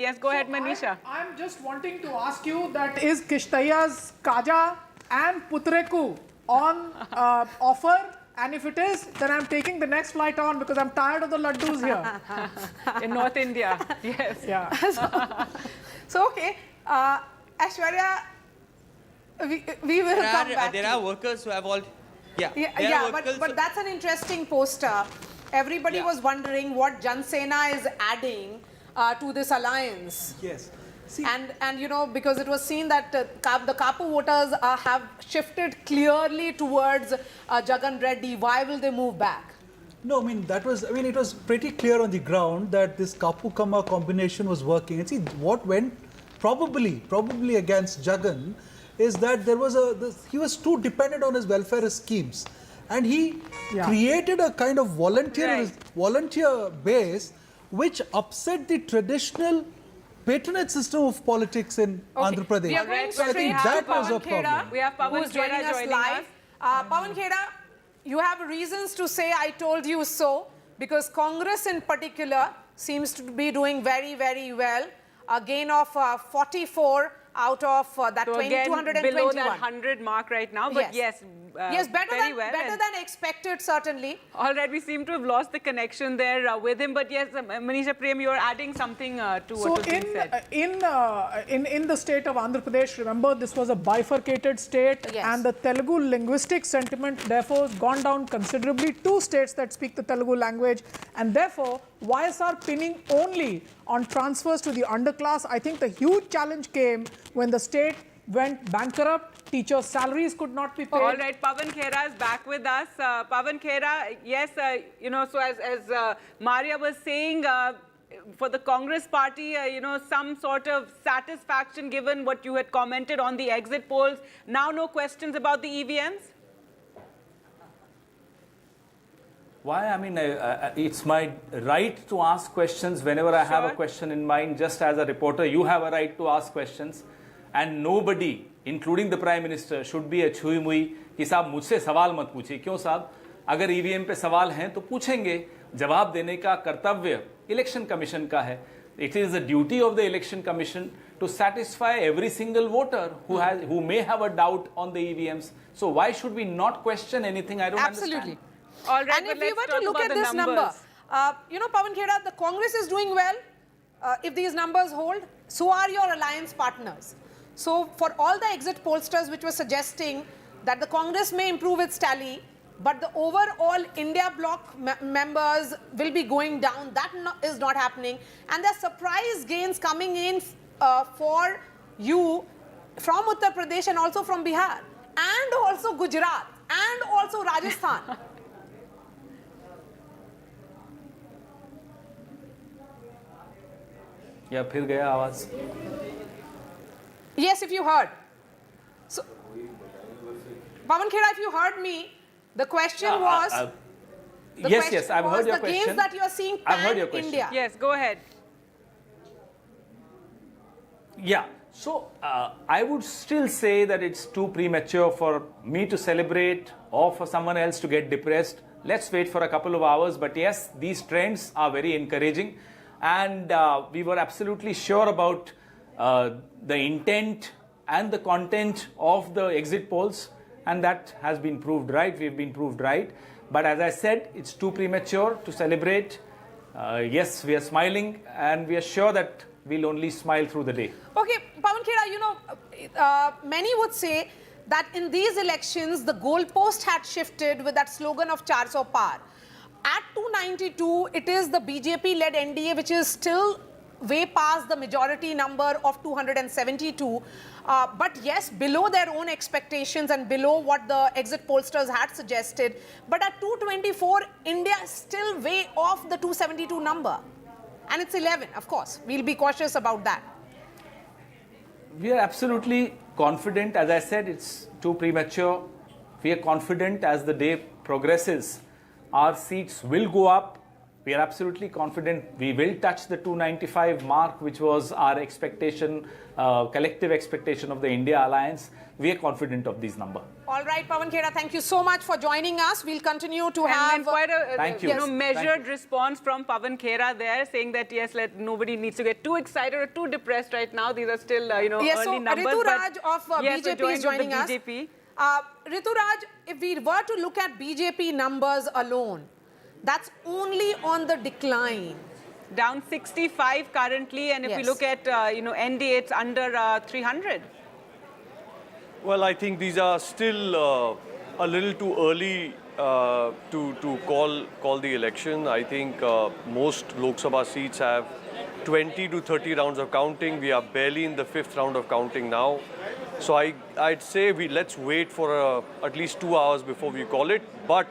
Yes, go ahead, Manisha. I'm just wanting to ask you that is Kishtaiya's Kaja and Putreku on offer? And if it is, then I'm taking the next flight on because I'm tired of the laddus here. In North India, yes. Yeah. So okay, Aishwarya, we will come back. There are workers who have all... But that's an interesting poster. Everybody was wondering what JanaSena is adding to this alliance. Yes. See, and you know, because it was seen that the Kapu voters have shifted clearly towards Jagan Reddy. Why will they move back? no, it was pretty clear on the ground that this Kapu-Kama combination was working. And see, what went probably against Jagan is that there was he was too dependent on his welfare schemes. And he created a kind of volunteer base which upset the traditional patronage system of politics in Andhra Pradesh. We are going So I think that was a problem. We have Pawan who's joining us joining live. Pawan Kheda, you have reasons to say I told you so, because Congress in particular seems to be doing very, very well. A gain of 44 out of that So 221. below that 100 mark right now, but yes, better than expected, certainly. All right, we seem to have lost the connection there with him, but yes, Manisha Prem, you are adding something to what was being said. In the state of Andhra Pradesh, remember this was a bifurcated state, and the Telugu linguistic sentiment therefore has gone down considerably. 2 states that speak the Telugu language, and therefore YSR pinning only on transfers to the underclass. I think the huge challenge came when the state went bankrupt, teachers' salaries could not be paid. All right, Pawan Khera is back with us. Pawan Khera, yes, you know, so as Maria was saying, for the Congress party, you know, some sort of satisfaction given what you had commented on the exit polls. Now no questions about the EVMs? Why? I mean, it's my right to ask questions whenever I have a question in mind. Just as a reporter, you have a right to ask questions. And nobody, including the Prime Minister, should be a छुई मुई कि साहब मुझसे सवाल मत पूछिए. क्यों साहब? अगर EVM पे सवाल हैं तो पूछेंगे. जवाब देने का कर्तव्य इलेक्शन कमीशन का है. It is the duty of the election commission to satisfy every single voter who may have a doubt on the EVMs. So why should we not question anything? I don't understand. All right, And if we were to look at this number, you know, Pawan Kheda, the Congress is doing well. If these numbers hold, so are your alliance partners. So for all the exit pollsters which were suggesting that the Congress may improve its tally, but the overall India bloc members will be going down, that is not happening. And there are surprise gains coming in for you from Uttar Pradesh and also from Bihar, and also Gujarat, and also Rajasthan. या फिर गया आवाज. Yes, if you heard. So, Pawan Kheda, if you heard me, the question was... Yes, I've heard your question. The gains that you are seeing pan-India. Yes, go ahead. Yeah, so I would still say that it's too premature for me to celebrate or for someone else to get depressed. Let's wait for a couple of hours. But yes, these trends are very encouraging. And we were absolutely sure about the intent and the content of the exit polls, and that has been proved right. We've been proved right. But as I said, it's too premature to celebrate. Yes, we are smiling, and we are sure that we'll only smile through the day. Okay, Pawan Kheda, you know, many would say that in these elections, the goalpost had shifted with that slogan of 400 par. At 292, it is the BJP-led NDA which is still way past the majority number of 272. But yes, below their own expectations and below what the exit pollsters had suggested. But at 224, India is still way off the 272 number. And it's 11, of course. We'll be cautious about that. We are absolutely confident. As I said, it's too premature. We are confident as the day progresses. Our seats will go up. We are absolutely confident we will touch the 295 mark, which was our expectation, collective expectation of the India alliance. We are confident of these numbers. All right, Pawan Khera, thank you so much for joining us. We'll continue to And have quite a Thank you. measured response from Pawan Khera there, saying that yes, nobody needs to get too excited or too depressed right now. These are still yes, early so numbers. Ritu but Raj of yes, we're BJP is joined with joining the us. BJP. Ritu Raj, if we were to look at BJP numbers alone, that's only on the decline. Down 65 currently, and if we Yes. look at NDA, it's under 300. Well, I think these are still a little too early to call the election. I think most Lok Sabha seats have 20 to 30 rounds of counting. We are barely in the 5th round of counting now. So I'd say let's wait for at least 2 hours before we call it. But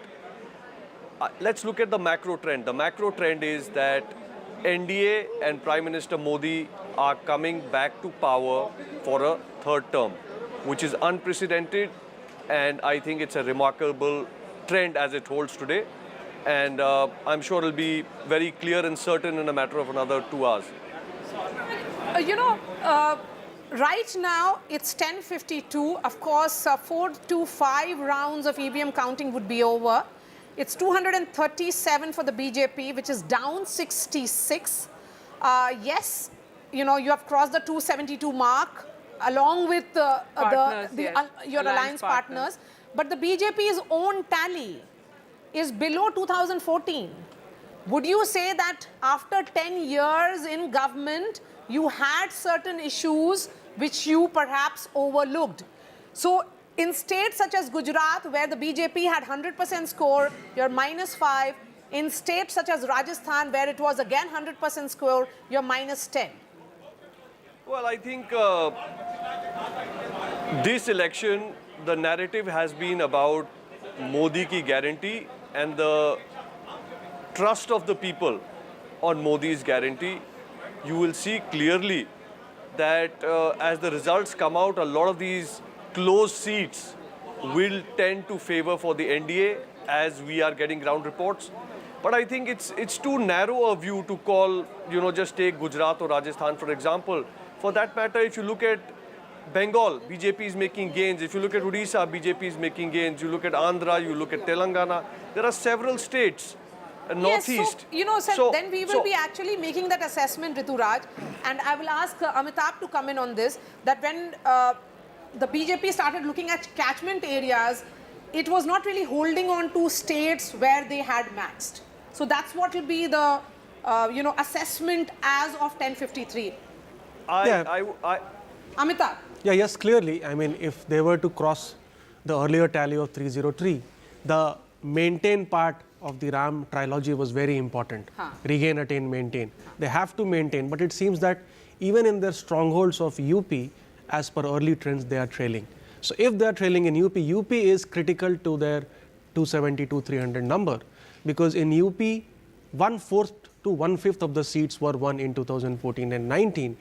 let's look at the macro trend. The macro trend is that NDA and Prime Minister Modi are coming back to power for a 3rd term, which is unprecedented, and I think it's a remarkable trend as it holds today. And I'm sure it'll be very clear and certain in a matter of another 2 hours. Right now, it's 10:52. Of course, 4 to 5 rounds of EVM counting would be over. It's 237 for the BJP, which is down 66. Yes, you have crossed the 272 mark, along with Partners, yes. your alliance partners. But the BJP's own tally is below 2014. Would you say that after 10 years in government, you had certain issues which you perhaps overlooked? So in states such as Gujarat, where the BJP had 100% score, you're -5. In states such as Rajasthan, where it was again 100% score, you're -10. Well, I think this election, the narrative has been about Modi ki guarantee and the trust of the people on Modi's guarantee. You will see clearly that as the results come out, a lot of these close seats will tend to favor for the NDA as we are getting ground reports. But I think it's too narrow a view to call, just take Gujarat or Rajasthan, for example. For that matter, if you look at Bengal, BJP is making gains. If you look at Odisha, BJP is making gains. You look at Andhra, you look at Telangana. There are several states, Northeast. Yes, so, then we will be actually making that assessment, Ritu Raj. And I will ask Amitabh to come in on this, that when the BJP started looking at catchment areas, it was not really holding on to states where they had maxed. So that's what will be the, assessment as of 10:53. Amitabh. Yeah, yes, clearly. I mean, if they were to cross the earlier tally of 303, the maintain part of the Ram trilogy was very important. Regain, attain, maintain. They have to maintain, but it seems that even in their strongholds of UP, as per early trends, they are trailing. So if they are trailing in UP, UP is critical to their 270-300 number, because in UP, 1/4 to 1/5 of the seats were won in 2014 and 19.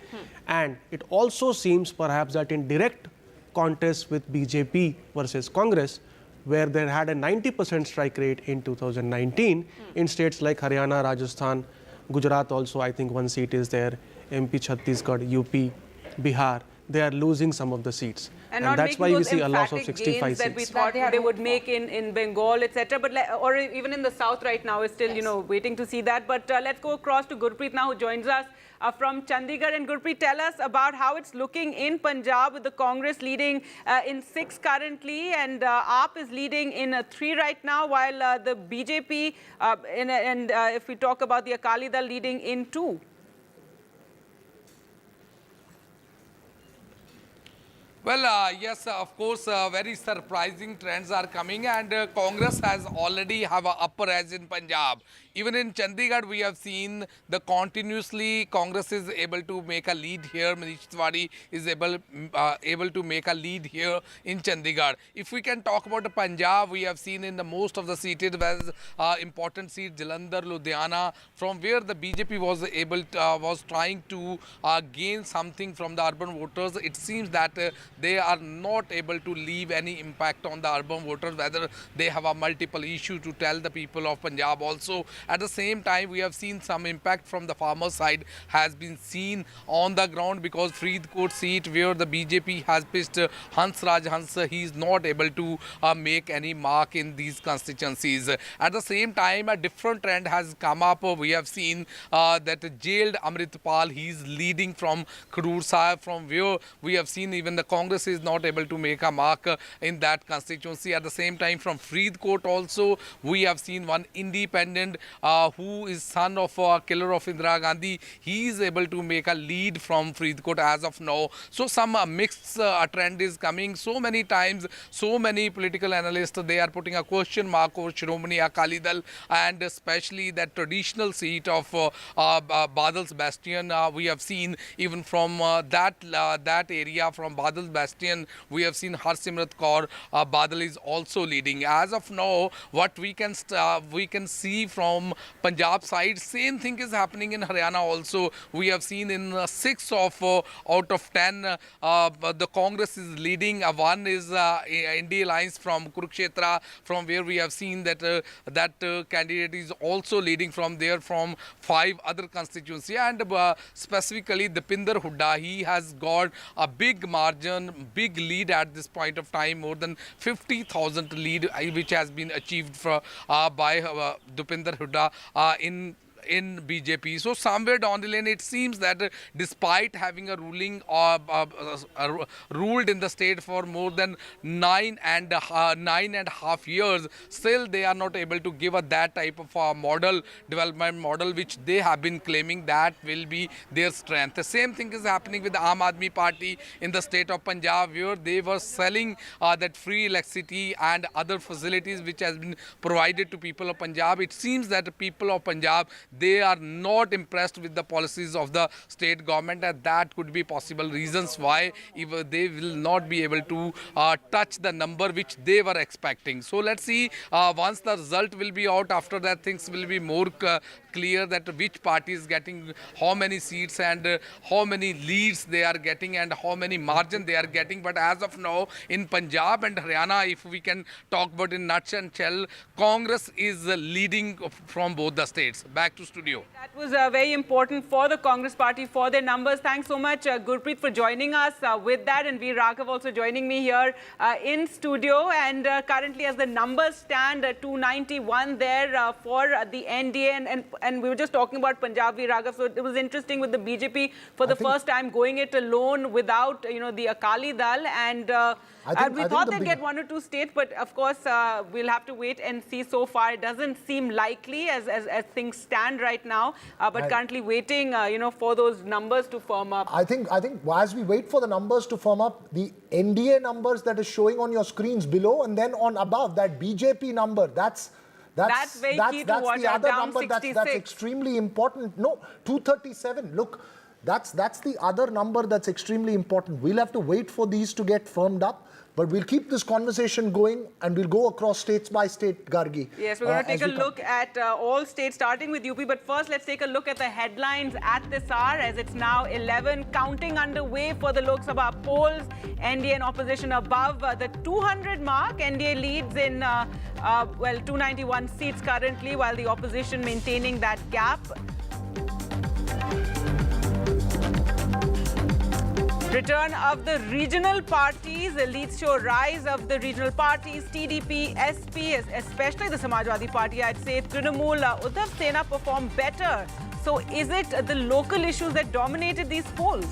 And it also seems perhaps that in direct contest with BJP versus Congress, where they had a 90% strike rate in 2019, in states like Haryana, Rajasthan, Gujarat also, I think one seat is there, MP, Chhattisgarh, UP, Bihar, they are losing some of the seats. And that's why we see a loss of 65 that we seats. thought they would make in Bengal, etc. But or even in the south right now is still, waiting to see that. But let's go across to Gurpreet now, who joins us from Chandigarh. And Gurpreet, tell us about how it's looking in Punjab, with the Congress leading in 6 currently, and AAP is leading in 3 right now, while the BJP and if we talk about the Akali Dal, leading in 2. Well, yes, of course, very surprising trends are coming, and Congress has already have an upper edge in Punjab. Even in Chandigarh, we have seen the continuously Congress is able to make a lead here. Manish Tiwari is able to make a lead here in Chandigarh. If we can talk about Punjab, we have seen in the most of the seated important seat, Jalandhar, Ludhiana, from where the BJP was trying to gain something from the urban voters. It seems that they are not able to leave any impact on the urban voters, whether they have a multiple issue to tell the people of Punjab also. At the same time, we have seen some impact from the farmer side has been seen on the ground, because Faridkot seat where the BJP has pitched Hans Raj Hans, he is not able to make any mark in these constituencies. At the same time, a different trend has come up. We have seen that jailed Amritpal, he is leading from Khadur Sahib, from where we have seen even the Congress is not able to make a mark in that constituency. At the same time, from Faridkot also, we have seen one independent who is son of a killer of Indira Gandhi. He is able to make a lead from Faridkot as of now. So some mixed trend is coming. So many times, so many political analysts, they are putting a question mark over Shiromani Akali Dal, and especially that traditional seat of Badal's Bastion. We have seen even from that area, from Badal's Bastion, we have seen Harsimrat Kaur Badal is also leading. As of now, what we can see from Punjab side, same thing is happening in Haryana also. We have seen in 6 out of 10, the Congress is leading. One is India Alliance from Kurukshetra, from where we have seen that candidate is also leading from there, from 5 other constituencies. And specifically Dipinder Hooda, he has got a big margin, big lead at this point of time, more than 50,000 lead which has been achieved by Dipinder Hooda in BJP. So somewhere down the lane, it seems that despite having a ruling ruled in the state for more than 9.5 years, still they are not able to give that type of development model which they have been claiming that will be their strength. The same thing is happening with the Aam Aadmi Party in the state of Punjab, where they were selling that free electricity and other facilities which has been provided to people of Punjab. It seems that the people of Punjab, they are not impressed with the policies of the state government, and that could be possible reasons why they will not be able to touch the number which they were expecting. So let's see, once the result will be out, after that things will be more clear that which party is getting how many seats and how many leads they are getting and how many margin they are getting. But as of now, in Punjab and Haryana, if we can talk about in nutshell, Congress is leading from both the states. Back to studio. That was very important for the Congress party, for their numbers. Thanks so much, Gurpreet, for joining us with that, and Veer Raghav also joining me here in studio. And currently, as the numbers stand, 291 there for the NDA, and we were just talking about Punjab, Veer Raghav. So it was interesting with the BJP for the first time going it alone without the Akali Dal, and we thought they'd get 1 or 2 states, but of course we'll have to wait and see. So far, it doesn't seem likely as things stand right now, but currently waiting, for those numbers to firm up. I think as we wait for the numbers to firm up, the NDA numbers that is showing on your screens below, and then on above, that BJP number, that's very key to watch. the other Down number 66. that's extremely important. No, 237. Look, that's the other number that's extremely important. We'll have to wait for these to get firmed up. But we'll keep this conversation going, and we'll go across states by state, Gargi. Yes, we're going to take a look at all states, starting with UP. But first, let's take a look at the headlines at this hour, as it's now 11. Counting underway for the Lok Sabha polls. NDA and opposition above the 200 mark. NDA leads in, 291 seats currently, while the opposition maintaining that gap. Return of the regional parties leads to a rise of the regional parties. TDP, SP, especially the Samajwadi Party, I'd say Trinamool, Uddhav Sena performed better. So is it the local issues that dominated these polls?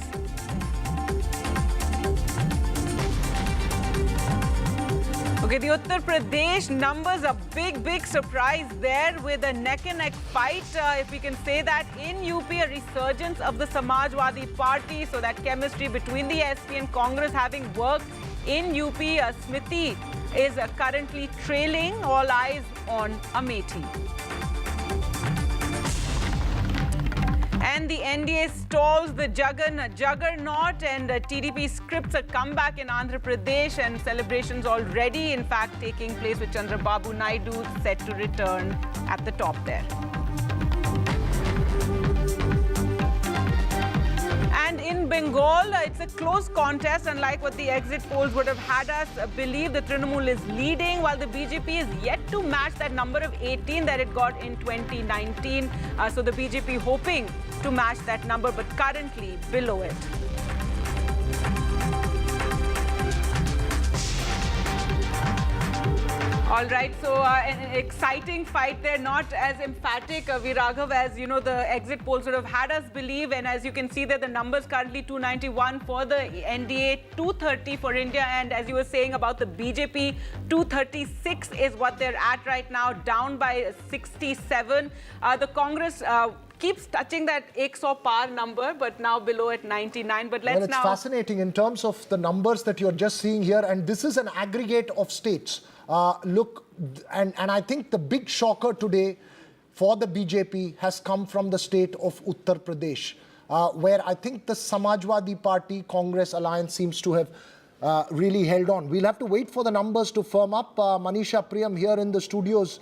Okay, the Uttar Pradesh numbers, a big surprise there with a neck-and-neck fight, if we can say that. In UP, a resurgence of the Samajwadi Party, so that chemistry between the SP and Congress having worked in UP. Smriti is currently trailing. All eyes on Amethi. And the NDA stalls the juggernaut, and TDP scripts a comeback in Andhra Pradesh, and celebrations already, in fact, taking place with Chandra Babu Naidu set to return at the top there. And in Bengal, it's a close contest, unlike what the exit polls would have had us believe. The Trinamool is leading, while the BJP is yet to match that number of 18 that it got in 2019. So the BJP hoping to match that number, but currently below it. All right, so an exciting fight there, not as emphatic, Viraghav, as you know the exit polls would have had us believe. And as you can see there, the numbers currently 291 for the NDA, 230 for India, and as you were saying about the BJP, 236 is what they're at right now, down by 67. The Congress keeps touching that 100 par number, but now below at 99. But let's it's fascinating in terms of the numbers that you're just seeing here, and this is an aggregate of states. Look, and I think the big shocker today for the BJP has come from the state of Uttar Pradesh, where I think the Samajwadi Party Congress alliance seems to have really held on. We'll have to wait for the numbers to firm up. Manisha Priyam here in the studios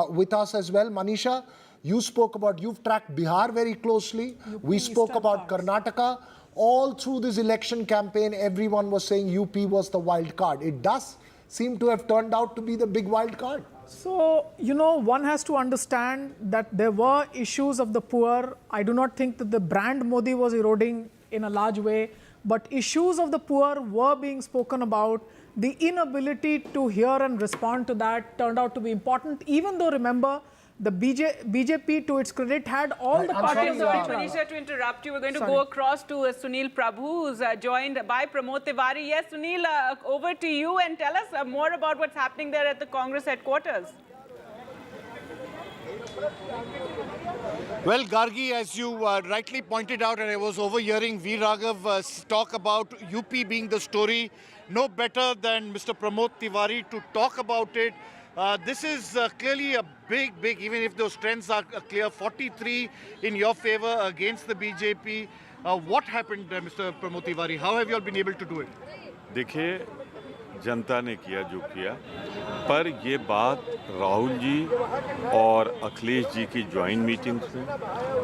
with us as well. Manisha, you spoke about, you've tracked Bihar very closely. We spoke about Karnataka. All through this election campaign, everyone was saying UP was the wild card. It does seem to have turned out to be the big wild card. So, you know, one has to understand that there were issues of the poor. I do not think that the brand Modi was eroding in a large way, but issues of the poor were being spoken about. The inability to hear and respond to that turned out to be important, even though, remember, the BJP, to its credit, had all the parties. Sorry, Manisha, to interrupt you. We're going to go across to Sunil Prabhu, who's joined by Pramod Tiwari. Yes, Sunil, over to you, and tell us more about what's happening there at the Congress headquarters. Well, Gargi, as you rightly pointed out, and I was overhearing Viraghav talk about UP being the story, no better than Mr. Pramod Tiwari to talk about it. This is clearly a big, even if those trends are clear, 43 in your favor against the BJP. What happened, Mr. Pramod Tiwari? How have you all been able to do it? देखिए, जनता ने किया जो किया, पर ये बात राहुल जी और अखिलेश जी की ज्वाइंट मीटिंग्स में,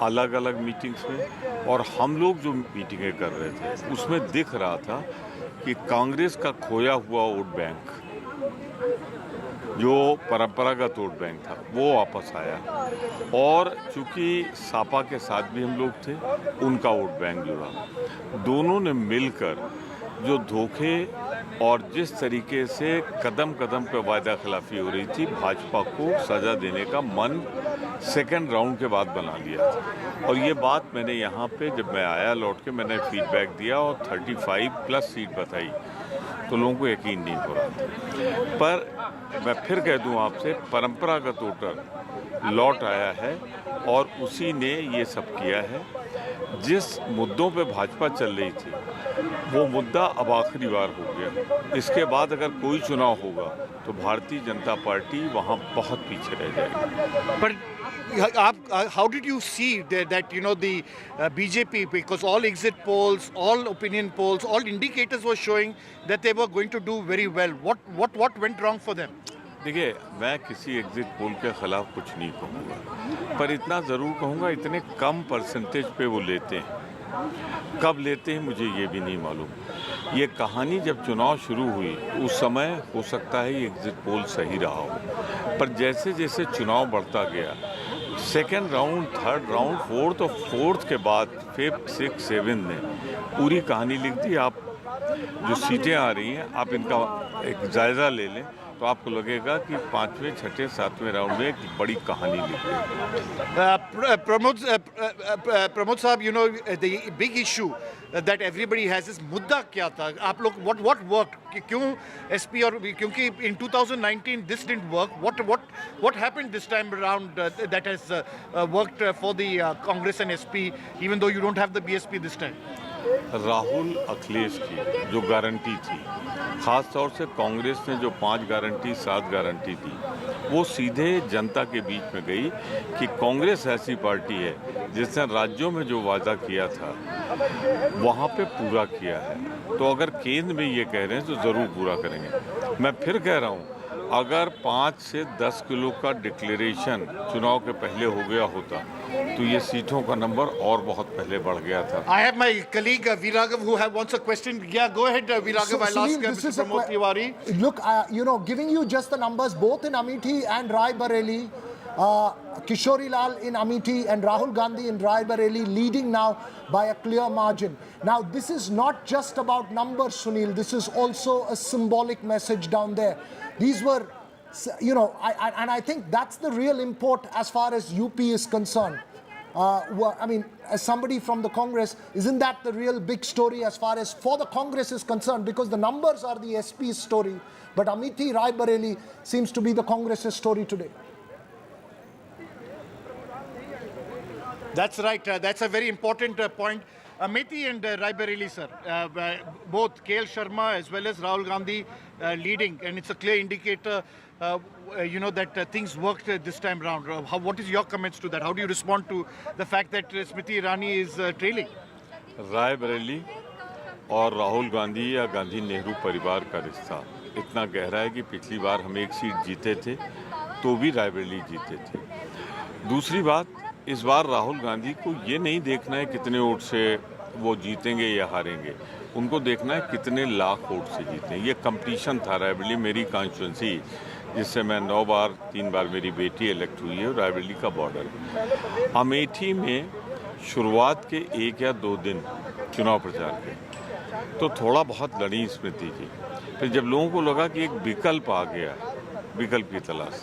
अलग-अलग मीटिंग्स में, और हम लोग जो मीटिंगें कर रहे थे, उसमें दिख रहा था कि कांग्रेस का खोया हुआ वोट बैंक, जो परंपरागत वोट बैंक था, वो वापस आया, और चूंकि सापा के साथ भी हम लोग थे, उनका वोट बैंक जुड़ा। दोनों ने मिलकर जो धोखे और जिस तरीके से कदम कदम पे वायदा खिलाफी हो रही थी, भाजपा को सजा देने का मन सेकेंड राउंड के बाद बना लिया था। और ये बात मैंने यहाँ पे जब मैं आया लौट के मैंने फीडबैक दिया और 35+ सीट बताई, तो लोगों को यकीन नहीं हो रहा था। पर मैं फिर कह दूं आपसे, परंपरागत वोटर लौट आया है और उसी ने ये सब किया है। जिस मुद्दों पे भाजपा चल रही थी, वो मुद्दा अब आखिरी बार हो गया। इसके बाद अगर कोई चुनाव होगा तो भारतीय जनता पार्टी वहाँ बहुत पीछे रह जाएगी। But how did you see that you know the BJP, because all exit polls, all opinion polls, all indicators were showing that they were going to do very well. What went wrong for them? देखिए, मैं किसी exit poll के खिलाफ कुछ नहीं कहूँगा, पर इतना ज़रूर कहूँगा, इतने कम परसेंटेज पे वो लेते हैं। कब लेते हैं मुझे ये भी नहीं मालूम। ये कहानी जब चुनाव शुरू हुई उस समय हो सकता है ये एग्जिट पोल सही रहा हो, पर जैसे जैसे चुनाव बढ़ता गया, second round, third round, fourth और फोर्थ के बाद 5th, 6th, 7th ने पूरी कहानी लिख दी। आप जो सीटें आ रही हैं, आप इनका एक जायज़ा ले लें तो आपको लगेगा कि 5वें, 6ठे, 7वें राउंड में एक बड़ी कहानी लिख गई। Pramod Sahab, you know the big issue that everybody has is मुद्दा क्या था? आप लोग what worked? क्यों SP और क्योंकि in 2019 this didn't work. What happened this time around that has worked for the Congress and SP, even though you don't have the BSP this time? Rahul Akhilesh की जो गारंटी थी, ख़ास तौर से कांग्रेस ने जो 5 गारंटी 7 गारंटी दी, वो सीधे जनता के बीच में गई कि कांग्रेस ऐसी पार्टी है जिसने राज्यों में जो वादा किया था वहाँ पे पूरा किया है। तो अगर केंद्र में ये कह रहे हैं तो ज़रूर पूरा करेंगे। मैं फिर कह रहा हूँ, अगर 5 से 10 किलो का डिक्लेरेशन चुनाव के पहले हो गया होता तो ये सीटों का नंबर और बहुत पहले बढ़ गया था. I have my colleague Viraghav who wants a question. Yeah, go ahead, Viraghav. I'll ask Mr. Pramod Tiwari. Look, you know, giving you just the numbers, both in Amethi and Rai Bareli, Kishori Lal in Amethi and Rahul Gandhi in Rai Bareli leading now by a clear margin. Now, this is not just about numbers, Sunil. This is also a symbolic message down there. These were, you know, and I think that's the real import as far as UP is concerned. I mean, as somebody from the Congress, isn't that the real big story as far as for the Congress is concerned? Because the numbers are the SP's story, but Amethi, Rai Bareli seems to be the Congress's story today. That's right. That's a very important point. Amethi and Rai Bareli, sir, both KL Sharma as well as Rahul Gandhi leading, and it's a clear indicator, you know, that things worked this time round. What is your comments to that? How do you respond to the fact that Smriti Irani is trailing? Rae Bareli और राहुल गांधी या गांधी नेहरू परिवार का रिश्ता इतना गहरा है कि पिछली बार हम एक सीट जीते थे तो भी राय बरेली जीते थे. दूसरी बात, इस बार राहुल गांधी को ये नहीं देखना है कितने वोट से वो जीतेंगे या हारेंगे, उनको देखना है कितने लाख वोट से जीते. ये कंपटीशन था. राय बरेली मेरी कॉन्स्टिट्यूंसी जिससे मैं 9 बार 3 बार मेरी बेटी इलेक्ट हुई है. राय बरेली का बॉर्डर. अमेठी में शुरुआत के 1 या 2 दिन चुनाव प्रचार के तो थोड़ा बहुत लड़ी स्मृति की. फिर जब लोगों को लगा कि एक विकल्प आ गया, विकल्प की तलाश,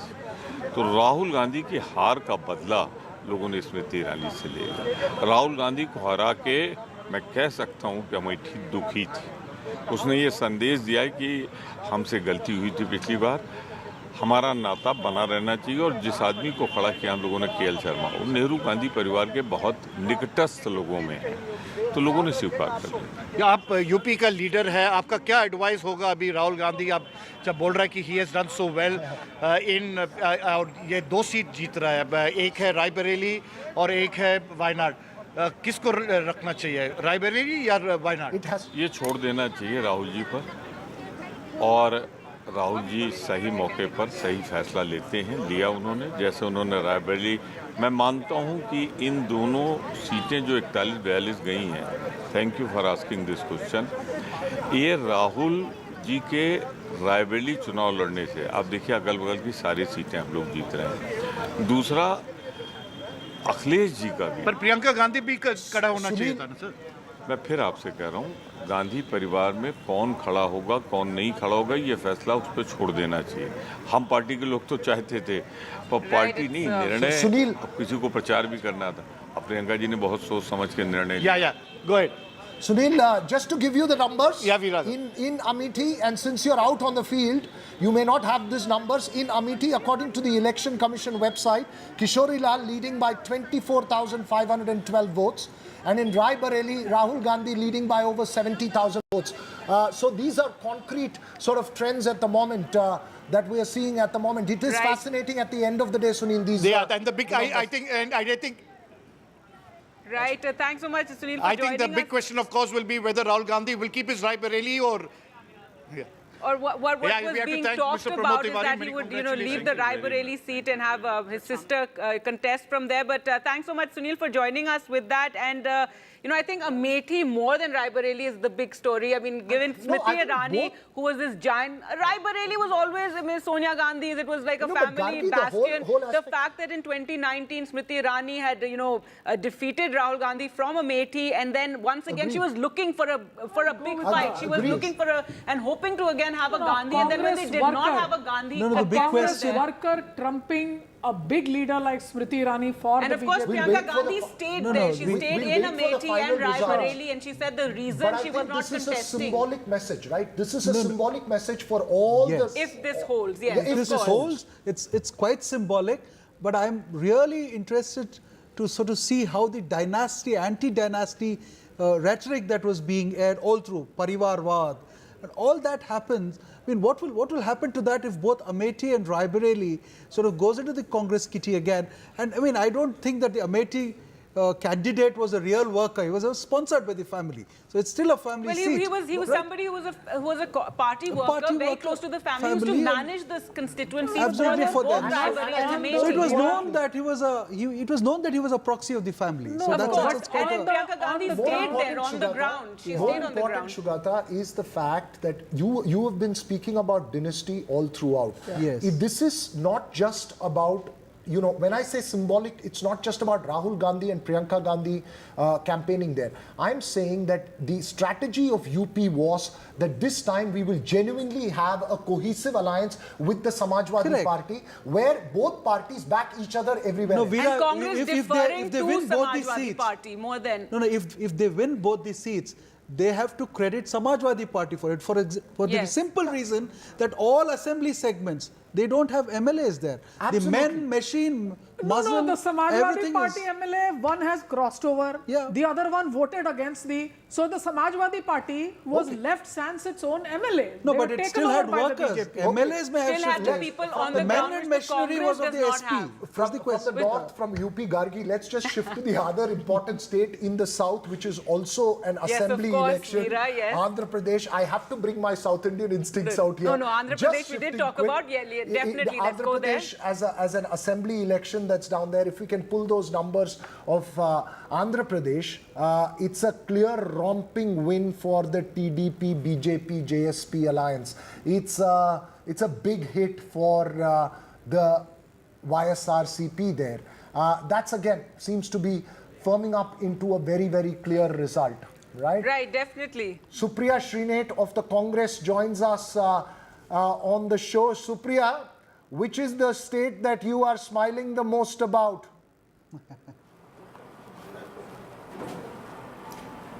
तो राहुल गांधी की हार का बदला लोगों ने स्मृति ईरानी से लिया. राहुल गांधी को हरा के मैं कह सकता हूं कि अमेठी दुखी थी. उसने ये संदेश दिया कि हमसे गलती हुई थी पिछली बार, हमारा नाता बना रहना चाहिए. और जिस आदमी को खड़ा किया हम लोगों ने केएल शर्मा, वो नेहरू गांधी परिवार के बहुत निकटस्थ लोगों में है, तो लोगों ने स्वीकार कर लिया. आप यूपी का लीडर है, आपका क्या एडवाइस होगा अभी राहुल गांधी आप जब बोल रहा है कि he has done so well in, और ये 2 सीट जीत रहा है, एक है राय बरेली और एक है वायनाड, किसको रखना चाहिए, राय बरेली या वायनाड? ये छोड़ देना चाहिए राहुल जी पर, और राहुल जी सही मौके पर सही फैसला लेते हैं. लिया उन्होंने, जैसे उन्होंने राय बरेली. मैं मानता हूं कि इन दोनों सीटें जो 41-42 गई हैं, thank you for asking this question, ये राहुल जी के राय बरेली चुनाव लड़ने से, आप देखिए अगल बगल की सारी सीटें हम लोग जीत रहे हैं. दूसरा, अखिलेश जी का भी. पर प्रियंका गांधी भी खड़ा होना चाहिए था ना सर. मैं फिर आपसे कह रहा हूँ, गांधी परिवार में कौन खड़ा होगा कौन नहीं खड़ा होगा ये फैसला उस पर छोड़ देना चाहिए. हम पार्टी के लोग तो चाहते थे, पर पार्टी नहीं, निर्णय. सुनील, किसी को प्रचार भी करना था. अब प्रियंका जी ने बहुत सोच समझ के निर्णय लिया. या go ahead. Sunil, just to give you the numbers, Yeah, Viraj. in Amethi, and since you're out on the field, you may not have these numbers. In Amethi, according to the Election Commission website, Kishori Lal leading by 24,512 votes. And in Rai Bareli, Rahul Gandhi leading by over 70,000 votes. So these are concrete sort of trends at the moment that we are seeing at the moment. It is fascinating at the end of the day, Sunil. These and the big, I think. Right. Thanks so much, Sunil, for I joining think the big us. question, of course, will be whether Rahul Gandhi will keep his Rai Bareli or. Yeah. Or what Yeah, we was have to being thank talked Mr. Pramod about is Tiwari. that he Many would, leave congratulations. the Rai Bareli seat and have his sister contest from there. But thanks so much, Sunil, for joining us with that. And, I think Amethi more than Rai Bareli is the big story. I mean, given Smriti Irani, who was this giant... Rai Bareli was always, Sonia Gandhi's. It was like a family Gargi, bastion. whole The fact that in 2019, Smriti Irani had, defeated Rahul Gandhi from Amethi, and then once again, she was looking for a big fight. She was looking for and hoping to again have a Gandhi. And then when they did not have a Gandhi, a Congress worker trumping a big leader like Smriti Irani for and the of course, BJP. Priyanka Gandhi stayed there. She stayed in Amethi and Rai Bareli, and she said the reason she was not this is a contesting. symbolic message, right? This is a symbolic message for all the... If this holds, yes. If this holds, it's quite symbolic. But I'm really interested to sort of see how the dynasty, anti-dynasty rhetoric that was being aired all through Parivarvad, and all that happens. I mean, what will happen to that if both Amethi and Rai Bareli sort of goes into the Congress kitty again? And I mean, I don't think that the Amethi candidate was a real worker. He was sponsored by the family. So it's still a family Well, seat. he was Right? somebody who was a party worker, very close to the family. He used to and- manage this constituency Absolutely for both them. Raebareli and So it was Amethi. known that it was known that he was a proxy of the family. So Of that's course, it's quite and a, Priyanka Gandhi More stayed important, there on the Sugata, ground. She more stayed on the important, ground. Sugata, is the fact that you have been speaking about dynasty all throughout. Yes. This is not just about, you know, when I say symbolic, it's not just about Rahul Gandhi and Priyanka Gandhi campaigning there. I'm saying that the strategy of UP was that this time we will genuinely have a cohesive alliance with the Samajwadi Correct. Party, where both parties back each other everywhere. No, else. Veera, And Congress if deferring they to win both the Samajwadi seats, Party more than... No, if they win both the seats, they have to credit Samajwadi Party for it, for the Yes. simple reason that all assembly segments, they don't have MLAs there. Absolutely. The men, machine, muzzle, No, the Samajwadi everything Party is... MLA, one has crossed over. Yeah. The other one voted against the... So the Samajwadi Party was left sans its own MLA. No, They but were it taken still over had by the workers. BJP. MLAs may have Still had shifted. people on the the men ground, and which the machinery was of Congress the does not SP. have. That's From the the question. north, from UP Gargi, let's just shift to the other important state in the south, which is also an Yes, of assembly course, election. Veera, yes. Andhra Pradesh. I have to bring my South Indian instincts out here. No, Andhra Just Pradesh we did shifting talk quick. about. Yeah, definitely, The let's Andhra go there. Pradesh as an assembly election that's down there. If we can pull those numbers of Andhra Pradesh, it's a clear romping win for the TDP-BJP-JSP alliance. It's a big hit for the YSRCP there. That's again seems to be firming up into a very, very clear result, right? Right, definitely. Supriya Srinath of the Congress joins us on the show. Supriya, which is the state that you are smiling the most about?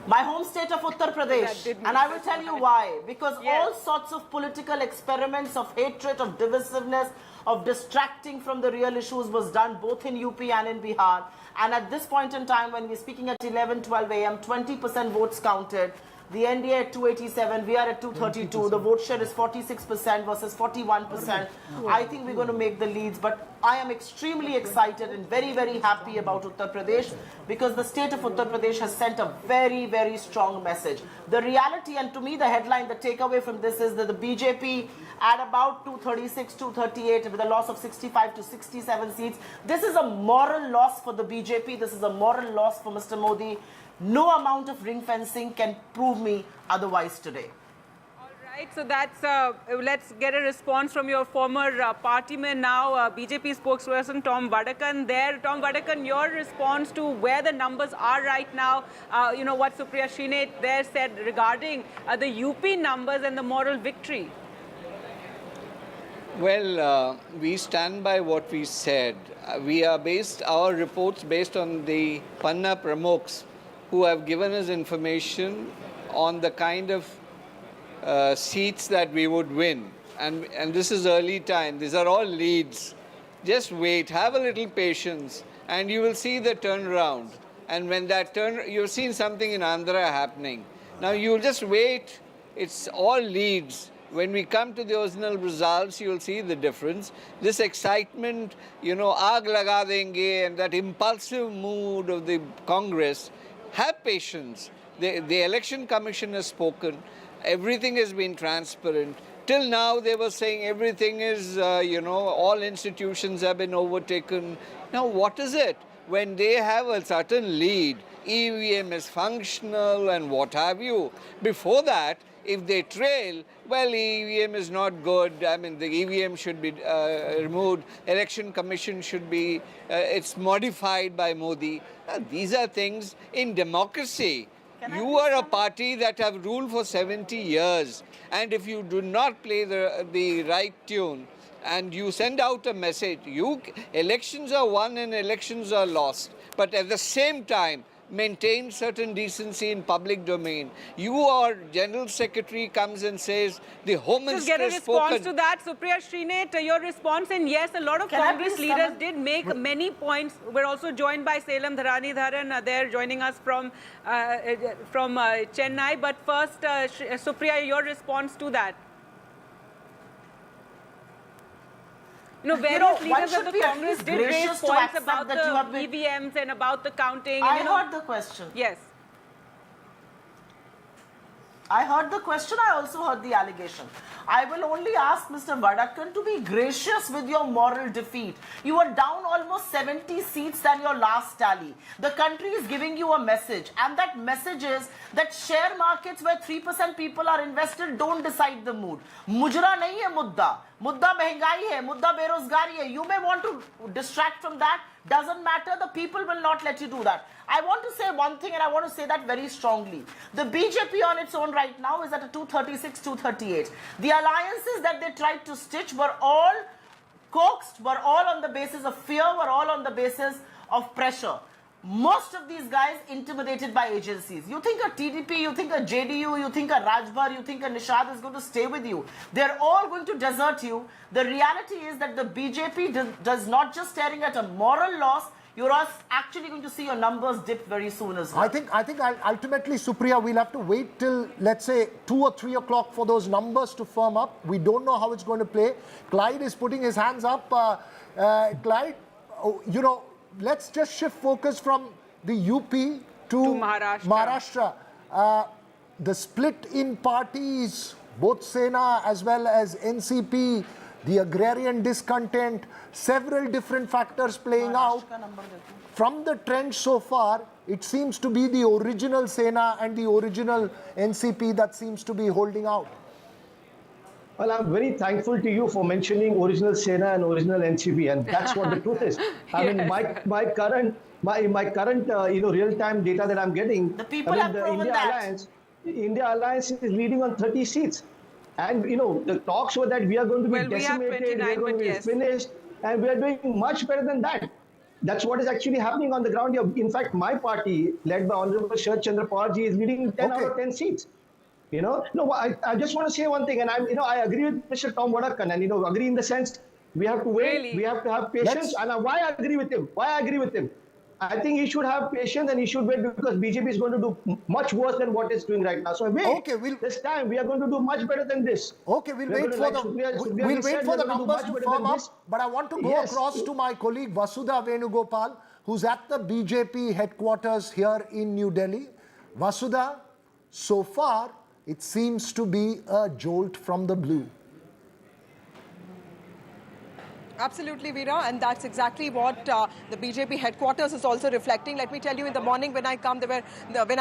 My home state of Uttar Pradesh, and I will tell you why. Because all sorts of political experiments of hatred, of divisiveness, of distracting from the real issues was done both in UP and in Bihar. And at this point in time, when we're speaking at 11, 12 a.m., 20% votes counted. The NDA at 287, we are at 232. The vote share is 46% versus 41%. I think we're going to make the leads, but I am extremely excited and very, very happy about Uttar Pradesh because the state of Uttar Pradesh has sent a very, very strong message. The reality, and to me, the headline, the takeaway from this is that the BJP at about 236, 238 with a loss of 65 to 67 seats. This is a moral loss for the BJP. This is a moral loss for Mr. Modi. No amount of ring fencing can prove me otherwise today. All right, so that's, let's get a response from your former partyman now, BJP spokesperson Tom Vadakan there. Tom Vadakan, your response to where the numbers are right now, you know, what Supriya Srinath there said regarding the UP numbers and the moral victory. Well, we stand by what we said. We are based, our reports based on the Panna Pramukhs who have given us information on the kind of seats that we would win. And this is early time. These are all leads. Just wait, have a little patience, and you will see the turnaround. And when that you've seen something in Andhra happening. Now you'll just wait. It's all leads. When we come to the original results, you'll see the difference. This excitement, you know, aag laga denge, and that impulsive mood of the Congress, have patience. The Election Commission has spoken. Everything has been transparent. Till now, they were saying everything is, you know, all institutions have been overtaken. Now, what is it? When they have a certain lead, EVM is functional and what have you. Before that, if they trail, well, EVM is not good. I mean, the EVM should be removed. Election Commission should be, it's modified by Modi. These are things in democracy. You are a party that have ruled for 70 years. And if you do not play the right tune and you send out a message, elections are won and elections are lost. But at the same time, maintain certain decency in public domain. Your General Secretary comes and says, the Home Minister Just get a has response spoken. to that. Supriya Srinath, your response, and yes, a lot of Congress leaders did make many points. We're also joined by Salem Dharani Dharan. They're joining us from Chennai. But first, Supriya, your response to that. various one leaders should of the be at Congress least did raise gracious to points accept about that you have the been... EVMs and about the counting. I heard the question. Yes. I heard the question, I also heard the allegation. I will only ask Mr. Vadakkan to be gracious with your moral defeat. You are down almost 70 seats than your last tally. The country is giving you a message, and that message is that share markets where 3% people are invested don't decide the mood. Mujra nahi hai mudda. Mudda mehengai hai, mudda berozgari hai. You may want to distract from that. Doesn't matter, the people will not let you do that. I want to say one thing, and I want to say that very strongly. The BJP on its own right now is at a 236, 238. The alliances that they tried to stitch were all coaxed, were all on the basis of fear, were all on the basis of pressure. Most of these guys intimidated by agencies. You think a TDP, you think a JDU, you think a Rajbhar, you think a Nishad is going to stay with you. They're all going to desert you. The reality is that the BJP does not just staring at a moral loss, you're actually going to see your numbers dip very soon as well. I think ultimately, Supriya, we'll have to wait till, let's say, 2 or 3 o'clock for those numbers to firm up. We don't know how it's going to play. Clyde is putting his hands up. Clyde, let's just shift focus from the UP to Maharashtra. The split in parties, both Sena as well as NCP, the agrarian discontent, several different factors playing out. From the trend so far, it seems to be the original Sena and the original NCP that seems to be holding out. Well, I'm very thankful to you for mentioning original Sena and original NCP, and that's what the truth is. I mean, my current real-time data that I'm getting, the people have proven that. India Alliance is leading on 30 seats. And, the talks were that we are going to be decimated, we are going to be finished, and we are doing much better than that. That's what is actually happening on the ground here. In fact, my party, led by Honorable Chandra Babu Naidu, is leading 10 out of 10 seats. I just want to say one thing, and I agree with Mr. Tom Vadakkan, and agree in the sense we have to wait, we have to have patience. And why I agree with him? I think he should have patience and he should wait, because BJP is going to do much worse than what it's doing right now. So wait, this time we are going to do much better than this. Okay, we'll wait for the numbers to firm up. But I want to go across to my colleague Vasudha Venugopal, who's at the BJP headquarters here in New Delhi. Vasudha, so far it seems to be a jolt from the blue. Absolutely, Veera, and that's exactly what the BJP headquarters is also reflecting. Let me tell you, in the morning when I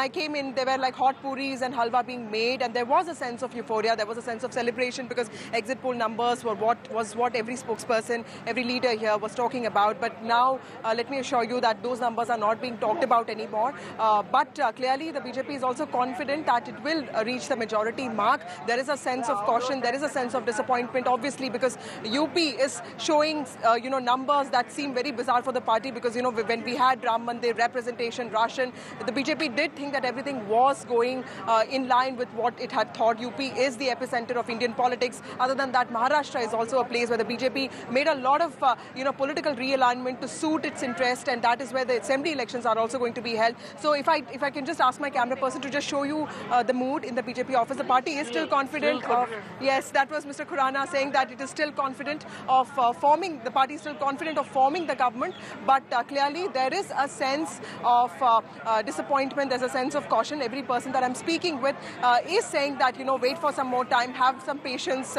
came in, there were like hot puris and halwa being made, and there was a sense of euphoria, there was a sense of celebration, because exit poll numbers were what every spokesperson, every leader here was talking about. But now, let me assure you that those numbers are not being talked about anymore. But clearly, the BJP is also confident that it will reach the majority mark. There is a sense of caution, there is a sense of disappointment, obviously, because UP is showing numbers that seem very bizarre for the party, because when we had Ram Mandir representation, Ration, the BJP did think that everything was going in line with what it had thought. UP is the epicenter of Indian politics. Other than that, Maharashtra is also a place where the BJP made a lot of political realignment to suit its interest, and that is where the assembly elections are also going to be held. So if I can just ask my camera person to just show you the mood in the BJP office, the party is still confident. Yes, that was Mr. Khurana saying that it is still confident of the party is still confident of forming the government, but clearly there is a sense of disappointment, there's a sense of caution. Every person that I'm speaking with is saying that, wait for some more time, have some patience.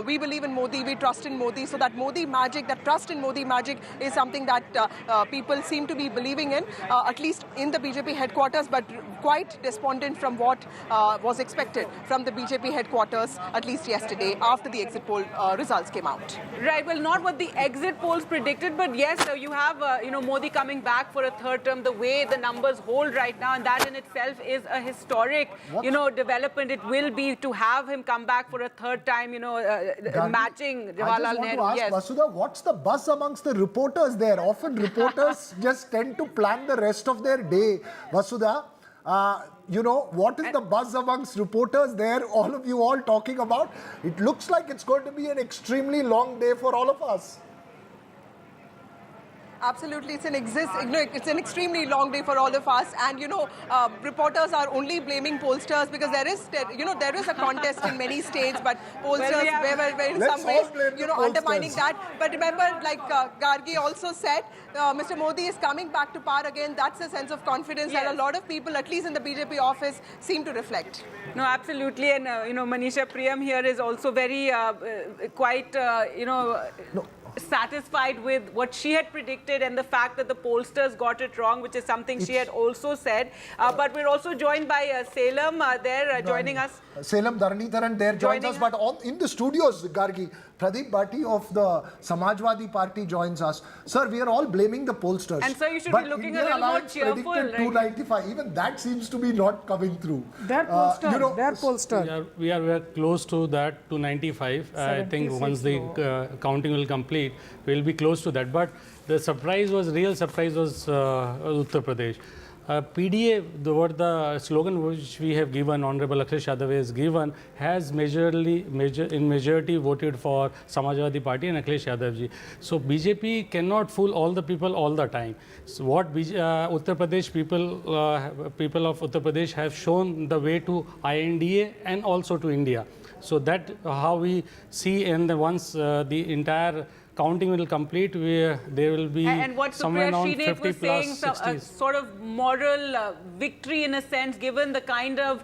We believe in Modi, we trust in Modi, so that Modi magic, that trust in Modi magic is something that people seem to be believing in, at least in the BJP headquarters, but quite despondent from what was expected from the BJP headquarters, at least yesterday, after the exit poll results came out. Right, well, not what the exit polls predicted, but yes, you have Modi coming back for a third term, the way the numbers hold right now, and that in itself is a historic development. It will be to have him come back for a third time, matching Jawaharlal Nehru. I just want to ask Vasudha, what's the buzz amongst the reporters there? Often reporters just tend to plan the rest of their day. Vasudha, what is the buzz amongst reporters there? All of you all talking about? It looks like it's going to be an extremely long day for all of us. Absolutely, it's an extremely long day for all of us, and reporters are only blaming pollsters because there is a contest in many states, but pollsters were in some ways undermining that. But remember, like Gargi also said, Mr. Modi is coming back to power again. That's a sense of confidence that a lot of people, at least in the BJP office, seem to reflect. No, absolutely, and Manisha Priyam here is also very quite satisfied with what she had predicted and the fact that the pollsters got it wrong, which is something she had also said. But we're also joined by Salem joining us. Salem Dharnitharan there joins us, but in the studios, Gargi, Pradeep Bhatti of the Samajwadi Party joins us. Sir, we are all blaming the pollsters. And sir, you should be looking a little more cheerful. Right? 295, even that seems to be not coming through. Their pollster, We are very close to that 295. I think once the counting will complete, we will be close to that. But the real surprise was Uttar Pradesh. PDA, the slogan which we have given, Honorable Akhilesh Yadav has given, has in majority voted for Samajwadi Party and Akhilesh Yadav ji. So BJP cannot fool all the people all the time. So what Uttar Pradesh people of Uttar Pradesh have shown the way to INDA and also to India. So that how we see, and once the entire counting will complete, there will be somewhere around 50 plus 60s. Sort of moral victory in a sense, given the kind of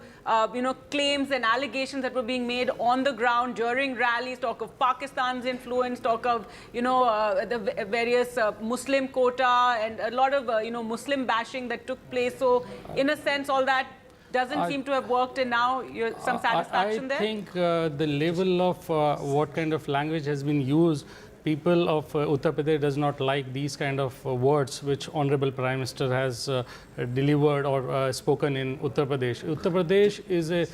claims and allegations that were being made on the ground during rallies, talk of Pakistan's influence, talk of the various Muslim quota and a lot of Muslim bashing that took place. So in a sense, all that doesn't seem to have worked, and now some satisfaction there? I think the level of what kind of language has been used, people of Uttar Pradesh does not like these kind of words which Honorable Prime Minister has delivered or spoken in Uttar Pradesh. Uttar Pradesh is a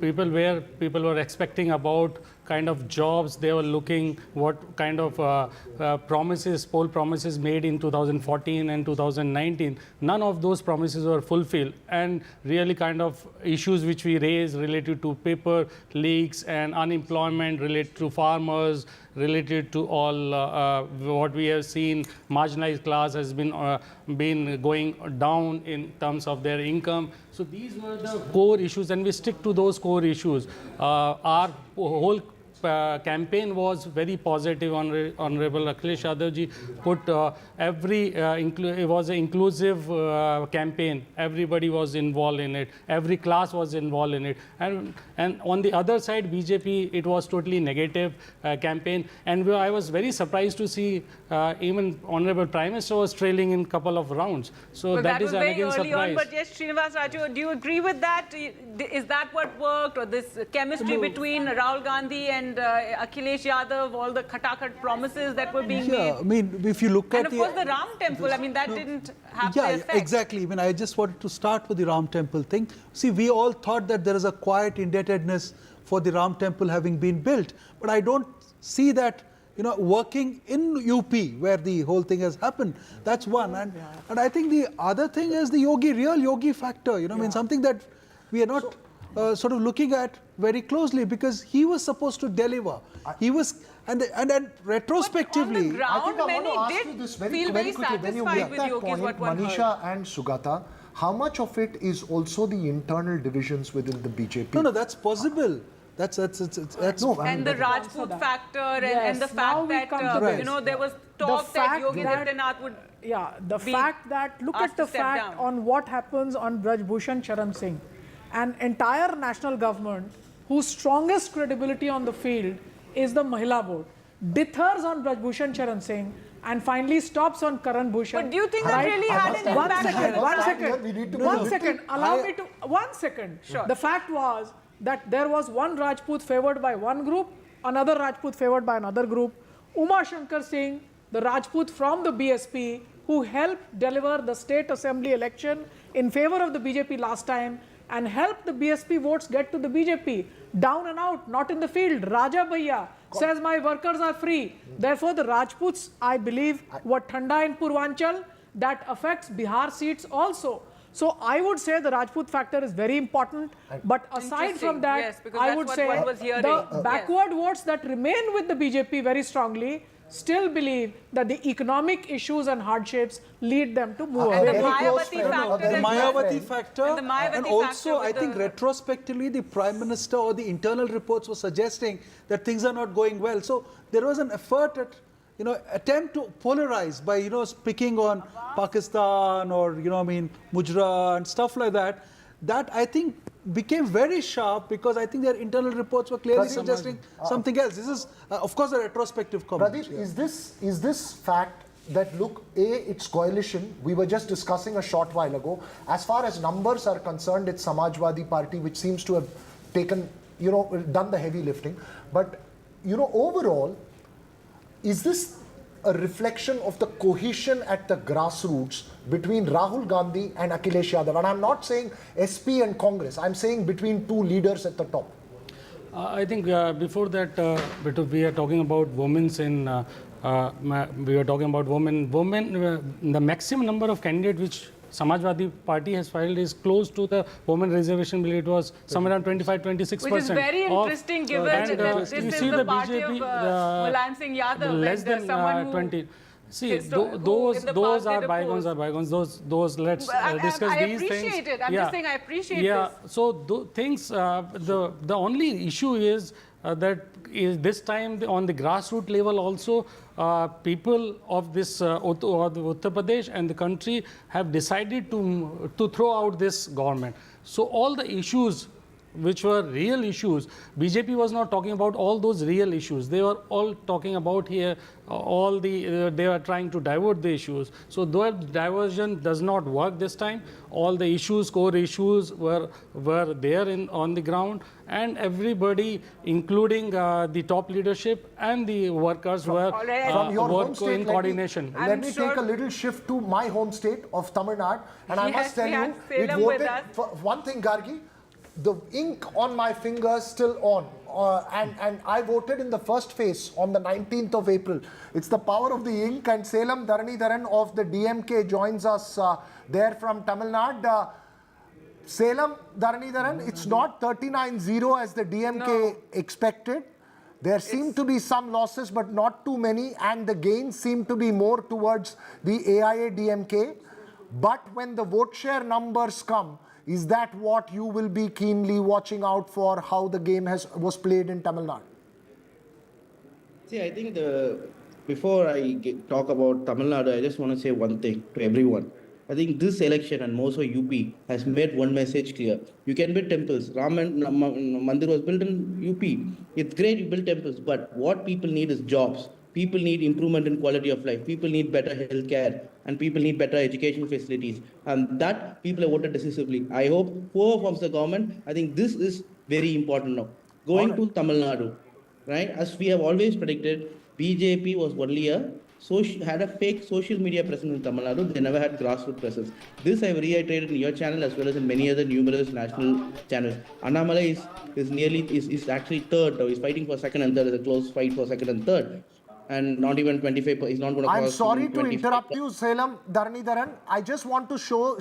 people where people were expecting about kind of jobs. They were looking what kind of poll promises made in 2014 and 2019. None of those promises were fulfilled, and really kind of issues which we raised related to paper leaks and unemployment, related to farmers, related to all what we have seen, marginalized class has been going down in terms of their income. So these were the core issues, and we stick to those core issues. Our whole campaign was very positive. Honorable Akhilesh Yadav ji put it was an inclusive campaign. Everybody was involved in it. Every class was involved in it. And on the other side, BJP, it was totally negative campaign. And I was very surprised to see even Honorable Prime Minister was trailing in a couple of rounds. So well, that is an again surprise. On, but yes, Srinivas Raju, do you agree with that? Is that what worked, or this chemistry between Rahul Gandhi and Akhilesh Yadav, all the khatakhat promises that were being made? I mean, if you look at of course the Ram Temple, I mean, that didn't have the effect. Exactly. I mean, I just wanted to start with the Ram Temple thing. See, we all thought that there is a quiet indebtedness for the Ram Temple having been built, but I don't see that working in UP where the whole thing has happened. That's one. And I think the other thing is the real yogi factor, I mean, something that we are not sort of looking at very closely, because he was supposed to deliver. He was, and retrospectively, but on the ground, I think I want to many ask you this feel very quickly. When you satisfied make with that Yogi's point, what one Manisha heard. and Sugata, how much of it is also the internal divisions within the BJP? No, that's possible. That's no, and the Rajput factor, and the fact that there was talk that Yogi Adityanath would the fact that look at the fact on what happens on Braj Bhushan Charan Singh, an entire national government whose strongest credibility on the field is the Mahila vote, dithers on Braj Bhushan Charan Singh and finally stops on Karan Bhushan. But do you think that really had an impact? Allow me to, 1 second. Sure. The fact was that there was one Rajput favored by one group, another Rajput favored by another group. Uma Shankar Singh, the Rajput from the BSP, who helped deliver the state assembly election in favor of the BJP last time and helped the BSP votes get to the BJP. Down and out, not in the field. Raja Bhaiya says my workers are free. Therefore, the Rajputs, I believe, were Thanda in Purvanchal. That affects Bihar seats also. So I would say the Rajput factor is very important. But aside from that, I would say the backward votes that remain with the BJP very strongly still believe that the economic issues and hardships lead them to move And away. the Mayawati factor. The Mayawati factor, And the Mayawati and also factor I with think the- retrospectively the Prime Minister or the internal reports were suggesting that things are not going well. So there was an effort at, attempt to polarize by, speaking on Pakistan or, Mujra and stuff like that. That I think became very sharp because I think their internal reports were clearly suggesting something else. This is, of course, a retrospective comment. Pradeep, is this fact that, look, it's coalition, we were just discussing a short while ago, as far as numbers are concerned, it's Samajwadi Party which seems to have taken, done the heavy lifting. But, overall, is this a reflection of the cohesion at the grassroots between Rahul Gandhi and Akhilesh Yadav? And I'm not saying SP and Congress, I'm saying between two leaders at the top. I think before that, we are talking about women's in, we are talking about women, the maximum number of candidates which Samajwadi Party has filed is close to the women reservation bill. It was somewhere around 25-26%. Which is very interesting given that this is the party of Mulayam Singh Yadav, less than someone who 20. See, who those in the past are did bygones oppose. are bygones. Those let's discuss I these things. appreciate it. I'm just saying I appreciate yeah. this. So things, the only issue is that is this time on the grassroots level also people of this Uttar Pradesh and the country have decided to throw out this government. So all the issues which were real issues, BJP was not talking about all those real issues. They were all talking about here they are trying to divert the issues. So that diversion does not work this time. All the issues, core issues were there on the ground, and everybody, including the top leadership and the workers, were From your home state, in coordination. Let me take a little shift to my home state of Tamil Nadu, and I must tell you, it Salem with voted us. for one thing, Gargi. The ink on my fingers still on, and I voted in the first phase on the 19th of April. It's the power of the ink, and Salem Dharanidharan of the DMK joins us there from Tamil Nadu. Salem Dharanidharan, it's not 39-0 as the DMK expected. There seem to be some losses, but not too many, and the gains seem to be more towards the AIA-DMK. But when the vote share numbers come, is that what you will be keenly watching out for, how the game was played in Tamil Nadu? See, I think before I talk about Tamil Nadu, I just want to say one thing to everyone. I think this election and more so UP has made one message clear. You can build temples. Ram Mandir was built in UP. It's great you build temples, but what people need is jobs. People need improvement in quality of life. People need better health care, and people need better education facilities. And that people have voted decisively. I hope whoever forms the government, I think this is very important now. Going to Tamil Nadu, right? As we have always predicted, BJP was only had a fake social media presence in Tamil Nadu. They never had grassroots presence. This I have reiterated in your channel as well as in many other numerous national channels. Annamalai is actually third. He's fighting for second and third. It's a close fight for second and third. And not even 25, he's not going to cross. I'm sorry to interrupt you, Salem Dharanidharan. I just want to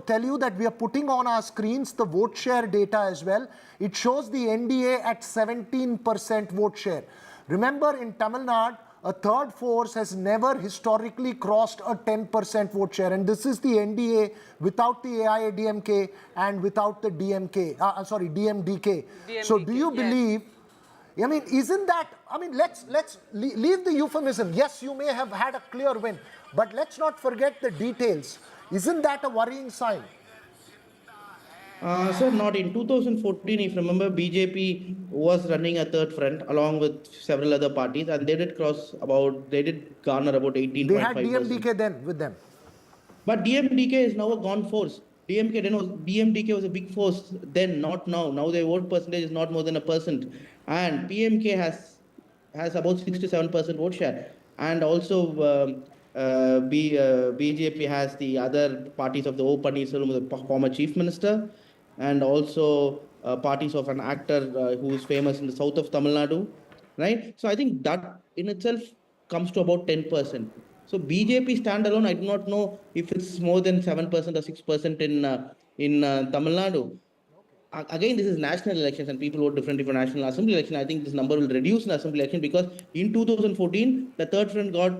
tell you that we are putting on our screens the vote share data as well. It shows the NDA at 17% vote share. Remember, in Tamil Nadu, a third force has never historically crossed a 10% vote share. And this is the NDA without the AIA-DMK and without the DMDK. So do you believe... I mean, isn't that, let's leave the euphemism. Yes, you may have had a clear win, but let's not forget the details. Isn't that a worrying sign? Sir, not in 2014, if you remember, BJP was running a third front along with several other parties, and they did garner about 18.5%. They had DMDK then with them. But DMDK is now a gone force. DMDK was a big force then, not now. Now their vote percentage is not more than 1%. And PMK has about 67% vote share. And also BJP has the other parties of the O Pannirselvam, the former chief minister, and also parties of an actor who is famous in the south of Tamil Nadu, right? So I think that in itself comes to about 10%. So BJP standalone, I do not know if it's more than 7% or 6% in Tamil Nadu. again, this is national elections and people vote differently for national assembly election. I think this number will reduce in assembly election because in 2014, the third front got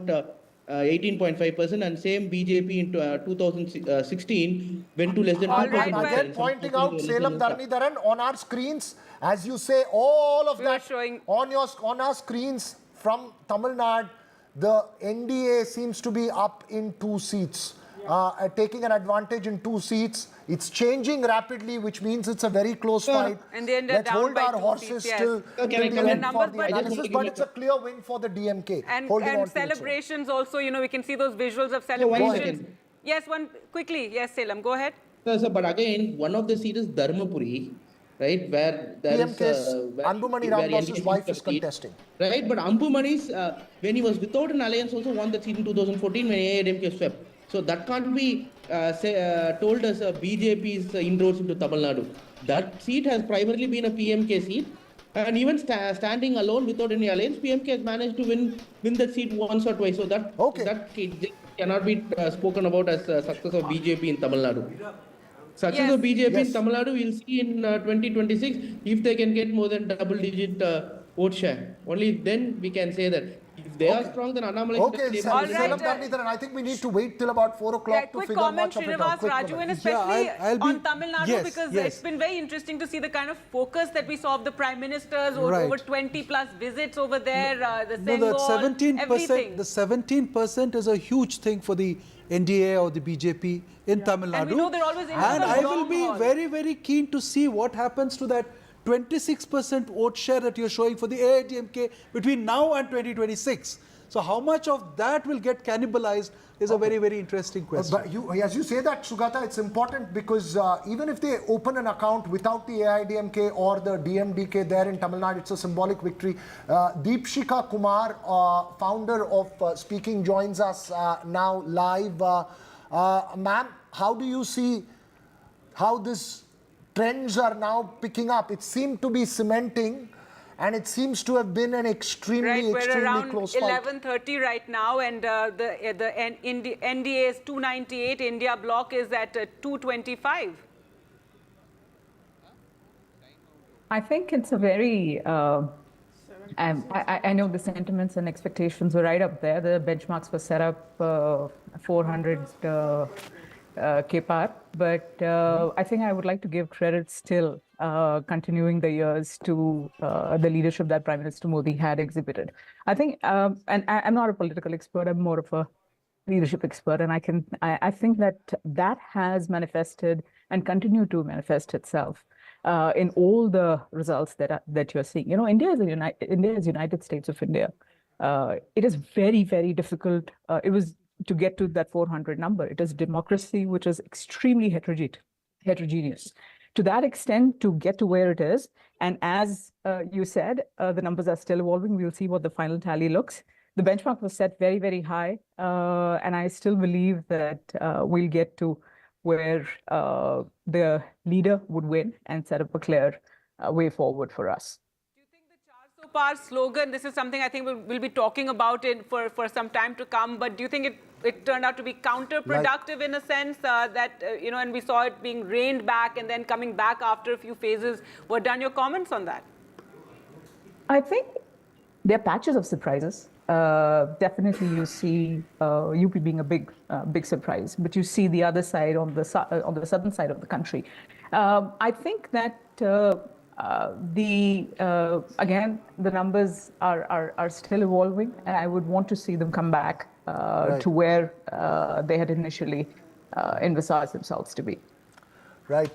18.5% and same BJP in 2016 went to less than 2%. I'm again pointing out Salem Dharnidharan on our screens, as you say, all of that showing on our screens from Tamil Nadu. The NDA seems to be up in 2 seats, taking an advantage in 2 seats. It's changing rapidly, which means it's a very close fight. And they ended Let's down hold by our 2 horses seats, till yes. the end for the But analysis, but it's a clear win for the DMK. And holding on to celebrations also, you know, we can see those visuals of celebrations. Yes, one quickly. Yes, Salem, go ahead. So, but again, one of the seats is Dharmapuri, right, where there PMK's is Anbumani Ramdas's wife is contesting. Right, but Ambumani's, when he was without an alliance, also won the seat in 2014 when AIDMK swept. So that can't be told as BJP's inroads into Tamil Nadu. That seat has primarily been a PMK seat, and even standing alone without any alliance, PMK has managed to win that seat once or twice. So that cannot be spoken about as success of BJP in Tamil Nadu. Success of BJP in Tamil Nadu, we'll see in 2026 if they can get more than double-digit vote share. Only then we can say that. If they are strong, then Annamalai... Okay, Salem Dharnidharan, I think we need to wait till about 4 o'clock to figure much of it out. Raju, and especially on Tamil Nadu, because it's been very interesting to see the kind of focus that we saw of the Prime Ministers, over 20 plus visits over there, the Bengal, everything. The 17% is a huge thing for the NDA or the BJP in Tamil Nadu. And we know they're always in and I will be very, very keen to see what happens to that 26% vote share that you're showing for the AIDMK between now and 2026. So how much of that will get cannibalized is a very, very interesting question. But as you say that, Sugata, it's important because even if they open an account without the AIDMK or the DMDK there in Tamil Nadu, it's a symbolic victory. Deepshika Kumar, founder of Speaking, joins us now live. Ma'am, how do you see how this trends are now picking up? It seemed to be cementing, and it seems to have been an extremely close fight. We're around 11:30 right now, and the NDA is 298. India bloc is at 225. I think it's a very. I know the sentiments and expectations were right up there. The benchmarks were set up 400 KPAR, but I think I would like to give credit still continuing the years to the leadership that Prime Minister Modi had exhibited. I think, and I'm not a political expert, I'm more of a leadership expert, and I think that has manifested and continued to manifest itself in all the results that you're seeing. You know, India is United States of India. It is very, very difficult. It was to get to that 400 number. It is democracy, which is extremely heterogeneous. To that extent, to get to where it is, and as you said, the numbers are still evolving. We'll see what the final tally looks. The benchmark was set very, very high, and I still believe that we'll get to where the leader would win and set up a clear way forward for us. So far slogan, this is something I think we'll be talking about for some time to come, but do you think it turned out to be counterproductive in a sense that, you know, and we saw it being reined back and then coming back after a few phases? What are your comments on that? I think there are patches of surprises. Definitely you see UP being a big surprise, but you see the other side on the southern side of the country. I think that again, the numbers are still evolving, and I would want to see them come back to where they had initially envisaged themselves to be. Right.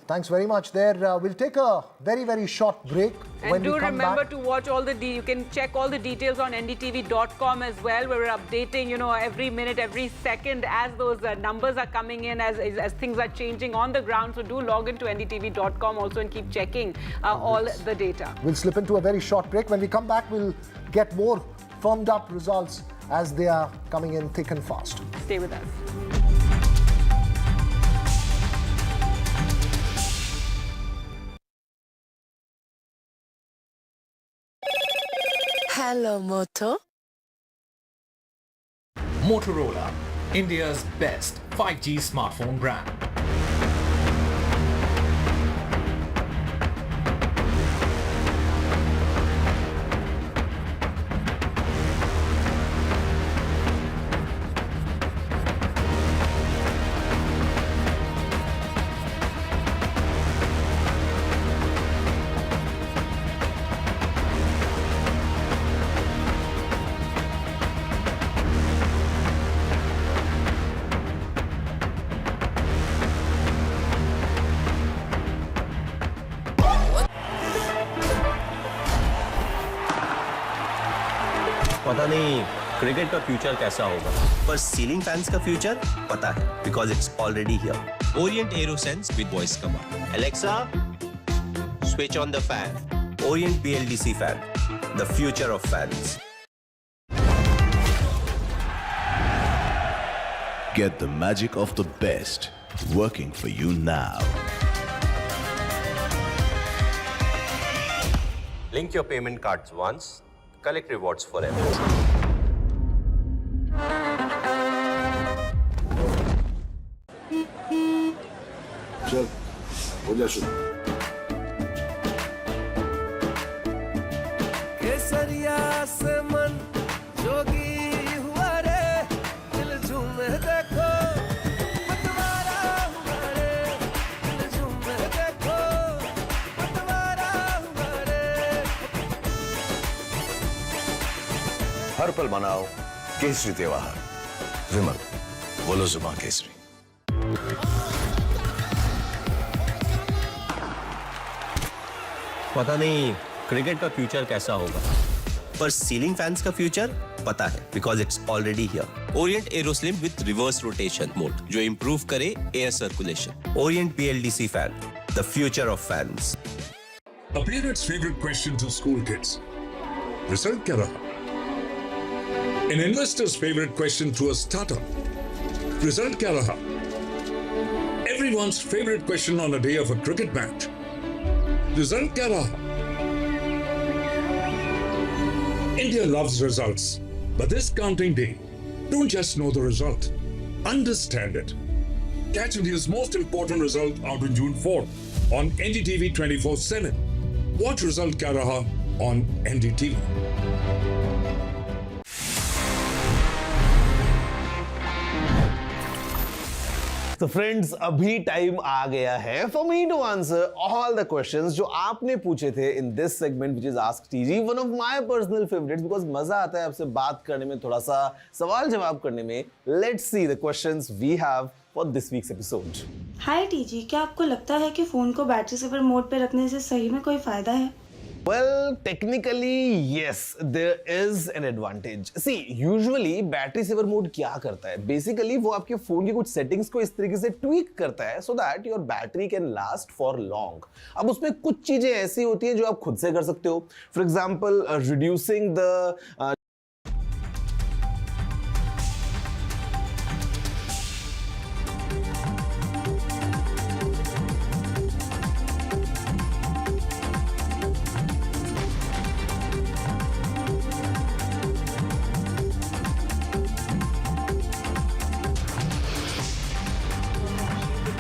Thanks very much there. We'll take a very, very short break. And do remember to watch all you can check all the details on NDTV.com as well, where we're updating, you know, every minute, every second as those numbers are coming in, as things are changing on the ground. So do log into NDTV.com also and keep checking all the data. We'll slip into a very short break. When we come back, we'll get more firmed up results as they are coming in thick and fast. Stay with us. Hello, Moto. Motorola, India's best 5G smartphone brand. पता नहीं cricket का future कैसा होगा, पर ceiling fans का future पता है, because it's already here. Orient AeroSense with voice command. Alexa, switch on the fan. Orient BLDC fan, the future of fans. Get the magic of the best working for you now. Link your payment cards once, collect rewards forever. चल, हो जा शुरू। केसरिया से मन जोगी हुआ रे, दिल झूमे देखो, पतवारा हुआ रे, दिल झूमे देखो, पतवारा हुआ रे। हर पल मनाओ केसरी त्योहार। विमल, बोलो जुबान केसरी। पता नहीं क्रिकेट का फ्यूचर कैसा होगा, पर सीलिंग फैंस का फ्यूचर पता है, because it's already here. Orient AeroSlim with reverse rotation mode, जो improve करे air circulation. Orient BLDC fan, the future of fans. A parent's favorite question to school kids. Result क्या रहा? An investor's favorite question to a startup. Result क्या रहा? Everyone's favorite question on a day of a cricket match. Result क्या रहा? India loves results, but this counting day, don't just know the result, understand it. Catch India's most important result out on June 4th on NDTV 24/7. Watch Result Kya Raha on NDTV. तो friends, अभी time आ गया है for me to answer all the questions जो आपने पूछे थे in this segment which is ask TG, one of my personal favourites, because मजा आता है आपसे बात करने में, थोड़ा सा सवाल जवाब करने में। Let's see the questions we have for this week's episode. Hi TG, क्या आपको लगता है कि फोन को बैटरी सेवर मोड पे रखने से सही में कोई फायदा है? Well, technically, yes, there is an advantage. See, usually battery saver mode क्या करता है? Basically, वो आपके फोन की कुछ settings को इस तरीके से tweak करता है so that your battery can last for long. अब उसमें कुछ चीजें ऐसी होती हैं जो आप खुद से कर सकते हो. For example, reducing the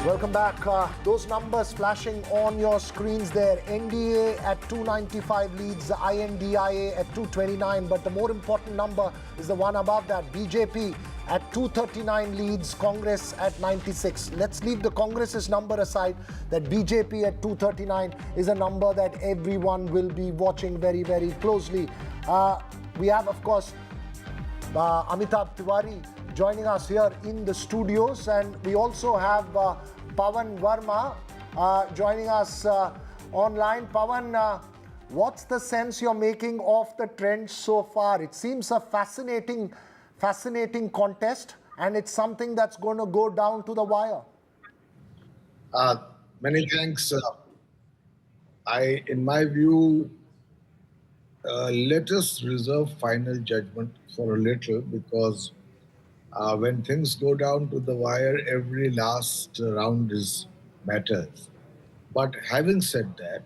Welcome back. Those numbers flashing on your screens there. NDA at 295 leads INDIA at 229. But the more important number is the one above that. BJP at 239 leads Congress at 96. Let's leave the Congress's number aside. That BJP at 239 is a number that everyone will be watching very, very closely. We have, of course, Amitabh Tiwari joining us here in the studios, and we also have Pawan Verma joining us online. Pawan, what's the sense you're making of the trend so far? It seems a fascinating contest, and it's something that's going to go down to the wire. Many thanks. In my view, let us reserve final judgment for a little, because when things go down to the wire, every last round matters. But having said that,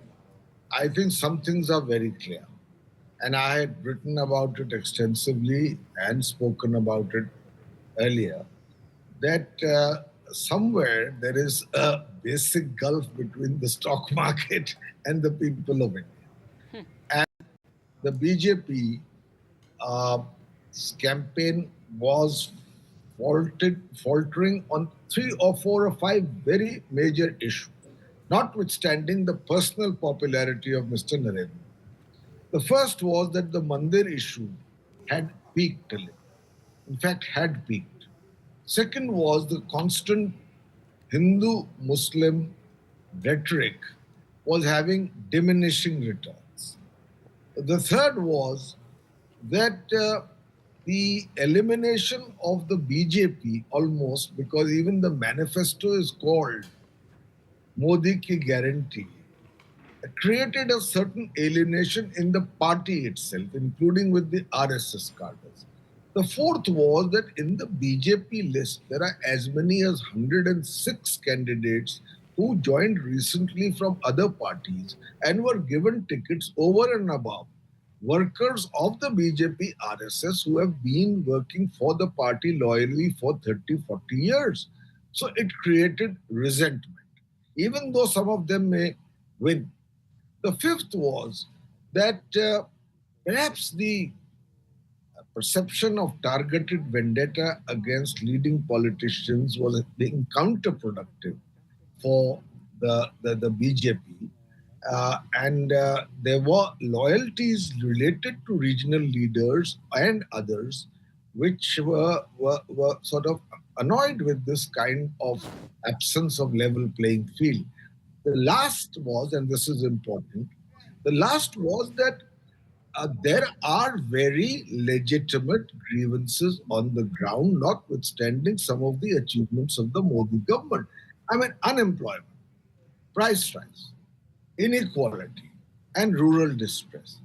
I think some things are very clear. And I had written about it extensively and spoken about it earlier, that somewhere there is a basic gulf between the stock market and the people of India. And the BJP campaign was faltering on 3 or 4 or 5 very major issues, notwithstanding the personal popularity of Mr. Narendra. The first was that the Mandir issue had peaked a little. In fact, had peaked. Second was the constant Hindu-Muslim rhetoric was having diminishing returns. The third was that the elimination of the BJP almost, because even the manifesto is called Modi Ki Guarantee, created a certain alienation in the party itself, including with the RSS cadres. The fourth was that in the BJP list, there are as many as 106 candidates who joined recently from other parties and were given tickets over and above workers of the BJP RSS who have been working for the party loyally for 30, 40 years. So it created resentment, even though some of them may win. The fifth was that perhaps the perception of targeted vendetta against leading politicians was being counterproductive for the BJP. There were loyalties related to regional leaders and others which were sort of annoyed with this kind of absence of level playing field. The last was, and this is important, the last was that there are very legitimate grievances on the ground, notwithstanding some of the achievements of the Modi government. I mean, unemployment, price rise, inequality, and rural distress.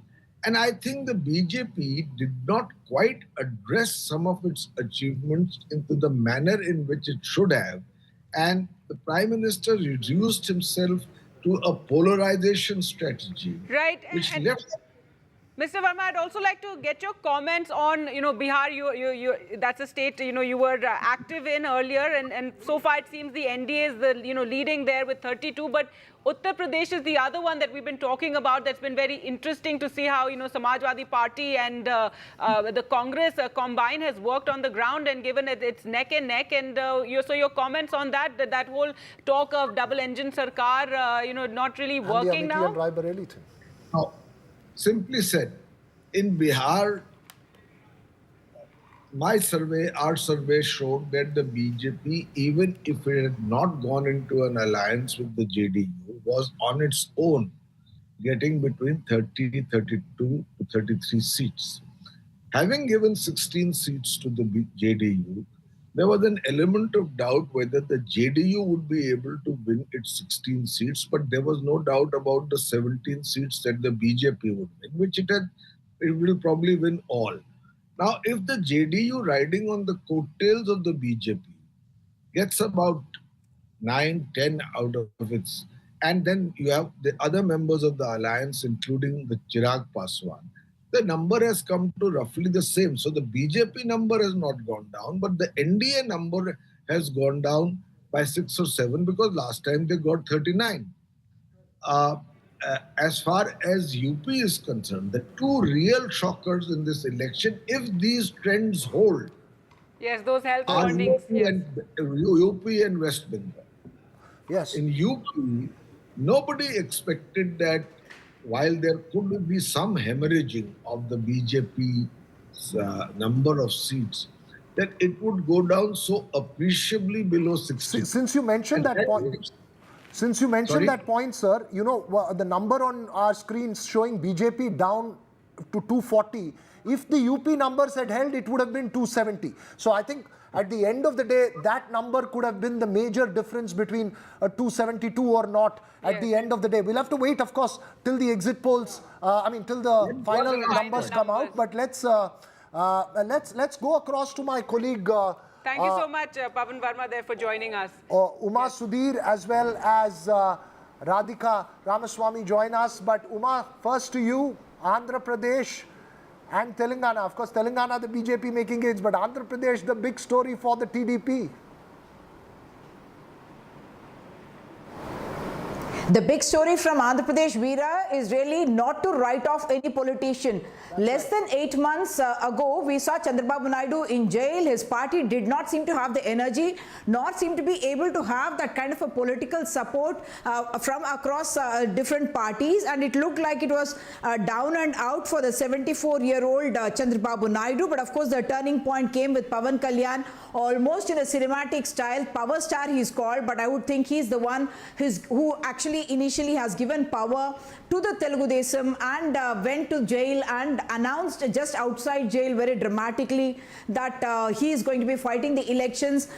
And I think the BJP did not quite address some of its achievements into the manner in which it should have. And the Prime Minister reduced himself to a polarization strategy. Right. Which left... Mr. Verma, I'd also like to get your comments on, Bihar. That's a state, you were active in earlier, and so far it seems the NDA is leading there with 32. But Uttar Pradesh is the other one that we've been talking about. That's been very interesting to see how Samajwadi Party and the Congress combined has worked on the ground and given it its neck and neck. And so your comments on that whole talk of double engine sarkar, not really working now. Amethi and Rai Bareli thing. Now, simply said, in Bihar, our survey showed that the BJP, even if it had not gone into an alliance with the JDU, was on its own getting between 30, 32 to 33 seats. Having given 16 seats to the JDU, there was an element of doubt whether the JDU would be able to win its 16 seats, but there was no doubt about the 17 seats that the BJP would win, which it will probably win all. Now, if the JDU riding on the coattails of the BJP gets about 9, 10 out of its, and then you have the other members of the alliance, including the Chirag Paswan, the number has come to roughly the same. So the BJP number has not gone down, but the NDA number has gone down by 6 or 7 because last time they got 39. As far as UP is concerned, the two real shockers in this election, if these trends hold, yes, those health are warnings, UP and West Bengal. Yes. In UP, nobody expected that while there could be some hemorrhaging of the BJP's number of seats, that it would go down so appreciably below 60. Since you mentioned that point, sir, the number on our screens showing BJP down to 240. If the UP numbers had held, it would have been 270. So I think at the end of the day, that number could have been the major difference between a 272 or not at the end of the day. We'll have to wait, of course, till the exit polls, till the final numbers come out. But let's go across to my colleague. Thank you so much, Pavan Verma, there for joining us. Uma Sudhir as well as Radhika Ramaswamy join us. But Uma, first to you, Andhra Pradesh and Telangana. Of course, Telangana, the BJP making gains, but Andhra Pradesh, the big story for the TDP. The big story from Andhra Pradesh, Veera, is really not to write off any politician. Less than 8 months ago, we saw Chandra Babu Naidu in jail. His party did not seem to have the energy, nor seem to be able to have that kind of a political support from across different parties. And it looked like it was down and out for the 74-year-old Chandra Babu Naidu. But of course, the turning point came with Pawan Kalyan, almost in a cinematic style. Power star he's called, but I would think he's the one who actually initially has given power to to the Telugu Desam and went to jail and announced just outside jail very dramatically that he is going to be fighting the elections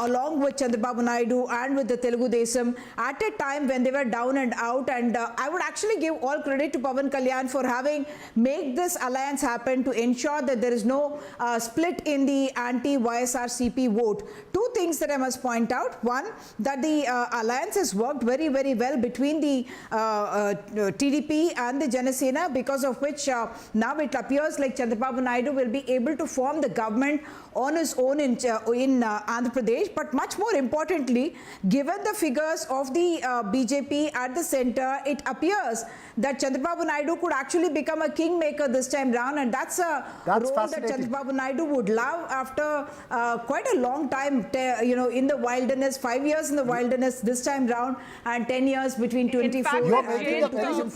along with Chandra Babu Naidu and with the Telugu Desam at a time when they were down and out. And I would actually give all credit to Pawan Kalyan for having made this alliance happen to ensure that there is no split in the anti-YSRCP vote. Two things that I must point out. One, that the alliance has worked very, very well between the TDP and the JanaSena, because of which now it appears like Chandra Babu Naidu will be able to form the government on his own in Andhra Pradesh. But much more importantly, given the figures of the BJP at the center, it appears that Chandra Babu Naidu could actually become a kingmaker this time round, and that's a role that Chandra Babu Naidu would love after quite a long time, in the wilderness, 5 years in the wilderness this time round, and 10 years between 24 and 2014.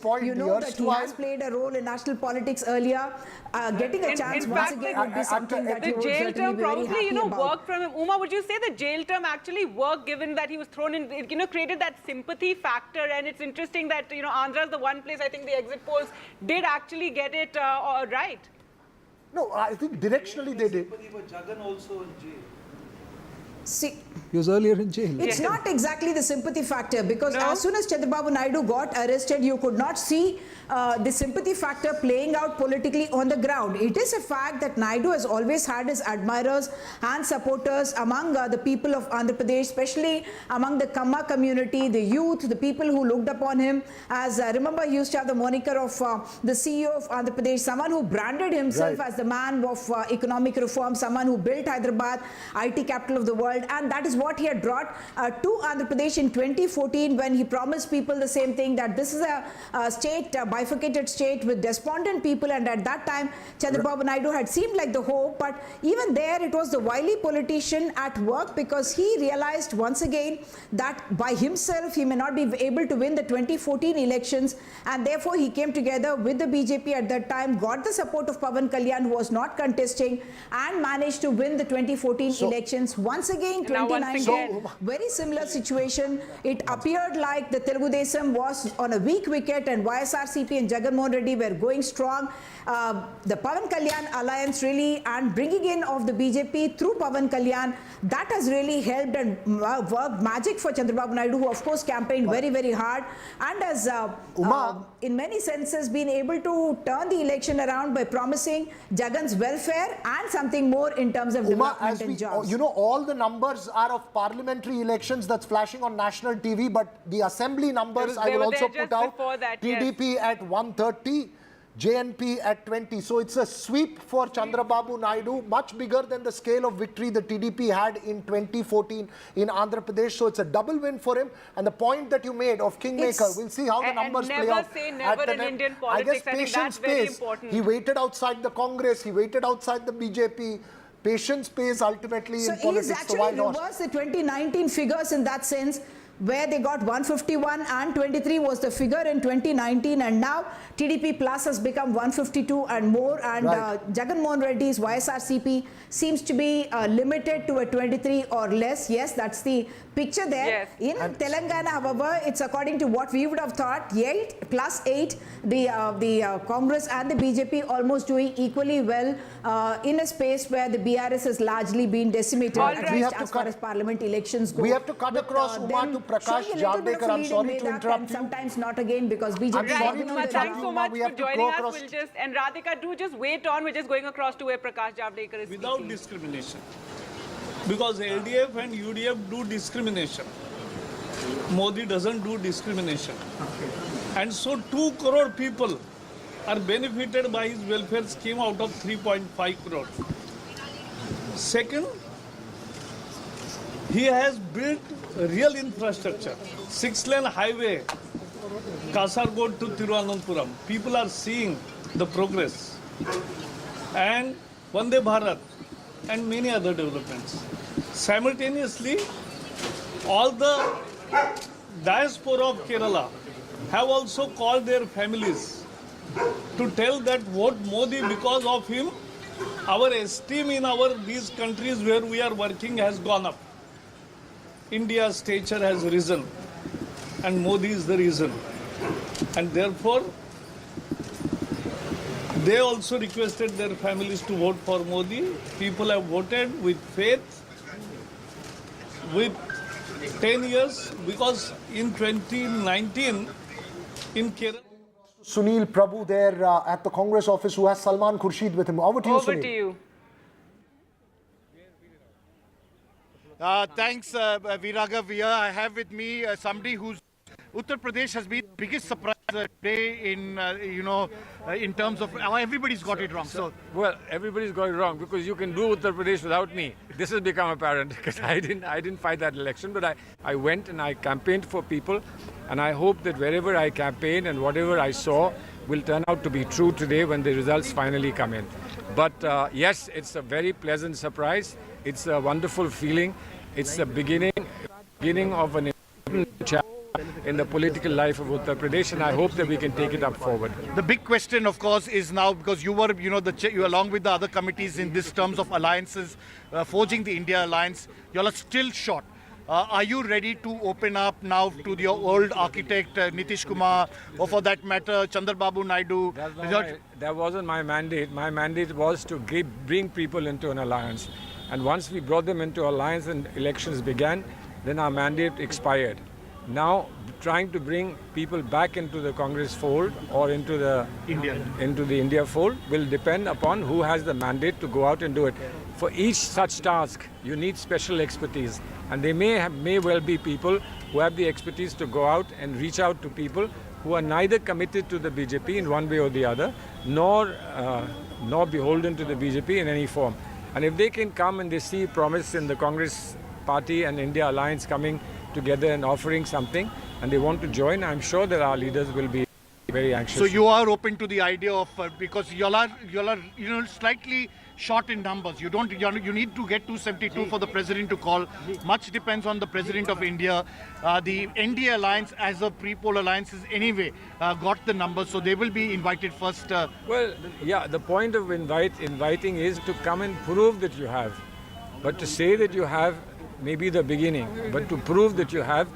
Point. You know that he has played a role in national politics earlier. Getting a chance once again would be something that he would certainly be very happy about. The jail term probably, worked from him. Uma, would you say the jail term actually worked, given that he was thrown in, it created that sympathy factor? And it's interesting that, Andhra is the one place I think the exit polls did actually get it right. No, I think directionally they did. Jagan also in jail. See, he was earlier in jail. It's not exactly the sympathy factor, because as soon as Chandra Babu Naidu got arrested, you could not see the sympathy factor playing out politically on the ground. It is a fact that Naidu has always had his admirers and supporters among the people of Andhra Pradesh, especially among the Kamma community, the youth, the people who looked upon him as, remember, he used to have the moniker of the CEO of Andhra Pradesh, someone who branded himself as the man of economic reform, someone who built Hyderabad, IT capital of the world, and that is what he had brought to Andhra Pradesh in 2014 when he promised people the same thing, that this is a state, bifurcated state with despondent people, and at that time Chandra Babu Naidu had seemed like the hope, but even there it was the wily politician at work, because he realized once again that by himself he may not be able to win the 2014 elections, and therefore he came together with the BJP at that time, got the support of Pawan Kalyan, who was not contesting, and managed to win the 2014 elections. Once again, 2019, very similar situation. It appeared like the Telugu Desam was on a weak wicket and YSRCP and Jagan Mohan Reddy were going strong. The Pawan Kalyan alliance really, and bringing in of the BJP through Pawan Kalyan, that has really helped and worked magic for Chandra Babu Naidu, who of course campaigned very, very hard, and has in many senses been able to turn the election around by promising Jagan's welfare and something more in terms of development and jobs. All the numbers are of parliamentary elections that's flashing on national TV, but the assembly numbers I will also put out. TDP at 130, JNP at 20. So it's a sweep for Chandra Babu Naidu, much bigger than the scale of victory the TDP had in 2014 in Andhra Pradesh. So it's a double win for him. And the point that you made of Kingmaker, we'll see how the numbers play out. Never say never in Indian politics. I think that's very important. He waited outside the Congress, he waited outside the BJP. Patience pays ultimately in politics. So he's actually reversed the 2019 figures in that sense, where they got 151 and 23 was the figure in 2019, and now TDP plus has become 152 and more, and Jagan Mohan Reddy's YSRCP seems to be limited to a 23 or less. Yes, that's the picture there. In Telangana, however, it's according to what we would have thought, 8 plus 8, the Congress and the BJP almost doing equally well in a space where the BRS has largely been decimated, at least as far as parliament elections go. We have to cut across Uma to Prakash Javadekar. I'm sorry to interrupt you. Sometimes not again, because BJP. Thanks so much for joining us. And Radhika, do just wait on. We're just going across to where Prakash Javadekar is speaking. Without discrimination. Because LDF and UDF do discrimination. Modi doesn't do discrimination. And so 2 crore people are benefited by his welfare scheme out of 3.5 crore. Second, he has built real infrastructure. 6-lane highway, Kasargod to Thiruvananthapuram. People are seeing the progress. And Vande Bharat and many other developments. Simultaneously, all the diaspora of Kerala have also called their families to tell that vote Modi, because of him, our esteem in these countries where we are working has gone up. India's stature has risen. and Modi is the reason. And therefore, they also requested their families to vote for Modi. People have voted with faith, with 10 years, because in 2019, in Kerala, Sunil Prabhu there at the Congress office who has Salman Khurshid with him. Over to you, Sunil. Over to you. Thanks, Viragav. Here I have with me somebody who's Uttar Pradesh has been the biggest surprise today in, in terms of everybody's got it wrong. So, well, everybody's got it wrong because you can do Uttar Pradesh without me. This has become apparent because I didn't fight that election, but I went and I campaigned for people, and I hope that wherever I campaigned and whatever I saw will turn out to be true today when the results finally come in. But yes, it's a very pleasant surprise. It's a wonderful feeling. It's the beginning of an important chapter in the political life of Uttar Pradesh, and I hope that we can take it up forward. the big question, of course, is now, because you were, you along with the other committees in this terms of alliances, forging the India alliance, you all are still short. Are you ready to open up now to your old architect, Nitish Kumar, or for that matter, Chandra Babu Naidu? That wasn't my mandate. My mandate was to bring people into an alliance. And once we brought them into alliance and elections began, then our mandate expired. Now, trying to bring people back into the Congress fold or into the India fold will depend upon who has the mandate to go out and do it. For each such task, you need special expertise. And they may well be people who have the expertise to go out and reach out to people who are neither committed to the BJP in one way or the other, nor beholden to the BJP in any form. And if they can come and they see promise in the Congress party and India alliance coming together and offering something, and they want to join, I'm sure that our leaders will be very anxious. So you are open to the idea of, because you are slightly short in numbers. You need to get 272 for the president to call. Much depends on the president of India. The NDA alliance as a pre-poll alliance is anyway got the numbers, so they will be invited first. Well, yeah, the point of inviting is to come and prove that you have. But to say that you have may be the beginning, but to prove that you have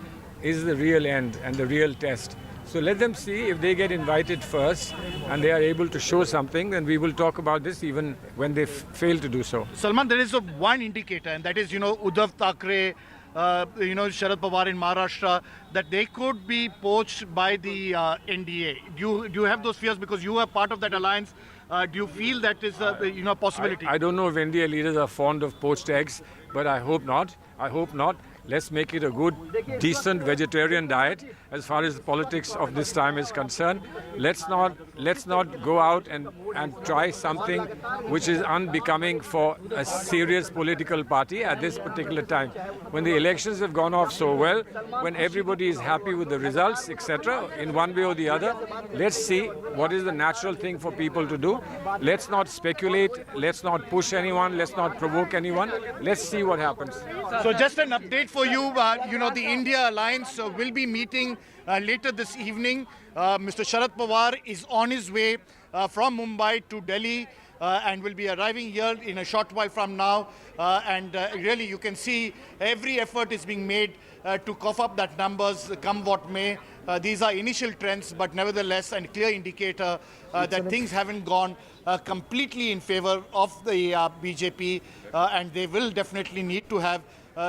is the real end and the real test. So let them see. If they get invited first and they are able to show something, then we will talk about this even when they fail to do so. Salman, there is one indicator, and that is, Uddhav Thackeray, Sharat Pawar in Maharashtra, that they could be poached by the NDA. Do you have those fears because you are part of that alliance? Do you feel that is a possibility? I don't know if NDA leaders are fond of poached eggs, but I hope not. I hope not. Let's make it a good, decent vegetarian diet as far as the politics of this time is concerned. Let's not go out and try something which is unbecoming for a serious political party at this particular time. When the elections have gone off so well, when everybody is happy with the results, etc., in one way or the other, let's see what is the natural thing for people to do. Let's not speculate, let's not push anyone, let's not provoke anyone. Let's see what happens. So just an update for you, the India Alliance will be meeting later this evening. Mr. Sharat Pawar is on his way from Mumbai to Delhi and will be arriving here in a short while from now. And really, you can see every effort is being made to cough up that numbers, come what may. These are initial trends, but nevertheless, a clear indicator that things haven't gone completely in favor of the BJP, and they will definitely need to have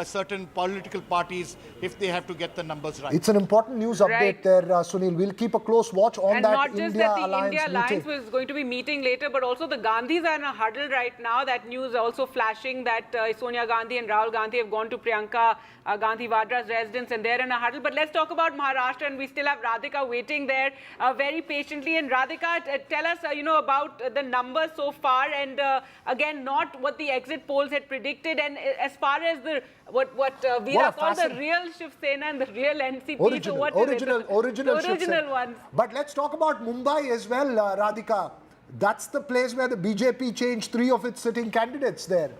certain political parties if they have to get the numbers right. It's an important news update there, Sunil. We'll keep a close watch on that not just India that the Alliance India Alliance meeting. was going to be meeting later, but also the Gandhis are in a huddle right now. That news also flashing that Sonia Gandhi and Rahul Gandhi have gone to Priyanka Gandhi Vadra's residence and they're in a huddle. But let's talk about Maharashtra, and we still have Radhika waiting there very patiently. And Radhika, tell us, about the numbers so far, and again, not what the exit polls had predicted. And as far as the what Veera called the real Shiv Sena and the real NCP, original ones. But let's talk about Mumbai as well, Radhika. That's the place where the BJP changed 3 of its sitting candidates there.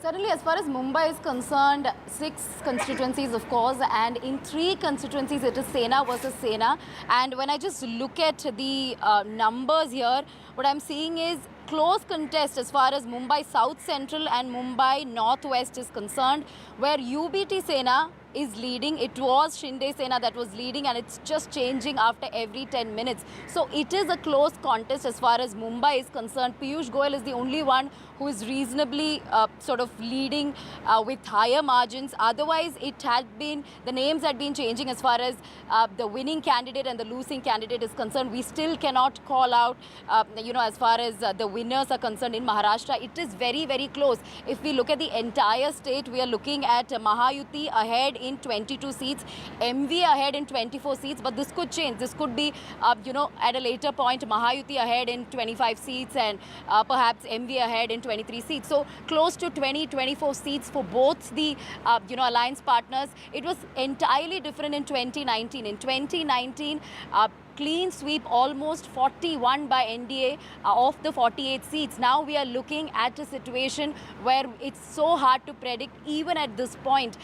Certainly, as far as Mumbai is concerned, 6 constituencies, of course, and in 3 constituencies, it is Sena versus Sena. And when I just look at the numbers here, what I'm seeing is close contest as far as Mumbai South Central and Mumbai Northwest is concerned, where UBT Sena is leading. It was Shinde Sena that was leading, and it's just changing after every 10 minutes. So it is a close contest as far as Mumbai is concerned. Piyush Goyal is the only one who is reasonably sort of leading with higher margins. Otherwise, it had been, the names had been changing as far as the winning candidate and the losing candidate is concerned. We still cannot call out, as far as the winners are concerned in Maharashtra. It is very, very close. If we look at the entire state, we are looking at Mahayuti ahead in 22 seats, MV ahead in 24 seats, but this could change. This could be, at a later point, Mahayuti ahead in 25 seats and perhaps MV ahead in 23 seats. So close to 20-24 seats for both the, alliance partners. It was entirely different in 2019. In 2019, clean sweep, almost 41 by NDA of the 48 seats. Now we are looking at a situation where it's so hard to predict even at this point,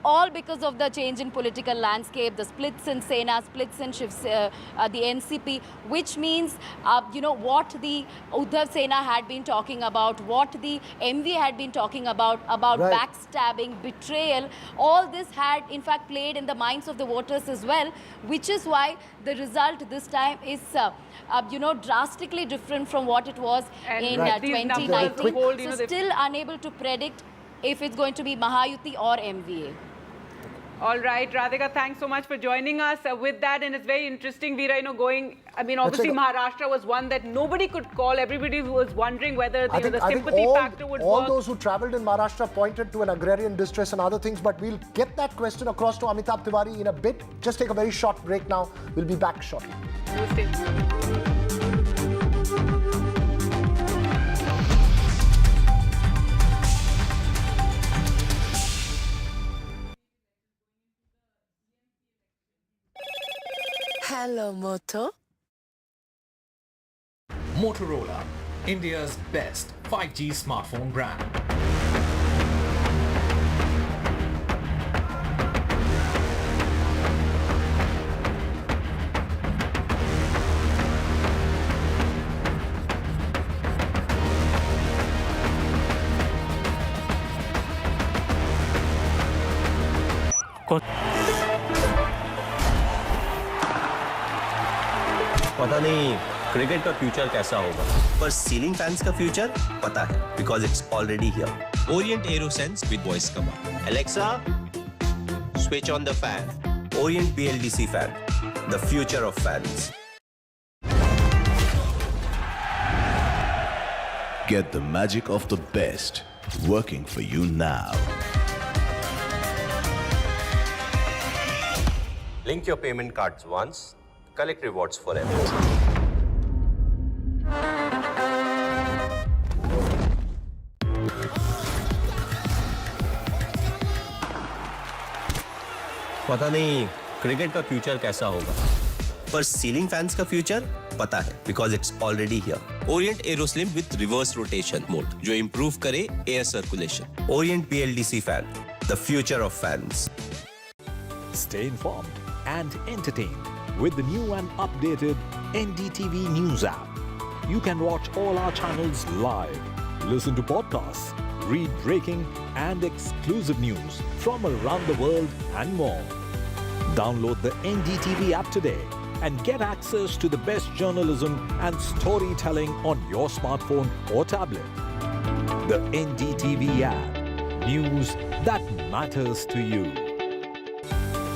all because of the change in political landscape, the splits in Sena, splits in the NCP, which means, what the Uddhav Sena had been talking about, what the MV had been talking about right, backstabbing, betrayal, all this had in fact played in the minds of the voters as well, which is why the result this time is, drastically different from what it was in 2019. So still unable to predict if it's going to be Mahayuti or MVA. All right, Radhika, thanks so much for joining us with that. And it's very interesting, Veera, obviously Maharashtra was one that nobody could call. Everybody was wondering whether the sympathy factor would work. All those who travelled in Maharashtra pointed to an agrarian distress and other things, but we'll get that question across to Amitabh Tiwari in a bit. Just take a very short break now. We'll be back shortly. Hello, Moto. Motorola, India's best 5G smartphone brand. पता नहीं cricket का future कैसा होगा, पर ceiling fans का future पता है, because it's already here. Orient AeroSense with voice command. Alexa, switch on the fan. Orient BLDC fan, the future of fans. Get the magic of the best working for you now. Link your payment cards once, collect rewards forever. पता नहीं cricket का future कैसा होगा, पर ceiling fans का future पता है, because it's already here. Orient AeroSlim with reverse rotation mode, जो improve करे air circulation. Orient BLDC fan, the future of fans. Stay informed and entertained with the new and updated NDTV News app. You can watch all our channels live, listen to podcasts, read breaking and exclusive news from around the world and more. Download the NDTV app today and get access to the best journalism and storytelling on your smartphone or tablet. The NDTV app. News that matters to you.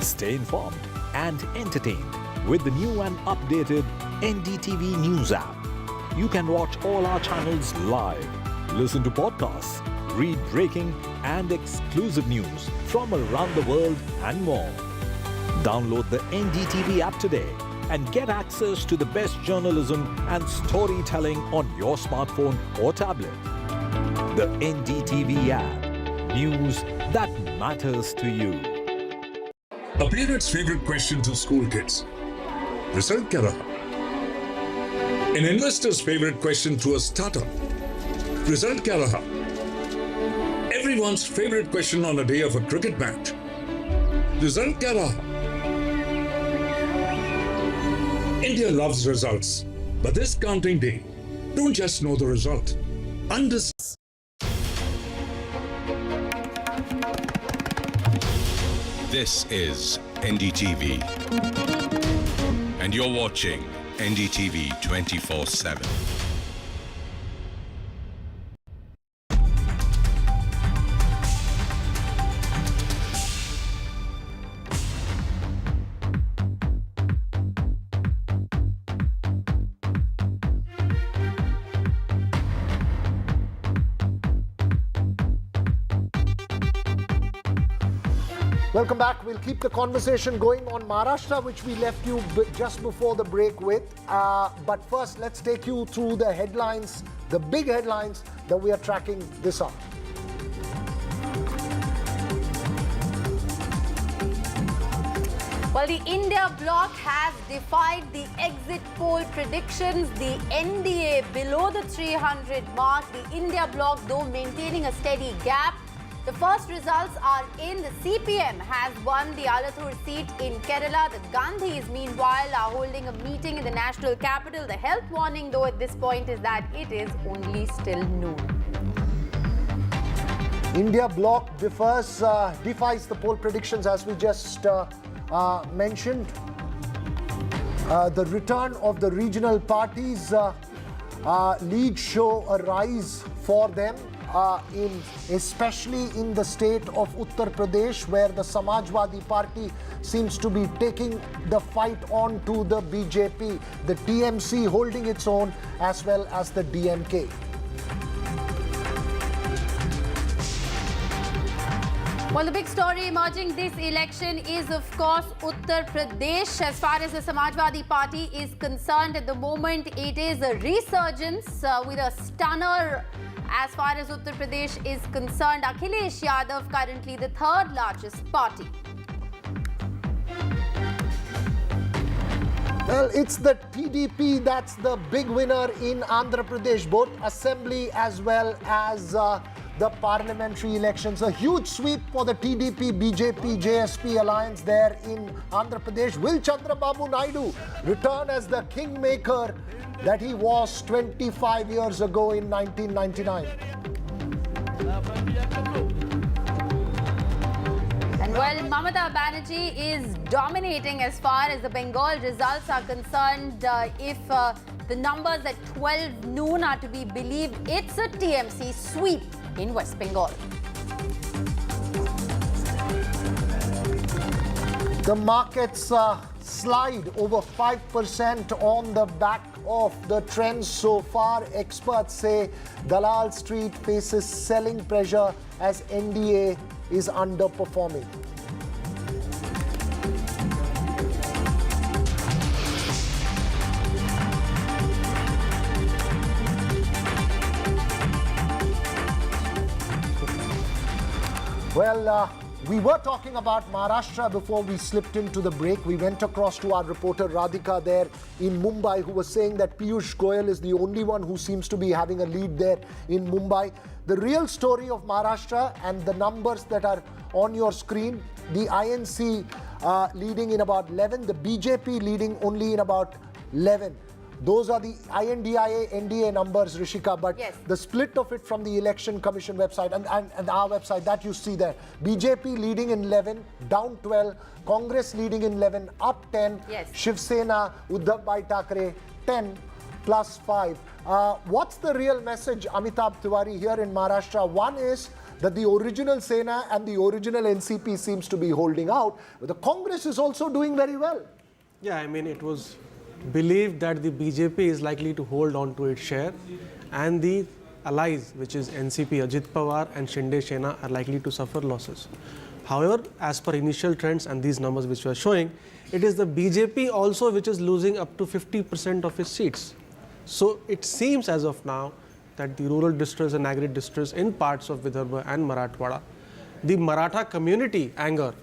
Stay informed and entertained with the new and updated NDTV News app. You can watch all our channels live, listen to podcasts, read breaking and exclusive news from around the world and more. Download the NDTV app today and get access to the best journalism and storytelling on your smartphone or tablet. The NDTV app. News that matters to you. A parent's favorite question to school kids. Result kya raha? An investor's favorite question to a startup. Result kya raha? Everyone's favorite question on a day of a cricket match. Result kya raha? India loves results, but this counting day, Don't just know the result. Understand. This is NDTV, and you're watching NDTV 24/7. Welcome back. We'll keep the conversation going on Maharashtra, which we left you just before the break with. But first, let's take you through the headlines, the big headlines that we are tracking this hour. Well, the India bloc has defied the exit poll predictions. The NDA below the 300 mark. The India bloc, though, maintaining a steady gap. The first results are in. The CPM has won the Alathur seat in Kerala. The Gandhis, meanwhile, are holding a meeting in the national capital. The health warning, though, at this point is that it is only still noon. India bloc defies the poll predictions, as we just mentioned. The return of the regional parties lead show a rise for them. Especially in the state of Uttar Pradesh, where the Samajwadi Party seems to be taking the fight on to the BJP, the TMC holding its own, as well as the DMK. Well, the big story emerging this election is, of course, Uttar Pradesh. As far as the Samajwadi Party is concerned, at the moment, it is a resurgence with a stunner. As far as Uttar Pradesh is concerned, Akhilesh Yadav currently the third largest party. Well, it's the TDP that's the big winner in Andhra Pradesh, both assembly as well as the parliamentary elections. A huge sweep for the TDP-BJP-JSP alliance there in Andhra Pradesh. Will Chandra Babu Naidu return as the kingmaker that he was 25 years ago in 1999? And well, Mamata Banerjee is dominating as far as the Bengal results are concerned. If the numbers at 12 noon are to be believed, it's a TMC sweep in West Bengal. The markets slide over 5% on the back of the trends so far. Experts say Dalal Street faces selling pressure as NDA is underperforming. Well, we were talking about Maharashtra before we slipped into the break. We went across to our reporter Radhika there in Mumbai, who was saying that Piyush Goyal is the only one who seems to be having a lead there in Mumbai. The real story of Maharashtra and the numbers that are on your screen, the INC leading in about 11, the BJP leading only in about 11. Those are the INDIA, NDA numbers, Rishika, but yes, the split of it from the Election Commission website and our website, that you see there. BJP leading in 11, down 12. Congress leading in 11, up 10. Yes. Shiv Sena, Uddhav Bhai Thackeray, 10 plus 5. What's the real message, Amitabh Tiwari, here in Maharashtra? One is that the original Sena and the original NCP seems to be holding out, but the Congress is also doing very well. Yeah, I mean, it was believed that the BJP is likely to hold on to its share, and the allies, which is NCP, Ajit Pawar and Shinde Sena, are likely to suffer losses. However, as per initial trends and these numbers which we are showing, it is the BJP also which is losing up to 50% of its seats. So it seems as of now that the rural districts and agri districts in parts of Vidarbha and Marathwada, the Maratha community anger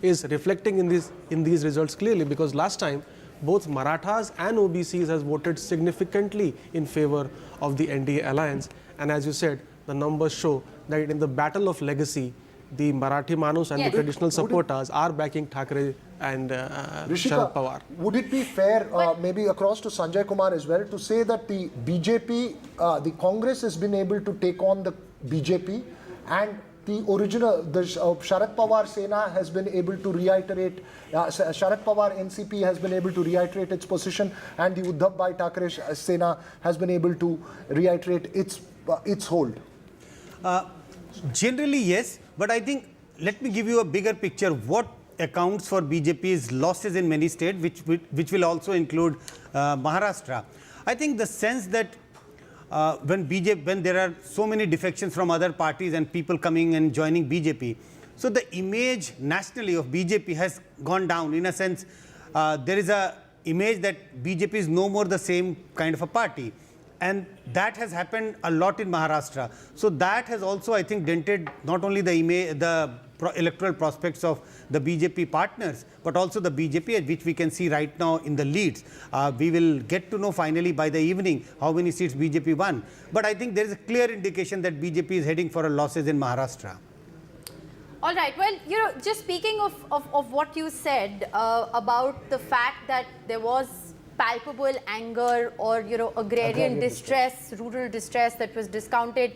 is reflecting in these results clearly, because last time both Marathas and OBCs has voted significantly in favor of the NDA alliance. And as you said, the numbers show that in the battle of legacy, the Marathi Manus and the traditional supporters are backing Thackeray and Sharat Pawar. Would it be fair, maybe across to Sanjay Kumar as well, to say that the BJP, the Congress has been able to take on the BJP, and the original, the Sharat Pawar Sena has been able to reiterate, Sharat Pawar NCP has been able to reiterate its position, and the Uddhav Bhai Thackeray Sena has been able to reiterate its hold? Generally, yes, but I think, let me give you a bigger picture. What accounts for BJP's losses in many states, which will also include Maharashtra. I think the sense that when there are so many defections from other parties and people coming and joining BJP, so the image nationally of BJP has gone down. In a sense, there is a image that BJP is no more the same kind of a party. And that has happened a lot in Maharashtra. So that has also, I think, dented not only the image, electoral prospects of the BJP partners, but also the BJP, which we can see right now in the leads. We will get to know finally by the evening how many seats BJP won. But I think there is a clear indication that BJP is heading for losses in Maharashtra. All right. Well, you know, just speaking of what you said about the fact that there was palpable anger or, you know, agrarian distress, rural distress that was discounted.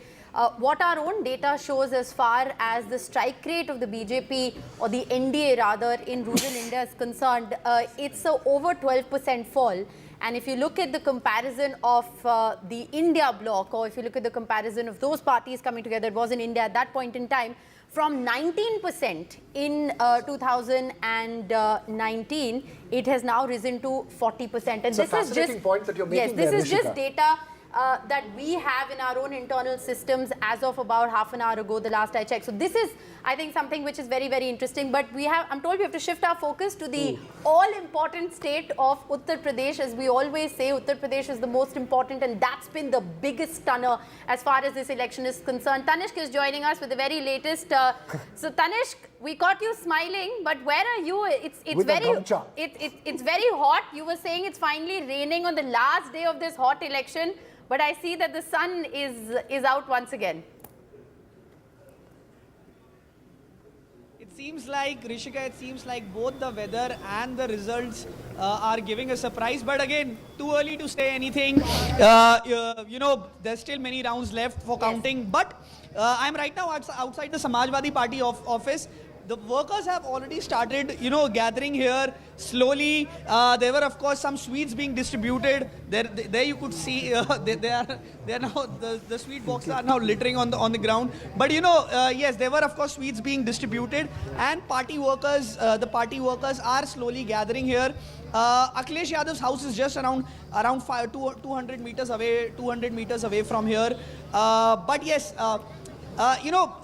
What our own data shows as far as the strike rate of the BJP or the NDA rather in rural India is concerned, it's a over 12% fall. And if you look at the comparison of the India bloc, or if you look at the comparison of those parties coming together, it was in India at that point in time, from 19% in 2019, it has now risen to 40%. And it's this a fascinating is just point that you're making. Yes, this is just data that we have in our own internal systems as of about half an hour ago, the last I checked. So this is, I think, something which is very, very interesting. But we have, I'm told we have to shift our focus to the all-important state of Uttar Pradesh. As we always say, Uttar Pradesh is the most important, and that's been the biggest stunner as far as this election is concerned. Tanishq is joining us with the very latest. So Tanishq, we caught you smiling, but where are you? It's very hot. You were saying it's finally raining on the last day of this hot election. But I see that the sun is out once again. It seems like, Rishika, it seems like both the weather and the results are giving a surprise. But again, too early to say anything. You know, there's still many rounds left for counting. But I'm right now outside the Samajwadi Party office. The workers have already started, you know, gathering here slowly. There were, of course, some sweets being distributed. There you could see they are now the sweet boxes are now littering on the ground. But you know, yes, there were, of course, sweets being distributed, and party workers, the party workers are slowly gathering here. Akhilesh Yadav's house is just around 200 meters away from here. But yes. You know,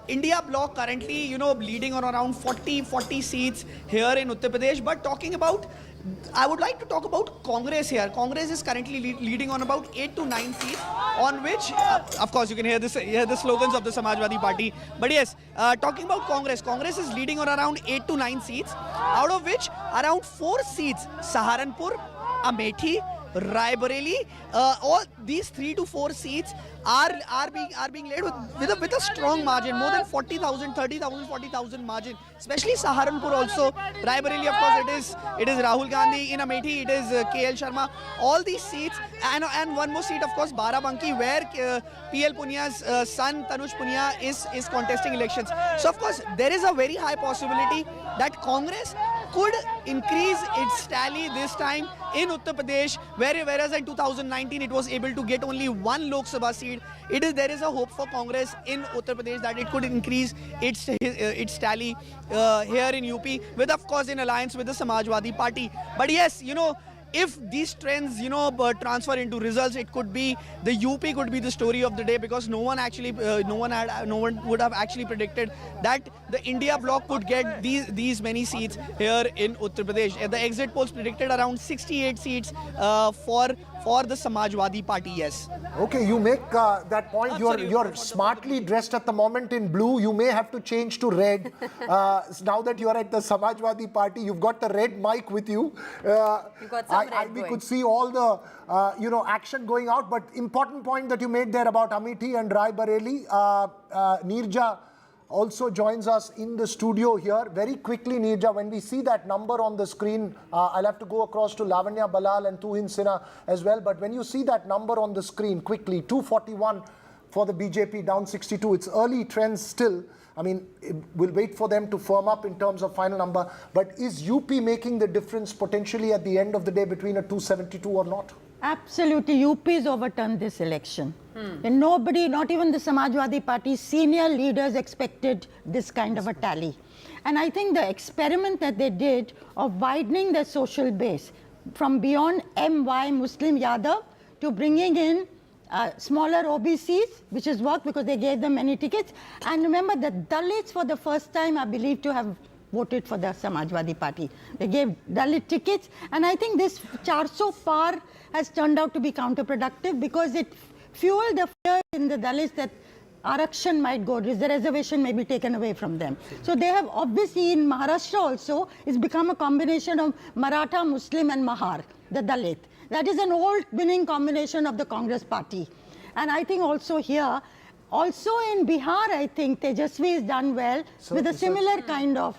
India bloc currently, you know, leading on around 40 seats here in Uttar Pradesh. But talking about, I would like to talk about Congress here. Congress is currently leading on about 8 to 9 seats, on which, of course, you can hear the slogans of the Samajwadi Party. But yes, talking about Congress is leading on around 8 to 9 seats, out of which around 4 seats, Saharanpur, Amethi, Rai Bareli, all these 3 to 4 seats are being led with a strong margin, more than 40,000, 30,000, 40,000 margin. Especially Saharanpur also. Rai Bareli, of course, it is Rahul Gandhi. In Amethi, it is KL Sharma. All these seats, and one more seat, of course, Barabanki, where PL Punya's son Tanuj Punya is contesting elections. So, of course, there is a very high possibility that Congress could increase its tally this time in Uttar Pradesh, whereas in 2019 it was able to get only 1 Lok Sabha seat. There is a hope for Congress in Uttar Pradesh that it could increase its tally here in UP, with, of course, in alliance with the Samajwadi Party. But yes, you know, if these trends, you know, transfer into results, it could be, the UP could be the story of the day, because no one would have actually predicted that the India bloc could get these many seats here in Uttar Pradesh. The exit polls predicted around 68 seats for the Samajwadi Party, yes. Okay, you make that point. You're smartly dressed at the moment in blue. You may have to change to red. Now that you're at the Samajwadi Party, you've got the red mic with you. We could see all the action going out. But important point that you made there about Amethi and Rai Bareli. Neerja also joins us in the studio here. Very quickly, Neerja, when we see that number on the screen, I'll have to go across to Lavanya Balal and Tuhin Sinha as well. But when you see that number on the screen, quickly, 241 for the BJP, down 62. It's early trends still. I mean, we'll wait for them to firm up in terms of final number. But is UP making the difference potentially at the end of the day between a 272 or not? Absolutely. UP has overturned this election. And nobody, not even the Samajwadi Party, senior leaders expected this kind of a tally. And I think the experiment that they did of widening their social base from beyond MY Muslim Yadav to bringing in smaller OBCs, which has worked because they gave them many tickets. And remember, the Dalits for the first time are believed to have voted for the Samajwadi Party. They gave Dalit tickets. And I think this 400 par has turned out to be counterproductive because it fueled the fear in the Dalits that Arakshan might go, the reservation may be taken away from them. So they have obviously in Maharashtra also, it's become a combination of Maratha, Muslim and Mahar, the Dalit. That is an old winning combination of the Congress party. And I think also here, also in Bihar, I think Tejasvi has done well with a similar kind of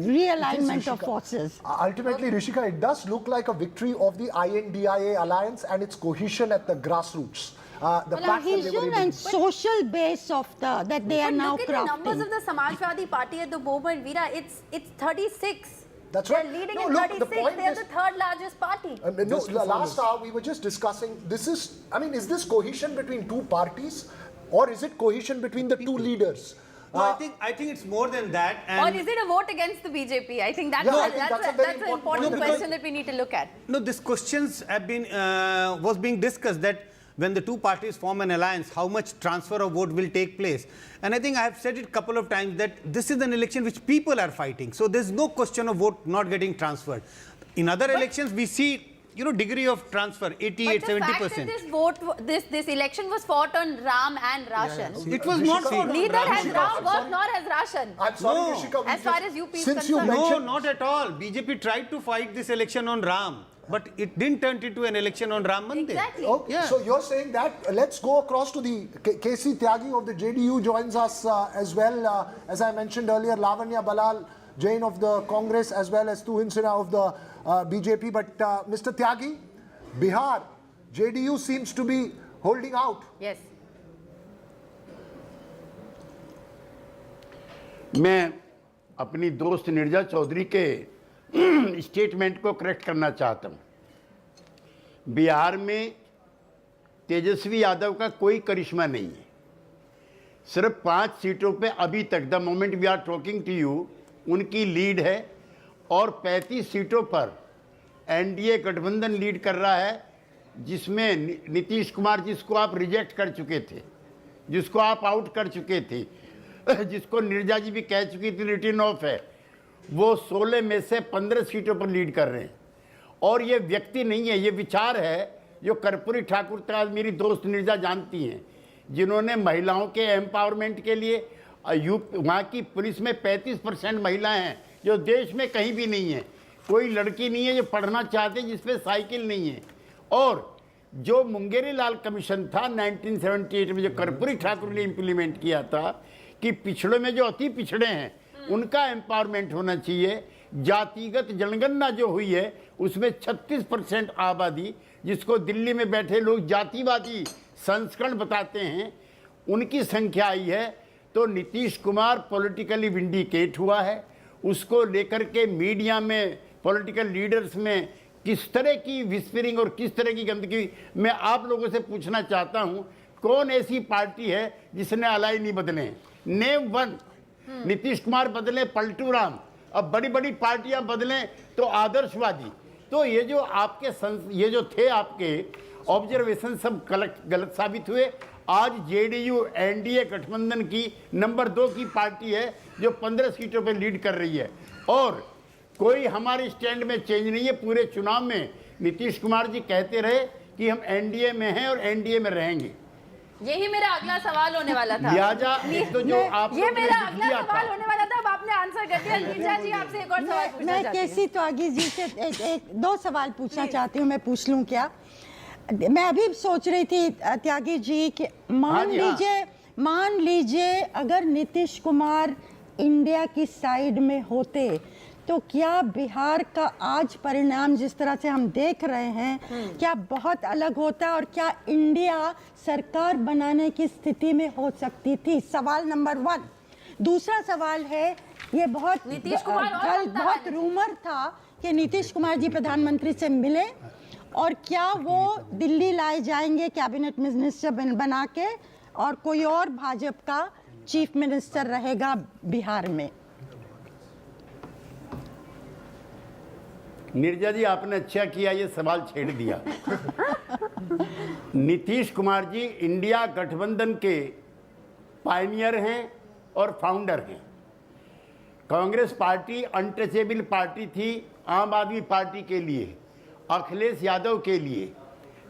realignment of forces. Ultimately, Rishika, it does look like a victory of the INDIA alliance and its cohesion at the grassroots. The cohesion and social base of that they are now crafting. Look at the numbers of the Samajwadi Party at the moment, Veera. It's 36. That's They're right. leading No, at look, 36. the point They're is, the third largest party. Last hour we were just discussing, this is, I mean, is this cohesion between two parties or is it cohesion between the two leaders? No, I think it's more than that. Or is it a vote against the BJP? I think that's an important question that we need to look at. No, these questions have been was being discussed that when the two parties form an alliance, how much transfer of vote will take place. And I think I have said it a couple of times that this is an election which people are fighting. So there's no question of vote not getting transferred. In other elections, we see, degree of transfer, 88, 70%. But the fact that this election was fought on Ram and Ration. It was not fought. Neither has Ram worked nor has Ration. I'm sorry, Rishika. As far as UP is concerned. No, not at all. BJP tried to fight this election on Ram. But it didn't turn into an election on Ram Mandir. Exactly. Okay. Yeah. So you're saying that, let's go across to the KC Tyagi of the JDU joins us as well. As I mentioned earlier, Lavanya Balal Jain of the Congress as well as Tuhin Sinha of the BJP. But Mr. Tyagi, Bihar, JDU seems to be holding out. Yes. मैं अपनी दोस्त निर्जा चौधरी के statement को correct करना चाहता हूं। बिहार में तेजस्वी यादव का कोई करिश्मा नहीं है। सिर्फ 5 सीटों पे अभी तक the moment we are talking to you उनकी लीड है और 35 सीटों पर एनडीए गठबंधन लीड कर रहा है, जिसमें नीतीश कुमार जिसको आप रिजेक्ट कर चुके थे, जिसको आप आउट कर चुके थे, जिसको निर्जा जी भी कह चुकी थी रिटर्न ऑफ है, वो 16 में से 15 सीटों पर लीड कर रहे हैं। और ये व्यक्ति नहीं है, ये विचार है जो कर्पूरी ठाकुर तक मेरी दोस्त निर्जा जानती हैं, जिन्होंने महिलाओं के एम्पावरमेंट के लिए वहाँ की पुलिस में 35% महिलाएं हैं जो देश में कहीं भी नहीं है। कोई लड़की नहीं है जो पढ़ना चाहते जिस पे साइकिल नहीं है। और जो मुंगेरी लाल कमीशन था 1978 में जो कर्पूरी ठाकुर ने इम्प्लीमेंट किया था कि पिछड़ों में जो अति पिछड़े हैं उनका एम्पावरमेंट होना चाहिए। जातिगत जनगणना जो हुई है उसमें 36% आबादी, जिसको दिल्ली में बैठे लोग जातिवादी संस्करण बताते हैं, उनकी संख्या आई है। तो नीतीश कुमार पॉलिटिकली विंडिकेट हुआ है। उसको लेकर के मीडिया में, पॉलिटिकल लीडर्स में किस तरह की विस्परिंग और किस तरह की गंदगी, मैं आप लोगों से पूछना चाहता हूं, कौन ऐसी पार्टी है जिसने अलाई नहीं बदले? Name one. नीतीश कुमार बदले पलटू राम, अब बड़ी बड़ी पार्टियां बदलें तो आदर्शवादी। तो ये जो आपके ये जो थे आपके ऑब्जर्वेशन सब गलत साबित हुए। आज जेडीयू एनडीए गठबंधन की नंबर 2 की पार्टी है जो 15 सीटों पर लीड कर रही है और कोई हमारे स्टैंड में चेंज नहीं है। पूरे चुनाव में नीतीश कुमार जी कहते रहे कि हम एनडीए में हैं और एनडीए में रहेंगे। यही मेरा अगला सवाल होने वाला था। तो जो आप ये मेरा अगला सवाल होने वाला था, अब आपने आंसर कर दिया। नीरजा जी आपसे एक और सवाल पूछना मैं चाहती हूं। केसी त्यागी जी से दो सवाल पूछना चाहती हूँ। मैं पूछ लूँ क्या? मैं अभी सोच रही थी त्यागी जी कि मान लीजिए मान लीजिए अगर नीतीश कुमार इंडिया की साइड में होते तो क्या बिहार का आज परिणाम जिस तरह से हम देख रहे हैं क्या बहुत अलग होता और क्या इंडिया सरकार बनाने की स्थिति में हो सकती थी? सवाल नंबर 1। दूसरा सवाल है, ये बहुत नीतीश कुमार और बहुत रूमर था कि नीतीश कुमार जी प्रधानमंत्री से मिले और क्या वो दिल्ली लाए जाएंगे कैबिनेट मिनिस्टर बना के और कोई और भाजपा का चीफ मिनिस्टर रहेगा बिहार में? नीरजा जी, आपने अच्छा किया ये सवाल छेड़ दिया। नीतीश कुमार जी इंडिया गठबंधन के पायनियर हैं और फाउंडर हैं। कांग्रेस पार्टी अनटचेबल पार्टी थी आम आदमी पार्टी के लिए, अखिलेश यादव के लिए,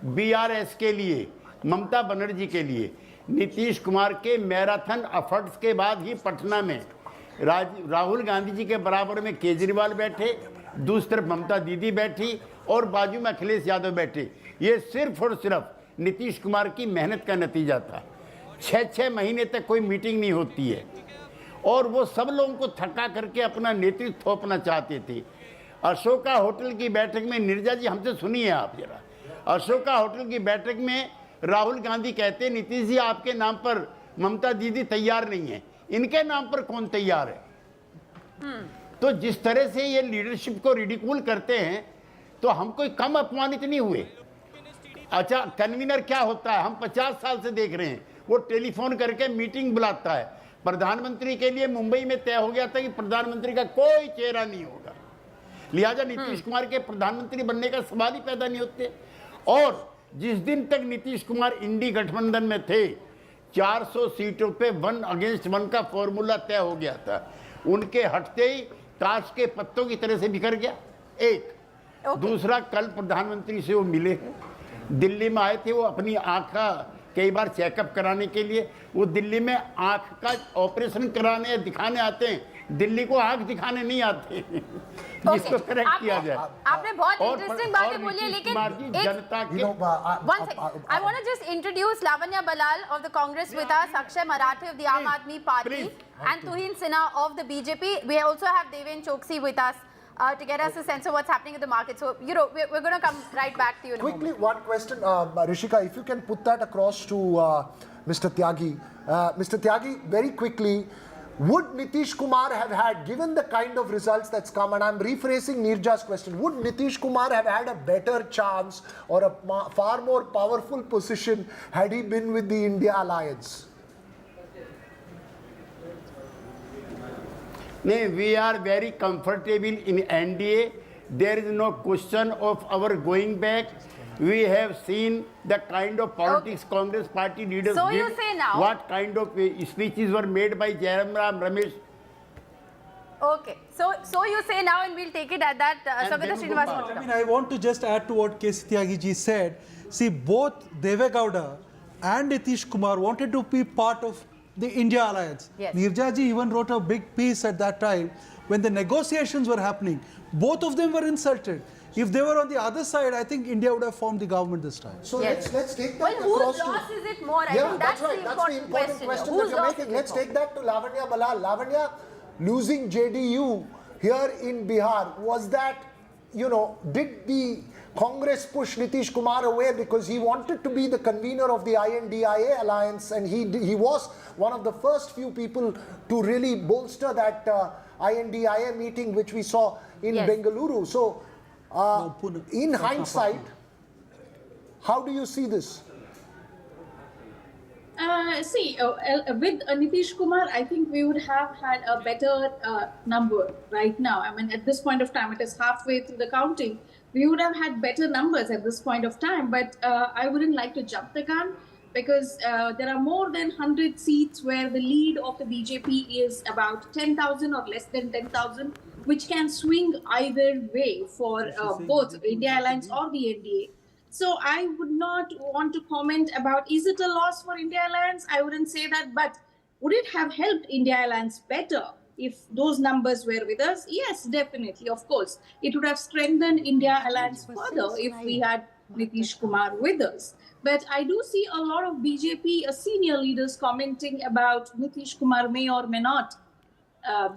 बीआरएस के लिए, ममता बनर्जी के लिए। नीतीश कुमार के मैराथन एफर्ट्स के बाद ही पटना में राहुल गांधी जी के बराबर में केजरीवाल बैठे, दूसरी तरफ ममता दीदी बैठी और बाजू में अखिलेश यादव बैठे। ये सिर्फ और सिर्फ नीतीश कुमार की मेहनत का नतीजा था। 6-6 महीने तक कोई मीटिंग नहीं होती है और वो सब लोगों को थका करके अपना नेतृत्व थोपना चाहते थे। अशोका होटल की बैठक में, नीरजा जी हमसे सुनिए आप जरा, अशोका होटल की बैठक में राहुल गांधी कहते नीतीश जी आपके नाम पर ममता दीदी तैयार नहीं है, इनके नाम पर कौन तैयार है? तो जिस तरह से ये लीडरशिप को रिडिकूल करते हैं तो हम कोई कम अपमानित नहीं हुए। अच्छा, कन्वीनर क्या होता है हम 50 साल से देख रहे हैं, वो टेलीफोन करके मीटिंग बुलाता है। प्रधानमंत्री के लिए मुंबई में तय हो गया था कि प्रधानमंत्री का कोई चेहरा नहीं होगा, लिहाजा नीतीश कुमार के प्रधानमंत्री बनने का सवाल ही पैदा नहीं होते। और जिस दिन तक नीतीश कुमार इंडी गठबंधन में थे 400 सीटों पे 1 अगेंस्ट 1 का फॉर्मूला तय हो गया था। उनके हटते ही ताश के पत्तों की तरह से बिखर गया। एक दूसरा, कल प्रधानमंत्री से वो मिले हैं, दिल्ली में आए थे, वो अपनी आँख का कई बार चेकअप कराने के लिए, वो दिल्ली में आँख का ऑपरेशन कराने या दिखाने आते हैं, दिल्ली को आँख दिखाने नहीं आते। जिसको करेक्ट किया जाए। आपने बहुत इंटरेस्टिंग बातें बोली है, लेकिन जनता के I want to just introduce Lavanya Balal of the Congress with us, Akshay Marathe of the Aam Aadmi Party, and Tuhin Sinha of the BJP. We also have Deven Choksi with us to get us a sense of what's happening in the market. So, you know, we're going to come right back to you in a moment. Quickly, one question, Rishika, if you can put that across to Mr. Tyagi. Mr. Tyagi, very quickly, would Nitish Kumar have had, given the kind of results that's come, and I'm rephrasing Nirja's question, would Nitish Kumar have had a better chance or a far more powerful position had he been with the India alliance? No, we are very comfortable in NDA. There is no question of our going back. We have seen the kind of politics Congress party leaders So give. you say now- What kind of speeches were made by Jairam Ramesh. Okay, so you say now, and we'll take it at that. Savita Srinivas. I mean, I want to just add to what K.C. Tyagi ji said. See, both Deve Gowda and Nitish Kumar wanted to be part of the India alliance. Yes. Nirja ji even wrote a big piece at that time when the negotiations were happening. Both of them were insulted. If they were on the other side, I think India would have formed the government this time. So let's take that Well, across whose loss is it more? I Yeah, think that's that's right. the That's the important important question that Whose you're loss making. is it Let's more? take that to Lavanya Balal. Lavanya, losing JDU here in Bihar, was that, you know, did the Congress push Nitish Kumar away because he wanted to be the convener of the INDIA alliance, and he was one of the first few people to really bolster that INDIA meeting which we saw in Bengaluru. So, in hindsight, how do you see this? With Nitish Kumar, I think we would have had a better number right now. I mean, at this point of time, it is halfway through the counting. We would have had better numbers at this point of time, but I wouldn't like to jump the gun because there are more than 100 seats where the lead of the BJP is about 10,000 or less than 10,000, which can swing either way for both India Alliance or the NDA. So I would not want to comment about, is it a loss for India Alliance? I wouldn't say that, but would it have helped India Alliance better if those numbers were with us? Yes, definitely, of course. It would have strengthened India Alliance further if we had Nitish Kumar with us. But I do see a lot of BJP senior leaders commenting about Nitish Kumar may or may not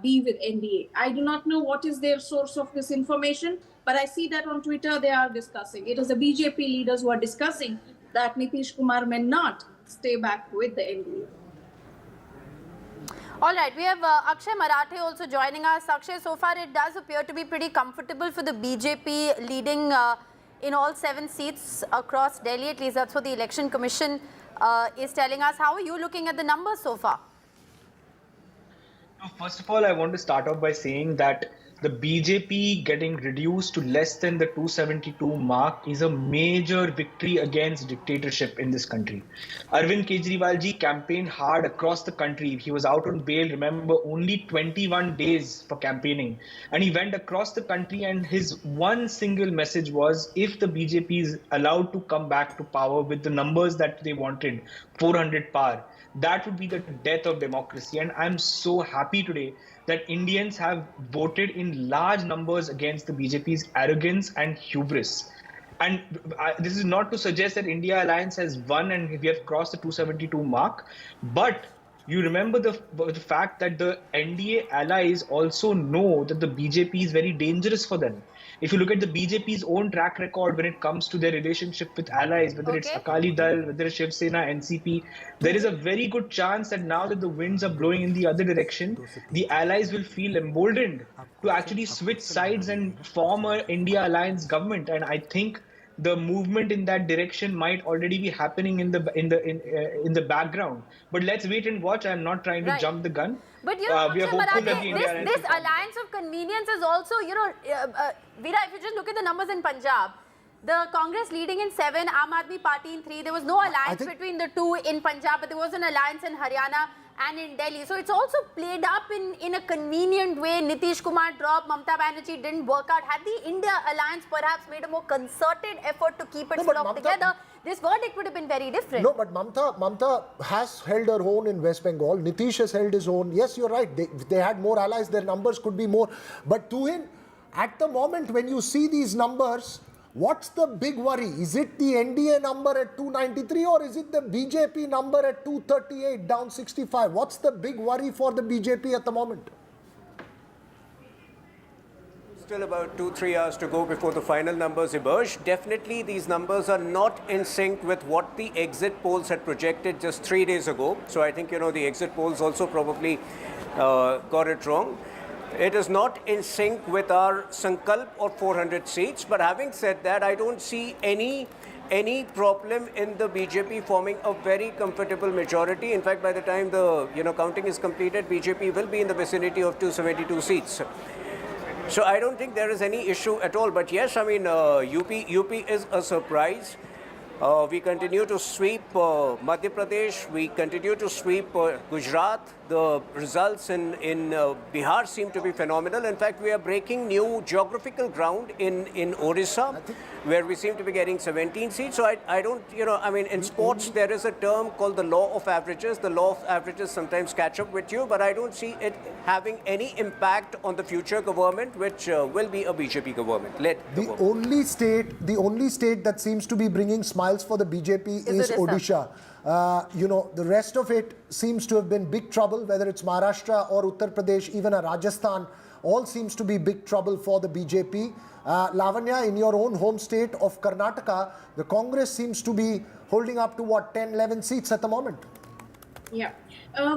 be with NDA. I do not know what is their source of this information, but I see that on Twitter they are discussing. It is the BJP leaders who are discussing that Nitish Kumar may not stay back with the NDA. All right, we have Akshay Marathe also joining us. Akshay, so far it does appear to be pretty comfortable for the BJP leading in all 7 seats across Delhi. At least that's what the Election Commission is telling us. How are you looking at the numbers so far? First of all, I want to start off by saying that the BJP getting reduced to less than the 272 mark is a major victory against dictatorship in this country. Arvind Kejriwal ji campaigned hard across the country. He was out on bail, remember, only 21 days for campaigning. And he went across the country and his one single message was, if the BJP is allowed to come back to power with the numbers that they wanted, 400 par, that would be the death of democracy. And I'm so happy today that Indians have voted in large numbers against the BJP's arrogance and hubris. And this is not to suggest that India Alliance has won and we have crossed the 272 mark, but you remember the fact that the NDA allies also know that the BJP is very dangerous for them. If you look at the BJP's own track record when it comes to their relationship with allies, whether it's Akali Dal, whether it's Shiv Sena, NCP, there is a very good chance that now that the winds are blowing in the other direction, the allies will feel emboldened to actually switch sides and form an India Alliance government. And I think the movement in that direction might already be happening in the background. But let's wait and watch. I'm not trying to jump the gun. But you know, we are hopeful that the this alliance of convenience is also, you know, Veera, if you just look at the numbers in Punjab, the Congress leading in 7, Aam Aadmi Party in 3. There was no alliance between the two in Punjab, but there was an alliance in Haryana and in Delhi. So it's also played up in a convenient way. Nitish Kumar dropped, Mamata Banerjee didn't work out. Had the India alliance perhaps made a more concerted effort to keep its bloc together, this verdict would have been very different. No, but Mamata has held her own in West Bengal. Nitish has held his own. Yes, you're right. They had more allies. Their numbers could be more. But Tuhin, at the moment when you see these numbers, what's the big worry? Is it the NDA number at 293 or is it the BJP number at 238, down 65? What's the big worry for the BJP at the moment? Still about 2-3 hours to go before the final numbers emerge. Definitely these numbers are not in sync with what the exit polls had projected just 3 days ago. So I think, you know, the exit polls also probably got it wrong. It is not in sync with our Sankalp of 400 seats. But having said that, I don't see any problem in the BJP forming a very comfortable majority. In fact, by the time the counting is completed, BJP will be in the vicinity of 272 seats. So I don't think there is any issue at all. But yes, I mean, UP is a surprise. We continue to sweep Madhya Pradesh. We continue to sweep Gujarat. The results in Bihar seem to be phenomenal. In fact, we are breaking new geographical ground in Odisha, where we seem to be getting 17 seats. So I don't, I mean, in sports, there is a term called the law of averages. The law of averages sometimes catch up with you, but I don't see it having any impact on the future government, which will be a BJP government. The only state that seems to be bringing smiles for the BJP is Odisha. The rest of it seems to have been big trouble, whether it's Maharashtra or Uttar Pradesh, even Rajasthan, all seems to be big trouble for the BJP. Lavanya, in your own home state of Karnataka, the Congress seems to be holding up to what, 10, 11 seats at the moment? Yeah.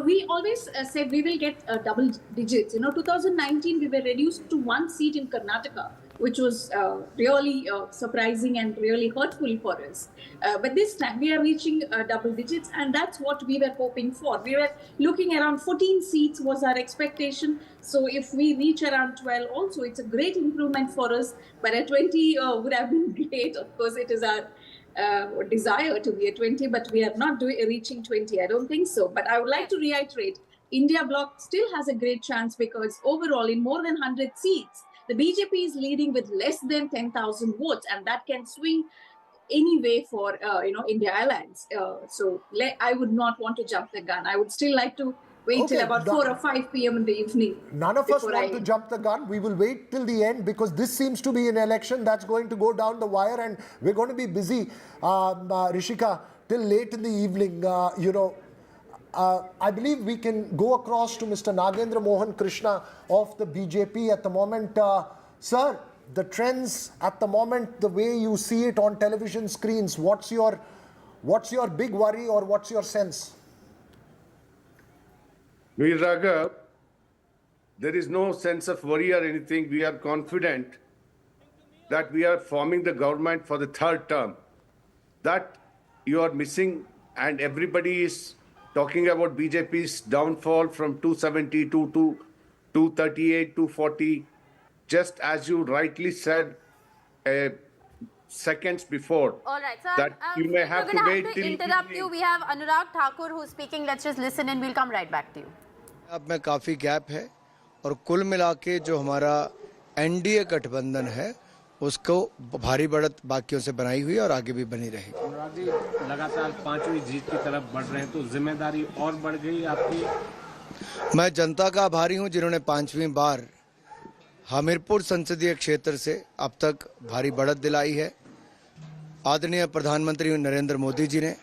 We always said we will get double digits. 2019 we were reduced to 1 seat in Karnataka, which was really surprising and really hurtful for us. But this time we are reaching double digits, and that's what we were hoping for. We were looking around 14 seats was our expectation. So if we reach around 12 also, it's a great improvement for us. But at 20 would have been great. Of course, it is our desire to be at 20, but we are not reaching 20. I don't think so. But I would like to reiterate, India bloc still has a great chance because overall in more than 100 seats, the BJP is leading with less than 10,000 votes, and that can swing any way for India Alliance. So I would not want to jump the gun. I would still like to wait till Okay, about 4 or 5 p.m. in the evening. None of us before want to jump the gun. We will wait till the end because this seems to be an election that's going to go down the wire and we're going to be busy, Rishika, till late in the evening. I believe we can go across to Mr. Nagendra Mohan Krishna of the BJP at the moment. Sir, the trends at the moment, the way you see it on television screens, what's your big worry or what's your sense? Veer Raghav, there is no sense of worry or anything. We are confident that we are forming the government for the third term. That you are missing, and everybody is talking about BJP's downfall from 272 to 238, 240. Just as you rightly said seconds before. All right, so that you may have to wait till interrupt you. We have Anurag Thakur who's speaking. Let's just listen and we'll come right back to you. अब में काफ़ी gap है और कुल मिला के जो हमारा एनडीए गठबंधन है उसको भारी बढ़त बाकियों से बनाई हुई और आगे भी बनी रहेगी। अनुराग जी, लगातार पांचवी जीत की तरफ बढ़ रहे हैं तो जिम्मेदारी और बढ़ गई आपकी। मैं जनता का आभारी हूं जिन्होंने पांचवी बार हमीरपुर संसदीय क्षेत्र से अब तक भारी बढ़त दिलाई है। आदरणीय प्रधानमंत्री नरेंद्र मोदी जी ने,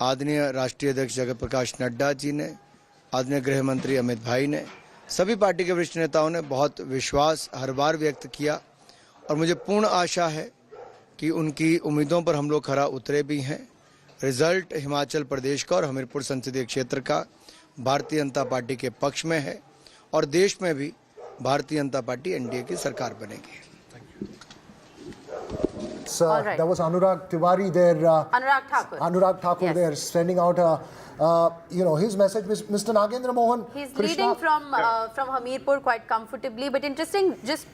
आदरणीय राष्ट्रीय अध्यक्ष जगत प्रकाश नड्डा जी ने, आदरणीय गृह मंत्री अमित भाई ने, सभी पार्टी के वरिष्ठ नेताओं ने बहुत विश्वास हर बार व्यक्त किया और मुझे पूर्ण आशा है कि उनकी उम्मीदों पर हम लोग खरा उतरे भी हैं। रिजल्ट हिमाचल प्रदेश का और हमीरपुर संसदीय क्षेत्र का भारतीय जनता पार्टी के पक्ष में है और देश में भी भारतीय जनता पार्टी एनडीए की सरकार बनेगी। Sir, that was Anurag Tiwari there. Anurag Thakur there, sending out his message. Mr. Nagendra Mohan He's Krishna, leading from Hamirpur quite comfortably. But interesting, just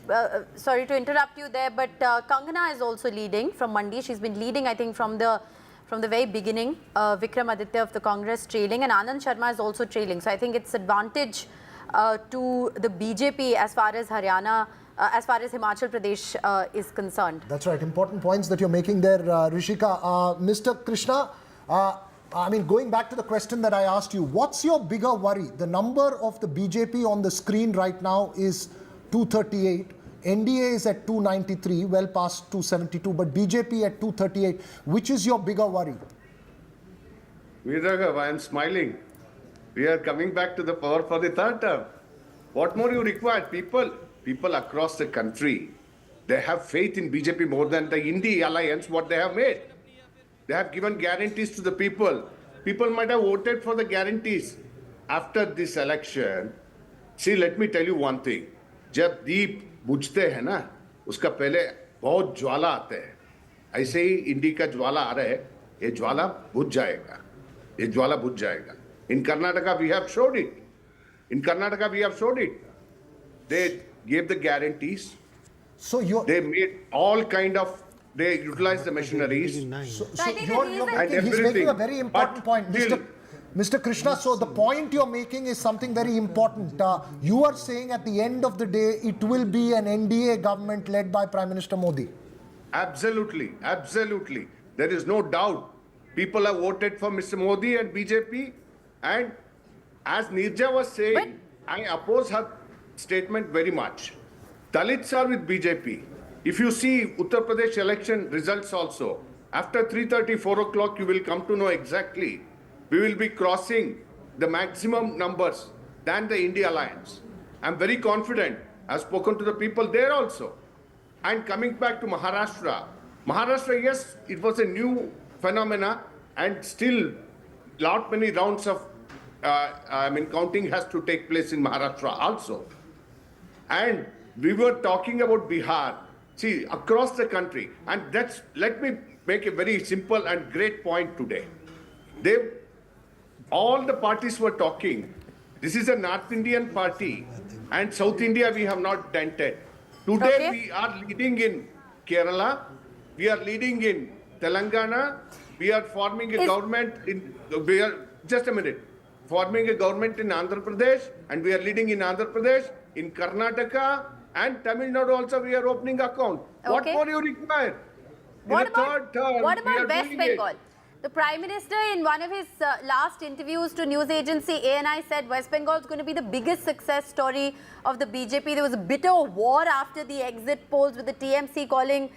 sorry to interrupt you there, but Kangana is also leading from Mandi. She's been leading, I think, from the very beginning. Vikram Aditya of the Congress trailing, and Anand Sharma is also trailing. So I think it's advantage to the BJP as far as Haryana, as far as Himachal Pradesh is concerned. That's right. Important points that you're making there, Rishika. Mr. Krishna, I mean, going back to the question that I asked you, what's your bigger worry? The number of the BJP on the screen right now is 238. NDA is at 293, well past 272, but BJP at 238. Which is your bigger worry? Veer Raghav, I am smiling. We are coming back to the power for the third term. What more you require? People across the country, they have faith in BJP more than the India alliance, what they have made. They have given guarantees to the people. People might have voted for the guarantees. After this election, see, let me tell you one thing. जब दीप बुझते हैं ना, उसका पहले बहुत ज्वाला आते हैं. ऐसे ही इंडी का ज्वाला आ रहा है, ये ज्वाला बुझ जाएगा. ये ज्वाला बुझ जाएगा. In Karnataka, we have showed it. They gave the guarantees. So they made all kind of, they utilized the machineries. He's making a very important point. Mr. Krishna, so the point you're making is something very important. You are saying at the end of the day, it will be an NDA government led by Prime Minister Modi. Absolutely. There is no doubt. People have voted for Mr. Modi and BJP. And as Nirja was saying, I oppose her statement very much. Dalits are with BJP. If you see Uttar Pradesh election results also, after 3:30, 4 o'clock, you will come to know exactly. We will be crossing the maximum numbers than the India alliance. I'm very confident. I've spoken to the people there also. And coming back to Maharashtra, yes, it was a new phenomena and still lot many rounds of counting has to take place in Maharashtra also. And we were talking about Bihar. See, across the country, and let me make a very simple and great point today. All the parties were talking. This is a North Indian party, and South India we have not dented. Today we are leading in Kerala, we are leading in Telangana, we are forming a government in, forming a government in Andhra Pradesh, and we are leading in Andhra Pradesh, in Karnataka, and Tamil Nadu also we are opening account. What more you require? What about West Bengal? The Prime Minister, in one of his last interviews to news agency ANI, said West Bengal is going to be the biggest success story of the BJP. There was a bitter war after the exit polls, with the TMC calling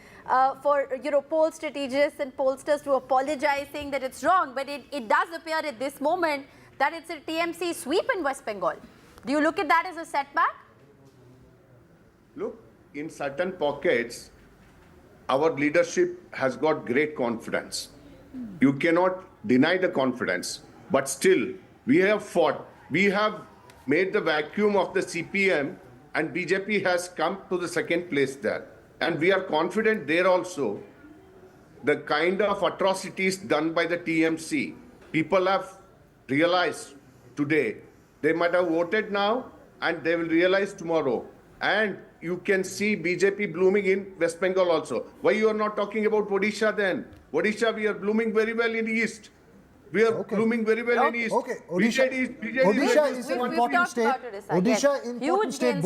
for poll strategists and pollsters to apologize, saying that it's wrong. But it does appear at this moment that it's a TMC sweep in West Bengal. Do you look at that as a setback? Look, in certain pockets, our leadership has got great confidence. You cannot deny the confidence, but still, we have fought. We have made the vacuum of the CPM, and BJP has come to the second place there. And we are confident there also. The kind of atrocities done by the TMC, people have realized today. They might have voted now, and they will realize tomorrow. And you can see BJP blooming in West Bengal also. Why you are not talking about Odisha then? Odisha, we are blooming very well in the East. We are blooming very well in East. Okay, Odisha is an important state. Odisha is important state,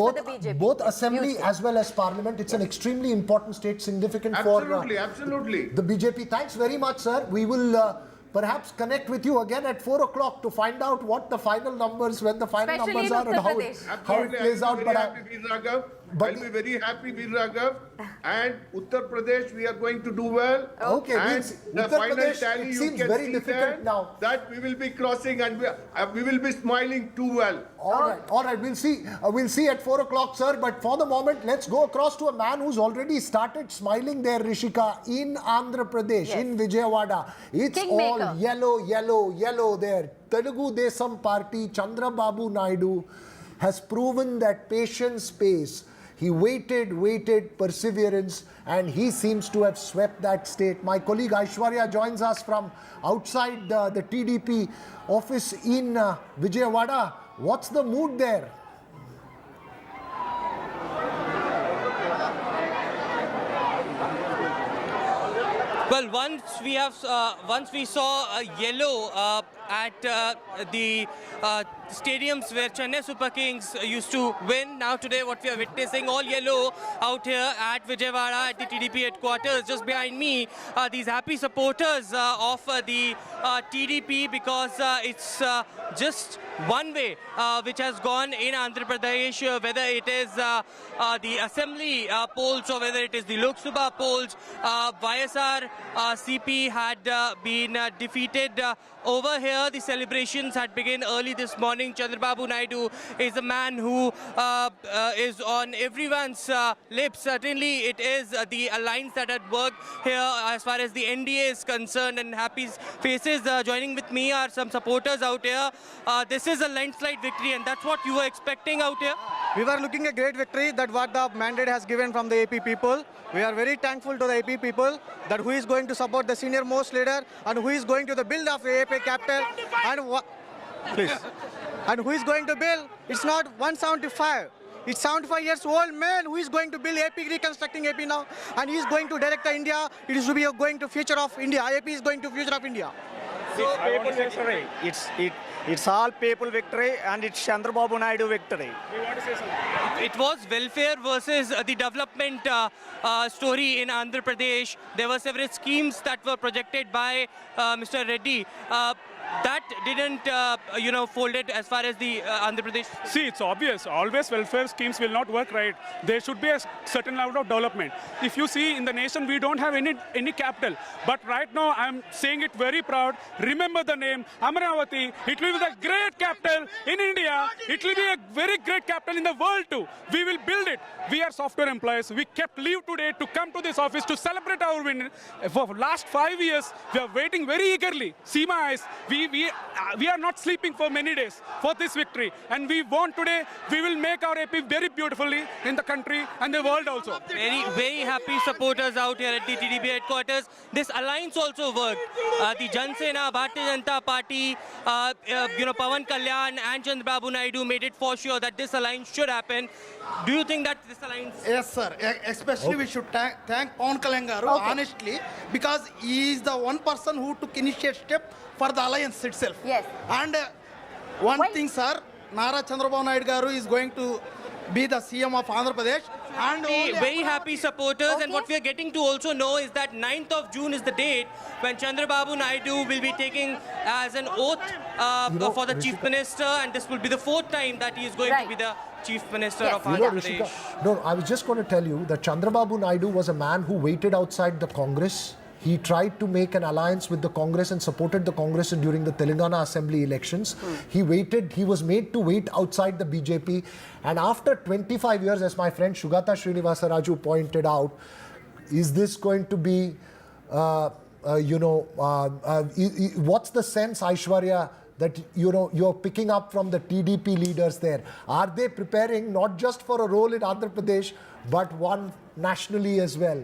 both assembly as well as parliament. It's an extremely important state, significant for absolutely. the BJP. Thanks very much, sir. We will perhaps connect with you again at 4 o'clock to find out what the final numbers, when the final numbers are, and how it plays out. I'll be very happy, Veer Raghav. And Uttar Pradesh, we are going to do well. Okay, and the Uttar final Pradesh, tally, it you seems can very see difficult now. That we will be crossing, and we will be smiling too well. All right. We'll see at 4 o'clock, sir. But for the moment, let's go across to a man who's already started smiling there, Rishika, in Andhra Pradesh, in Vijayawada. It's all yellow there. Telugu Desam Party, Chandra Babu Naidu has proven that patience pays. He waited, perseverance, and he seems to have swept that state. My colleague Aishwarya joins us from outside the TDP office in Vijayawada. What's the mood there? Well, once we saw yellow at the stadiums where Chennai Super Kings used to win. Now today what we are witnessing, all yellow out here at Vijayawada at the TDP headquarters. Just behind me, these happy supporters of the TDP, because it's just one way which has gone in Andhra Pradesh, whether it is the assembly polls or whether it is the Lok Sabha polls. YSRCP had been defeated over here. The celebrations had begun early this morning. Chandra Babu Naidu is a man who is on everyone's lips. Certainly it is the alliance that had worked here as far as the NDA is concerned, and happy faces. Joining with me are some supporters out here. This is a landslide victory, and that's what you were expecting out here? We were looking at a great victory, that what the mandate has given from the AP people. We are very thankful to the AP people that who is going to support the senior most leader and who is going to the build of the AP capital, and who is going to build. It's not 175. It's 75 years old man who is going to build AP, reconstructing AP now, and he is going to direct the India. It is to be going to future of India. AP is going to future of India. So people victory. It's all people victory, and it's Chandra Babu Naidu victory. We want to say something. It was welfare versus the development story in Andhra Pradesh. There were several schemes that were projected by Mr. Reddy. That didn't, folded as far as the Andhra Pradesh. See, it's obvious. Always welfare schemes will not work right. There should be a certain level of development. If you see in the nation, we don't have any capital. But right now, I'm saying it very proud. Remember the name, Amaravati. It will be the great capital in India. It will be a very great capital in the world too. We will build it. We are software employees. We kept leave today to come to this office to celebrate our win. For the last 5 years, we are waiting very eagerly. See my eyes. We are not sleeping for many days for this victory, and we won today. We will make our AP very beautifully in the country and the world also. Very happy supporters out here at the TDP headquarters. This alliance also worked. The JanaSena, Bharatiya Janata Party, Pawan Kalyan and Chandra Babu Naidu made it for sure that this alliance should happen. Do you think that this alliance? Yes, sir. Especially we should thank Pawan Kalyan garu, honestly, because he is the one person who took initiative step for the alliance itself. Yes. And one thing, sir, Nara Chandrababu Naidu garu is going to be the CM of Andhra Pradesh. very happy supporters, and what we are getting to also know is that 9th of June is the date when Chandra Babu Naidu will be taking as an oath for the Chief Minister, and this will be the 4th time that he is going to be the Chief Minister of Andhra Pradesh. No, I was just going to tell you that Chandra Babu Naidu was a man who waited outside the Congress. He tried to make an alliance with the Congress and supported the Congress during the Telangana Assembly elections. He was made to wait outside the BJP. And after 25 years, as my friend Shugata Srinivasa Raju pointed out, is this going to be, what's the sense, Aishwarya, that you're picking up from the TDP leaders there? Are they preparing not just for a role in Andhra Pradesh, but one nationally as well?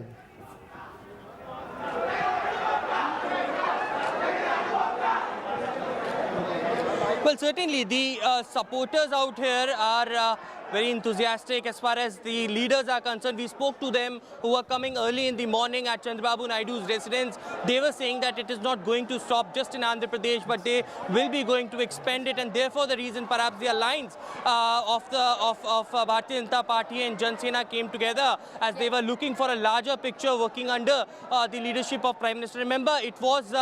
Well, certainly the supporters out here are very enthusiastic as far as the leaders are concerned. We spoke to them who were coming early in the morning at Chandra Babu Naidu's residence. They were saying that it is not going to stop just in Andhra Pradesh, but they will be going to expand it, and therefore the reason perhaps the alliance of Bharatiya Janata Party and JanaSena came together as they were looking for a larger picture working under the leadership of Prime Minister. Remember, it was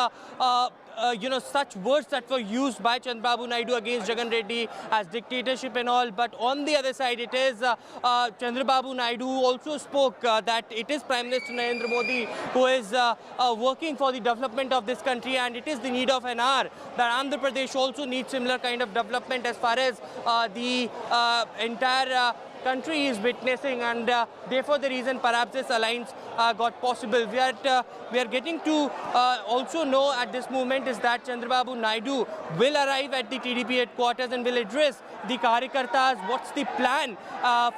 such words that were used by Chandra Babu Naidu against Jagan Reddy as dictatorship and all. But on the other side, it is Chandra Babu Naidu who also spoke that it is Prime Minister Narendra Modi who is working for the development of this country, and it is the need of an hour that Andhra Pradesh also needs similar kind of development as far as the entire country is witnessing, and therefore the reason perhaps this alliance got possible. We are getting to also know at this moment is that Chandra Babu Naidu will arrive at the TDP headquarters and will address the Karyakartas. What's the plan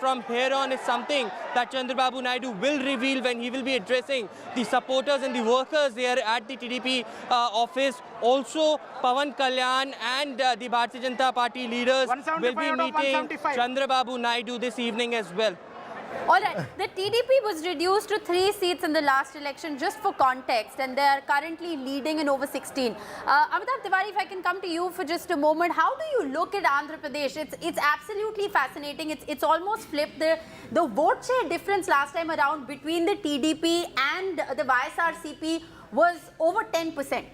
from here on is something that Chandra Babu Naidu will reveal when he will be addressing the supporters and the workers there at the TDP office. Also, Pawan Kalyan and the Bharatiya Janata Party leaders will be meeting Chandra Babu Naidu this evening as well. All right, the TDP was reduced to 3 seats in the last election, just for context, and they are currently leading in over 16. Amitabh Tiwari, if I can come to you for just a moment, how do you look at Andhra Pradesh? It's absolutely fascinating. It's almost flipped. The vote share difference last time around between the TDP and the YSRCP was over 10%.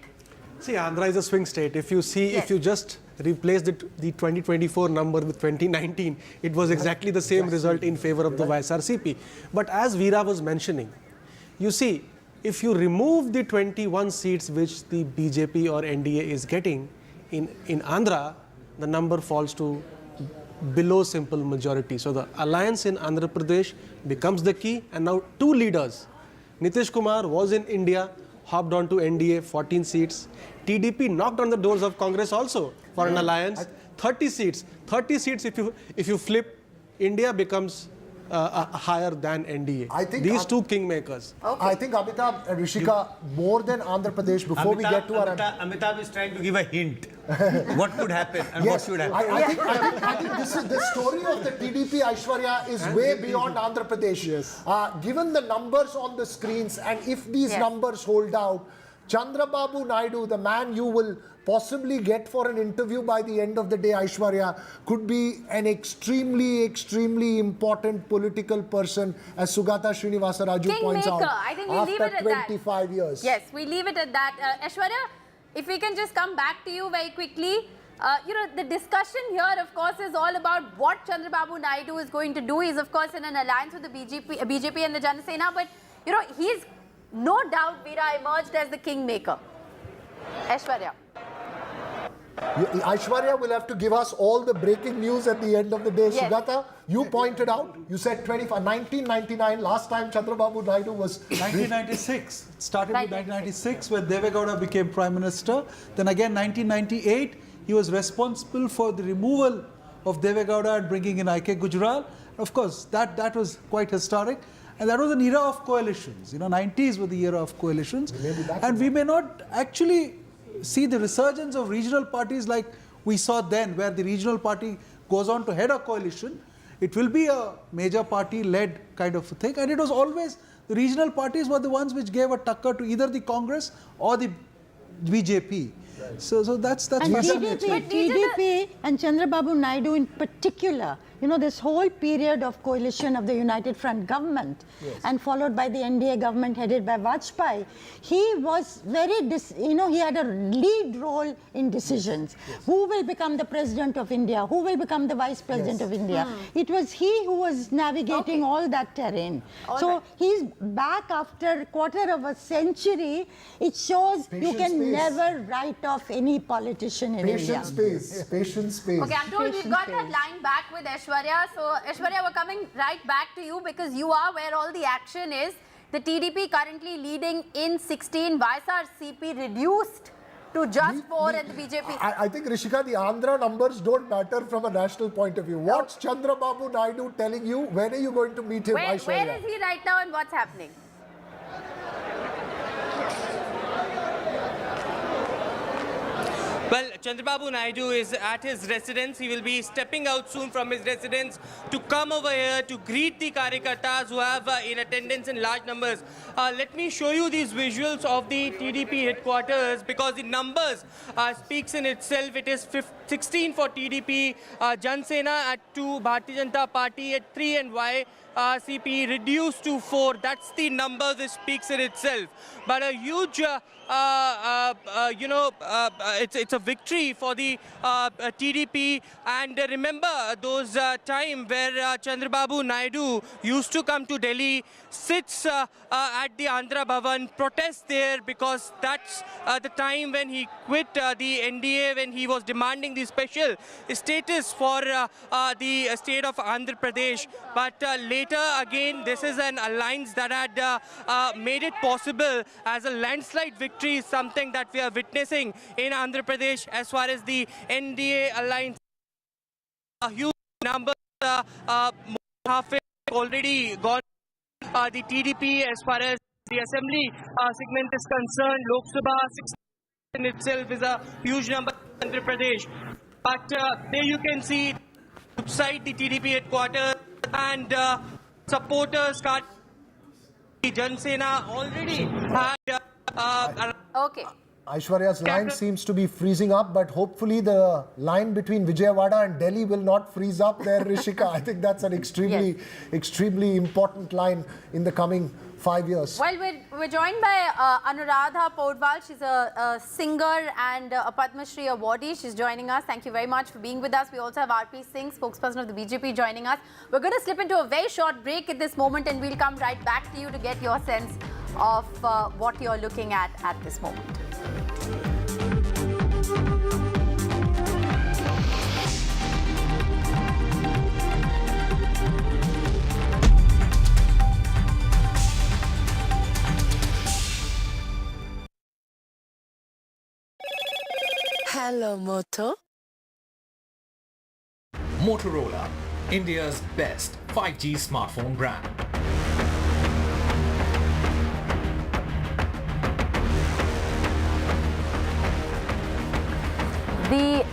See, Andhra is a swing state. If you see, if you just replace the 2024 number with 2019, it was exactly the same result in favor of the YSRCP. But as Veera was mentioning, you see, if you remove the 21 seats which the BJP or NDA is getting in Andhra, the number falls to below simple majority. So the alliance in Andhra Pradesh becomes the key, and now 2 leaders. Nitish Kumar was in India, hopped on to NDA, 14 seats. TDP knocked on the doors of Congress also for an alliance, 30 seats. 30 seats, if you flip, India becomes higher than NDA. I think these 2 kingmakers. Okay. I think Amitabh and Rishika, more than Andhra Pradesh, before we get to our... Amitabh is trying to give a hint. What could happen and what should happen. I think this is the story of the TDP, Aishwarya, is way beyond Andhra Pradesh. Yes. Given the numbers on the screens, and if these numbers hold out, Chandra Babu Naidu, the man you will possibly get for an interview by the end of the day, Aishwarya, could be an extremely, extremely important political person, as Sugata Srinivasa Raju points out, I think we'll leave it after at 25 years. Yes, we leave it at that. Aishwarya, if we can just come back to you very quickly. The discussion here, of course, is all about what Chandra Babu Naidu is going to do. He's, of course, in an alliance with the BJP and the JanaSena, but, he's no doubt, Veera, emerged as the kingmaker. Aishwarya. Aishwarya will have to give us all the breaking news at the end of the day. Yes. Sugata, you pointed out, you said 1999, last time Chandra Babu Naidu was... 1996. It started with 1996 when Deve Gowda became Prime Minister. Then again 1998, he was responsible for the removal of Deve Gowda and bringing in I.K. Gujral. Of course, that was quite historic. And that was an era of coalitions. 90s were the era of coalitions. And we may not actually see the resurgence of regional parties like we saw then, where the regional party goes on to head a coalition. It will be a major party-led kind of a thing. And it was always, the regional parties were the ones which gave a tucker to either the Congress or the BJP. So that's And fascinating. TDP and Chandra Babu Naidu in particular, you know, this whole period of coalition of the United Front government and followed by the NDA government headed by Vajpayee, he was very, he had a lead role in decisions. Who will become the president of India? Who will become the vice president of India? It was he who was navigating all that terrain. So he's back after a quarter of a century. It shows you can never write off any politician in India. Patience space. Okay, I'm told we've got that line back with Aishwarya. So, Aishwarya, we're coming right back to you because you are where all the action is. The TDP currently leading in 16, YSRCP reduced to just 4 and the BJP. I think, Rishika, the Andhra numbers don't matter from a national point of view. What's Chandra Babu Naidu telling you? When are you going to meet him, Where Aishwarya? is he right now and what's happening? Well, Chandrababu Naidu is at his residence. He will be stepping out soon from his residence to come over here to greet the Karyakartas who have in attendance in large numbers. Let me show you these visuals of the TDP headquarters because the numbers speaks in itself. It is 16 for TDP, JanaSena at 2, Bharatiya Janata Party at 3 and YSRCP reduced to 4. That's the number that speaks in itself. But a huge it's a victory for the TDP. And remember those time where Chandrababu Naidu used to come to Delhi, sits at the Andhra Bhavan, protest there because that's the time when he quit the NDA, when he was demanding the special status for the state of Andhra Pradesh. But later again, this is an alliance that had made it possible as a landslide victory, something that we are witnessing in Andhra Pradesh as far as the NDA alliance. A huge number half already gone. The TDP as far as the assembly segment is concerned, Lok Sabha 6 in itself is a huge number in Andhra Pradesh. But there you can see outside the TDP headquarters and supporters, JanaSena already had okay. Aishwarya's line seems to be freezing up, but hopefully the line between Vijayawada and Delhi will not freeze up there, Rishika. I think that's an extremely important line in the coming 5 years. Well, we're joined by Anuradha Podwal. She's a singer and a Padma Shri awardee. She's joining us. Thank you very much for being with us. We also have RP Singh, spokesperson of the BJP, joining us. We're going to slip into a very short break at this moment and we'll come right back to you to get your sense of what you're looking at this moment. Hello, Moto. Motorola, India's best 5G smartphone brand. The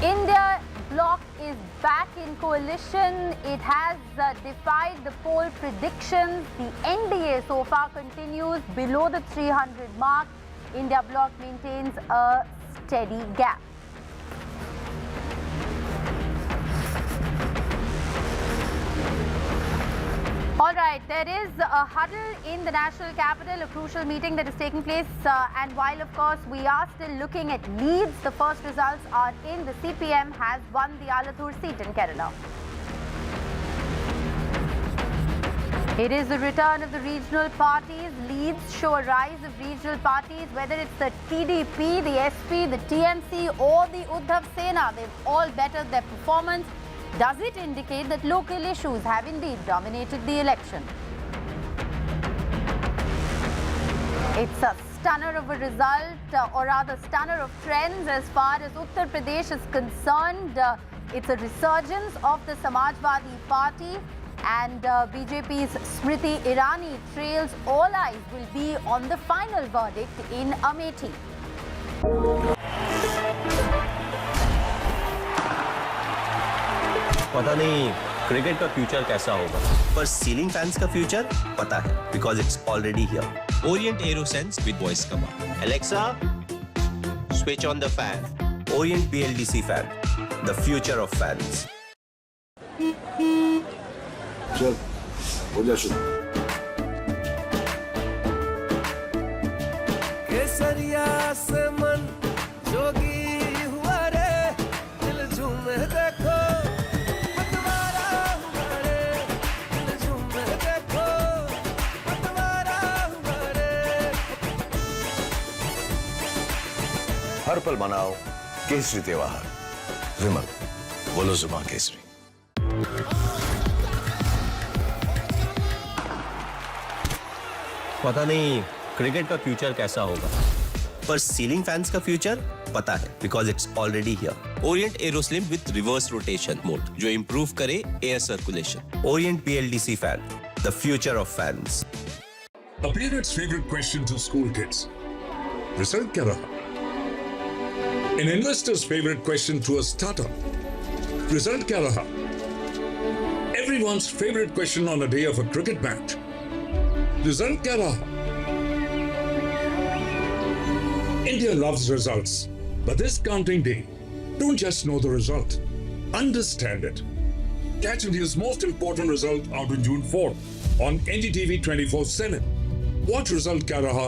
India bloc is back in coalition. It has defied the poll predictions. The NDA so far continues below the 300 mark. India bloc maintains a steady gap. All right, there is a huddle in the national capital, a crucial meeting that is taking place. And while, of course, we are still looking at leads, the first results are in. The CPM has won the Alathur seat in Kerala. It is the return of the regional parties. Leads show a rise of regional parties, whether it's the TDP, the SP, the TMC or the Uddhav Sena. They've all bettered their performance. Does it indicate that local issues have indeed dominated the election? It's a stunner of a result, or rather stunner of trends as far as Uttar Pradesh is concerned. It's a resurgence of the Samajwadi Party, and BJP's Smriti Irani trails. All eyes will be on the final verdict in Amethi. पता नहीं cricket का future कैसा होगा, पर ceiling fans का future पता है, because it's already here. Orient Aero Sense with voice command. Alexa, Switch on the fan. Orient BLDC fan. The future of fans. चल हो जा शुरू केसरिया से मन जोगी हुआ रे दिल झूमे देखो पतवारा हुआ रे दिल झूमे देखो पतवारा हुआ रे हर पल मनाओ केसरी त्योहार विमल बोलो जुबान केसरी पता नहीं क्रिकेट का फ्यूचर कैसा होगा, पर सीलिंग फैंस का फ्यूचर पता है, because it's already here. Orient Aeroslim with reverse rotation mode जो इंप्रूव करे air circulation. Orient BLDC fan, the future of fans. A parent's favorite question to school kids. Result क्या रहा? An investor's favorite question to a startup. Result क्या रहा? Everyone's favorite question on a day of a cricket match. Result क्या रहा? India loves results, but this counting day, don't just know the result, understand it. Catch India's most important result out on June 4th on NDTV 24/7. Watch Result क्या रहा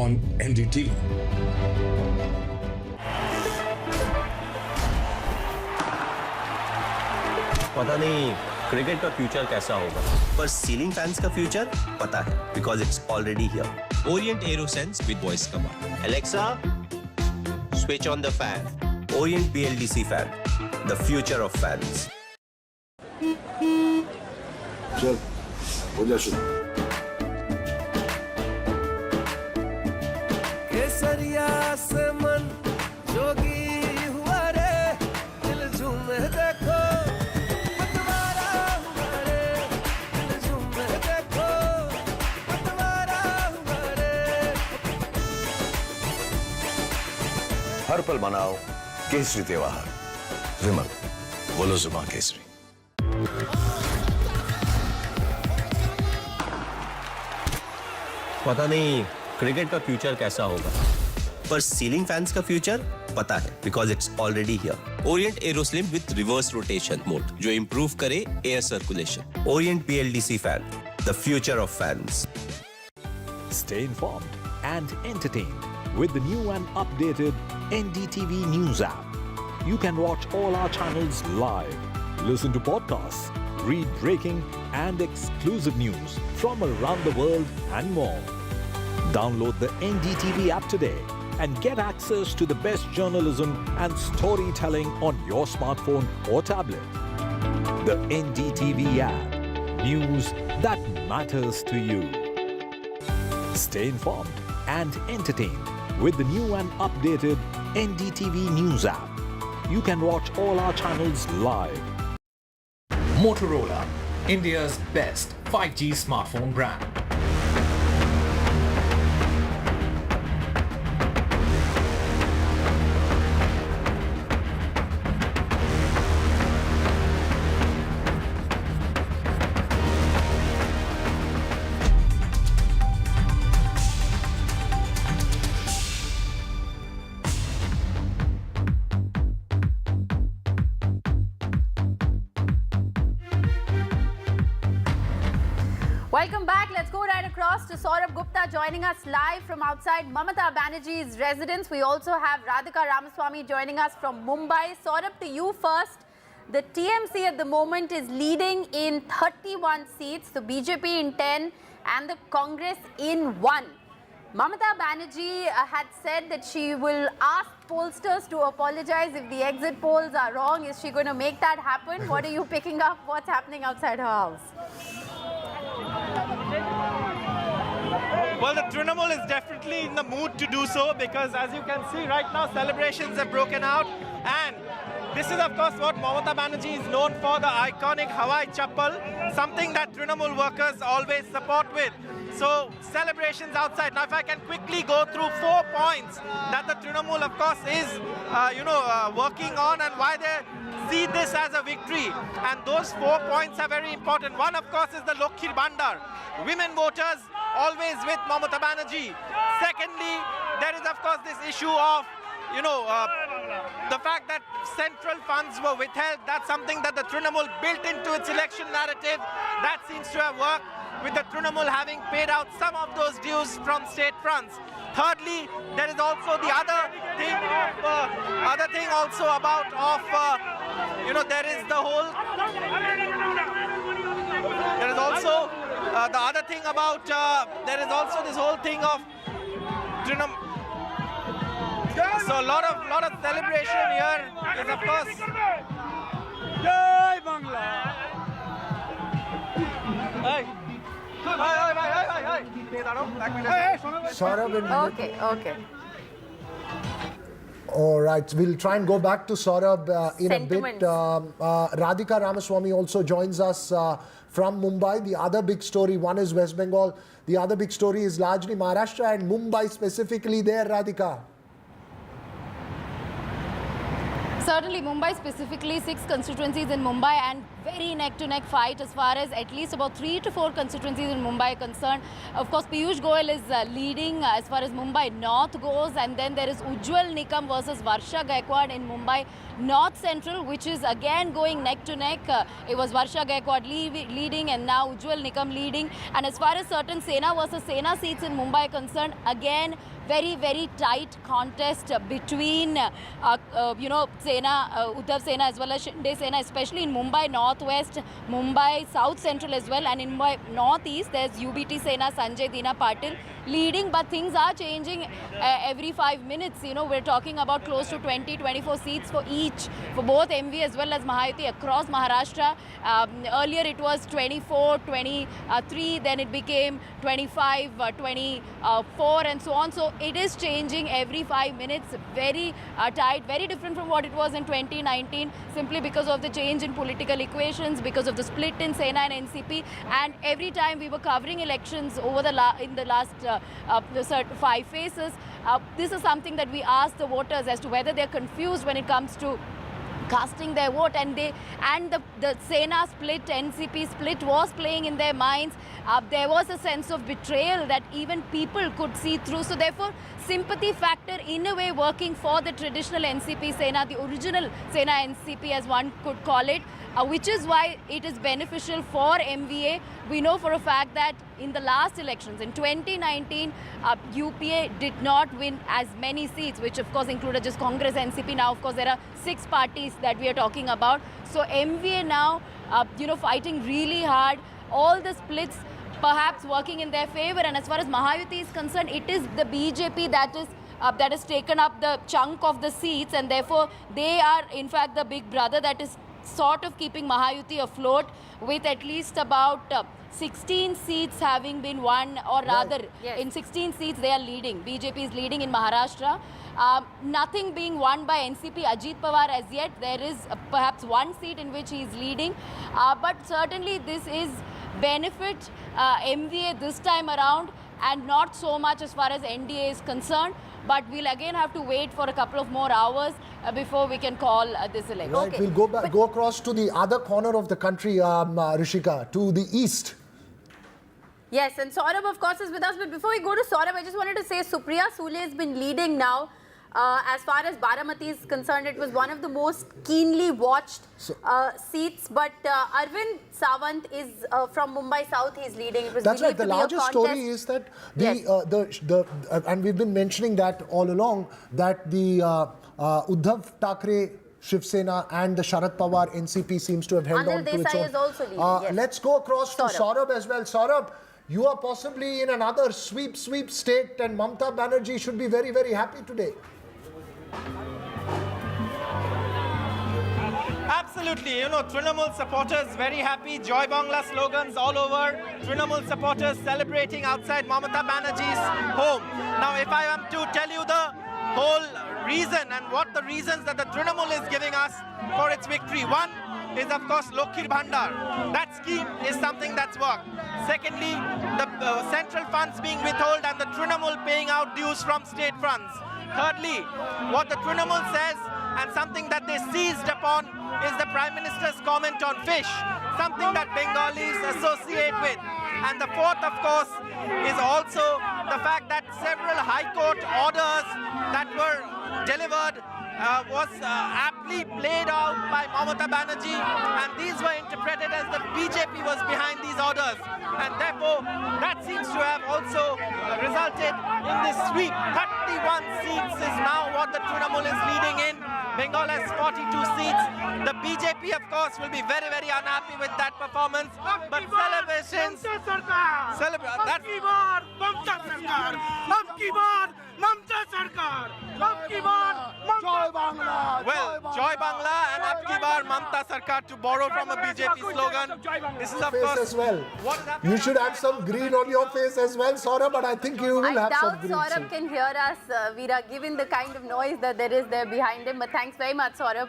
on NDTV. पता नहीं cricket का future कैसा होगा, पर ceiling fans का future पता है, because it's already here. Orient Aerosense with voice command. Alexa, switch on the fan. Orient BLDC fan, the future of fans. चल हो जा शुरू केसरिया से मन जोगी हुआ रे दिल झूमे देखो पतवारा हुआ रे दिल झूमे देखो पतवारा हुआ रे. हर पल मनाओ केसरी त्योहार विमल बोलो जुबान केसरी पता नहीं क्रिकेट का फ्यूचर कैसा होगा, पर सीलिंग फैंस का फ्यूचर पता है, because it's already here. Orient Aeroslim with reverse rotation mode जो इंप्रूव करे air circulation. Orient BLDC fan, the future of fans. Stay informed and entertained with the new and updated NDTV News app. You can watch all our channels live, listen to podcasts, read breaking and exclusive news from around the world and more. Download the NDTV app today and get access to the best journalism and storytelling on your smartphone or tablet. The NDTV app. News that matters to you. Stay informed and entertained with the new and updated NDTV News app. You can watch all our channels live. Motorola, India's best 5G smartphone brand. Welcome back. Let's go right across to Saurabh Gupta joining us live from outside Mamata Banerjee's residence. We also have Radhika Ramaswamy joining us from Mumbai. Saurabh, to you first. The TMC at the moment is leading in 31 seats, the BJP in 10 and the Congress in 1. Mamata Banerjee had said that she will ask pollsters to apologize if the exit polls are wrong. Is she going to make that happen? What are you picking up? What's happening outside her house? Well, the Trinamool is definitely in the mood to do so because, as you can see right now, celebrations have broken out. And this is, of course, what Mamata Banerjee is known for, the iconic Hawai Chappal, something that Trinamool workers always support with. So, celebrations outside. Now, if I can quickly go through 4 points that the Trinamool, of course, is, working on and why they see this as a victory. And those 4 points are very important. One, of course, is the Lokhir Bandar. Women voters always with Mamata Banerjee. Secondly, there is, of course, this issue of the fact that central funds were withheld, that's something that the Trinamool built into its election narrative. That seems to have worked, with the Trinamool having paid out some of those dues from state funds. Thirdly, there is also the other thing about there is the whole. There is also the other thing about. There is also this whole thing of Trinamool. So a lot of celebration here is of course. Jai Bangla. Hey. Okay. All right, we'll try and go back to Saurabh in a bit. Radhika Ramaswamy also joins us from Mumbai. The other big story, one is West Bengal. The other big story is largely Maharashtra and Mumbai specifically there, Radhika. Certainly, Mumbai specifically, 6 constituencies in Mumbai and very neck-to-neck fight as far as at least about 3 to 4 constituencies in Mumbai are concerned. Of course, Piyush Goyal is leading as far as Mumbai North goes, and then there is Ujjwal Nikam versus Varsha Gaikwad in Mumbai North Central, which is again going neck-to-neck. It was Varsha Gaikwad leading and now Ujjwal Nikam leading. And as far as certain Sena versus Sena seats in Mumbai are concerned, again, very, very tight contest between, Sena, Uddhav Sena as well as Shinde Sena, especially in Mumbai Northwest, Mumbai South Central as well, and in Mumbai Northeast, there's UBT Sena, Sanjay Dina Patil leading, but things are changing every 5 minutes. We're talking about close to 20-24 seats for each, for both MV as well as Mahayuti across Maharashtra. Earlier it was 24, 23, then it became 25, 24 and so on. So it is changing every 5 minutes, very tight, very different from what it was in 2019, simply because of the change in political equations, because of the split in Sena and NCP. And every time we were covering elections over in the last 5 phases, this is something that we asked the voters as to whether they're confused when it comes to casting their vote, and the Sena split, NCP split was playing in their minds. There was a sense of betrayal that even people could see through. So therefore, sympathy factor in a way working for the traditional NCP Sena, the original Sena NCP as one could call it, which is why it is beneficial for MVA. We know for a fact that in the last elections, in 2019, UPA did not win as many seats, which of course included just Congress, NCP. Now, of course, there are 6 parties that we are talking about. So MVA now, fighting really hard. All the splits perhaps working in their favor. And as far as Mahayuti is concerned, it is the BJP that has taken up the chunk of the seats, and therefore they are in fact the big brother that is sort of keeping Mahayuti afloat, with at least about 16 seats having been won, or rather in 16 seats they are leading. BJP is leading in Maharashtra. Nothing being won by NCP Ajit Pawar as yet. There is perhaps 1 seat in which he is leading, but certainly this is benefit MVA this time around, and not so much as far as NDA is concerned. But we'll again have to wait for a couple of more hours before we can call this election. Right, we'll go across to the other corner of the country, Rishika, to the east. Yes, and Saurabh, of course, is with us. But before we go to Saurabh, I just wanted to say Supriya Sule has been leading now. As far as Baramati is concerned, it was one of the most keenly watched seats. But Arvind Sawant is from Mumbai South. He's leading. It was That's right. The largest story is that and we've been mentioning that all along, that the Uddhav Thackeray Shiv Sena and the Sharat Pawar NCP seems to have held on to its own. Is also leading, Let's go across to Saurabh as well. Saurabh, you are possibly in another sweep state, and Mamata Banerjee should be very, very happy today. Absolutely, Trinamool supporters very happy. Joy Bangla slogans all over. Trinamool supporters celebrating outside Mamata Banerjee's home. Now, if I am to tell you the whole reason and what the reasons that the Trinamool is giving us for its victory. One is, of course, Lokhir Bhandar. That scheme is something that's worked. Secondly, the central funds being withheld and the Trinamool paying out dues from state funds. Thirdly, what the Trinamool says, and something that they seized upon, is the Prime Minister's comment on fish, something that Bengalis associate with. And the fourth, of course, is also the fact that several High Court orders that were delivered was aptly played out by Mamata Banerjee, and these were interpreted as the BJP was behind these orders, and therefore that seems to have also resulted in this sweep. 31 seats is now what the Trinamool is leading in. Bengal has 42 seats. The BJP, of course, will be very, very unhappy with that performance, but celebrations... Well, Joy Bangla and Abki Bar Mamta Sarkar, to borrow from a BJP slogan. This is, of course, as well. You should have some green on your face as well, Saurabh, but I think you will have some green. I doubt Saurabh can hear us, Veera, given the kind of noise that there is there behind him. But thanks very much, Saurabh,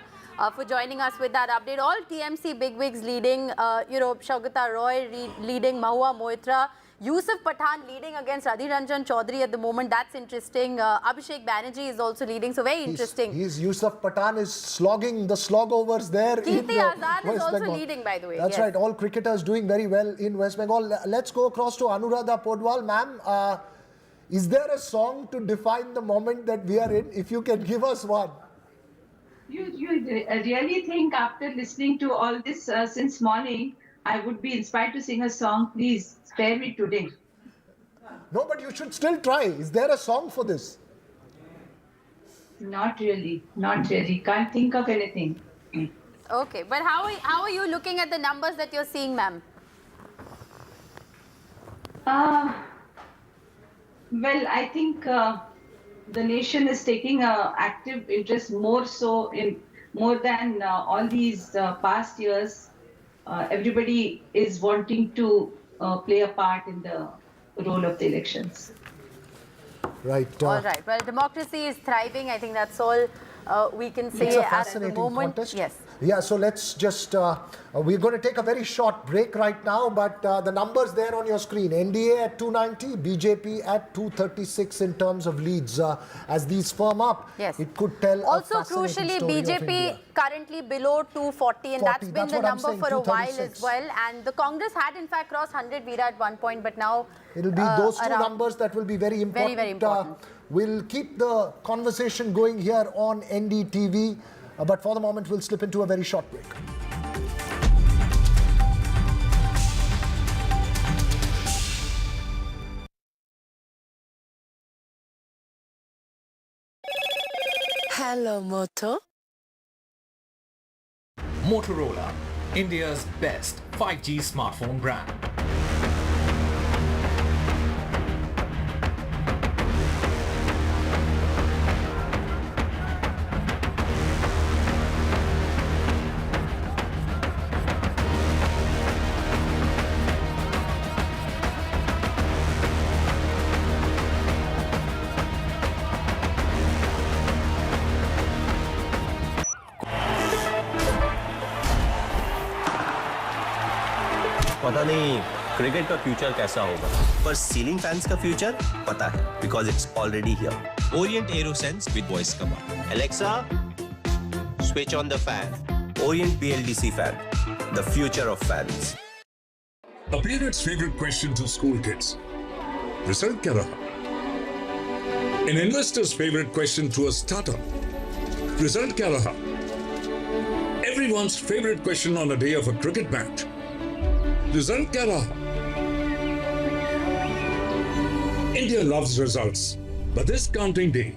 for joining us with that update. All TMC bigwigs leading, Shaugata Roy leading, Mahua Moitra, Yusuf Pathan leading against Radhi Ranjan Chaudhary at the moment. That's interesting. Abhishek Banerjee is also leading, so very interesting. Yusuf Pathan is slogging the slogovers there. Kirti Azad is also leading, by the way. That's right. All cricketers doing very well in West Bengal. Let's go across to Anuradha Podwal. Ma'am, is there a song to define the moment that we are in? If you can give us one. You really think after listening to all this since morning, I would be inspired to sing a song? Please spare me today. No, but you should still try. Is there a song for this? Not really. Not really. Can't think of anything. Okay, but how are you looking at the numbers that you're seeing, ma'am? Well, I think the nation is taking an active interest more than all these past years. Everybody is wanting to play a part in the role of the elections. Right. All right. Well, democracy is thriving. I think that's all we can say It's a at fascinating the moment. contest. Yes. Yeah, so let's just, we're going to take a very short break right now, but the numbers there on your screen, NDA at 290, BJP at 236 in terms of leads. As these firm up, yes, it could tell also a fascinating crucially, story of BJP India. currently below 240, and that's been the number for a while as well. And the Congress had in fact crossed 100 Veera at one point, but now it'll be those two numbers that will be very important. Very important. We'll keep the conversation going here on NDTV, but for the moment we'll slip into a very short break. Hello, Moto. Motorola, India's best 5G smartphone brand. पता नहीं cricket का future कैसा होगा, पर ceiling fans का future पता है, because it's already here. Orient AeroSense with voice command. Alexa, switch on the fan. Orient BLDC fan, the future of fans. A parent's favorite question to school kids. Result क्या रहा? An investor's favorite question to a startup. Result क्या रहा? Everyone's favorite question on a day of a cricket match. Result क्या रहा? India loves results, but this counting day,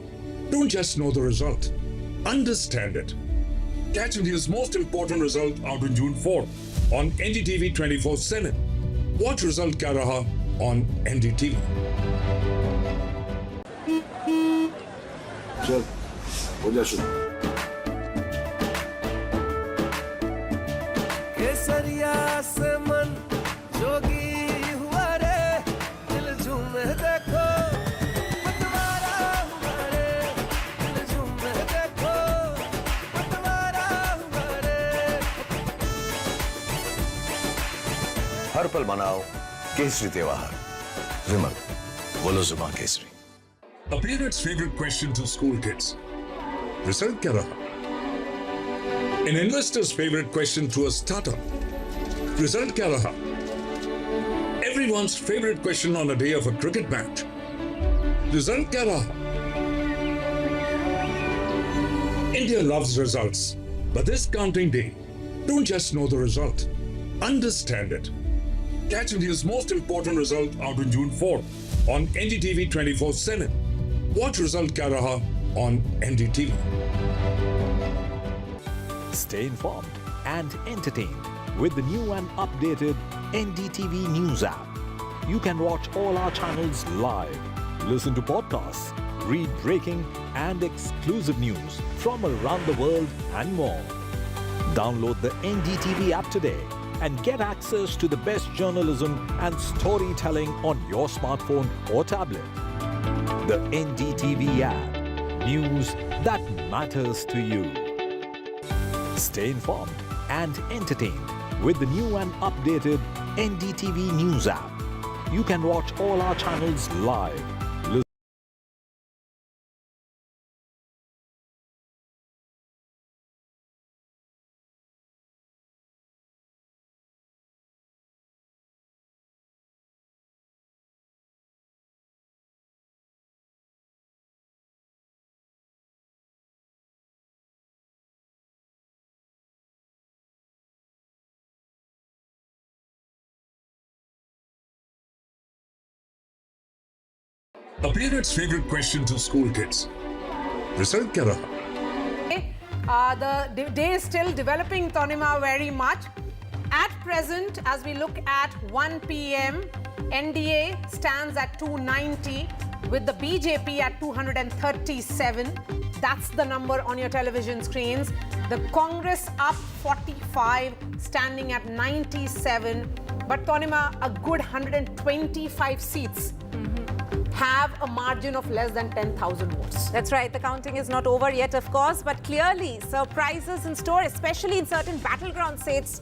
don't just know the result, understand it. Catch India's most important result out on June 4th on NDTV 24/7. Watch Result क्या रहा on NDTV. चल, हो जा शुरू. केसरिया से मन जोगी हुआ रे, दिल झूमे देखो, पतवारा हुआ रे, दिल झूमे देखो, पतवारा हुआ रे. हर पल मनाओ केसरी त्योहार. विमल, बोलो जुबान Kesari. A parent's favorite question to school kids. Result क्या रहा? An investor's favorite question to a startup. Result क्या रहा? Everyone's favorite question on a day of a cricket match. Result क्या रहा? India loves results, but this counting day, don't just know the result, understand it. Catch India's most important result out on June 4th on NDTV 24/7. Watch Result Kya Raha on NDTV. Stay informed and entertained with the new and updated NDTV News app. You can watch all our channels live, listen to podcasts, read breaking and exclusive news from around the world and more. Download the NDTV app today and get access to the best journalism and storytelling on your smartphone or tablet. The NDTV app. News that matters to you. Stay informed and entertained with the new and updated NDTV News app. You can watch all our channels live. A parent's favorite question to school kids. Result kya raha? The day is still developing, Tanima, very much. At present, as we look at 1 p.m., NDA stands at 290 with the BJP at 237. That's the number on your television screens. The Congress up 45, standing at 97. But Tanima, a good 125 seats have a margin of less than 10,000 votes. That's right. The counting is not over yet, of course, but clearly surprises in store, especially in certain battleground states,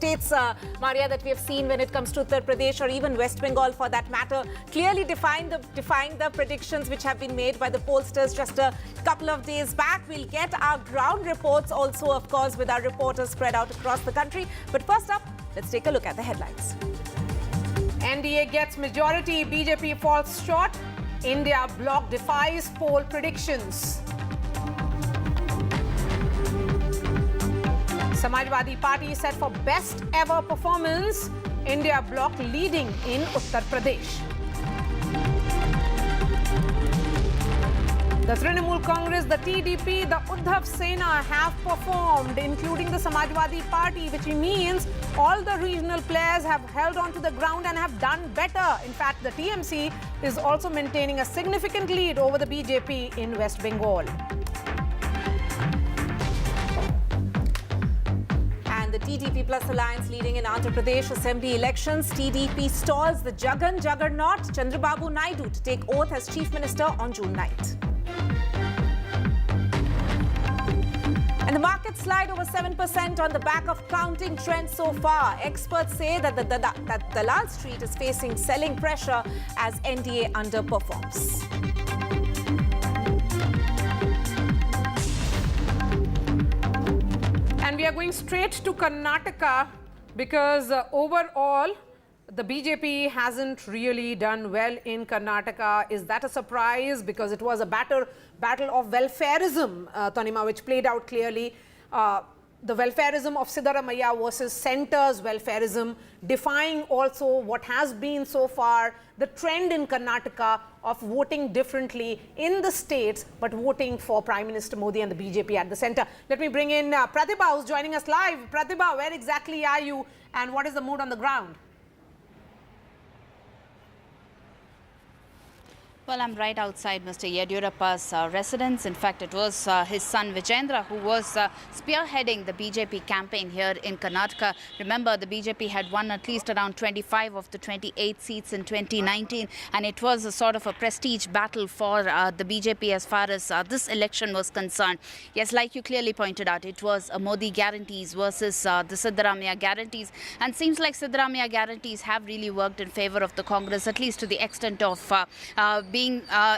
Maria, that we have seen when it comes to Uttar Pradesh or even West Bengal for that matter, clearly defying the predictions which have been made by the pollsters just a couple of days back. We'll get our ground reports also, of course, with our reporters spread out across the country. But first up, let's take a look at the headlines. NDA gets majority, BJP falls short. India bloc defies poll predictions. Samajwadi Party set for best ever performance. India bloc leading in Uttar Pradesh. The Trinamool Congress, the TDP, the Uddhav Sena have performed, including the Samajwadi Party, which means all the regional players have held on to the ground and have done better. In fact, the TMC is also maintaining a significant lead over the BJP in West Bengal. And the TDP Plus Alliance leading in Andhra Pradesh Assembly elections. TDP stalls the Jagan juggernaut Chandra Babu Naidu to take oath as Chief Minister on June 9th. And the market slide over 7% on the back of counting trends so far. Experts say that the Dalal Street is facing selling pressure as NDA underperforms. And we are going straight to Karnataka because overall, the BJP hasn't really done well in Karnataka. Is that a surprise? Because it was a battle of welfarism, Tanima, which played out clearly. The welfarism of Siddaramaiah versus centre's welfarism, defying also what has been so far the trend in Karnataka of voting differently in the states, but voting for Prime Minister Modi and the BJP at the centre. Let me bring in Pratibha, who's joining us live. Pratibha, where exactly are you and what is the mood on the ground? Well, I'm right outside Mr. Yediyurappa's residence. In fact, it was his son Vijendra who was spearheading the BJP campaign here in Karnataka. Remember, the BJP had won at least around 25 of the 28 seats in 2019, and it was a sort of a prestige battle for the BJP as far as this election was concerned. Yes, like you clearly pointed out, it was a Modi guarantees versus the Siddaramaiah guarantees, and seems like Siddaramaiah guarantees have really worked in favor of the Congress, at least to the extent of being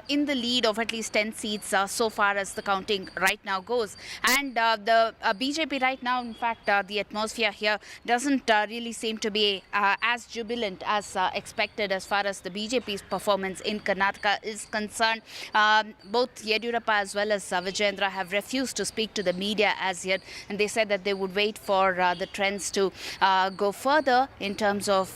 in the lead of at least 10 seats so far as the counting right now goes. And the BJP right now, in fact, the atmosphere here doesn't really seem to be as jubilant as expected as far as the BJP's performance in Karnataka is concerned. Both Yediyurappa as well as Vijayendra have refused to speak to the media as yet, and they said that they would wait for the trends to go further in terms of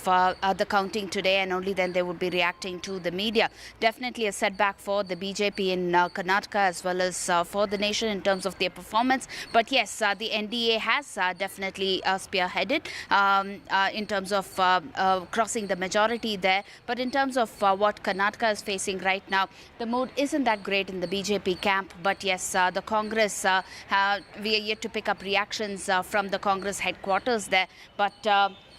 the counting today, and only then they would be reacting to the media. Definitely a setback for the BJP in Karnataka as well as for the nation in terms of their performance. But yes, the NDA has definitely spearheaded in terms of crossing the majority there. But in terms of what Karnataka is facing right now, the mood isn't that great in the BJP camp. But yes, the Congress, we are yet to pick up reactions from the Congress headquarters there. But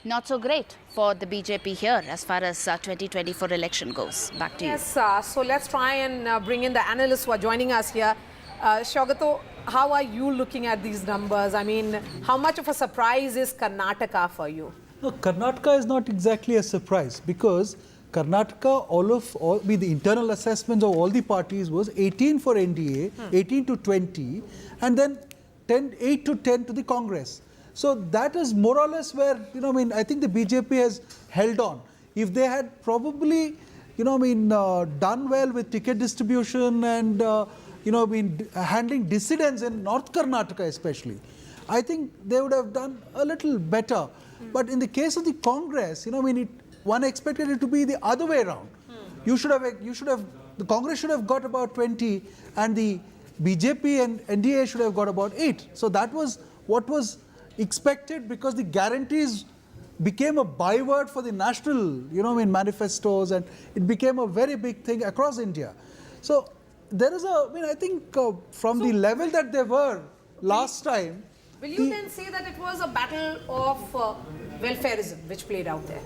not so great for the BJP here as far as 2024 election goes. Back to you. Yes, so let's try and bring in the analysts who are joining us here. Shaugato, how are you looking at these numbers? I mean, how much of a surprise is Karnataka for you? No, Karnataka is not exactly a surprise because Karnataka, the internal assessments of all the parties was 18 for NDA, 18 to 20, and then 8 to 10 to the Congress. So that is more or less where, I think the BJP has held on. If they had probably, done well with ticket distribution and, handling dissidents in North Karnataka especially, I think they would have done a little better. But in the case of the Congress, one expected it to be the other way around. The Congress should have got about 20 and the BJP and NDA should have got about 8. So that was what was expected because the guarantees became a byword for the national, manifestos, and it became a very big thing across India. So there is I think from the level that they were last time. Will you then say that it was a battle of welfareism which played out there?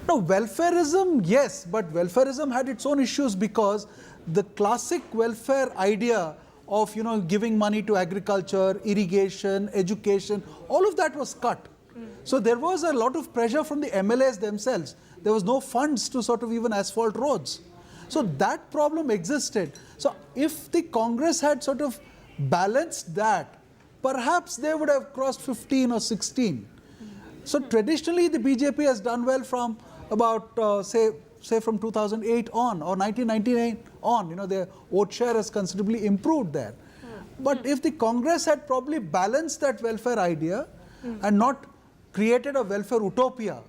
No, welfareism, yes, but welfareism had its own issues because the classic welfare idea of, giving money to agriculture, irrigation, education, all of that was cut. So there was a lot of pressure from the MLAs themselves. There was no funds to sort of even asphalt roads. So that problem existed. So if the Congress had sort of balanced that, perhaps they would have crossed 15 or 16. So traditionally the BJP has done well from about, say from 2008 on or 1999 on, their vote share has considerably improved there. But if the Congress had probably balanced that welfare idea and not created a welfare utopia,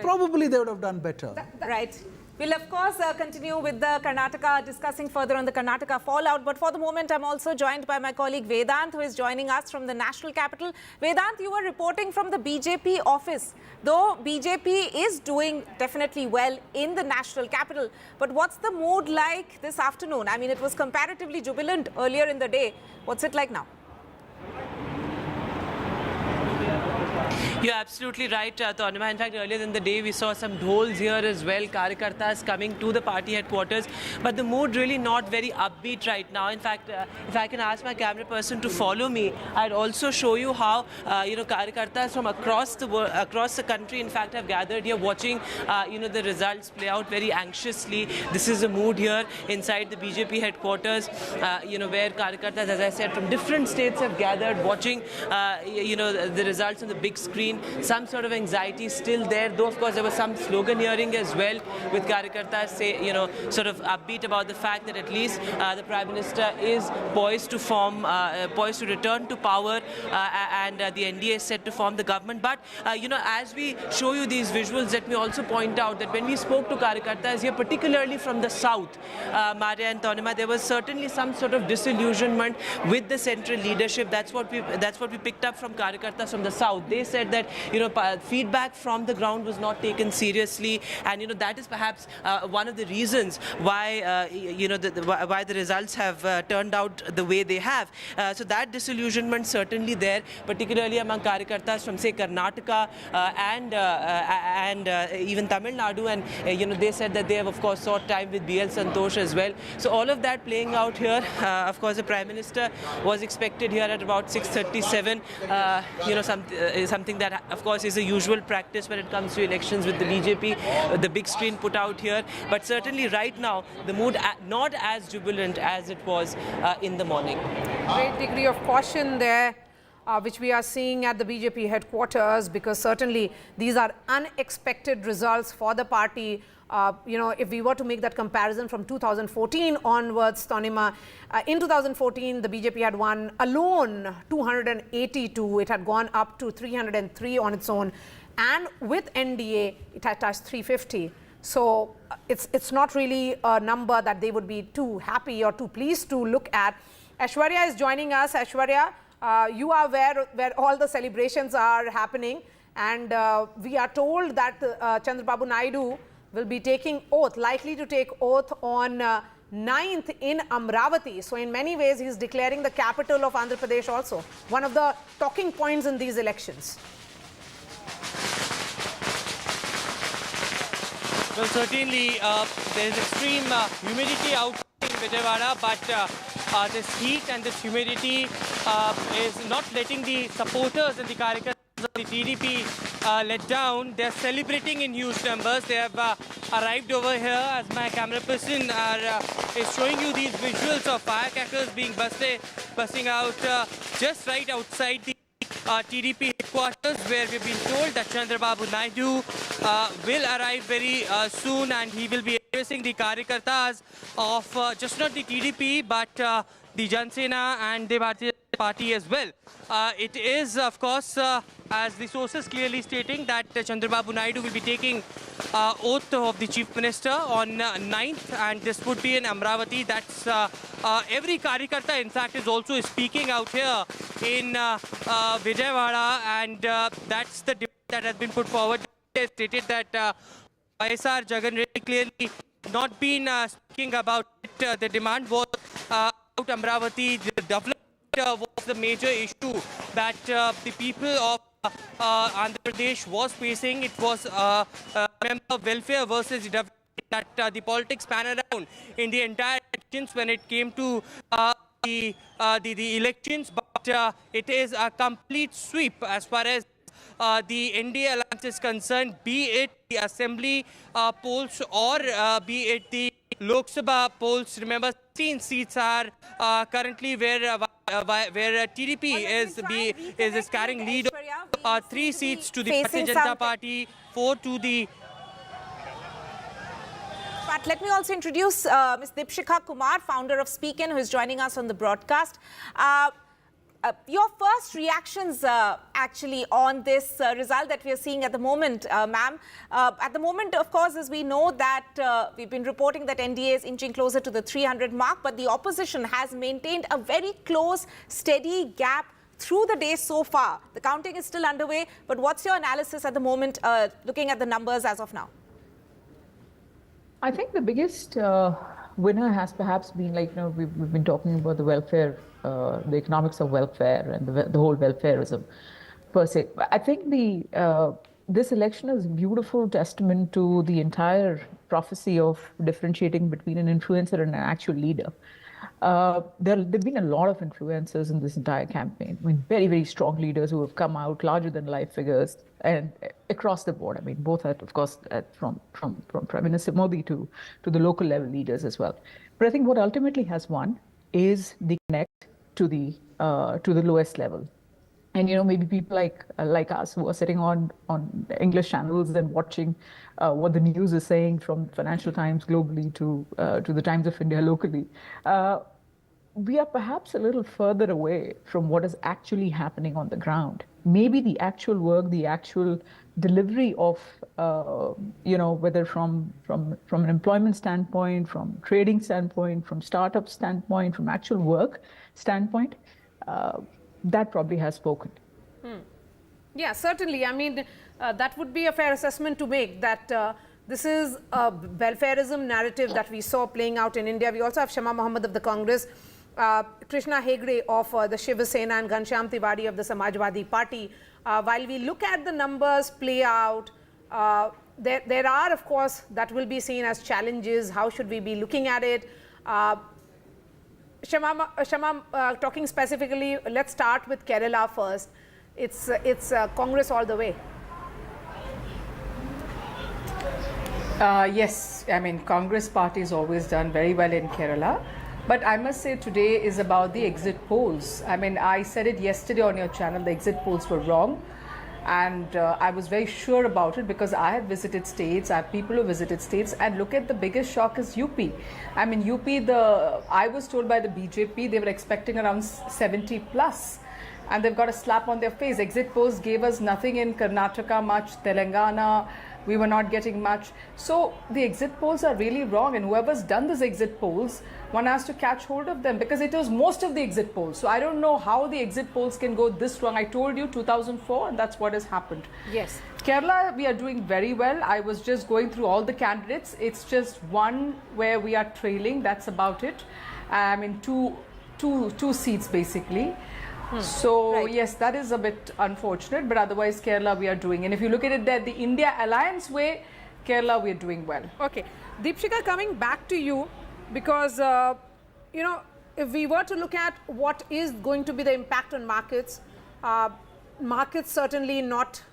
probably they would have done better. Right. We'll of course continue with the Karnataka, discussing further on the Karnataka fallout. But for the moment, I'm also joined by my colleague Vedant, who is joining us from the national capital. Vedant, you were reporting from the BJP office. Though BJP is doing definitely well in the national capital, but what's the mood like this afternoon? I mean, it was comparatively jubilant earlier in the day. What's it like now? You're absolutely right, Tanima. In fact, earlier in the day, we saw some dhols here as well, Karyakartas coming to the party headquarters. But the mood really not very upbeat right now. In fact, if I can ask my camera person to follow me, I'd also show you how, Karyakartas from across the country, in fact, have gathered here watching, the results play out very anxiously. This is the mood here inside the BJP headquarters, where Karyakartas, as I said, from different states have gathered watching, the results on the big screen. Some sort of anxiety still there, though of course there was some slogan hearing as well with Karyakartas sort of upbeat about the fact that at least the Prime Minister is poised to return to power and the NDA is set to form the government. But as we show you these visuals, let me also point out that when we spoke to Karyakartas here, particularly from the south, Maria and Tanima, there was certainly some sort of disillusionment with the central leadership. That's what we picked up from Karyakartas from the south. They said that feedback from the ground was not taken seriously, and that is perhaps one of the reasons why why the results have turned out the way they have. So that disillusionment certainly there, particularly among Karyakartas from say Karnataka and even Tamil Nadu, and they said that they have of course sought time with BL Santosh as well. So all of that playing out here. Of course, the Prime Minister was expected here at about 6:37. Something that that, of course, is a usual practice when it comes to elections with the BJP, the big screen put out here. But certainly right now, the mood not as jubilant as it was in the morning. Great degree of caution there, which we are seeing at the BJP headquarters, because certainly these are unexpected results for the party. If we were to make that comparison from 2014 onwards, Tanima, in 2014, the BJP had won alone 282. It had gone up to 303 on its own. And with NDA, it had touched 350. So it's not really a number that they would be too happy or too pleased to look at. Aishwarya is joining us. Aishwarya, you are where all the celebrations are happening. And we are told that Chandra Babu Naidu will be taking oath, likely to take oath on 9th in Amravati. So in many ways, he is declaring the capital of Andhra Pradesh also. One of the talking points in these elections. Well, certainly there is extreme humidity out in Vijayawada, but this heat and this humidity is not letting the supporters and the Karyakartas of the TDP let down. They are celebrating in huge numbers. They have arrived over here, as my camera person is showing you these visuals of firecrackers being busting out just right outside the TDP headquarters, where we've been told that Chandra Babu Naidu will arrive very soon, and he will be addressing the Karyakartas of just not the TDP but the JanaSena and the Bharatiya Party as well. It is, of course, as the sources clearly stating, that Chandra Babu Naidu will be taking oath of the Chief Minister on 9th, and this would be in Amravati. That's every Karyakarta, in fact, is also speaking out here in Vijayawada, and that's the debate that has been put forward. They stated that YSR Jagan Reddy clearly not been speaking about it. The demand was about Amravati. The development was the major issue that the people of Andhra Pradesh was facing. It was member welfare versus development that the politics pan around in the entire elections when it came to the elections. But it is a complete sweep as far as the NDA alliance is concerned, be it the assembly polls or be it the Lok Sabha polls. Remember, 16 seats are currently where TDP is carrying lead. 3 seats to the Bharatiya Janata Party, 4 to the... But let me also introduce Ms. Dipshikha Kumar, founder of Speakin, who is joining us on the broadcast. Your first reactions actually on this result that we are seeing at the moment, ma'am. At the moment, of course, as we know that we've been reporting that NDA is inching closer to the 300 mark, but the opposition has maintained a very close, steady gap through the day so far. The counting is still underway, but what's your analysis at the moment, looking at the numbers as of now? I think the biggest winner has perhaps been, we've been talking about the welfare, the economics of welfare and the whole welfareism per se. I think this election is a beautiful testament to the entire prophecy of differentiating between an influencer and an actual leader. There have been a lot of influencers in this entire campaign. I mean, very, very strong leaders who have come out, larger than life figures, and across the board. I mean, both of course, from Prime Minister Modi to the local level leaders as well. But I think what ultimately has won is the connect to the lowest level. And maybe people like us who are sitting on English channels and watching what the news is saying, from Financial Times globally to the Times of India locally, we are perhaps a little further away from what is actually happening on the ground. Maybe the actual work, the actual delivery of, whether from an employment standpoint, from trading standpoint, from startup standpoint, from actual work standpoint, that probably has spoken. Yeah, certainly. I mean, that would be a fair assessment to make, that this is a welfareism narrative that we saw playing out in India. We also have Shama Mohammed of the Congress, Krishna Hegde of the Shiva Sena, and Ghanshyam Tiwari of the Samajwadi Party. While we look at the numbers play out, there are, of course, that will be seen as challenges. How should we be looking at it? Shama, talking specifically, let's start with Kerala first. it's Congress all the way. Yes, I mean, Congress party has always done very well in Kerala. But I must say today is about the exit polls. I mean, I said it yesterday on your channel, the exit polls were wrong. And I was very sure about it because I have visited states, I have people who visited states, and look at the biggest shock is UP. I mean, UP, I was told by the BJP they were expecting around 70 plus. And they've got a slap on their face. Exit polls gave us nothing in Karnataka much, Telangana, we were not getting much. So the exit polls are really wrong, and whoever's done these exit polls, one has to catch hold of them because it was most of the exit polls. So I don't know how the exit polls can go this wrong. I told you 2004, and that's what has happened. Yes. Kerala, we are doing very well. I was just going through all the candidates. It's just one where we are trailing. That's about it. I mean, two seats basically. So yes, that is a bit unfortunate, but otherwise Kerala we are doing. And if you look at it there, the India Alliance way, Kerala we are doing well. Okay. Deepshika, coming back to you, because, you know, if we were to look at what is going to be the impact on markets, markets certainly not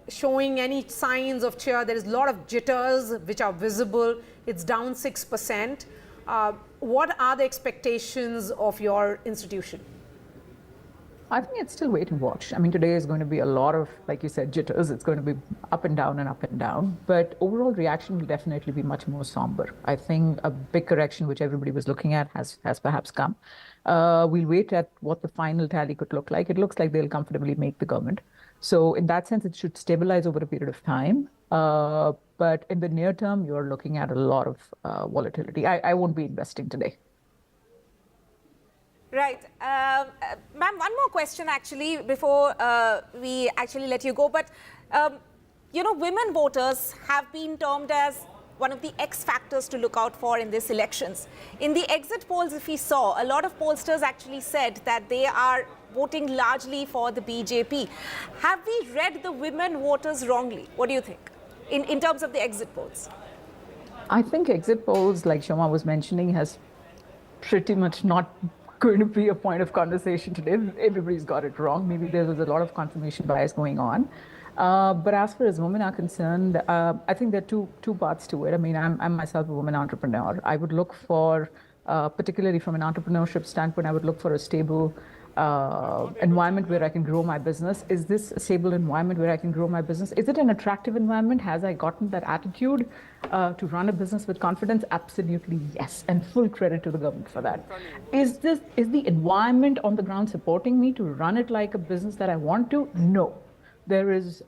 showing any signs of cheer. There is a lot of jitters which are visible. It's down 6%. What are the expectations of your institution? I think it's still wait and watch. I mean, today is going to be a lot of, like you said, jitters. It's going to be up and down and up and down. But overall reaction will definitely be much more somber. I think a big correction, which everybody was looking at, has perhaps come. We'll wait at what the final tally could look like. It looks like they'll comfortably make the government. So in that sense, it should stabilize over a period of time. But in the near term, you're looking at a lot of volatility. I won't be investing today. Right. Ma'am, one more question actually before we actually let you go. But, you know, women voters have been termed as one of the X factors to look out for in these elections. In the exit polls, if we saw, a lot of pollsters actually said that they are voting largely for the BJP. Have we read the women voters wrongly? What do you think in terms of the exit polls? I think exit polls, like Shoma was mentioning, has pretty much not going to be a point of conversation today. Everybody's got it wrong. Maybe there was a lot of confirmation bias going on. But as far as women are concerned, I think there are two parts to it. I mean, I'm myself a woman entrepreneur. I would look for, particularly from an entrepreneurship standpoint, I would look for a stable environment where I can grow my business. Is this a stable environment where I can grow my business? Is it an attractive environment? Has I gotten that attitude to run a business with confidence? Absolutely yes, and full credit to the government for that. Is the environment on the ground supporting me to run it like a business that I want to? No, there's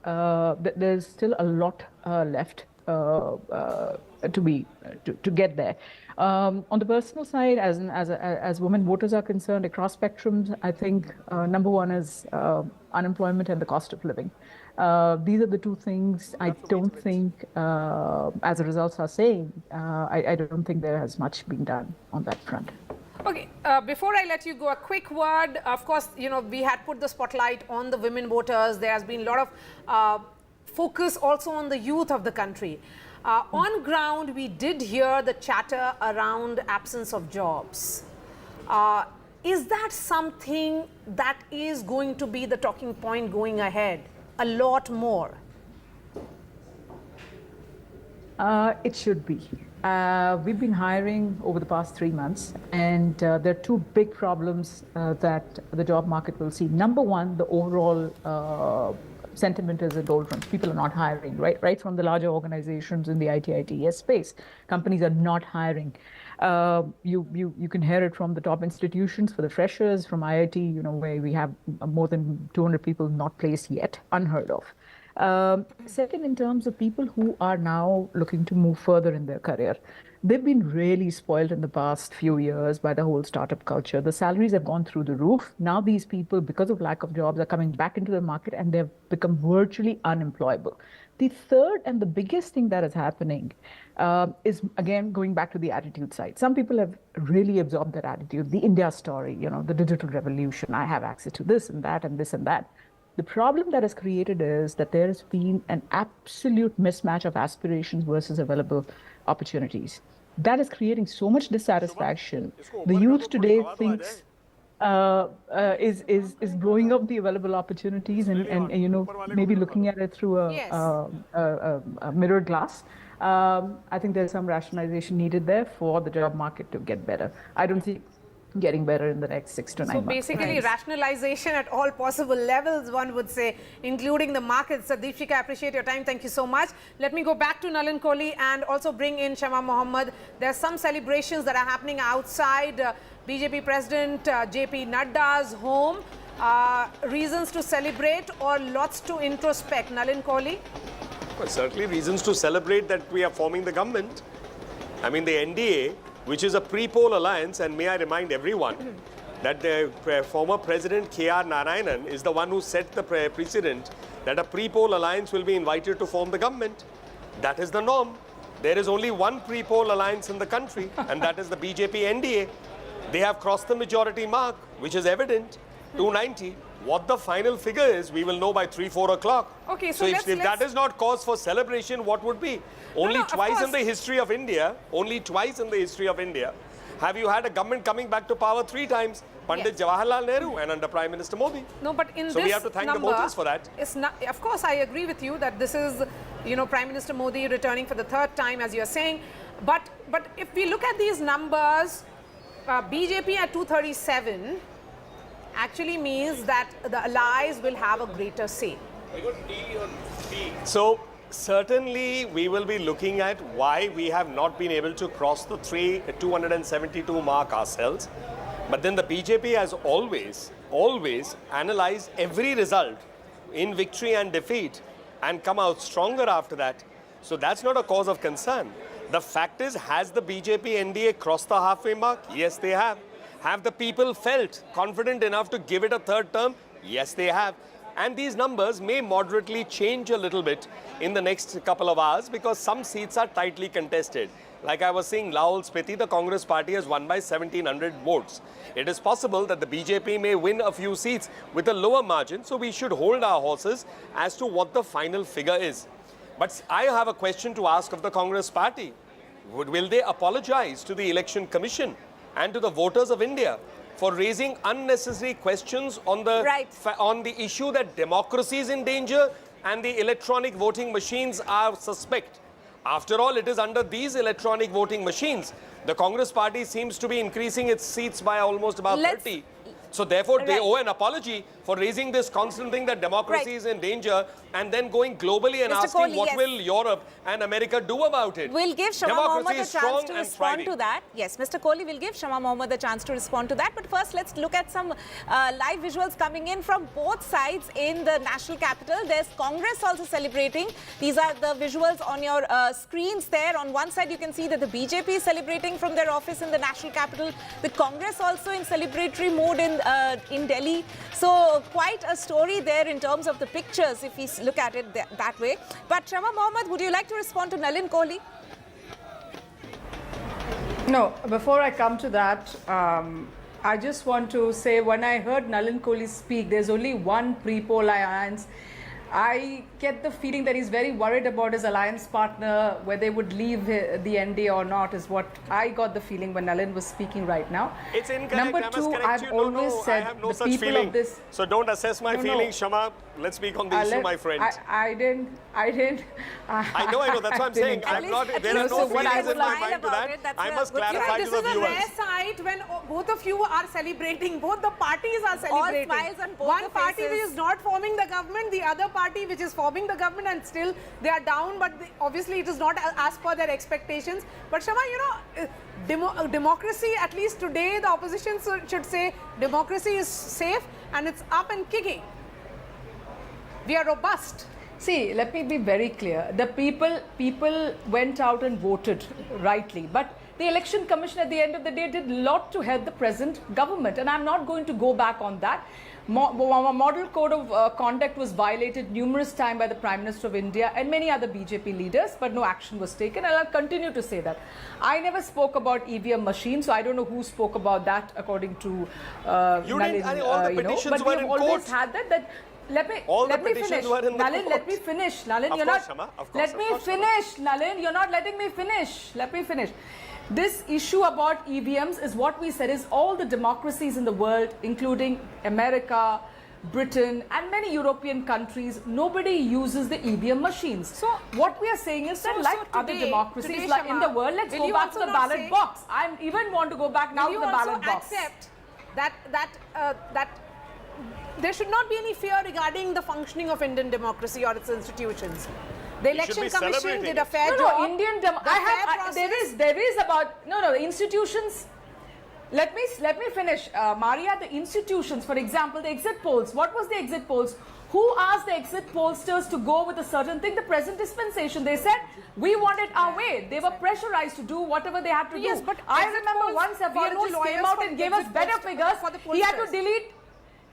still a lot left to get there. On the personal side, as women voters are concerned across spectrums, I think number one is unemployment and the cost of living. These are the two things I don't think, as the results are saying, I don't think there has much been done on that front. Okay, before I let you go, a quick word. Of course, you know, we had put the spotlight on the women voters. There has been a lot of focus also on the youth of the country. On ground, we did hear the chatter around absence of jobs. Is that something that is going to be the talking point going ahead? A lot more? It should be. We've been hiring over the past 3 months, and there are two big problems that the job market will see. Number one, the overall sentiment is in doldrums. People are not hiring, right from the larger organizations in the IT/ITES space. Companies are not hiring. You can hear it from the top institutions for the freshers, from IIT, you know, where we have more than 200 people not placed yet, unheard of. Second, in terms of people who are now looking to move further in their career, they've been really spoiled in the past few years by the whole startup culture. The salaries have gone through the roof. Now these people, because of lack of jobs, are coming back into the market and they've become virtually unemployable. The third and the biggest thing that is happening is, again, going back to the attitude side. Some people have really absorbed that attitude, the India story, you know, the digital revolution. I have access to this and that and this and that. The problem that is created is that there has been an absolute mismatch of aspirations versus available opportunities. That is creating so much dissatisfaction. The youth today thinks is blowing up the available opportunities and you know, maybe looking at it through a mirror glass. I think there's some rationalization needed there for the job market to get better. I don't see getting better in the next 6 to 9 months. So basically rationalization at all possible levels, one would say, including the markets. Deepshika, I appreciate your time. Thank you so much. Let me go back to Nalin Kohli and also bring in Shama Mohammed. There's some celebrations that are happening outside BJP President JP Nadda's home. Reasons to celebrate or lots to introspect? Nalin Kohli? Well, certainly reasons to celebrate that we are forming the government. I mean, the NDA, which is a pre-poll alliance, and may I remind everyone that the former President K.R. Narayanan is the one who set the precedent that a pre-poll alliance will be invited to form the government. That is the norm. There is only one pre-poll alliance in the country, and that is the BJP NDA. They have crossed the majority mark, which is evident, 290. What the final figure is, we will know by 3-4 o'clock. Okay, so if that is not cause for celebration, what would be? Only twice in the history of India, have you had a government coming back to power 3 times, Pandit Jawaharlal Nehru and under Prime Minister Modi. No, but in so this we have to thank the voters for that. It's not, of course, I agree with you that this is, you know, Prime Minister Modi returning for the 3rd time, as you're saying. But if we look at these numbers, BJP at 237 actually means that the allies will have a greater say. So certainly we will be looking at why we have not been able to cross the 272 mark ourselves. But then the BJP has always analyzed every result in victory and defeat and come out stronger after that. So that's not a cause of concern. The fact is, has the BJP NDA crossed the halfway mark? Yes, they have. Have the people felt confident enough to give it a 3rd term? Yes, they have. And these numbers may moderately change a little bit in the next couple of hours because some seats are tightly contested. Like I was saying, Lahore Spiti, the Congress party has won by 1,700 votes. It is possible that the BJP may win a few seats with a lower margin, so we should hold our horses as to what the final figure is. But I have a question to ask of the Congress party. Will they apologize to the Election Commission and to the voters of India for raising unnecessary questions on the issue that democracy is in danger and the electronic voting machines are suspect? After all, it is under these electronic voting machines. The Congress party seems to be increasing its seats by almost about 30. So therefore, they owe an apology for raising this constant thing that democracy is in danger and then going globally and asking Kohli, what will Europe and America do about it. We'll give Shama Mohammed a chance to respond to that. Yes, Mr. Kohli, will give Shama Mohammed a chance to respond to that. But first, let's look at some live visuals coming in from both sides in the national capital. There's Congress also celebrating. These are the visuals on your screens there. On one side, you can see that the BJP is celebrating from their office in the national capital. The Congress also in celebratory mode in Delhi. So quite a story there in terms of the pictures if we look at it that way. But Shama Mohammed, would you like to respond to Nalin Kohli? No, before I come to that, I just want to say when I heard Nalin Kohli speak, there's only one pre-poll alliance. I get the feeling that he's very worried about his alliance partner, whether they would leave the NDA or not, is what I got the feeling when Nalin was speaking right now. It's incorrect. Number two, I've always said I have no the such people feeling. of this... So don't assess my feelings, Shama. Let's speak on the issue, my friend. I didn't. I know. That's what I'm saying. There are no feelings in my mind to that. I must clarify to the viewers. This is a rare sight when both of you are celebrating. Both the parties are celebrating. All smiles on both One the party faces. which is not forming the government, the other party which is forming the government, and still they are down. But obviously it is not as per their expectations. But Shama, you know, democracy, at least today, the opposition should say democracy is safe and it's up and kicking. We are robust. See, let me be very clear. The people went out and voted rightly. But the Election Commission at the end of the day did a lot to help the present government. And I'm not going to go back on that. Model Code of Conduct was violated numerous times by the Prime Minister of India and many other BJP leaders, but no action was taken. And I'll continue to say that. I never spoke about EVM machines, so I don't know who spoke about that according to Nalin, all the petitions were in court. But we have always had that. Let me finish. Nalin, let me finish. Nalin, you're not. Let me finish. Nalin, you're not letting me finish. Let me finish. this issue about EVMs is what we said is all the democracies in the world, including America, Britain and many European countries, nobody uses the EVM machines. So what we are saying is that like other democracies like in the world, let's go back to the ballot box. I even want to go back now to the ballot box. Will you also accept that there should not be any fear regarding the functioning of Indian democracy or its institutions? The Election Commission did a fair job. There is about the institutions. Let me finish, Maria. The institutions, for example, the exit polls. What was the exit polls? Who asked the exit pollsters to go with a certain thing? The present dispensation. They said we want it our way. They were pressurized to do whatever they had to do. Yes, but I remember once a biologist came out and gave us better figures. He had to delete.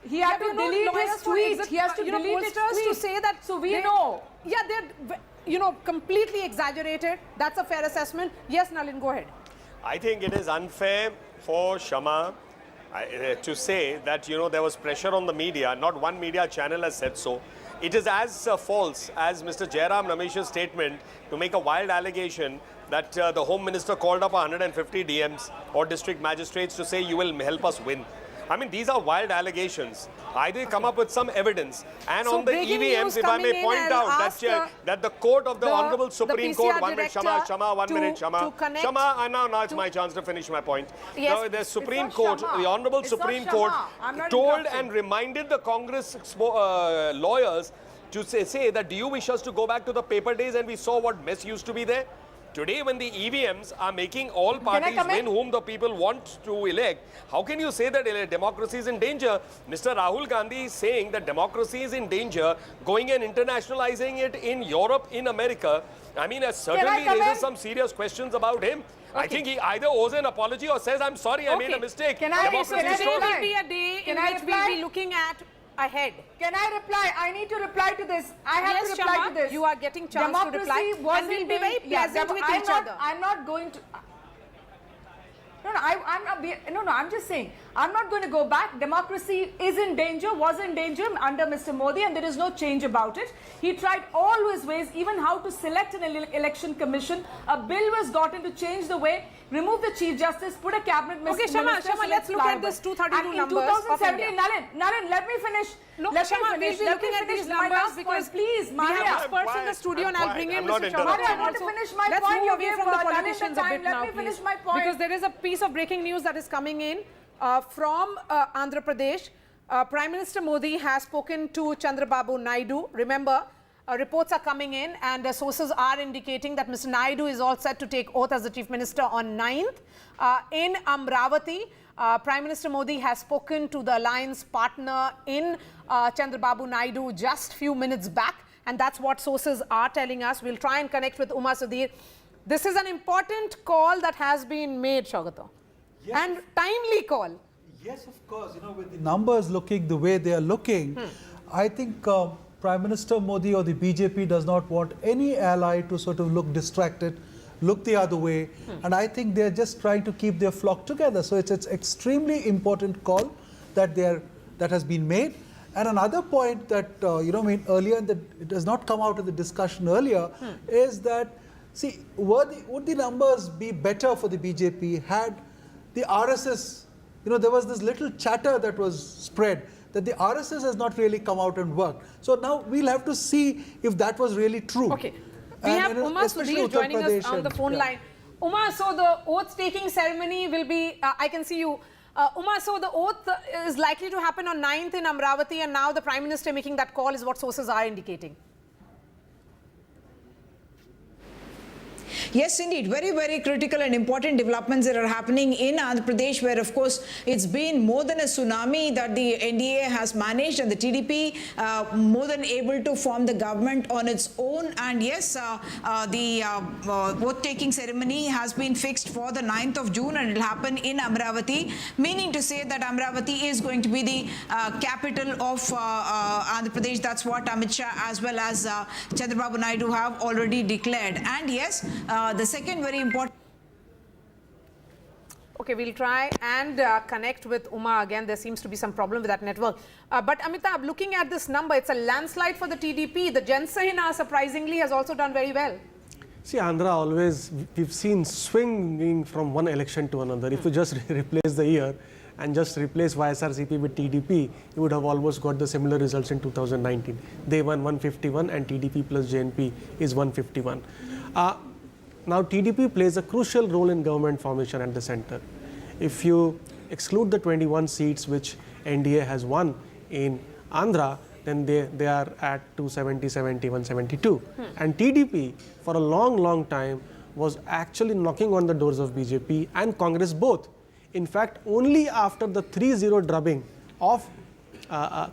He had to delete his tweet. He has to delete his tweet to say that. So we know. Yeah, they're completely exaggerated. That's a fair assessment. Yes, Nalin, go ahead. I think it is unfair for Shama to say that, there was pressure on the media. Not one media channel has said so. It is as false as Mr. Jairam Ramesh's statement to make a wild allegation that the Home Minister called up 150 DMs or district magistrates to say you will help us win. I mean, these are wild allegations. Either come up with some evidence. And So on the breaking EVMs, news if I may coming in, point I'll out ask that the court of the Honorable the Supreme PCR Court, 1 minute, director Shama, 1 minute, Shama. to connect Shama, now it's my chance to finish my point. Yes. Now, the Supreme not Court, Shama. the Honorable It's not Supreme Shama. Court I'm not told interrupting. and reminded the Congress lawyers to say that do you wish us to go back to the paper days, and we saw what mess used to be there? Today, when the EVMs are making all parties win whom the people want to elect, how can you say that democracy is in danger? Mr. Rahul Gandhi is saying that democracy is in danger, going and internationalizing it in Europe, in America. I mean, certainly raises some serious questions about him. I think he either owes an apology or says, I'm sorry, I made a mistake. Today will be a day in which we'll be looking at ahead. Can I reply? I need to reply to this. I have to reply Shama, to this. you are getting chance to reply. And we'll be very pleasant with each other. I'm not going to. I'm just saying, I'm not going to go back. Democracy is in danger, was in danger under Mr. Modi, and there is no change about it. He tried all his ways, even how to select an election commission. A bill was gotten to change the way, remove the Chief Justice, put a cabinet minister. Okay, Shama, let's look at this 232 and numbers. In 2017, Nalin, let me finish. No, let Shama, me finish. we'll be looking at these numbers because please, we Maria. have experts in the studio and I'll bring in Mr. Shama. I want to finish my Let's point. move away from the politicians a bit Let now, me finish please. my point. Because there is a piece of breaking news that is coming in from Andhra Pradesh. Prime Minister Modi has spoken to Chandra Babu Naidu. Remember, reports are coming in and sources are indicating that Mr. Naidu is all set to take oath as the Chief Minister on 9th. In Amravati, Prime Minister Modi has spoken to the alliance partner in Chandra Babu Naidu just few minutes back, and that's what sources are telling us. We'll try and connect with Uma Sudhir. This is an important call that has been made, Shagata, and timely call. Yes, of course. With the numbers looking the way they are looking, I think Prime Minister Modi or the BJP does not want any ally to sort of look distracted, look the other way, and I think they're just trying to keep their flock together. So it's extremely important call that has been made. And another point that earlier, that it does not come out of the discussion earlier, is that would the numbers be better for the BJP had the RSS? There was this little chatter that was spread that the RSS has not really come out and worked. So now we'll have to see if that was really true. Okay. We have Uma Sudhir joining us on the phone line. Uma, so the oath-taking ceremony will be, I can see you. Uma, so the oath is likely to happen on 9th in Amravati, and now the Prime Minister making that call is what sources are indicating. Yes, indeed. Very, very critical and important developments that are happening in Andhra Pradesh, where, of course, it's been more than a tsunami that the NDA has managed, and the TDP more than able to form the government on its own. And yes, the vote-taking ceremony has been fixed for the 9th of June, and it will happen in Amravati, meaning to say that Amravati is going to be the capital of Andhra Pradesh. That's what Amit Shah as well as Chandra Babu Naidu have already declared. And yes, the second very important. Okay, we'll try and connect with Uma again. There seems to be some problem with that network. But Amitabh, looking at this number, it's a landslide for the TDP. The Jana Sena, surprisingly, has also done very well. See, Andhra always, we've seen swinging from one election to another. If you just replace the year and just replace YSRCP with TDP, you would have almost got the similar results in 2019. They won 151 and TDP plus JNP is 151. Now, TDP plays a crucial role in government formation at the center. If you exclude the 21 seats which NDA has won in Andhra, then they are at 270, 71, 72. And TDP, for a long time, was actually knocking on the doors of BJP and Congress both. In fact, only after the 3-0 drubbing of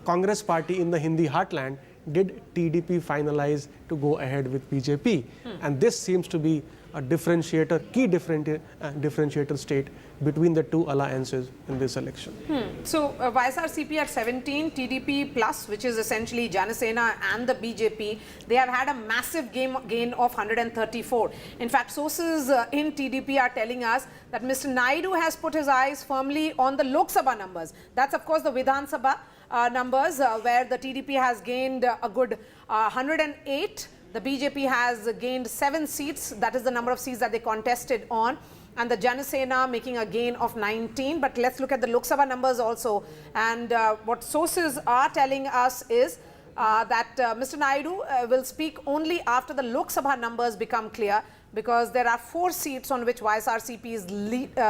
Congress party in the Hindi heartland did TDP finalize to go ahead with BJP. And this seems to be a differentiator, key differentiator state between the two alliances in this election. So YSRCP at 17, TDP plus, which is essentially JanaSena and the BJP, they have had a massive gain of 134. In fact, sources in TDP are telling us that Mr. Naidu has put his eyes firmly on the Lok Sabha numbers. That's of course the Vidhan Sabha numbers where the TDP has gained a good 108. The BJP has gained 7 seats. That is the number of seats that they contested on. And the JanaSena making a gain of 19. But let's look at the Lok Sabha numbers also. And what sources are telling us is that Mr. Naidu will speak only after the Lok Sabha numbers become clear, because there are 4 seats on which YSRCP is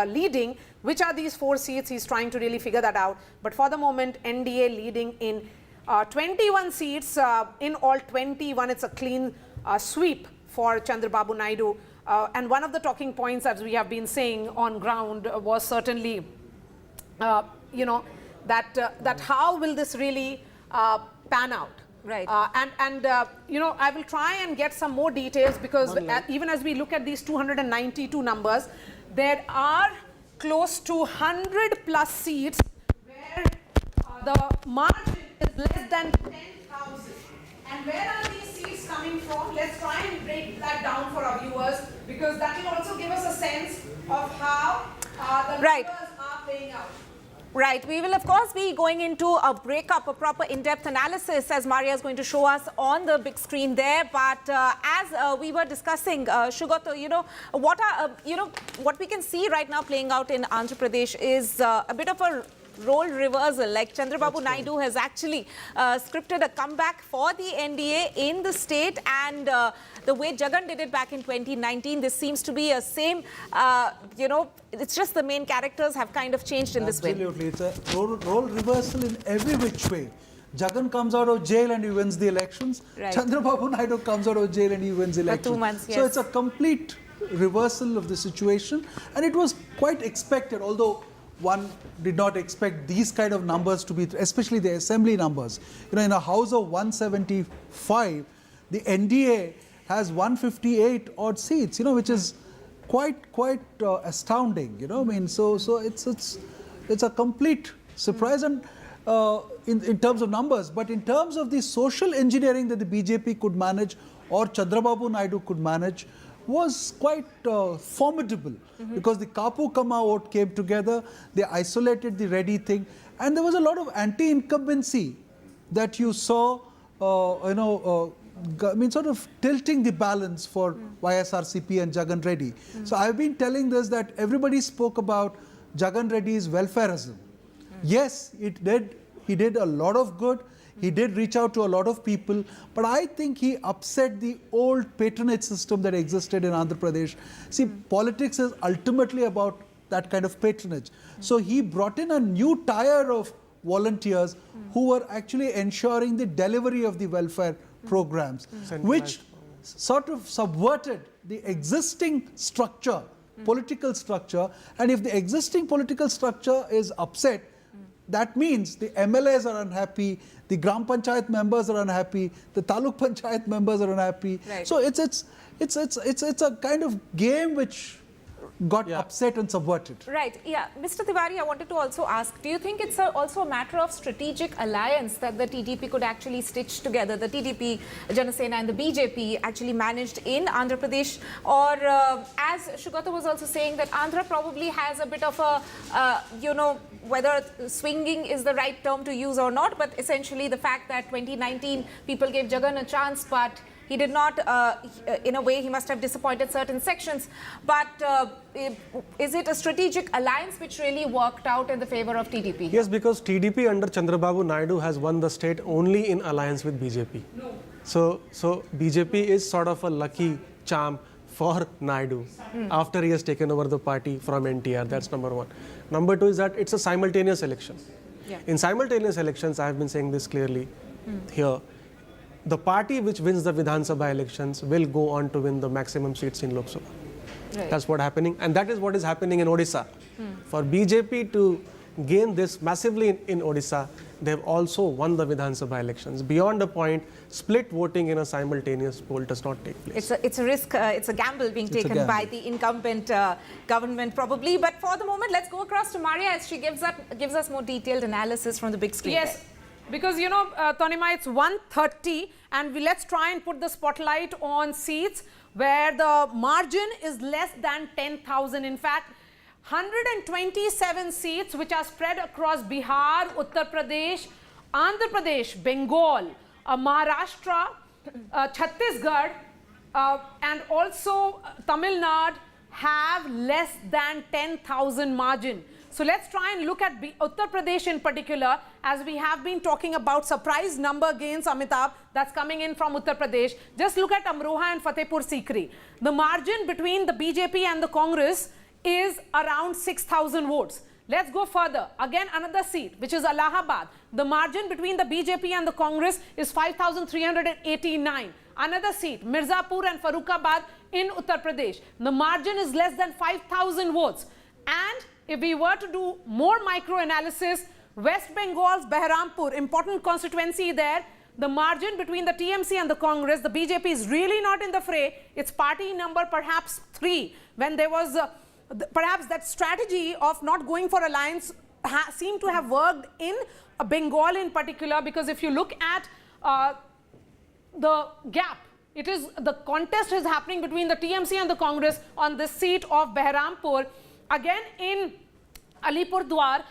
leading. Which are these 4 seats? He's trying to really figure that out. But for the moment, NDA leading in 21 seats, in all 21, it's a clean sweep for Chandra Babu Naidu. And one of the talking points, as we have been saying on ground, was certainly, you know, that how will this really pan out? Right. You know, I will try and get some more details, because even as we look at these 292 numbers, there are close to 100 plus seats where the margin is less than 10,000. And where are these seats coming from? Let's try and break that down for our viewers, because that will also give us a sense of how the numbers are playing out. Right. We will, of course, be going into a breakup, a proper in-depth analysis, as Maria is going to show us on the big screen there. But as we were discussing, Shugato, you know, what we can see right now playing out in Andhra Pradesh is a bit of a role reversal. Like Chandra Babu Naidu has actually scripted a comeback for the NDA in the state, and the way Jagan did it back in 2019, this seems to be a same, you know, it's just the main characters have kind of changed in this way. Absolutely. It's a role reversal in every which way. Jagan comes out of jail and he wins the elections. Right. Chandra Babu Naidu comes out of jail and he wins elections. For 2 months, yes. So it's a complete reversal of the situation, and it was quite expected, although one did not expect these kind of numbers to be, especially the assembly numbers. You know, in a house of 175, the NDA has 158 odd seats, you know, which is quite astounding, you know. I mean, so it's a complete surprise, and in terms of numbers, but in terms of the social engineering that the BJP could manage or Chandra Babu Naidu could manage was quite formidable, because the Kapu Kama vote came together, they isolated the Reddy thing, and there was a lot of anti-incumbency that you saw, you know, I mean, sort of tilting the balance for YSRCP and Jagan Reddy. So I've been telling this, that everybody spoke about Jagan Reddy's welfareism. Yes, he did a lot of good. He did reach out to a lot of people, but I think he upset the old patronage system that existed in Andhra Pradesh. See, politics is ultimately about that kind of patronage. So he brought in a new tier of volunteers who were actually ensuring the delivery of the welfare programs, which sort of subverted the existing structure, political structure. And if the existing political structure is upset, that means the MLAs are unhappy, the Gram Panchayat members are unhappy, the Taluk Panchayat members are unhappy. Right. So it's a kind of game which got upset and subverted. Right. Yeah. Mr. Tiwari, I wanted to also ask, do you think it's also a matter of strategic alliance that the TDP could actually stitch together? The TDP, JanaSena and the BJP actually managed in Andhra Pradesh? Or as Shugato was also saying, that Andhra probably has a bit of a, you know, whether swinging is the right term to use or not, but essentially the fact that 2019 people gave Jagan a chance, but He did not, in a way, he must have disappointed certain sections. But is it a strategic alliance which really worked out in the favor of TDP? Yes, because TDP under Chandra Babu Naidu has won the state only in alliance with BJP. No. So BJP is sort of a lucky charm for Naidu after he has taken over the party from NTR. That's number one. Number two is that it's a simultaneous election. Yeah. In simultaneous elections, I have been saying this clearly here, the party which wins the Vidhan Sabha elections will go on to win the maximum seats in Lok Sabha. Right. That's what's happening, and that is what is happening in Odisha. For BJP to gain this massively in Odisha, they have also won the Vidhan Sabha elections. Beyond a point, split voting in a simultaneous poll does not take place. It's a risk, it's a gamble being taken by the incumbent government probably. But for the moment, let's go across to Maria as she gives us more detailed analysis from the big screen. Yes. There. Because, you know, Tanima, it's 130 and let's try and put the spotlight on seats where the margin is less than 10,000. In fact, 127 seats which are spread across Bihar, Uttar Pradesh, Andhra Pradesh, Bengal, Maharashtra, Chhattisgarh and also Tamil Nadu have less than 10,000 margin. So let's try and look at Uttar Pradesh in particular, as we have been talking about surprise number gains, Amitabh, that's coming in from Uttar Pradesh. Just look at Amroha and Fatehpur Sikri. The margin between the BJP and the Congress is around 6,000 votes. Let's go further. Again, another seat, which is Allahabad. The margin between the BJP and the Congress is 5,389. Another seat, Mirzapur and Farrukhabad in Uttar Pradesh. The margin is less than 5,000 votes. And if we were to do more micro-analysis, West Bengal's Behrampur, important constituency there, the margin between the TMC and the Congress, the BJP is really not in the fray. It's party number perhaps 3, when there was perhaps that strategy of not going for alliance seemed to have worked in Bengal in particular, because if you look at the gap, it is the contest is happening between the TMC and the Congress on this seat of Behrampur. Again, in Alipurdwar,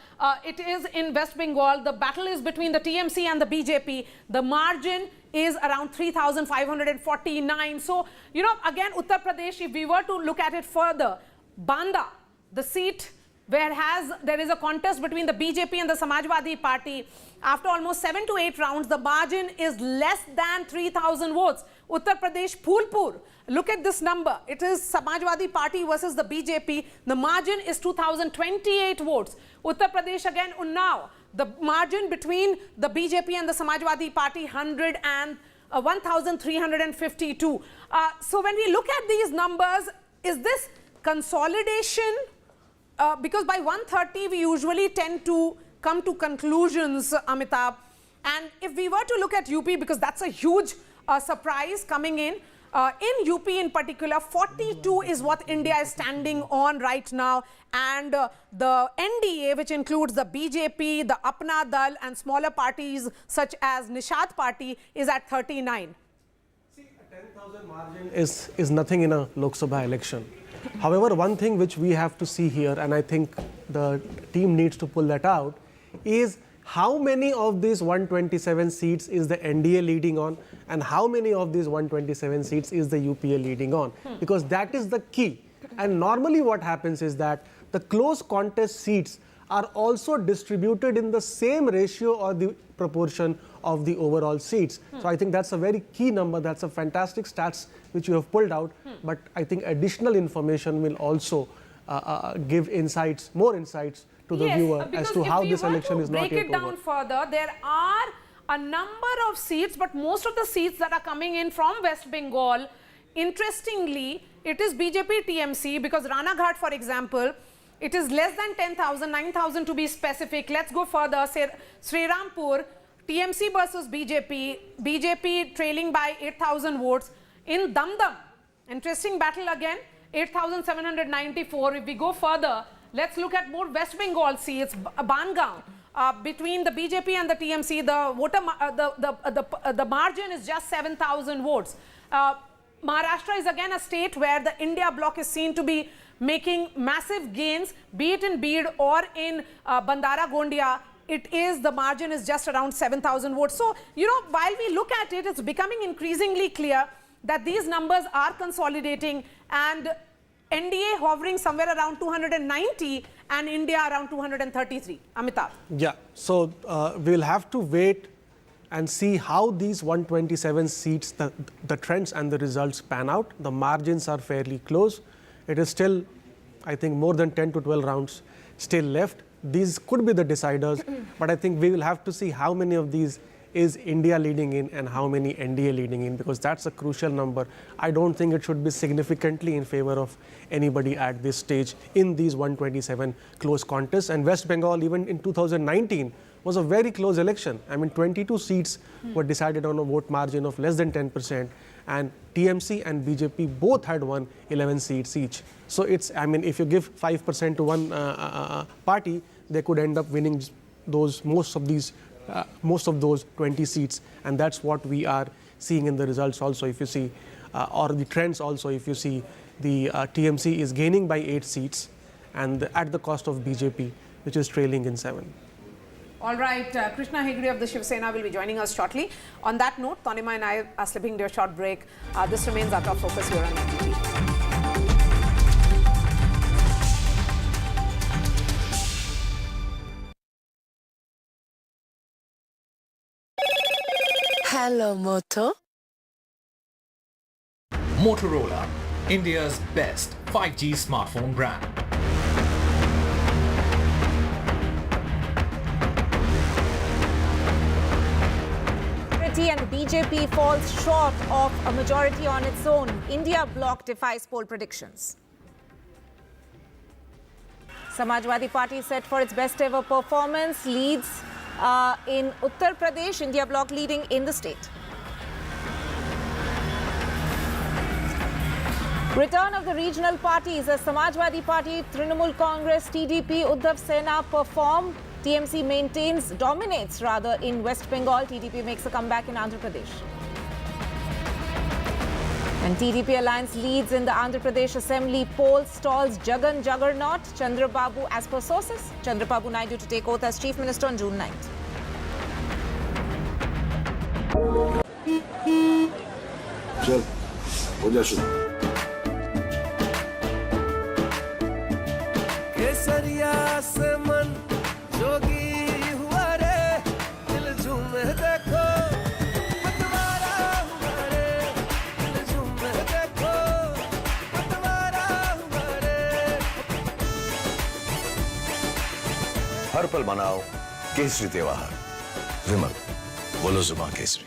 it is in West Bengal. The battle is between the TMC and the BJP. The margin is around 3,549. So, you know, again, Uttar Pradesh, if we were to look at it further, Banda, the seat where there is a contest between the BJP and the Samajwadi Party, after almost 7 to 8 rounds, the margin is less than 3,000 votes. Uttar Pradesh, Phulpur, look at this number. It is Samajwadi Party versus the BJP. The margin is 2,028 votes. Uttar Pradesh, again, Unnao, the margin between the BJP and the Samajwadi Party, 1,352. So when we look at these numbers, is this consolidation? Because by 130, we usually tend to come to conclusions, Amitabh. And if we were to look at UP, because that's a huge surprise coming in UP in particular, 42 is what India is standing on right now. And the NDA, which includes the BJP, the Apna Dal and smaller parties such as Nishad Party, is at 39. See, a 10,000 margin is nothing in a Lok Sabha election. However, one thing which we have to see here, and I think the team needs to pull that out, is how many of these 127 seats is the NDA leading on and how many of these 127 seats is the UPA leading on, because that is the key. And normally what happens is that the close contest seats are also distributed in the same ratio or the proportion of the overall seats. So I think that's a very key number. That's a fantastic stats which you have pulled out. But I think additional information will also give insights, more insights to the viewer as to how this election is not yet over. Break it down further, there are a number of seats, but most of the seats that are coming in from West Bengal, interestingly, it is BJP TMC, because Ranaghat, for example, it is less than 10,000, 9,000 to be specific. Let's go further. Srirampur, TMC versus BJP, BJP trailing by 8,000 votes. In Damdam, interesting battle again, 8,794. If we go further, let's look at more West Bengal seats. Bangaon, between the BJP and the TMC, the margin is just 7,000 votes. Maharashtra is again a state where the India bloc is seen to be making massive gains, be it in Bid or in Bandara Gondia. The margin is just around 7,000 votes. So, you know, while we look at it, it's becoming increasingly clear that these numbers are consolidating and NDA hovering somewhere around 290 and India around 233. Amitabh. Yeah, so we'll have to wait and see how these 127 seats, the trends and the results pan out. The margins are fairly close. It is still, I think, more than 10 to 12 rounds still left. These could be the deciders, but I think we will have to see how many of these is India leading in and how many NDA leading in, because that's a crucial number. I don't think it should be significantly in favor of anybody at this stage in these 127 close contests. And West Bengal, even in 2019, was a very close election. I mean, 22 seats were decided on a vote margin of less than 10%, and TMC and BJP both had won 11 seats each. So it's, I mean, if you give 5% to one party, they could end up winning most of those 20 seats, and that's what we are seeing in the results also. If you see, or the trends also, if you see, the TMC is gaining by 8 seats, and at the cost of BJP, which is trailing in 7. All right, Krishna Hegde of the Shiv Sena will be joining us shortly. On that note, Tanima and I are slipping into a short break. This remains our top focus here on NDTV. Hello, Moto. Motorola, India's best 5G smartphone brand. And the BJP falls short of a majority on its own. India bloc defies poll predictions. Samajwadi Party set for its best ever performance, leads in Uttar Pradesh, India bloc leading in the state. Return of the regional parties as Samajwadi Party, Trinamool Congress, TDP, Uddhav Sena perform. TMC dominates in West Bengal. TDP makes a comeback in Andhra Pradesh. And TDP alliance leads in the Andhra Pradesh Assembly poll, stalls Jagan Juggernaut, Chandra Babu, as per sources. Chandra Babu Naidu to take oath as Chief Minister on June 9th. चल, हो जा शुरू। केसरिया से मन जोगी हुआ रे, दिल झूमे देखो, पतवारा हुआ रे, दिल झूमे देखो, पतवारा हुआ रे। हर पल मनाओ केसरी त्योहार। विमल, बोलो जुबान केसरी।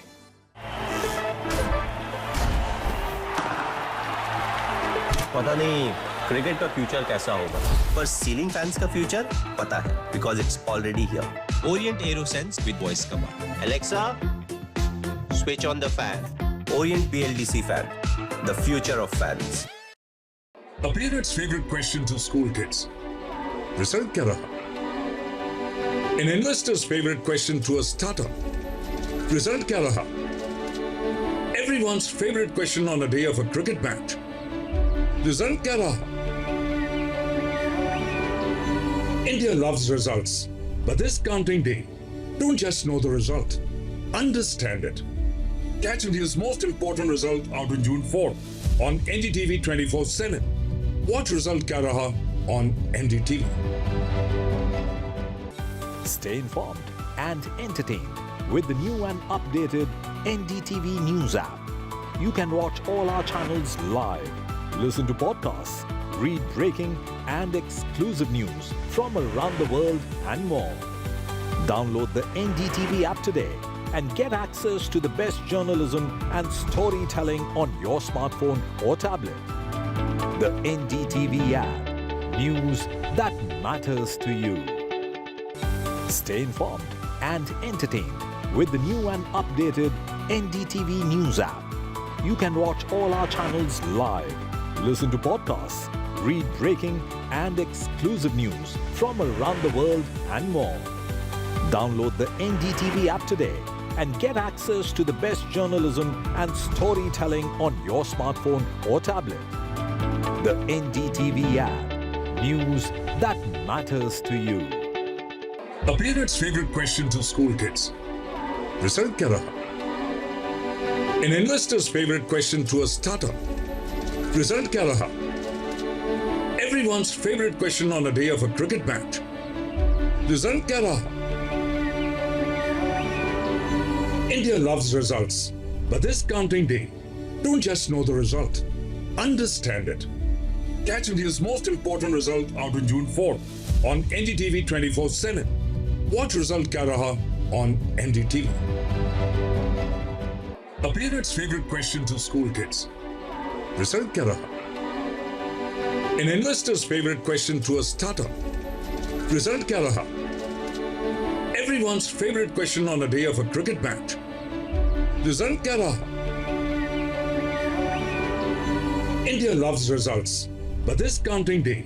पता नहीं क्रिकेट का फ्यूचर कैसा होगा, पर सीलिंग फैंस का फ्यूचर पता है, because it's already here. Orient Aerosense with voice command. Alexa, switch on the fan. Orient BLDC fan, the future of fans. A parent's favorite question to school kids. Result क्या रहा? An investor's favorite question to a startup. Result क्या रहा? Everyone's favorite question on a day of a cricket match. Result क्या रहा? India loves results, but this counting day, don't just know the result, understand it. Catch India's most important result out on June 4th on NDTV 24/7. Watch Result Kya Raha on NDTV. Stay informed and entertained with the new and updated NDTV News app. You can watch all our channels live, listen to podcasts, read breaking and exclusive news from around the world and more. Download the NDTV app today and get access to the best journalism and storytelling on your smartphone or tablet. The NDTV app. News that matters to you. Stay informed and entertained with the new and updated NDTV News app. You can watch all our channels live, listen to podcasts, read breaking and exclusive news from around the world and more. Download the NDTV app today and get access to the best journalism and storytelling on your smartphone or tablet. The NDTV app. News that matters to you. A parent's favorite question to school kids. Result क्या रहा? An investor's favorite question to a startup. Result kya raha? Everyone's favorite question on a day of a cricket match. Result kya raha? India loves results, but this counting day, don't just know the result, understand it. Catch India's most important result out on June 4th on NDTV 24/7. Watch Result Kya Raha on NDTV. A parent's favorite question to school kids. Result Kya Raha? An investor's favorite question to a startup. Result Kya Raha? Everyone's favorite question on a day of a cricket match. Result Kya Raha? India loves results, but this counting day,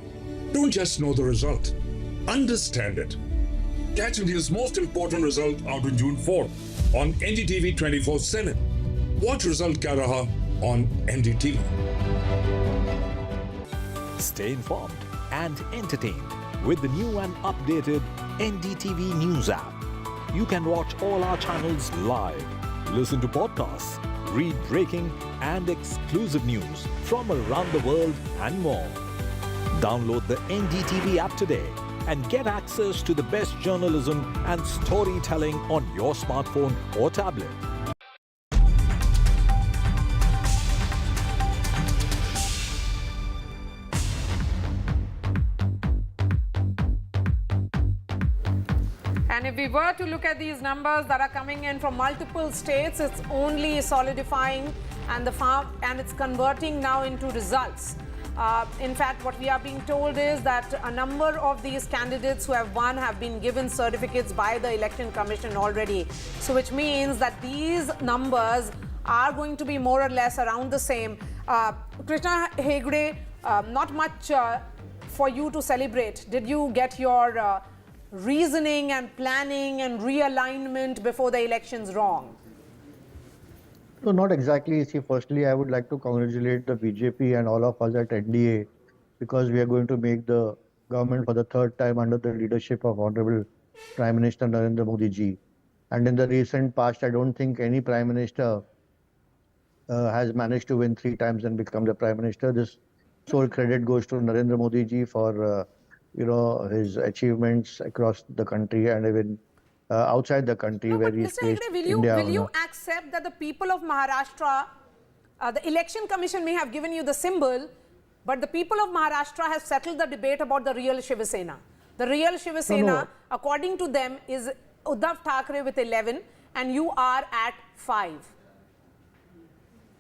don't just know the result, understand it. Catch India's most important result out on June 4th on NDTV 24/7. Watch Result Kya Raha on NDTV. Stay informed and entertained with the new and updated NDTV News app. You can watch all our channels live, listen to podcasts, read breaking and exclusive news from around the world and more. Download the NDTV app today and get access to the best journalism and storytelling on your smartphone or tablet. And if we were to look at these numbers that are coming in from multiple states, it's only solidifying and it's converting now into results. In fact, what we are being told is that a number of these candidates who have won have been given certificates by the Election Commission already. So which means that these numbers are going to be more or less around the same. Krishna Hegde, not much for you to celebrate. Did you get your reasoning and planning and realignment before the elections wrong? No, not exactly. See, firstly, I would like to congratulate the BJP and all of us at NDA because we are going to make the government for the third time under the leadership of Honorable Prime Minister Narendra Modi ji. And in the recent past, I don't think any Prime Minister has managed to win 3 times and become the Prime Minister. This sole credit goes to Narendra Modi ji for his achievements across the country and even outside the country where he's placed India. Will you accept that the people of Maharashtra, the Election Commission may have given you the symbol, but the people of Maharashtra have settled the debate about the real Shiv Sena. The real Shiv Sena, according to them, is Uddhav Thackeray with 11 and you are at 5.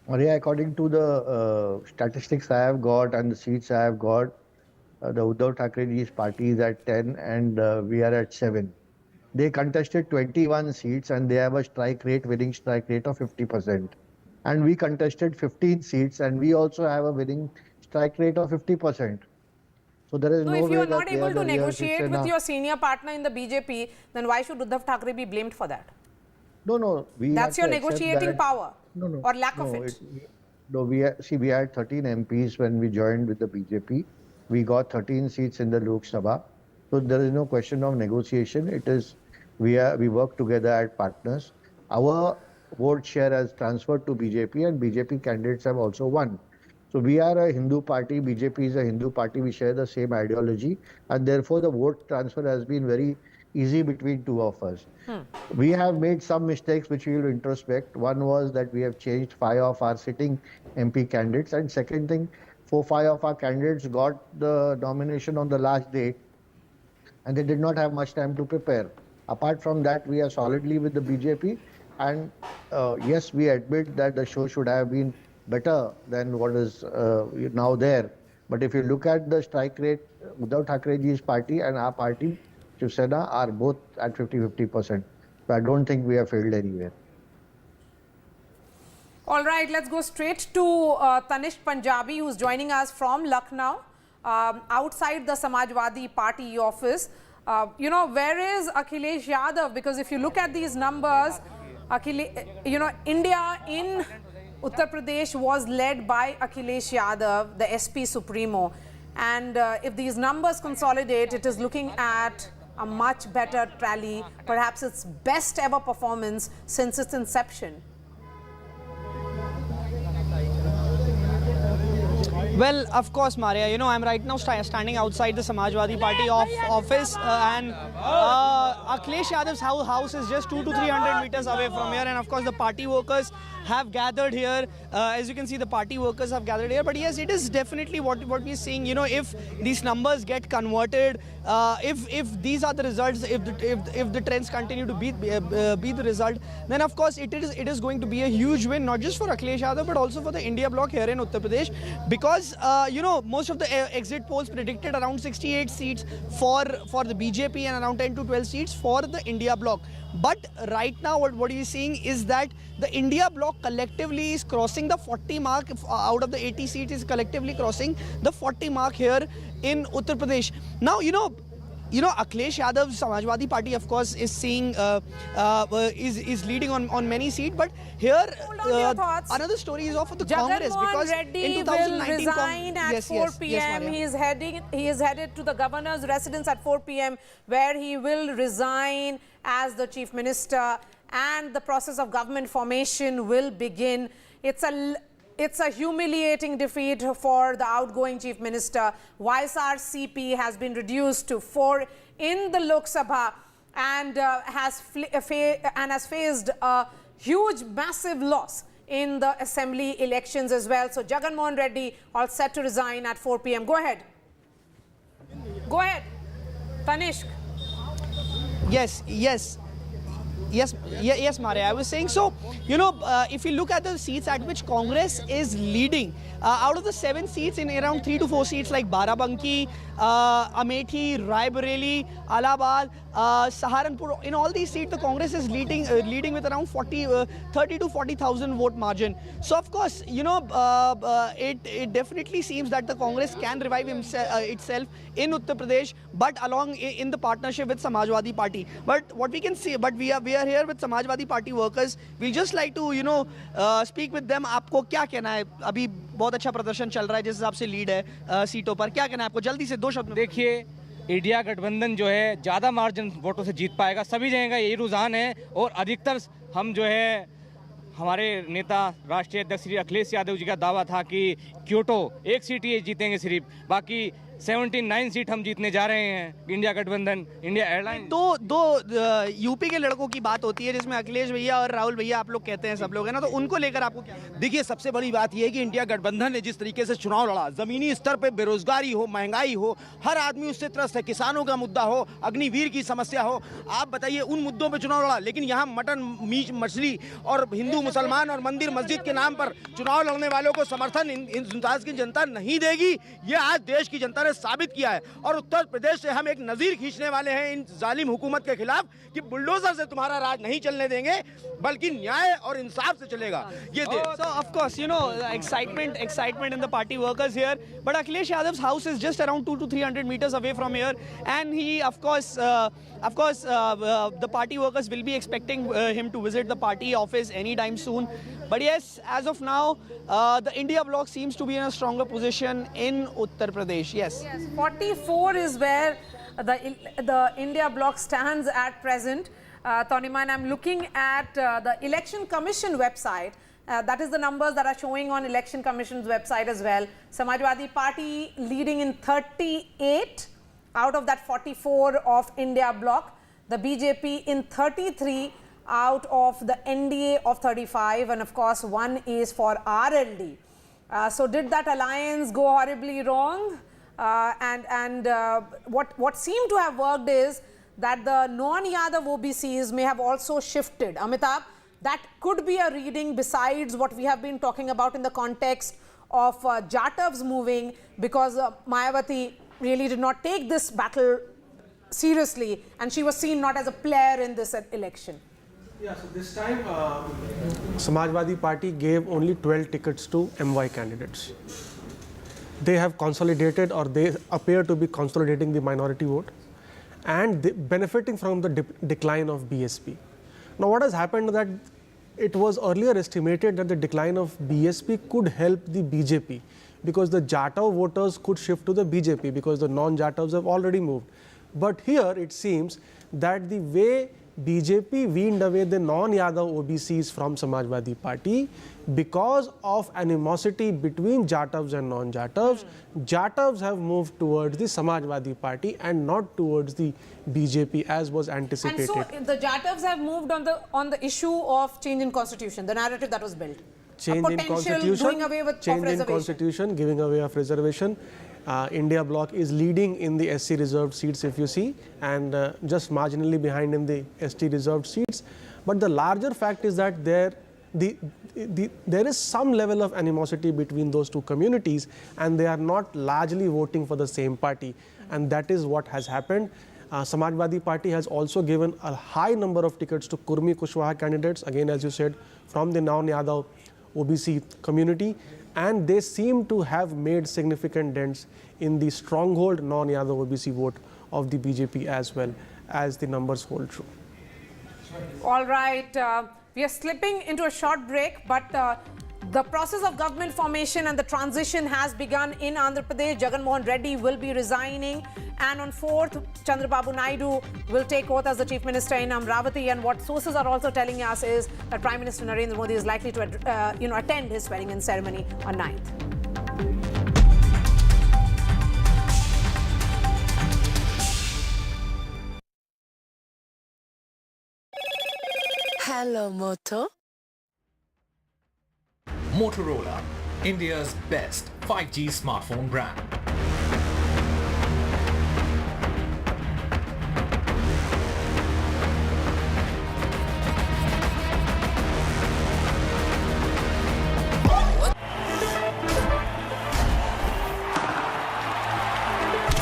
Yeah, according to the statistics I have got and the seats I have got, the Uddhav Thackeray's party is at 10 and we are at 7. They contested 21 seats and they have a winning strike rate of 50%. And we contested 15 seats and we also have a winning strike rate of 50%. So there is no way that if you are not able to negotiate with your senior partner in the BJP, then why should Uddhav Thackeray be blamed for that? No. That's your negotiating power or lack of it. We had 13 MPs when we joined with the BJP. We got 13 seats in the Lok Sabha. So there is no question of negotiation. It is we work together as partners. Our vote share has transferred to BJP and BJP candidates have also won. So we are a Hindu party, BJP is a Hindu party, we share the same ideology and therefore the vote transfer has been very easy between two of us. We have made some mistakes which we will introspect. One was that we have changed 5 of our sitting MP candidates and second thing, 4-5 of our candidates got the nomination on the last day and they did not have much time to prepare. Apart from that, we are solidly with the BJP and yes, we admit that the show should have been better than what is now there. But if you look at the strike rate, Uddhav Thackeray's party and our party, Shiv Sena, are both at 50-50%. So I don't think we have failed anywhere. All right, let's go straight to Tanish Punjabi, who's joining us from Lucknow, outside the Samajwadi Party office. Where is Akhilesh Yadav? Because if you look at these numbers, India in Uttar Pradesh was led by Akhilesh Yadav, the SP Supremo. And if these numbers consolidate, it is looking at a much better tally, perhaps its best ever performance since its inception. Well, of course, Maria. You know, I'm right now standing outside the Samajwadi Party office, and Akhilesh Yadav's house is just 200 to 300 meters away from here. And of course, the party workers have gathered here. As you can see, the party workers have gathered here. But yes, it is definitely what we're seeing. You know, if these numbers get converted, if these are the results, if the trends continue to be the result, then of course it is going to be a huge win, not just for Akhilesh Yadav but also for the India bloc here in Uttar Pradesh, because you know, most of the exit polls predicted around 68 seats for the BJP and around 10 to 12 seats for the India bloc. But right now what we are seeing is that the India bloc collectively is crossing the 40 mark. Out of the 80 seats is collectively crossing the 40 mark here in Uttar Pradesh. Now, you know, Akhilesh Yadav's Samajwadi Party, of course, is seeing is leading on many seats. But here, another story is of the Congress, because Reddy in 2019 will resign at 4 p.m. Maria. He is headed to the governor's residence at 4 p.m. where he will resign as the chief minister, and the process of government formation will begin. It's a humiliating defeat for the outgoing chief minister. YSRCP has been reduced to 4 in the Lok Sabha and has faced a huge, massive loss in the assembly elections as well. So Jagan Mohan Reddy all set to resign at 4 p.m. Go ahead. Go ahead, Tanishq. Yes, Maria. I was saying, so, you know, if you look at the seats at which Congress is leading, out of the 7 seats, in around 3 to 4 seats like Barabanki, Amethi, Rai Bareli, Allahabad, Saharanpur, in all these seats, the Congress is leading with around 30 to 40,000 vote margin. So, of course, you know, it definitely seems that the Congress can revive itself in Uttar Pradesh, but along in the partnership with Samajwadi Party. But what we can see, but we are here with Samajwadi Party workers. We'll just like to, you know, speak with them. आपको क्या कहना है? अभी बहुत अच्छा प्रदर्शन चल रहा है, जिस हिसाब से लीड है सीटों पर. क्या कहना है आपको? जल्दी से 2 शब्द. देखिए, इंडिया गठबंधन जो है ज़्यादा मार्जिन वोटों से जीत पाएगा. सभी जगह का यही रुझान है, और अधिकतर हम जो है, हमारे नेता राष्ट्रीय अध्यक्ष श्री अखिलेश यादव जी का दावा था कि क्योटो 1 सीट ही जीतेंगे सिर्फ, बाकी 79 सीट हम जीतने जा रहे हैं. इंडिया गठबंधन, इंडिया एयरलाइन. दो यूपी के लड़कों की बात होती है, जिसमें अखिलेश भैया और राहुल भैया आप लोग कहते हैं, सब लोग है ना, तो उनको लेकर आपको क्या? देखिए, सबसे बड़ी बात यह है कि इंडिया गठबंधन ने जिस तरीके से चुनाव लड़ा, जमीनी स्तर पे बेरोजगारी हो, महंगाई हो, हर आदमी उससे त्रस्त है. किसानों का मुद्दा हो, अग्निवीर की समस्या हो, आप बताइए, उन मुद्दों पे चुनाव लड़ा. लेकिन यहाँ मटन, मीट, मछली और हिंदू मुसलमान और मंदिर मस्जिद के नाम पर चुनाव लड़ने वालों को समर्थन हिंदुस्तान की जनता नहीं देगी. ये आज देश की जनता ने साबित किया है. और उत्तर प्रदेश से हम एक नजीर खींचने वाले हैं इन जालिम हुकूमत के खिलाफ कि बुलडोजर से तुम्हारा राज नहीं चलने देंगे, बल्कि न्याय और इंसाफ से चलेगा ये देश. So of course, you know, excitement in the party workers here. But Akhilesh Yadav's house is just around 200 to 300 meters away from here, and he, of course, the party workers will be expecting him to visit the party office anytime soon. But yes, as of now, the India bloc seems to be in a stronger position in Uttar Pradesh. Yes. 44 is where the India bloc stands at present. Tanima, and I'm looking at the Election Commission website. That is the numbers that are showing on Election Commission's website as well. Samajwadi Party leading in 38 out of that 44 of India bloc. The BJP in 33 out of the NDA of 35, and of course 1 is for RLD. So did that alliance go horribly wrong? What seemed to have worked is that the non-Yadav OBCs may have also shifted. Amitabh, that could be a reading besides what we have been talking about in the context of Jatavs moving, because Mayawati really did not take this battle seriously, and she was seen not as a player in this election. Yeah, so this time Samajwadi Party gave only 12 tickets to MY candidates. They have consolidated, or they appear to be consolidating, the minority vote and benefiting from the decline of BSP. Now what has happened is that it was earlier estimated that the decline of BSP could help the BJP, because the Jatav voters could shift to the BJP because the non-Jatavs have already moved. But here it seems that the way BJP weaned away the non-Yadav OBCs from Samajwadi Party because of animosity between Jatavs and non-Jatavs. Jatavs have moved towards the Samajwadi Party and not towards the BJP as was anticipated. And so the Jatavs have moved on the issue of change in constitution, the narrative that was built. Change in constitution, change in constitution, giving away of reservation. India bloc is leading in the SC reserved seats, if you see, and just marginally behind in the ST reserved seats. But the larger fact is that there is some level of animosity between those two communities, and they are not largely voting for the same party, and that is what has happened. Samajwadi Party has also given a high number of tickets to Kurmi Kushwaha candidates, again as you said, from the non-Yadav OBC community, and they seem to have made significant dents in the stronghold non-Yadav OBC vote of the BJP as well, as the numbers hold true. All right, we are slipping into a short break, but the process of government formation and the transition has begun in Andhra Pradesh. Jagan Mohan Reddy will be resigning, and on 4th, Chandra Babu Naidu will take oath as the Chief Minister in Amravati. And what sources are also telling us is that Prime Minister Narendra Modi is likely to attend his swearing-in ceremony on 9th. Hello, Moto. Motorola, India's best 5G smartphone brand.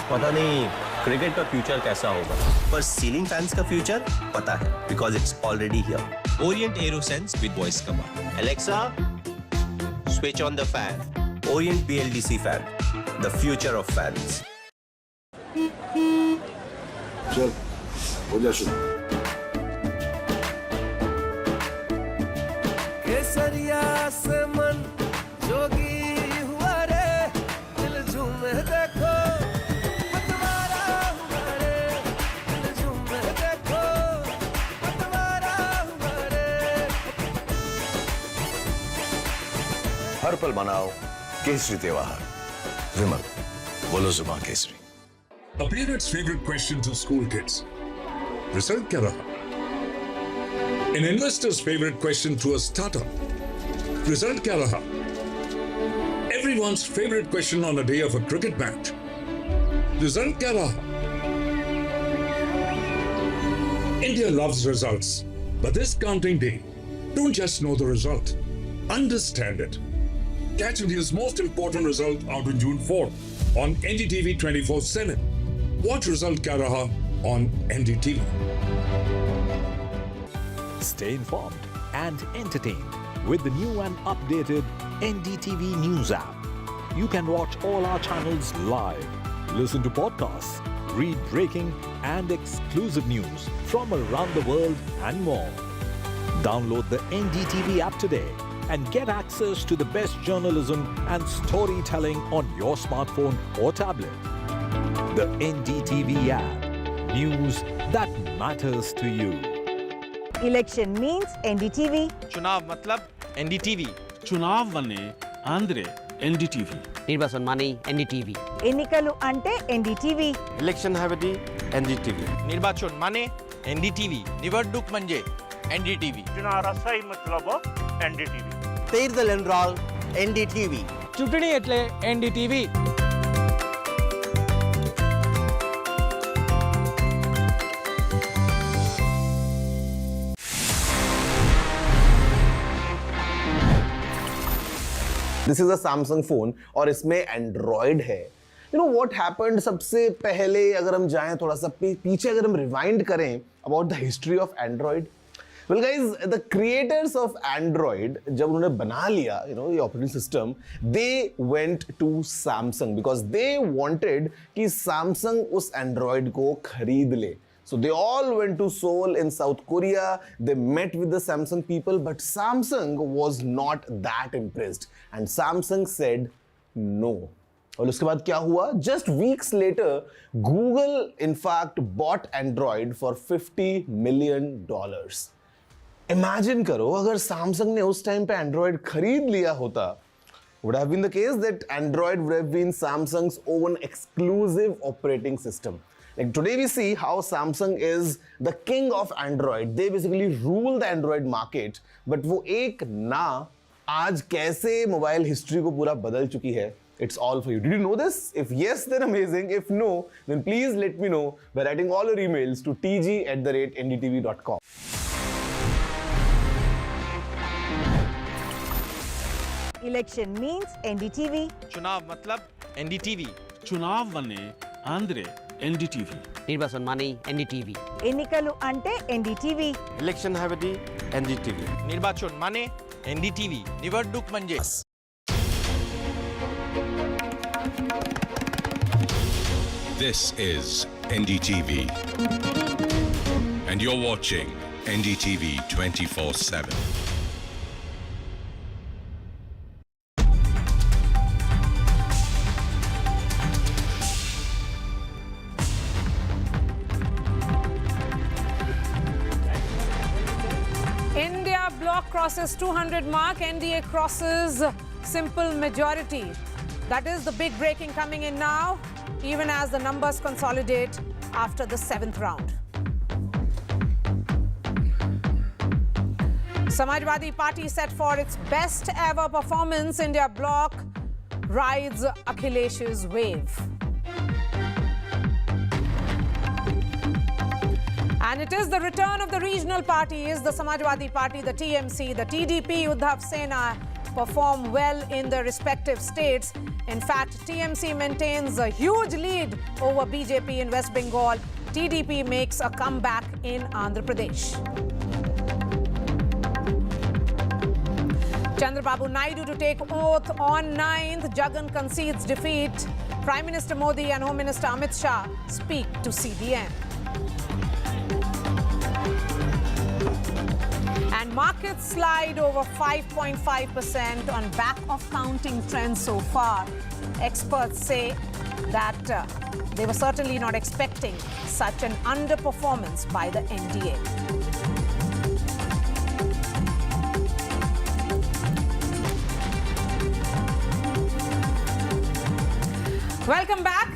पता नहीं cricket का future कैसा होगा, पर ceiling fans का future पता है, because it's already here. Orient AeroSense with voice command. Alexa, switch on the fan. Orient BLDC fan, the future of fans. चल, हो जा शुरू. केसरिया से मन जोगी हुआ रे, दिल झूमे देखो. हर पल मनाओ केसरी त्योहार. विमल, बोलो जुबान Kesari. A parent's favorite question to school kids. Result क्या रहा? An investor's favorite question to a startup. Result क्या रहा? Everyone's favorite question on a day of a cricket match. Result क्या रहा? India loves results, but this counting day, don't just know the result, understand it. Catch India's most important result out on June 4th on NDTV 24/7. Watch Result Kya Raha on NDTV. Stay informed and entertained with the new and updated NDTV News app. You can watch all our channels live, listen to podcasts, read breaking and exclusive news from around the world and more. Download the NDTV app today and get access to the best journalism and storytelling on your smartphone or tablet. The NDTV app. News that matters to you. Election means NDTV. चुनाव मतलब NDTV. चुनाव वने Andre NDTV. निर्वाचन माने NDTV. ఎన్నికలు అంటే NDTV. Election हवेदी NDTV. निर्वाचन माने NDTV. निवडणूक म्हणजे NDTV. चुनाव सही मतलब NDTV. తీర్దల్ ఎన్రాల్ NDTV. ચૂંટણી એટલે NDTV. This is a Samsung phone और इसमें एंड्रॉयड है. यू नो व्हाट हैपेंड, सबसे पहले अगर हम जाएं थोड़ा सा पीछे, अगर हम रिवाइंड करें about the history of Android. Well guys, the creators of Android जब उन्होंने बना लिया ये operating system, they went to Samsung because they wanted कि सैमसंग उस एंड्रॉयड को खरीद ले. So they all went to Seoul in South Korea. They met with the Samsung people, but Samsung was not that impressed. And Samsung said no. और उसके बाद क्या हुआ? Just weeks later, Google in fact bought Android for $50 million. Imagine करो अगर Samsung ने उस time पे Android खरीद लिया होता, would have been the case that Android would have been Samsung's own exclusive operating system. Like today we see how Samsung is the king of Android. They basically rule the Android market. But वो एक ना आज कैसे mobile history को पूरा बदल चुकी है? It's all for you. Did you know this? If yes, then amazing. If no, then please let me know by writing all your emails to tg@ndtv.com. Election means NDTV. चुनाव मतलब NDTV. चुनाव मने Andre NDTV. निर्वाचन माने NDTV. ఎన్నికలు అంటే NDTV. Election हॅव्हिटी NDTV. निर्वाचन माने NDTV. निवडणूक म्हणजे This is NDTV, and you're watching NDTV 24/7. India bloc crosses 200 mark. NDA crosses simple majority. That is the big breaking coming in now, even as the numbers consolidate after the 7th round. Samajwadi Party set for its best ever performance. India bloc rides Akhilesh's wave. And it is the return of the regional parties, the Samajwadi Party, the TMC, the TDP-BJP-JanaSena perform well in their respective states. In fact, TMC maintains a huge lead over BJP in West Bengal. TDP makes a comeback in Andhra Pradesh. Chandra Babu Naidu to take oath on 9th. Jagan concedes defeat. Prime Minister Modi and Home Minister Amit Shah speak to CBN. And markets slide over 5.5% on back of counting trends so far. Experts say that they were certainly not expecting such an underperformance by the NDA. Welcome back.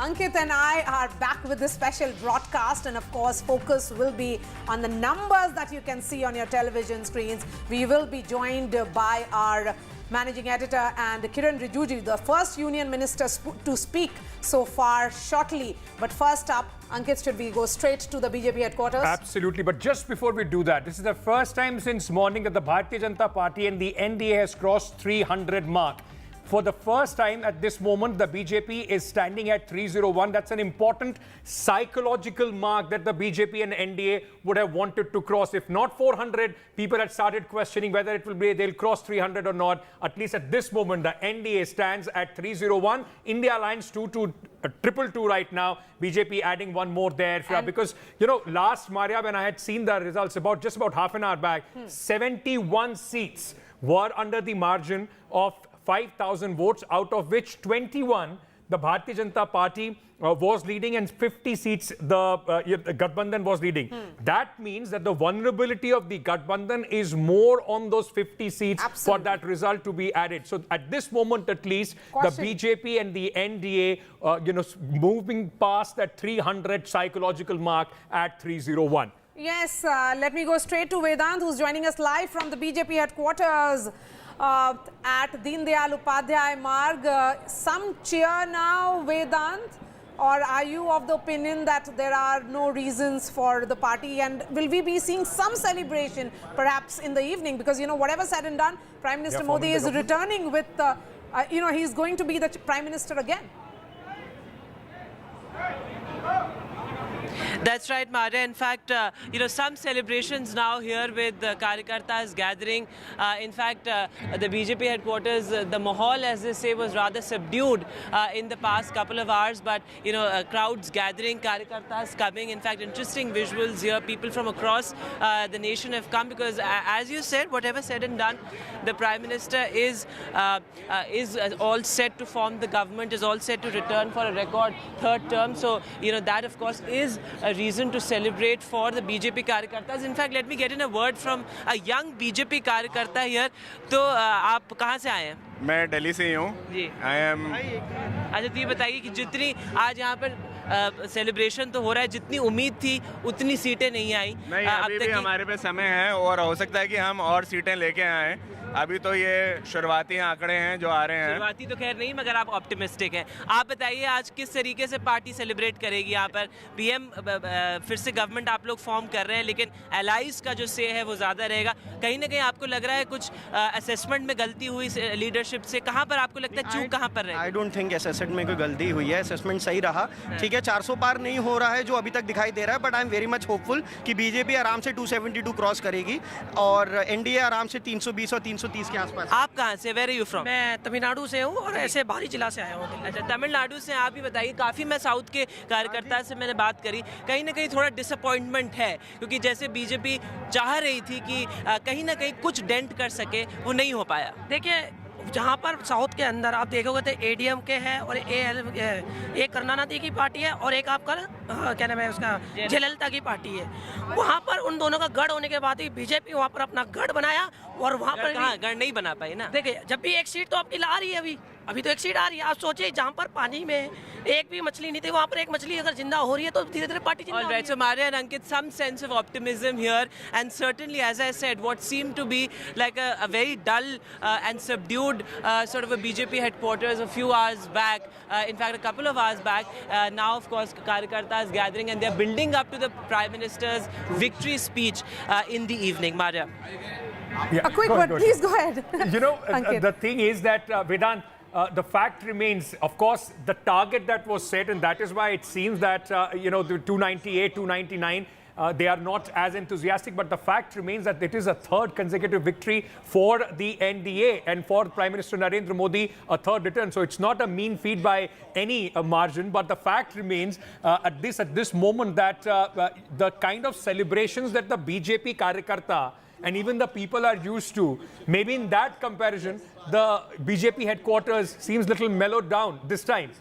Ankit and I are back with this special broadcast, and of course focus will be on the numbers that you can see on your television screens. We will be joined by our managing editor and Kiran Rijiju, the first union minister to speak so far, shortly. But first up, Ankit, should we go straight to the BJP headquarters? Absolutely. But just before we do that, this is the first time since morning that the Bharatiya Janata Party and the NDA has crossed 300 mark. For the first time at this moment, the BJP is standing at 301. That's an important psychological mark that the BJP and NDA would have wanted to cross. If not 400, people had started questioning whether it will be they'll cross 300 or not. At least at this moment, the NDA stands at 301. India Alliance 222 right now. BJP adding one more there. Because, you know, last Maria, when I had seen the results just about half an hour back, 71 seats were under the margin of 5,000 votes, out of which 21 the Bharatiya Janata Party was leading and 50 seats the Gathbandhan was leading. That means that the vulnerability of the Gathbandhan is more on those 50 seats for that result to be added. So at this moment at least, the BJP and the NDA moving past that 300 psychological mark at 301. Yes, let me go straight to Vedant, who's joining us live from the BJP headquarters at Deen Dayal Upadhyay Marg. Some cheer now, Vedant, or are you of the opinion that there are no reasons for the party, and will we be seeing some celebration perhaps in the evening? Because, you know, whatever said and done, Prime Minister Modi is returning with, he's going to be the Prime Minister again. That's right, Maria. In fact, some celebrations now here with Karyakartas gathering. In fact, the BJP headquarters, the mahal, as they say, was rather subdued in the past couple of hours. But, crowds gathering, Karyakartas coming. In fact, interesting visuals here. People from across the nation have come because, as you said, whatever said and done, the Prime Minister is all set to form the government, is all set to return for a record third term. So, that, of course, is a reason to celebrate for the BJP Karyakartas. In fact, let me get in a word from a young BJP Karyakarta here. तो आप कहाँ से आए हैं? मैं दिल्ली से ही हूँ। जी। I am। अच्छा, तो ये बताइए कि जितनी आज यहाँ पर सेलिब्रेशन तो हो रहा है, जितनी उम्मीद थी उतनी सीटें नहीं आई। नहीं, अभी भी हमारे पे समय है और हो सकता है कि हम और सीटें लेके आएँ। अभी तो ये शुरुआती आंकड़े हैं जो आ रहे हैं। शुरुआती तो खैर नहीं, मगर आप ऑप्टिमिस्टिक हैं। आप बताइए आज किस तरीके से पार्टी सेलिब्रेट करेगी यहाँ पर? पीएम फिर से गवर्नमेंट आप लोग फॉर्म कर रहे हैं, लेकिन एलाइज का जो से है वो ज़्यादा रहेगा। कहीं ना कहीं आपको लग रहा है कुछ असेसमेंट में गलती हुई लीडरशिप से? कहाँ पर आपको लगता है चूक कहाँ पर रहेगी? आई डोंट थिंक असेसमेंट में कोई गलती हुई है। असेसमेंट सही रहा, ठीक है। 400 पार नहीं हो रहा है जो अभी तक दिखाई दे रहा है, but I am very much hopeful कि बीजेपी आराम से 272 क्रॉस करेगी और एनडीए आराम से 320 और 330 के आसपास। आप कहाँ से? Where are you from? मैं तमिलनाडु से हूँ और ऐसे बाहरी जिला से आया हूँ। अच्छा, तमिलनाडु से। आप ही बताइए, काफ़ी मैं साउथ के कार्यकर्ता से मैंने बात करी, कहीं ना कहीं थोड़ा डिसअपॉइंटमेंट है, क्योंकि जैसे बीजेपी चाह रही थी कि कहीं ना कहीं कुछ डेंट कर सके, वो नहीं हो पाया। देखिए, जहाँ पर साउथ के अंदर आप देखोगे तो एडीएम के है और एक करुणानिधि की पार्टी है और एक आपका क्या नाम है उसका, जयललिता की पार्टी है। वहाँ पर उन दोनों का गढ़ होने के बाद ही बीजेपी वहाँ पर अपना गढ़ बनाया और वहाँ पर गढ़ नहीं बना पाई ना। देखिए, जब भी एक सीट तो आपकी आ रही है, अभी तो एक सीट आ रही है। आप सोचिए, जहाँ पर पानी में एक भी मछली नहीं थी, वहाँ पर एक मछली अगर जिंदा हो रही है तो धीरे धीरे पार्टी जिंदा हो रही है। So Maria and Ankit, some sense of optimism here, and certainly, as I said, what seemed to be like a very dull and subdued sort of a BJP headquarters a few hours back, in fact a couple of hours back, now of course Karyakartas gathering and they're building up to the Prime Minister's victory speech in the evening. Maria. Yeah, a quick word, please go ahead. The thing is that, Vedant, the fact remains, of course, the target that was set, and that is why it seems that, the 298, 299, they are not as enthusiastic, but the fact remains that it is a third consecutive victory for the NDA and for Prime Minister Narendra Modi, a third return. So it's not a mean feat by any margin, but the fact remains at this moment that the kind of celebrations that the BJP Karyakarta and even the people are used to, maybe in that comparison, the BJP headquarters seems a little mellowed down this time.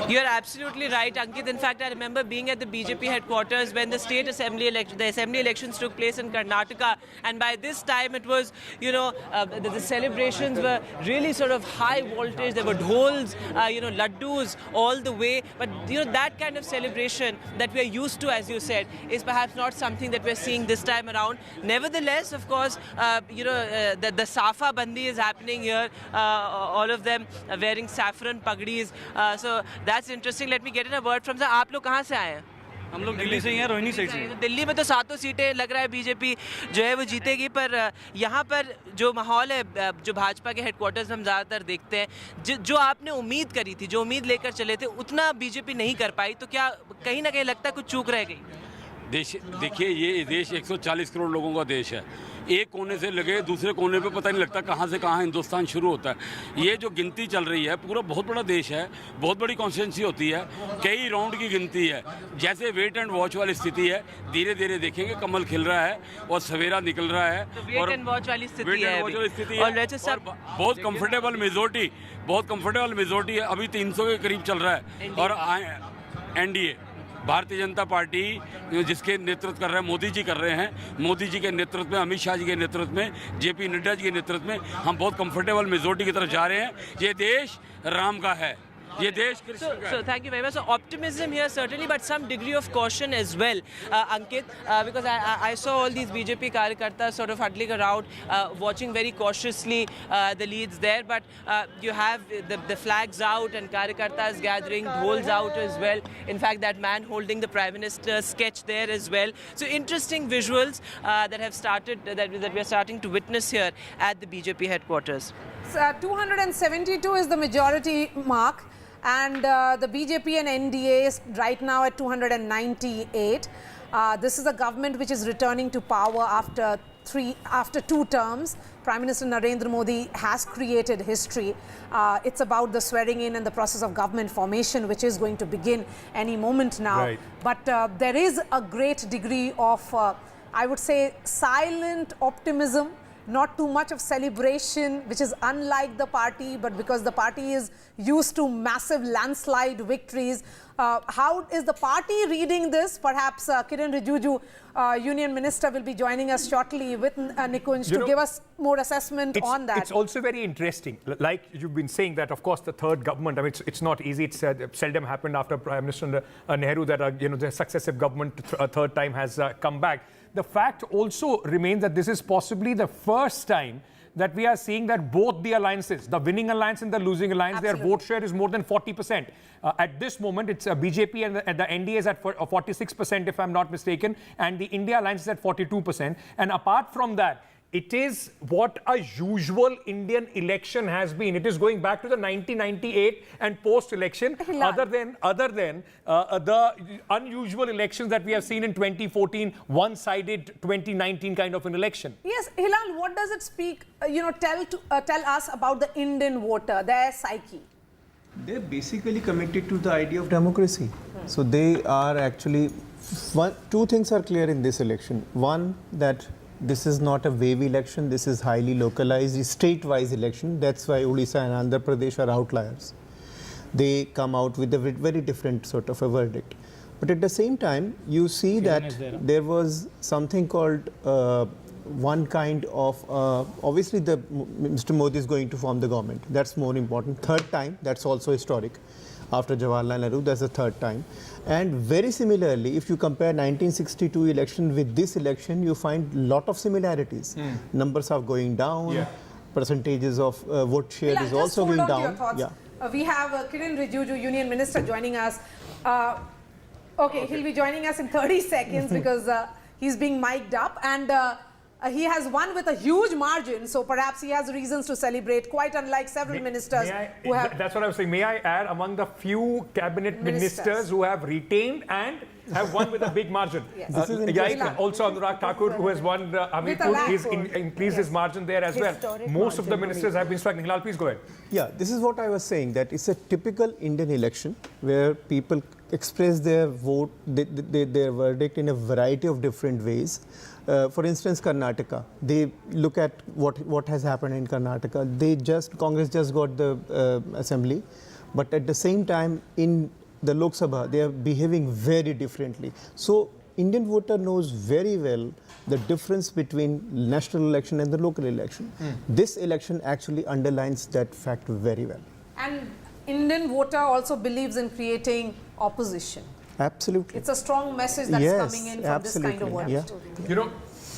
You're absolutely right, Ankit. In fact, I remember being at the BJP headquarters when the state assembly elections took place in Karnataka, and by this time it was, the celebrations were really sort of high voltage. There were dhols, laddus all the way. But that kind of celebration that we're used to, as you said, is perhaps not something that we're seeing this time around. Nevertheless, of course, the Safa Bandi is happening here. All of them wearing saffron pagdis. So that's interesting. Let me get in a word from the. आप लोग कहाँ से आए हैं? हम लोग दिल्ली से ही हैं, रोहिणी साइड से। दिल्ली में तो 7 सीटें लग रहा है बीजेपी जो है वो जीतेगी, पर यहाँ पर जो माहौल है, जो भाजपा के हेडक्वार्टर्स में हम ज़्यादातर देखते हैं, जो आपने उम्मीद करी थी, जो उम्मीद लेकर चले थे, उतना बीजेपी नहीं कर पाई, तो क्या कहीं ना कहीं लगता है कुछ चूक रह गई? देखिए, ये देश 140 करोड़ लोगों का देश है। एक कोने से लगे दूसरे कोने पे पता नहीं लगता कहाँ से कहाँ हिंदुस्तान शुरू होता है। ये जो गिनती चल रही है, पूरा बहुत बड़ा देश है, बहुत बड़ी कॉन्स्टिट्यूंसी होती है, कई राउंड की गिनती है। जैसे वेट एंड वॉच वाली स्थिति है, धीरे धीरे देखेंगे कमल खिल रहा है और सवेरा निकल रहा है। वेट एंड वॉच वाली स्थिति है, बहुत कंफर्टेबल मेजोरिटी है, अभी 300 के करीब चल रहा है। और एनडीए भारतीय जनता पार्टी जिसके नेतृत्व कर रहे हैं मोदी जी कर रहे हैं, मोदी जी के नेतृत्व में, अमित शाह जी के नेतृत्व में, जेपी नड्डा जी के नेतृत्व में हम बहुत कंफर्टेबल मेजोरिटी की तरफ जा रहे हैं। ये देश राम का है, ये देश कृष्ण का है। So thank you very much. So optimism here certainly, but some degree of caution as well, Ankit, because I saw all these BJP Karyakartas sort of huddling around, watching very cautiously the leads there. But you have the flags out and Karyakartas gathering, dhols out as well. In fact, that man holding the Prime Minister's sketch there as well. So interesting visuals that have started, that we are starting to witness here at the BJP headquarters. 272 is the majority mark. And the BJP and NDA is right now at 298. This is a government which is returning to power after 2 terms. Prime Minister Narendra Modi has created history. It's about the swearing in and the process of government formation, which is going to begin any moment now. Right. But there is a great degree of, I would say, silent optimism. Not too much of celebration, which is unlike the party, but because the party is used to massive landslide victories. How is the party reading this? Perhaps Kiran Rijiju, Union Minister, will be joining us shortly with Nikunj to give us more assessment on that. It's also very interesting. Like you've been saying that, of course, the third government, I mean, it's not easy. It's seldom happened after Prime Minister Nehru that, the successive government a third time has come back. The fact also remains that this is possibly the first time that we are seeing that both the alliances, the winning alliance and the losing alliance, Absolutely. their vote share is more than 40%. At this moment, it's BJP and the NDA is at 46%, if I'm not mistaken, and the India alliance is at 42%. And apart from that, it is what a usual Indian election has been. It is going back to the 1998 and post-election, other than the unusual elections that we have seen in 2014, one-sided 2019 kind of an election. Yes, Hilal, what does it speak, tell us about the Indian voter, their psyche? They're basically committed to the idea of democracy. So they are actually, two things are clear in this election. One, that this is not a wave election, this is highly localized, state-wise election. That's why Odisha and Andhra Pradesh are outliers. They come out with a very different sort of a verdict. But at the same time, you see that there was something called one kind of, obviously Mr. Modi is going to form the government. That's more important. Third time, that's also historic. After Jawaharlal Nehru, that's the third time. And very similarly, if you compare 1962 election with this election, you find a lot of similarities. Numbers are going down, percentages of vote share is also going down. We have Kiran Rijiju, Union Minister, joining us. Okay, he'll be joining us in 30 seconds because he's being mic'd up. And he has won with a huge margin, so perhaps he has reasons to celebrate, quite unlike several ministers who have... That's what I was saying. May I add, among the few cabinet ministers who have retained and have won with a big margin. Also Anurag Thakur, who has won Amethi, he's increased his margin there as well. Most of the ministers have been struggling. Hilal, please go ahead. Yeah, this is what I was saying, that it's a typical Indian election where people express their vote, their verdict in a variety of different ways. For instance, Karnataka, they look at what has happened in Karnataka. Congress just got the assembly, but at the same time in the Lok Sabha, they are behaving very differently. So Indian voter knows very well the difference between national election and the local election. This election actually underlines that fact very well. And Indian voter also believes in creating opposition. Absolutely. It's a strong message that's coming in from this kind of work. You know,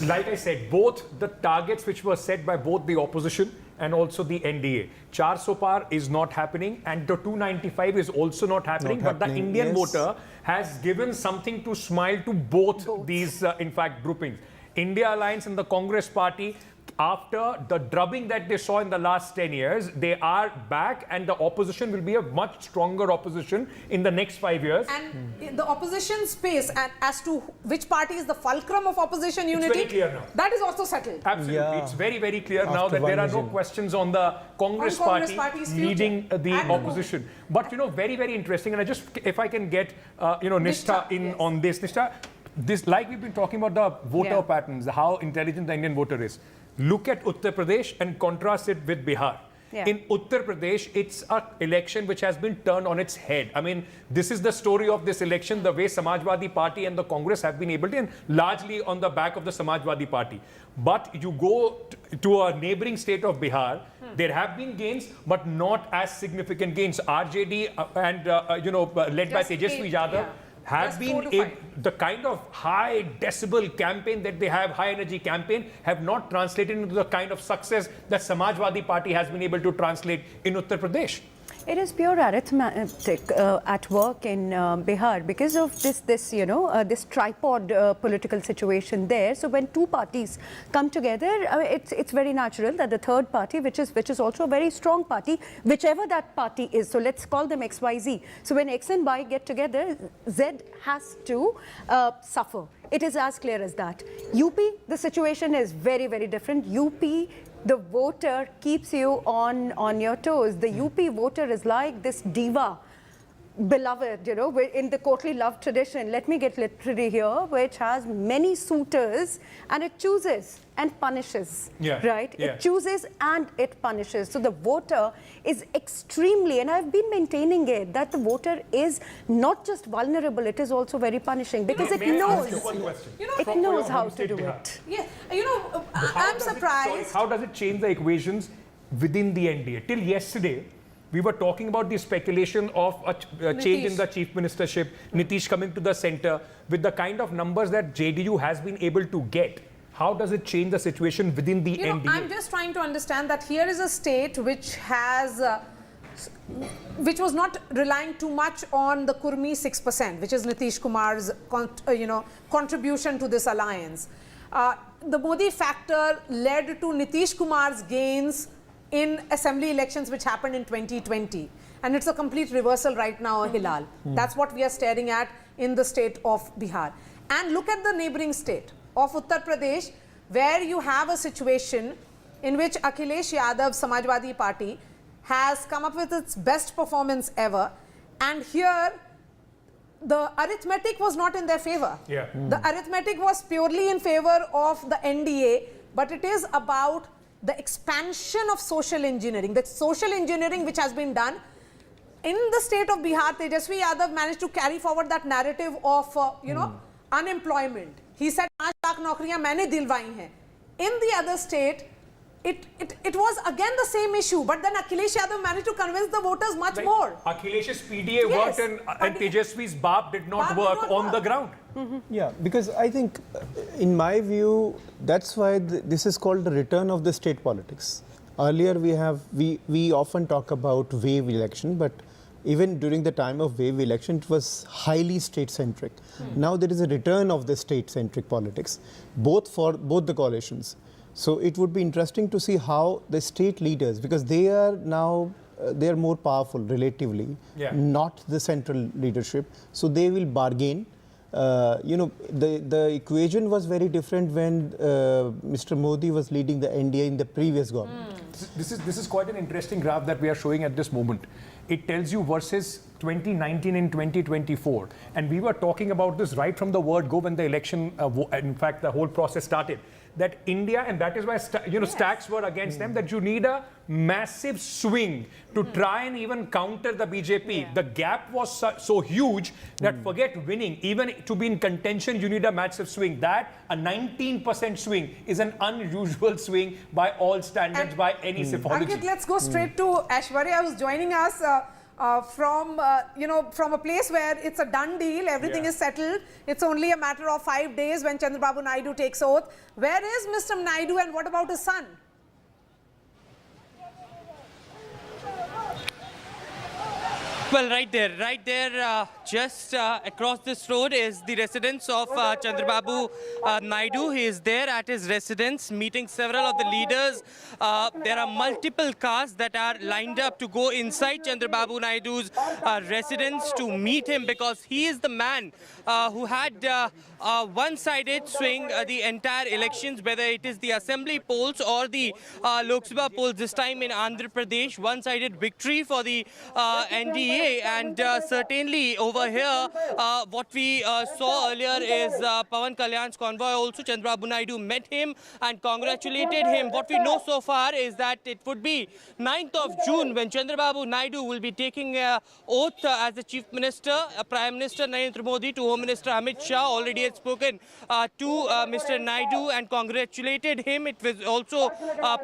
like I said, both the targets which were set by both the opposition and also the NDA. 400 par is not happening and the 295 is also not happening. But the Indian voter has given something to smile to both these, in fact, groupings. India Alliance and the Congress Party, after the drubbing that they saw in the last 10 years, they are back and the opposition will be a much stronger opposition in the next 5 years. And the opposition space, and as to which party is the fulcrum of opposition unity, it's very clear now. That is also settled. Absolutely. It's very clear now that there are no questions on the Congress party leading the opposition. But, very interesting. And if I can get, Nishtha in on this. Nishtha, like we've been talking about the voter patterns, how intelligent the Indian voter is. Look at Uttar Pradesh and contrast it with Bihar. In Uttar Pradesh, it's an election which has been turned on its head. I mean, this is the story of this election, the way Samajwadi Party and the Congress have been able to, and largely on the back of the Samajwadi Party. But you go to a neighboring state of Bihar, there have been gains, but not as significant gains. RJD and, led by Tejaswi Yadav, have been the kind of high decibel campaign that they have, high energy campaign, have not translated into the kind of success that Samajwadi Party has been able to translate in Uttar Pradesh. It is pure arithmetic at work in Bihar because of this tripod political situation there. So when two parties come together, it's very natural that the third party, which is also a very strong party, whichever that party is. So let's call them XYZ. So when X and Y get together, Z has to suffer. It is as clear as that. UP, the situation is very, very different. UP, the voter keeps you on your toes. The UP voter is like this diva, beloved, in the courtly love tradition. Let me get literary here, which has many suitors, and it chooses and punishes, right? Yeah. It chooses and it punishes. So the voter is extremely, and I've been maintaining it, that the voter is not just vulnerable, it is also very punishing because it knows. It knows how to do it. Yeah, I'm surprised. How does it change the equations within the NDA? Till yesterday, we were talking about the speculation of a change in the chief ministership, Nitish coming to the center, with the kind of numbers that JDU has been able to get. How does it change the situation within the NDA? I'm just trying to understand that here is a state which has, which was not relying too much on the Kurmi 6%, which is Nitish Kumar's, contribution to this alliance. The Modi factor led to Nitish Kumar's gains in assembly elections which happened in 2020. And it's a complete reversal right now, Hilal. That's what we are staring at in the state of Bihar. And look at the neighboring state of Uttar Pradesh, where you have a situation in which Akhilesh Yadav, Samajwadi Party, has come up with its best performance ever. And here, the arithmetic was not in their favor. The arithmetic was purely in favor of the NDA, but it is about the expansion of social engineering, the social engineering which has been done. In the state of Bihar, Tejasvi Yadav managed to carry forward that narrative of, unemployment. He said, 5 lakh naukriyan maine dilwayi hain. In the other state, it was again the same issue, but then Akhilesh Yadav managed to convince the voters much more. Akhilesh's PDA worked and Tejasvi's BAP did not work on the ground. Yeah, because I think, in my view, that's why this is called the return of the state politics. Earlier we often talk about wave election, but even during the time of wave election, it was highly state-centric. Now there is a return of the state-centric politics, both for both the coalitions. So it would be interesting to see how the state leaders, because they are now, they are more powerful relatively, not the central leadership. So they will bargain. The equation was very different when Mr. Modi was leading the NDA in the previous government. This is quite an interesting graph that we are showing at this moment. It tells you versus 2019 and 2024. And we were talking about this right from the word go when the election, in fact, the whole process started. That India, and that is why stacks were against them, that you need a massive swing to try and even counter the BJP. The gap was so huge that forget winning, even to be in contention, you need a massive swing. That, a 19% swing, is an unusual swing by all standards, by any psephology. Ankit, let's go straight to Aishwarya, who's joining us from a place where it's a done deal, everything is settled. It's only a matter of 5 days when Chandra Babu Naidu takes oath. Where is Mr. Naidu and what about his son? Well, right there, just across this road is the residence of Chandra Babu Naidu. He is there at his residence meeting several of the leaders. There are multiple cars that are lined up to go inside Chandra Babu Naidu's residence to meet him, because he is the man who had one-sided swing the entire elections, whether it is the assembly polls or the Lok Sabha polls this time in Andhra Pradesh. One-sided victory for the NDA. And certainly over here, what we saw earlier is Pawan Kalyan's convoy. Also, Chandra Babu Naidu met him and congratulated him. What we know so far is that it would be 9th of June when Chandra Babu Naidu will be taking oath as the Chief Minister. Prime Minister Narendra Modi to Home Minister Amit Shah already had spoken to Mr. Naidu and congratulated him. It was also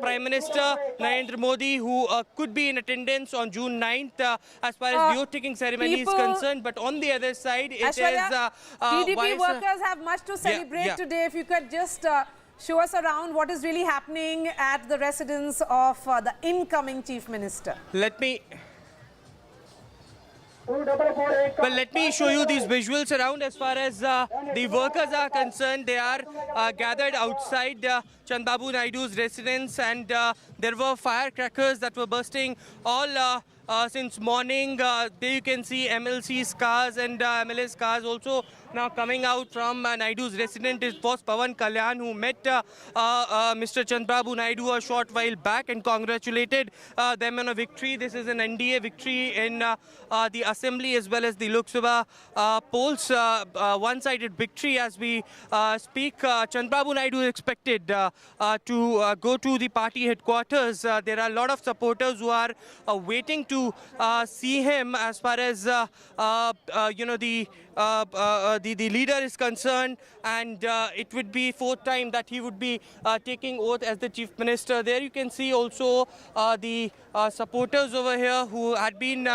Prime Minister Narendra Modi who could be in attendance on June 9th as far as the oath-taking ceremony is concerned. But on the other side, it Aishwarya, is... TDP workers have much to celebrate today. If you could just show us around what is really happening at the residence of the incoming Chief Minister. Let me Well, let me show you these visuals around. As far as the workers are concerned, they are gathered outside Chandra Babu Naidu's residence, and there were firecrackers that were bursting all since morning. There you can see MLC's cars and MLA's cars also now coming out from Naidu's residence. It was Pawan Kalyan who met Mr. Chandra Babu Naidu a short while back and congratulated them on a victory. This is an NDA victory in the Assembly as well as the Lok Sabha polls. One-sided victory as we speak. Chandra Babu Naidu is expected to go to the party headquarters. There are a lot of supporters who are waiting to see him. As far as the leader is concerned, and it would be fourth time that he would be taking oath as the chief minister. There you can see also the supporters over here who had been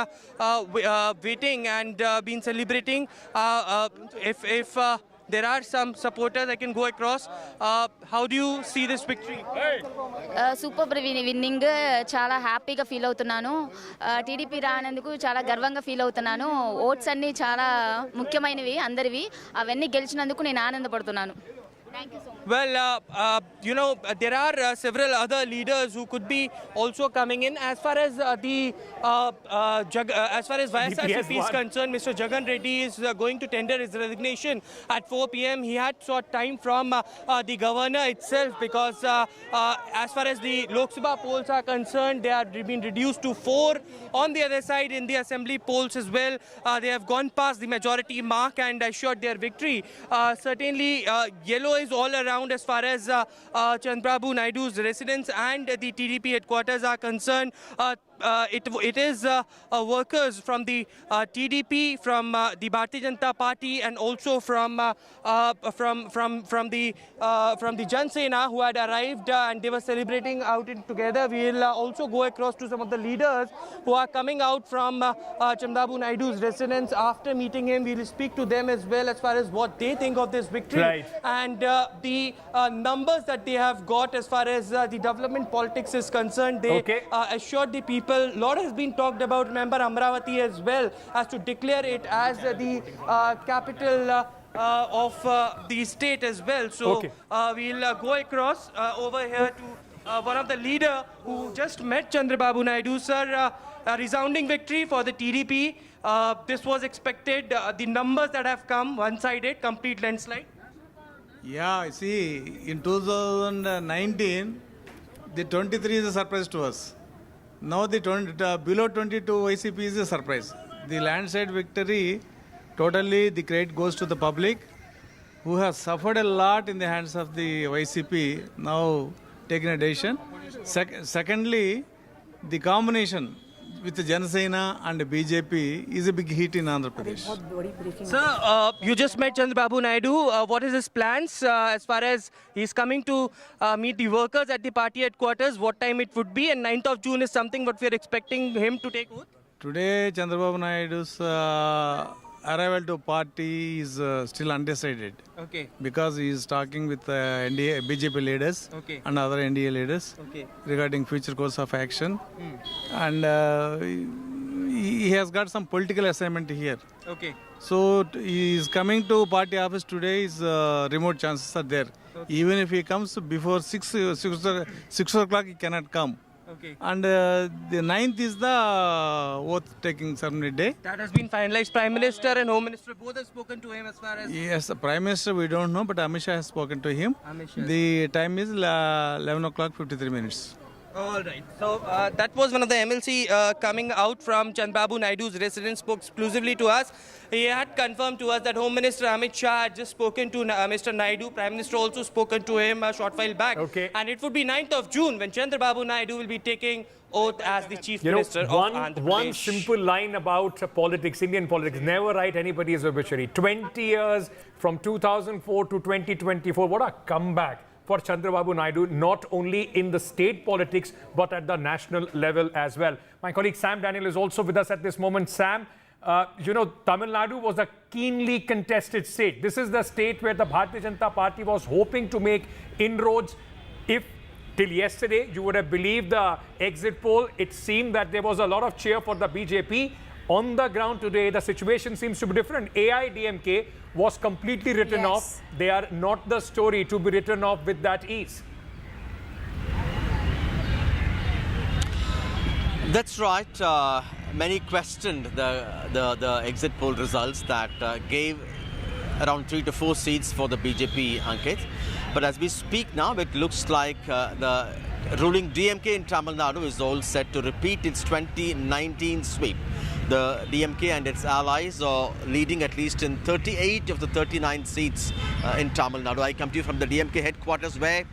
waiting and been celebrating. If there are some supporters, I can go across. How do you see this victory? Super winnowing చాలా హ్యాపీగా feel అవుతున్నాను. TDP రానందుకు చాలా గర్వంగా feel అవుతున్నాను. Oats అన్నీ చాలా ముఖ్యమైనవి అందరివి. అవన్నీ గెలిచినందుకు నేను ఆనందపడుతున్నాను. Well, there are several other leaders who could be also coming in. As far as YSRCP is concerned, Mr. Jagan Reddy is going to tender his resignation at 4 p.m. He had sought time from the governor itself because as far as the Lok Sabha polls are concerned, they have been reduced to 4. On the other side, in the assembly polls as well, they have gone past the majority mark and assured their victory. Certainly, yellow is all around as far as Chandra Babu Naidu's residence and the TDP headquarters are concerned. It is workers from the TDP, from the Bharatiya Janata Party, and also from the JanaSena who had arrived and they were celebrating out together. We will also go across to some of the leaders who are coming out from Chandra Babu Naidu's residence. After meeting him, we will speak to them as well as far as what they think of this victory and the numbers that they have got as far as the development politics is concerned. They assured the people. A lot has been talked about. Remember Amravati as well as to declare it as the capital of the state as well. So we'll go across over here to one of the leader who just met Chandra Babu Naidu. Sir, a resounding victory for the TDP. This was expected. The numbers that have come, one-sided, complete landslide. Yeah, see, in 2019, the 23 is a surprise to us. Now the below 22 YCP is a surprise. The landslide victory, totally the credit goes to the public who has suffered a lot in the hands of the YCP, now taking a decision. Secondly, the combination with the JanaSena and BJP is a big hit in Andhra Pradesh. Sir, you just met Chandra Babu Naidu. What is his plans as far as he's coming to meet the workers at the party headquarters? What time it would be? And 9th of June is something what we are expecting him to take oath? Today, Chandra Babu Naidu's arrival to party is still undecided. Okay. Because he is talking with NDA, BJP leaders and other NDA leaders regarding future course of action. And he has got some political assignment here. Okay. So he is coming to party office today. Is remote chances are there. Even if he comes before 6 o'clock, he cannot come. Okay. And the 9th is the oath-taking ceremony day. That has been finalized. Prime Minister and Home Minister both have spoken to him as far as... Yes, the Prime Minister we don't know, but Amit Shah has spoken to him. The time is 11 o'clock 53 minutes. All right. So that was one of the MLC coming out from Chandra Babu Naidu's residence, spoke exclusively to us. He had confirmed to us that Home Minister Amit Shah had just spoken to Mr. Naidu. Prime Minister also spoken to him a short while back. And it would be 9th of June when Chandra Babu Naidu will be taking oath as the Chief Minister of Andhra Pradesh. One simple line about politics, Indian politics, never write anybody's obituary. 20 years from 2004 to 2024, what a comeback for Chandra Babu Naidu, not only in the state politics, but at the national level as well. My colleague Sam Daniel is also with us at this moment. Sam, Tamil Nadu was a keenly contested state. This is the state where the Bharatiya Janata Party was hoping to make inroads. If till yesterday you would have believed the exit poll, it seemed that there was a lot of cheer for the BJP. On the ground today, the situation seems to be different. AIDMK was completely written off. They are not the story to be written off with that ease. That's right. Many questioned the exit poll results that gave around 3 to 4 seats for the BJP, Ankit. But as we speak now, it looks like the ruling DMK in Tamil Nadu is all set to repeat its 2019 sweep. The DMK and its allies are leading at least in 38 of the 39 seats in Tamil Nadu. I come to you from the DMK headquarters, where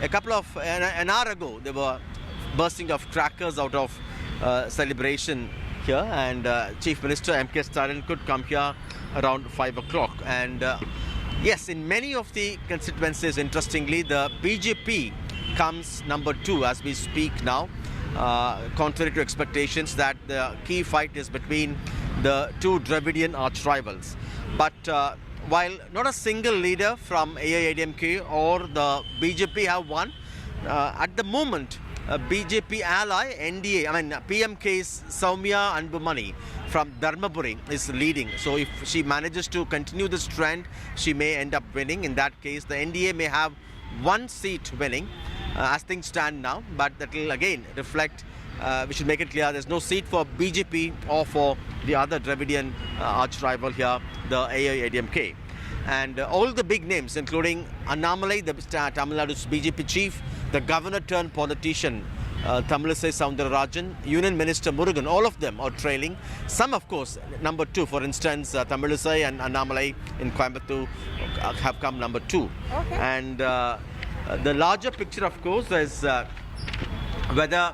an hour ago there were bursting of crackers out of celebration here, and Chief Minister M.K. Stalin could come here around 5 o'clock. And yes, in many of the constituencies, interestingly, the BJP comes number 2 as we speak now, contrary to expectations that the key fight is between the two Dravidian arch rivals. But while not a single leader from AIADMK or the BJP have won, at the moment, BJP ally NDA, PMK's Soumya Anbumani from Dharmaburi is leading. So if she manages to continue this trend, she may end up winning. In that case, the NDA may have 1 seat winning as things stand now, but that will again reflect, we should make it clear, there's no seat for BJP or for the other Dravidian arch rival here, the AIADMK. And all the big names, including Annamalai, the Tamil Nadu's BJP chief, the governor turned politician, Tamilisai Soundararajan, Union Minister Murugan, all of them are trailing. Some, of course, number 2. For instance, Tamilisai and Annamalai in Coimbatore have come number 2. Okay. And the larger picture, of course, is whether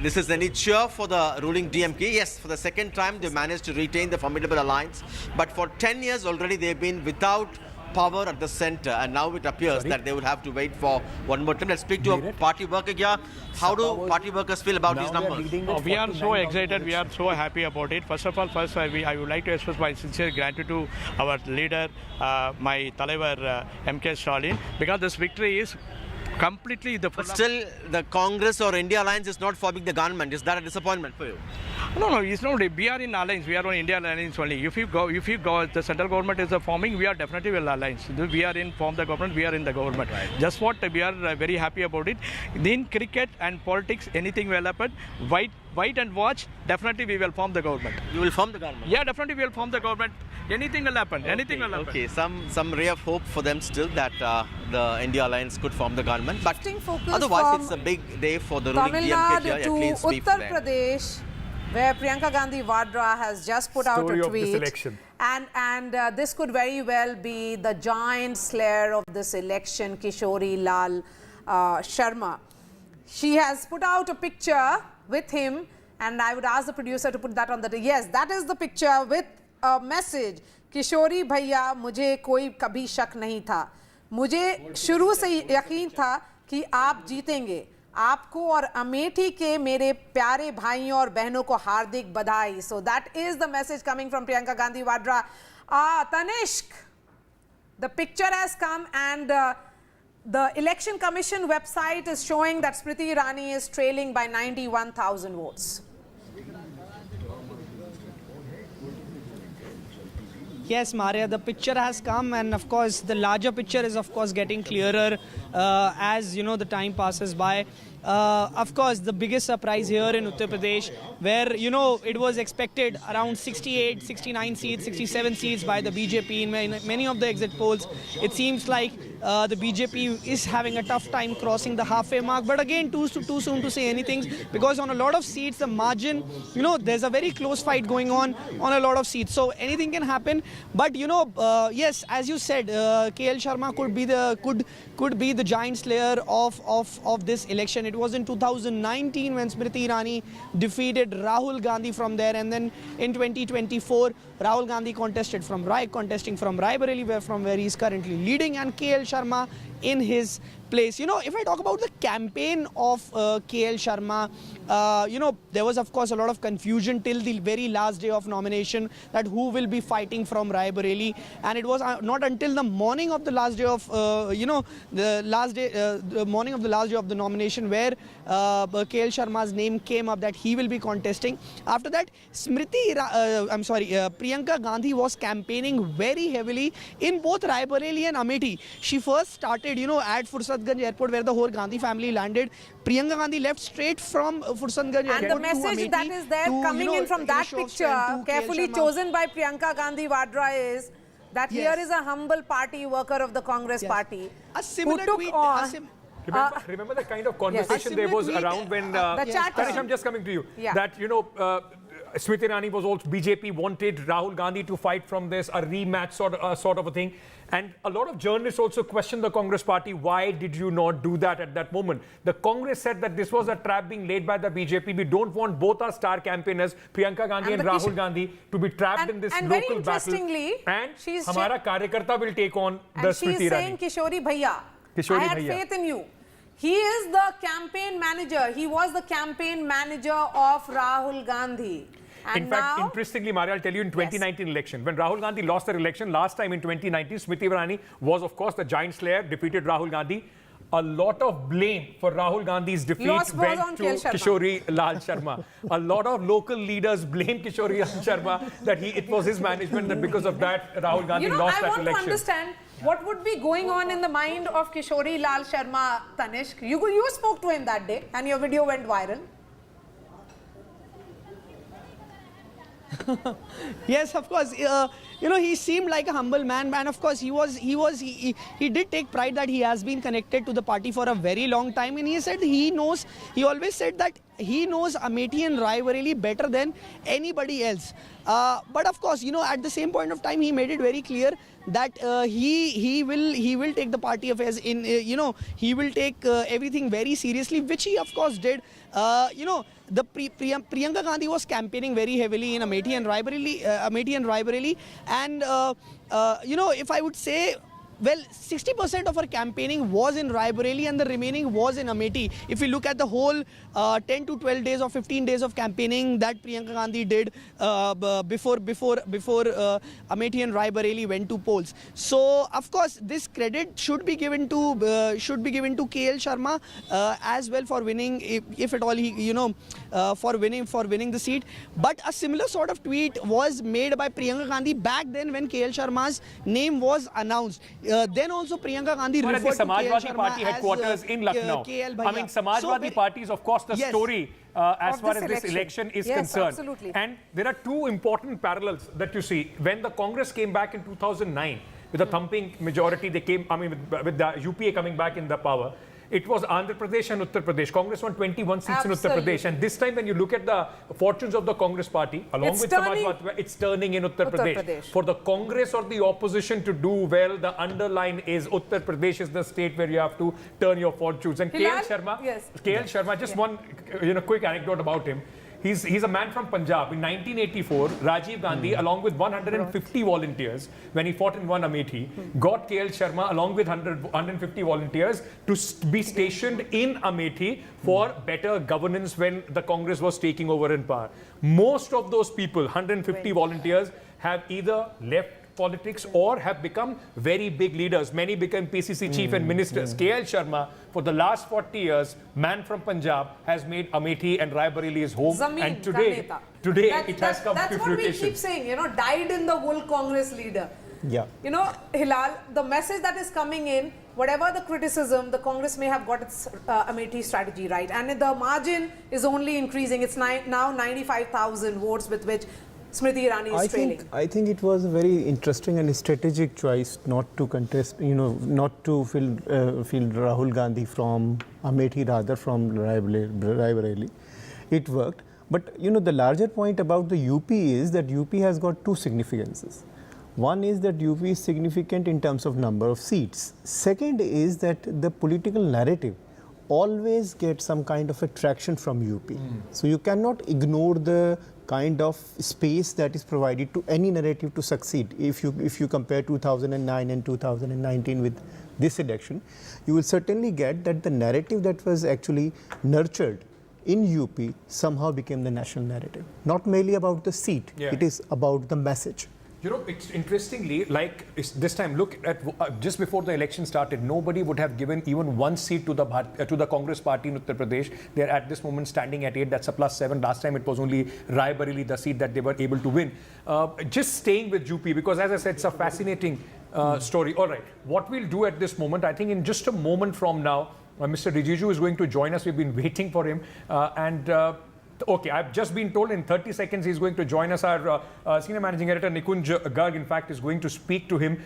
this is any cheer for the ruling DMK. Yes, for the second time they managed to retain the formidable alliance. But for 10 years already they've been without power at the center, and now it appears that they would have to wait for one more time. Let's speak to a party worker here. How do party workers feel about these numbers? We are so excited. We are so happy about it. First of all, I would like to express my sincere gratitude to our leader, my Talaivar M.K. Stalin, because this victory is completely the... But still, the Congress or India alliance is not forming the government. Is that a disappointment for you? No, it's not. We are in alliance. We are on India alliance only. If you go, the central government is forming, we are definitely will alliance. We are in form the government. We are in the government. Right. Just what we are very happy about it. In cricket and politics, anything will happen. Wait and watch. Definitely, we will form the government. You will form the government? Yeah, definitely we will form the government. Anything will happen. Okay. Anything will happen. Okay, some ray of hope for them still that the India alliance could form the government. But otherwise, it's a big day for the ruling DMK here. To Uttar Pradesh, where Priyanka Gandhi Vadra has just put out a tweet. And this could very well be the giant slayer of this election, Kishori Lal Sharma. She has put out a picture with him, and I would ask the producer to put that on the... Yes, that is the picture with a message. किशोरी भैया, मुझे कोई कभी शक नहीं था. मुझे शुरू से यकीन था कि आप जीतेंगे. आपको और अमेठी के मेरे प्यारे भाइयों और बहनों को हार्दिक बधाई. So that is the message coming from Priyanka Gandhi Vadra. Tanishq, the picture has come, and the Election Commission website is showing that Smriti Irani is trailing by 91,000 votes. Yes, Maria, the picture has come, and of course the larger picture is of course getting clearer as the time passes by. Of course, the biggest surprise here in Uttar Pradesh, where it was expected around 68, 69 seats, 67 seats by the BJP in many of the exit polls. It seems like the BJP is having a tough time crossing the halfway mark. But again, too soon to say anything, because on a lot of seats, the margin, there's a very close fight going on a lot of seats. So anything can happen. But yes, as you said, KL Sharma could be the giant slayer of this election. It was in 2019 when Smriti Irani defeated Rahul Gandhi from there, and then in 2024 Rahul Gandhi contesting from Rai Bareli, from where he is currently leading, and KL Sharma in his place. You know, if I talk about the campaign of KL Sharma, you know, there was of course a lot of confusion till the very last day of nomination that who will be fighting from Rai Bareli, and it was not until the morning of the last day of the morning of the last day of the nomination where KL Sharma's name came up that he will be contesting. After that, Priyanka Gandhi was campaigning very heavily in both Rai Bareli and Amethi. She first started, you know, at Fursadganj airport where the whole Gandhi family landed. Priyanka Gandhi left straight from Fursadganj airport. And the message that is there coming in from that picture, carefully chosen by Priyanka Gandhi Vadra, is that here is a humble party worker of the Congress party A similar who took tweet, on... remember the kind of conversation there was around when Tanish, I'm just coming to you. That, you know, Smriti Irani was also, BJP wanted Rahul Gandhi to fight from this, a rematch sort of a thing. And a lot of journalists also questioned the Congress party. Why did you not do that at that moment? The Congress said that this was a trap being laid by the BJP. We don't want both our star campaigners, Priyanka Gandhi and Rahul Gandhi, to be trapped in this local battle. And Hamara Karyakarta will take on the Smriti Irani. She's saying, Kishori Bhaiya, I had faith in you. He is the campaign manager. He was the campaign manager of Rahul Gandhi. And in fact, interestingly, Maria, I'll tell you, in 2019 election, when Rahul Gandhi lost the election last time in 2019, Smriti Irani was, of course, the giant slayer, defeated Rahul Gandhi. A lot of blame for Rahul Gandhi's defeat went to Kishori Lal Sharma. A lot of local leaders blame Kishori Lal Sharma that it was his management that because of that Rahul Gandhi lost that election. I want to understand what would be going on in the mind of Kishori Lal Sharma, Tanishq. You spoke to him that day and your video went viral. Yes, of course. You know, he seemed like a humble man, and of course, he did take pride that he has been connected to the party for a very long time, and he said he always said that he knows Amethi and Rai Bareli better than anybody else. But of course, you know, at the same point of time, he made it very clear that he will take the party affairs in, you know, he will take everything very seriously, which he of course did. You know, the Priyanka Gandhi was campaigning very heavily in Amethi and Rai Bareli, and you know, if I would say, well, 60% of her campaigning was in Rai Bareli and the remaining was in Amethi. If we look at the whole 10 to 12 days or 15 days of campaigning that Priyanka Gandhi did before Amethi and Rai Bareli went to polls. So, of course, this credit should be given to KL Sharma as well for winning, if at all he, you know, for winning the seat. But a similar sort of tweet was made by Priyanka Gandhi back then when KL Sharma's name was announced. Then also Priyanka Gandhi referred to Samajwadi Party headquarters in Lucknow. I mean, Samajwadi Party is of course the story as far as this election is concerned. Absolutely. And there are two important parallels that you see. When the Congress came back in 2009 with a thumping majority, they came, I mean, with the UPA coming back in the power. It was Andhra Pradesh and Uttar Pradesh. Congress won 21 seats in Uttar Pradesh. And this time when you look at the fortunes of the Congress party, along with Samajwadi, it's turning in Uttar Pradesh. For the Congress or the opposition to do well, the underline is Uttar Pradesh is the state where you have to turn your fortunes. And KL Sharma, just one quick anecdote about him. He's a man from Punjab. In 1984, Rajiv Gandhi, along with 150 volunteers, when he fought and won Amethi, got KL Sharma along with 150 volunteers to be stationed in Amethi for better governance when the Congress was taking over in power. Most of those people, 150 volunteers, have either left politics or have become very big leaders. Many became PCC chief and ministers. KL Sharma, for the last 40 years, man from Punjab, has made Amethi and Rai Bareli his home. And today it has come to fruition. That's what we keep saying, you know, dyed in the wool Congress leader. Yeah. You know, Hilal, the message that is coming in, whatever the criticism, the Congress may have got its Amethi strategy right. And the margin is only increasing. It's now 95,000 votes with which Smriti Irani is trailing. I think it was a very interesting and strategic choice not to contest, you know, not to field Rahul Gandhi from Amethi, rather from Rai Bareli. It worked. But, you know, the larger point about the UP is that UP has got two significances. One is that UP is significant in terms of number of seats. Second is that the political narrative always gets some kind of attraction from UP. So you cannot ignore the kind of space that is provided to any narrative to succeed. If you compare 2009 and 2019 with this election, you will certainly get that the narrative that was actually nurtured in UP somehow became the national narrative. Not merely about the seat, it is about the message. You know, it's interestingly, like this time, look at just before the election started, nobody would have given even one seat to the Congress party in Uttar Pradesh. They're at this moment standing at 8. That's a +7. Last time it was only Rai Bareli, the seat that they were able to win. Just staying with UP, because as I said, it's a fascinating story. All right, what we'll do at this moment, I think in just a moment from now, Mr. Rijiju is going to join us. We've been waiting for him. Okay, I've just been told in 30 seconds he's going to join us. Our Senior Managing Editor, Nikunj Garg, in fact, is going to speak to him.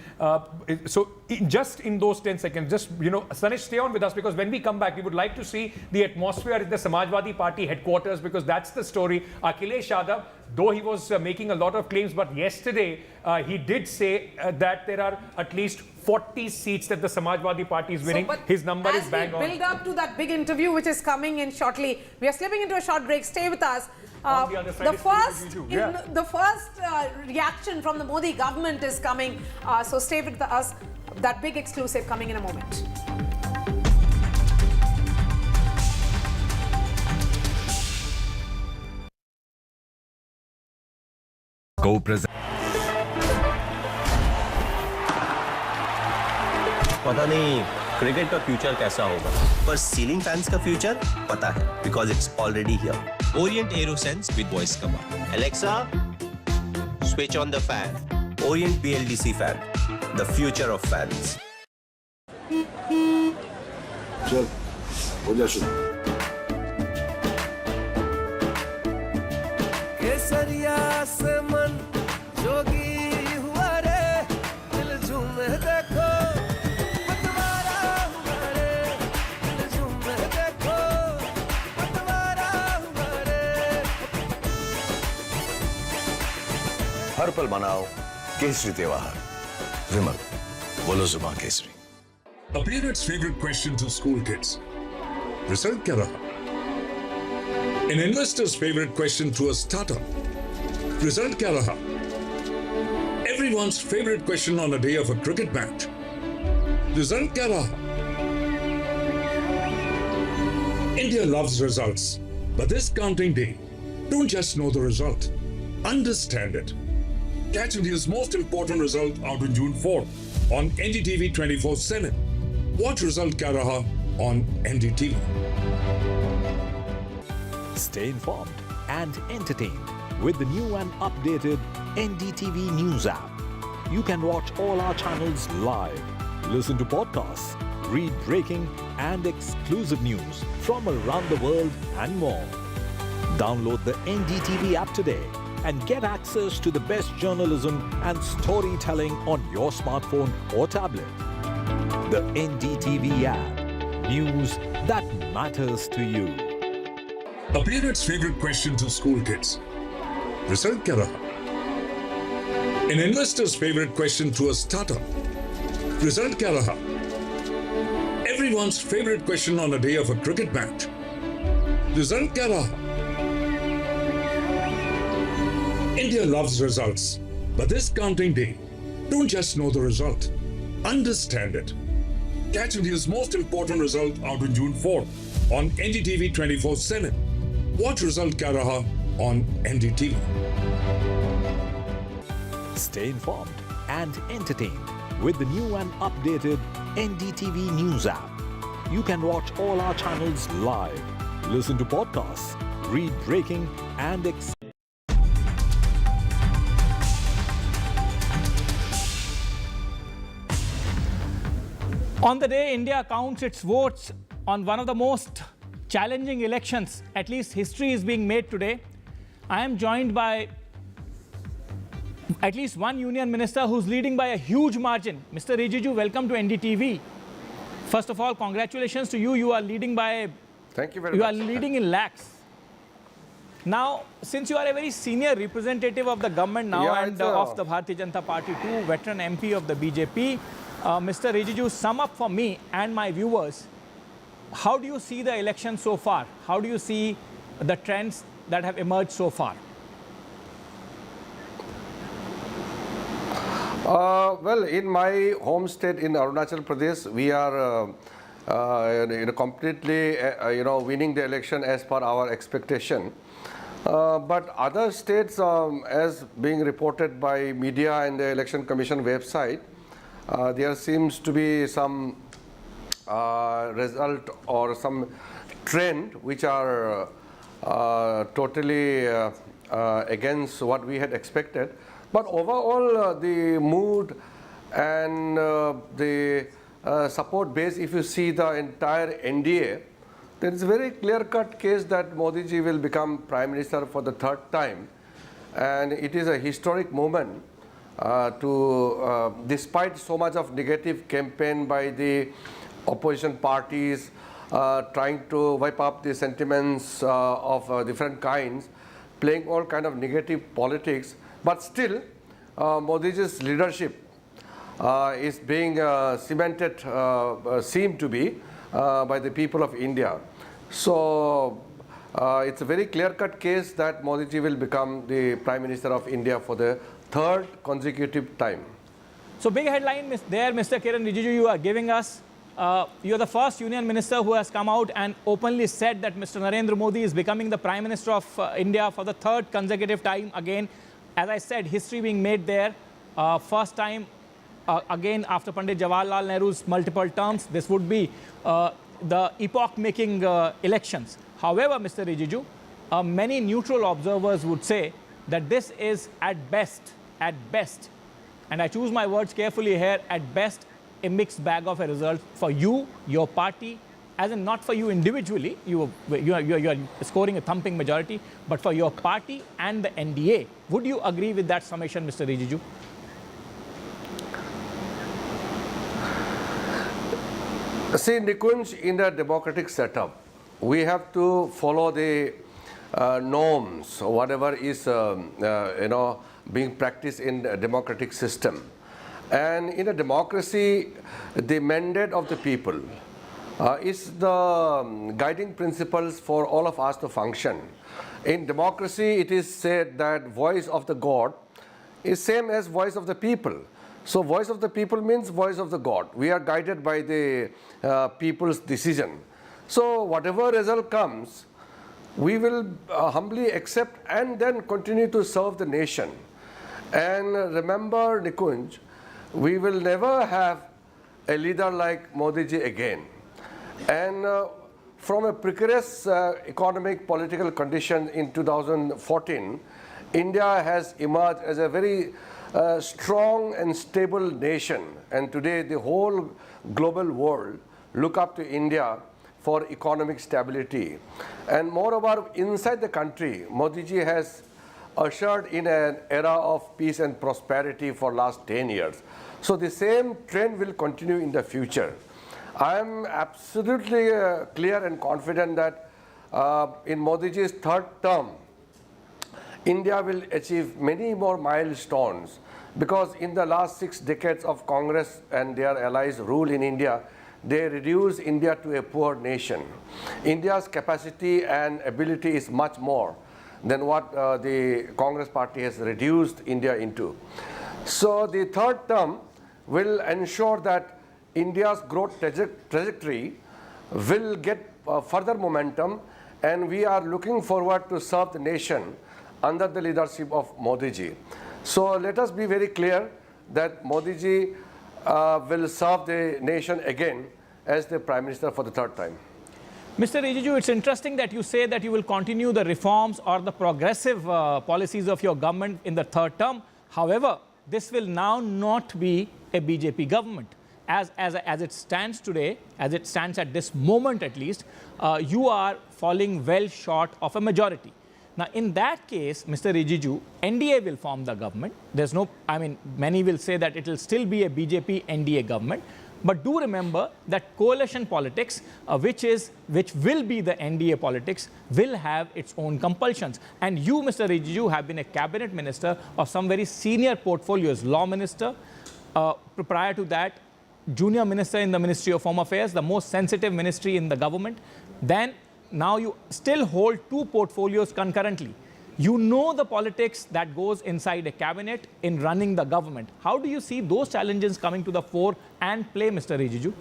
Just in those 10 seconds, just, you know, Sanish, stay on with us, because when we come back, we would like to see the atmosphere at the Samajwadi Party headquarters, because that's the story. Akhilesh Yadav, though he was making a lot of claims, but yesterday he did say that there are at least 40 seats that the Samajwadi Party is winning. His number is bang on. As we build up to that big interview which is coming in shortly, we are slipping into a short break. Stay with us. The first reaction from the Modi government is coming. So stay with us. That big exclusive coming in a moment. Co-present. पता नहीं cricket का future कैसा होगा, पर ceiling fans का future पता है, because it's already here. Orient Aerosense with voice command. Alexa, switch on the fan. Orient BLDC fan, the future of fans. चल हो जा शुरू. केसरिया से मन जोगी हुआ रे, दिल झूमे देखो. हर पल मनाओ केसरी त्योहार. विमल, बोलो जुबान Kesari. A parent's favorite question to school kids. Result क्या रहा? An investor's favorite question to a startup. Result क्या रहा? Everyone's favorite question on a day of a cricket match. Result क्या रहा? India loves results, but this counting day, don't just know the result, understand it. Catch India's most important result out on June 4th on NDTV 24/7. Watch Result Kya Raha on NDTV. Stay informed and entertained with the new and updated NDTV News app. You can watch all our channels live, listen to podcasts, read breaking and exclusive news from around the world and more. Download the NDTV app today and get access to the best journalism and storytelling on your smartphone or tablet. The NDTV app. News that matters to you. A parent's favorite question to school kids. Result kya raha? An investor's favorite question to a startup. Result kya raha? Everyone's favorite question on a day of a cricket match. Result kya raha? India loves results, but this counting day, don't just know the result, understand it. Catch India's most important result out on June 4th on NDTV 24/7. Watch Result Kya Raha on NDTV. Stay informed and entertained with the new and updated NDTV News app. You can watch all our channels live, listen to podcasts, read breaking and On the day India counts its votes on one of the most challenging elections, at least history is being made today, I am joined by at least one union minister who's leading by a huge margin. Mr. Rijiju, welcome to NDTV. First of all, congratulations to you. You are leading by... Thank you very much. You are leading in lakhs. Now, since you are a very senior representative of the government now and of the Bharatiya Janata Party too, veteran MP of the BJP, Mr. Rijiju, sum up for me and my viewers, how do you see the election so far? How do you see the trends that have emerged so far? Well, in my home state in Arunachal Pradesh, we are completely winning the election as per our expectation. But other states, as being reported by media and the Election Commission website, there seems to be some result or some trend which are totally against what we had expected. But overall, the mood and the support base, if you see the entire NDA, there is a very clear-cut case that Modi ji will become Prime Minister for the third time. And it is a historic moment despite so much of negative campaign by the opposition parties, trying to wipe up the sentiments of different kinds, playing all kind of negative politics. But still, Modi ji's leadership is being cemented, seemed to be, by the people of India. So it's a very clear-cut case that Modi ji will become the Prime Minister of India for the third consecutive time. So big headline there, Mr. Kiran Rijiju, you are giving us. You're the first Union Minister who has come out and openly said that Mr. Narendra Modi is becoming the Prime Minister of India for the third consecutive time again. As I said, history being made there. First time again after Pandit Jawaharlal Nehru's multiple terms. This would be the epoch-making elections. However, Mr. Rijiju, many neutral observers would say that this is at best, and I choose my words carefully here, at best, a mixed bag of a result for you, your party, as in not for you individually, you are scoring a thumping majority, but for your party and the NDA. Would you agree with that summation, Mr. Rijiju? See, Nikunj, in a democratic setup, we have to follow the norms, whatever is being practiced in a democratic system. And in a democracy, the mandate of the people is the guiding principles for all of us to function. In democracy, it is said that voice of the God is same as voice of the people. So voice of the people means voice of the God. We are guided by the people's decision. So whatever result comes, we will humbly accept and then continue to serve the nation. And remember, Nikunj, we will never have a leader like Modi ji again. And from a precarious economic political condition in 2014, India has emerged as a very strong and stable nation. And today the whole global world look up to India for economic stability. And moreover, inside the country, Modi ji has ushered in an era of peace and prosperity for last 10 years. So the same trend will continue in the future. I am absolutely clear and confident that in Modi ji's third term, India will achieve many more milestones, because in the last 6 decades of Congress and their allies' rule in India, they reduced India to a poor nation. India's capacity and ability is much more than what the Congress party has reduced India into. So the third term will ensure that India's growth trajectory will get further momentum, and we are looking forward to serve the nation under the leadership of Modi ji. So let us be very clear that Modi ji will serve the nation again as the Prime Minister for the third time. Mr. Rijiju, it's interesting that you say that you will continue the reforms or the progressive policies of your government in the third term. However, this will now not be a BJP government. As it stands today, as it stands at this moment at least, you are falling well short of a majority. Now, in that case, Mr. Rijiju, NDA will form the government. There's no, I mean, many will say that it will still be a BJP NDA government. But do remember that coalition politics, which will be the NDA politics, will have its own compulsions. And you, Mr. Rijiju, have been a cabinet minister of some very senior portfolios, law minister, prior to that, junior minister in the Ministry of Home Affairs, the most sensitive ministry in the government. Then now you still hold 2 portfolios concurrently. You know the politics that goes inside a cabinet in running the government. How do you see those challenges coming to the fore and play, Mr. Rijiju?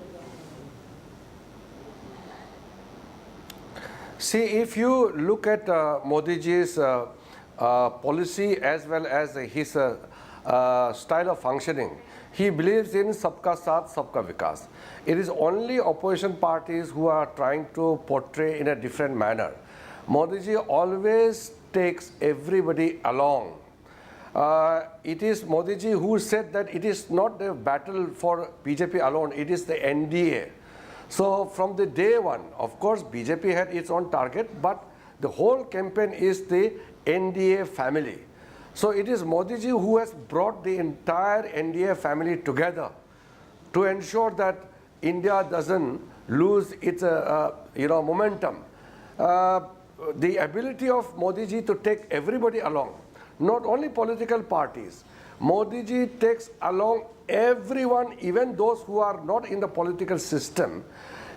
See, if you look at Modi ji's policy as well as his style of functioning, he believes in sabka saath, sabka vikas. It is only opposition parties who are trying to portray in a different manner. Modi ji always takes everybody along. It is Modi ji who said that it is not a battle for BJP alone, it is the NDA. So from the day one, of course, BJP had its own target, but the whole campaign is the NDA family. So it is Modi ji who has brought the entire NDA family together to ensure that India doesn't lose its momentum. The ability of Modi ji to take everybody along, not only political parties, Modi ji takes along everyone, even those who are not in the political system.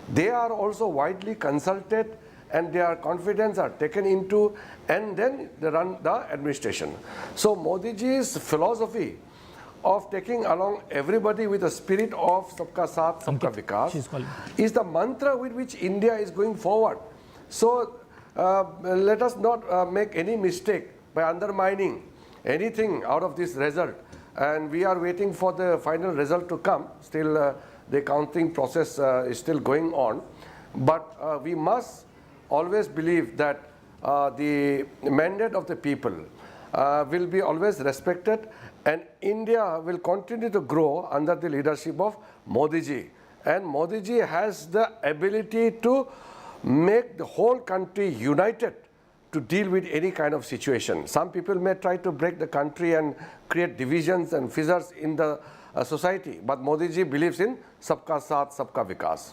They are also widely consulted and their confidence are taken into, and then they run the administration. So Modi ji's philosophy of taking along everybody with the spirit of sabka saath, sabka vikas is the mantra with which India is going forward. So let us not make any mistake by undermining anything out of this result. And we are waiting for the final result to come. Still, the counting process is still going on. But we must always believe that the mandate of the people will be always respected, and India will continue to grow under the leadership of Modi ji. And Modi ji has the ability to make the whole country united to deal with any kind of situation. Some people may try to break the country and create divisions and fissures in the society, but Modi ji believes in sabka saath, sabka vikas.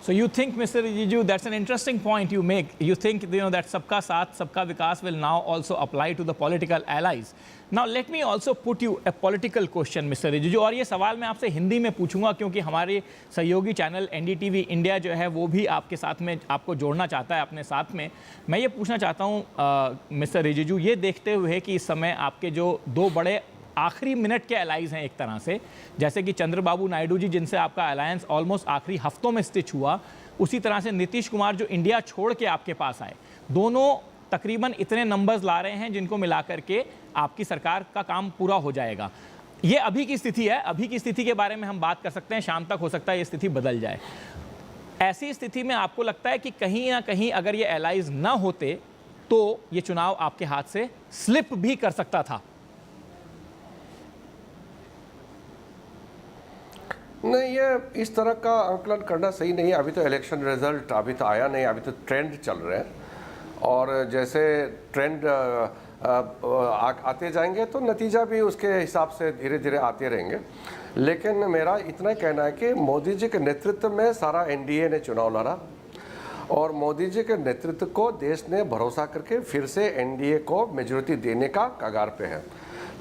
So you think, Mr. Rijiju, that's an interesting point you make. You think, that sabka saath, sabka vikas will now also apply to the political allies. Now let me also put you a political question, Mr. Rijiju. और ये सवाल मैं आपसे हिंदी में पूछूंगा क्योंकि हमारे सहयोगी चैनल NDTV इंडिया जो है वो भी आपके साथ में आपको जोड़ना चाहता है अपने साथ में. मैं ये पूछना चाहता हूँ मिस्टर रिजिजू, ये देखते हुए कि इस समय आपके जो दो बड़े आखिरी मिनट के अलाइज हैं एक तरह से, जैसे कि चंद्र बाबू नायडू जी जिनसे आपका अलायंस ऑलमोस्ट आखिरी हफ्तों में स्टिच हुआ, उसी तरह से नीतीश कुमार जो इंडिया छोड़ के आपके पास आए, दोनों तकरीबन इतने नंबर्स ला रहे हैं जिनको मिलाकर के आपकी सरकार का काम पूरा हो जाएगा. ये अभी की स्थिति है, अभी की स्थिति के बारे में हम बात कर सकते हैं, शाम तक हो सकता है ये स्थिति बदल जाए. ऐसी स्थिति में आपको लगता है कि कहीं ना कहीं अगर ये एलाइज ना होते तो ये चुनाव आपके हाथ से स्लिप भी कर सकता था? नहीं, ये इस तरह का आंकलन करना सही नहीं है. अभी तो इलेक्शन रिजल्ट अभी तो आया नहीं, अभी तो ट्रेंड चल रहे हैं और जैसे ट्रेंड आते जाएंगे तो नतीजा भी उसके हिसाब से धीरे धीरे आते रहेंगे. लेकिन मेरा इतना कहना है कि मोदी जी के नेतृत्व में सारा एनडीए ने चुनाव लड़ा और मोदी जी के नेतृत्व को देश ने भरोसा करके फिर से एनडीए को मेजॉरिटी देने का कगार पे है.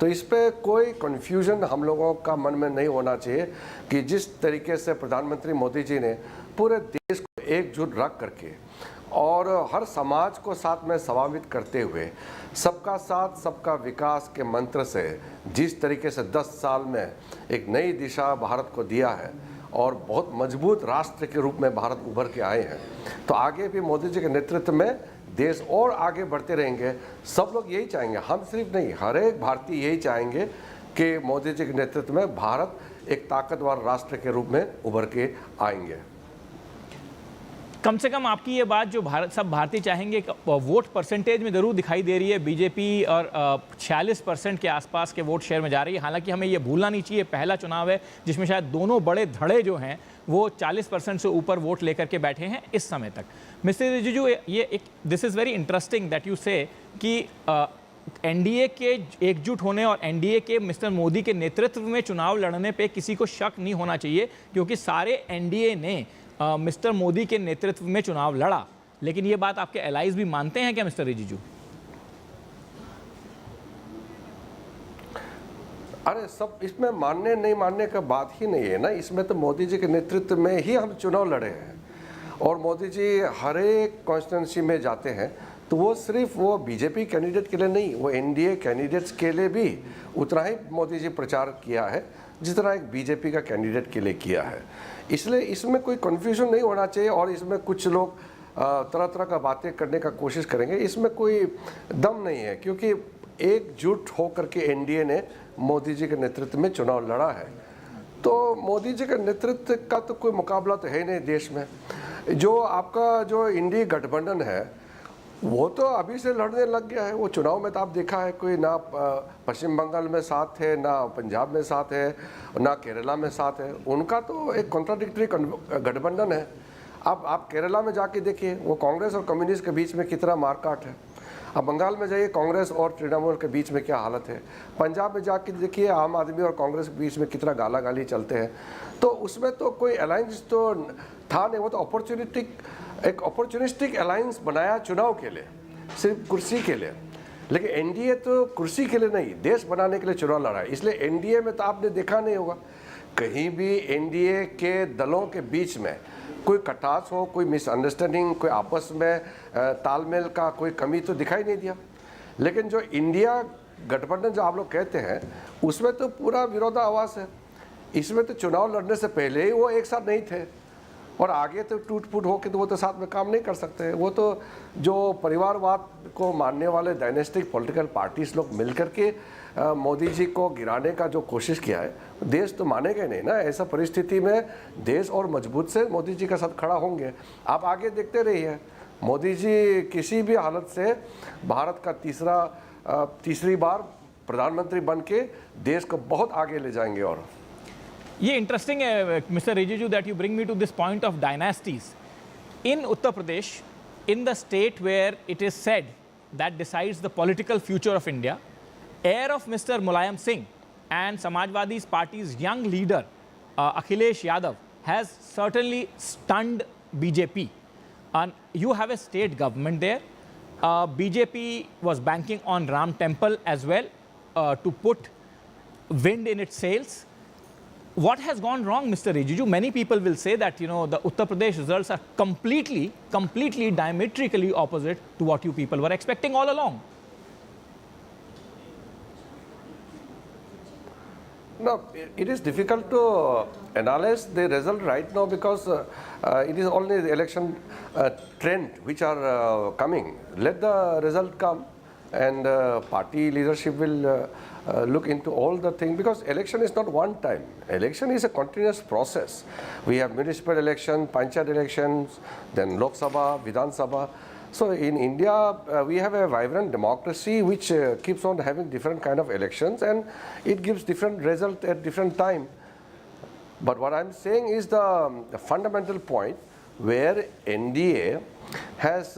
तो इस पे कोई कन्फ्यूजन हम लोगों का मन में नहीं होना चाहिए कि जिस तरीके से प्रधानमंत्री मोदी जी ने पूरे देश को एकजुट रख करके और हर समाज को साथ में समावित करते हुए सबका साथ सबका विकास के मंत्र से जिस तरीके से 10 साल में एक नई दिशा भारत को दिया है और बहुत मजबूत राष्ट्र के रूप में भारत उभर के आए हैं, तो आगे भी मोदी जी के नेतृत्व में देश और आगे बढ़ते रहेंगे. सब लोग यही चाहेंगे, हम सिर्फ नहीं, हर एक भारतीय यही चाहेंगे कि मोदी जी के नेतृत्व में भारत एक ताकतवर राष्ट्र के रूप में उभर के आएंगे. कम से कम आपकी ये बात जो सब भारतीय चाहेंगे, वोट परसेंटेज में ज़रूर दिखाई दे रही है. बीजेपी और 46% के आसपास के वोट शेयर में जा रही है. हालांकि हमें ये भूलना नहीं चाहिए, पहला चुनाव है जिसमें शायद दोनों बड़े धड़े जो हैं वो 40% से ऊपर वोट लेकर के बैठे हैं इस समय तक. मिस्टर रिजिजू, ये एक this is very interesting that you से कि एनडीए के एकजुट होने और एनडीए के मिस्टर मोदी के नेतृत्व में चुनाव लड़ने पे किसी को शक नहीं होना चाहिए, क्योंकि सारे एनडीए ने मिस्टर मोदी के नेतृत्व में चुनाव लड़ा. लेकिन ये बात आपके एलाइज भी मानते हैं क्या मिस्टर रिजिजू? अरे सब इसमें मानने नहीं मानने का बात ही नहीं है ना. इसमें तो मोदी जी के नेतृत्व में ही हम चुनाव लड़े हैं और मोदी जी हर एक कॉन्स्टिट्यूंसी में जाते हैं तो तो वो सिर्फ वो बीजेपी कैंडिडेट के लिए नहीं, वो एनडीए कैंडिडेट्स के लिए भी उतना ही मोदी जी प्रचार किया है जिस तरह एक बीजेपी का कैंडिडेट के लिए किया है। इसलिए इसमें कोई कन्फ्यूजन नहीं होना चाहिए और इसमें कुछ लोग तरह तरह का बातें करने का कोशिश करेंगे, इसमें कोई दम नहीं है, क्योंकि एकजुट होकर के एनडीए ने मोदी जी के नेतृत्व में चुनाव लड़ा है। तो मोदी जी के नेतृत्व का तो कोई मुकाबला तो है नहीं देश में। जो आपका जो इंडी गठबंधन है वो तो अभी से लड़ने लग गया है। वो चुनाव में तो आप देखा है, कोई ना पश्चिम बंगाल में साथ है, ना पंजाब में साथ है, ना केरला में साथ है। उनका तो एक कॉन्ट्राडिक्टरी गठबंधन है। अब आप केरला में जाके देखिए, वो कांग्रेस और कम्युनिस्ट के बीच में कितना मारकाट है। अब बंगाल में जाइए, कांग्रेस और तृणमूल के बीच में क्या हालत है। पंजाब में जाके देखिए, आम आदमी और कांग्रेस के बीच में कितना गाला गाली चलते हैं। तो उसमें तो कोई अलायंस तो था नहीं, वो तो एक अपॉर्चुनिस्टिक अलायंस बनाया चुनाव के लिए, सिर्फ कुर्सी के लिए। लेकिन एनडीए तो कुर्सी के लिए नहीं, देश बनाने के लिए चुनाव लड़ा है। इसलिए एनडीए में तो आपने देखा नहीं होगा कहीं भी एनडीए के दलों के बीच में कोई कटास हो, कोई मिसअंडरस्टैंडिंग, कोई आपस में तालमेल का कोई कमी तो दिखाई नहीं दिया। लेकिन जो इंडिया गठबंधन जो आप लोग कहते हैं, उसमें तो पूरा विरोधाभास है। इसमें तो चुनाव लड़ने से पहले ही वो एक साथ नहीं थे और आगे तो टूट फूट होकर तो वो तो साथ में काम नहीं कर सकते। वो तो जो परिवारवाद को मानने वाले डायनेस्टिक पॉलिटिकल पार्टीज लोग मिलकर के मोदी जी को गिराने का जो कोशिश किया है, देश तो मानेगा नहीं ना। ऐसा परिस्थिति में देश और मजबूत से मोदी जी के साथ खड़ा होंगे। आप आगे देखते रहिए, मोदी जी किसी भी हालत से भारत का तीसरी बार प्रधानमंत्री बन के देश को बहुत आगे ले जाएंगे। और ये इंटरेस्टिंग है mister Rijiju that you bring me to this point of dynasties in Uttar Pradesh, in the state where it is said that decides the political future of India. Heir of Mr. Mulayam Singh and Samajwadi Party's young leader Akhilesh Yadav has certainly stunned BJP. And you have a state government there. BJP was banking on Ram Temple as well to put wind in its sails. What has gone wrong, Mr. Rijiju? Many people will say that, you know, the Uttar Pradesh results are completely diametrically opposite to what you people were expecting all along. No, it is difficult to analyze the result right now because it is only the election trend which are coming. Let the result come and party leadership will look into all the things, because election is not one time. Election is a continuous process. We have municipal election, panchayat elections, then Lok Sabha, Vidhan Sabha. So in India, we have a vibrant democracy which keeps on having different kind of elections, and it gives different result at different time. But what I'm saying is the fundamental point where NDA has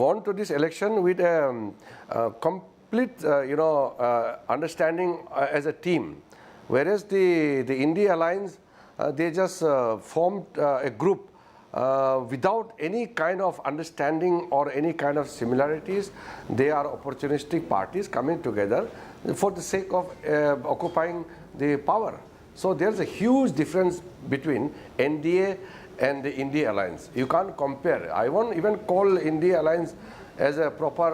gone to this election with a complete, understanding as a team, whereas the India Alliance, they just formed a group without any kind of understanding or any kind of similarities. They are opportunistic parties coming together for the sake of occupying the power. So there's a huge difference between NDA and the India Alliance. You can't compare. I won't even call India Alliance as a proper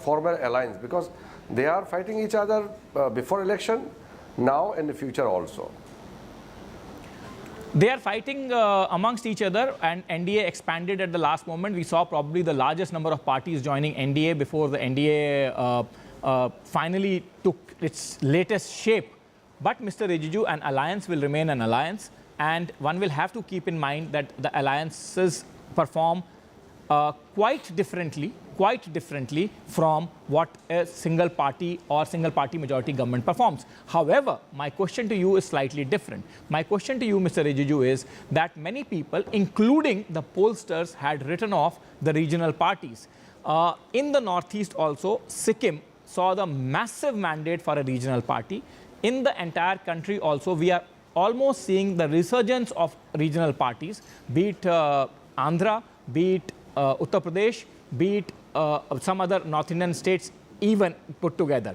formal alliance, because they are fighting each other before election, now and the future also. They are fighting amongst each other, and NDA expanded at the last moment. We saw probably the largest number of parties joining NDA before the NDA finally took its latest shape. But Mr. Rijiju, an alliance will remain an alliance, and one will have to keep in mind that the alliances perform quite differently from what a single party or single party majority government performs. However, my question to you is slightly different. My question to you, Mr. Rijiju, is that many people, including the pollsters, had written off the regional parties. In the Northeast also, Sikkim saw the massive mandate for a regional party. In the entire country also, we are almost seeing the resurgence of regional parties, be it Andhra, be it Uttar Pradesh, be it some other North Indian states even put together.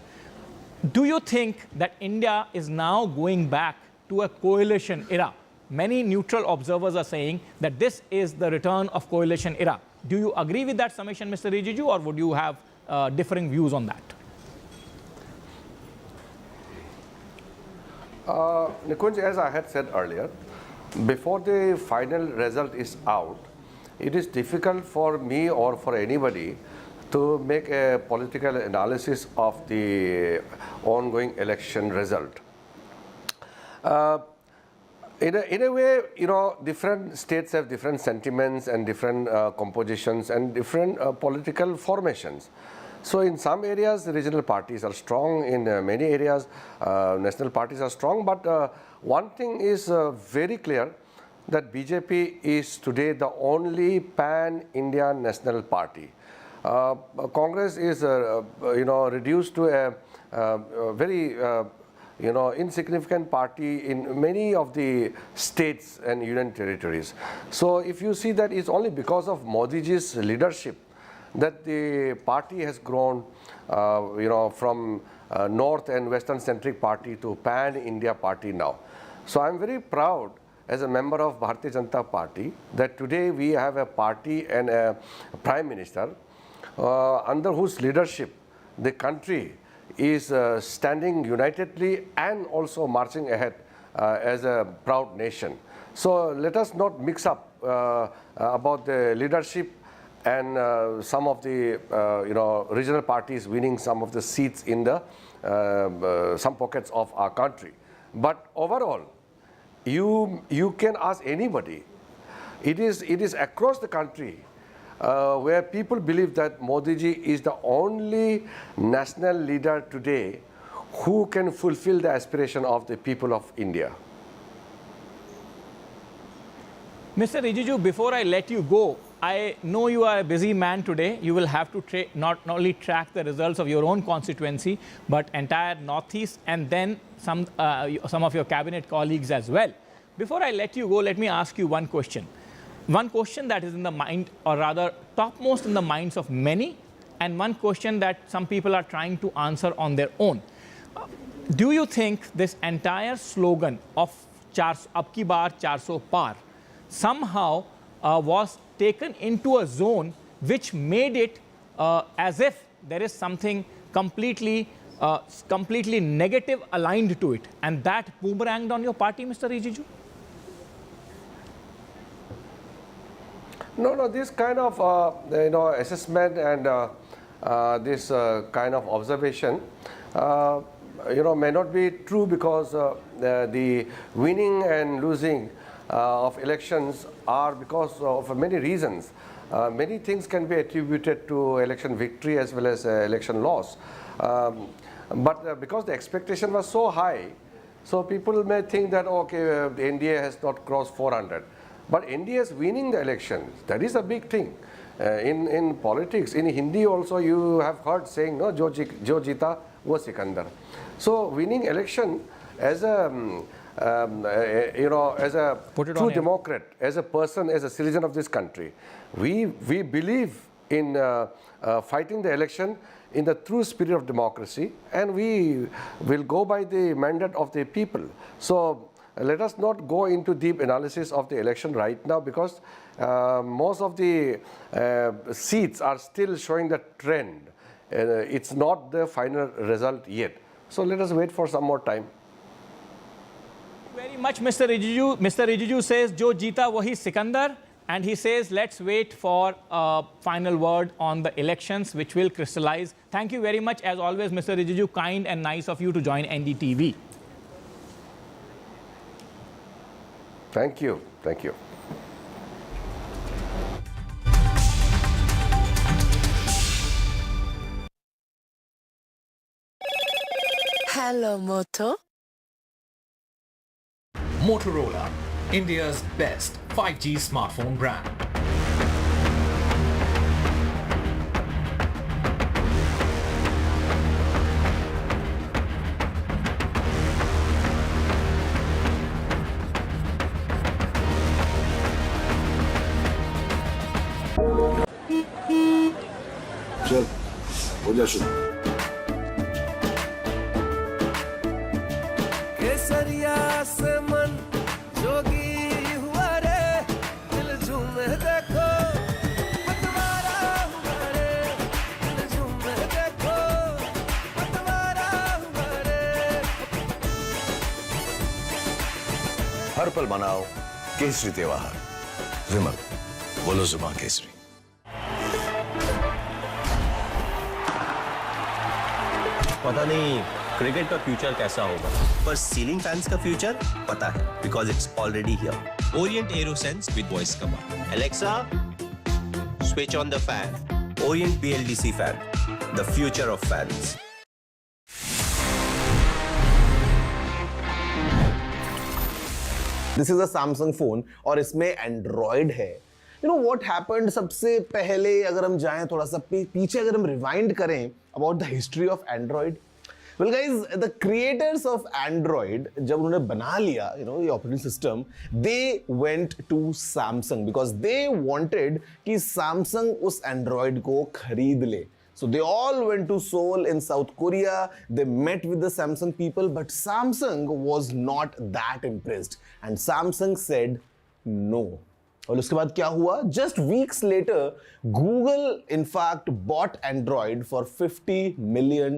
Do you think that India is now going back to a coalition era? Many neutral observers are saying that this is the return of coalition era. Do you agree with that summation, Mr. Rijiju, or would you have differing views on that? Nikunj, as I had said earlier, before the final result is out, it is difficult for me or for anybody to make a political analysis of the ongoing election result. In a way, you know, different states have different sentiments and different compositions and different political formations. So in some areas, regional parties are strong. In many areas, national parties are strong. But one thing is very clear, that BJP is today the only pan-India national party. Congress is, reduced to a very, insignificant party in many of the states and union territories. So if you see that it's only because of Modi ji's leadership that the party has grown, from north and western centric party to pan-India party now. So I'm very proud as a member of Bharatiya Janata Party that today we have a party and a prime minister under whose leadership the country is standing unitedly and also marching ahead as a proud nation. So let us not mix up about the leadership and some of the regional parties winning some of the seats in the some pockets of our country. But overall, you can ask anybody. It is across the country where people believe that Modi ji is the only national leader today who can fulfill the aspiration of the people of India. Mr. Rijiju, before I let you go, I know you are a busy man today. You will have to not only track the results of your own constituency, but entire Northeast and then some of your cabinet colleagues as well. Before I let you go, let me ask you one question. One question that is in the mind, or rather topmost in the minds of many, and one question that some people are trying to answer on their own. Do you think this entire slogan of Ab ki baar 400 par somehow was taken into a zone which made it as if there is something completely negative aligned to it, and that boomeranged on your party, Mr. Rijiju? No, this kind of assessment and this kind of observation may not be true, because the winning and losing of elections are because of many reasons. Many things can be attributed to election victory as well as election loss. But because the expectation was so high, so people may think that, okay, the NDA has not crossed 400. But NDA is winning the elections. That is a big thing. In politics, in Hindi also you have heard saying, no, jo jita wo Sikandar. So winning election as a as a true Democrat, as a person, as a citizen of this country, we believe in fighting the election in the true spirit of democracy, and we will go by the mandate of the people. So let us not go into deep analysis of the election right now, because most of the seats are still showing the trend. It's not the final result yet. So let us wait for some more time. Very much, Mr. Rijiju. Mr. Rijiju says, "Jo jeeta wahi Sikandar," and he says, "Let's wait for a final word on the elections, which will crystallize." Thank you very much, as always, Mr. Rijiju. Kind and nice of you to join NDTV. Thank you. Thank you. Hello, Moto. Motorola, India's best 5G smartphone brand. चल हो जा शुरू केसरिया से मन जोगी हुआ रे दिल झूमे देखो पतवा हर पल मनाओ केसरी त्योहार। विमल, बोलो जुबान केसरी। पता नहीं क्रिकेट का फ्यूचर कैसा होगा, पर सीलिंग फैंस का फ्यूचर पता है, because it's already here. Orient arrow sense with voice command. Alexa, switch on the fan. Orient BLDC fan, the future of fans. This is a Samsung phone और इसमें Android है। You know what happened, सबसे पहले अगर हम जाएं थोड़ा सा पीछे, अगर हम रिवाइंड करें about the history of Android. Well guys, the creators of Android जब उन्होंने बना लिया ये operating system, they went to Samsung because they wanted कि सैमसंग उस एंड्रॉयड को खरीद ले. So they all went to Seoul in South Korea. They met with the Samsung people, but Samsung was not that impressed, and Samsung said no. और उसके बाद क्या हुआ? Just weeks later, Google in fact bought Android for $50 million.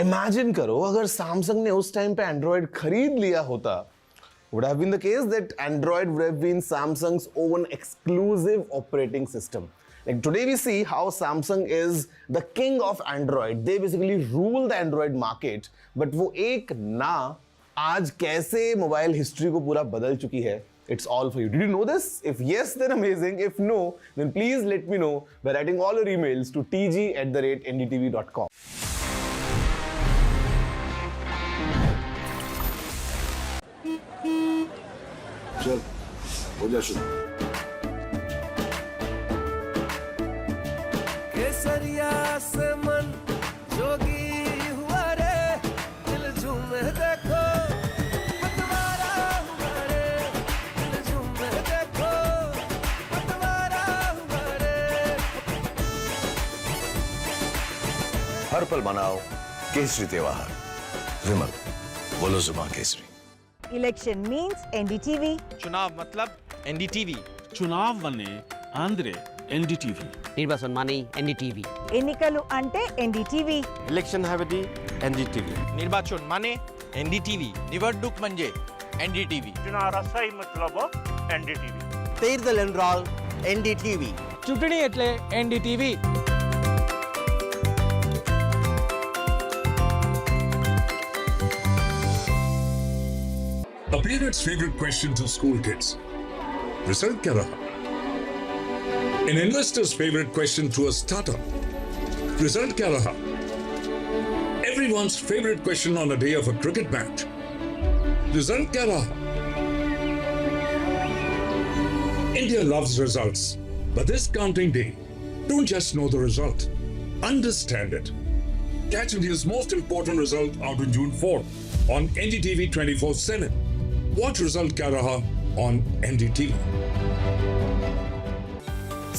Imagine करो अगर Samsung ने उस time पे Android खरीद लिया होता, would have been the case that Android would have been Samsung's own exclusive operating system. Like today we see how Samsung is the king of Android. They basically rule the Android market. But वो एक ना आज कैसे mobile history को पूरा बदल चुकी है. It's all for you. Did you know this? If yes, then amazing. If no, then please let me know by writing all your emails to tg@ndtv.com. चल, हो जा शुरू. केसरिया से मन जोगी हुआ रे, दिल झूमे देखो पतवारा हुआ रे, दिल झूमे देखो पतवारा हुआ रे. हर पल मनाओ केसरी त्योहार. विमल, बोलो जुबान केसरी. Election means NDTV. चुनाव मतलब NDTV. चुनाव वने आंध्रे NDTV. निर्वाचन माने NDTV. ఎన్నికలు అంటే NDTV. Election हवेदी NDTV. निर्वाचन माने NDTV. निवडणूक म्हणजे NDTV. चुनाव सही मतलब NDTV. तेरदल एनराल NDTV. ચૂંટણી એટલે NDTV. A parent's favorite question to school kids. Result क्या रहा? An investor's favorite question to a startup. Result क्या रहा? Everyone's favorite question on a day of a cricket match. Result क्या रहा? India loves results, but this counting day, don't just know the result, understand it. Catch India's most important result out on June 4th on NDTV 24/7. Watch Result Kya Raha on NDTV.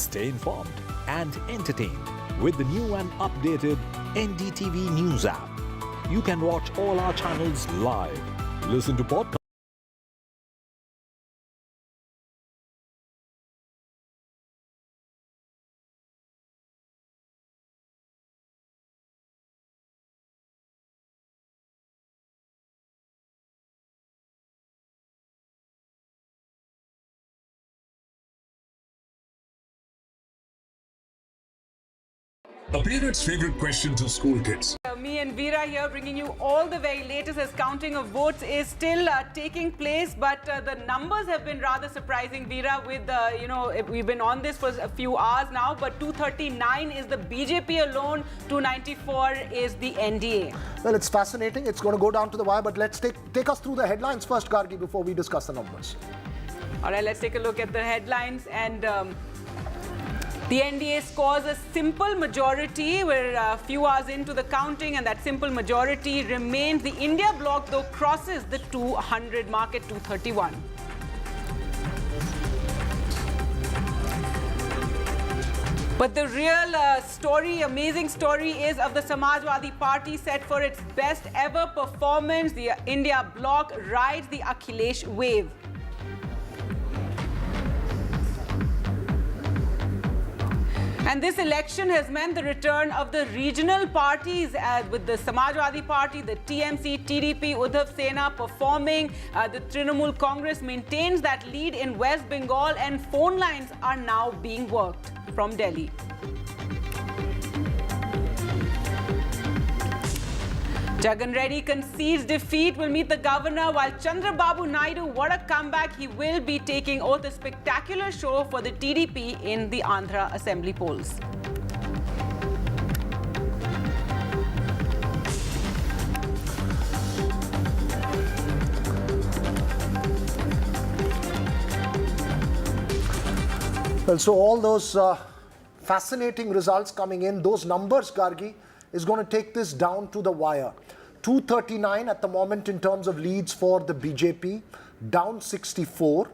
Stay informed and entertained with the new and updated NDTV News app. You can watch all our channels live, listen to podcasts. A parent's favorite question to school kids. Me and Veera here bringing you all the very latest as counting of votes is still taking place, but the numbers have been rather surprising, Veera, with we've been on this for a few hours now, but 239 is the BJP alone, 294 is the NDA. Well, it's fascinating. It's going to go down to the wire, but let's take us through the headlines first, Gargi, before we discuss the numbers. All right, let's take a look at the headlines. And the NDA scores a simple majority. We're a few hours into the counting, and that simple majority remains. The India bloc, though, crosses the 200 mark at 231. But the real amazing story is of the Samajwadi Party, set for its best ever performance. The India bloc rides the Akhilesh wave. And this election has meant the return of the regional parties with the Samajwadi Party, the TMC, TDP, Uddhav Sena performing. The Trinamool Congress maintains that lead in West Bengal, and phone lines are now being worked from Delhi. Jagan Reddy concedes defeat, will meet the governor, while Chandra Babu Naidu, what a comeback, he will be taking oath. A spectacular show for the TDP in the Andhra Assembly polls. Well, so all those fascinating results coming in, those numbers, Gargi, is going to take this down to the wire. 239 at the moment in terms of leads for the BJP, down 64,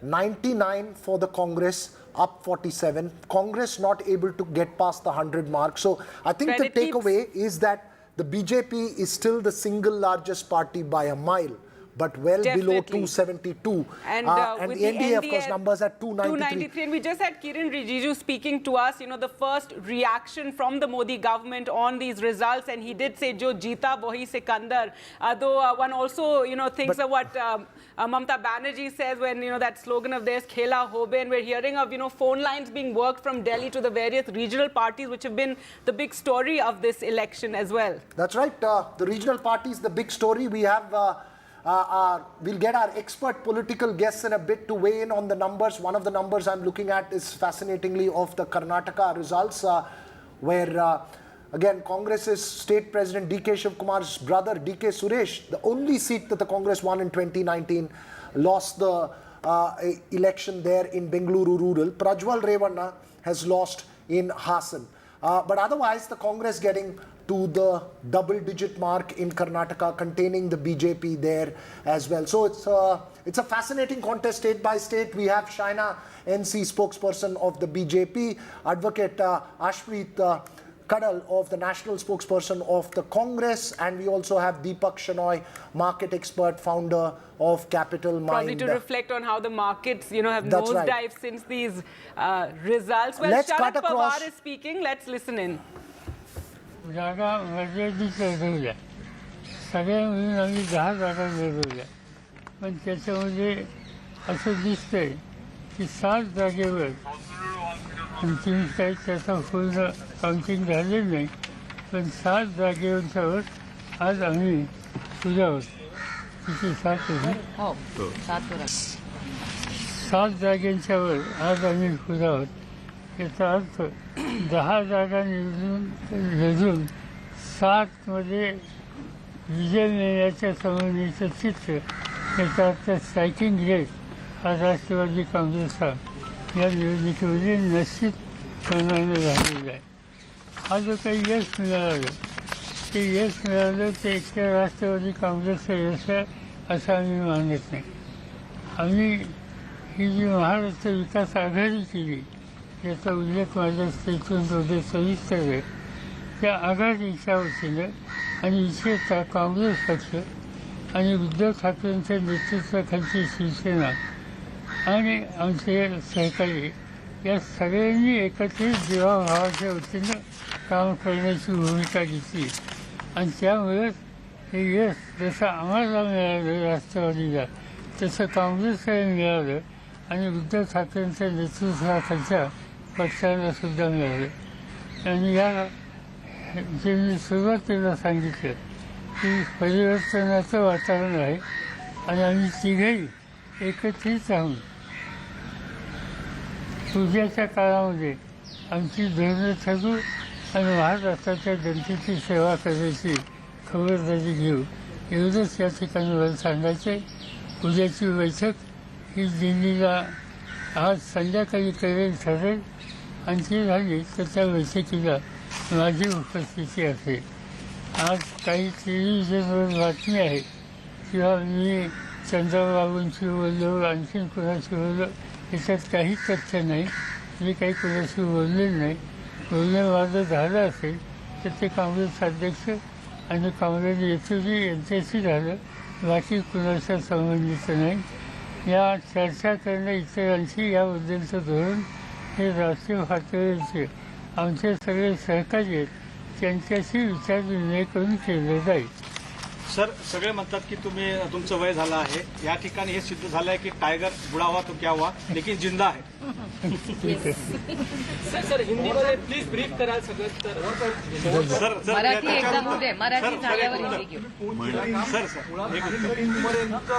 99 for the Congress, up 47. Congress not able to get past the 100 mark. So I think the takeaway is that the BJP is still the single largest party by a mile, but well below 272. And the NDA, of course, numbers at 293. And we just had Kiran Rijiju speaking to us, you know, the first reaction from the Modi government on these results. And he did say, Jo jeeta wahi Sikandar. Though one also, you know, thinks of what Mamata Banerjee says when, you know, that slogan of theirs, Khela Hobe. And we're hearing of, you know, phone lines being worked from Delhi to the various regional parties, which have been the big story of this election as well. That's right. The regional parties, the big story. We have... we'll get our expert political guests in a bit to weigh in on the numbers. One of the numbers I'm looking at is fascinatingly of the Karnataka results, where again Congress's state president DK Shivkumar's brother DK Suresh, the only seat that the Congress won in 2019, lost the election there in Bengaluru rural. Prajwal Revanna has lost in Hassan. But otherwise, the Congress getting to the double-digit mark in Karnataka, containing the BJP there as well. So it's a fascinating contest state by state. We have Shaina NC, spokesperson of the BJP, Advocate Ashpreet Kadal of the national spokesperson of the Congress, and we also have Deepak Shenoy, market expert, founder of Capital Mind. Probably to reflect on how the markets, you know, have nosedived since these results. Well, Sharat Pawar is speaking. Let's listen in. जागा मर्यादित ठरवल्या सगळ्या मिळून आम्ही 10 जागा मिळवल्या पण त्याच्यामध्ये असं दिसतंय की 7 जागेवर आणखी काही त्याचा पूर्ण काउंटिंग झालेलं नाही पण 7 जागेवर आज आम्ही तुझ्या आहोत किती 7 होते 7 जागेंच्यावर आज आम्ही तुझ्या आहोत याचा अर्थ 10 जागा निवडून 7 मध्ये विजय मिळण्याच्या संबंधीचं चित्र याचा अर्थ स्ट्रायकिंग रेट हा राष्ट्रवादी काँग्रेसचा या निवडणुकीमध्ये निश्चितपणाने झालेला आहे. हा जो काही यश मिळालं ते यश मिळालं ते एकट्या राष्ट्रवादी काँग्रेसचं यश आहे असं आम्ही मानत नाही. आम्ही ही जी महाराष्ट्र विकास आघाडी केली याचा उल्लेख माझ्या स्टेटमेंटमध्ये सविस्तर आहे. त्या आघाडीच्या वतीनं आणि विशेषतः काँग्रेस पक्ष आणि उद्धव ठाकरेंच्या नेतृत्वाखालची शिवसेना आणि आमचे सहकारी या सगळ्यांनी एकत्रित जीवाभावाच्या वतीनं काम करण्याची भूमिका घेतली आणि त्यामुळेच हे यश जसं आम्हाला मिळालं राष्ट्रवादीला तसं काँग्रेसला मिळालं आणि उद्धव ठाकरेंच्या नेतृत्वाखालच्या पक्षाला सुद्धा मिळालं. आणि या जे मी सुरुवातीला सांगितलं की परिवर्तनाचं वातावरण आहे आणि आम्ही तिघेही एकत्रित राहून उद्याच्या काळामध्ये आमची धोरणं ठरवू आणि महाराष्ट्राच्या जनतेची सेवा करायची खबरदारी घेऊ एवढंच या ठिकाणी मला सांगायचं आहे. उद्याची बैठक ही दिल्लीला आज संध्याकाळी करेल ठरेल आणि ती झाली तर त्या बैठकीला माझी उपस्थिती असेल. आज काही टेलिव्हिजनवर बातमी आहे किंवा मी चंद्रबाबूंशी बोललो आणखीन कुणाशी बोललो याच्यात काही तथ्य नाही. मी काही कुणाशी बोललेलं नाही. बोलणं माझं झालं असेल तर ते काँग्रेस अध्यक्ष आणि काँग्रेस नेतृत्व यांच्याशी झालं, बाकी कुणाच्या संबंधित नाही. या चर्चा करणं इतरांशी याबद्दलचं धोरण हे राष्ट्रीय पातळीवरचे आमचे सगळे सहकारी आहेत त्यांच्याशी विचारविनिमय करून केलं जाईल. सर सगळे म्हणतात की तुमचं वय झालं आहे, या ठिकाणी हे सिद्ध झालं आहे की टायगर बुडा हुआ तो क्या हुआ लेकिन जिंदा आहे. सर हिंदीमध्ये प्लीज ब्रीफ कराल सगळं तर. मराठी एकदम होते, मराठी झाल्यावर हिंदी घेऊ.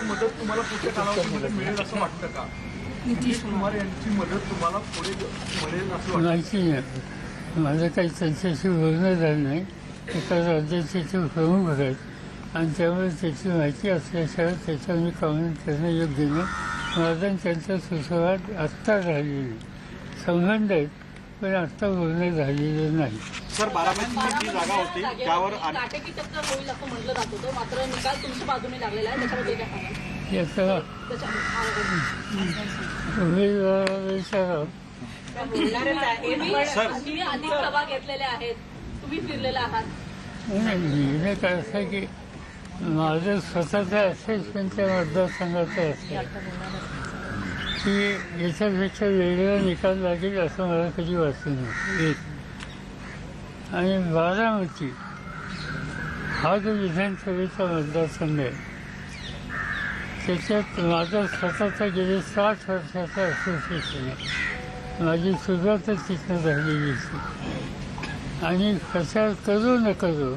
मदत तुम्हाला पुढच्या कालावधीमध्ये मिळेल असं वाटतं का? नितीश कुमार यांची मदत तुम्हाला पुढे मिळेल असं वाटतं? माहिती नाही, माझं काही त्यांच्याशी बोलणं झालं नाही. एका राज्याचे ते प्रमुख आहेत आणि त्यामुळे त्याची माहिती असल्याशिवाय त्याच्यावर मी कमेंट करणं योग्य नाही. माझा त्यांचा सुसंवाद आत्ता झालेला संबंध आहेत पण आत्ता बोलणं झालेलं नाही. सर बारामतीची जी जागा होती त्यावर काटेकी टक्कर होईल असं म्हटलं जात होतं, मात्र निकाल तुमच्या बाजूने लागलेला आहे, त्याच्याबद्दल काय सांगाल? याचा उमेदवारापेक्षा तुम्ही अधिक सभा घेतलेल्या आहेत, तुम्ही फिरलेला आहात. लिहिणं काय असं की माझं स्वतःचं असेसमेंट त्या मतदारसंघाचं असेल की याच्यापेक्षा वेगळा निकाल लागेल असं मला कधी वाटलं नाही. आणि बारामती हा जो विधानसभेचा मतदारसंघ आहे त्याच्यात माझा स्वतःचा गेले 60 वर्षाचा असोसिएशन आहे. माझी सुरुवातच तिथनं झालेली होती आणि प्रचार करू न करू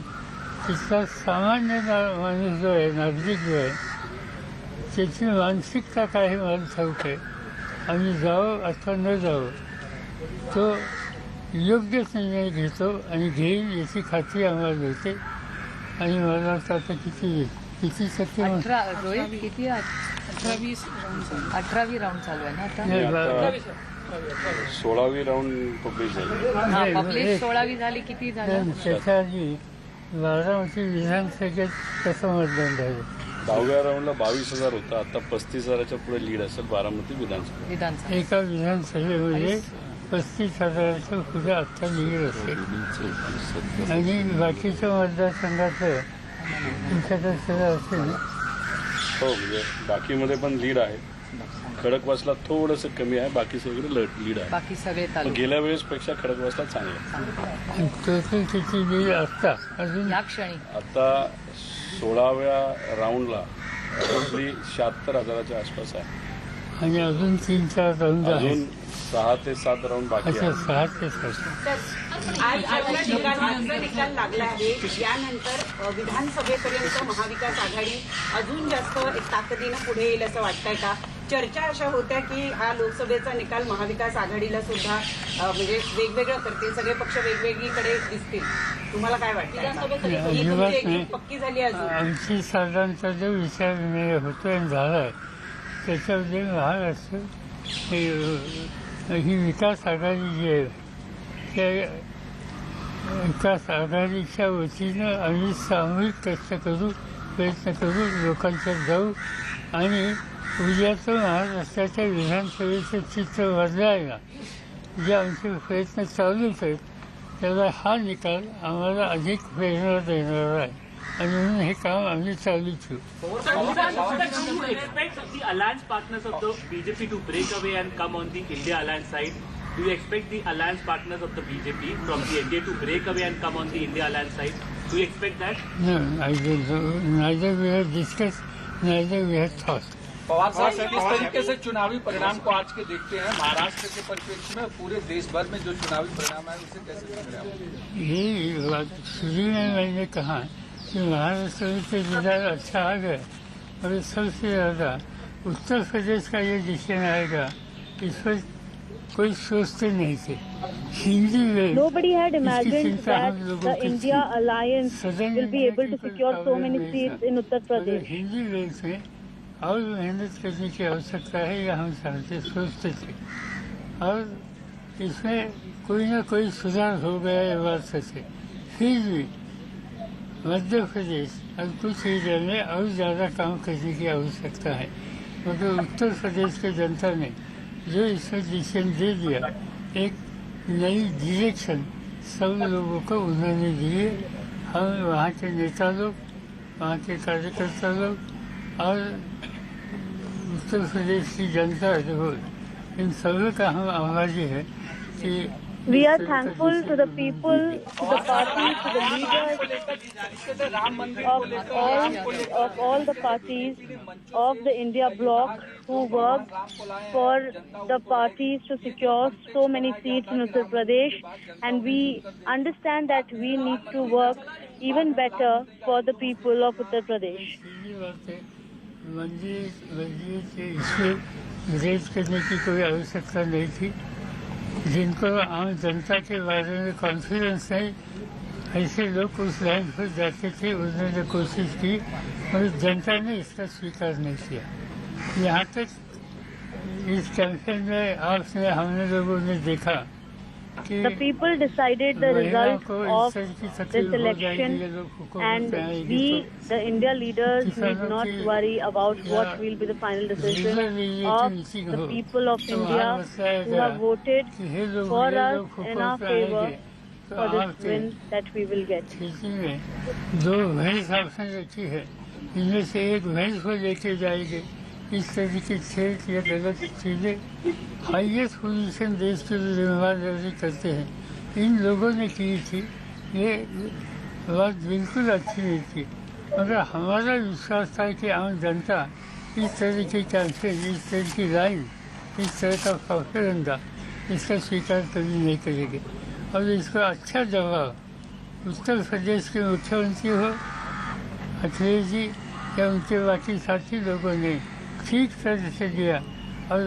तिथला सामान्य माणूस जो आहे, नागरिक जो आहे, त्याची मानसिकता काय हे मला ठाऊक आहे. आम्ही जावं अथवा न जावं तो योग्य निर्णय घेतो आणि घेईल याची खात्री आम्हाला होते. आणि मला वाटतं आता किती टक्के 18वी राऊंड चालू आहे ना आता. 16वी राऊंड पब्लिश झाली. पब्लिश 16वी झाली, किती झालं? त्याच्या आधी बारामती विधानसभेत कसं मतदान झालं? 10व्या राऊंडला 22,000 होतं, आता 35,000च्या पुढे लीड असेल बारामती विधानसभा. एका विधानसभेमध्ये 35,000च्या पुढे आत्ता लीड असेल आणि बाकीच्या मतदारसंघाचं तुमच्याकडे सगळं असेल. हो म्हणजे बाकीमध्ये पण लीड आहे. खडकवासला थोडंसं कमी आहे, बाकी सगळे लीड आहे. बाकी सगळे गेल्या वेळेसपेक्षा खडकवासला चांगलं आहे. टोटल किती लीड असता अजून या क्षणी आता 16व्या राऊंडला roughly 76,000च्या आसपास आहे आणि अजून 3-4 राऊंड अजून 6 ते 7 राऊंड बाकी आहे. 6 ते 7. आज आपल्या निकालाचा निकाल लागला आहे. यानंतर विधानसभेपर्यंत महाविकास आघाडी अजून जास्त एक ताकदीनं पुढे येईल असं वाटतंय का? चर्चा अशा होत्या की हा लोकसभेचा निकाल महाविकास आघाडीला सुद्धा म्हणजे वेगवेगळं करतील, सगळे पक्ष वेगवेगळीकडे दिसतील. तुम्हाला काय वाटतं? पक्की झाली अजून? आमची साधारणतः जो विचारविनिमय होतोय आणि झाला आहे त्याच्यामध्ये महाराष्ट्र ही विकास आघाडी जी आहे त्या विकास आघाडीच्या वतीनं आम्ही सामूहिक कष्ट करू, प्रयत्न करू, लोकांच्यात जाऊ आणि उद्याचं महाराष्ट्राच्या विधानसभेचं चित्र बदलायला जे आमचे प्रयत्न चालूच आहेत त्याला हा निकाल आम्हाला अधिक प्रेरणा देणार आहे आणि म्हणून हे काम आम्ही चालू ठेवू. The alliance partners of the BJP to break away and come on the India alliance side. Do you expect the alliance partners of the BJP from the NDA to break away and come on the India alliance side? Do you expect that? No, I don't know. Neither we have discussed, neither we have thought. Pawar साहब किस तरीके से चुनावी परिणाम को आज के देखते हैं? महाराष्ट्र के परिप्रेक्ष्य में पूरे देश भर में जो चुनावी परिणाम है उसे कैसे देख रहे हैं? ये बात शुरू में मैंने कहा कि महाराष्ट्र में तो रिजल्ट अच्छा आ गया और सबसे ज़्यादा उत्तर प्रदेश का ये डिसीजन आएगा इस पर कोई सोचते नहीं थे. हिंदी में Nobody had imagined that the India alliance will be able to secure so many seats in Uttar Pradesh. Hindi belt में और मेहनत करने की आवश्यकता है यह हम सोचते थे और इसमें कोई ना कोई सुधार हो गया ये बात सच है. फिर भी मध्य प्रदेश और कुछ एरिया में और ज़्यादा काम करने की आवश्यकता है मगर उत्तर प्रदेश के जनता ने जो इसमें डिसीजन दे दिया एक नई डायरेक्शन सब लोगों को उन्होंने दिए. हम वहाँ के नेता लोग, वहाँ के कार्यकर्ता लोग और उत्तर प्रदेश की जनता जो इन सभी का हम आभारी है कि We are thankful to the people, to the party, to the leaders of all the parties of the India bloc who worked for the parties to secure so many seats in Uttar Pradesh, and we understand that we need to work even better for the people of Uttar Pradesh. Raise करने की कोई आवश्यकता नहीं थी, जिनको आम जनता के बारे में कॉन्फिडेंस नहीं, ऐसे लोग उस लाइन पर जाते थे। उन्होंने कोशिश की और जनता ने इसका स्वीकार नहीं किया। यहाँ तक इस कैंपेन में आपने हमने लोगों ने देखा कि the people decided the result of this election, and we, the India leaders, need not worry about what will be the final decision of the people of India who have voted for us in our favor for this win that we will get. दो भैंस आपने रखी है, इनमें से एक भैंस को लेके जाएंगे। इस तरीके से या गलत चीज़ें हाईएस्ट पोजीशन देश के जिम्मेदारी करते हैं, इन लोगों ने की थी। ये बात बिल्कुल अच्छी नहीं थी, मगर हमारा विश्वास था कि आम जनता इस तरह की कैंपेन, इस तरह की लाइन, इस तरह का प्रोपेगेंडा इसका स्वीकार कभी नहीं करेंगे। और इसका अच्छा जवाब उत्तर प्रदेश के मुख्यमंत्री हो अखिलेश जी या उनके बाकी साथी लोगों ने ठीक तरह से दिया। और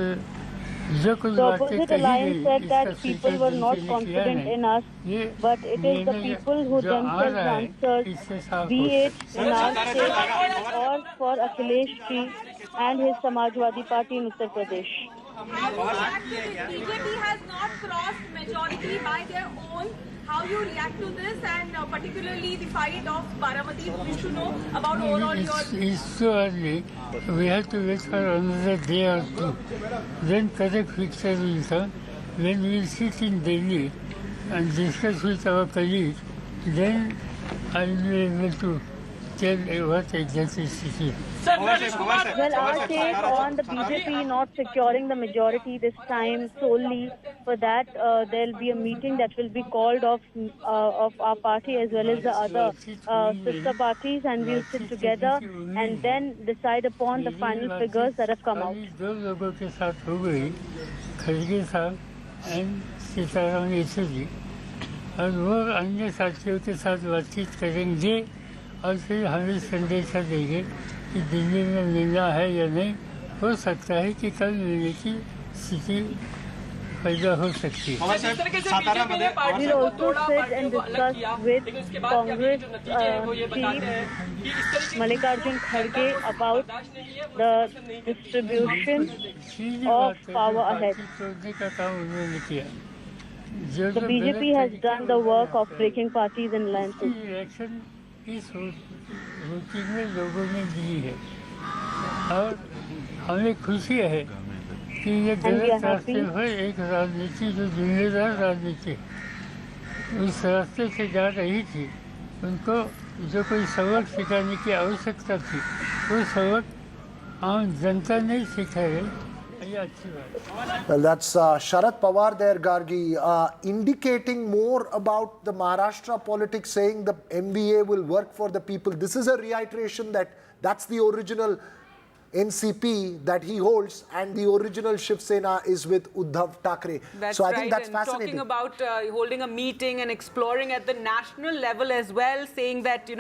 जो कुछ The opposite alliance said that people were not confident in us, but it is the people who themselves answered, be it in our state or for Akhilesh ji and his Samajwadi Party in Uttar Pradesh. BJP has not crossed majority by their own. How you react to this, and particularly the fight of Baramati? We should know about overall your. It's so early. We have to wait for another day or two. Then correct picture will come. When we will sit in Delhi and discuss with our colleagues, then I will be able to tell what exactly is it. Well, our take on the BJP not securing the majority this time, solely for that, there will be a meeting that will be called of our party as well as the other sister parties, and we'll sit together and then decide upon the final figures that have come out. दो लोगों के साथ हो गई, खड़गे साहब and Sitaram Yechury, और वो अन्य साथियों के साथ बातचीत करेंगे और फिर हमें संदेशा देंगे कि दिल्ली में मिलना है या नहीं। हो सकता है कि कल मिलने की स्थिति पैदा हो सकती है। We'll also sit and discuss with Congress chief Mallikarjun Kharge about the distribution of power ahead. The BJP has done the work of breaking parties and alliances. इस वोटिंग में लोगों ने दी है और हमें खुशी है कि ये गलत रास्ते पर एक राजनीति जो जिम्मेदार राजनीति उस रास्ते से जा रही थी, उनको जो कोई सबक सिखाने की आवश्यकता थी वो सबक आम जनता ने सिखाया। Well, that's Sharat Pawar there, Gargi, indicating more about the Maharashtra politics, saying the MVA will work for the people. This is a reiteration that that's the original NCP that he holds, and the original Shiv Sena is with Uddhav Thackeray. That's so I right, think that's and fascinating. talking about holding a meeting and exploring at the national level as well, saying that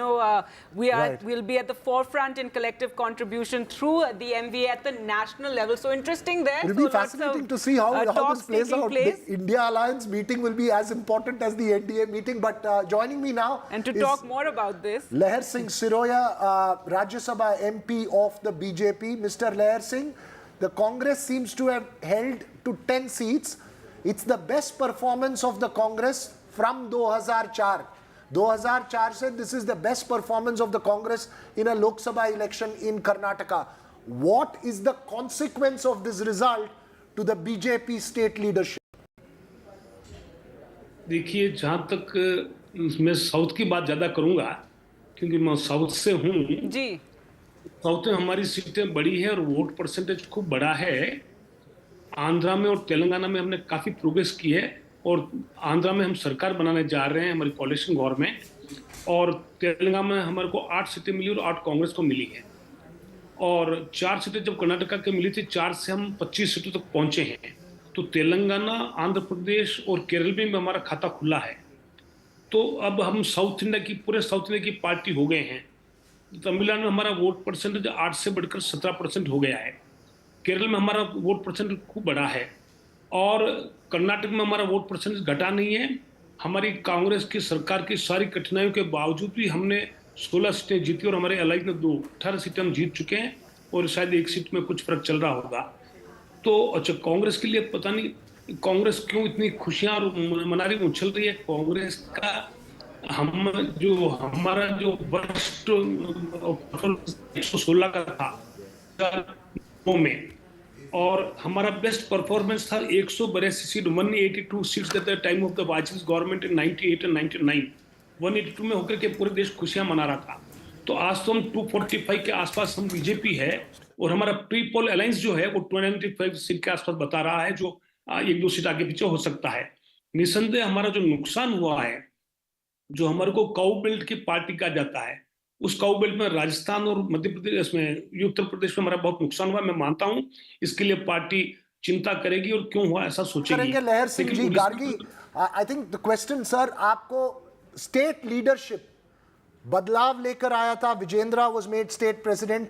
we'll be at the forefront in collective contribution through the MVA at the national level. So interesting there. It will be fascinating to see how this plays out. The India Alliance meeting will be as important as the NDA meeting. But joining me now and to talk more about this, Leher Singh Siroya, Rajya Sabha MP of the BJP. Mr. Leher Singh, the Congress seems to have held to 10 seats. It's the best performance of the Congress from 2004. 2004 said this is the best performance of the Congress in a Lok Sabha election in Karnataka. What is the consequence of this result to the BJP state leadership? देखिए, जहाँ तक मैं south की बात ज़्यादा करूँगा क्योंकि मैं साउथ से हूँ जी। साउथ में हमारी सीटें बड़ी है और वोट परसेंटेज खूब बड़ा है। आंध्रा में और तेलंगाना में हमने काफ़ी प्रोग्रेस की है, और आंध्रा में हम सरकार बनाने जा रहे हैं, हमारी कोalition गवर्नमेंट, और तेलंगाना में हमारे को 8 सीटें मिली और 8 कांग्रेस को मिली है, और 4 सीटें जब कर्नाटका के मिली थी, 4 से हम 25 सीटों तक पहुंचे हैं। तो तेलंगाना, आंध्र प्रदेश और केरल में हमारा खाता खुला है। तो अब हम साउथ इंडिया की, पूरे साउथ इंडिया की पार्टी हो गए हैं। तमिलनाडु में हमारा वोट परसेंटेज 8 से बढ़कर 17% हो गया है। केरल में हमारा वोट परसेंटेज खूब बढ़ा है, और कर्नाटक में हमारा वोट परसेंटेज घटा नहीं है। हमारी कांग्रेस की सरकार की सारी कठिनाइयों के बावजूद भी हमने 16 सीटें जीती, और हमारे अलाइज ने 18 सीटें हम जीत चुके हैं, और शायद 1 सीट में कुछ फर्क चल रहा होगा। तो अच्छा, कांग्रेस के लिए पता नहीं कांग्रेस क्यों इतनी खुशियां और मनारी उछल रही है। कांग्रेस का हमारा जो वरिष्ठ 116 का था में, और हमारा बेस्ट परफॉर्मेंस था 182 seat, 182 seats at the time of the Vajpayee government in 98 and 99। 182 में होकर के पूरे देश खुशियां मना रहा था। तो आज तो हम 245 के आसपास हम बीजेपी है, और हमारा प्री पोल अलायंस जो है वो 295 सीट के आसपास बता रहा है, जो 1-2 सीट आगे पीछे हो सकता है। निसंदेह हमारा जो नुकसान हुआ है, जो हमारे को काउ बेल्ट की पार्टी कहा जाता है, उस काउ बेल्ट में राजस्थान और मध्य प्रदेश में, उत्तर प्रदेश में हमारा बहुत नुकसान हुआ। मैं मानता हूं इसके लिए पार्टी चिंता करेगी और क्यों हुआ ऐसा सोचेगी। Lahar Singh ji Gargi, I think the question sir, आपको स्टेट लीडरशिप बदलाव लेकर आया था, Vijayendra was made state president,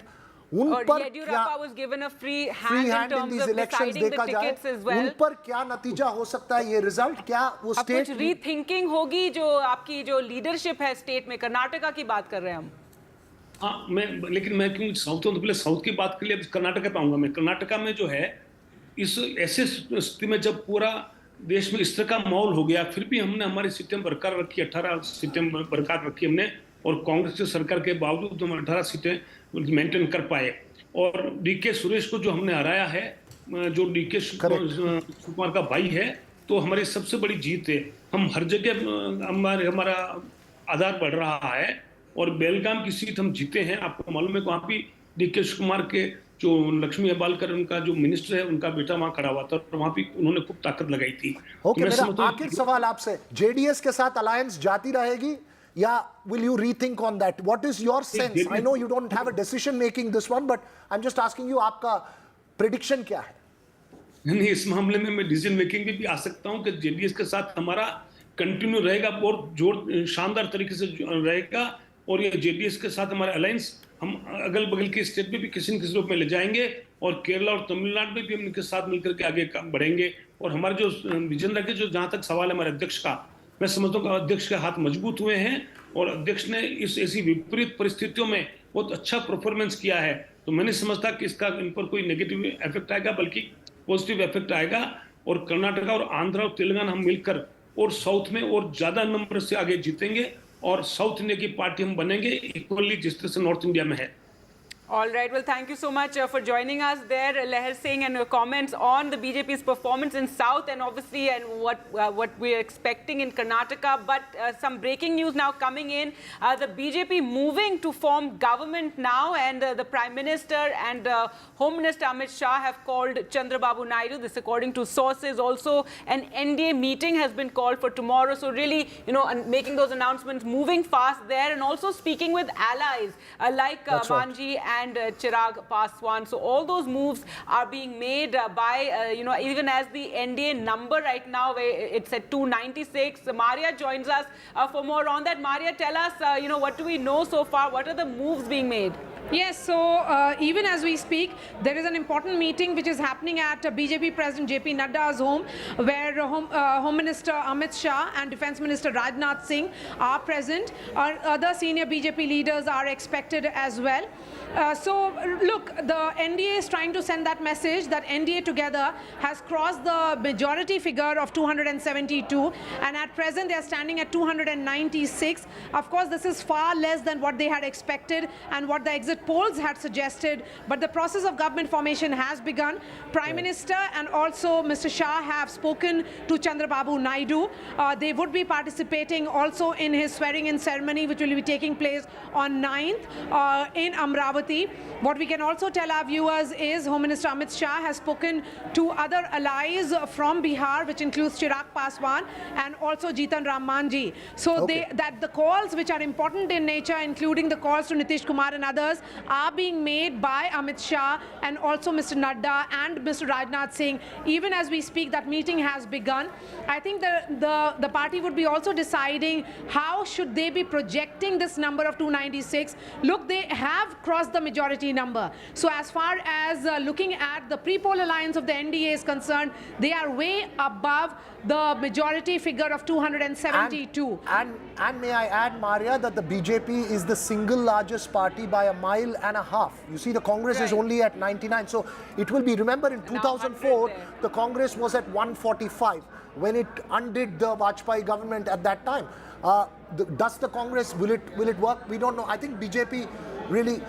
उन पर Yediyurappa was given a free hand in terms of deciding the tickets as well. उन पर क्या नतीजा हो सकता है, ये रिजल्ट क्या वो स्टेट कुछ रीथिंकिंग होगी जो आपकी जो लीडरशिप है स्टेट में? कर्नाटका की बात कर रहे हैं हम। हाँ, लेकिन मैं क्यों साउथ, तो पहले साउथ की बात के लिए कर्नाटका पे आऊंगा। मैं कर्नाटका में जो है, इस ऐसे स्थिति में जब पूरा देश में इस तरह का माहौल हो गया, फिर भी हमने हमारी सीटें बरकरार रखी, 18 सीटें बरकरार रखी हमने, और कांग्रेस की सरकार के बावजूद हम 18 सीटें मेंटेन कर पाए। और डीके सुरेश को जो हमने हराया है, जो डीके कुमार का भाई है, तो हमारी सबसे बड़ी जीत है। हम हर जगह हमारा आधार बढ़ रहा है, और बेलगाम की सीट हम जीते हैं। आपको मालूम है वहाँ भी डीके कुमार के जो लक्ष्मी हेबालकर उनका जो मिनिस्टर है, उनका बेटा वहाँ खड़ा हुआ था, और वहाँ भी उन्होंने खूब ताकत लगाई थी। ओके, मेरा आखिर सवाल आपसे, जेडीएस के साथ अलायंस जाती रहेगी या will you rethink on that? What is your sense? I know you don't have a decision making this one, but I'm just asking you, आपका prediction क्या है? नहीं, इस मामले में मैं डिसीजन मेकिंग भी आ सकता हूं कि जेडीएस के साथ हमारा कंटिन्यू रहेगा, और शानदार तरीके से रहेगा, और ये जेडीएस के साथ हमारा अलायंस हम अगल बगल के स्टेट में भी किसी न किसी रूप में ले जाएंगे, और केरला और तमिलनाडु में भी हम इनके साथ मिलकर के आगे बढ़ेंगे। और हमारे जो विजेंद्र के जो जहां तक सवाल है हमारे अध्यक्ष का, मैं समझता हूँ कि अध्यक्ष के हाथ मजबूत हुए हैं, और अध्यक्ष ने इस ऐसी विपरीत परिस्थितियों में बहुत अच्छा परफॉर्मेंस किया है। तो मैं नहीं समझता कि इसका इन पर कोई नेगेटिव इफेक्ट आएगा, बल्कि पॉजिटिव इफेक्ट आएगा। और कर्नाटका और आंध्र और तेलंगाना हम मिलकर और साउथ में और ज्यादा नंबर से आगे जीतेंगे, और साउथ इंडिया की पार्टी हम बनेंगे इक्वली जिस तरह से नॉर्थ इंडिया में है। All right. Well, thank you so much for joining us there, Leher Singh, and your comments on the BJP's performance in South, and obviously, and what we are expecting in Karnataka. But some breaking news now coming in: the BJP moving to form government now, and the Prime Minister and Home Minister Amit Shah have called Chandra Babu Naidu. This, according to sources. Also, an NDA meeting has been called for tomorrow. So, really, making those announcements, moving fast there, and also speaking with allies like Manji and Chirag Paswan. So all those moves are being made by, even as the NDA number right now, it's at 296. Maria joins us for more on that. Maria, tell us, what do we know so far? What are the moves being made? Yes, so even as we speak, there is an important meeting which is happening at BJP President JP Nadda's home, where Home Minister Amit Shah and Defence Minister Rajnath Singh are present. Other senior BJP leaders are expected as well. So look, the NDA is trying to send that message that NDA together has crossed the majority figure of 272, and at present they are standing at 296. Of course, this is far less than what they had expected and what the exit exit polls had suggested, but the process of government formation has begun. Prime Minister and also Mr. Shah have spoken to Chandra Babu Naidu. They would be participating also in his swearing-in ceremony, which will be taking place on 9th in Amravati. What we can also tell our viewers is Home Minister Amit Shah has spoken to other allies from Bihar, which includes Chirag Paswan and also Jitan Ram Manji. So that the calls which are important in nature, including the calls to Nitish Kumar and others, are being made by Amit Shah and also Mr. Nadda and Mr. Rajnath Singh. Even as we speak, that meeting has begun. I think the party would be also deciding how should they be projecting this number of 296. Look, they have crossed the majority number. So as far as looking at the pre-poll alliance of the NDA is concerned, they are way above the majority figure of 272. And may I add, Maria, that the BJP is the single largest party by a mile and a half. You see, the Congress is only at 99. So it will be, remember in 2004, the Congress was at 145 when it undid the Vajpayee government at that time. Does the Congress, will it work? We don't know. I think BJP really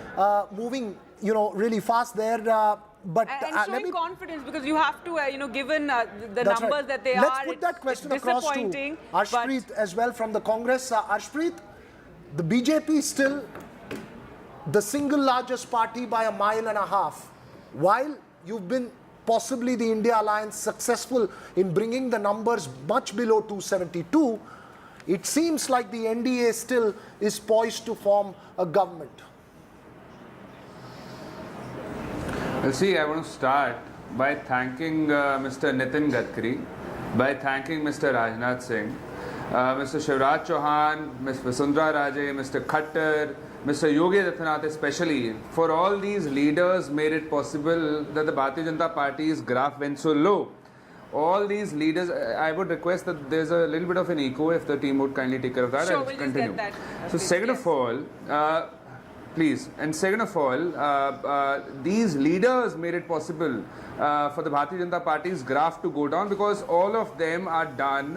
moving, really fast there. But and showing confidence, because you have to, given the That's numbers right. that they Let's are, put that question it's across to disappointing. Arshpreet as well from the Congress. Arshpreet, the BJP is still the single largest party by a mile and a half. While you've been possibly the India Alliance successful in bringing the numbers much below 272, it seems like the NDA still is poised to form a government. Well, see, I want to start by thanking Mr. Nitin Gadkari, by thanking Mr. Rajnath Singh, Mr. Shivraj Chauhan, Ms. Vasundhara Raje, Mr. Khattar, Mr. Yogi Adityanath especially, for all these leaders made it possible that the Bharatiya Janata Party's graph went so low. All these leaders, I would request that there's a little bit of an echo, if the team would kindly take care of that. Sure, I'll we'll continue. just get that. So second of all, please, and second of all, these leaders made it possible for the Bharatiya Janata Party's graph to go down, because all of them are done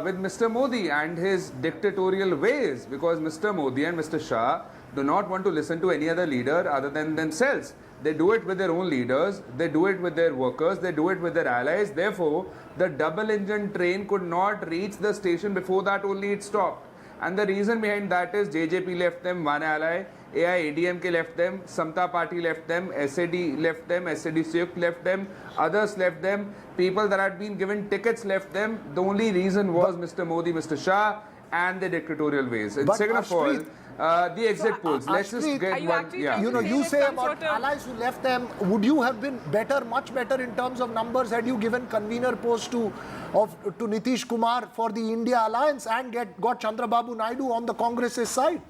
with Mr. Modi and his dictatorial ways, because Mr. Modi and Mr. Shah do not want to listen to any other leader other than themselves. They do it with their own leaders, they do it with their workers, they do it with their allies. Therefore, the double-engine train could not reach the station. Before that only it stopped. And the reason behind that is JJP left them one ally, AIADMK left them, Samta Party left them, SAD left them, SAD Suyuk left them, others left them, people that had been given tickets left them. The only reason was Mr. Modi, Mr. Shah and the dictatorial ways. And second of all, the exit polls. Let's just get one. Yeah, you say about allies who left them, would you have been better, much better in terms of numbers had you given convener post to Nitish Kumar for the India Alliance and got Chandra Babu Naidu on the Congress's side?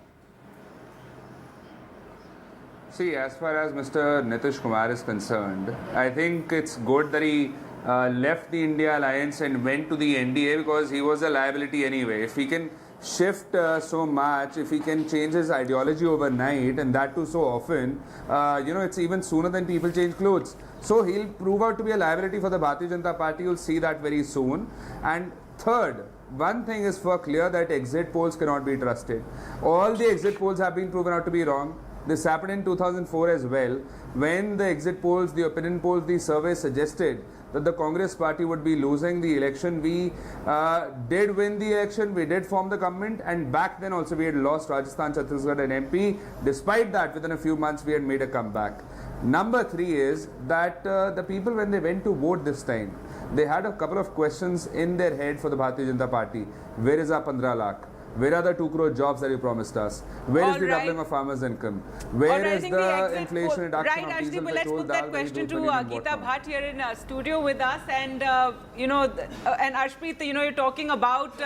See, as far as Mr. Nitish Kumar is concerned, I think it's good that he left the India Alliance and went to the NDA, because he was a liability anyway. If he can shift so much, if he can change his ideology overnight, and that too so often, it's even sooner than people change clothes. So he'll prove out to be a liability for the Bharatiya Janata Party. You'll see that very soon. And third, one thing is for clear, that exit polls cannot be trusted. All the exit polls have been proven out to be wrong. This happened in 2004 as well, when the exit polls, the opinion polls, the surveys suggested that the Congress party would be losing the election. We did win the election, we did form the government, and back then also we had lost Rajasthan, Chhattisgarh and MP. Despite that, within a few months we had made a comeback. Number three is that the people, when they went to vote this time, they had a couple of questions in their head for the Bharatiya Janata Party. Where is our 15 lakh? Where are the 2 crore jobs that you promised us? Where is the doubling of farmers' income? Where is the inflation reduction of diesel, let's petrol, put that question to Geeta Bhatt here in studio with us. And, and Arshpreet, you're talking about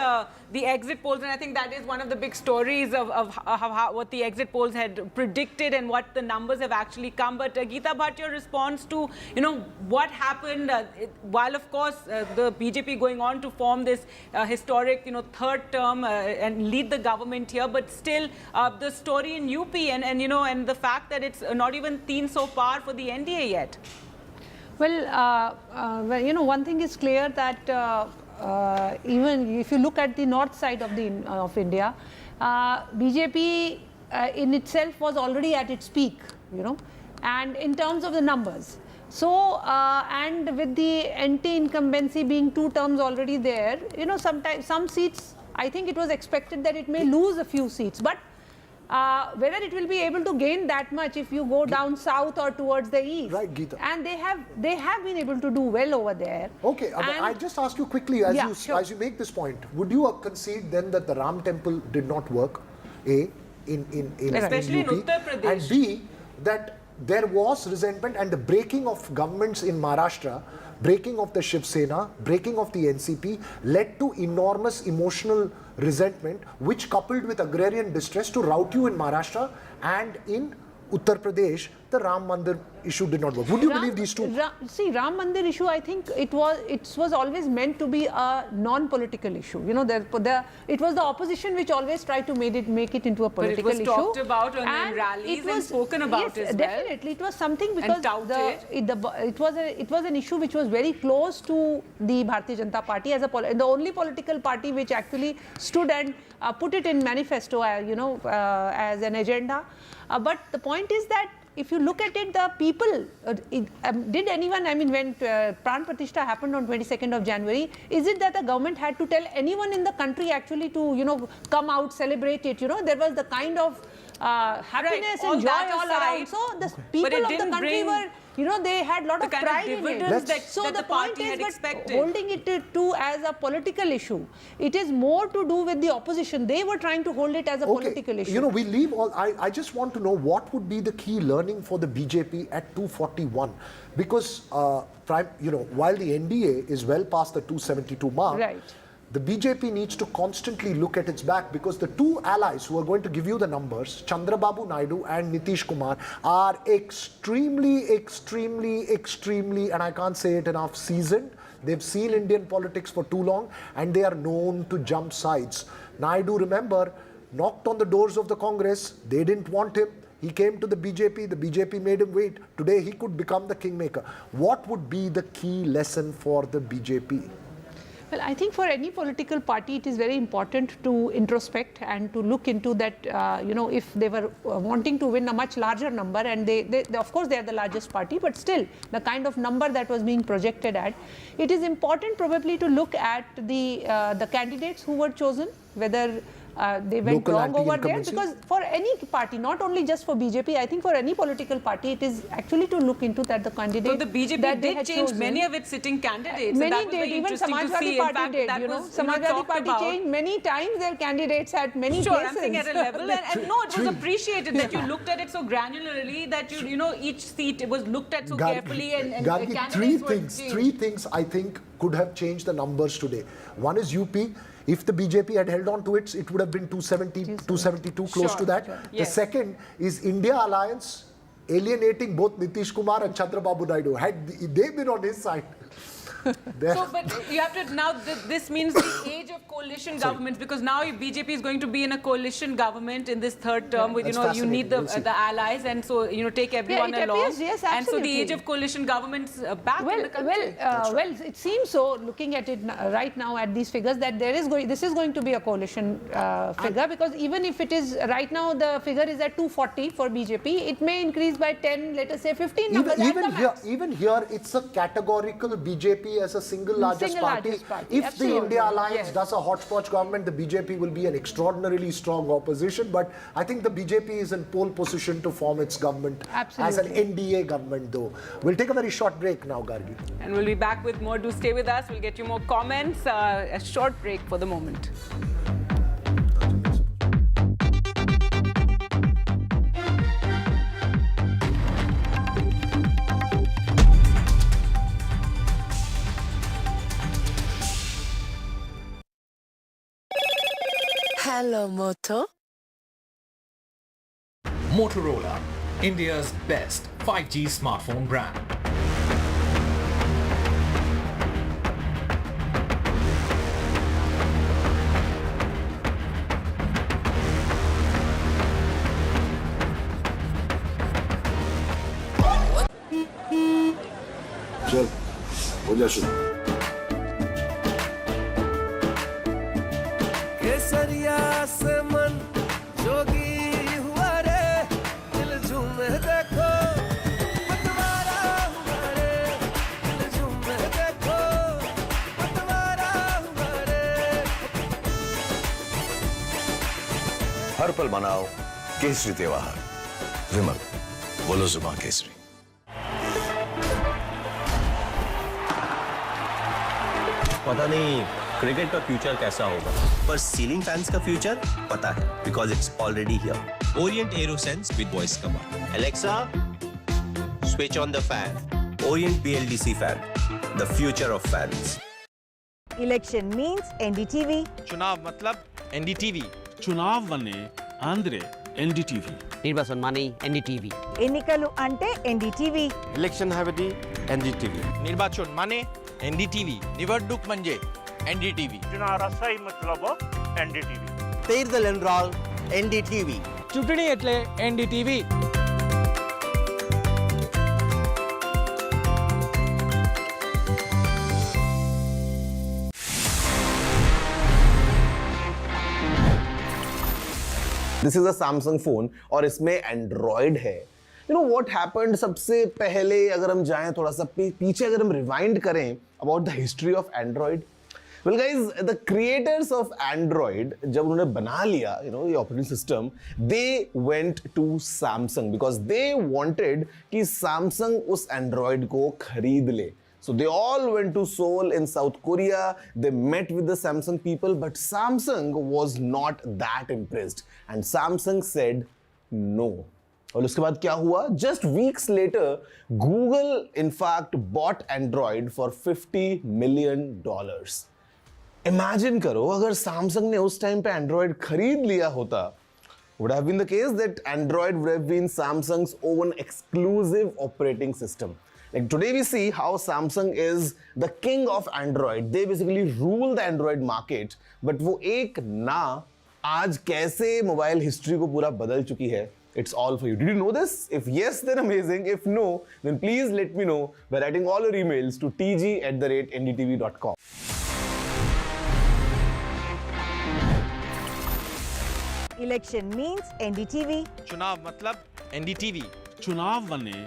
the exit polls, and I think that is one of the big stories of how what the exit polls had predicted and what the numbers have actually come. But Geeta Bhatt, your response to, what happened, while of course the BJP going on to form this historic, third term and lead the government here, but still the story in UP and the fact that it's not even teen so far for the NDA yet. Well, one thing is clear that even if you look at the north side of India, BJP in itself was already at its peak, you know, and in terms of the numbers. So, and with the anti-incumbency being 2 terms already there, you know, sometimes some seats, I think it was expected that it may lose a few seats, but whether it will be able to gain that much if you go down south or towards the east. Right, Geeta. And they have been able to do well over there. Okay, I just ask you quickly, as Yeah, you make this point, would you concede then that the Ram temple did not work, A, Especially in UP, Uttar Pradesh. and B, that there was resentment and the breaking of governments in Maharashtra, breaking of the Shiv Sena, breaking of the NCP led to enormous emotional resentment, which coupled with agrarian distress to rout you in Maharashtra, and in Uttar Pradesh, the Ram Mandir issue did not work. Would you believe these two? See, Ram Mandir issue, I think it was always meant to be a non-political issue. You know, it was the opposition which always tried to make it into a political issue. But it was talked about in rallies and spoken about as well. Definitely, it was something because it was an issue which was very close to the Bharatiya Janata Party as the only political party which actually stood and put it in manifesto, as an agenda. But the point is that if you look at it, the people, did anyone, I mean, when Pran Pratishtha happened on 22nd of January, is it that the government had to tell anyone in the country actually to, come out, celebrate it? You know, there was the kind of happiness and joy all around. So the people of the country were, they had a lot of pride in it. So the point is that holding it to as a political issue, it is more to do with the opposition. They were trying to hold it as a political issue. We leave all. I just want to know what would be the key learning for the BJP at 241, because while the NDA is well past the 272 mark. Right. The BJP needs to constantly look at its back, because the two allies who are going to give you the numbers, Chandra Babu Naidu and Nitish Kumar, are extremely, and I can't say it enough, seasoned. They've seen Indian politics for too long and they are known to jump sides. Naidu, remember, knocked on the doors of the Congress. They didn't want him. He came to the BJP made him wait. Today he could become the kingmaker. What would be the key lesson for the BJP? Well, I think for any political party, it is very important to introspect and to look into that, if they were wanting to win a much larger number, and they of course, they are the largest party, but still, the kind of number that was being projected at, it is important probably to look at the candidates who were chosen, whether they went wrong over there, because for any party, not only just for BJP, I think for any political party, it is actually to look into that the candidate. So the BJP did change many of its sitting candidates. Many did, even Samajwadi Party did. Samajwadi Party changed many times their candidates at many places. I'm saying at a level, and no, it was appreciated that you looked at it so granularly, that each seat was looked at so carefully, and Gargi, three things I think could have changed the numbers today. One is UP. If the BJP had held on to it, it would have been 270, 272, close to that. Sure. Yes. The second is India Alliance alienating both Nitish Kumar and Chandra Babu Naidu. Had they been on his side. But you have to, now this means the age of coalition governments, because now BJP is going to be in a coalition government in this third term with, you need the allies, and so, take everyone along. Appears, yes, and so the age of coalition governments back in the country. Well, it seems so, looking at it right now at these figures, that this is going to be a coalition figure, because even if it is, right now the figure is at 240 for BJP, it may increase by 10, let us say 15 numbers. Even here, it's a categorical BJP as a single largest party. If Absolutely. the India Alliance does a hodgepodge government, the BJP will be an extraordinarily strong opposition. But I think the BJP is in pole position to form its government as an NDA government, though. We'll take a very short break now, Gargi. And we'll be back with more. Do stay with us. We'll get you more comments. A short break for the moment. Hello, Moto. Motorola, India's best 5G smartphone brand. चल, हो जा शुरू। केसरिया से मन जोगी हुआ हर पल मनाओ केसरी त्योहार। विमल, बोलो जुबान केसरी। पता नहीं क्रिकेट का फ्यूचर कैसा होगा, पर सीलिंग फैंस का फ्यूचर पता है, because it's already here. Orient arrow sense with voice command. Alexa, switch on the fan. Orient BLDC fan, the future of fans. Election means NDTV। चुनाव मतलब NDTV। चुनाव वने आंध्रे NDTV। निर्वाचन माने NDTV। ఎన్నికలు అంటే NDTV। Election हावेदी NDTV। निर्वाचन माने NDTV। निवडणूक म्हणजे NDTV। चुनाव मतलब NDTV। तेरदल एनरोल NDTV। ચૂંટણી એટલે NDTV। This is a Samsung phone और इसमें एंड्रॉयड है। यू नो व्हाट हैपेंड, सबसे पहले अगर हम जाएं थोड़ा सा पीछे, अगर हम रिवाइंड करें about the history of Android. Well guys, the creators of Android जब उन्होंने बना लिया ये operating system, they went to Samsung because they wanted कि सैमसंग उस एंड्रॉयड को खरीद ले। So they all went to Seoul in South Korea. They met with the Samsung people, but Samsung was not that impressed, and Samsung said no. और उसके बाद क्या हुआ? Just weeks later, Google in fact bought Android for $50 million. Imagine करो अगर Samsung ने उस time पे Android खरीद लिया होता, would have been the case that Android would have been Samsung's own exclusive operating system. Like today we see how Samsung is the king of Android. They basically rule the Android market. But वो एक ना आज कैसे mobile history को पूरा बदल चुकी है, it's all for you. Did you know this? If yes, then amazing. If no, then please let me know by writing all your emails to tg@ndtv.com. Election means NDTV। चुनाव मतलब NDTV। चुनाव वने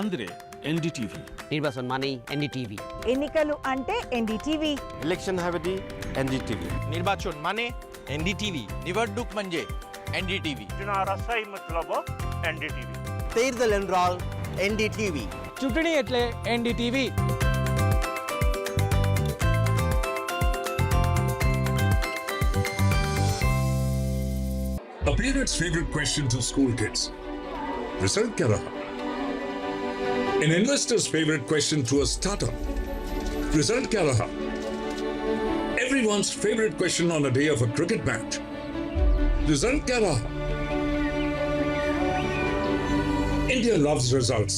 Andre NDTV। निर्वाचन माने NDTV। ఎన్నికలు అంటే NDTV। Election हावेदी NDTV। निर्वाचन माने NDTV। निवडणूक म्हणजे NDTV। चुनाव मतलब NDTV। तेरदल एनरोल NDTV। ચૂંટણી એટલે NDTV। A parent's favorite question to school kids. Result क्या रहा? An investor's favorite question to a startup. Result क्या रहा? Everyone's favorite question on a day of a cricket match. Result क्या रहा? India loves results.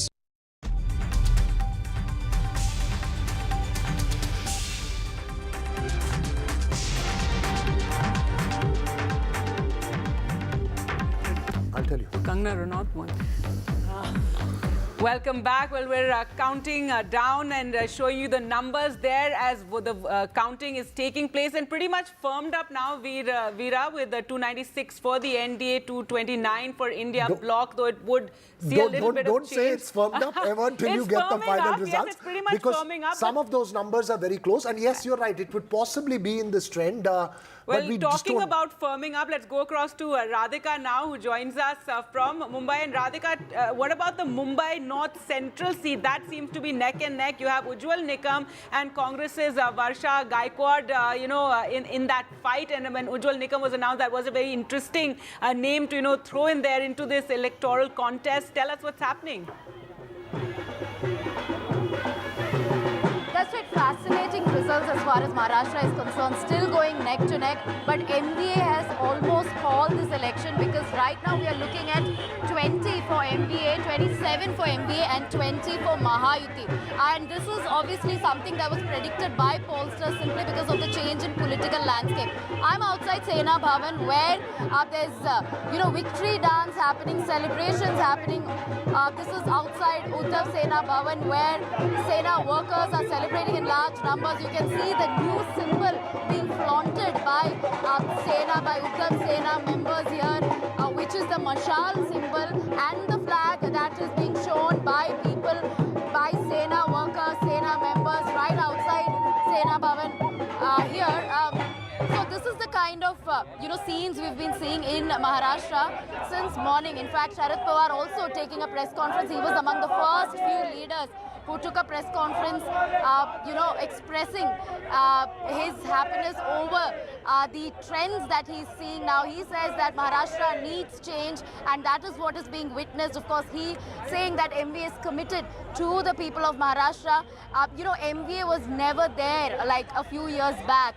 I'll tell you. Kangna Ranaut won. Welcome back. Well, we're counting down and showing you the numbers there as the counting is taking place, and pretty much firmed up now, Veera, with the 296 for the NDA, 229 for India bloc, though it would see a little bit of change. Don't say it's firmed up ever until you get the final results. Yes, it's pretty much because firming up. Some of those numbers are very close, and yes, you're right, it would possibly be in this trend. Well, talking about firming up, let's go across to Radhika now, who joins us from Mumbai. And Radhika, what about the Mumbai North Central seat? That seems to be neck and neck. You have Ujjwal Nikam and Congress's Varsha Gaikwad, in that fight. And when Ujjwal Nikam was announced, that was a very interesting name to, throw in there into this electoral contest. Tell us what's happening. That's right, fascinating results as far as Maharashtra is concerned, still going neck to neck, but MDA has almost called this election because right now we are looking at 20 for MDA, 27 for MDA and 20 for Mahayuti. And this is obviously something that was predicted by Pollster simply because of the change in political landscape. I'm outside Sena Bhavan where there's, victory dance happening, celebrations happening. This is outside Uttar Sena Bhavan where Sena workers are celebrating in large numbers. You can see the new symbol being flaunted by Uttar Sena members here, which is the Mashal symbol, and the flag that is being shown by people, by Sena workers, Sena members right outside Sena Bhavan here. So this is the kind of scenes we've been seeing in Maharashtra since morning. In fact, Sharat Pawar also taking a press conference. He was among the first few leaders who took a press conference, expressing his happiness over the trends that he's seeing now. He says that Maharashtra needs change, and that is what is being witnessed. Of course, he saying that MVA is committed to the people of Maharashtra. MVA was never there like a few years back.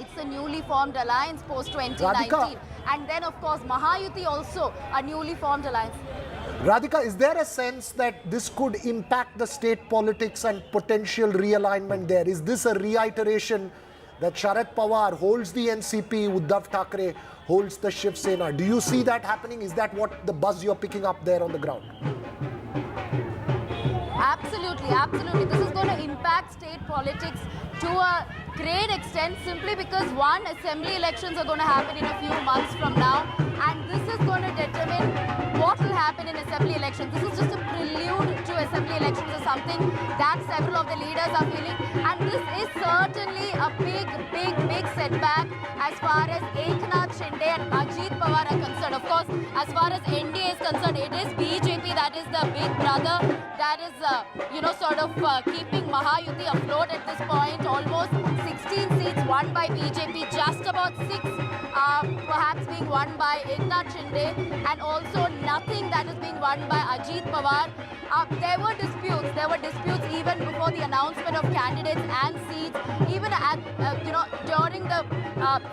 It's a newly formed alliance post-2019. And then, of course, Mahayuti also a newly formed alliance. Radhika, is there a sense that this could impact the state politics and potential realignment there? Is this a reiteration that Sharat Pawar holds the NCP, Uddhav Thackeray holds the Shiv Sena? Do you see that happening? Is that what the buzz you're picking up there on the ground? Absolutely, absolutely. This is going to impact state politics to a great extent, simply because one, assembly elections are going to happen in a few months from now, and this is going to determine what will happen in assembly elections. This is just a prelude to assembly elections or something that several of the leaders are feeling, and this is certainly a big setback as far as Eknath Shinde and Ajit Pawar are concerned. Of course, as far as NDA is concerned, it is BJP that is the big brother that is, keeping Mahayuti afloat at this point. Almost 16 seats won by BJP, just about 6 perhaps being won by Eknath Shinde, and also nothing that is being won by Ajit Pawar. There were disputes even before the announcement of candidates and seats, even at during the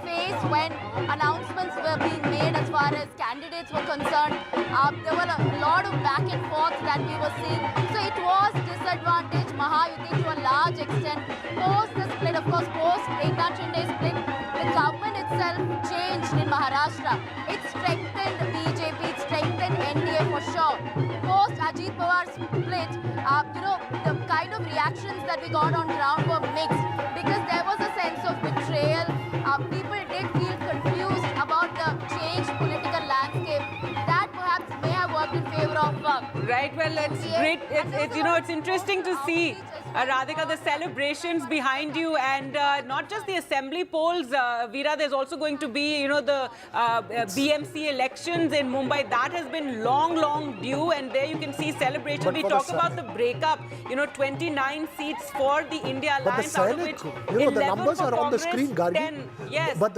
phase when announcements were being made as far as candidates were concerned. There were a lot of back and forth that we were seeing. So it was disadvantage Mahayuti to a large extent. Post the split, of course, post Eknath Shinde split, the government itself changed in Maharashtra. It strengthened BJP, it strengthened NDA for sure. Post Ajit Pawar split, the kind of reactions that we got on ground were mixed, because there was a sense of betrayal. People did feel confused about the changed political landscape. That perhaps may have worked in favor of right. Well, it's great. It's interesting to see, Radhika, the celebrations behind you, and not just the assembly polls. Veera, there's also going to be, the BMC elections in Mumbai. That has been long due, and there you can see celebration. We talk about the breakup. 29 seats for the India Alliance, out of which 11 the numbers for are on the Congress, screen, Gargi. 10. Yes. But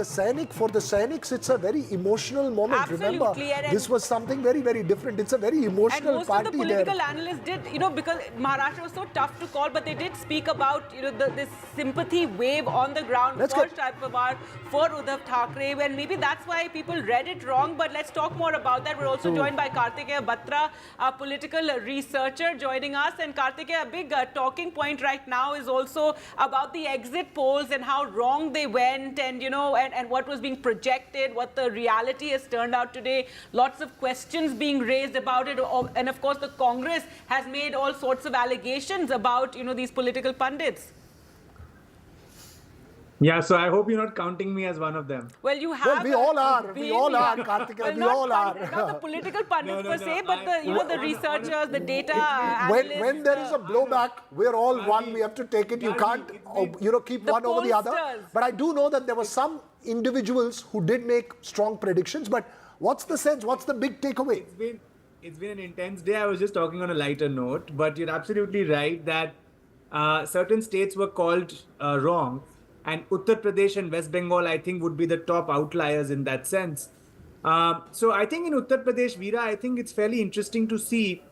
for the Sainiks, it's a very emotional moment. Absolutely. Remember, this was something very, very different. It's a very emotional most party of the political there. analysts did, because Maharashtra was so tough to call, but they did speak about, this sympathy wave on the ground for Sharat Pawar, for Uddhav Thackeray, and maybe that's why people read it wrong. But let's talk more about that. We're also joined by Kartikeya Batra, a political researcher, joining us. And Kartikeya, a big talking point right now is also about the exit polls and how wrong they went, and and what was being projected, what the reality has turned out today. Lots of questions being raised about it, and of course the Congress has made all sorts of allegations about these political pundits. Yeah, so I hope you're not counting me as one of them. Well, you have. Well, we all are. We all are, Kartikeya. We all are. Not the political pundits per se, but the researchers, the data analysts. When there is a blowback, we're all one. We have to take it. You can't, keep one over the other. But I do know that there were some individuals who did make strong predictions. But what's the sense? What's the big takeaway? It's been an intense day. I was just talking on a lighter note, but you're absolutely right that certain states were called wrong. And Uttar Pradesh and West Bengal, I think, would be the top outliers in that sense. So I think in Uttar Pradesh, Veera, I think it's fairly interesting to see.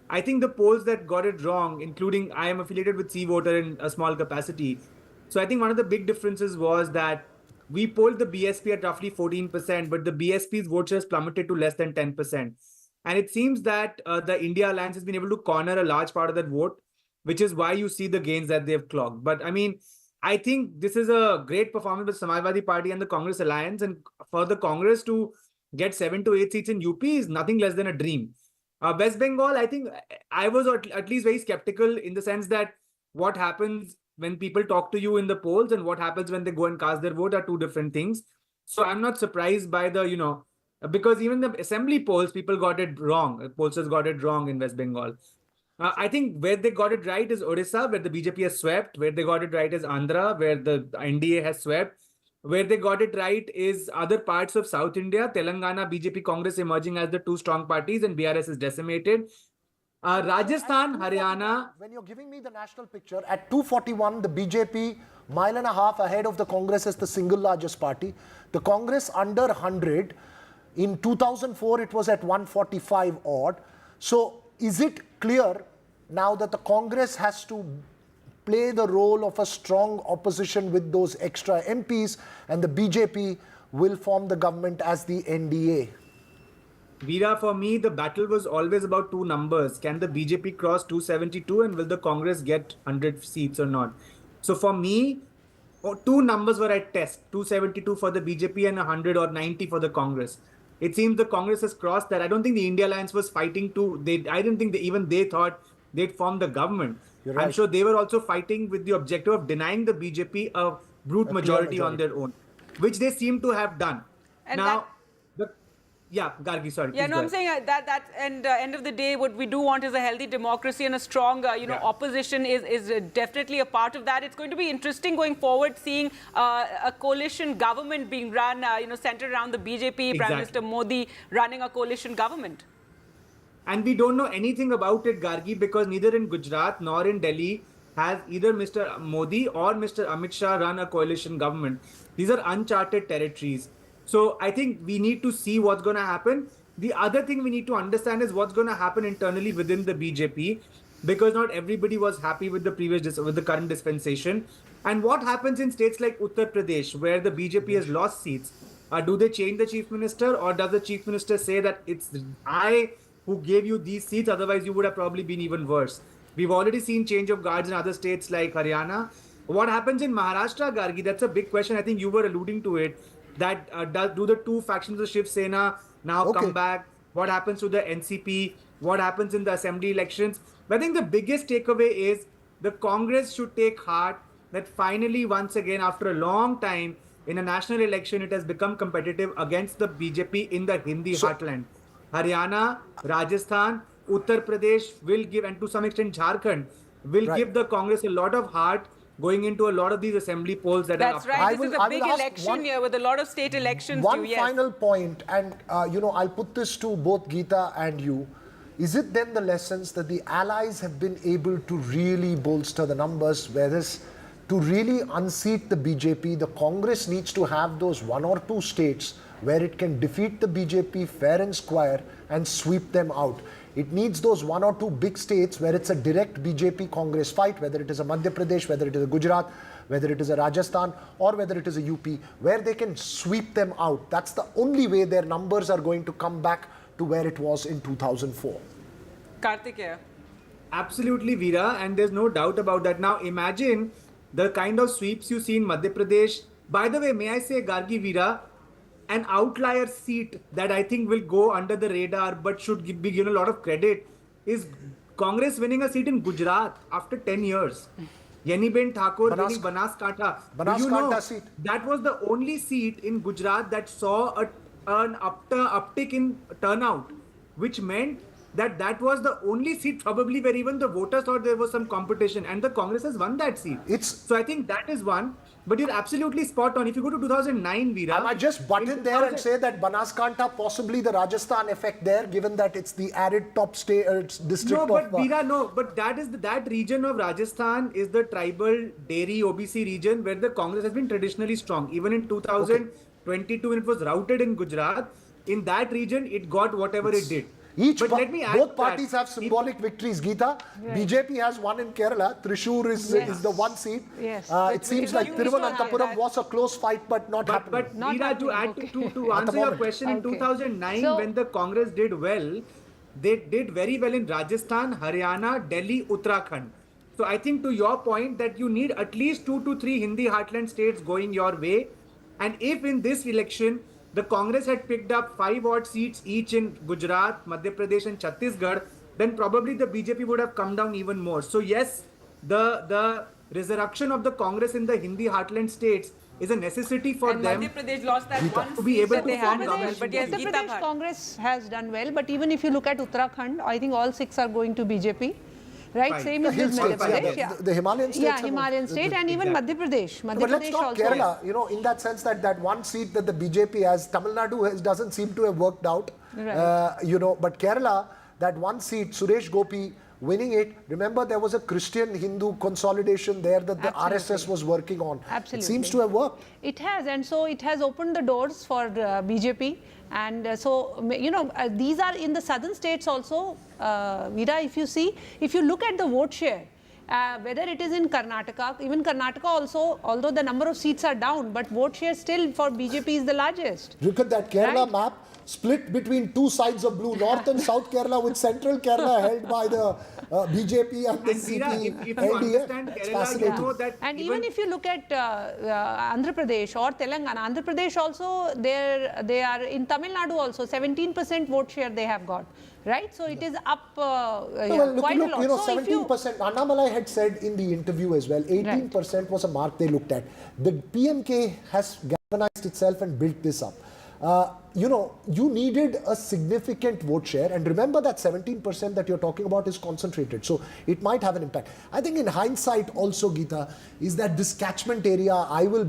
I think the polls that got it wrong, including I am affiliated with C Voter in a small capacity. So I think one of the big differences was that we polled the BSP at roughly 14%, but the BSP's vote share has plummeted to less than 10%. And it seems that the India Alliance has been able to corner a large part of that vote, which is why you see the gains that they've clocked. But I mean, I think this is a great performance by Samajwadi Party and the Congress Alliance. And for the Congress to get 7 to 8 seats in UP is nothing less than a dream. West Bengal, I think I was at least very skeptical in the sense that what happens when people talk to you in the polls and what happens when they go and cast their vote are two different things. So I'm not surprised by the, because even the assembly polls, people got it wrong. Pollsters got it wrong in West Bengal. I think where they got it right is Odisha, where the BJP has swept. Where they got it right is Andhra, where the NDA has swept. Where they got it right is other parts of South India. Telangana, BJP, Congress emerging as the two strong parties, and BRS is decimated. Rajasthan, Haryana. When you're giving me the national picture, at 241, the BJP mile and a half ahead of the Congress as the single largest party. The Congress under 100. In 2004, it was at 145 odd. So is it clear now that the Congress has to play the role of a strong opposition with those extra MPs, and the BJP will form the government as the NDA? Veera, for me, the battle was always about two numbers. Can the BJP cross 272 and will the Congress get 100 seats or not? So for me, two numbers were at test. 272 for the BJP and 100 or 90 for the Congress. It seems the Congress has crossed that. I don't think the India Alliance was fighting to... I didn't think even they thought they'd form the government. Right. I'm sure they were also fighting with the objective of denying the BJP a brute majority on their own, which they seem to have done. And now, yeah, Gargi, sorry. Yeah, no, I'm saying that end of the day, what we do want is a healthy democracy, and a strong, opposition is definitely a part of that. It's going to be interesting going forward, seeing a coalition government being run, centered around the BJP, Prime Minister Modi running a coalition government. And we don't know anything about it, Gargi, because neither in Gujarat nor in Delhi has either Mr. Modi or Mr. Amit Shah run a coalition government. These are uncharted territories. So I think we need to see what's going to happen. The other thing we need to understand is what's going to happen internally within the BJP, because not everybody was happy with the current dispensation. And what happens in states like Uttar Pradesh, where the BJP has lost seats? Do they change the chief minister, or does the chief minister say that it's I who gave you these seats, otherwise you would have probably been even worse? We've already seen change of guards in other states like Haryana. What happens in Maharashtra, Gargi? That's a big question. I think you were alluding to it. That do the two factions of Shiv Sena now come back? What happens to the NCP? What happens in the assembly elections? But I think the biggest takeaway is the Congress should take heart that finally, once again, after a long time, in a national election, it has become competitive against the BJP in the Hindi heartland. Haryana, Rajasthan, Uttar Pradesh will give, and to some extent Jharkhand, will give the Congress a lot of heart going into a lot of these assembly polls that are up. That's right. This is a big election here with a lot of state elections. One final point, and I'll put this to both Geeta and you. Is it then the lessons that the allies have been able to really bolster the numbers, whereas to really unseat the BJP, the Congress needs to have those one or two states where it can defeat the BJP fair and square and sweep them out? It needs those one or two big states where it's a direct BJP-Congress fight, whether it is a Madhya Pradesh, whether it is a Gujarat, whether it is a Rajasthan, or whether it is a UP, where they can sweep them out. That's the only way their numbers are going to come back to where it was in 2004. Karthikeya. Absolutely, Veera, and there's no doubt about that. Now, imagine the kind of sweeps you see in Madhya Pradesh. By the way, may I say, Gargi, Veera, an outlier seat that I think will go under the radar but should be given a lot of credit is Congress winning a seat in Gujarat after 10 years. Yeniben Thakur winning Banaskantha seat. That was the only seat in Gujarat that saw an uptick in turnout, which meant that was the only seat probably where even the voters thought there was some competition, and the Congress has won that seat. So I think that is one. But you're absolutely spot on. If you go to 2009, Veera... I might just butt in there and say that Banaskantha, possibly the Rajasthan effect there, given that it's the arid top state district. No, but Veera, no. But that region of Rajasthan is the tribal dairy OBC region where the Congress has been traditionally strong. Even in 2022, when it was routed in Gujarat, in that region, it got whatever it did. Both parties have symbolic victories, Geeta. Right. BJP has one in Kerala. Trishur is the one seat. Yes. It seems like Thiruvananthapuram was a close fight, but not happening. But Veera, to answer your question, in 2009, when the Congress did well, they did very well in Rajasthan, Haryana, Delhi, Uttarakhand. So I think to your point that you need at least 2 to 3 Hindi heartland states going your way. And if in this election, the Congress had picked up 5 odd seats each in Gujarat, Madhya Pradesh and Chhattisgarh, then probably the BJP would have come down even more. So yes, the resurrection of the Congress in the Hindi heartland states is a necessity for them. Madhya Pradesh lost that one to be able to form government. But yes, Uttar Pradesh Congress has done well, but even if you look at Uttarakhand, I think all 6 are going to BJP. right? Fine. Same The is hill with states, Madhya Pradesh. yeah, the Himalayan states. Yeah, are Himalayan more- state and even Madhya Pradesh. But Madhya let's Pradesh talk also. Kerala, you know, in that sense that one seat that the BJP has, Tamil Nadu doesn't seem to have worked out. Right. You know, but Kerala, that one seat, Suresh Gopi winning it. Remember, there was a Christian-Hindu consolidation there that the RSS was working on. Absolutely. It seems to have worked. It has, and so it has opened the doors for BJP. And so, you know, these are in the southern states also. Veera, if you look at the vote share, whether it is in Karnataka, even Karnataka also, although the number of seats are down, but vote share still for BJP is the largest. Look at that Kerala map, split between two sides of blue, North and South Kerala, with Central Kerala held by the BJP and the CP. If you understand Kerala, you know that and even if you look at Andhra Pradesh or Telangana, Andhra Pradesh also, they are in Tamil Nadu also, 17% vote share they have got. Right, so it is up quite a lot. You know, so 17%. Annamalai had said in the interview as well. 18% was a mark they looked at. The PMK has galvanized itself and built this up. You know, you needed a significant vote share, and remember that 17% that you're talking about is concentrated, so it might have an impact. I think in hindsight also, Geeta, is that this catchment area, I will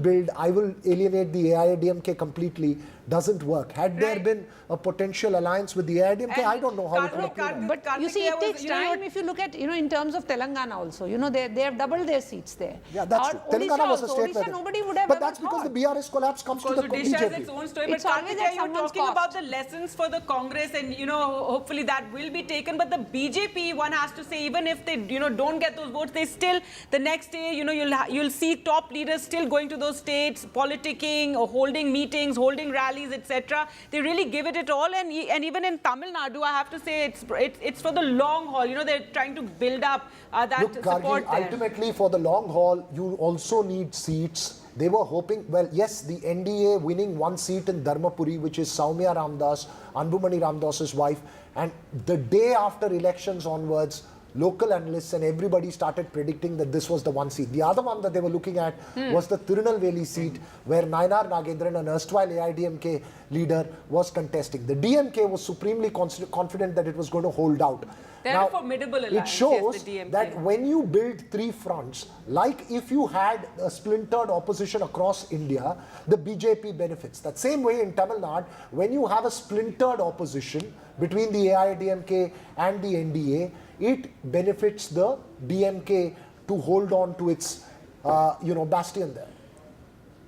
alienate the AIADMK completely, doesn't work. Had there been a potential alliance with the AIADMK, I don't know how it would have played out. But you see, it takes time. If you look at, you know, in terms of Telangana also, you know, they have doubled their seats there. Yeah, that's true. Telangana was a state Odisha, nobody would have but that's because the BRS collapse comes to the Odisha has BJP. its own story. It's But always Karthikeya, at you're someone's talking cost. about the lessons for the Congress, and you know, hopefully that will be taken. But the BJP, one has to say, even if they, you know, don't get those votes, they still, the next day, you know, you'll see top leaders still going to those states, politicking or holding meetings, holding rallies, etc. They really give it all, and even in Tamil Nadu, I have to say it's for the long haul. You know, they're trying to build up that Look, support Gargi, there. ultimately for the long haul, you also need seats. They were hoping, well, yes, the NDA winning one seat in Dharmapuri, which is Soumya Ramdas, Anbumani Ramdas's wife, and the day after elections onwards, local analysts and everybody started predicting that this was the one seat. The other one that they were looking at was the Tirunelveli seat, where Nayanar Nagendran, an erstwhile AIDMK leader, was contesting. The DMK was supremely confident that it was going to hold out. They're a formidable alliance. It shows yes, the DMK. that when you build three fronts, like if you had a splintered opposition across India, the BJP benefits. That same way in Tamil Nadu, when you have a splintered opposition between the AIADMK and the NDA, it benefits the DMK to hold on to its, bastion there.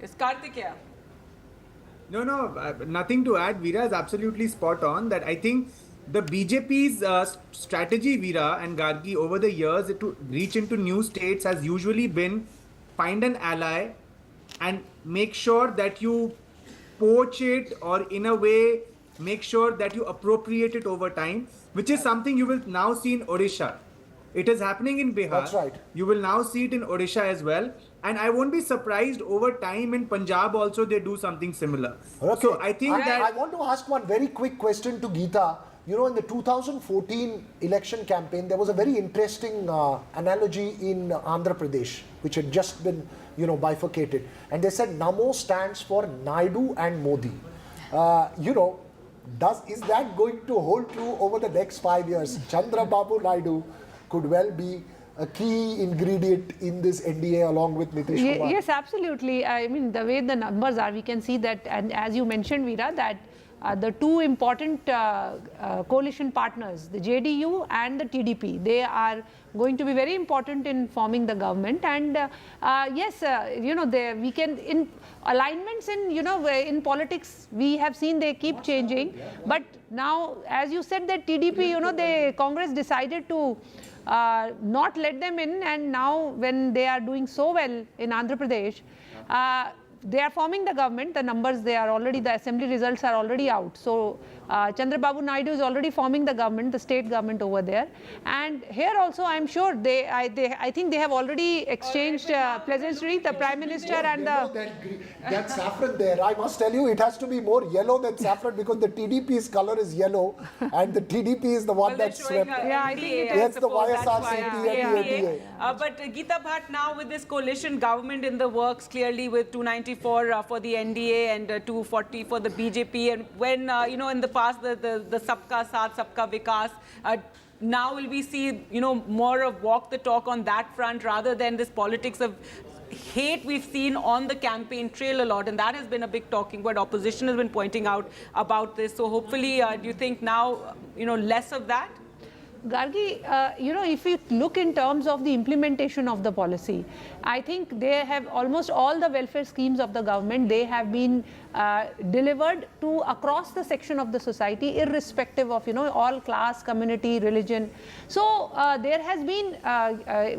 It's Karthikeya. No, nothing to add. Veera is absolutely spot on. That I think the BJP's strategy, Veera and Gargi, over the years to reach into new states has usually been find an ally and make sure that you poach it, or in a way make sure that you appropriate it over time, which is something you will now see in Odisha. It is happening in Bihar. That's right. You will now see it in Odisha as well. And I won't be surprised over time in Punjab also they do something similar. Okay. So I think I want to ask one very quick question to Geeta. You know, in the 2014 election campaign, there was a very interesting analogy in Andhra Pradesh, which had just been, bifurcated. And they said Namo stands for Naidu and Modi. Is that going to hold true over the next 5 years? Chandra Babu Naidu could well be a key ingredient in this NDA along with Nitish Kumar. Yes, absolutely. I mean, the way the numbers are, we can see that, and as you mentioned, Veera, that the two important coalition partners, the JDU and the TDP, they are going to be very important in forming the government. And yes, we can, in alignments in politics, we have seen they keep changing. But now, as you said, that TDP, the Congress decided to not let them in, and now when they are doing so well in Andhra Pradesh, they are forming the government. The numbers, the assembly results are already out. So Chandra Babu Naidu is already forming the government, the state government over there. And here also, I'm sure I think they have already exchanged pleasantries, the Prime Minister and the... That saffron there, I must tell you, it has to be more yellow than saffron, because the TDP's color is yellow and the TDP is the one that's swept. I think it Yes, is the support, YSRCP and the NDA. But Geeta Bhatt, now with this coalition government in the works, clearly with 294 for the NDA and 240 for the BJP, and when, in the past, the Sabka Saath, Sabka Vikas, now will we see, more of walk the talk on that front rather than this politics of hate we've seen on the campaign trail a lot, and that has been a big talking point. Opposition has been pointing out about this. So hopefully, do you think now, less of that? Gargi, if you look in terms of the implementation of the policy, I think they have almost all the welfare schemes of the government, they have been delivered to across the section of the society, irrespective of, all class, community, religion. So there has been,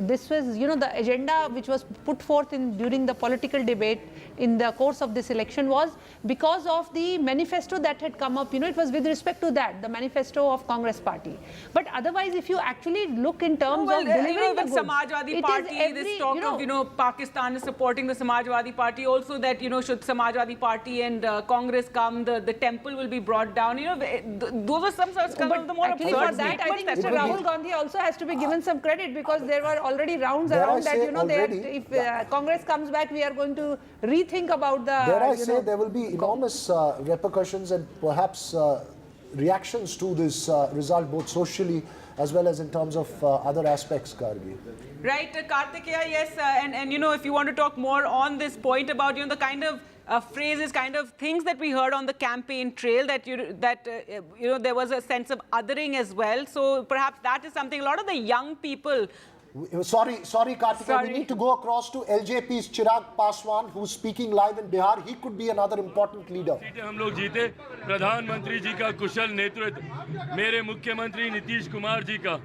this was, the agenda which was put forth during the political debate in the course of this election was because of the manifesto that had come up, it was with respect to that, the manifesto of Congress party. But otherwise, if you actually look in terms of delivering the goods, Samajwadi Party, this talk of, Pakistan is supporting the Samajwadi Party, also that, should Samajwadi Party and Congress come, the temple will be brought down. Those are some of the more actually for that, I think Mr. Rahul Gandhi also has to be given some credit, because there were already rounds around that, if Congress comes back, we are going to rethink about the... Dare I say there will be enormous repercussions and perhaps reactions to this result, both socially as well as in terms of other aspects, Gargi. Right, Kartikeya, yes, and if you want to talk more on this point about, the kind of phrases, kind of things that we heard on the campaign trail, that there was a sense of othering as well. So perhaps that is something a lot of the young people. Sorry, Kartikeya, we need to go across to LJP's Chirag Paswan, who's speaking live in Bihar. He could be another important leader. हम लोग जीते, प्रधानमंत्री जी का कुशल नेतृत्व, मेरे मुख्यमंत्री नीतीश कुमार जी का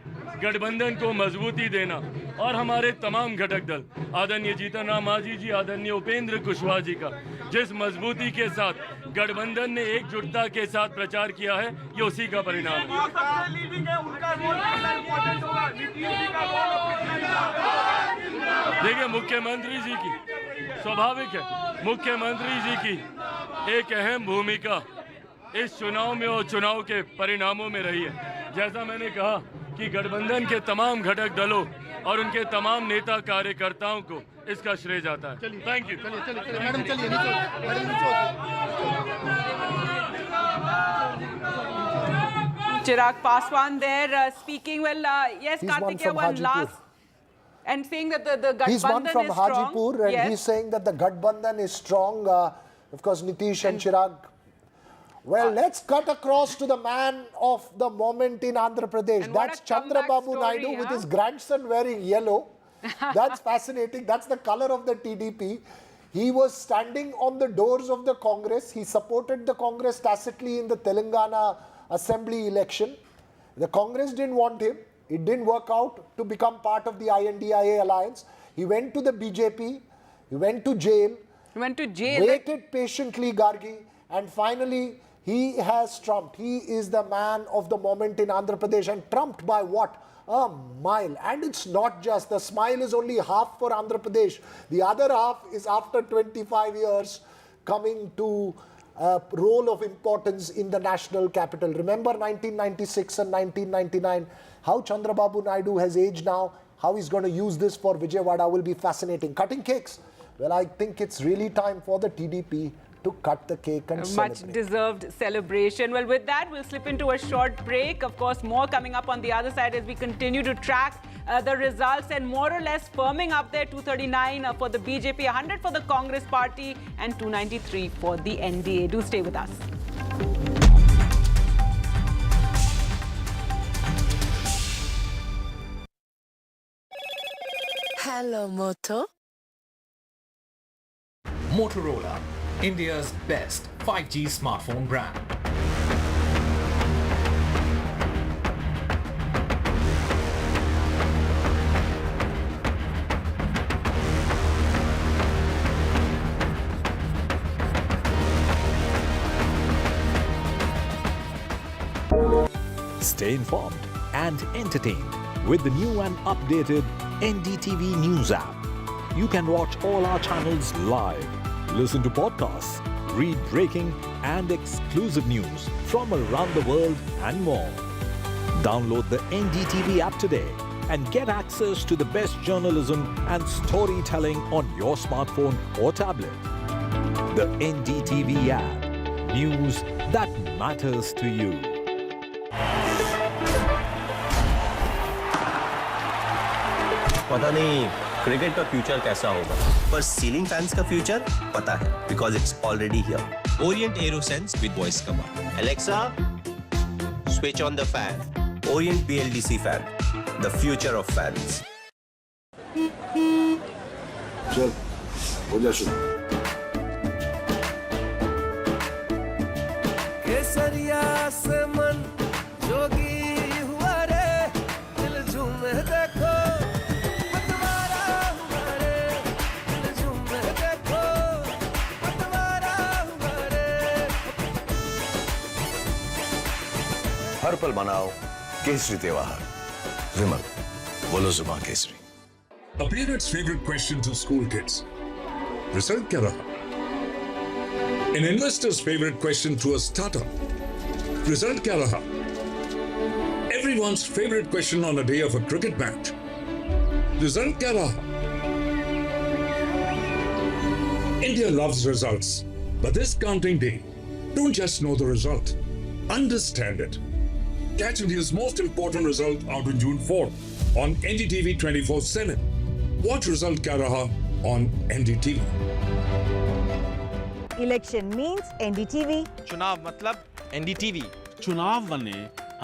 गठबंधन को मजबूती देना और हमारे तमाम घटक दल, आदरणीय जीतन राम मांझी जी, आदरणीय उपेंद्र कुशवाहा जी का जिस मजबूती के साथ गठबंधन ने एकजुटता के साथ प्रचार किया है, ये उसी का परिणाम है। देखिए, मुख्यमंत्री जी की स्वाभाविक है, मुख्यमंत्री जी की एक अहम भूमिका इस चुनाव में और चुनाव के परिणामों में रही है। जैसा मैंने कहा कि गठबंधन के तमाम घटक दलों और उनके तमाम नेता कार्यकर्ताओं को इसका श्रेय जाता है। Thank you. मैडम चलिए Chirag Paswan there speaking. Well, yes, Kartikeya, one last. And saying that the Gadbandhan He's one from is strong. Hajipur, and he's saying that the Gadbandhan is strong. Of course, Nitish and Chirag. Well, let's cut across to the man of the moment in Andhra Pradesh. That's Chandra Babu Naidu with his grandson wearing yellow. That's fascinating. That's the color of the TDP. He was standing on the doors of the Congress. He supported the Congress tacitly in the Telangana Assembly election. The Congress didn't want him. It didn't work out to become part of the INDIA alliance. He went to the BJP. He went to jail. Waited patiently, Gargi. And finally, he has trumped. He is the man of the moment in Andhra Pradesh. And trumped by what? A mile. And it's not just. The smile is only half for Andhra Pradesh. The other half is after 25 years coming to a role of importance in the national capital. Remember 1996 and 1999, how Chandra Babu Naidu has aged now, how he's going to use this for Vijayawada will be fascinating. Cutting cakes. Well, I think it's really time for the TDP to cut the cake and celebrate. Much deserved celebration. Well, with that, we'll slip into a short break. Of course, more coming up on the other side as we continue to track the results, and more or less firming up there. 239 for the BJP, 100 for the Congress party, and 293 for the NDA. Do stay with us. Hello, Moto. Motorola, India's best 5G smartphone brand. Stay informed and entertained with the new and updated NDTV News app. You can watch all our channels live, listen to podcasts, read breaking and exclusive news from around the world and more. Download the NDTV app today and get access to the best journalism and storytelling on your smartphone or tablet. The NDTV app. News that matters to you. पता नहीं cricket का future कैसा होगा, पर ceiling fans का future पता है, because it's already here. Orient Aerosense with voice command. Alexa, switch on the fan. Orient BLDC fan, the future of fans. चल हो जा शुरू। केसरिया से मन जोगी हुआ रे, दिल झूमे देखो पतवारा हुआ रे, दिल झूमे देखो पतवारा हुआ रे। हर पल मनाओ केसरी त्योहार। विमल, बोलो जुबान Kesari. A parent's favorite question to school kids. Result kya raha? An investor's favorite question to a startup. Result kya raha? Everyone's favorite question on a day of a cricket match. Result kya raha? India loves results, but this counting day, don't just know the result, understand it. Catch India's most important result out on June 4th on NDTV 24/7. Watch Result Kya Raha on NDTV. Election means NDTV. चुनाव मतलब NDTV. चुनाव वने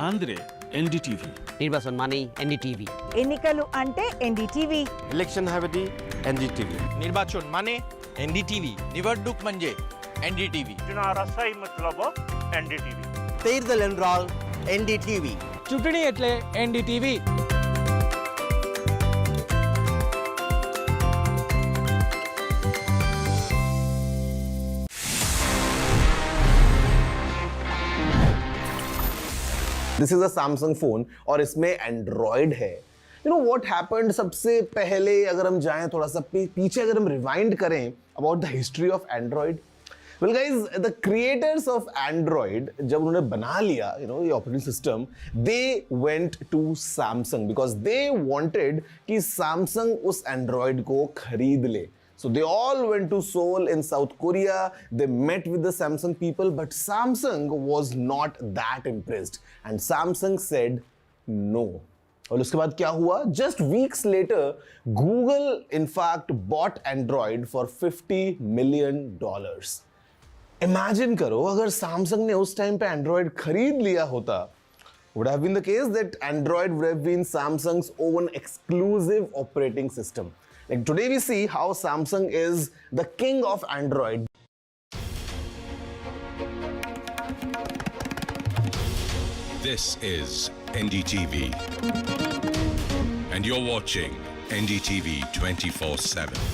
Andre NDTV. निर्वाचन माने NDTV. ఎన్నికలు అంటే NDTV. Election हावेदी NDTV. निर्वाचन माने NDTV. निवडणूक म्हणजे NDTV. चुनाव सही मतलब NDTV. તેરદલ એન્ડ્રોલ NDTV. ચૂંટણી એટલે NDTV. This is a Samsung phone और इसमें एंड्रॉयड है। यू नो व्हाट हैपेंड, सबसे पहले अगर हम जाएं थोड़ा सा पीछे, अगर हम रिवाइंड करें about the history of Android. Well guys, the creators of Android जब उन्होंने बना लिया ये operating system, they went to Samsung because they wanted कि सैमसंग उस एंड्रॉयड को खरीद ले। So they all went to Seoul in South Korea. They met with the Samsung people, but Samsung was not that impressed. And Samsung said no. और उसके बाद क्या हुआ? Just weeks later, Google in fact bought Android for $50 million. Imagine करो अगर Samsung ने उस time पे Android खरीद लिया होता, would have been the case that Android would have been Samsung's own exclusive operating system. Like today we see how Samsung is the king of Android. This is NDTV and you're watching NDTV 24/7.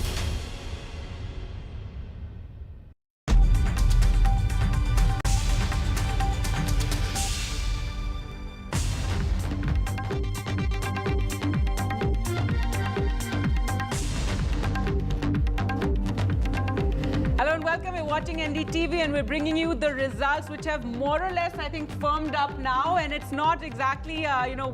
Watching NDTV, and we're bringing you the results which have more or less, I think, firmed up now, and it's not exactly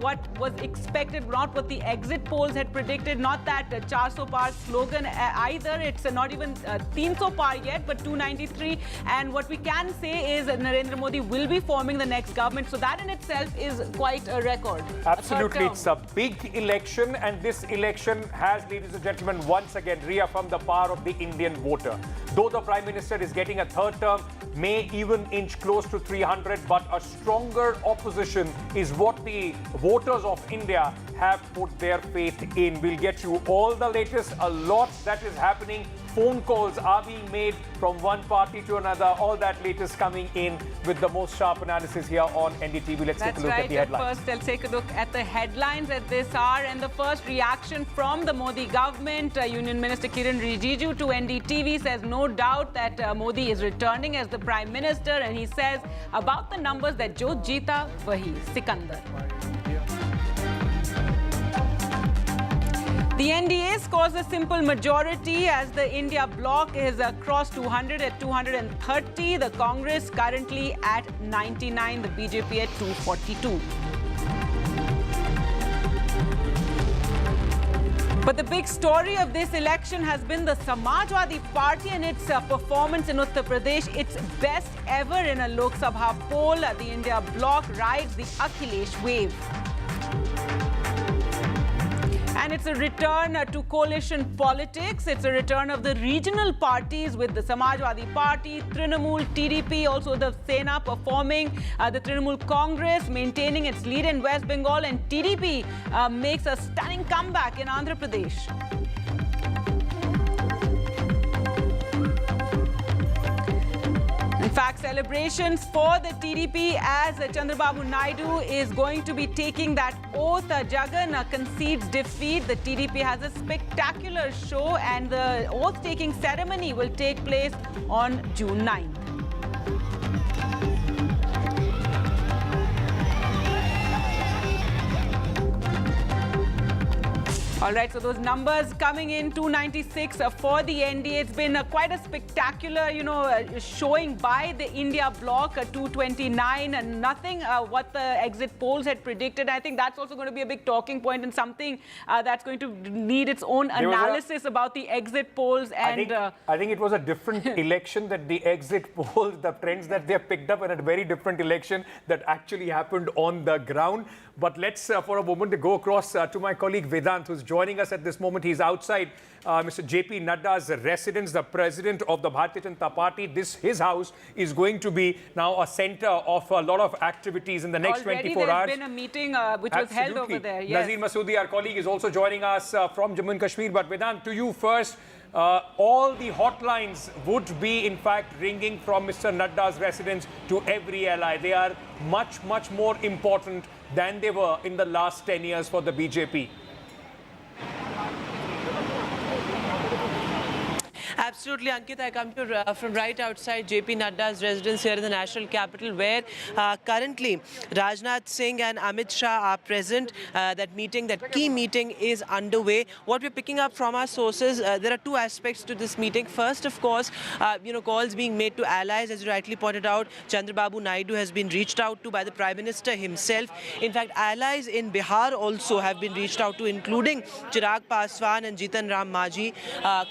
what was expected, not what the exit polls had predicted, not that 400 par slogan either. It's not even 300 par yet, but 293, and what we can say is that Narendra Modi will be forming the next government, so that in itself is quite a record. Absolutely, it's a big election, and this election has, ladies and gentlemen, once again reaffirmed the power of the Indian voter. Though the Prime Minister is getting a third term, may even inch close to 300, but a stronger opposition is what the voters of India have put their faith in. We'll get you all the latest, a lot that is happening. Phone calls are being made from one party to another. All that latest coming in with the most sharp analysis here on NDTV. Let's take a look at the headlines. First, let's take a look at the headlines at this hour. And the first reaction from the Modi government, Union Minister Kiran Rijiju to NDTV says no doubt that Modi is returning as the Prime Minister. And he says about the numbers that Jo Jeeta Wahi Sikandar. The NDA scores a simple majority as the India bloc is across 200 at 230. The Congress currently at 99. The BJP at 242. But the big story of this election has been the Samajwadi Party and its performance in Uttar Pradesh. Its best ever in a Lok Sabha poll. The India bloc rides the Akhilesh wave. And And it's a return to coalition politics. It's a return of the regional parties with the Samajwadi Party, Trinamool, TDP, also the Sena performing, the Trinamool Congress maintaining its lead in West Bengal, and TDP makes a stunning comeback in Andhra Pradesh. In fact, celebrations for the TDP as Chandra Babu Naidu is going to be taking that oath. Jagan concedes defeat. The TDP has a spectacular show, and the oath-taking ceremony will take place on June 9th. All right, so those numbers coming in, 296 for the NDA. It's been quite a spectacular, showing by the India bloc, 229 and nothing, what the exit polls had predicted. I think that's also going to be a big talking point and something that's going to need its own analysis about the exit polls. And I think it was a different election that the exit polls, the trends that they have picked up, and a very different election that actually happened on the ground. But let's, for a moment, go across to my colleague Vedant, who's joining us at this moment. He's outside Mr. JP Nadda's residence, the president of the Bharatiya Janata Party. His house is going to be now a center of a lot of activities in the next 24 hours. Already there's been a meeting which was held over there. Yes. Nazir Masoodi, our colleague, is also joining us from Jammu and Kashmir. But Vedant, to you first. All the hotlines would be, in fact, ringing from Mr. Nadda's residence to every ally. They are much, much more important than they were in the last 10 years for the BJP. Absolutely, Ankit. I come to from right outside JP Nadda's residence here in the national capital, where currently Rajnath Singh and Amit Shah are present. That key meeting is underway. What we're picking up from our sources, there are two aspects to this meeting. First, of course, calls being made to allies. As you rightly pointed out, Chandra Babu Naidu has been reached out to by the Prime Minister himself. In fact, allies in Bihar also have been reached out to, including Chirag Paswan and Jitan Ram Majhi,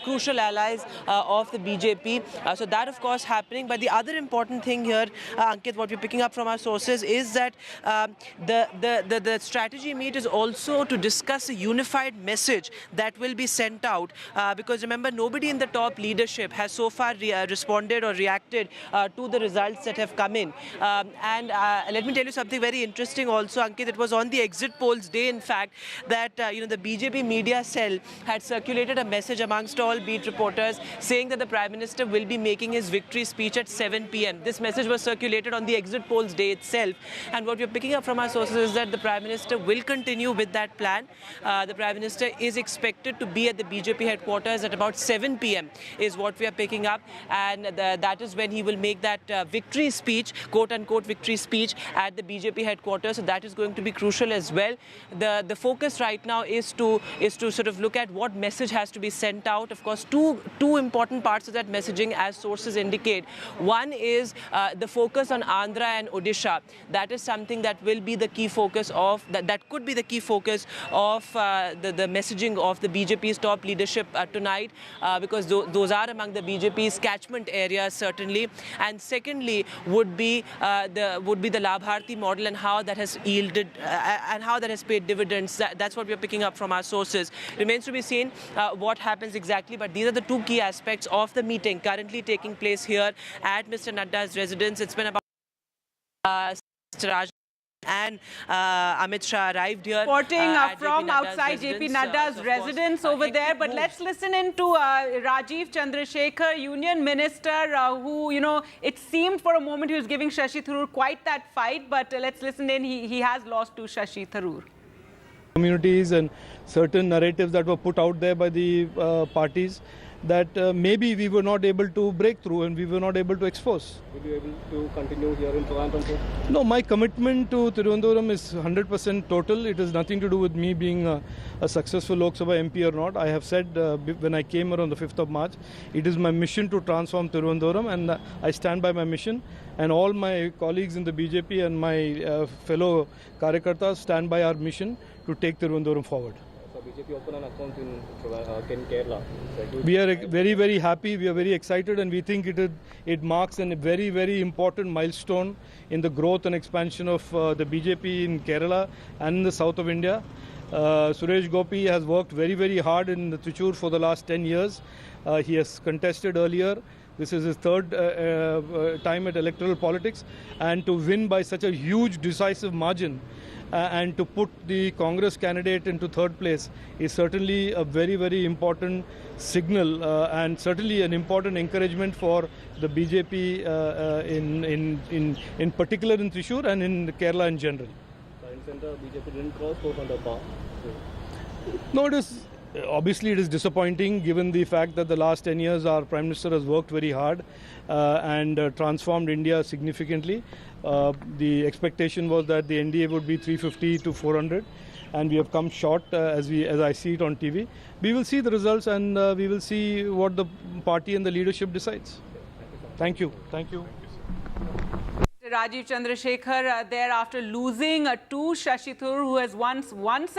crucial allies of the BJP. So that, of course, happening. But the other important thing here, Ankit, what we're picking up from our sources is that the strategy meet is also to discuss a unified message that will be sent out. Because remember, nobody in the top leadership has so far responded or reacted to the results that have come in. And let me tell you something very interesting also, Ankit. It was on the exit polls day, in fact, that the BJP media cell had circulated a message amongst all beat reporters saying that the Prime Minister will be making his victory speech at 7 p.m. This message was circulated on the exit polls day itself. And what we're picking up from our sources is that the Prime Minister will continue with that plan. The Prime Minister is expected to be at the BJP headquarters at about 7 p.m. is what we are picking up. And that is when he will make that victory speech, quote-unquote victory speech, at the BJP headquarters. So that is going to be crucial as well. The focus right now is to sort of look at what message has to be sent out. Of course, two important parts of that messaging, as sources indicate. One is the focus on Andhra and Odisha. That is something that will be the key focus of, that could be the key focus of the messaging of the BJP's top leadership tonight, because those are among the BJP's catchment areas, certainly. And secondly, would be the Labharti model and how that has yielded and how that has paid dividends. That's what we're picking up from our sources. Remains to be seen what happens exactly, but these are the two key aspects of the meeting currently taking place here at Mr. Nadda's residence. It's been about Mr. Raj and Amit Shah arrived here. Reporting from outside JP Nadda's residence over there. But let's listen in to Rajiv Chandrasekhar, Union Minister, who, it seemed for a moment he was giving Shashi Tharoor quite that fight. But let's listen in. He has lost to Shashi Tharoor. Communities and certain narratives that were put out there by the parties that maybe we were not able to break through and we were not able to expose. Will you able to continue here in Trivandrum? No, my commitment to Tirunelveli is 100% total. It has nothing to do with me being a successful Lok Sabha MP or not. I have said when I came here on the 5th of March, it is my mission to transform Tirunelveli, and I stand by my mission. And all my colleagues in the BJP and my fellow Karyakartas stand by our mission to take Tirunelveli forward. BJP open an account in Kerala. We are very, very happy. We are very excited, and we think it marks a very, very important milestone in the growth and expansion of the BJP in Kerala and in the south of India. Suresh Gopi has worked very, very hard in the Trichur for the last 10 years. He has contested earlier. This is his third time at electoral politics, and to win by such a huge decisive margin and to put the Congress candidate into third place is certainly a very, very important signal and certainly an important encouragement for the BJP in particular in Trishur and in Kerala in general. Center BJP didn't cross 400 bar. No, obviously it is disappointing given the fact that the last 10 years our Prime Minister has worked very hard and transformed India significantly. The expectation was that the NDA would be 350 to 400 and we have come short as I see it on TV. We will see the results and we will see what the party and the leadership decides. Thank you. Thank you. Rajiv Chandrasekhar there after losing to Shashi Tharoor, who has won once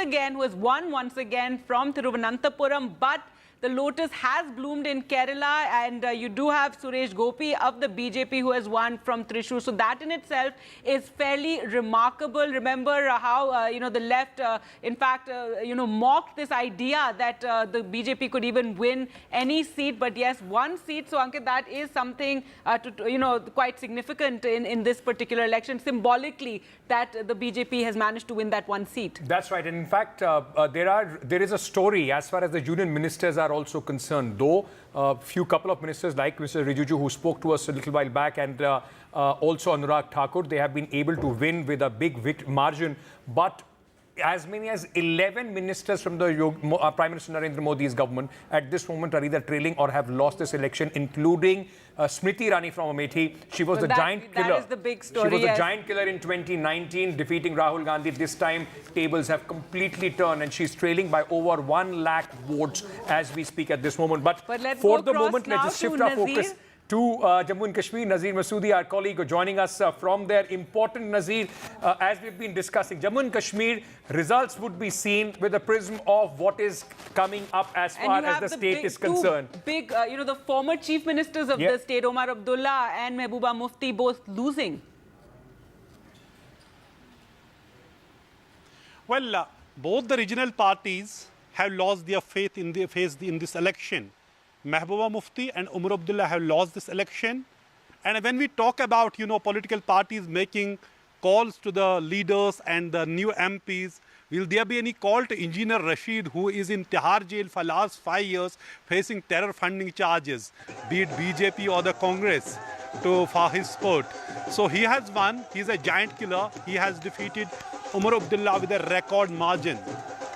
again from Thiruvananthapuram, but the lotus has bloomed in Kerala, and you do have Suresh Gopi of the BJP who has won from Thrissur. So that in itself is fairly remarkable. Remember how the left, in fact, mocked this idea that the BJP could even win any seat. But yes, one seat. So Ankit, that is something quite significant in this particular election. Symbolically, that the BJP has managed to win that one seat. That's right. And in fact, there is a story as far as the union ministers are also concerned, though couple of ministers like Mr. Rijiju, who spoke to us a little while back, and also Anurag Thakur, they have been able to win with a big margin, but as many as 11 ministers from the Prime Minister Narendra Modi's government at this moment are either trailing or have lost this election, including Smriti Irani from Amethi. She was the giant killer. That is the big story. She was the giant killer in 2019, defeating Rahul Gandhi. This time, tables have completely turned, and she's trailing by over 1 lakh votes as we speak at this moment. But for the moment, let's just shift our focus to Jammu and Kashmir. Nazir Masoodi, our colleague, joining us from there. Important, Nazir, as we've been discussing, Jammu and Kashmir results would be seen with the prism of what is coming up as far as the state is concerned. The former chief ministers of the state, Omar Abdullah and Mehbooba Mufti, both losing. Well, both the regional parties have lost their faith in this election. Mehbooba Mufti and Umar Abdullah have lost this election. And when we talk about, political parties making calls to the leaders and the new MPs, will there be any call to Engineer Rashid, who is in Tihar jail for last 5 years, facing terror funding charges, be it BJP or the Congress, for his support? So he has won. He's a giant killer. He has defeated Umar Abdullah with a record margin.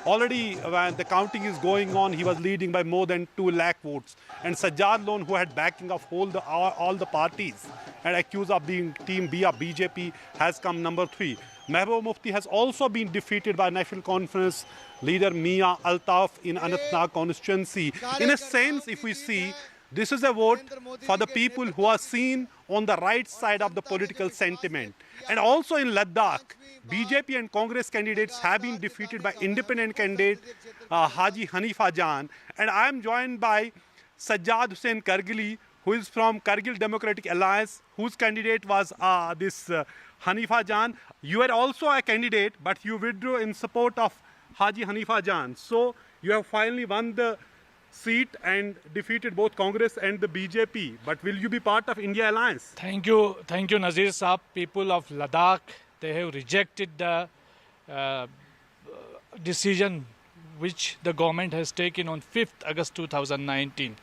Already, when the counting is going on, he was leading by more than 2 lakh votes. And Sajjad Lone, who had backing of all the parties and accused of being Team B of BJP, has come number 3. Mehbooba Mufti has also been defeated by National Conference leader Mia Altaf in Anantnag constituency. In a sense, if we see, this is a vote for the people who are seen on the right side of the political sentiment. And also in Ladakh, BJP and Congress candidates have been defeated by independent candidate Haji Hanifa Jan. And I am joined by Sajjad Hussain Kargili, who is from Kargil Democratic Alliance, whose candidate was Hanifa Jan. You are also a candidate, but you withdrew in support of Haji Hanifa Jan. So you have finally won the seat and defeated both Congress and the BJP. But will you be part of India Alliance? Thank you, Nazir Saab. People of Ladakh, they have rejected the decision which the government has taken on 5th August 2019.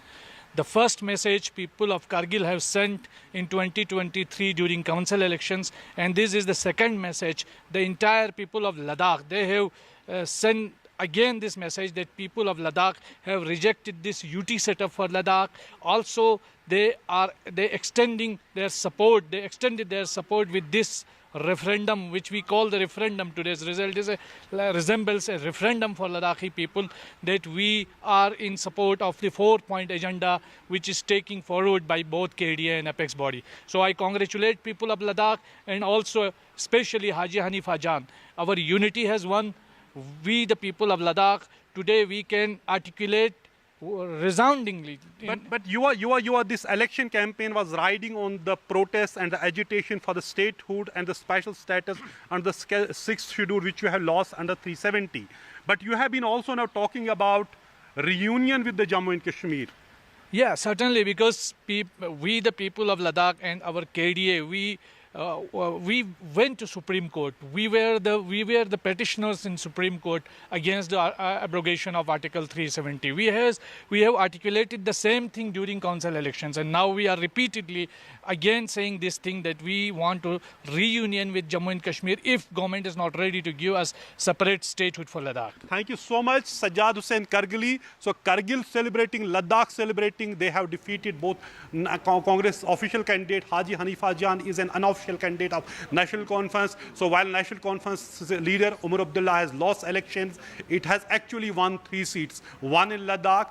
The first message people of Kargil have sent in 2023 during council elections, and this is the second message. The entire people of Ladakh, they have sent again this message that people of Ladakh have rejected this UT setup for Ladakh. Also, they extended their support with this referendum, which we call the referendum. Today's result resembles a referendum for Ladakhi people, that we are in support of the 4-point agenda which is taken forward by both KDA and Apex body. So I congratulate people of Ladakh, and also especially Haji Hanifa Jan. Our unity has won. We, the people of Ladakh, today we can articulate resoundingly. But you this election campaign was riding on the protests and the agitation for the statehood and the special status under the 6th schedule, which you have lost under 370. But you have been also now talking about reunion with the Jammu and Kashmir. Yeah, certainly, because we, the people of Ladakh and our KDA, we went to Supreme Court. We were the petitioners in Supreme Court against the abrogation of Article 370. We have articulated the same thing during council elections, and now we are repeatedly again saying this thing that we want to reunion with Jammu and Kashmir if government is not ready to give us separate statehood for Ladakh. Thank you so much, Sajjad Hussain Kargili. So Kargil celebrating, Ladakh celebrating. They have defeated both Congress official candidate Haji Hanifa Jan is an unofficial candidate of National Conference. So while National Conference leader Umar Abdullah has lost elections, it has actually won 3 seats. One in Ladakh,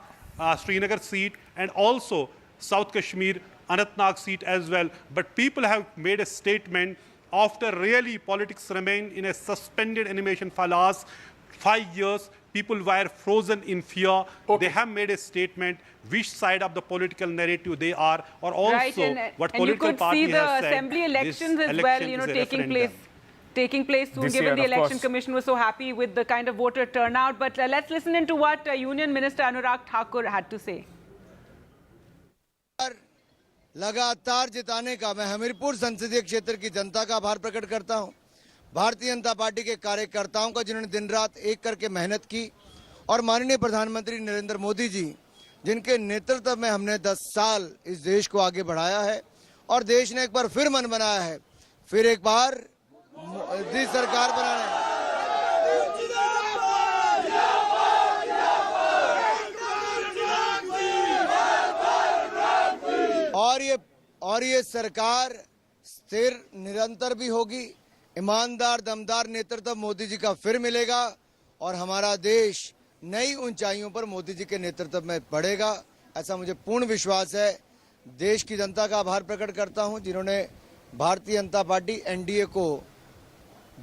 Srinagar seat, and also South Kashmir, Anantnag seat as well. But people have made a statement after really politics remained in a suspended animation for last 5 years. People were frozen in fear. Okay. They have made a statement which side of the political narrative they are, or also right, what and political party has said. You could see the assembly elections as well, you know, taking place soon, given the Election Commission was so happy with the kind of voter turnout. But let's listen into what Union Minister Anurag Thakur had to say. लगातार जिताने का मैं हमीरपुर संसदीय क्षेत्र की जनता का आभार प्रकट करता हूं, भारतीय जनता पार्टी के कार्यकर्ताओं का जिन्होंने दिन रात एक करके मेहनत की, और माननीय प्रधानमंत्री नरेंद्र मोदी जी जिनके नेतृत्व में हमने 10 साल इस देश को आगे बढ़ाया है, और देश ने एक बार फिर मन बनाया है, फिर एक बार मोदी सरकार बनाने। और ये सरकार स्थिर निरंतर भी होगी, ईमानदार दमदार नेतृत्व मोदी जी का फिर मिलेगा, और हमारा देश नई ऊंचाइयों पर मोदी जी के नेतृत्व में बढ़ेगा, ऐसा मुझे पूर्ण विश्वास है। देश की जनता का आभार प्रकट करता हूं जिन्होंने भारतीय जनता पार्टी एनडीए को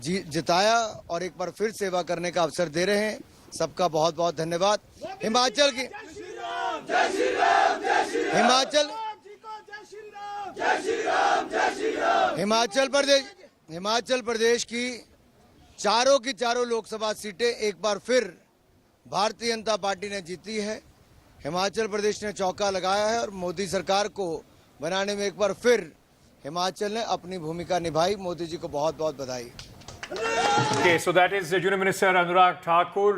जिताया और एक बार फिर सेवा करने का अवसर दे रहे हैं। सबका बहुत बहुत धन्यवाद। हिमाचल प्रदेश की चारों लोकसभा सीटें एक बार फिर भारतीय जनता पार्टी ने जीती है। हिमाचल प्रदेश ने चौका लगाया है और मोदी सरकार को बनाने में एक बार फिर हिमाचल ने अपनी भूमिका निभाई। मोदी जी को बहुत बहुत बधाई। Okay, so that is Union Minister Anurag Thakur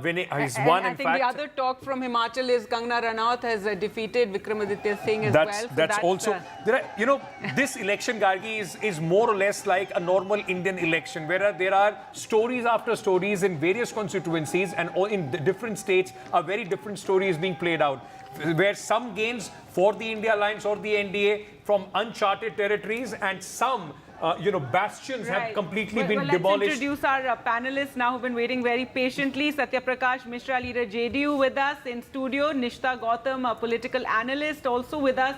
winning. He's won, in fact. I think the other talk from Himachal is Kangana Ranaut has defeated Vikramaditya Singh as well. So that's also, there are, you know, this election, Gargi, is more or less like a normal Indian election, where there are stories after stories in various constituencies, and in different states, a very different story is being played out, where some gains for the India Alliance or the NDA from uncharted territories, and some bastions have completely been demolished. Let's introduce our panelists now who've been waiting very patiently. Satya Prakash Mishra, leader JDU, with us in studio. Nishta Gautam, a political analyst, also with us.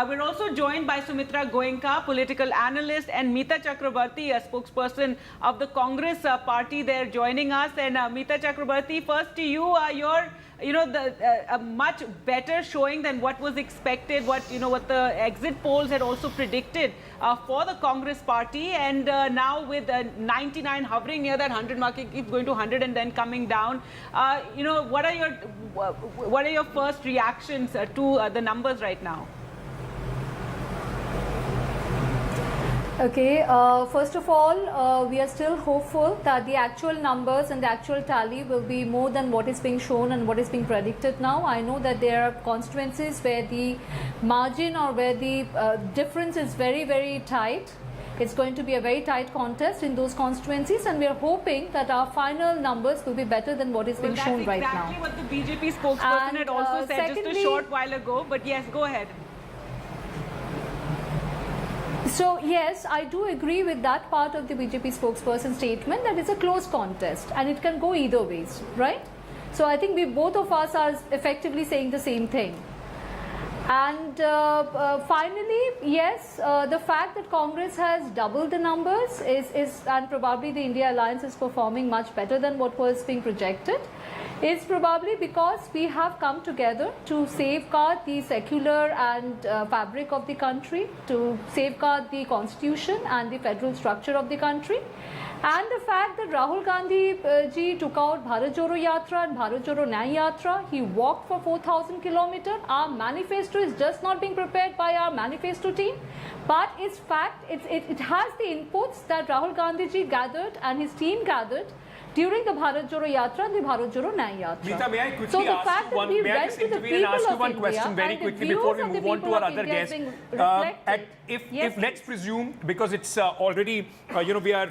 We're also joined by Sumitra Goenka, political analyst, and Meeta Chakrabarti, a spokesperson of the Congress party. They're joining us. And Meeta Chakrabarti, first to you, a much better showing than what was expected, what the exit polls had also predicted for the Congress party, and now with 99 hovering near that 100 mark, it keeps going to 100 and then coming down. What are your first reactions to the numbers right now? Okay, first of all, we are still hopeful that the actual numbers and the actual tally will be more than what is being shown and what is being predicted now. I know that there are constituencies where the margin or where the difference is very, very tight. It's going to be a very tight contest in those constituencies, and we are hoping that our final numbers will be better than what is being shown right now. That's exactly what the BJP spokesperson had also said just a short while ago. But yes, go ahead. So yes, I do agree with that part of the BJP spokesperson's statement that it's a close contest and it can go either ways, right? So I think both of us are effectively saying the same thing. And finally, yes, the fact that Congress has doubled the numbers and probably the India Alliance is performing much better than what was being projected, is probably because we have come together to safeguard the secular and fabric of the country, to safeguard the constitution and the federal structure of the country. And the fact that Rahul Gandhi ji took out Bharat Jodo Yatra and Bharat Jodo Nyay Yatra, he walked for 4,000 kilometers. Our manifesto is just not being prepared by our manifesto team, but it's fact, it has the inputs that Rahul Gandhi ji gathered and his team gathered during the Bharat Jodo Yatra and the Bharat Jodo Nyay Yatra. Meeta, may I quickly ask you one, may I just intervene and ask you one question very quickly before we move on to our other guest? If let's presume, because it's already, we are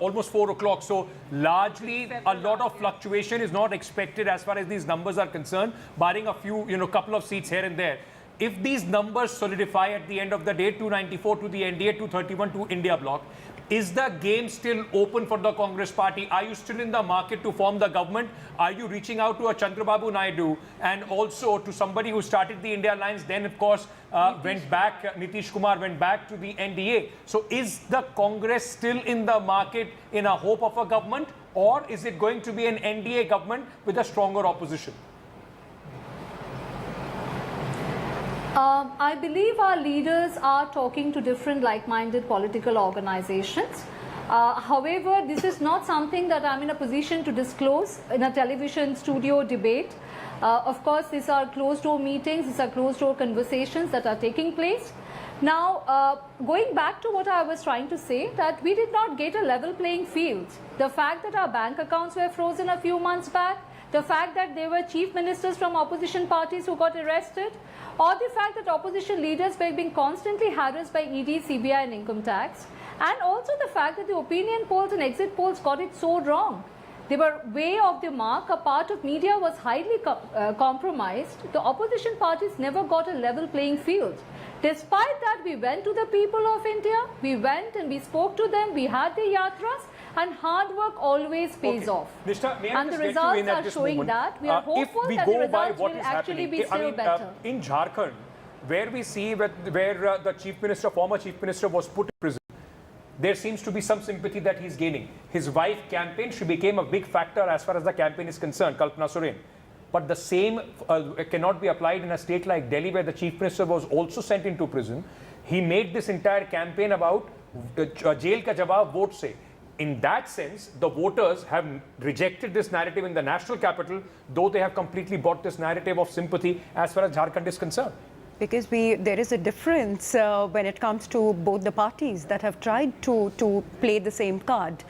almost 4 o'clock, so largely a lot of fluctuation is not expected as far as these numbers are concerned, barring a few, couple of seats here and there. If these numbers solidify at the end of the day, 294 to the NDA, 231 to India bloc, is the game still open for the Congress party? Are you still in the market to form the government? Are you reaching out to a Chandra Babu Naidu and also to somebody who started the India Alliance, then of course Nitish Kumar went back to the NDA. So is the Congress still in the market in a hope of a government, or is it going to be an NDA government with a stronger opposition? I believe our leaders are talking to different like-minded political organizations. However, this is not something that I'm in a position to disclose in a television studio debate. Of course, these are closed-door meetings, these are closed-door conversations that are taking place. Now, going back to what I was trying to say, that we did not get a level playing field. The fact that our bank accounts were frozen a few months back, the fact that there were chief ministers from opposition parties who got arrested, or the fact that opposition leaders were being constantly harassed by ED, CBI and income tax, and also the fact that the opinion polls and exit polls got it so wrong. They were way off the mark. A part of media was highly compromised. The opposition parties never got a level playing field. Despite that, we went to the people of India, we went and we spoke to them, we had the yatras, and hard work always pays off. Nishta, and the results are showing that. We are hopeful that the results will actually be still better. In Jharkhand, where we see where the former chief minister was put in prison, there seems to be some sympathy that he's gaining. His wife campaigned, she became a big factor as far as the campaign is concerned, Kalpana Soren. But the same cannot be applied in a state like Delhi, where the chief minister was also sent into prison. He made this entire campaign about jail ka jawab vote se. In that sense, the voters have rejected this narrative in the national capital, though they have completely bought this narrative of sympathy as far as Jharkhand is concerned. Because there is a difference when it comes to both the parties that have tried to play the same card.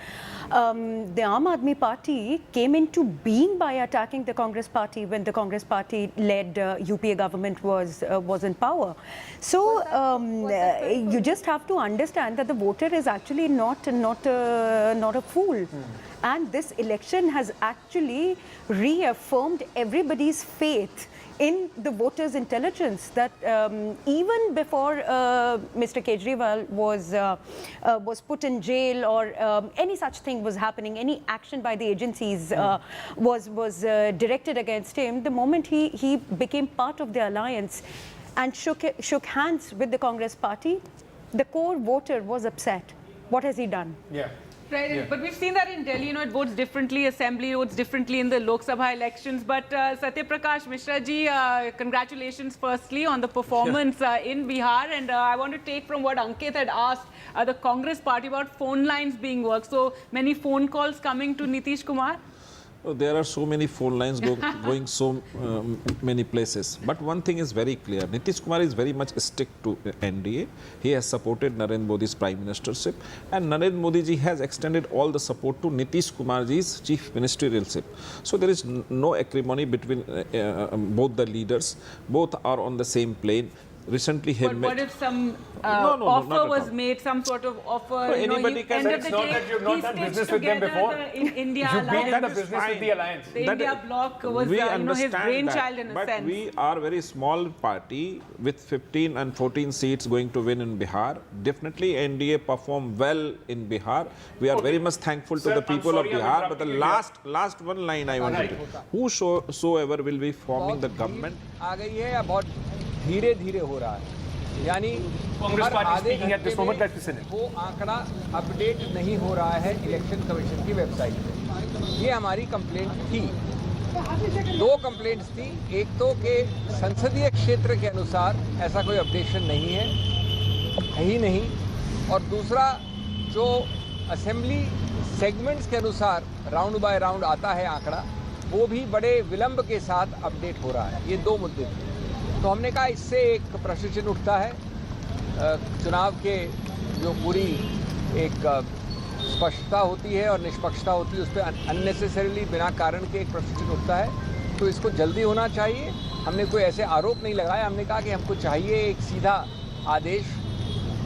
The Aam Aadmi Party came into being by attacking the Congress Party when the Congress Party-led UPA government was in power. So you just have to understand that the voter is actually not a fool. And this election has actually reaffirmed everybody's faith in the voters' intelligence, that even before Mr. Kejriwal was put in jail or any such thing was happening, any action by the agencies was directed against him, the moment he became part of the alliance and shook hands with the Congress Party, the core voter was upset. What has he done? Yeah. Right, Yeah. but we've seen that in Delhi, it votes differently, assembly votes differently in the Lok Sabha elections. But Satya Prakash Mishra ji, congratulations firstly on the performance in Bihar. And I want to take from what Ankit had asked the Congress party about phone lines being worked. So many phone calls coming to Nitish Kumar. There are so many phone lines going so many places. But one thing is very clear. Nitish Kumar is very much stick to NDA. He has supported Narendra Modi's prime ministership. And Narendra Modi ji has extended all the support to Nitish Kumar ji's chief ministerialship. So there is no acrimony between both the leaders. Both are on the same plane. Recently he But what if some offer was made, some sort of offer? No, anybody can. End of the It's not day, that you've not done business with them before. In India You've been in the alliance. business with the alliance. The India bloc was his brainchild in a but sense. we are a very small party with 15 and 14 seats going to win in Bihar. Definitely NDA performed well in Bihar. We are very much thankful to the people of Bihar. But the last one line I wanted to, whosoever will be forming the government. आ गई है या बहुत धीरे धीरे हो रहा है, यानी Congress party speaking at this moment, let's listen. वो आंकड़ा अपडेट नहीं हो रहा है इलेक्शन कमीशन की वेबसाइट पे। ये हमारी कंप्लेंट थी। 2 कंप्लेंट्स थी, एक तो कि संसदीय क्षेत्र के अनुसार ऐसा कोई अपडेशन नहीं है ही नहीं, और दूसरा जो असेंबली सेगमेंट्स के अनुसार राउंड बाय राउंड आता है आंकड़ा, वो भी बड़े विलंब के साथ अपडेट हो रहा है। ये 2 मुद्दे थे। तो हमने कहा इससे एक प्रश्न चिन्ह उठता है, चुनाव के जो पूरी एक स्पष्टता होती है और निष्पक्षता होती है, उस पर अननेसेसरीली बिना कारण के एक प्रश्न चिन्ह उठता है। तो इसको जल्दी होना चाहिए। हमने कोई ऐसे आरोप नहीं लगाया, हमने कहा कि हमको चाहिए एक सीधा आदेश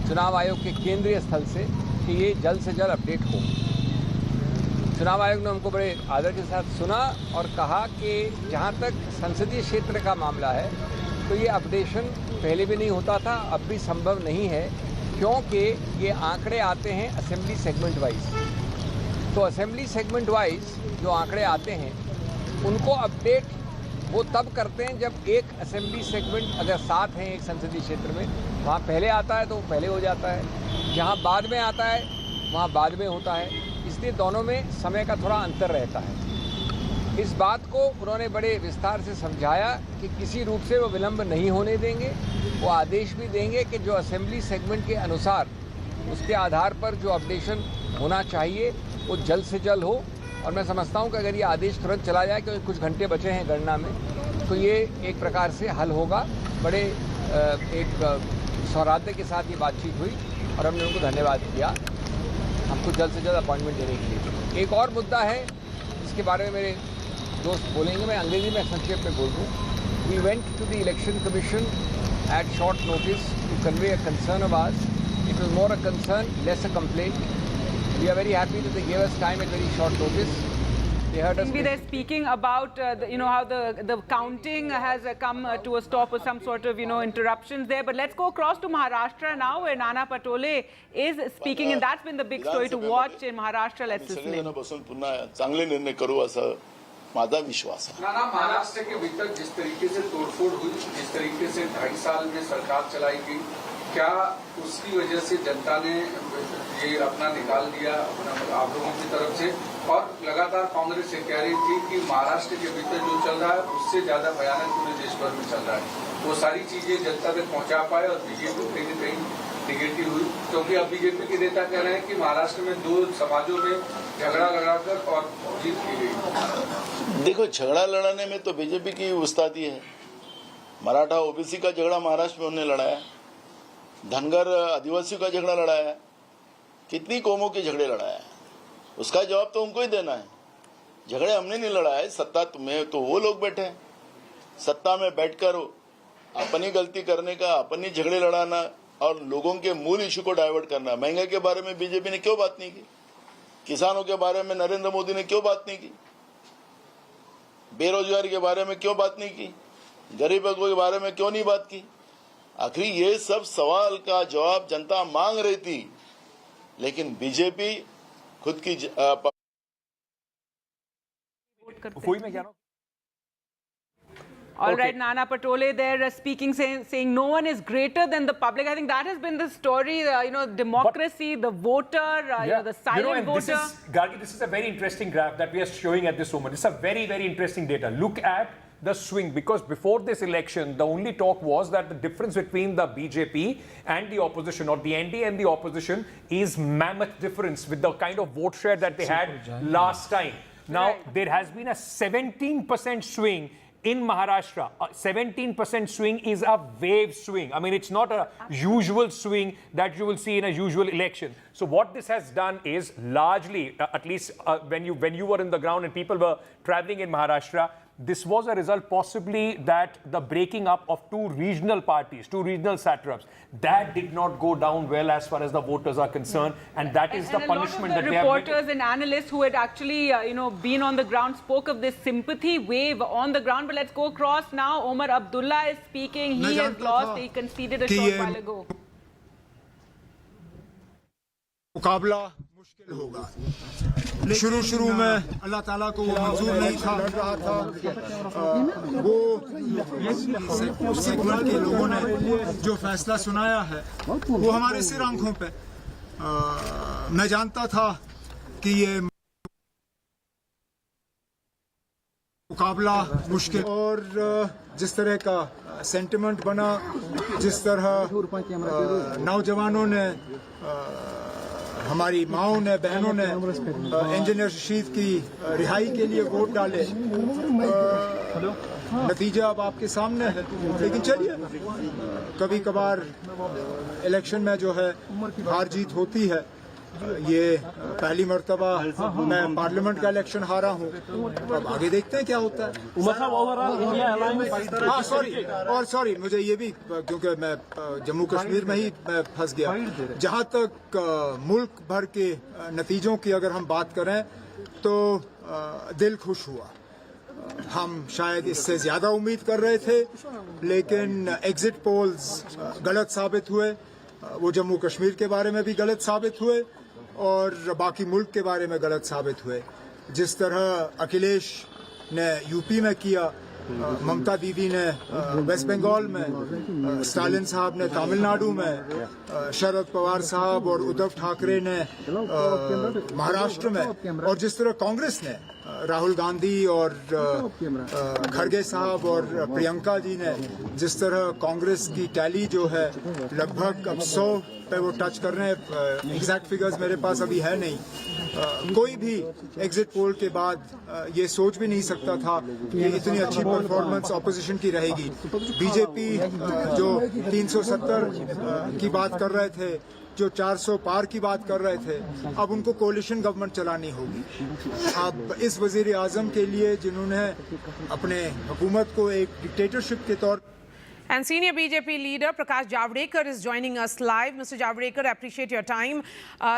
चुनाव आयोग के केंद्रीय स्थल से कि ये जल्द से जल्द अपडेट हो। चुनाव आयोग ने हमको बड़े आदर के साथ सुना और कहा कि जहाँ तक संसदीय क्षेत्र का मामला है तो ये अपडेशन पहले भी नहीं होता था, अब भी संभव नहीं है, क्योंकि ये आंकड़े आते हैं असेंबली सेगमेंट वाइज। तो असेंबली सेगमेंट वाइज जो आंकड़े आते हैं उनको अपडेट वो तब करते हैं जब एक असेंबली सेगमेंट अगर 7 हैं एक संसदीय क्षेत्र में, वहाँ पहले आता है तो पहले हो जाता है, जहाँ बाद में आता है वहाँ बाद में होता है। इसलिए दोनों में समय का थोड़ा अंतर रहता है। इस बात को उन्होंने बड़े विस्तार से समझाया कि किसी रूप से वो विलंब नहीं होने देंगे। वो आदेश भी देंगे कि जो असेंबली सेगमेंट के अनुसार उसके आधार पर जो अपडेशन होना चाहिए वो जल्द से जल्द हो। और मैं समझता हूँ कि अगर ये आदेश तुरंत चला जाए, क्योंकि कुछ घंटे बचे हैं गणना में, तो ये एक प्रकार से हल होगा। बड़े एक सौहार्द के साथ ये बातचीत हुई और हमने उनको धन्यवाद किया हमको जल्द से जल्द अपॉइंटमेंट देने के लिए। एक और मुद्दा है जिसके बारे में मेरे दोस्त बोलेंगे, मैं अंग्रेजी में संक्षेप में बोल दूँ। We went to the election commission at short notice to convey a concern of ours. It was more a concern, less a complaint. We are very happy that they gave us time at very short notice. They heard us. They're speaking about how the counting has come to a stop with some sort of interruptions there. But let's go across to Maharashtra now, where Nana Patole is speaking, and that's been the big story to watch in Maharashtra. Let's listen. पुन्हा चांगले निर्णय करू असं माझा विश्वास है. नाना, महाराष्ट्र के भीतर जिस तरीके से तोड़फोड़ हुई, जिस तरीके से 2.5 साल में सरकार चलाई गई, क्या उसकी वजह से जनता ने ये अपना निकाल दिया आप लोगों की तरफ से? और लगातार कांग्रेस से कह रही थी कि महाराष्ट्र के भीतर जो चल रहा है उससे ज्यादा भयानक पूरे देश भर में चल रहा है. वो सारी चीजें जनता तक पहुंचा पाए और बीजेपी कहीं न कहीं निगेटिव हुई, क्योंकि अब बीजेपी के नेता कह रहे हैं कि महाराष्ट्र में 2 समाजों में झगड़ा लड़ाकर और जीत की गई. देखो, झगड़ा लड़ाने में तो बीजेपी की उस्तादी है. मराठा ओबीसी का झगड़ा महाराष्ट्र में उन्होंने लड़ाया, धनगर आदिवासियों का झगड़ा लड़ाया, कितनी कौमों के झगड़े लड़ाया. उसका जवाब तो उनको ही देना है. झगड़े हमने नहीं लड़ाए, सत्ता में तो वो लोग बैठे हैं. सत्ता में बैठकर अपनी गलती करने का, अपनी झगड़े लड़ाना और लोगों के मूल इशू को डाइवर्ट करना. महंगाई के बारे में बीजेपी ने क्यों बात नहीं की? किसानों के बारे में नरेंद्र मोदी ने क्यों बात नहीं की? बेरोजगारी के बारे में क्यों बात नहीं की? गरीबों के बारे में क्यों नहीं बात की? आखिर ये सब सवाल का जवाब जनता मांग रही थी, लेकिन बीजेपी खुद की All right, Nana Patole there speaking, saying no one is greater than the public. I think that has been the story, democracy, the voter, the silent voter. Gargi, this is a very interesting graph that we are showing at this moment. It's a very, very interesting data. Look at the swing, because before this election, the only talk was that the difference between the BJP and the opposition, or the NDA and the opposition, is mammoth difference with the kind of vote share that they had last time. Now, there has been a 17% swing in Maharashtra. 17% swing is a wave swing. I mean, it's not a usual swing that you will see in a usual election. So what this has done is largely, at least when you were in the ground and people were traveling in Maharashtra, this was a result possibly that the breaking up of 2 regional parties, 2 regional satraps, that did not go down well as far as the voters are concerned, and that is the punishment that they have. Reporters and analysts who had actually, been on the ground spoke of this sympathy wave on the ground. But let's go across now. Omar Abdullah is speaking. He has lost. He conceded a short while ago. मुकाबला मुश्किल होगा. शुरू में अल्लाह ताला को वो मंजूर नहीं था वो सिख के लोगों ने जो फैसला सुनाया है वो हमारे सिर आंखों पे मैं जानता था कि ये मुकाबला मुश्किल और जिस तरह का सेंटिमेंट बना जिस तरह नौजवानों ने हमारी माओं ने बहनों ने इंजीनियर रशीद की रिहाई के लिए वोट डाले नतीजा अब आपके सामने है लेकिन चलिए कभी कभार इलेक्शन में जो है हार जीत होती है ये पहली मर्तबा मैं पार्लियामेंट का इलेक्शन हारा हूँ अब आगे देखते हैं क्या होता है सॉरी मुझे ये भी क्योंकि मैं जम्मू कश्मीर में ही फंस गया जहाँ तक मुल्क भर के नतीजों की अगर हम बात करें तो दिल खुश हुआ हम शायद इससे ज्यादा उम्मीद कर रहे थे लेकिन एग्जिट पोल्स गलत साबित हुए वो जम्मू कश्मीर के बारे में भी गलत साबित हुए और बाकी मुल्क के बारे में गलत साबित हुए जिस तरह अखिलेश ने यूपी में किया ममता दीदी ने वेस्ट बंगाल में स्टालिन साहब ने तमिलनाडु में शरद पवार साहब और उद्धव ठाकरे ने महाराष्ट्र में और जिस तरह कांग्रेस ने राहुल गांधी और खड़गे साहब और प्रियंका जी ने जिस तरह कांग्रेस की टैली जो है लगभग अब 100 पे वो टच कर रहे हैं एग्जैक्ट फिगर्स मेरे पास अभी है नहीं कोई भी एग्जिट पोल के बाद ये सोच भी नहीं सकता था कि इतनी अच्छी परफॉर्मेंस ऑपोजिशन की रहेगी बीजेपी जो 370 की बात कर रहे थे जो 400 पार की बात कर रहे थे अब उनको कोलिशन गवर्नमेंट चलानी होगी अब इस वजीर आजम के लिए जिन्होंने अपने हुकूमत को एक डिक्टेटरशिप के तौर And senior BJP leader Prakash Javadekar is joining us live. Mr. Javadekar, I appreciate your time.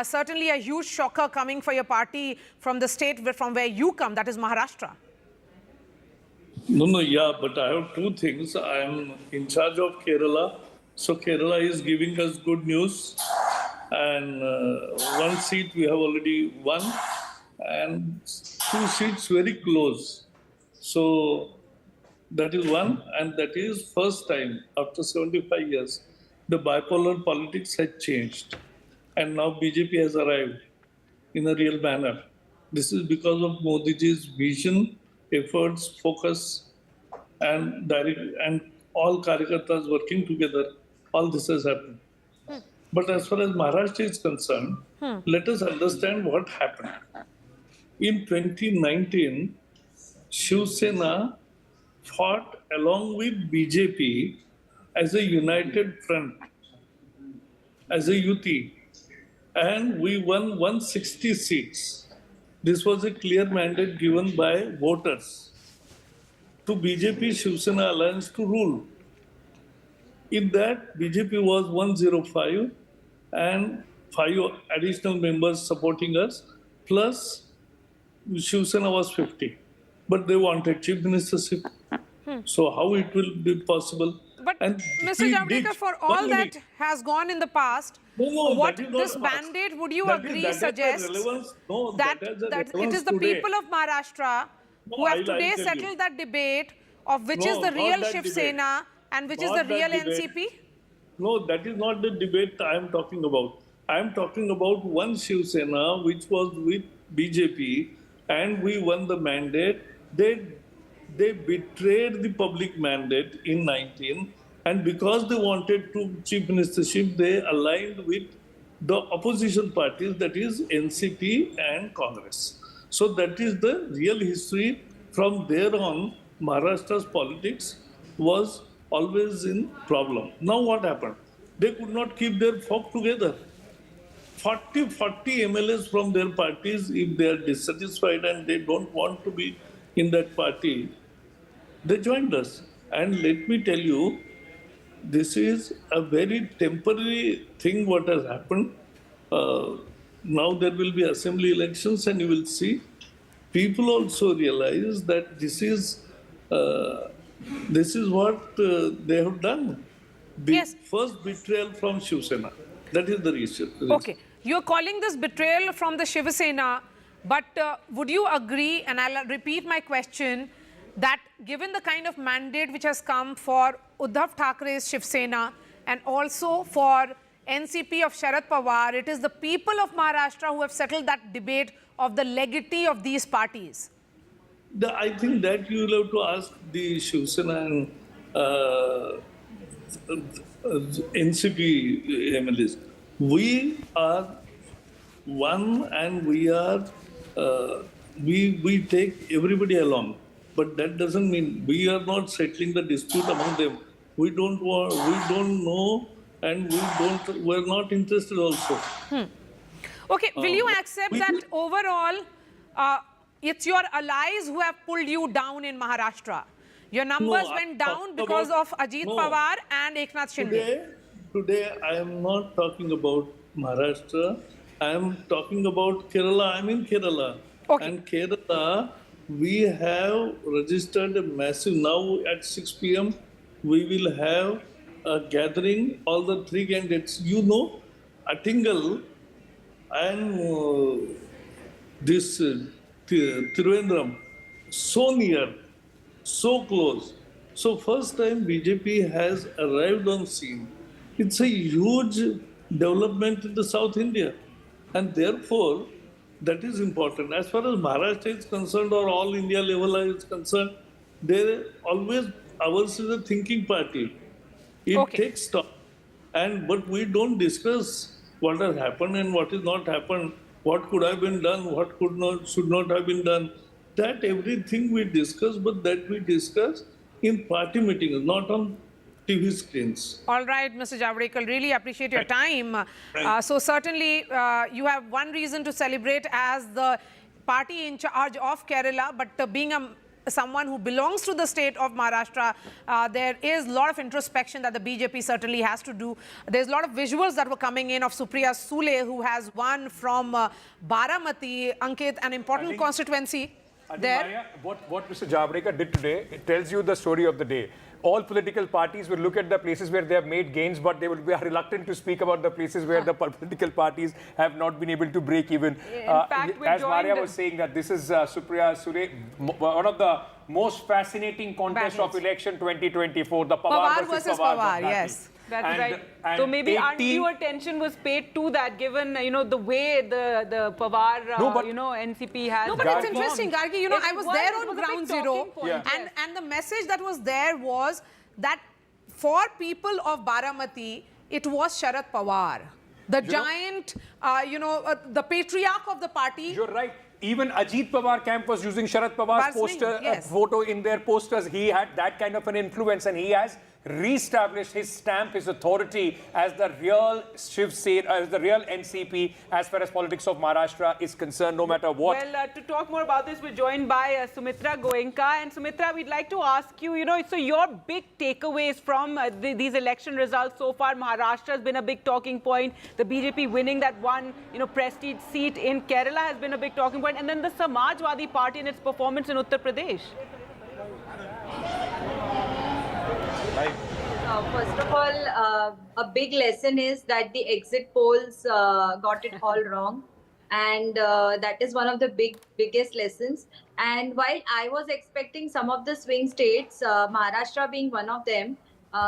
Certainly a huge shocker coming for your party from the state from where you come, that is Maharashtra. Yeah, but I have two things. I am in charge of Kerala. So Kerala is giving us good news. And one seat we have already won. And two seats very close. So that is one, and that is first time after 75 years, the bipolar politics had changed. And now BJP has arrived in a real manner. This is because of Modi ji's vision, efforts, focus, and all Karyakartas working together. All this has happened. But as far as Maharashtra is concerned, let us understand what happened. In 2019, Shiv Sena fought along with BJP as a united front, as a UT, and we won 160 seats. This was a clear mandate given by voters to BJP Shiv Sena alliance to rule. In that, BJP was 105 and 5 additional members supporting us, plus Shiv Sena was 50. But they wanted chief ministership. So how it will be possible? But Mr. Javadekar, for all that has gone in the past, what this mandate, would you agree, suggests that it is the people of Maharashtra who have today settled that debate of which is the real Shiv Sena and which is the real NCP? No, that is not the debate I am talking about. I am talking about one Shiv Sena which was with BJP and we won the mandate. They betrayed the public mandate in 19, and because they wanted to chief ministership, they aligned with the opposition parties, that is NCP and Congress. So that is the real history. From there on, Maharashtra's politics was always in problem. Now what happened? They could not keep their folk together. 40 MLAs from their parties, if they are dissatisfied and they don't want to be in that party, they joined us. And let me tell you, this is a very temporary thing what has happened. Now there will be assembly elections and you will see. People also realize that this is what they have done. First betrayal from Shiv Sena. That is the reason. Okay. You're calling this betrayal from the Shiv Sena, But would you agree, and I'll repeat my question, that given the kind of mandate which has come for Uddhav Thackeray's Shiv Sena and also for NCP of Sharat Pawar, it is the people of Maharashtra who have settled that debate of the legality of these parties? I think that you will have to ask the Shiv Sena and NCP MLAs. We are one, and we take everybody along. But that doesn't mean we are not settling the dispute among them. We don't know, and we're not interested also. Okay, will you accept that overall, it's your allies who have pulled you down in Maharashtra? Your numbers went down because of Ajit Pawar and Eknath Shinde. Today, I am not talking about Maharashtra. I am talking about Kerala. I'm in Kerala. Okay. And Kerala, we have registered a massive, now at 6 p.m., we will have a gathering, all the three candidates. You know, Attingal and this Trivandrum, so near, so close. So first time BJP has arrived on scene. It's a huge development in the South India. And therefore, that is important. As far as Maharashtra is concerned, or all India level is concerned, ours is a thinking party. It takes time. But we don't discuss what has happened and what is not happened, what could have been done, what should not have been done. That everything we discuss, but that we discuss in party meetings, not on TV screens. All right, Mr. Javadekar, really appreciate your time. So certainly you have one reason to celebrate as the party in charge of Kerala, but being someone who belongs to the state of Maharashtra, there is a lot of introspection that the BJP certainly has to do. There's a lot of visuals that were coming in of Supriya Sule, who has won from Baramati, Ankit, an important constituency there. Maria, what Mr. Javadekar did today, it tells you the story of the day. All political parties will look at the places where they have made gains, but they will be reluctant to speak about the places where the political parties have not been able to break even. In fact, as Maria was saying, that this is Supriya Sule, one of the most fascinating contests of election 2024, the Pawar versus Pawar. Yes. That's right. So maybe undue attention was paid to that, given the way the Pawar NCP has. No, but it's interesting, Gargi. I was there on ground zero, and the message that was there was that for people of Baramati, it was Sharat Pawar, the giant, the patriarch of the party. You're right. Even Ajit Pawar camp was using Sharat Pawar's photo in their posters. He had that kind of an influence, and he has re-established his stamp, his authority as the real Shiv Sena, as the real NCP as far as politics of Maharashtra is concerned, no matter what. Well, to talk more about this, we're joined by Sumitra Goenka. And Sumitra, we'd like to ask you, so your big takeaways from these election results so far. Maharashtra has been a big talking point. The BJP winning that one, prestige seat in Kerala has been a big talking point. And then the Samajwadi Party and its performance in Uttar Pradesh. First of all, a big lesson is that the exit polls got it all wrong. And that is one of the biggest lessons. And while I was expecting some of the swing states, Maharashtra being one of them,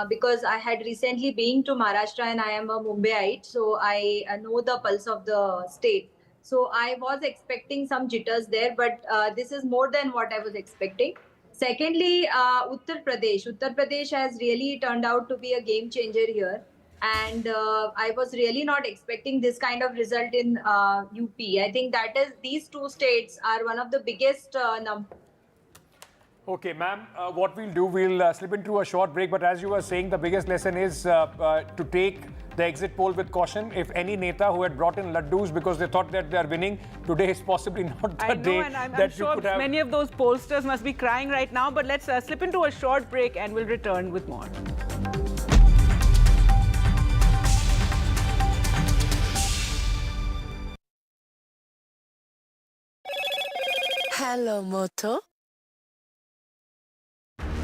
because I had recently been to Maharashtra and I am a Mumbaiite, so I know the pulse of the state. So I was expecting some jitters there, but this is more than what I was expecting. Secondly, Uttar Pradesh has really turned out to be a game changer here. And I was really not expecting this kind of result in UP. I think these two states are one of the biggest numbers. Okay, ma'am, what we'll do, we'll slip into a short break. But as you were saying, the biggest lesson is to take the exit poll with caution. If any neta who had brought in laddus because they thought that they are winning, today is possibly not the day and I'm that sure you could have. Many of those pollsters must be crying right now. But let's slip into a short break and we'll return with more. Hello, Moto.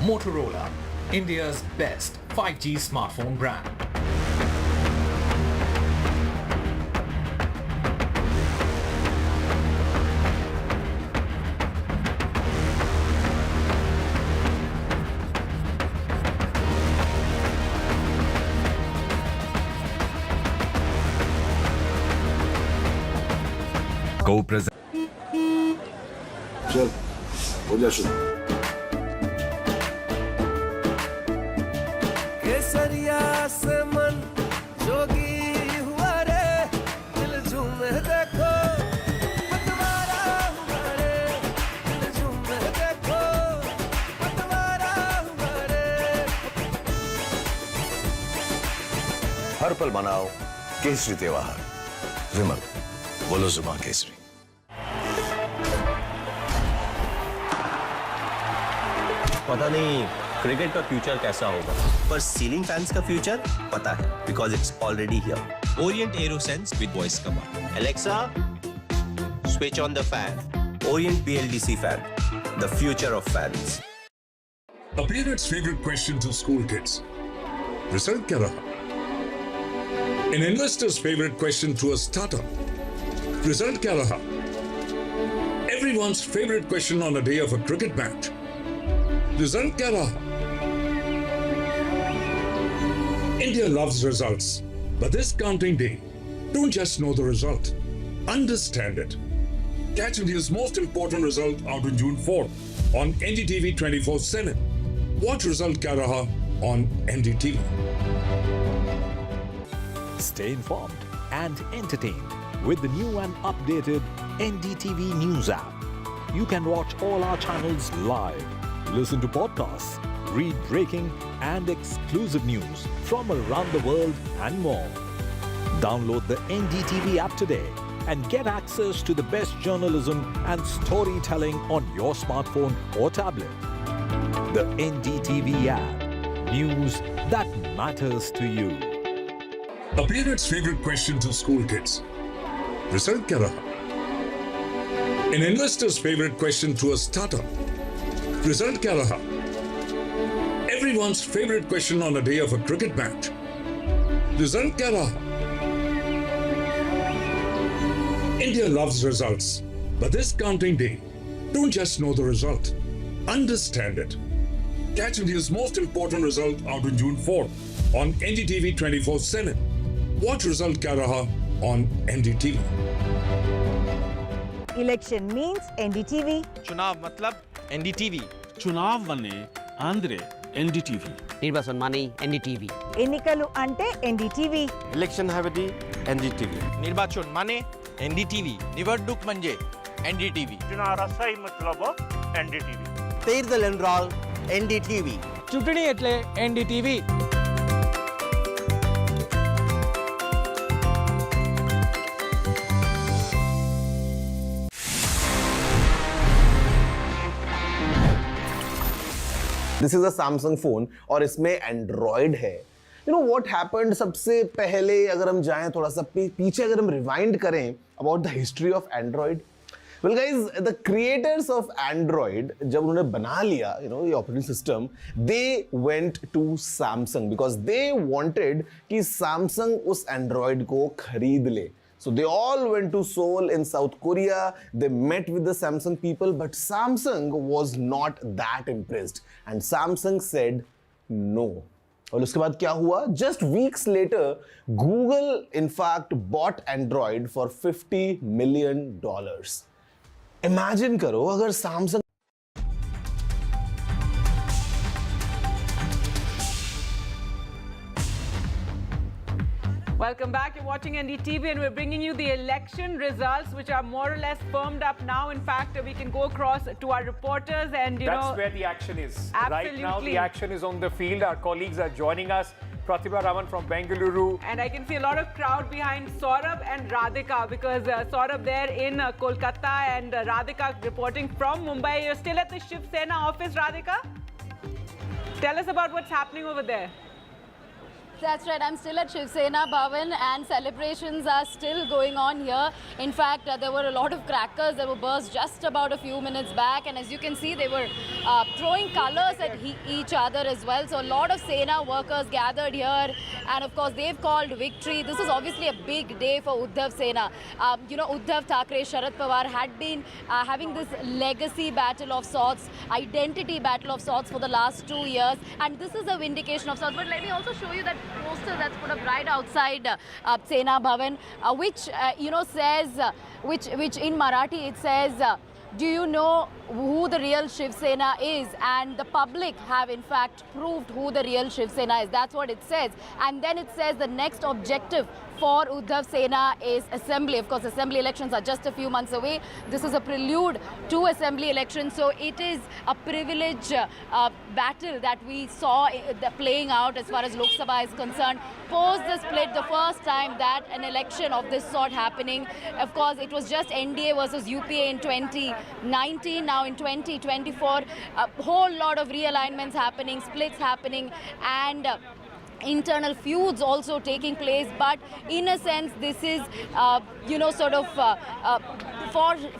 Motorola, India's best 5G smartphone brand. Co-present. चल हो जा शुरू। केसरिया से मन जोगी हुआ रे, दिल झूमे देखो पतवारा हुआ रे, दिल झूमे देखो पतवारा हुआ रे। हर पल मनाओ केसरी त्योहार। विमल, बोलो जुबान केसरी। पता नहीं क्रिकेट का फ्यूचर कैसा होगा, पर सीलिंग फैंस का फ्यूचर पता है, because it's already here. Orient Aerosense with voice command. Alexa, switch on the fan. Orient BLDC fan, the future of fans. A parent's favorite question to school kids. Result क्या रहा? An investor's favorite question to a startup. Result क्या रहा? Everyone's favorite question on a day of a cricket match. Result क्या रहा? India loves results, but this counting day, don't just know the result, understand it. Catch India's most important result out on June 4th on NDTV 24/7. Watch Result Kya Raha on NDTV. Stay informed and entertained with the new and updated NDTV News app. You can watch all our channels live, listen to podcasts, read breaking and exclusive news from around the world and more. Download the NDTV app today and get access to the best journalism and storytelling on your smartphone or tablet. The NDTV app. News that matters to you. A parent's favorite question to school kids. Result क्या रहा? An investor's favorite question to a startup. Result क्या रहा? Everyone's favorite question on a day of a cricket match. Result क्या रहा? India loves results, but this counting day, don't just know the result, understand it. Catch India's most important result out on June 4th on NDTV 24/7. Watch Result Kya Raha on NDTV. Election means NDTV. चुनाव मतलब NDTV. चुनाव वने Andre NDTV. निर्वाचन माने NDTV. ఎన్నికలు అంటే NDTV. Election havedi NDTV. निर्वाचन माने NDTV. निवडणूक म्हणजे NDTV. चुनाव मतलब NDTV. तेरदल एनरोल NDTV. चुटणी એટલે NDTV. This is a Samsung phone और इसमें एंड्रॉयड है। यू नो व्हाट हैपेंड, सबसे पहले अगर हम जाएं थोड़ा सा पीछे, अगर हम रिवाइंड करें about the history of Android. Well guys, the creators of Android जब उन्होंने बना लिया ये operating system, they went to Samsung because they wanted कि सैमसंग उस एंड्रॉयड को खरीद ले। So they all went to Seoul in South Korea. They met with the Samsung people, but Samsung was not that impressed. And Samsung said no. और उसके बाद क्या हुआ? Just weeks later, Google in fact bought Android for $50 million. Imagine करो अगर Samsung Welcome back. You're watching NDTV and we're bringing you the election results, which are more or less firmed up now. In fact, we can go across to our reporters and, That's where the action is. Absolutely. Right now, the action is on the field. Our colleagues are joining us. Pratibha Raman from Bengaluru. And I can see a lot of crowd behind Saurabh and Radhika because Saurabh there in Kolkata and Radhika reporting from Mumbai. You're still at the Shiv Sena office, Radhika? Tell us about what's happening over there. That's right. I'm still at Shiv Sena Bhavan and celebrations are still going on here. In fact, there were a lot of crackers that were burst just about a few minutes back, and as you can see, they were throwing colors at each other as well. So a lot of Sena workers gathered here, and of course, they've called victory. This is obviously a big day for Uddhav Sena. Uddhav Thackeray, Sharat Pawar had been having this legacy battle of sorts, identity battle of sorts for the last 2 years, and this is a vindication of sorts. But let me also show you that poster that's put up right outside Sena Bhavan, which says, which in Marathi it says, do you know who the real Shiv Sena is? And the public have in fact proved who the real Shiv Sena is. That's what it says. And then it says the next objective for Uddhav Sena is assembly. Of course, assembly elections are just a few months away. This is a prelude to assembly elections. So it is a privilege battle that we saw playing out as far as Lok Sabha is concerned. Post the split, the first time that an election of this sort happening. Of course, it was just NDA versus UPA in 2019. Now in 2024, a whole lot of realignments happening, splits happening, and internal feuds also taking place. But in a sense, this is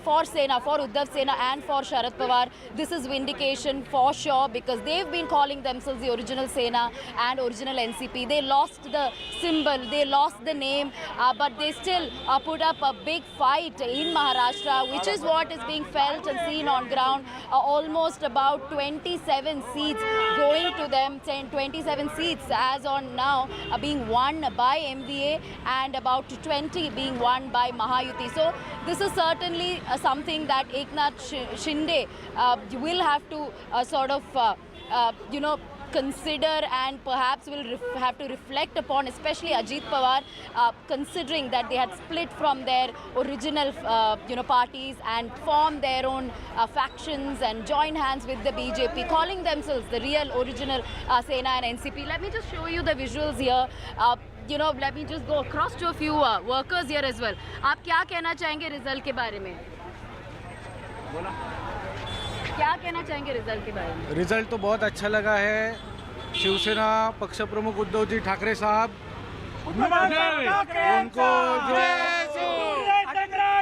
for Sena, for Uddhav Sena and for Sharat Pawar, this is vindication for sure, because they've been calling themselves the original Sena and original NCP. They lost the symbol, they lost the name, but they still put up a big fight in Maharashtra, which is what is being felt and seen on ground. Almost about 27 seats going to them, 27 seats as on now being won by MVA and about 20 being won by Mahayuti. So this is certainly something that Eknath Shinde will have to consider, and perhaps will have to reflect upon, especially Ajit Pawar, considering that they had split from their original parties and formed their own factions and joined hands with the BJP, calling themselves the real original Sena and NCP. Let me just show you the visuals here. Let me just go across to a few workers here as well. आप क्या कहना चाहेंगे result के बारे में? क्या कहना चाहेंगे रिजल्ट के बारे में? रिजल्ट तो बहुत अच्छा लगा है। शिवसेना पक्ष प्रमुख उद्धव जी ठाकरे साहब, उनको जो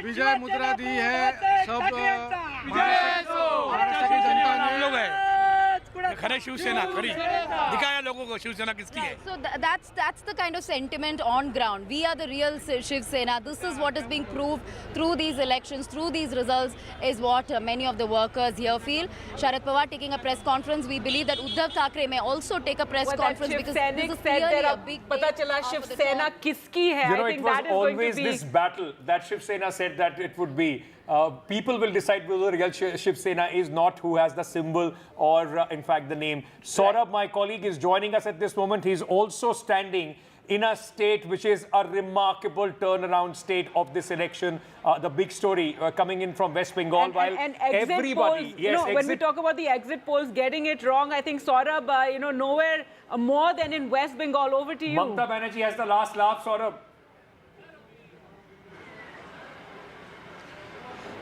विजय मुद्रा दी है, सब महाराष्ट्र की जनता ने लोग है। खरे शिवसेना खरी दिखाया लोगों को शिवसेना किसकी है. So that's the kind of sentiment on ground. We are the real Shiv Sena. This is what is being proved through these elections, through these results, is what many of the workers here feel. Sharat Pawar taking a press conference. We believe that Uddhav Thackeray may also take a press conference, because this is clearly a big pata chala Shiv Sena kiski hai. I think that is going to be. It was always this battle that Shiv Sena said that it would be. People will decide whether the real Shiv Sena is, not who has the symbol or in fact the name. Saurabh, my colleague, is joining us at this moment. He's also standing in a state which is a remarkable turnaround state of this election. The big story coming in from West Bengal, while everybody... Polls, when we talk about the exit polls getting it wrong, I think Saurabh, nowhere more than in West Bengal. Over to you. Mamata Banerjee has the last laugh, Saurabh.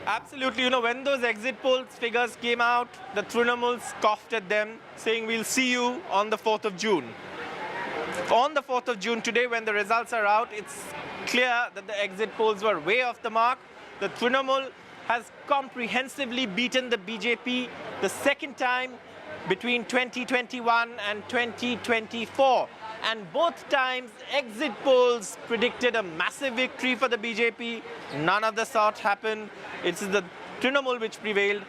Absolutely. When those exit polls figures came out, the Trinamool scoffed at them, saying, we'll see you on the 4th of June. On the 4th of June, today, when the results are out, it's clear that the exit polls were way off the mark. The Trinamool has comprehensively beaten the BJP the second time between 2021 and 2024. And both times, exit polls predicted a massive victory for the BJP. None of the sort happened. It's the Trinamool which prevailed.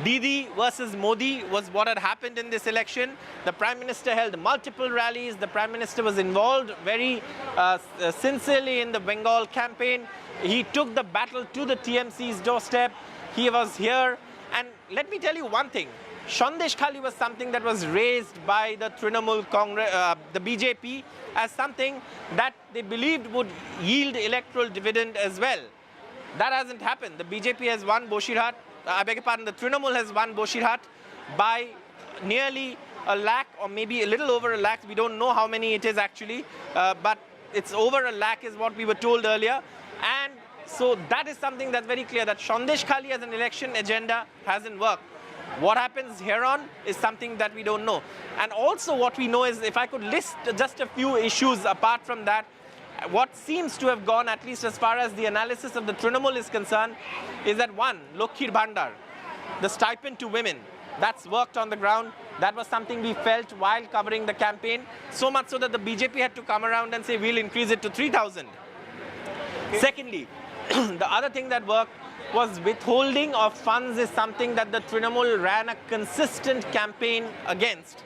Didi versus Modi was what had happened in this election. The Prime Minister held multiple rallies. The Prime Minister was involved very sincerely in the Bengal campaign. He took the battle to the TMC's doorstep. He was here. And let me tell you one thing. Sandesh Khali was something that was raised by the Trinamool Congress, the BJP, as something that they believed would yield electoral dividend as well. That hasn't happened. The BJP has won Boshirhat, I beg your pardon, the Trinamool has won Boshirhat by nearly 1 lakh, or maybe a little over 1 lakh. We don't know how many it is actually, but it's over 1 lakh is what we were told earlier. And so that is something that's very clear, that Sandesh Khali as an election agenda hasn't worked. What happens here on is something that we don't know. And also what we know is, if I could list just a few issues apart from that, what seems to have gone, at least as far as the analysis of the Trinamool is concerned, is that one, Lokhir Bhandar, the stipend to women, that's worked on the ground. That was something we felt while covering the campaign, so much so that the BJP had to come around and say, we'll increase it to 3,000. Okay. Secondly, the other thing that worked was withholding of funds is something that the Trinamool ran a consistent campaign against.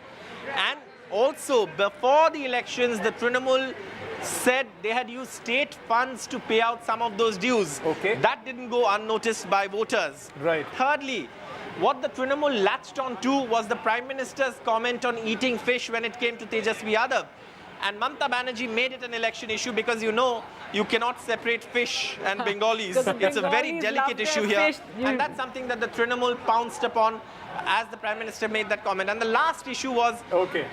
And also, before the elections, the Trinamool said they had used state funds to pay out some of those dues. Okay. That didn't go unnoticed by voters. Right. Thirdly, what the Trinamool latched on to was the Prime Minister's comment on eating fish when it came to Tejasvi Yadav. And Mamata Banerjee made it an election issue because you know you cannot separate fish and Bengalis. It's a very delicate issue here. And that's something that the Trinamool pounced upon as the Prime Minister made that comment. And the last issue was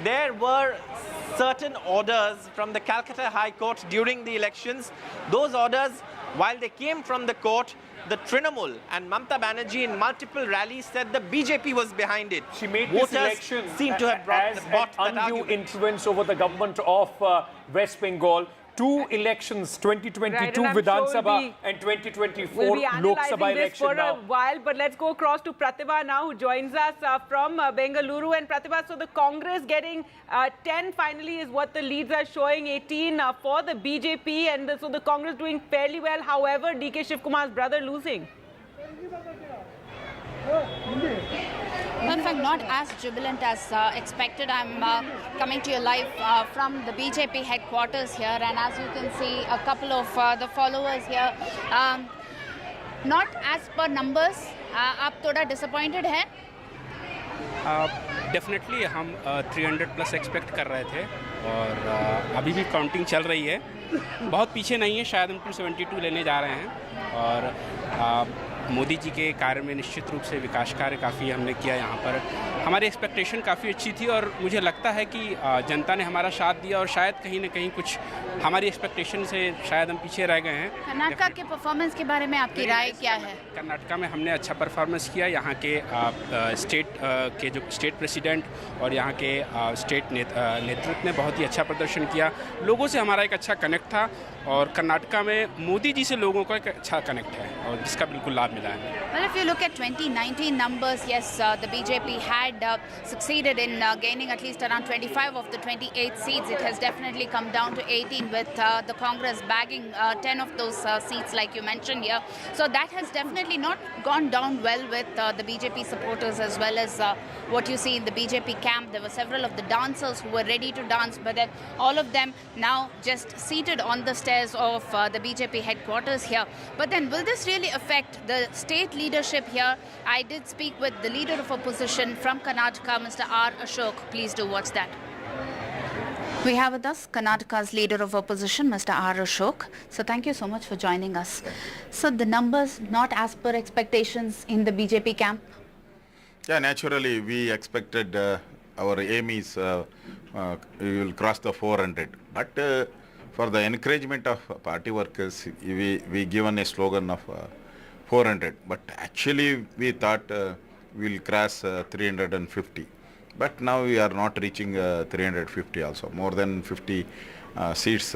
there were certain orders from the Calcutta High Court during the elections. Those orders, while they came from the court, the Trinamool and Mamata Banerjee in multiple rallies said the BJP was behind it. She made Voters this election seem to have bought that undue argument. influence over the government of West Bengal. Two elections, 2022 Vidhan Sabha and 2024 We'll be Lok Sabha analyzing this election for now. a while, but let's go across to Pratibha now, who joins us from Bengaluru. And Pratibha, so the Congress getting 10 finally is what the leads are showing, 18 for the BJP, and so the Congress doing fairly well. However, DK Shiv Kumar's brother losing. In fact, not as jubilant as expected. I'm coming to you live from the BJP headquarters here, and as you can see, a couple of the followers here, not as per numbers. आप थोड़ा disappointed हैं? Definitely हम 300 plus expect कर रहे थे और अभी भी काउंटिंग चल रही है, बहुत पीछे नहीं है, शायद हम 272 लेने जा रहे हैं। और मोदी जी के कार्य में निश्चित रूप से विकास कार्य काफ़ी हमने किया यहाँ पर, हमारी एक्सपेक्टेशन काफ़ी अच्छी थी और मुझे लगता है कि जनता ने हमारा साथ दिया और शायद कहीं ना कहीं कुछ हमारी एक्सपेक्टेशन से शायद हम पीछे रह गए हैं। कर्नाटका के परफॉर्मेंस के बारे में आपकी राय क्या है? कर्नाटका में हमने अच्छा परफॉर्मेंस किया, यहाँ के स्टेट के जो स्टेट प्रेसिडेंट और यहाँ के स्टेट नेतृत्व ने बहुत ही अच्छा प्रदर्शन किया, लोगों से हमारा एक अच्छा कनेक्ट था और कर्नाटका में मोदी जी से लोगों का एक अच्छा कनेक्ट है और जिसका बिल्कुल लाभ मिला है। Well, if you look at 2019 numbers, yes, the BJP had succeeded in gaining at least around 25 of the 28 seats. It has definitely come down to 18 with the Congress bagging 10 of those seats like you mentioned here. So that has definitely not gone down well with the BJP supporters as well as what you see in the BJP camp. There were several of the dancers who were ready to dance, but then all of them now just seated on the stairs of the BJP headquarters here. But then will this really affect the state leadership here? I did speak with the leader of opposition from Karnataka, Mr. R. Ashok. Please do watch that. We have with us Karnataka's leader of opposition, Mr. R. Ashok. So thank you so much for joining us. So the numbers not as per expectations in the BJP camp? Yeah, naturally we expected our aim is we will cross the 400. But for the encouragement of party workers, we given a slogan of 400. But actually we thought we will cross 350. But now we are not reaching 350 also, more than 50 seats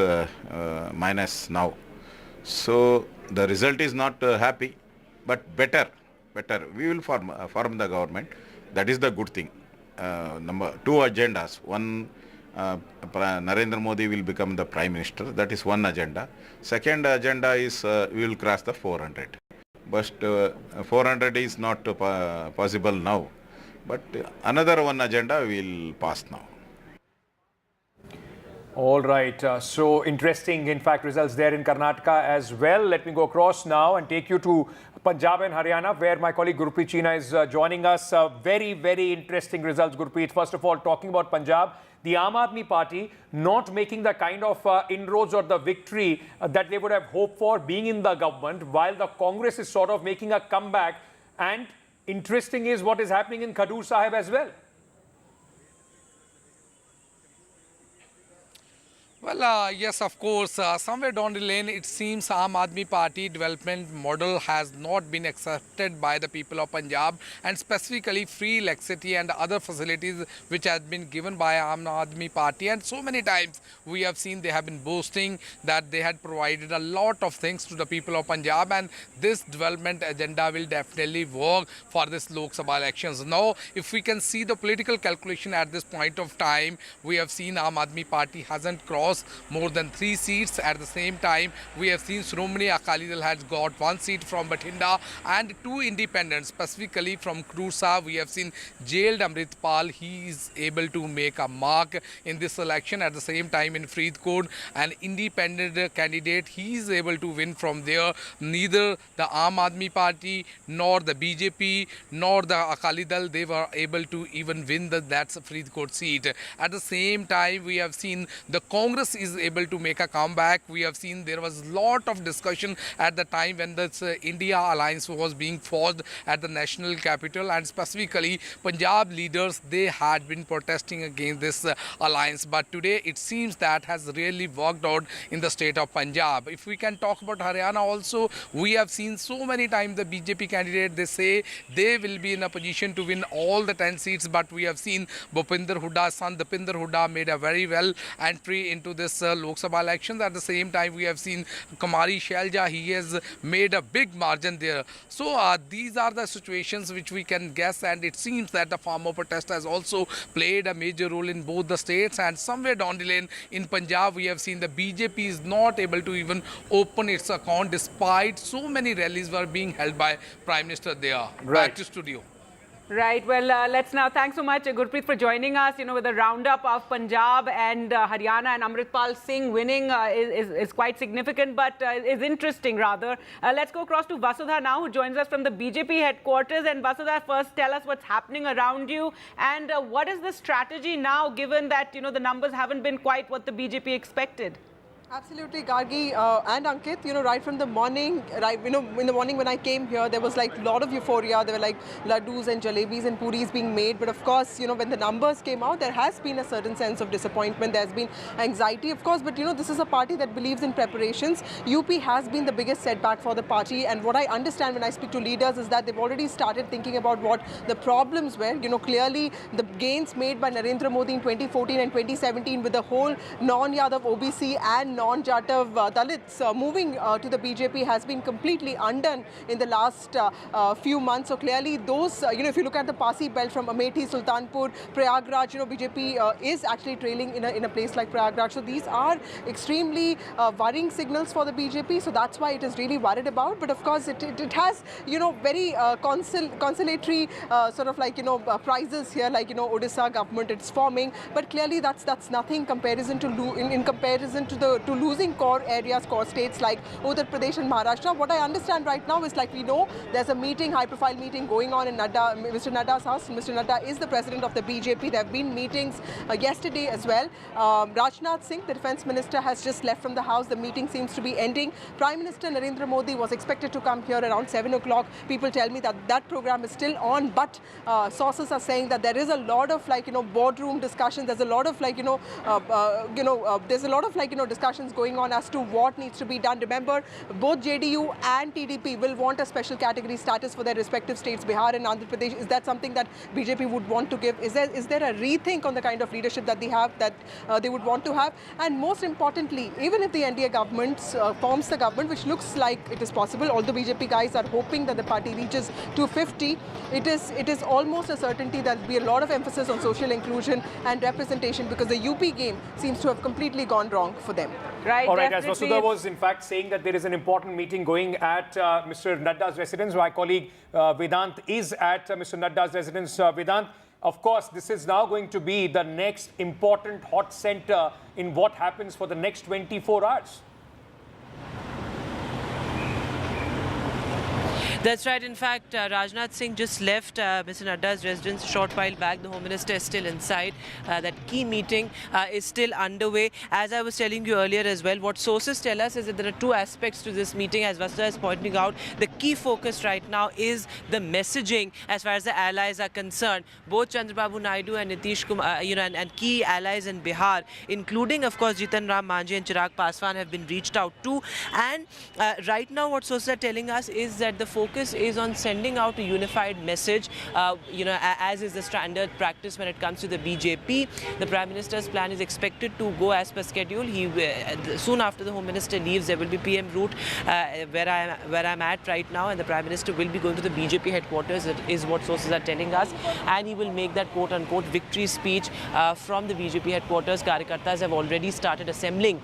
minus now. So the result is not happy, but better. We will form the government. That is the good thing. Number two agendas. One, Narendra Modi will become the Prime Minister. That is one agenda. Second agenda is we will cross the 400. But 400 is not possible now. But another one agenda will pass now. All right. So interesting, in fact, results there in Karnataka as well. Let me go across now and take you to Punjab and Haryana, where my colleague Gurpreet China is joining us. Very, very interesting results, Gurpreet. First of all, talking about Punjab, the Aam Aadmi Party not making the kind of inroads or the victory that they would have hoped for being in the government, while the Congress is sort of making a comeback. And interesting is what is happening in Khadur Sahib as well. Well, yes, of course, somewhere down the lane, it seems Aam Aadmi Party development model has not been accepted by the people of Punjab, and specifically free electricity and other facilities which have been given by Aam Aadmi Party. And so many times we have seen they have been boasting that they had provided a lot of things to the people of Punjab, and this development agenda will definitely work for this Lok Sabha elections. Now, if we can see the political calculation at this point of time, we have seen Aam Aadmi Party hasn't crossed lost more than 3 seats. At the same time, we have seen Shromani Akali Dal has got 1 seat from Bathinda and 2 independents, specifically from Kursa. We have seen jailed Amritpal. He is able to make a mark in this election. At the same time, in Faridkot, an independent candidate, he is able to win from there. Neither the Aam Aadmi Party nor the BJP nor the Akali Dal, they were able to even win that's Faridkot seat. At the same time, we have seen the Congress is able to make a comeback. We have seen there was lot of discussion at the time when this India alliance was being forged at the national capital, and specifically Punjab leaders, they had been protesting against this alliance. But today it seems that has really worked out in the state of Punjab. If we can talk about Haryana also, we have seen so many times the BJP candidate, they say they will be in a position to win all the 10 seats, but we have seen Bhupinder Hooda's son Dipinder Hooda made a very well entry into this Lok Sabha elections. At the same time, we have seen Kumari Shailja, he has made a big margin there. So these are the situations which we can guess, and it seems that the farmer protest has also played a major role in both the states. And somewhere down the lane in Punjab, we have seen the BJP is not able to even open its account despite so many rallies were being held by Prime Minister there. Right. Back to studio. Right. Well, let's now. Thanks so much, Gurpreet, for joining us. With a roundup of Punjab and Haryana, and Amritpal Singh winning is quite significant, but is interesting rather. Let's go across to Vasudha now, who joins us from the BJP headquarters. And Vasudha, first tell us what's happening around you, and what is the strategy now, given that the numbers haven't been quite what the BJP expected. Absolutely, Gargi and Ankit, right from the morning, in the morning when I came here, there was like a lot of euphoria. There were like laddus and jalebis and puris being made. But of course, when the numbers came out, there has been a certain sense of disappointment. There's been anxiety, of course. But, this is a party that believes in preparations. UP has been the biggest setback for the party. And what I understand when I speak to leaders is that they've already started thinking about what the problems were. Clearly the gains made by Narendra Modi in 2014 and 2017 with the whole non-Yadav OBC and non-Jatav Dalits moving to the BJP has been completely undone in the last few months. So clearly those, if you look at the Pasi belt from Amethi, Sultanpur, Prayagraj, BJP is actually trailing in a place like Prayagraj. So these are extremely worrying signals for the BJP. So that's why it is really worried about. But of course it has, very consolatory sort of like, prizes here, like, Odisha government it's forming. But clearly that's nothing comparison to in comparison to losing core areas, core states like Uttar Pradesh and Maharashtra. What I understand right now is, like we know, there's a meeting, high-profile meeting going on in Mr. Nadda's house. Mr. Nadda is the president of the BJP. There have been meetings yesterday as well. Rajnath Singh, the defense minister, has just left from the house. The meeting seems to be ending. Prime Minister Narendra Modi was expected to come here around 7 o'clock. People tell me that program is still on, but sources are saying that there is a lot of boardroom discussions. There's a lot of there's a lot of discussions going on as to what needs to be done. Remember, both JDU and TDP will want a special category status for their respective states, Bihar and Andhra Pradesh. Is that something that BJP would want to give? Is there a rethink on the kind of leadership that they have, that they would want to have? And most importantly, even if the NDA government forms the government, which looks like it is possible, although BJP guys are hoping that the party reaches 250, it is almost a certainty that there will be a lot of emphasis on social inclusion and representation, because the UP game seems to have completely gone wrong for them. Right. All right, as Vasudha was in fact saying that there is an important meeting going at Mr. Nadda's residence. My colleague Vedant is at Mr. Nadda's residence. Vedant, of course, this is now going to be the next important hot center in what happens for the next 24 hours. That's right. In fact, Rajnath Singh just left Mr. Nadda's residence a short while back. The Home Minister is still inside. That key meeting is still underway. As I was telling you earlier as well, what sources tell us is that there are two aspects to this meeting. As Vasudha is pointing out, the key focus right now is the messaging as far as the allies are concerned. Both Chandra Babu Naidu and Nitish Kumar, and key allies in Bihar, including, of course, Jitan Ram Manjhi and Chirag Paswan, have been reached out to. And right now, what sources are telling us is that the focus focus is on sending out a unified message, as is the standard practice when it comes to the BJP. The Prime Minister's plan is expected to go as per schedule. Soon after the Home Minister leaves, there will be PM route where I'm at right now, and the Prime Minister will be going to the BJP headquarters, is what sources are telling us, and he will make that quote-unquote victory speech from the BJP headquarters. Karyakartas have already started assembling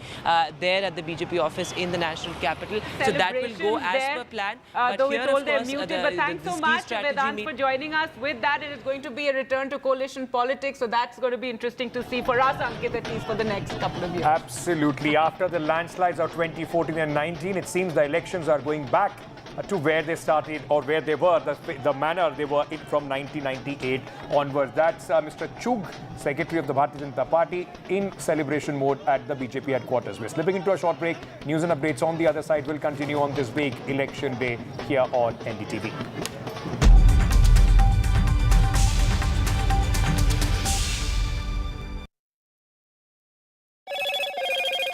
there at the BJP office in the national capital. So that will go as per plan. Though we're told they're muted, but thanks so much, Vedant, for joining us. With that, it is going to be a return to coalition politics, so that's going to be interesting to see for us, Ankit, at least for the next couple of years. Absolutely. After the landslides of 2014 and 19, it seems the elections are going back to where they started or where they were, the manner they were in from 1998 onwards. That's Mr. Chugh, Secretary of the Bharatiya Janata Party, in celebration mode at the BJP headquarters. We're slipping into a short break. News and updates on the other side will continue on this big election day here on NDTV.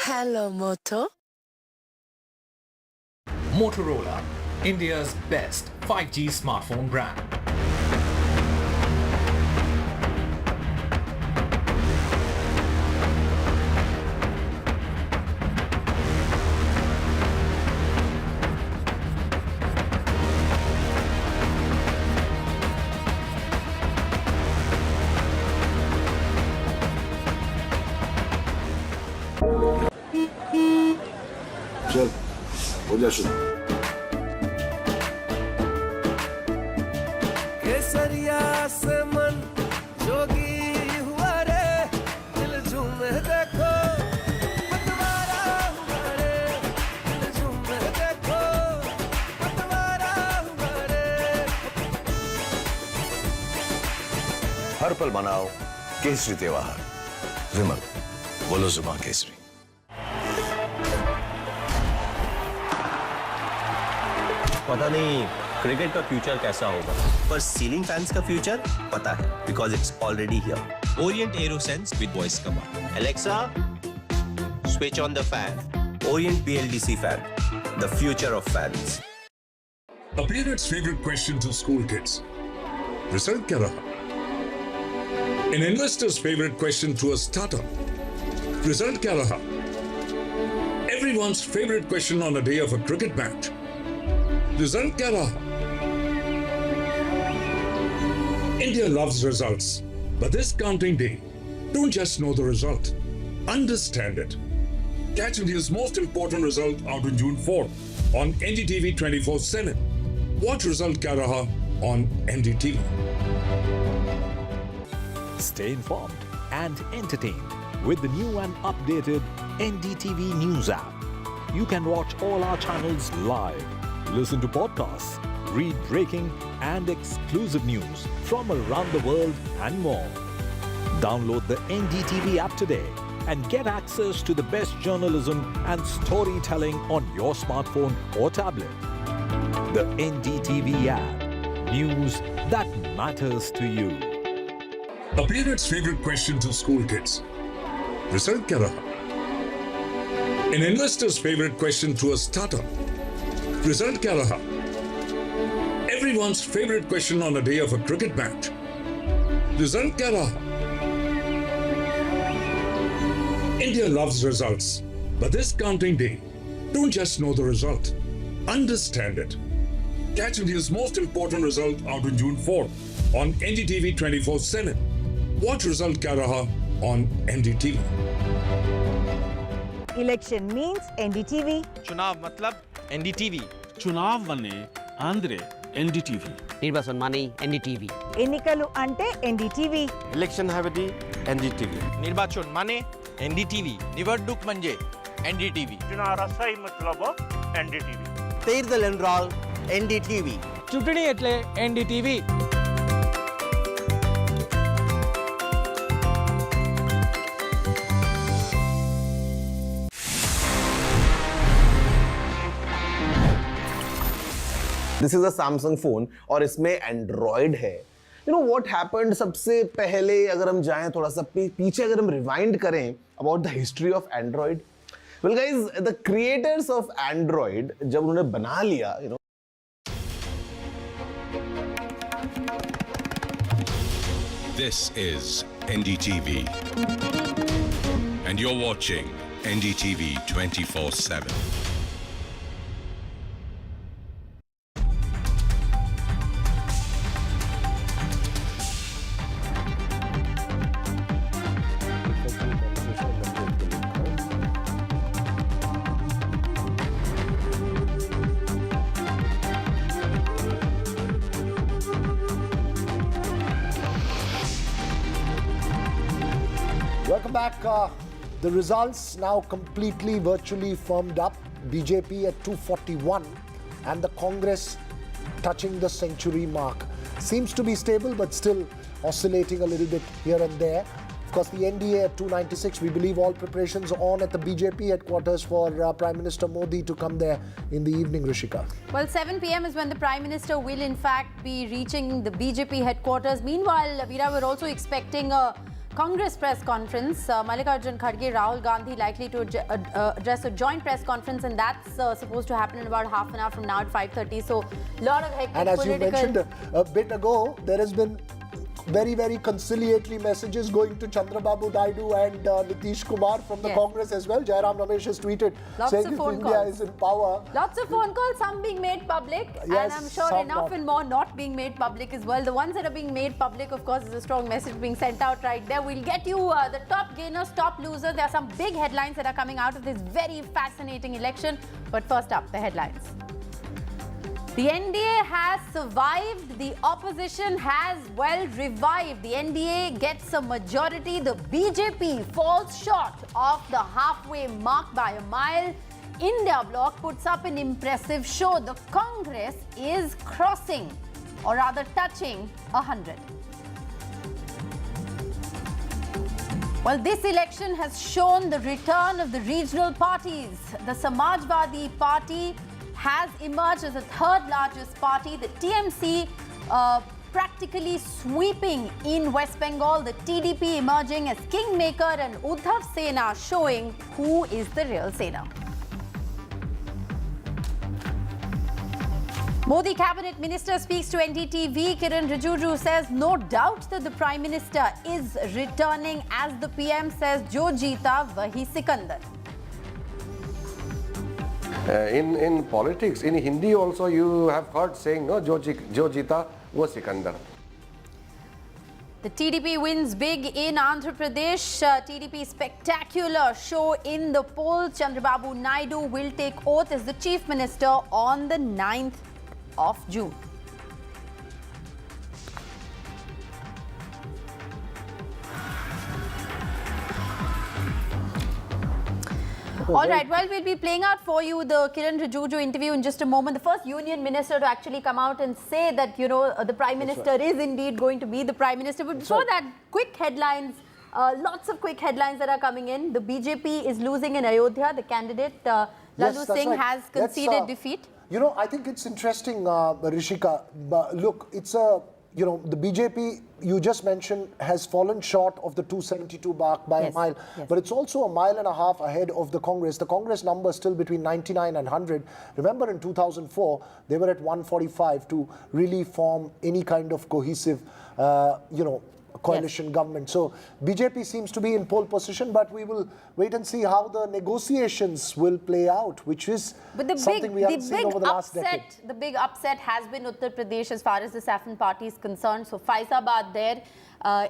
Hello, Moto. Motorola, India's best 5G smartphone brand. चल हो जा शुरू केसरिया से मन जोगी हुआ रे दिल झूमे देखो पतवारा हुआ रे दिल झूमे देखो पतवारा हुआ रे हर पल मनाओ केसरी त्योहार विमल बोलो जुबान केसरी पता नहीं क्रिकेट का फ्यूचर कैसा होगा, पर सीलिंग फैंस का फ्यूचर पता है, because it's already here. Orient Aerosense with voice command. Alexa, switch on the fan. Orient BLDC fan, the future of fans. A parent's favorite question to school kids. Result क्या रहा? An investor's favorite question to a startup. Result क्या रहा? Everyone's favorite question on a day of a cricket match. Result क्या रहा? India loves results, but this counting day, don't just know the result, understand it. Catch India's most important result out on June 4th on NDTV 24/7. Watch Result क्या रहा on NDTV. Stay informed and entertained with the new and updated NDTV News app. You can watch all our channels live, listen to podcasts, read breaking and exclusive news from around the world and more. Download the NDTV app today and get access to the best journalism and storytelling on your smartphone or tablet. The NDTV app. News that matters to you. A parent's favorite question to school kids. Result क्या रहा? An investor's favorite question to a startup. Result क्या रहा? Everyone's favorite question on a day of a cricket match. Result क्या रहा? India loves results, but this counting day, don't just know the result, understand it. Catch India's most important result out on June 4th on NDTV 24/7. Watch Result क्या रहा on NDTV. Election means NDTV. चुनाव मतलब NDTV. चुनाव वने Andre NDTV. निर्वाचन माने NDTV. ఎన్నికలు అంటే NDTV. Election हावेदी NDTV. निर्वाचन माने NDTV. निवडणूक म्हणजे NDTV. चुनाव सही मतलब NDTV. తీర్దల్ ఎన్రాల్ NDTV. ચૂંટણી એટલે NDTV. This is a Samsung phone और इसमें एंड्रॉयड है. यू नो व्हाट हैपेंड सबसे पहले अगर हम जाएं थोड़ा सा पीछे अगर हम रिवाइंड करें about the history of Android. Well guys, the creators of Android जब उन्होंने बना लिया, you know, This is NDTV. And you're watching NDTV 24/7. Welcome back. The results now completely virtually firmed up. BJP at 241 and the Congress touching the century mark. Seems to be stable but still oscillating a little bit here and there. Of course, the NDA at 296. We believe all preparations are on at the BJP headquarters for Prime Minister Modi to come there in the evening, Rishika. Well, 7 p.m. is when the Prime Minister will in fact be reaching the BJP headquarters. Meanwhile, Veera, we're also expecting a Congress press conference. Mallikarjun Kharge, Rahul Gandhi likely to address a joint press conference, and that's supposed to happen in about half an hour from now at 5:30. So, a lot of hectic And as you mentioned a bit ago, there has been very, very conciliatory messages going to Chandra Babu Naidu and Nitish Kumar from the Congress as well. Jairam Ramesh has tweeted saying if India is in power. Lots of phone calls, some being made public, and I'm sure enough and more not being made public as well. The ones that are being made public, of course, is a strong message being sent out right there. We'll get you the top gainers, top losers. There are some big headlines that are coming out of this very fascinating election. But first up, the headlines. The NDA has survived. The opposition has, well, revived. The NDA gets a majority. The BJP falls short of the halfway mark by a mile. India bloc puts up an impressive show. The Congress is crossing, or rather touching, 100. Well, this election has shown the return of the regional parties. The Samajwadi Party has emerged as the third largest party. The TMC practically sweeping in West Bengal. The TDP emerging as kingmaker, and Uddhav Sena showing who is the real Sena. Modi cabinet minister speaks to NDTV. Kiran Rijiju says no doubt that the Prime Minister is returning as the PM says Jo Jeeta Wahi Sikandar. In politics, in Hindi also you have heard saying, no, Jo Jeeta wo Sikandar. The TDP wins big in Andhra Pradesh. TDP spectacular show in the polls. Chandra Babu Naidu will take oath as the Chief Minister on the 9th of June. All right, well, we'll be playing out for you the Kiran Rijiju interview in just a moment. The first union minister to actually come out and say that, you know, the Prime Minister is indeed going to be the Prime Minister. But before that, quick headlines, lots of quick headlines that are coming in. The BJP is losing in Ayodhya. The candidate, Lalu Singh, has conceded defeat. You know, I think it's interesting, Rishika. Look, it's a, you know, the BJP, you just mentioned, has fallen short of the 272 mark by a mile. But it's also a mile and a half ahead of the Congress. The Congress number is still between 99 and 100. Remember in 2004, they were at 145 to really form any kind of cohesive, you know, coalition government. So BJP seems to be in pole position, but we will wait and see how the negotiations will play out, which is something we haven't seen over the last decade. The big upset has been Uttar Pradesh as far as the Saffron party is concerned. So Faizabad there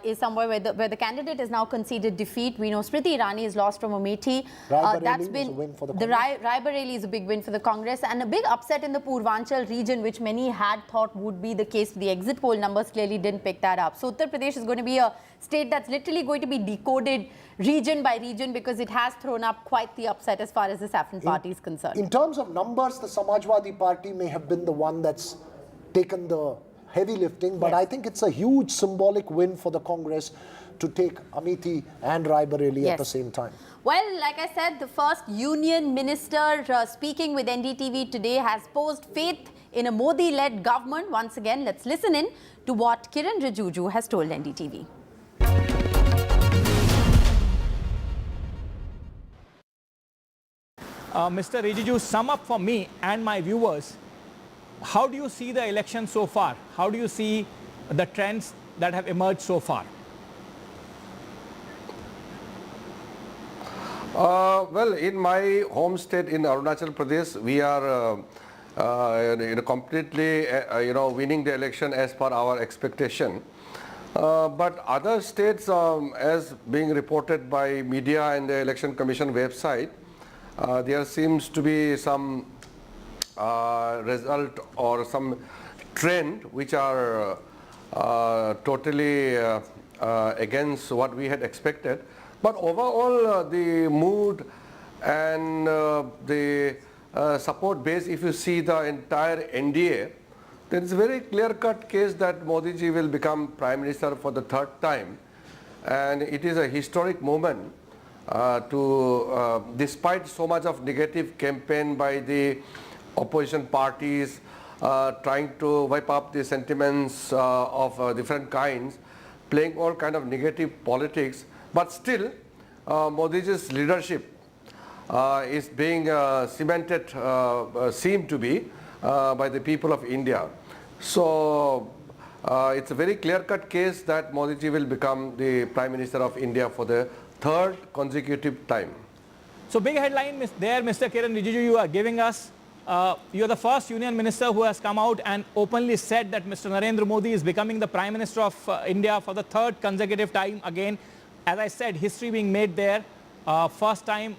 is somewhere where the candidate has now conceded defeat. We know Smriti Irani is lost from Amethi. That's been a win for the Rai Bareli is a big win for the Congress, and a big upset in the Purvanchal region, which many had thought would be the case. The exit poll numbers clearly didn't pick that up. So Uttar Pradesh is going to be a state that's literally going to be decoded region by region because it has thrown up quite the upset as far as the Saffron party is concerned. In terms of numbers, the Samajwadi Party may have been the one that's taken the heavy lifting, but I think it's a huge symbolic win for the Congress to take Amethi and Rai Bareli at the same time. Well, like I said, the first union minister speaking with NDTV today has posed faith in a Modi-led government. Once again, let's listen in to what Kiran Rijiju has told NDTV. Mr. Rijiju, sum up for me and my viewers, how do you see the election so far? How do you see the trends that have emerged so far? Well, in my home state in Arunachal Pradesh, we are completely winning the election as per our expectation. But other states, as being reported by media and the Election Commission website, there seems to be some result or some trend which are totally against what we had expected. But overall, the mood and the support base, if you see the entire NDA, there is a very clear-cut case that Modi ji will become Prime Minister for the third time. And it is a historic moment despite so much of negative campaign by the opposition parties, trying to wipe up the sentiments of different kinds, playing all kind of negative politics. But still, Modi ji's leadership is being cemented, seem to be, by the people of India. So it's a very clear-cut case that Modi ji will become the Prime Minister of India for the third consecutive time. So big headline there, Mr. Kiran Rijiju, you are giving us. You are the first Union Minister who has come out and openly said that Mr. Narendra Modi is becoming the Prime Minister of India for the third consecutive time. Again, as I said, history being made there. First time,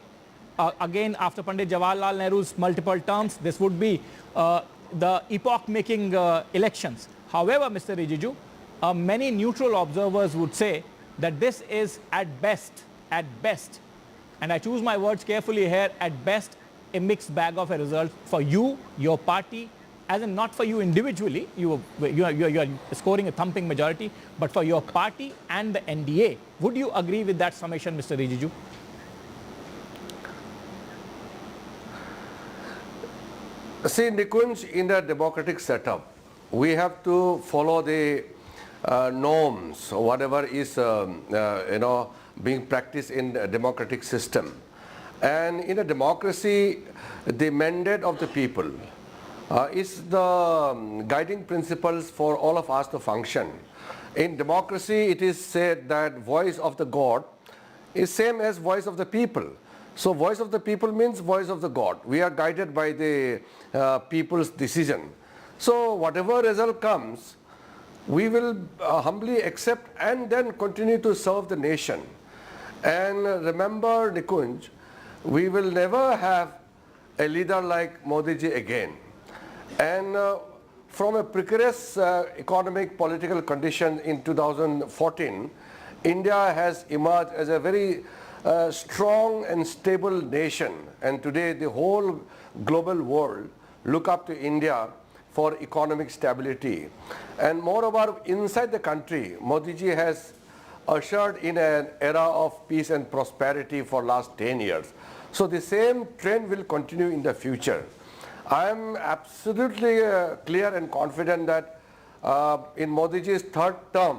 again, after Pandit Jawaharlal Nehru's multiple terms, this would be the epoch-making elections. However, Mr. Rijiju, many neutral observers would say that this is at best, and I choose my words carefully here, at best, a mixed bag of a result for you, your party, as in not for you individually, you are scoring a thumping majority, but for your party and the NDA. Would you agree with that summation, Mr. Rijiju? See, Nikunj, in a democratic setup, we have to follow the norms, whatever is being practiced in a democratic system. And in a democracy, the mandate of the people is the guiding principles for all of us to function. In democracy, it is said that voice of the God is same as voice of the people. So voice of the people means voice of the God. We are guided by the people's decision. So whatever result comes, we will humbly accept and then continue to serve the nation. And remember, Nikunj, we will never have a leader like Modi ji again. And from a precarious economic political condition in 2014, India has emerged as a very strong and stable nation. And today the whole global world look up to India for economic stability. And moreover, inside the country, Modi ji has ushered in an era of peace and prosperity for last 10 years. So the same trend will continue in the future. I am absolutely clear and confident that in Modi ji's third term,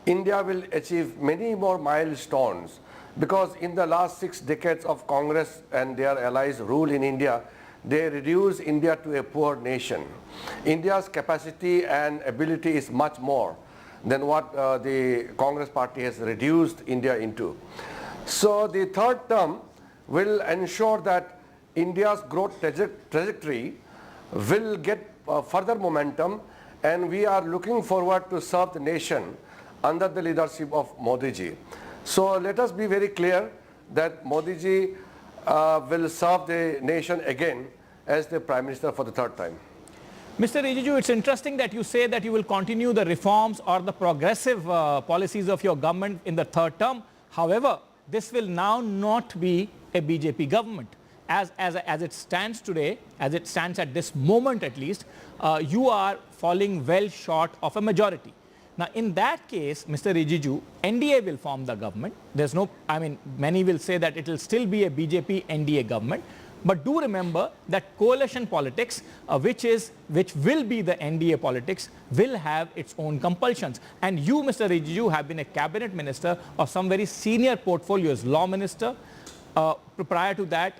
India will achieve many more milestones, because in the last 6 decades of Congress and their allies rule in India, they reduced India to a poor nation. India's capacity and ability is much more than what the Congress party has reduced India into. So the third term will ensure that India's growth trajectory will get further momentum, and we are looking forward to serve the nation under the leadership of Modi ji. So let us be very clear that Modi ji will serve the nation again as the Prime Minister for the third time. Mr. Rijiju, it's interesting that you say that you will continue the reforms or the progressive policies of your government in the third term. However, this will now not be a BJP government. As it stands today, as it stands at this moment at least, you are falling well short of a majority. Now, in that case, Mr. Rijiju, NDA will form the government. There's no, many will say that it will still be a BJP NDA government. But do remember that coalition politics, which will be the NDA politics, will have its own compulsions. And you, Mr. Rijiju, have been a cabinet minister of some very senior portfolios, law minister, prior to that,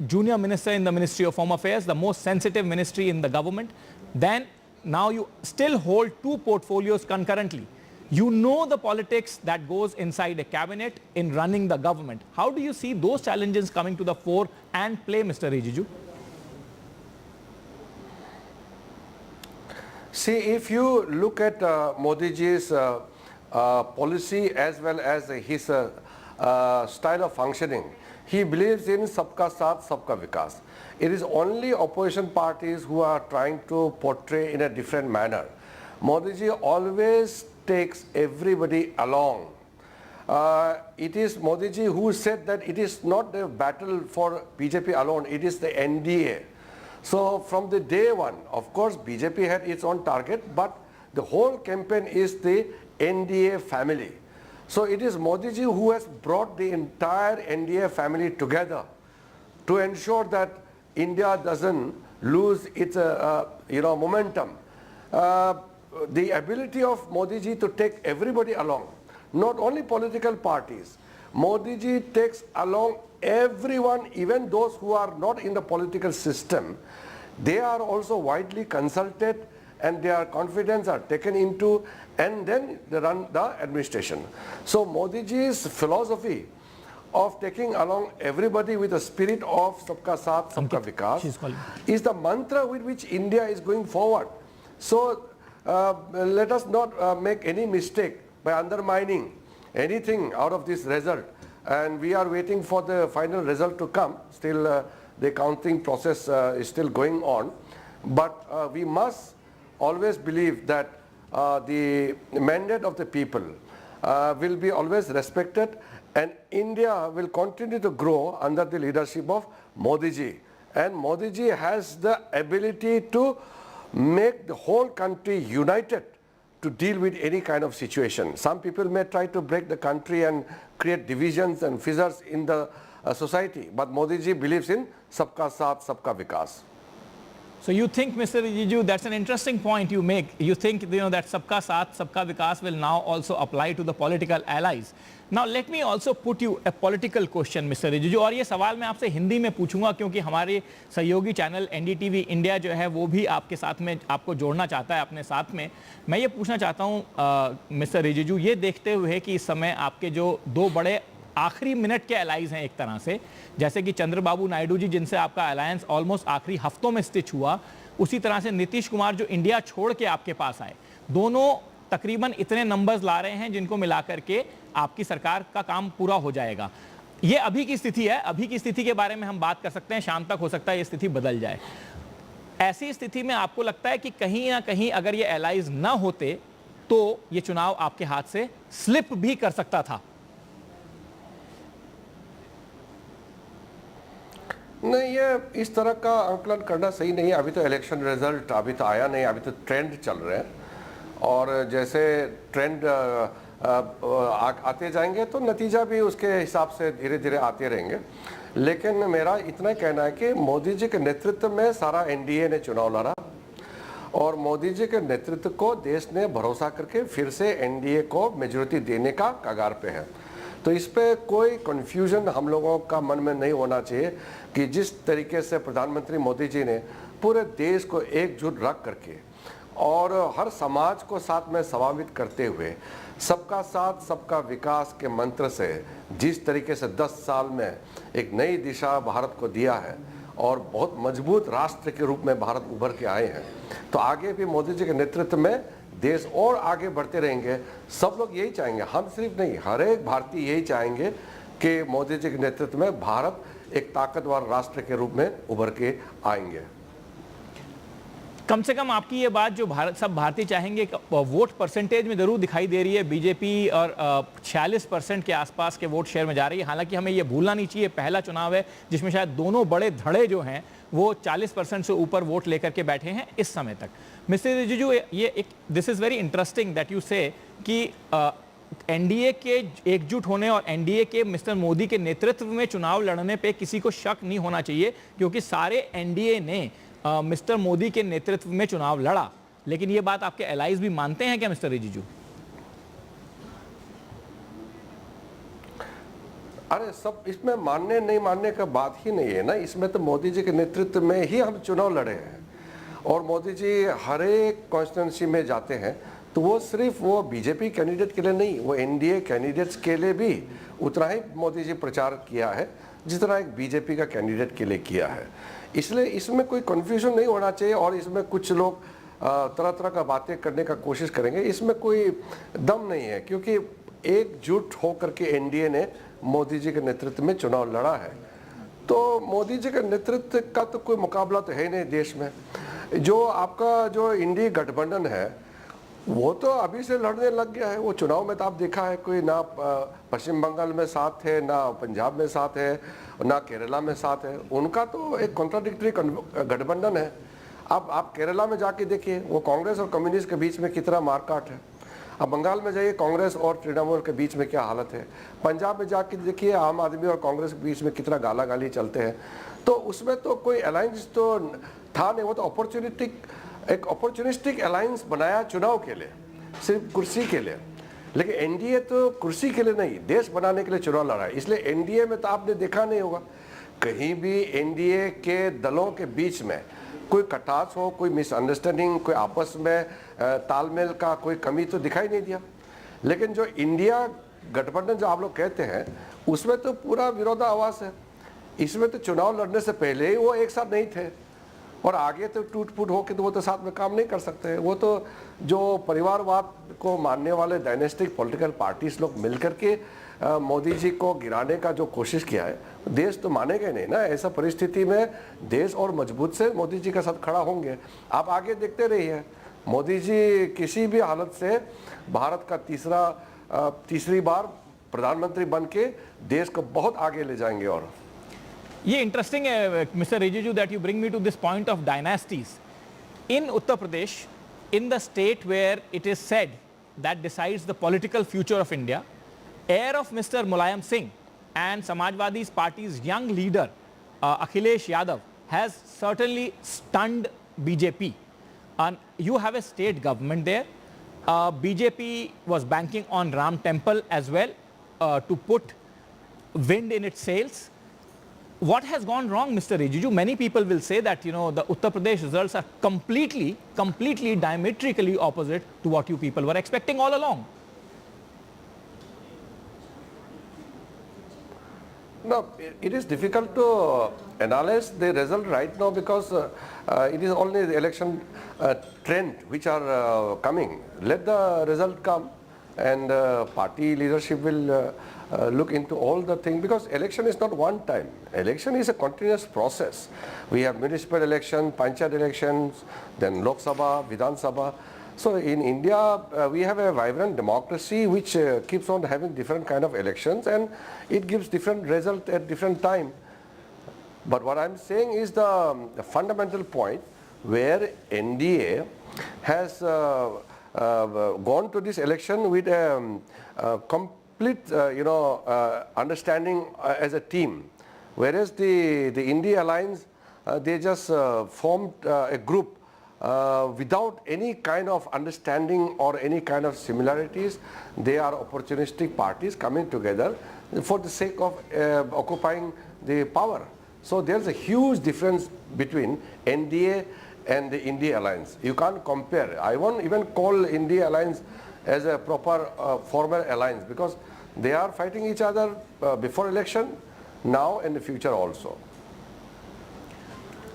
junior minister in the Ministry of Home Affairs, the most sensitive ministry in the government. Then now you still hold 2 portfolios concurrently. You know the politics that goes inside a cabinet in running the government. How do you see those challenges coming to the fore and play, Mr. Rijiju? See, if you look at Modi ji's policy as well as his style of functioning, he believes in sabka saath, sabka vikas. It is only opposition parties who are trying to portray in a different manner. Modi ji always takes everybody along. It is Modi ji who said that it is not the battle for BJP alone, it is the NDA. So from the day one, of course, BJP had its own target, but the whole campaign is the NDA family. So it is Modi ji who has brought the entire NDA family together to ensure that India doesn't lose its momentum. The ability of Modi ji to take everybody along, not only political parties. Modi ji takes along everyone, even those who are not in the political system. They are also widely consulted and their confidence are taken into, and then they run the administration. So Modi ji's philosophy of taking along everybody with the spirit of Sabka Saath, Sabka Vikas is the mantra with which India is going forward. So let us not make any mistake by undermining anything out of this result. And we are waiting for the final result to come. Still the counting process is still going on. But we must always believe that the mandate of the people will be always respected, and India will continue to grow under the leadership of Modi ji. And Modi ji has the ability to make the whole country united to deal with any kind of situation. Some people may try to break the country and create divisions and fissures in the society, but Modi ji believes in Sabka Saath, Sabka Vikas. So you think, Mr. Rijiju, that's an interesting point you make. You think that Sabka Saath, Sabka Vikas will now also apply to the political allies. Now let me also put you a political question, Mr. Rijiju. और ये सवाल मैं आपसे हिंदी में पूछूंगा क्योंकि हमारे सहयोगी चैनल NDTV इंडिया जो है वो भी आपके साथ में आपको जोड़ना चाहता है अपने साथ में. मैं ये पूछना चाहता हूँ मिस्टर रिजिजू, ये देखते हुए कि इस समय आपके जो दो बड़े आखिरी मिनट के अलाइज हैं एक तरह से, जैसे कि चंद्र बाबू नायडू जी जिनसे आपका अलायंस ऑलमोस्ट आखिरी हफ्तों में स्टिच हुआ, उसी तरह से नीतीश कुमार जो इंडिया छोड़ के आपके पास आए, दोनों तकरीबन इतने नंबर्स ला रहे हैं जिनको मिलाकर के आपकी सरकार का काम पूरा हो जाएगा. ये अभी की स्थिति है, अभी की स्थिति के बारे में हम बात कर सकते हैं, शाम तक हो सकता है ये स्थिति बदल जाए. ऐसी स्थिति में आपको लगता है कि कहीं ना कहीं अगर ये एलाइज ना होते तो ये चुनाव आपके हाथ से स्लिप भी कर सकता था? नहीं, ये इस तरह का आंकलन करना सही नहीं है. अभी तो इलेक्शन रिजल्ट अभी तो आया नहीं, अभी तो ट्रेंड चल रहे हैं और जैसे ट्रेंड आते जाएंगे तो नतीजा भी उसके हिसाब से धीरे धीरे आते रहेंगे. लेकिन मेरा इतना कहना है कि मोदी जी के नेतृत्व में सारा एनडीए ने चुनाव लड़ा और मोदी जी के नेतृत्व को देश ने भरोसा करके फिर से एनडीए को मेजॉरिटी देने का कगार पे है. तो इस पे कोई कन्फ्यूजन हम लोगों का मन में नहीं होना चाहिए कि जिस तरीके से प्रधानमंत्री मोदी जी ने पूरे देश को एकजुट रख करके और हर समाज को साथ में समावित करते हुए सबका साथ सबका विकास के मंत्र से जिस तरीके से 10 साल में एक नई दिशा भारत को दिया है और बहुत मजबूत राष्ट्र के रूप में भारत उभर के आए हैं, तो आगे भी मोदी जी के नेतृत्व में देश और आगे बढ़ते रहेंगे. सब लोग यही चाहेंगे, हम सिर्फ नहीं, हर एक भारतीय यही चाहेंगे कि मोदी जी के नेतृत्व में भारत एक ताकतवर राष्ट्र के रूप में उभर के आएंगे. कम से कम आपकी ये बात जो सब भारतीय चाहेंगे, वोट परसेंटेज में जरूर दिखाई दे रही है. बीजेपी और 46% के आसपास के वोट शेयर में जा रही है. हालांकि हमें ये भूलना नहीं चाहिए, पहला चुनाव है जिसमें शायद दोनों बड़े धड़े जो हैं वो 40% से ऊपर वोट लेकर के बैठे हैं इस समय तक. मिस्टर रिजिजू, ये एक this is very interesting that you से कि एनडीए के एकजुट होने और एनडीए के मिस्टर मोदी के नेतृत्व में चुनाव लड़ने पे किसी को शक नहीं होना चाहिए क्योंकि सारे एनडीए ने मिस्टर मोदी के नेतृत्व में चुनाव लड़ा. लेकिन ये बात आपके एलाइज भी मानते हैं क्या मिस्टर रिजिजू? अरे सब इसमें मानने नहीं मानने का बात ही नहीं है ना. इसमें तो मोदी जी के नेतृत्व में ही हम चुनाव लड़े हैं और मोदी जी हर एक कॉन्स्टिट्यूंसी में जाते हैं तो वो सिर्फ वो बीजेपी कैंडिडेट के लिए नहीं, वो एनडीए कैंडिडेट्स के लिए भी उतना ही मोदी जी प्रचार किया है जितना एक बीजेपी का कैंडिडेट के लिए किया है। इसलिए इसमें कोई कन्फ्यूजन नहीं होना चाहिए और इसमें कुछ लोग तरह तरह का बातें करने का कोशिश करेंगे, इसमें कोई दम नहीं है, क्योंकि एकजुट होकर के एनडीए ने मोदी जी के नेतृत्व में चुनाव लड़ा है। तो मोदी जी के नेतृत्व का तो कोई मुकाबला तो है नहीं देश में। जो आपका जो इंडी गठबंधन है वो तो अभी से लड़ने लग गया है। वो चुनाव में तो आप देखा है, कोई ना पश्चिम बंगाल में साथ है, ना पंजाब में साथ है, ना केरला में साथ है। उनका तो एक कॉन्ट्राडिक्टरी गठबंधन है। अब आप केरला में जाके देखिए, वो कांग्रेस और कम्युनिस्ट के बीच में कितना मारकाट है। अब बंगाल में जाइए, कांग्रेस और तृणमूल के बीच में क्या हालत है। पंजाब में जाके देखिए, आम आदमी और कांग्रेस के बीच में कितना गाला गाली चलते हैं। तो उसमें तो कोई अलायंस तो था नहीं, वो तो एक अपॉर्चुनिस्टिक अलायंस बनाया चुनाव के लिए, सिर्फ कुर्सी के लिए। लेकिन एनडीए तो कुर्सी के लिए नहीं, देश बनाने के लिए चुनाव लड़ा है। इसलिए एनडीए में तो आपने देखा नहीं होगा कहीं भी एनडीए के दलों के बीच में कोई कटास हो, कोई मिसअंडरस्टैंडिंग, कोई आपस में तालमेल का कोई कमी तो दिखाई नहीं दिया। लेकिन जो इंडिया गठबंधन जो आप लोग कहते हैं, उसमें तो पूरा विरोधाभास है। इसमें तो चुनाव लड़ने से पहले ही वो एक साथ नहीं थे और आगे तो टूट फूट होकर तो वो तो साथ में काम नहीं कर सकते। वो तो जो परिवारवाद को मानने वाले डायनेस्टिक पॉलिटिकल पार्टीज लोग मिलकर के मोदी जी को गिराने का जो कोशिश किया है, देश तो मानेगा नहीं ना। ऐसा परिस्थिति में देश और मजबूत से मोदी जी के साथ खड़ा होंगे। आप आगे देखते रहिए, मोदी जी किसी भी हालत से भारत का तीसरी बार प्रधानमंत्री बन के देश को बहुत आगे ले जाएंगे। और ये इंटरेस्टिंग है mister Rijiju that you bring me to this point of dynasties in Uttar Pradesh, in the state where it is said that decides the political future of India. Heir of Mr. Mulayam Singh and Samajwadi Party's young leader Akhilesh Yadav has certainly stunned BJP. And you have a state government there. BJP was banking on Ram Temple as well to put wind in its sails. What has gone wrong, Mr. Rijiju? Many people will say that, you know, the Uttar Pradesh results are completely diametrically opposite to what you people were expecting all along. No, it is difficult to analyze the result right now because it is only the election trend which are coming. Let the result come and party leadership will look into all the things, because election is not one time. Election is a continuous process. We have municipal election, panchayat elections, then Lok Sabha, Vidhan Sabha. So in India, we have a vibrant democracy which keeps on having different kind of elections, and it gives different result at different time. But what I'm saying is the fundamental point where NDA has gone to this election with a complete understanding as a team, whereas the India Alliance, they just formed a group without any kind of understanding or any kind of similarities. They are opportunistic parties coming together for the sake of occupying the power. So there's a huge difference between NDA and the India Alliance. You can't compare. I won't even call India Alliance as a proper formal alliance, because they are fighting each other before election, now and the future also.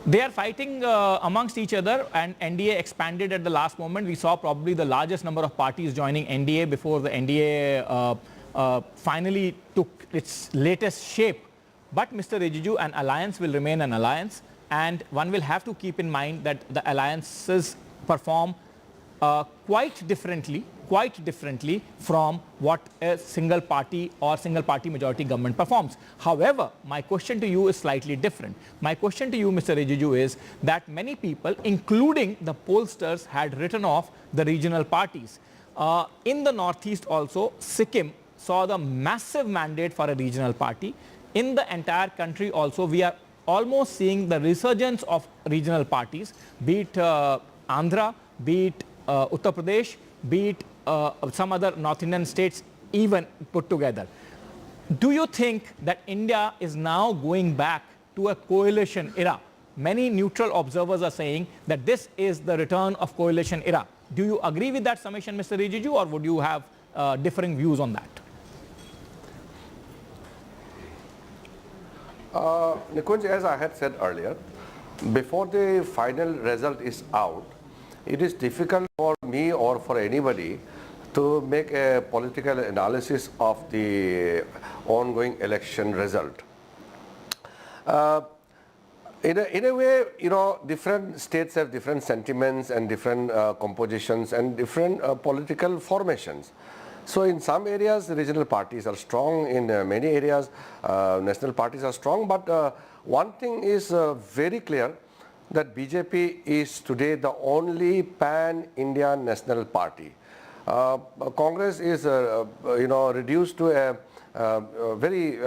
They are fighting amongst each other, and NDA expanded at the last moment. We saw probably the largest number of parties joining NDA before the NDA finally took its latest shape. But Mr. Rijiju, an alliance will remain an alliance, and one will have to keep in mind that the alliances perform quite differently from what a single party or single party majority government performs. However, my question to you is slightly different. My question to you, Mr. Rijiju, is that many people, including the pollsters, had written off the regional parties. In the northeast also, Sikkim saw the massive mandate for a regional party. In the entire country also, we are almost seeing the resurgence of regional parties, be it Andhra, be it Uttar Pradesh, be it some other North Indian states even put together. Do you think that India is now going back to a coalition era? Many neutral observers are saying that this is the return of coalition era. Do you agree with that summation, Mr. Rijiju, or would you have differing views on that? Nikunj, as I had said earlier, before the final result is out, it is difficult for me or for anybody to make a political analysis of the ongoing election result. In a way, you know, different states have different sentiments and different compositions and different political formations. So in some areas, regional parties are strong. In many areas, national parties are strong. But one thing is very clear, that BJP is today the only pan-India national party. Congress is, reduced to a very,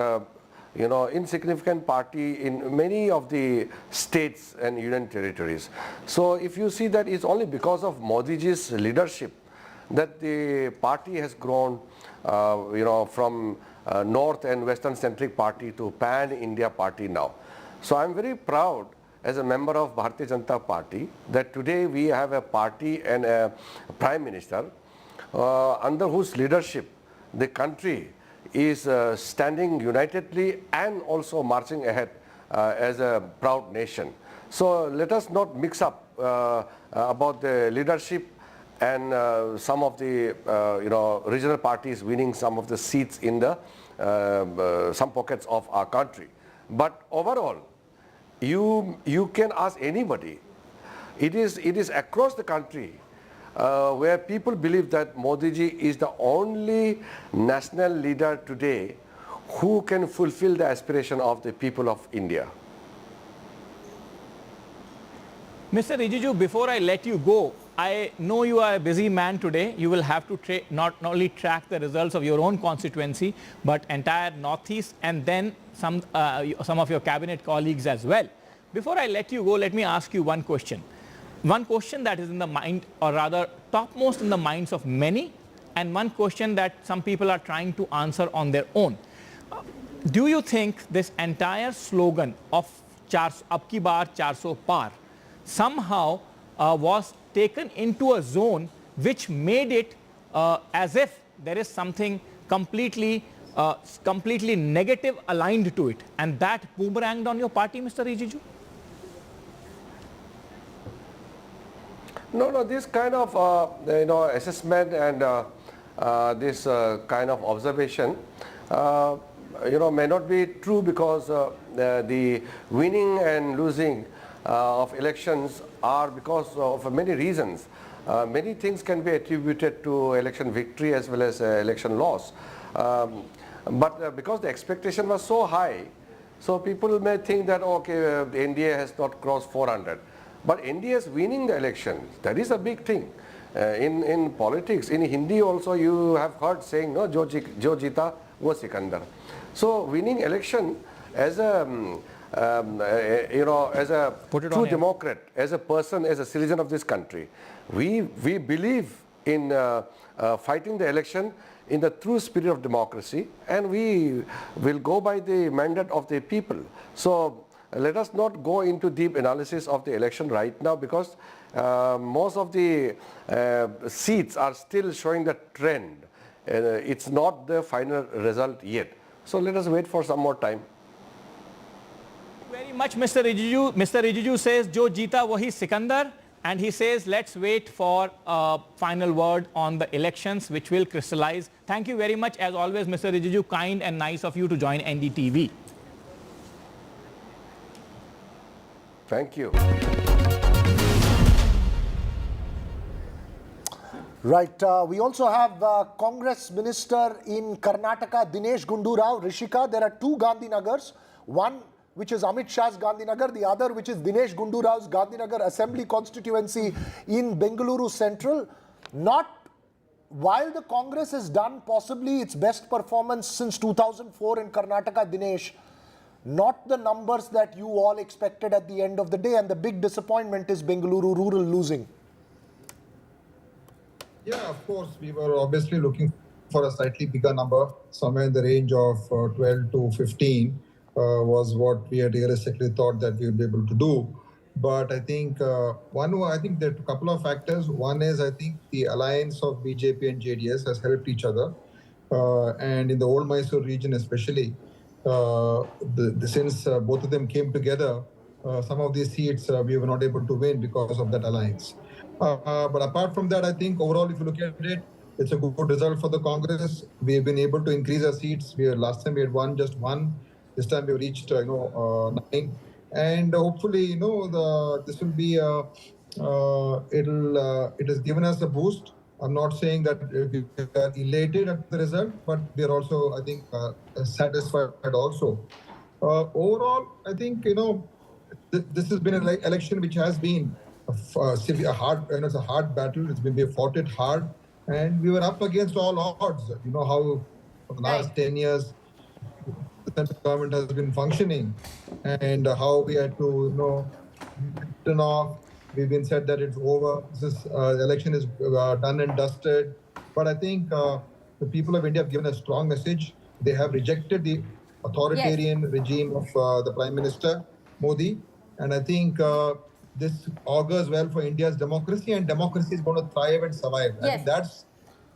insignificant party in many of the states and union territories. So if you see that it's only because of Modi ji's leadership that the party has grown, from north and western centric party to pan-India party now. So I'm very proud as a member of Bharatiya Janata Party that today we have a party and a prime minister under whose leadership the country is standing unitedly and also marching ahead as a proud nation. So let us not mix up about the leadership and some of the regional parties winning some of the seats in the some pockets of our country. But overall, you can ask anybody. It is across the country where people believe that Modi ji is the only national leader today who can fulfill the aspiration of the people of India. Mr. Rijiju, before I let you go, I know you are a busy man today. You will have to not only track the results of your own constituency, but entire Northeast and then some of your cabinet colleagues as well. Before I let you go, let me ask you one question. One question that is in the mind, or rather topmost in the minds of many, and one question that some people are trying to answer on their own. Do you think this entire slogan of Ab ki baar 400 par somehow was taken into a zone which made it as if there is something completely negative aligned to it, and that boomeranged on your party, Mr. Rijiju? No, this kind of assessment and this kind of observation may not be true, because the winning and losing of elections are because of many reasons. Many things can be attributed to election victory as well as election loss. But because the expectation was so high, so people may think that, okay, the NDA has not crossed 400. But NDA is winning the election. That is a big thing. In politics, in Hindi also you have heard saying, no, jo jita wo Sikandar. So winning election as a as a true Democrat, as a person, as a citizen of this country, we believe in fighting the election in the true spirit of democracy, and we will go by the mandate of the people. So let us not go into deep analysis of the election right now, because most of the seats are still showing the trend. It's not the final result yet. So let us wait for some more time. Very much, Mr. Rijiju. Mr. Rijiju says, Jo jeeta wahi Sikandar, and he says, let's wait for a final word on the elections, which will crystallize. Thank you very much, as always, Mr. Rijiju. Kind and nice of you to join NDTV. Thank you. Right. We also have Congress Minister in Karnataka, Dinesh Gundu Rao. Rishika, there are two Gandhinagars. One which is Amit Shah's Gandhinagar, the other which is Dinesh Gundu Rao's Gandhinagar Assembly constituency in Bengaluru Central. Not while the Congress has done possibly its best performance since 2004 in Karnataka, Dinesh, not the numbers that you all expected at the end of the day, and the big disappointment is Bengaluru Rural losing. Yeah, of course, we were obviously looking for a slightly bigger number, somewhere in the range of 12 to 15 was what we had realistically thought that we would be able to do. But I think I think there are a couple of factors. One is I think the alliance of BJP and JDS has helped each other, and in the old Mysore region especially, since both of them came together, some of these seats we were not able to win because of that alliance. But apart from that, I think overall, if you look at it, it's a good result for the Congress. We have been able to increase our seats. Last time we had just one. This time we have reached 9. And hopefully, this will be it has given us a boost. I'm not saying that we are elated at the result, but we are also, I think, satisfied also. Overall, I think this has been an election which has been a hard, it's a hard battle. We fought it hard, and we were up against all odds. You know how for the last 10 years the central government has been functioning, and how we had to turn off. We've been said that it's over. This election is done and dusted. But I think the people of India have given a strong message. They have rejected the authoritarian regime of the Prime Minister Modi, and I think this augurs well for India's democracy, and democracy is going to thrive and survive. I think that's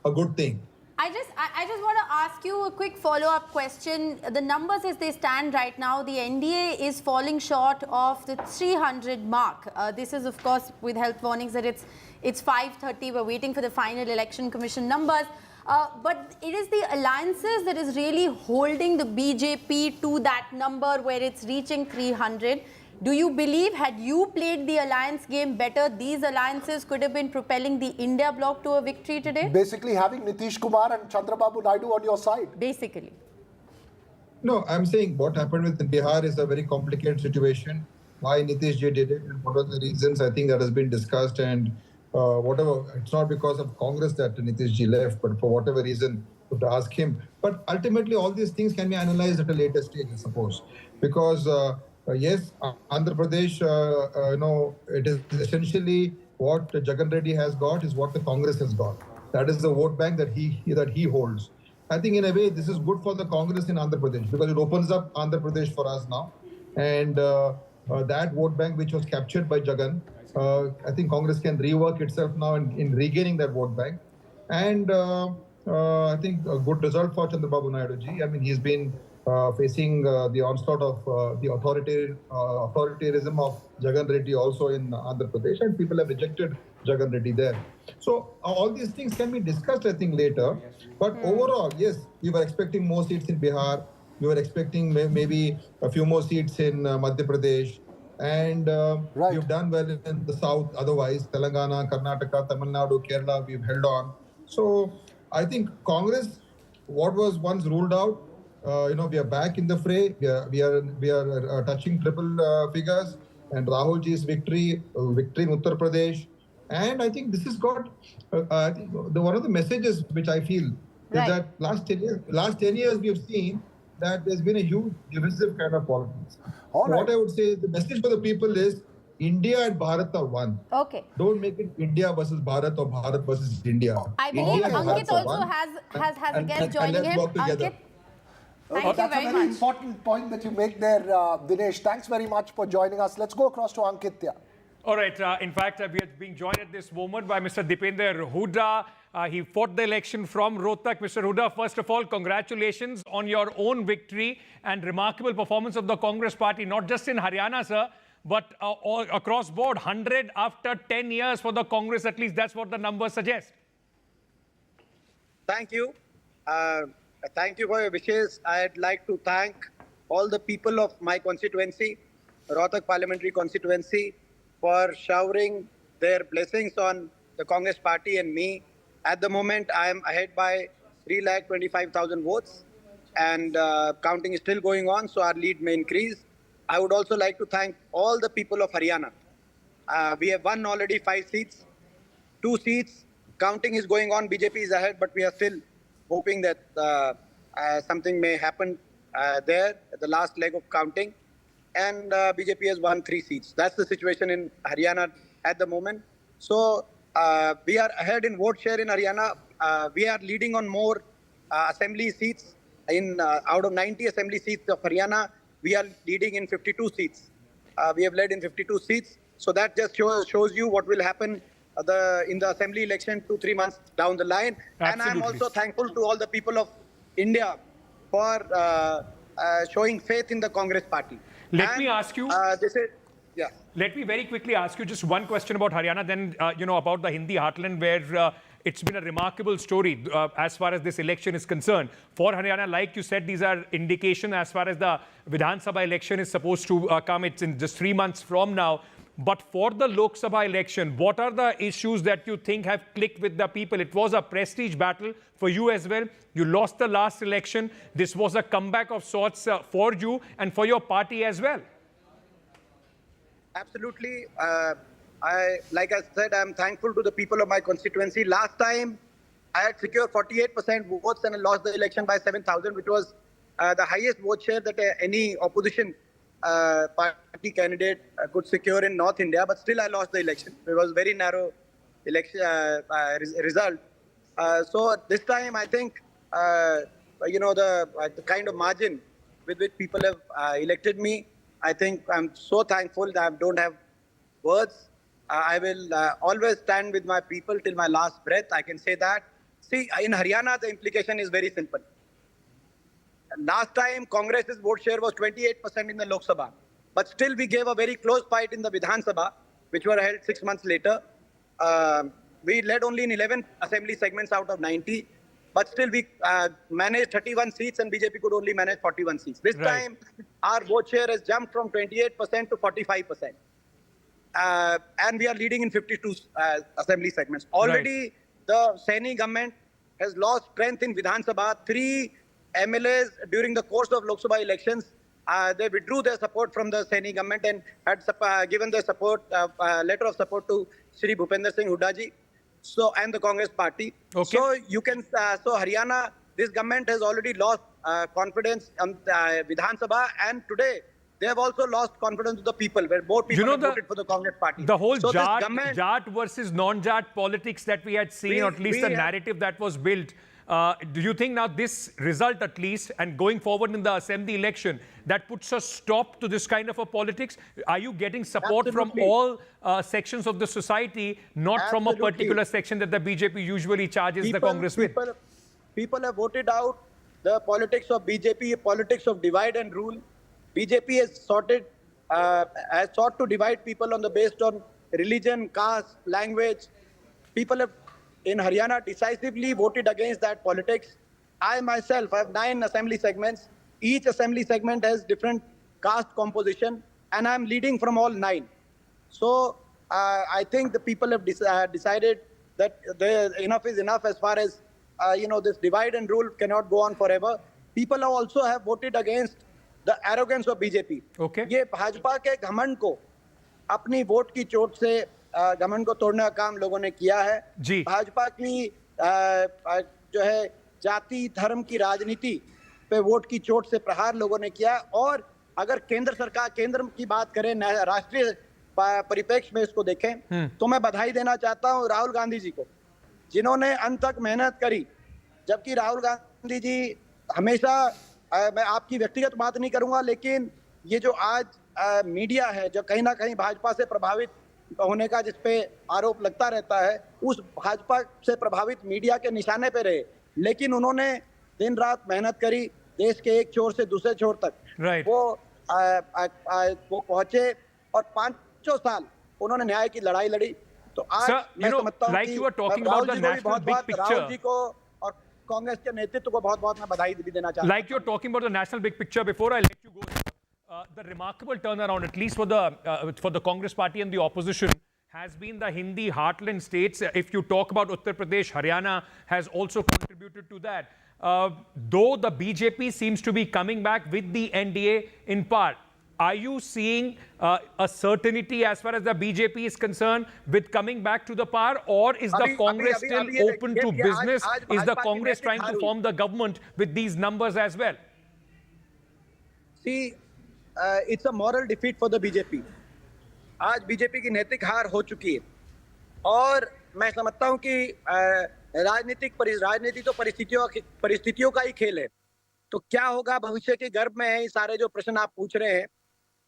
a good thing. I just want to ask you a quick follow-up question. The numbers as they stand right now, the NDA is falling short of the 300 mark. This is, of course, with health warnings that it's 530. We're waiting for the final election commission numbers. But it is the alliances that is really holding the BJP to that number where it's reaching 300. Do you believe, had you played the alliance game better, these alliances could have been propelling the India bloc to a victory today? Basically having Nitish Kumar and Chandra Babu Naidu on your side. Basically. No, I'm saying what happened with Bihar is a very complicated situation. Why Nitish Ji did it and what are the reasons, I think that has been discussed, and whatever, it's not because of Congress that Nitish Ji left, but for whatever reason, to ask him. But ultimately, all these things can be analyzed at a later stage, I suppose, because yes, Andhra Pradesh, it is essentially what Jagan Reddy has got is what the Congress has got. That is the vote bank that he holds. I think in a way this is good for the Congress in Andhra Pradesh because it opens up Andhra Pradesh for us now, and that vote bank which was captured by Jagan, I think Congress can rework itself now in regaining that vote bank, and I think a good result for Chandra Babu Naidu ji. I mean, he's been facing the onslaught of the authoritarianism of Jagan Reddy also in Andhra Pradesh, and people have rejected Jagan Reddy there. So all these things can be discussed, I think, later. But overall, yes, we were expecting more seats in Bihar. We were expecting maybe a few more seats in Madhya Pradesh. And we've done well in the south. Otherwise, Telangana, Karnataka, Tamil Nadu, Kerala, we've held on. So I think Congress, what was once ruled out, we are back in the fray. We are touching triple figures, and Rahul Ji's victory in Uttar Pradesh, and I think this has got. I think one of the messages which I feel is that last 10 years we have seen that there's been a huge divisive kind of politics. What I would say, the message for the people is India and Bharat are one. Okay. Don't make it India versus Bharat or Bharat versus India. I believe Ankit also has a guest joining him. Ankit. Thank you that's very a very much. important point that you make there, Dinesh. Thanks very much for joining us. Let's go across to Ankitya. All right. In fact, we are being joined at this moment by Mr. Dipender Hooda. He fought the election from Rohtak. Mr. Hooda, first of all, congratulations on your own victory and remarkable performance of the Congress party, not just in Haryana, sir, but all across board. 100 after 10 years for the Congress, at least that's what the numbers suggest. Thank you. Thank you for your wishes. I'd like to thank all the people of my constituency, Rohtak Parliamentary Constituency, for showering their blessings on the Congress party and me. At the moment, I am ahead by 3,25,000 votes, and counting is still going on, so our lead may increase. I would also like to thank all the people of Haryana. We have won already 5 seats, 2 seats. Counting is going on. BJP is ahead, but we are still hoping that something may happen there at the last leg of counting. And BJP has won 3 seats. That's the situation in Haryana at the moment. So we are ahead in vote share in Haryana. We are leading on more assembly seats. Out of 90 assembly seats of Haryana, we are leading in 52 seats. We have led in 52 seats. So that just shows you what will happen in the assembly election 2-3 months down the line. Absolutely. And I'm also thankful to all the people of India for showing faith in the Congress party. Let me ask you. Yeah. Let me very quickly ask you just one question about Haryana, then about the Hindi heartland, where it's been a remarkable story as far as this election is concerned. For Haryana, like you said, these are indication as far as the Vidhan Sabha election is supposed to come. It's in just 3 months from now. But for the Lok Sabha election, what are the issues that you think have clicked with the people? It was a prestige battle for you as well. You lost the last election. This was a comeback of sorts for you and for your party as well. Absolutely. Like I said, I'm thankful to the people of my constituency. Last time, I had secured 48% votes and I lost the election by 7,000, which was the highest vote share that any opposition party candidate could secure in North India. But still, I lost the election. It was a very narrow election result. So this time, I think, the kind of margin with which people have elected me, I think I'm so thankful that I don't have words. I will always stand with my people till my last breath. I can say that. See, in Haryana, the implication is very simple. Last time, Congress's vote share was 28% in the Lok Sabha. But still, we gave a very close fight in the Vidhan Sabha, which were held 6 months later. We led only in 11 assembly segments out of 90. But still, we managed 31 seats and BJP could only manage 41 seats. This time, our vote share has jumped from 28% to 45%. And we are leading in 52 assembly segments. Already, the Saini government has lost strength in Vidhan Sabha. 3 MLAs during the course of Lok Sabha elections, they withdrew their support from the Saini government and had given their support, letter of support to Shri Bhupender Singh Hooda ji. So, and the Congress party. Okay. So you can, so Haryana, this government has already lost confidence in Vidhan Sabha, and today they have also lost confidence of the people, where more people have voted for the Congress party. The whole Jat versus non-Jat politics that we had seen, or at least the narrative that was built. Do you think now this result, at least, and going forward in the assembly election, that puts a stop to this kind of a politics? Are you getting support from all sections of the society, not from a particular section that the BJP usually charges the Congress with? People have voted out the politics of BJP, politics of divide and rule. BJP has sought to divide people based on religion, caste, language. People have in Haryana decisively voted against that politics. I myself have 9 assembly segments. Each assembly segment has different caste composition, and I'm leading from all 9. So I think the people have decided that enough is enough as far as this divide and rule cannot go on forever. People also have voted against the arrogance of BJP. Okay. ये भाजपा के घमंड को अपनी vote की चोट से घमंड को तोड़ने का काम लोगों ने किया है। भाजपा की जो है जाति धर्म की राजनीति पे वोट की चोट से प्रहार लोगों ने किया। और अगर केंद्र की बात करें, राष्ट्रीय परिप्रेक्ष्य में इसको देखें, तो मैं बधाई देना चाहता हूं राहुल गांधी जी को, जिन्होंने अंत तक मेहनत करी। जबकि राहुल गांधी जी हमेशा, मैं आपकी व्यक्तिगत बात नहीं करूंगा, लेकिन ये जो आज मीडिया है, जो कहीं ना कहीं भाजपा से प्रभावित होने का जिस पे आरोप लगता रहता है, उस भाजपा से प्रभावित मीडिया के निशाने पे रहे। लेकिन उन्होंने दिन रात मेहनत करी, देश के एक छोर से दूसरे छोर तक वो पहुंचे, और 5 साल उन्होंने न्याय की लड़ाई लड़ी। तो आज मैं समझता हूं कि राहुल जी को और कांग्रेस के नेतृत्व को बहुत-बहुत मैं बधाई भी देना चाहता हूं। Like you're talking about the national big picture, before I let you go, the remarkable turnaround, at least for the Congress party and the opposition, has been the Hindi heartland states. If you talk about Uttar Pradesh, Haryana has also contributed to that. Though the BJP seems to be coming back with the NDA in part, are you seeing a certainty as far as the BJP is concerned with coming back to the power, or is the Congress still open to business? Is the Congress trying to form the government with these numbers as well? See, it's a moral defeat for the BJP. आज BJP की नैतिक हार हो चुकी है, और मैं समझता हूं कि राजनीति तो परिस्थितियों का ही खेल है। तो क्या होगा भविष्य के गर्भ में है, ये सारे जो प्रश्न आप पूछ रहे हैं।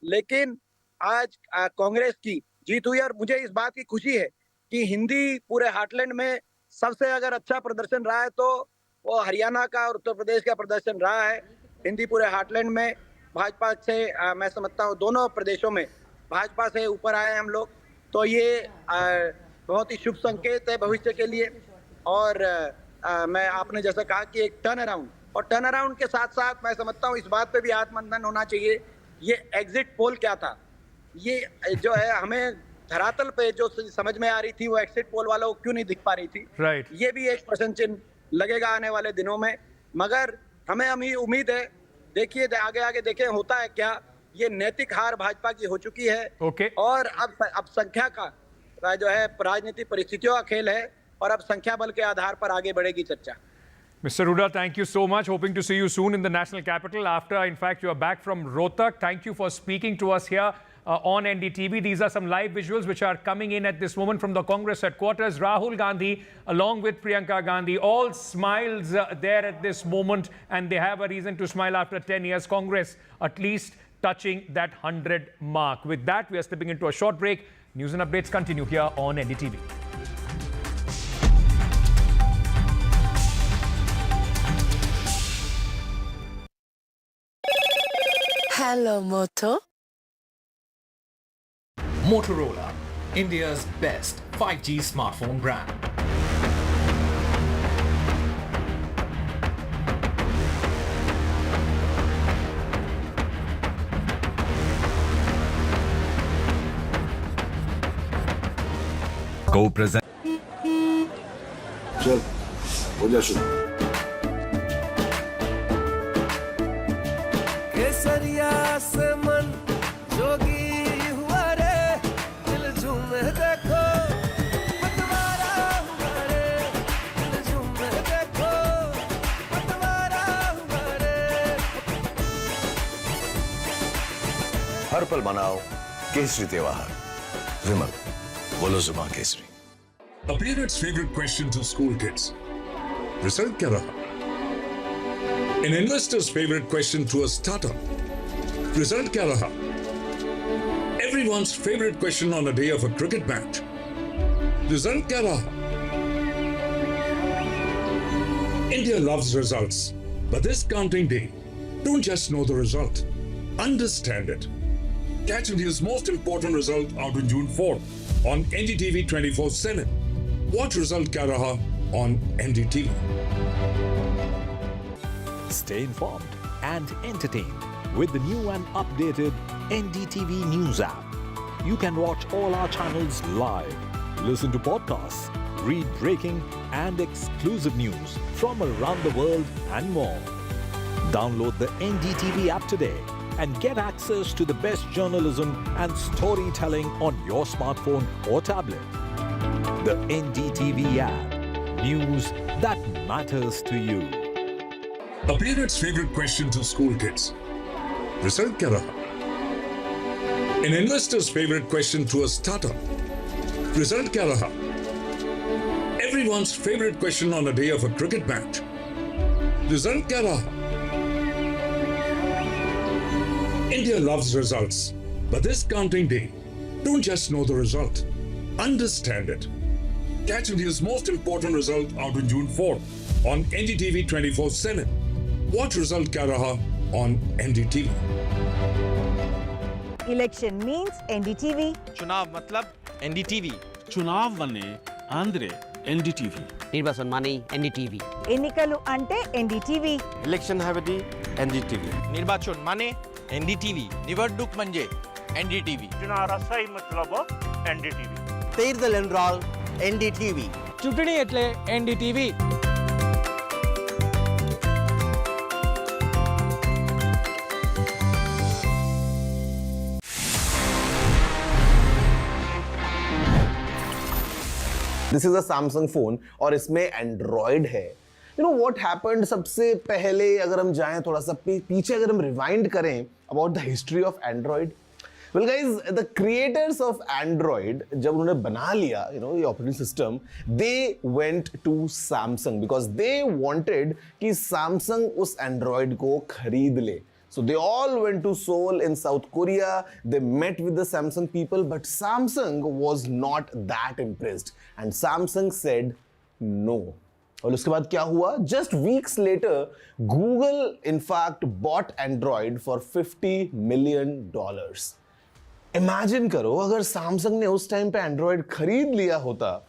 लेकिन आज कांग्रेस की जीत हुई। और मुझे इस बात की खुशी है कि हिंदी पूरे हार्टलैंड में सबसे अगर अच्छा प्रदर्शन रहा है तो वो हरियाणा का और उत्तर प्रदेश का प्रदर्शन रहा है। हिंदी पूरे हार्टलैंड में भाजपा से मैं समझता हूँ दोनों प्रदेशों में भाजपा से ऊपर आए हैं हम लोग, तो ये बहुत ही शुभ संकेत है भविष्य के लिए। और मैं आपने जैसा कहा कि एक टर्न अराउंड, और टर्न अराउंड के साथ साथ मैं समझता हूँ इस बात पे भी आत्ममंथन होना चाहिए, ये एग्जिट पोल क्या था, ये जो है हमें धरातल पे जो समझ में आ रही थी वो एग्जिट पोल वालों को क्यों नहीं दिख पा रही थी। राइट। ये भी एक प्रश्न चिन्ह लगेगा आने वाले दिनों में, मगर हमें उम्मीद है, देखिए आगे आगे देखें होता है क्या। ये नैतिक हार भाजपा की हो चुकी है। और अब संख्या का जो है राजनीतिक परिस्थितियों का खेल है, और अब संख्या बल के आधार पर आगे बढ़ेगी चर्चा। Mr. Ruda, thank you so much. Hoping to see you soon in the national capital after, in fact, you are back from Rohtak. Thank you for speaking to us here on NDTV. These are some live visuals which are coming in at this moment from the Congress headquarters. Rahul Gandhi, along with Priyanka Gandhi, all smiles there at this moment, and they have a reason to smile after 10 years. Congress at least touching that 100 mark. With that, we are slipping into a short break. News and updates continue here on NDTV. Hello, Moto. Motorola, India's best 5G smartphone brand. Co-present. चल हो जा शुरू। केसरिया से मन जोगी हुआ रे, दिल झूमे देखो पतवारा हुआ रे, दिल झूमे देखो पतवारा हुआ रे। हर पल मनाओ केसरी त्योहार। विमल, बोलो जुबान Kesari. A parent's favorite question to school kids. Result क्या रहा? An investor's favorite question to a startup. Result क्या रहा? Everyone's favorite question on a day of a cricket match. Result क्या रहा? India loves results, but this counting day, don't just know the result. Understand it. Catch India's most important result out on June 4th on NDTV 24/7. Watch Result Kya Raha on NDTV. Stay informed and entertained with the new and updated NDTV News app. You can watch all our channels live, listen to podcasts, read breaking and exclusive news from around the world and more. Download the NDTV app today and get access to the best journalism and storytelling on your smartphone or tablet. The NDTV app. News that matters to you. A parent's favorite question to school kids. Result क्या रहा? An investor's favorite question to a startup. Result क्या रहा? Everyone's favorite question on a day of a cricket match. Result क्या रहा? India loves results, but this counting day, don't just know the result. Understand it. Catch India's most important result out on June 4th on NDTV 24/7. Watch Result Kya Raha on NDTV. Election means NDTV. चुनाव मतलब NDTV. चुनाव वने Andre NDTV. निर्वाचन माने NDTV. ఎన్నికలు అంటే NDTV. Election हावेदी NDTV. निर्वाचन माने NDTV. निवडणूक म्हणजे NDTV. रसाई मतलब NDTV. तीर्दल enrol NDTV. ચૂંટણી એટલે NDTV. This is a Samsung phone और इसमें एंड्रॉयड है। यू नो व्हाट हैपेंड, सबसे पहले अगर हम जाएं थोड़ा सा पीछे, अगर हम रिवाइंड करें about the history of Android. Well guys, the creators of Android जब उन्होंने बना लिया ये operating system, they went to Samsung because they wanted कि सैमसंग उस एंड्रॉयड को खरीद ले। So they all went to Seoul in South Korea. They met with the Samsung people, but Samsung was not that impressed. And Samsung said no. और उसके बाद क्या हुआ? Just weeks later, Google in fact bought Android for $50 million. Imagine करो अगर Samsung ने उस time पे Android खरीद लिया होता,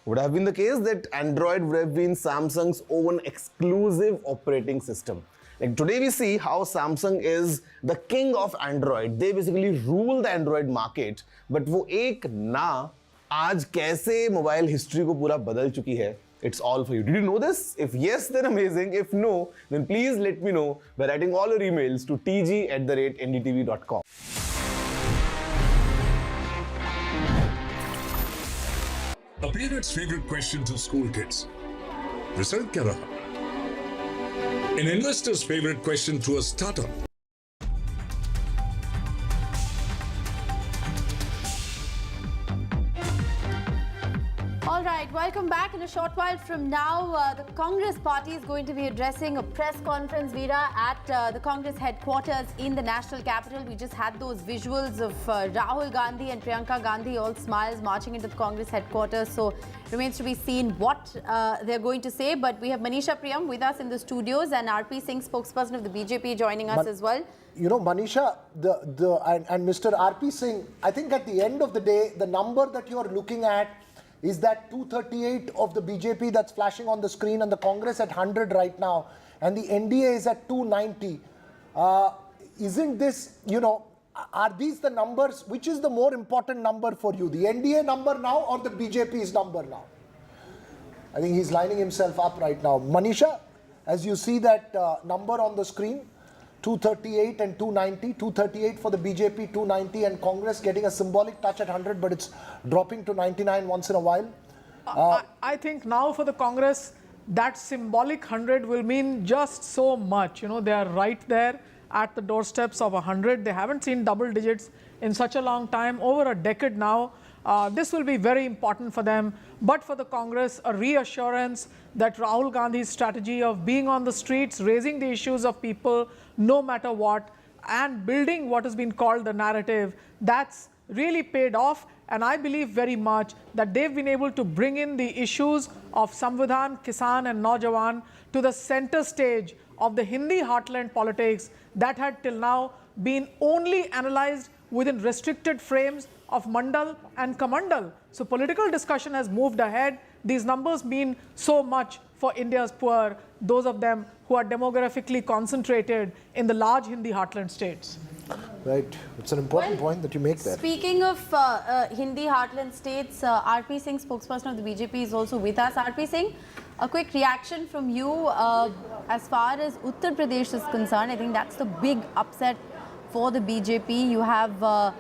would have been the case that Android would have been Samsung's own exclusive operating system. Like today we see how Samsung is the king of Android. They basically rule the Android market. But वो एक ना आज कैसे mobile history को पूरा बदल चुकी है. It's all for you. Did you know this? If yes, then amazing. If no, then please let me know by writing all your emails to tg@ndtv.com. A parent's favorite question to school kids. Result kya raha? An investor's favorite question to a startup. All right, welcome back. In a short while from now, the Congress party is going to be addressing a press conference, Veera, at the Congress headquarters in the national capital. We just had those visuals of Rahul Gandhi and Priyanka Gandhi, all smiles, marching into the Congress headquarters. So remains to be seen what they're going to say. But we have Manisha Priyam with us in the studios and RP Singh, spokesperson of the BJP, joining us as well. You know, Manisha, and Mr. RP Singh, I think at the end of the day, the number that you're looking at is that 238 of the BJP that's flashing on the screen, and the Congress at 100 right now, and the NDA is at 290. Isn't this, you know, are these the numbers? Which is the more important number for you? The NDA number now or the BJP's number now? I think he's lining himself up right now. Manisha, as you see that number on the screen, 238 and 290, 238 for the BJP, 290, and Congress getting a symbolic touch at 100, but it's dropping to 99 once in a while. I think now for the Congress, that symbolic 100 will mean just so much. You know, they are right there at the doorsteps of 100. They haven't seen double digits in such a long time, over a decade now. This will be very important for them. But for the Congress, a reassurance that Rahul Gandhi's strategy of being on the streets, raising the issues of people, no matter what, and building what has been called the narrative, that's really paid off. And I believe very much that they've been able to bring in the issues of Samvidhan, Kisan and Naujawan to the center stage of the Hindi heartland politics that had till now been only analyzed within restricted frames of Mandal and Kamandal. So political discussion has moved ahead. These numbers mean so much for India's poor, those of them who are demographically concentrated in the large Hindi heartland states. Right. It's an important point that you make there. Speaking of Hindi heartland states, RP Singh, spokesperson of the BJP, is also with us. RP Singh, a quick reaction from you as far as Uttar Pradesh is concerned. I think that's the big upset for the BJP. You have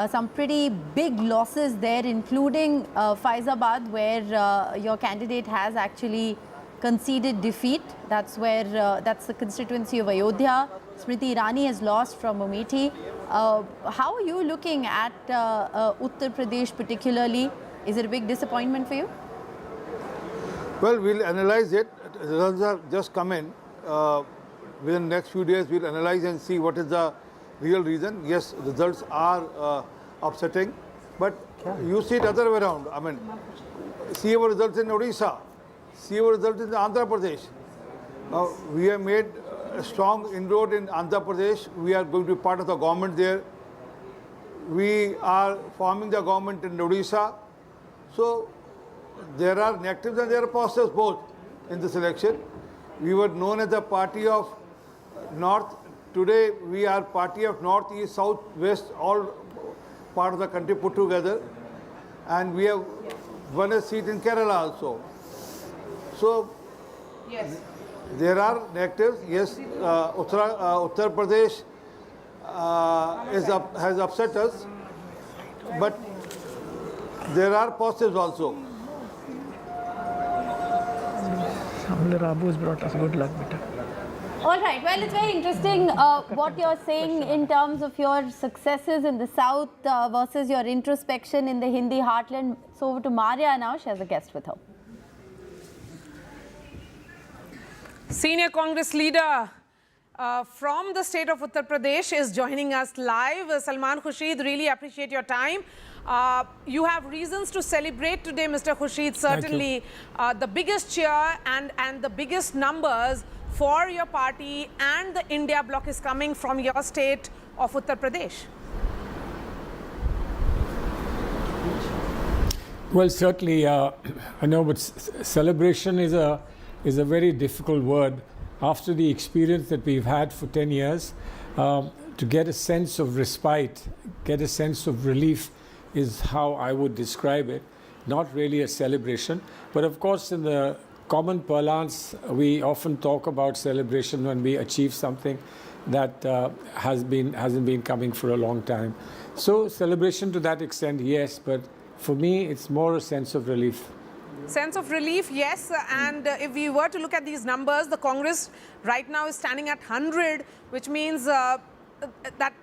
some pretty big losses there, including Faizabad, where your candidate has actually conceded defeat. That's where that's the constituency of Ayodhya. Smriti Irani has lost from Amethi. How are you looking at Uttar Pradesh particularly? Is it a big disappointment for you? Well, we'll analyze it. Results are just come in. Within the next few days, we'll analyze and see what is the real reason. Yes, results are upsetting, but you see it other way around. I mean, see our results in Odisha, see our results in Andhra Pradesh. We have made a strong inroad in Andhra Pradesh. We are going to be part of the government there. We are forming the government in Odisha. So there are negatives and there are positives both in this election. We were known as the party of North. Today we are party of North, East, South, West, all part of the country put together. And we have won a seat in Kerala also. So yes, there are negatives. Yes, Uttar Pradesh has upset us, but there are positives also. Rabu has brought us good luck, beta. All right. Well, it's very interesting what you're saying in terms of your successes in the South versus your introspection in the Hindi heartland. So over to Maria now. She has a guest with her. Senior Congress leader from the state of Uttar Pradesh is joining us live. Salman Khurshid, really appreciate your time. You have reasons to celebrate today, Mr. Khurshid. Certainly, the biggest cheer and the biggest numbers for your party and the India bloc is coming from your state of Uttar Pradesh. Well, certainly, I know, but celebration is a very difficult word. After the experience that we've had for 10 years, to get a sense of respite, get a sense of relief is how I would describe it. Not really a celebration, but of course in the common parlance, we often talk about celebration when we achieve something that hasn't been coming for a long time. So celebration to that extent, yes, but for me, it's more a sense of relief. Sense of relief, yes. And if we were to look at these numbers, the Congress right now is standing at 100, which means that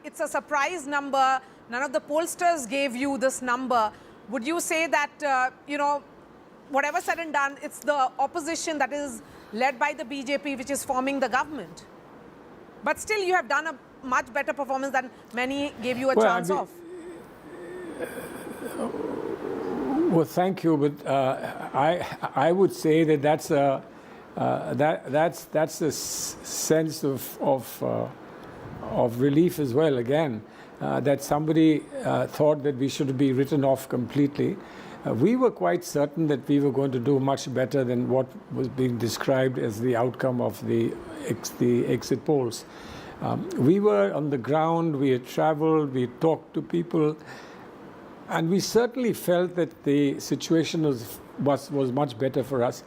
it's a surprise number. None of the pollsters gave you this number. Would you say that, you know, whatever said and done, it's the opposition that is led by the BJP which is forming the government? But still, you have done a much better performance than many gave you a chance of. Well, thank you, but I would say that that's a sense of relief as well. Again, that somebody thought that we should be written off completely. We were quite certain that we were going to do much better than what was being described as the outcome of the exit polls. We were on the ground. We had traveled. We had talked to people. And we certainly felt that the situation was much better for us.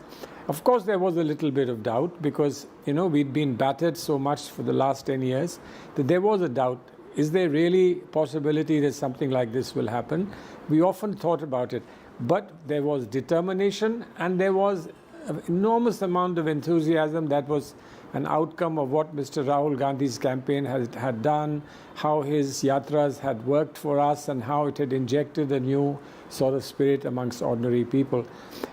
Of course, there was a little bit of doubt because, you know, we'd been battered so much for the last 10 years that there was a doubt. Is there really possibility that something like this will happen? We often thought about it. But there was determination and there was an enormous amount of enthusiasm that was an outcome of what Mr. Rahul Gandhi's campaign had done, how his yatras had worked for us and how it had injected a new sort of spirit amongst ordinary people.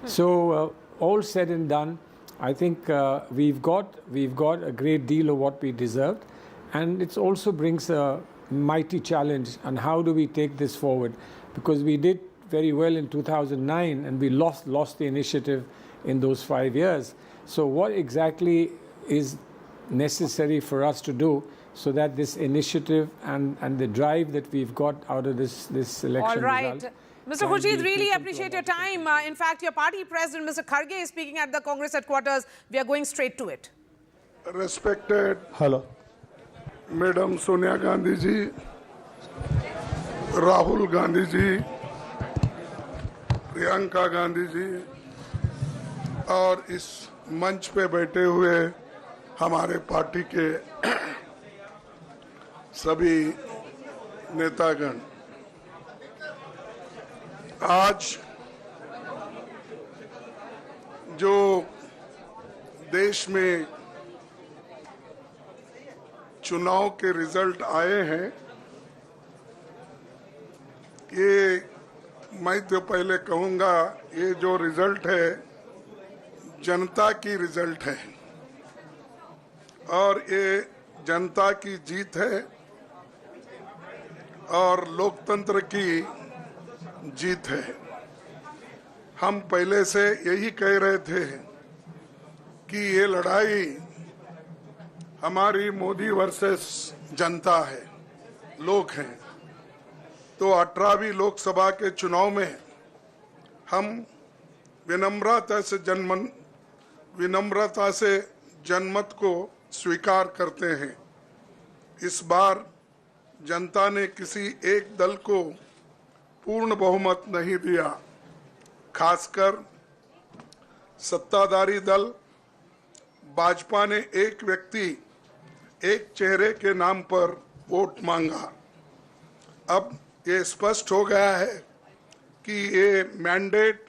So all said and done, I think we've got a great deal of what we deserved, and it also brings a mighty challenge on how do we take this forward, because we did very well in 2009 and we lost the initiative in those 5 years. So what exactly is necessary for us to do so that this initiative and the drive that we've got out of this election All right. result Mr. Khurshid, really appreciate your time. In fact, your party president, Mr. Kharge, is speaking at the Congress headquarters. We are going straight to it. Respected Madam Sonia Gandhi ji, Rahul Gandhi ji, Priyanka Gandhi ji, और इस मंच पे बैठे हुए हमारे party के सभी नेतागण, आज जो देश में चुनाव के रिजल्ट आए हैं, ये मैं तो पहले कहूँगा, ये जो रिजल्ट है जनता की रिजल्ट है और ये जनता की जीत है और लोकतंत्र की जीत है। हम पहले से यही कह रहे थे कि ये लड़ाई हमारी मोदी वर्सेस जनता है, लोग हैं। तो 18वीं लोकसभा के चुनाव में हम विनम्रता से जनमत को स्वीकार करते हैं। इस बार जनता ने किसी एक दल को पूर्ण बहुमत नहीं दिया, खासकर सत्ताधारी दल भाजपा ने एक व्यक्ति, एक चेहरे के नाम पर वोट मांगा। अब ये स्पष्ट हो गया है कि ये मैंडेट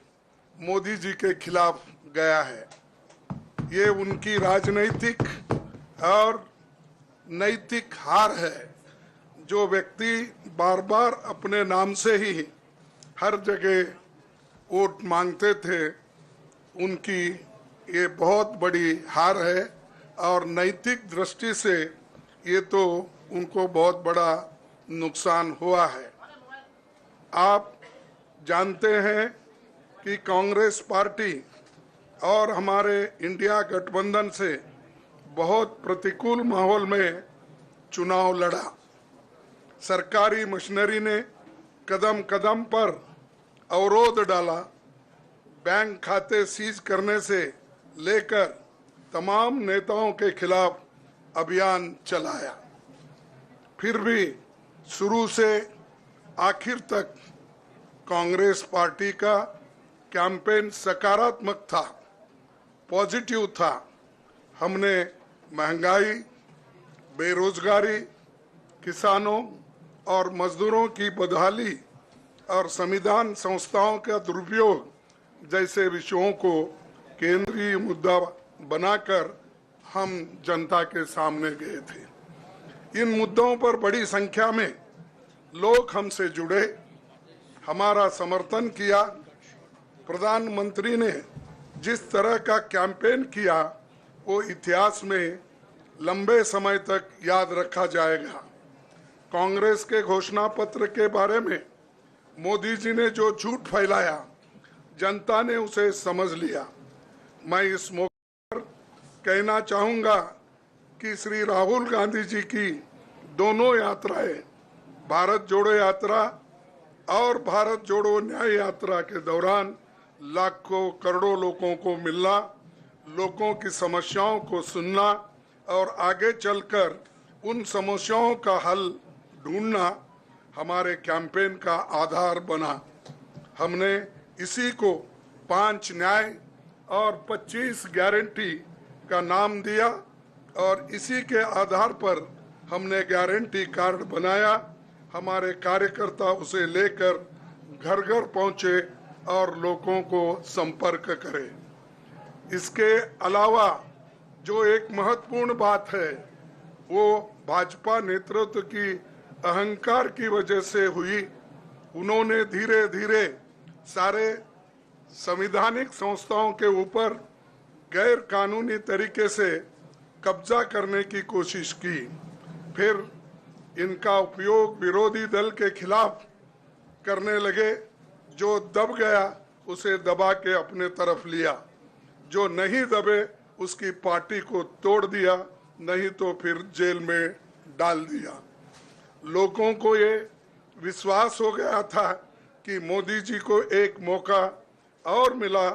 मोदी जी के खिलाफ गया है। ये उनकी राजनीतिक और नैतिक हार है। जो व्यक्ति बार बार अपने नाम से ही हर जगह वोट मांगते थे, उनकी ये बहुत बड़ी हार है और नैतिक दृष्टि से ये तो उनको बहुत बड़ा नुकसान हुआ है। आप जानते हैं कि कांग्रेस पार्टी और हमारे इंडिया गठबंधन से बहुत प्रतिकूल माहौल में चुनाव लड़ा। सरकारी मशीनरी ने कदम कदम पर अवरोध डाला, बैंक खाते सीज करने से लेकर तमाम नेताओं के खिलाफ अभियान चलाया। फिर भी शुरू से आखिर तक कांग्रेस पार्टी का कैंपेन सकारात्मक था, पॉजिटिव था। हमने महंगाई, बेरोजगारी, किसानों और मजदूरों की बदहाली और संविधान संस्थाओं का दुरुपयोग जैसे विषयों को केंद्रीय मुद्दा बनाकर हम जनता के सामने गए थे। इन मुद्दों पर बड़ी संख्या में लोग हमसे जुड़े, हमारा समर्थन किया। प्रधानमंत्री ने जिस तरह का कैंपेन किया वो इतिहास में लंबे समय तक याद रखा जाएगा। कांग्रेस के घोषणा पत्र के बारे में मोदी जी ने जो झूठ फैलाया, जनता ने उसे समझ लिया। मैं इस मौके पर कहना चाहूंगा कि श्री राहुल गांधी जी की दोनों यात्राएं, भारत जोड़ो यात्रा और भारत जोड़ो न्याय यात्रा के दौरान लाखों करोड़ों लोगों को मिलना, लोगों की समस्याओं को सुनना और आगे चलकर उन समस्याओं का हल ढूंढना हमारे कैंपेन का आधार बना। हमने इसी को 5 न्याय और 25 गारंटी का नाम दिया और इसी के आधार पर हमने गारंटी कार्ड बनाया। हमारे कार्यकर्ता उसे लेकर घर घर पहुंचे और लोगों को संपर्क करे। इसके अलावा जो एक महत्वपूर्ण बात है वो भाजपा नेतृत्व की अहंकार की वजह से हुई। उन्होंने धीरे धीरे सारे संवैधानिक संस्थाओं के ऊपर गैर कानूनी तरीके से कब्जा करने की कोशिश की। फिर इनका उपयोग विरोधी दल के खिलाफ करने लगे। जो दब गया उसे दबा के अपने तरफ लिया, जो नहीं दबे उसकी पार्टी को तोड़ दिया, नहीं तो फिर जेल में डाल दिया। लोगों को ये विश्वास हो गया था कि मोदी जी को एक मौका और मिला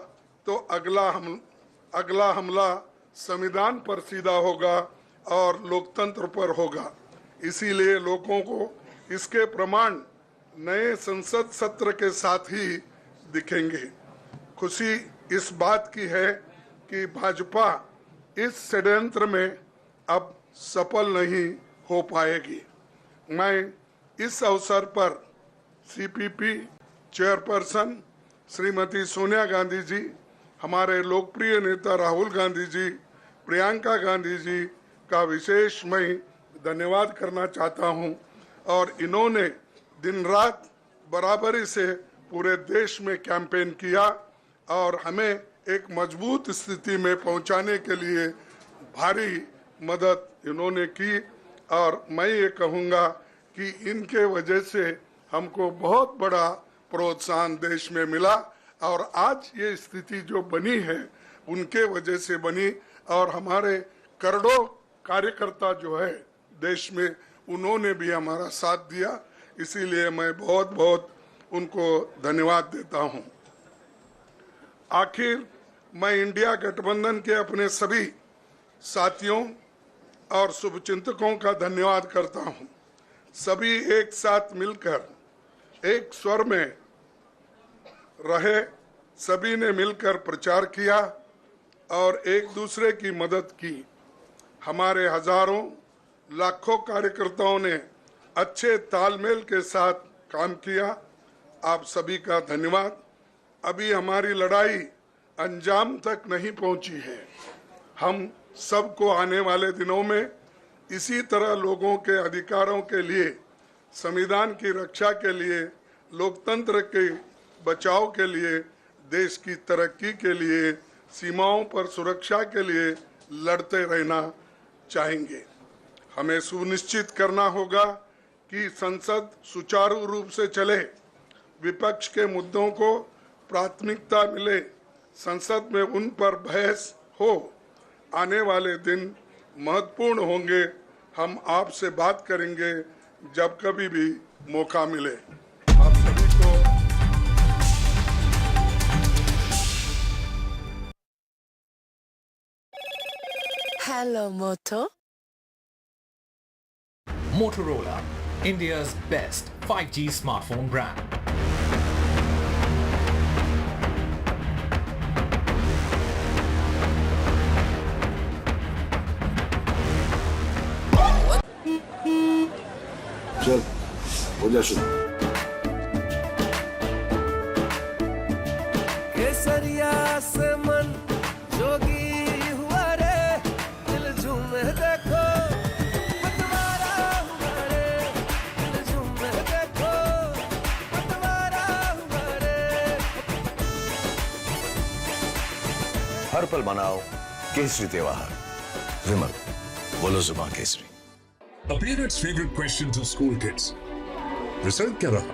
तो अगला हमला संविधान पर सीधा होगा और लोकतंत्र पर होगा। इसीलिए लोगों को इसके प्रमाण नए संसद सत्र के साथ ही दिखेंगे। खुशी इस बात की है कि भाजपा इस षड्यंत्र में अब सफल नहीं हो पाएगी। मैं इस अवसर पर सीपीपी चेयरपर्सन श्रीमती सोनिया गांधी जी, हमारे लोकप्रिय नेता राहुल गांधी जी, प्रियंका गांधी जी का विशेष मैं धन्यवाद करना चाहता हूं। और इन्होंने दिन रात बराबरी से पूरे देश में कैंपेन किया और हमें एक मजबूत स्थिति में पहुंचाने के लिए भारी मदद इन्होंने की। और मैं ये कहूँगा कि इनके वजह से हमको बहुत बड़ा प्रोत्साहन देश में मिला और आज ये स्थिति जो बनी है उनके वजह से बनी। और हमारे करोड़ों कार्यकर्ता जो है देश में, उन्होंने भी हमारा साथ दिया। इसीलिए मैं बहुत बहुत उनको धन्यवाद देता हूं। आखिर मैं इंडिया गठबंधन के अपने सभी साथियों और शुभचिंतकों का धन्यवाद करता हूं। सभी एक साथ मिलकर एक स्वर में रहे, सभी ने मिलकर प्रचार किया और एक दूसरे की मदद की। हमारे हजारों लाखों कार्यकर्ताओं ने अच्छे तालमेल के साथ काम किया। आप सभी का धन्यवाद। अभी हमारी लड़ाई अंजाम तक नहीं पहुंची है। हम सबको आने वाले दिनों में इसी तरह लोगों के अधिकारों के लिए, संविधान की रक्षा के लिए, लोकतंत्र के बचाव के लिए, देश की तरक्की के लिए, सीमाओं पर सुरक्षा के लिए लड़ते रहना चाहेंगे। हमें सुनिश्चित करना होगा कि संसद सुचारू रूप से चले, विपक्ष के मुद्दों को प्राथमिकता मिले, संसद में उन पर बहस हो। आने वाले दिन महत्वपूर्ण होंगे। हम आपसे बात करेंगे जब कभी भी मौका मिले। आप सभी को Hello, Moto. Motorola, India's best 5G smartphone brand. चल हो जा शुरू। केसरिया से मन जोगी हुआ रे, दिल झूमे देखो पतवारा हुआ रे, दिल झूमे देखो पतवारा हुआ रे। हर पल मनाओ केसरी त्योहार। विमल, बोलो जुबान Kesari. A parent's favorite question to school kids. Result kya raha?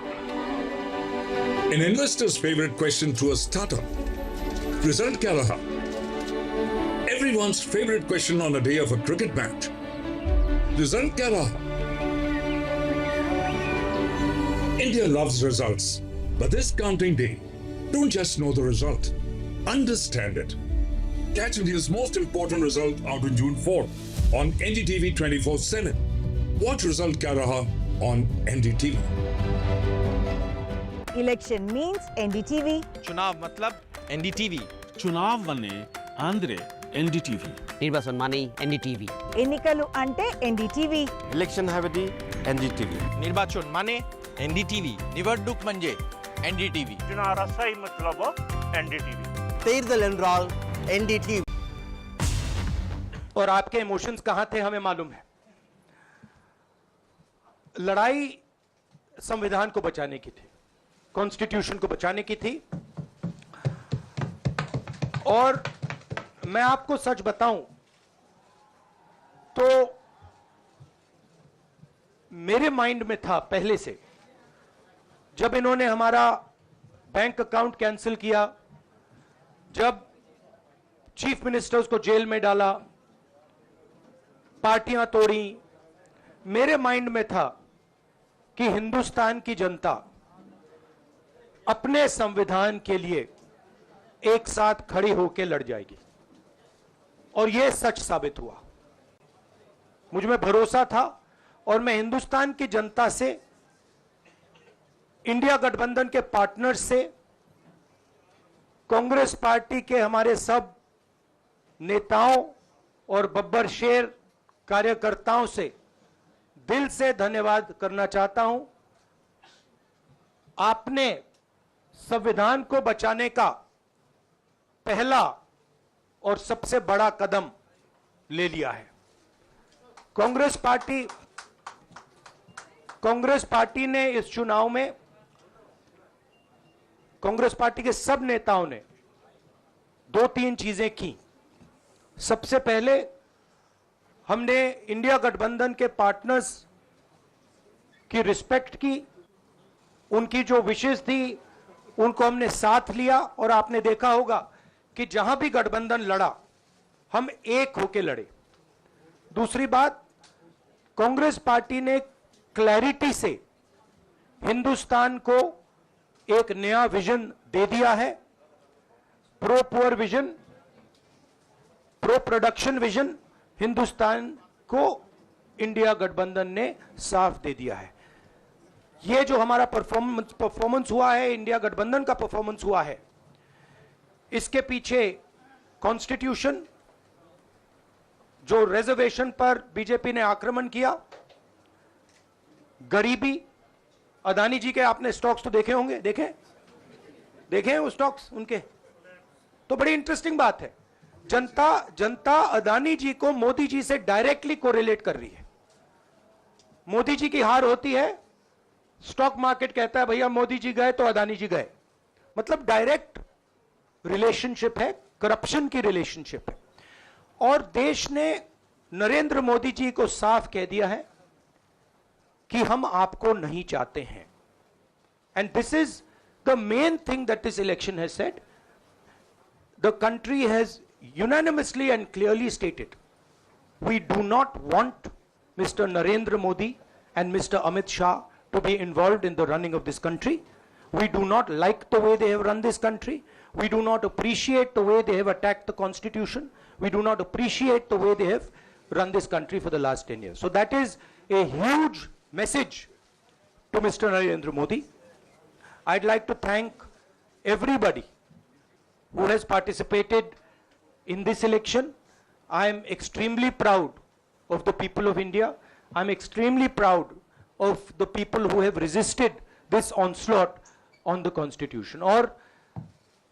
An investor's favorite question to a startup. Result kya raha? Everyone's favorite question on a day of a cricket match. Result kya raha? India loves results, but this counting day, don't just know the result, understand it. Catch India's most important result out on June 4th on NDTV 24/7. Watch Result Kya Raha on NDTV. Election means NDTV. चुनाव मतलब NDTV. चुनाव वने Andre NDTV. निर्वाचन माने NDTV. ఎన్నికలు అంటే NDTV. Election हवेदी NDTV. निर्वाचन माने NDTV. निवडणूक म्हणजे NDTV. चुनाव सही मतलब NDTV. तेरदल एनरोल NDTV. और आपके इमोशंस कहां थे हमें मालूम है। लड़ाई संविधान को बचाने की थी, कॉन्स्टिट्यूशन को बचाने की थी। और मैं आपको सच बताऊं तो मेरे माइंड में था पहले से, जब इन्होंने हमारा बैंक अकाउंट कैंसिल किया, जब चीफ मिनिस्टर्स को जेल में डाला, पार्टियां तोड़ी, मेरे माइंड में था कि हिंदुस्तान की जनता अपने संविधान के लिए एक साथ खड़ी होकर लड़ जाएगी। और यह सच साबित हुआ। मुझ में भरोसा था और मैं हिंदुस्तान की जनता से, इंडिया गठबंधन के पार्टनर्स से, कांग्रेस पार्टी के हमारे सब नेताओं और बब्बर शेर कार्यकर्ताओं से दिल से धन्यवाद करना चाहता हूं। आपने संविधान को बचाने का पहला और सबसे बड़ा कदम ले लिया है। कांग्रेस पार्टी ने इस चुनाव में, कांग्रेस पार्टी के सब नेताओं ने 2-3 चीजें की। सबसे पहले हमने इंडिया गठबंधन के पार्टनर्स की रिस्पेक्ट की, उनकी जो विशेष थी उनको हमने साथ लिया। और आपने देखा होगा कि जहां भी गठबंधन लड़ा, हम एक होकर लड़े। दूसरी बात, कांग्रेस पार्टी ने क्लैरिटी से हिंदुस्तान को एक नया विजन दे दिया है। Pro poor vision, pro production vision Hindustan को इंडिया गठबंधन ने साफ दे दिया है। यह जो हमारा परफॉर्मेंस हुआ है, इंडिया गठबंधन का परफॉर्मेंस हुआ है, इसके पीछे कॉन्स्टिट्यूशन, जो रिजर्वेशन पर बीजेपी ने आक्रमण किया, गरीबी, अदानी जी के आपने स्टॉक्स तो देखे होंगे, देखे हैं वो स्टॉक्स उनके, तो बड़ी इंटरेस्टिंग बात है। जनता अदानी जी को मोदी जी से डायरेक्टली कोरिलेट कर रही है। मोदी जी की हार होती है, स्टॉक मार्केट कहता है भैया मोदी जी गए तो अदानी जी गए। मतलब डायरेक्ट रिलेशनशिप है, करप्शन की रिलेशनशिप है। और देश ने नरेंद्र मोदी जी को साफ कह दिया है कि हम आपको नहीं चाहते हैं. And this is the main thing that this election has said. The country has unanimously and clearly stated, we do not want Mr. Narendra Modi and Mr. Amit Shah to be involved in the running of this country. We do not like the way they have run this country. We do not appreciate the way they have attacked the constitution. We do not appreciate the way they have run this country for the last 10 years. So that is a huge message to Mr. Narendra Modi. I'd like to thank everybody who has participated in this election. I am extremely proud of the people of India. I'm extremely proud of the people who have resisted this onslaught on the constitution. और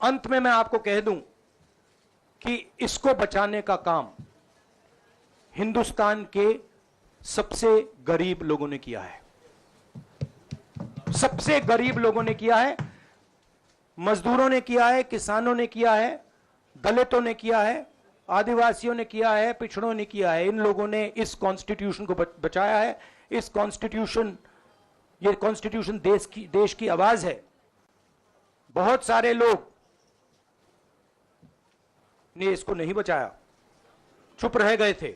अंत में मैं आपको कह दूं कि इसको बचाने का काम हिंदुस्तान के सबसे गरीब लोगों ने किया है. सबसे गरीब लोगों ने किया है. मजदूरों ने किया है, किसानों ने किया है, दलितों ने किया है, आदिवासियों ने किया है, पिछड़ों ने किया है. इन लोगों ने इस कॉन्स्टिट्यूशन को बचाया है. इस कॉन्स्टिट्यूशन, ये कॉन्स्टिट्यूशन देश की आवाज है. बहुत सारे लोग ने इसको नहीं बचाया, चुप रह गए थे,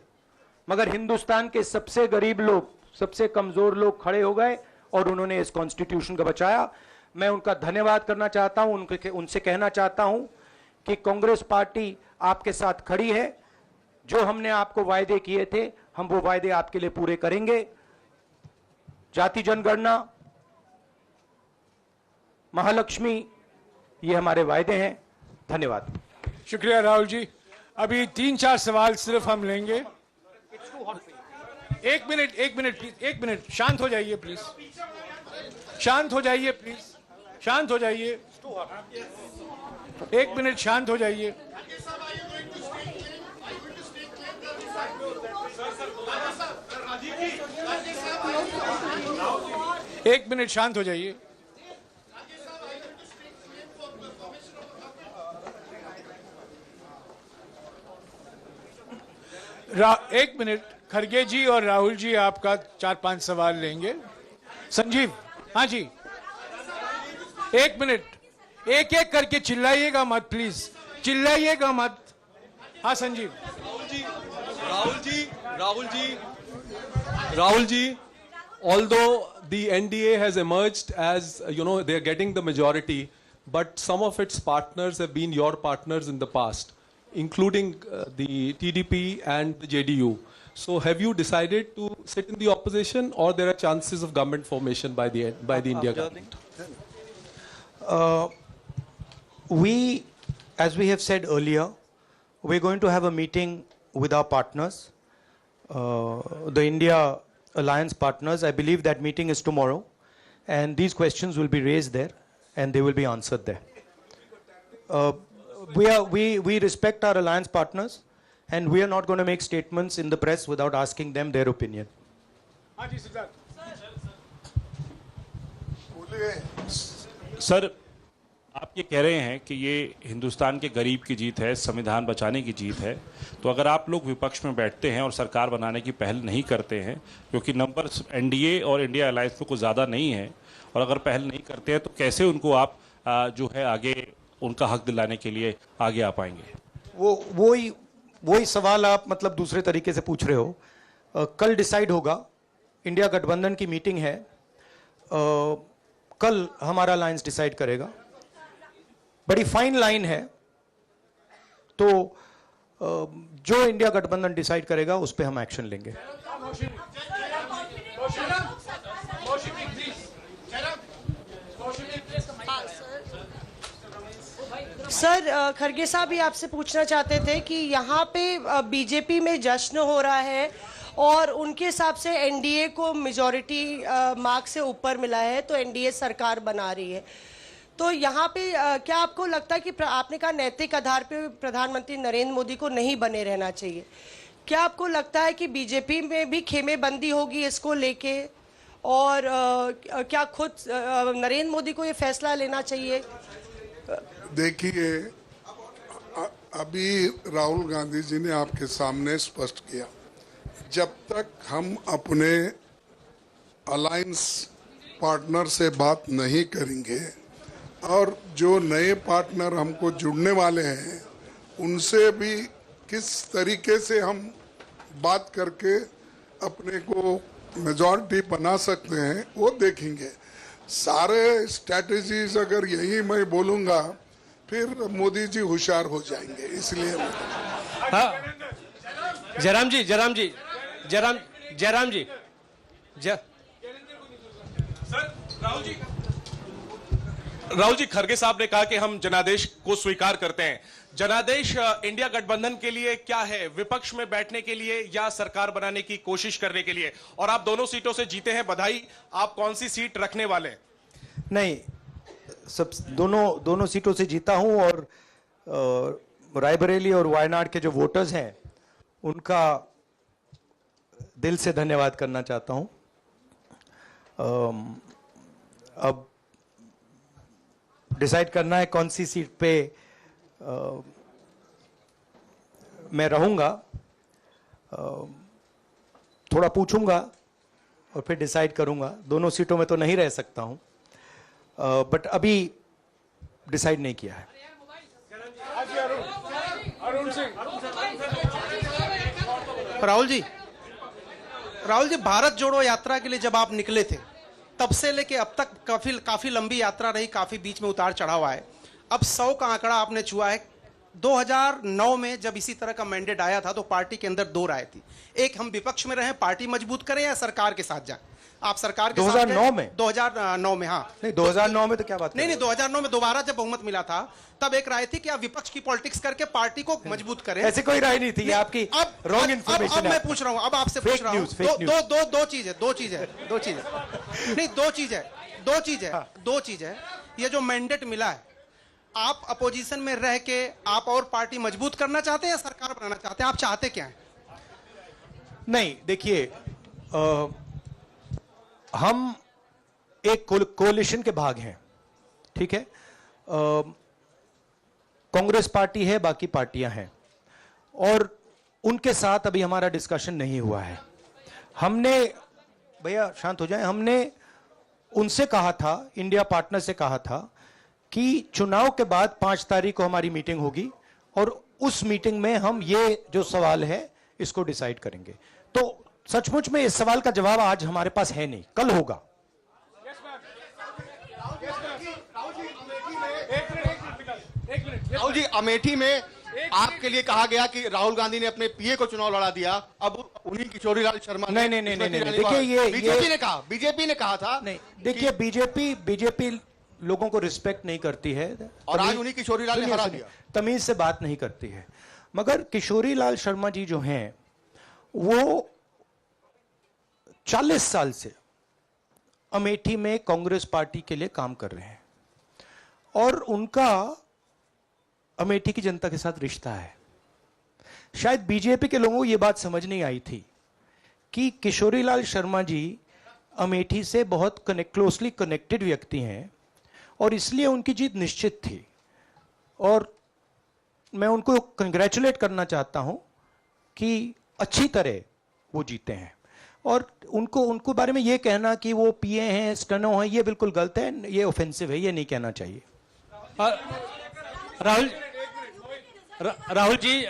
मगर हिंदुस्तान के सबसे गरीब लोग, सबसे कमजोर लोग खड़े हो गए और उन्होंने इस कॉन्स्टिट्यूशन को बचाया. मैं उनका धन्यवाद करना चाहता हूं, उनसे कहना चाहता हूं कि कांग्रेस पार्टी आपके साथ खड़ी है. जो हमने आपको वायदे किए थे, हम वो वायदे आपके लिए पूरे करेंगे. जाति जनगणना, महालक्ष्मी, ये हमारे वायदे हैं. धन्यवाद. शुक्रिया राहुल जी. अभी 3-4 सवाल सिर्फ हम लेंगे. एक मिनट प्लीज, एक मिनट. शांत हो जाइए प्लीज, शांत हो जाइए प्लीज, शांत हो जाइए. एक मिनट शांत हो जाइए. एक मिनट शांत हो जाइए. एक मिनट. खरगे जी और राहुल जी आपका 4-5 सवाल लेंगे. संजीव, हाँ जी, एक मिनट. एक एक करके चिल्लाइएगा मत प्लीज, चिल्लाइएगा मत. हाँ Sanjeev. Rahul ji, although the NDA has emerged as, they are getting the majority, but some of its partners have been your partners in the past, including the TDP and the JDU. So have you decided to sit in the opposition, or there are chances of government formation by the India government? As we have said earlier, we're going to have a meeting with our partners, the India Alliance partners. I believe that meeting is tomorrow, and these questions will be raised there and they will be answered there. We respect our alliance partners, and we are not going to make statements in the press without asking them their opinion. Sir, आप ये कह रहे हैं कि ये हिंदुस्तान के गरीब की जीत है, संविधान बचाने की जीत है. तो अगर आप लोग विपक्ष में बैठते हैं और सरकार बनाने की पहल नहीं करते हैं, क्योंकि नंबर एनडीए और इंडिया अलायंस में कुछ ज़्यादा नहीं है, और अगर पहल नहीं करते हैं तो कैसे उनको आप जो है आगे उनका हक दिलाने के लिए आगे आ पाएंगे? वही सवाल आप मतलब दूसरे तरीके से पूछ रहे हो. कल डिसाइड होगा. इंडिया गठबंधन की मीटिंग है. कल हमारा अलायंस डिसाइड करेगा. बड़ी फाइन लाइन है, तो जो इंडिया गठबंधन डिसाइड करेगा उस पे हम एक्शन लेंगे. सर, खरगे साहब भी आपसे पूछना चाहते थे कि यहाँ पे बीजेपी में जश्न हो रहा है और उनके हिसाब से एनडीए को मेजॉरिटी मार्क से ऊपर मिला है, तो एनडीए सरकार बना रही है. तो यहाँ पे क्या आपको लगता है कि आपने कहा नैतिक आधार पे प्रधानमंत्री नरेंद्र मोदी को नहीं बने रहना चाहिए, क्या आपको लगता है कि बीजेपी में भी खेमेबंदी होगी इसको लेके, और क्या खुद नरेंद्र मोदी को ये फैसला लेना चाहिए? देखिए, अभी राहुल गांधी जी ने आपके सामने स्पष्ट किया जब तक हम अपने अलायंस पार्टनर से बात नहीं करेंगे और जो नए पार्टनर हमको जुड़ने वाले हैं उनसे भी किस तरीके से हम बात करके अपने को मेजॉरिटी बना सकते हैं वो देखेंगे। सारे स्ट्रैटेजीज अगर यही मैं बोलूँगा फिर मोदी जी होशियार हो जाएंगे, इसलिए जयराम जी राहुल जी, खरगे साहब ने कहा कि हम जनादेश को स्वीकार करते हैं। जनादेश इंडिया गठबंधन के लिए क्या है? विपक्ष में बैठने के लिए या सरकार बनाने की कोशिश करने के लिए? और आप दोनों सीटों से जीते हैं, बधाई। आप कौन सी सीट रखने वाले हैं? नहीं, सब दोनों सीटों से जीता हूं और रायबरेली और वायनाड के जो वोटर्स हैं उनका दिल से धन्यवाद करना चाहता हूं। अब डिसाइड करना है कौन सी सीट पे मैं रहूंगा। थोड़ा पूछूंगा और फिर डिसाइड करूंगा। दोनों सीटों में तो नहीं रह सकता हूं, बट अभी डिसाइड नहीं किया है। राहुल जी, भारत जोड़ो यात्रा के लिए जब आप निकले थे तब से लेके अब तक काफी लंबी यात्रा रही, काफी बीच में उतार चढ़ाव आए। अब 100 का आंकड़ा आपने छुआ है। 2009 में जब इसी तरह का मैंडेट आया था तो पार्टी के अंदर दो राय थी, एक हम विपक्ष में रहें, पार्टी मजबूत करें, या सरकार के साथ जाएं। आप सरकार के 2009 में 2009 में हाँ नहीं, 2009 में तो क्या बात नहीं 2009 में दोबारा जब बहुमत मिला था तब एक राय थी कि आप विपक्ष की पॉलिटिक्स करके पार्टी को मजबूत करें। ऐसी कोई राय नहीं थी, ये आपकी रॉन्ग इन्फॉर्मेशन है। अब मैं पूछ रहा हूं, अब आपसे पूछ रहा हूं, दो चीज है। ये जो मैंडेट मिला है, आप अपोजिशन में रह के आप और पार्टी मजबूत करना चाहते हैं या सरकार बनाना चाहते हैं? आप चाहते क्या है? नहीं, देखिए, हम एक कोalition के भाग हैं, ठीक है। कांग्रेस पार्टी है, बाकी पार्टियां हैं, और उनके साथ अभी हमारा डिस्कशन नहीं हुआ है। हमने, भैया शांत हो जाए, हमने उनसे कहा था, इंडिया पार्टनर से कहा था कि चुनाव के बाद 5 तारीख को हमारी मीटिंग होगी और उस मीटिंग में हम ये जो सवाल है इसको डिसाइड करेंगे। तो सचमुच में इस सवाल का जवाब आज हमारे पास है नहीं, कल होगा। राहुल जी, अमेठी में आपके लिए कहा गया कि राहुल गांधी ने अपने पीए को चुनाव लड़ा दिया, अब उन्हीं किशोरीलाल शर्मा नहीं, देखिए, ये बीजेपी ने कहा था। नहीं, देखिए, बीजेपी लोगों को रिस्पेक्ट नहीं करती है और आज उन्हीं किशोरीलाल ने हरा दिया, तमीज से बात नहीं करती है। मगर किशोरीलाल शर्मा जी जो हैं वो 40 साल से अमेठी में कांग्रेस पार्टी के लिए काम कर रहे हैं और उनका अमेठी की जनता के साथ रिश्ता है। शायद बीजेपी के लोगों को यह बात समझ नहीं आई थी कि किशोरीलाल शर्मा जी अमेठी से बहुत क्लोजली कनेक्टेड व्यक्ति हैं और इसलिए उनकी जीत निश्चित थी। और मैं उनको कंग्रेचुलेट करना चाहता हूं कि अच्छी तरह वो जीते हैं। और उनको बारे में ये कहना कि वो पीए हैं, स्टनो हैं, ये बिल्कुल गलत है, ये ऑफेंसिव है, ये नहीं कहना चाहिए। राहुल जी,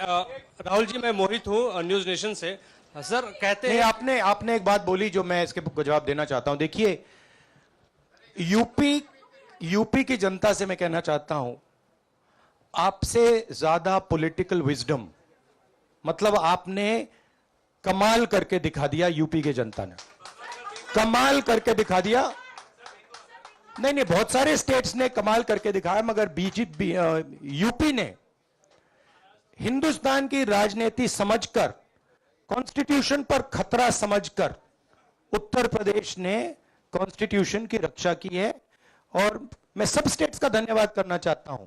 मैं मोहित हूं न्यूज नेशन से। सर कहते हैं, आपने एक बात बोली जो मैं इसके जवाब देना चाहता हूं। देखिए, यूपी की जनता से मैं कहना चाहता हूं, आपसे ज्यादा पॉलिटिकल विजडम, मतलब आपने कमाल करके दिखा दिया। यूपी की जनता ने कमाल करके दिखा दिया। नहीं, बहुत सारे स्टेट्स ने कमाल करके दिखाया, मगर यूपी ने हिंदुस्तान की राजनीति समझकर, कॉन्स्टिट्यूशन पर खतरा समझकर उत्तर प्रदेश ने कॉन्स्टिट्यूशन की रक्षा की है। और मैं सब स्टेट्स का धन्यवाद करना चाहता हूं,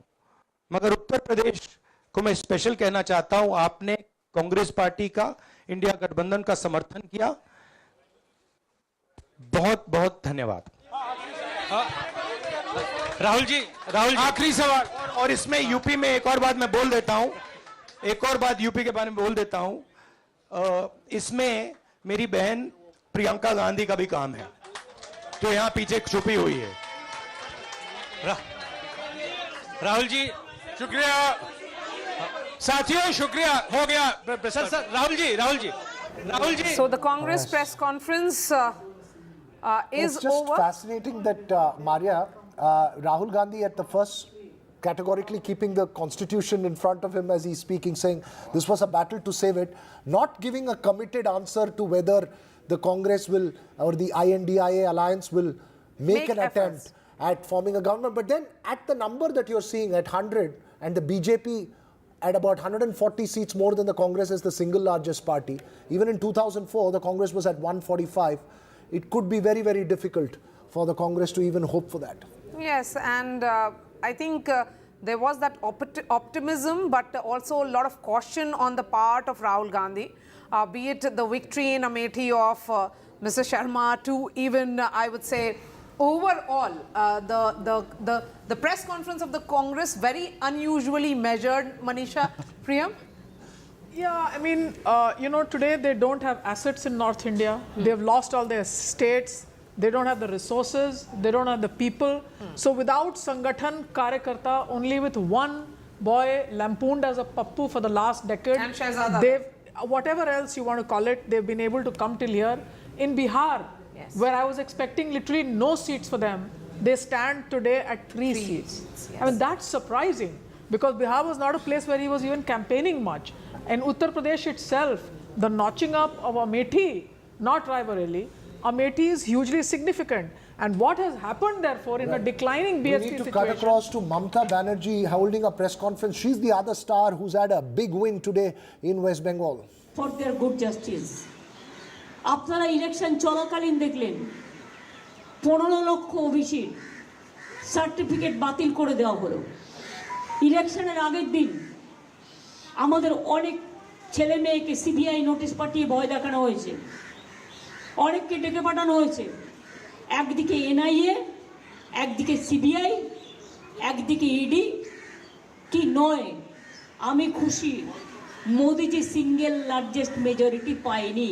मगर उत्तर प्रदेश को मैं स्पेशल कहना चाहता हूं। आपने कांग्रेस पार्टी का, इंडिया गठबंधन का समर्थन किया, बहुत बहुत धन्यवाद। राहुल जी, आखिरी सवाल, और इसमें यूपी में एक और बात मैं बोल देता हूं, एक और बात यूपी के बारे में बोल देता हूं। इसमें मेरी बहन प्रियंका गांधी का भी काम है, जो यहाँ पीछे छुपी हुई है। राहुल जी शुक्रिया साथियों, शुक्रिया, हो गया। Sir Rahul ji So the Congress press conference is it's just over. fascinating that Maria, Rahul Gandhi at the first categorically keeping the constitution in front of him as he's speaking, saying this was a battle to save it, not giving a committed answer to whether the Congress will or the INDIA alliance will make an attempt at forming a government. But then at the number that you're seeing at 100 and the BJP at about 140 seats more than the Congress as the single largest party. Even in 2004, the Congress was at 145. It could be very, very difficult for the Congress to even hope for that. Yes, and I think there was that optimism, but also a lot of caution on the part of Rahul Gandhi, be it the victory in Amethi of Mr. Sharma to even, I would say, overall, the press conference of the Congress very unusually measured. Manisha, Priyam? Yeah, I mean, today they don't have assets in North India. They've lost all their states. They don't have the resources. They don't have the people. So without Sangathan Karyakarta, only with one boy lampooned as a pappu for the last decade, and Shehzada, they've, whatever else you want to call it, they've been able to come till here. In Bihar, where I was expecting literally no seats for them, they stand today at 3 seats. Yes. I mean, that's surprising because Bihar was not a place where he was even campaigning much. And Uttar Pradesh itself, the notching up of Amethi, not Rai Bareli, Amethi is hugely significant. And what has happened, therefore, in a declining BSP situation... We need to cut across to Mamta Banerjee holding a press conference. She's the other star who's had a big win today in West Bengal. For their good justice. আপনারা election চলাকালীন দেখলেন 15 লক্ষ ওবিসির certificate বাতিল করে দেওয়া হলো। ইলেকশনের আগের দিন আমাদের অনেক ছেলে মেয়েকে সিবিআই নোটিশ পাঠিয়ে ভয় দেখানো হয়েছে, অনেককে ডেকে পাঠানো হয়েছে। একদিকে এনআইএ, একদিকে সিবিআই, একদিকে ইডি। কি নয়, আমি খুশি মোদি যে সিঙ্গেল লার্জেস্ট মেজরিটি পায়নি,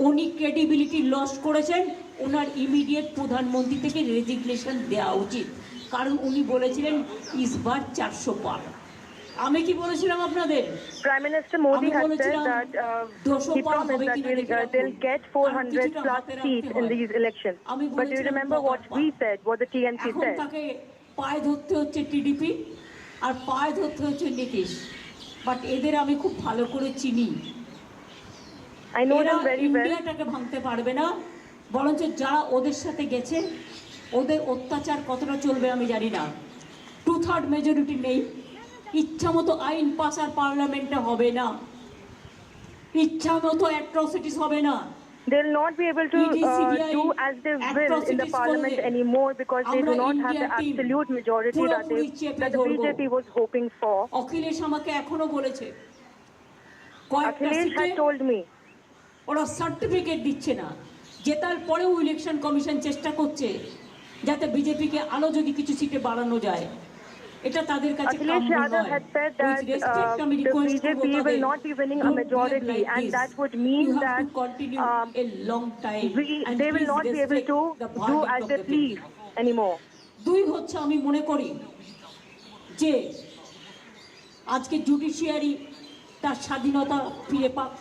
উনি ক্রেডিবিলিটি লস করেছেন। ওনার ইমিডিয়েট প্রধানমন্ত্রী থেকে রেজিগনেশন দেওয়া উচিত, কারণ উনি বলেছিলেন ইসবার 400 পার। আমি কি বলেছিলাম আপনাদের? Prime Minister Modi has said that he promised that they'll get 400 plus seats in these elections. But do you remember what we said, what the TMC said? তাকে পায়ে ধরতে হচ্ছে টিডিপি আর পায়ে ধরতে হচ্ছে নীতিশ, বাট এদের আমি খুব ভালো করে চিনি। I know them very well. ইন্ডিয়াটাকে ভাঙতে পারবে না, বরঞ্চ যারা ওদের সাথে গেছে ওদের অত্যাচার কতটা চলবে আমি জানি না। 2/3 মেজরিটি নেই, ইচ্ছা মতো আইন পাস আর পার্লামেন্টে হবে না, ইচ্ছা মতো অ্যাট্রসিটিস হবে না। They'll not be able to do as they will in the parliament anymore because they do not have the absolute majority that the BJP was hoping for. Akhilesh আমাকে এখনো বলেছে, Akhilesh had told me, ওরা certificate দিচ্ছে না, জেতার পরেও election commission চেষ্টা করছে যাতে বিজেপিকে আলো যোগী কিছু সিটে বাড়ানো যায়। এটা তাদের কাছে Akhilesh Yadav had said that the BJP will not be winning a majority and that would mean that they will not be able to do as they please anymore. দুই হচ্ছে, আমি মনে করি যে আজকে জুডিশিয়ারি তার স্বাধীনতা ফিরে পাক,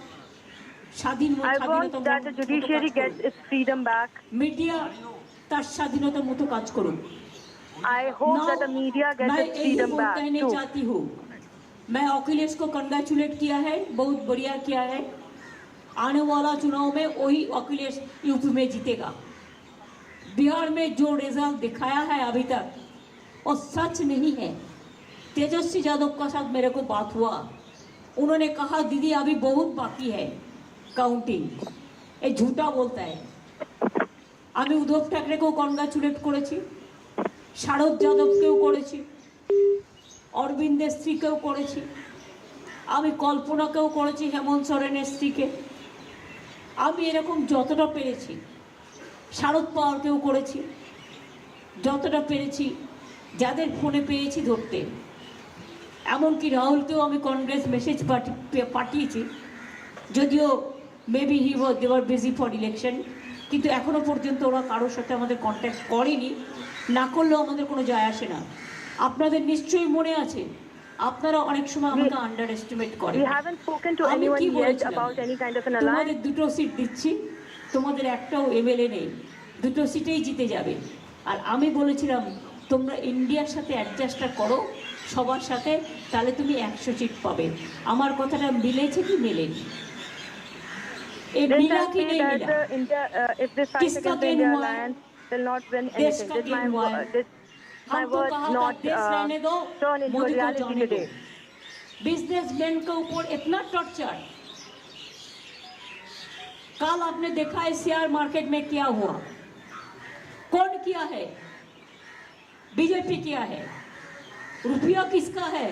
I want that the judiciary gets its freedom back. Media তার স্বাধীনতার মতো কাজ করুন। I hope that the media gets its freedom back too. चाहती हूँ, मैं अखिलेश को कंग्रेचुलेट किया है, बहुत बढ़िया किया है। आने वाला चुनाव में वही अखिलेश यूपी में जीतेगा। बिहार में जो रिजल्ट दिखाया है अभी तक वो सच नहीं है। तेजस्वी यादव का साथ मेरे को बात हुआ, उन्होंने कहा दीदी अभी बहुत बाकी है काउंटिंग, ये झूठा बोलता है। আমি উদ্ধব ঠাকরেকেও কংগ্রাচুলেট করেছি, শারদ যাদবকেও করেছি, অরবিন্দের স্ত্রীকেও করেছি, আমি কল্পনাকেও করেছি, হেমন্ত সোরেনের স্ত্রীকে। আমি এরকম যতটা পেরেছি, শারদ পাওয়ারকেও করেছি, যতটা পেরেছি যাদের ফোনে পেয়েছি ধরতে। এমনকি রাহুলকেও আমি কংগ্রেস মেসেজ পাঠিয়েছি যদিও maybe they were busy for election, কিন্তু এখনো পর্যন্ত ওরা কারোর সাথে আমাদের কন্ট্যাক্ট করেনি, না করলেও আমাদের কোনো যায় আসে না। আপনাদের নিশ্চয়ই মনে আছে, আপনারা অনেক সময় আমাকে আন্ডার এস্টিমেট করেন। আমি কি বলেছিলাম, তোমাদের 2টো সিট দিচ্ছি, তোমাদের একটাও এমএলএ নেই, 2টো সিটেই জিতে যাবে। আর আমি বলেছিলাম তোমরা ইন্ডিয়ার সাথে অ্যাডজাস্টটা করো সবার সাথে, তাহলে তুমি 100 সিট পাবে। আমার কথাটা মিলেছে কি মেলেনি? এই মিলা কি নেই মিলা? किसका गेन हुआ है? देश का गेन हुआ है। हम तो कहा था देश रहने दो, मोदी को जाने दो। बिजनेसमैन के ऊपर इतना टॉर्चर। कल आपने देखा है शेयर मार्केट में क्या हुआ, कौन किया है? बीजेपी किया है। रुपया किसका है?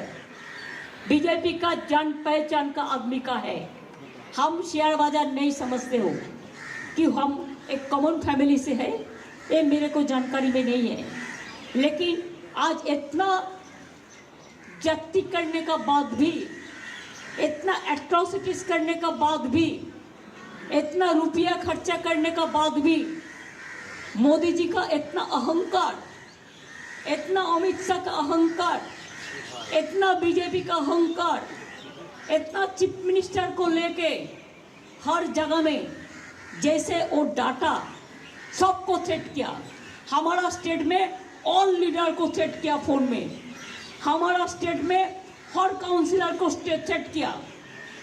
बीजेपी का, जान पहचान का आदमी का है। हम शेयर बाजार नहीं समझते हो कि हम एक कॉमन फैमिली से है, ये मेरे को जानकारी में नहीं है। लेकिन आज इतना जब्ती करने का बाद भी, इतना एट्रोसिटीज करने का बाद भी, इतना रुपया खर्चा करने का बाद भी मोदी जी का इतना अहंकार, इतना अमित शाह का अहंकार, इतना बीजेपी का अहंकार, इतना चीफ मिनिस्टर को लेके हर जगह में जैसे वो डाटा सबको थ्रेट किया। हमारा स्टेट में ऑल लीडर को थ्रेट किया फोन में, हमारा स्टेट में हर काउंसिलर को थ्रेट किया,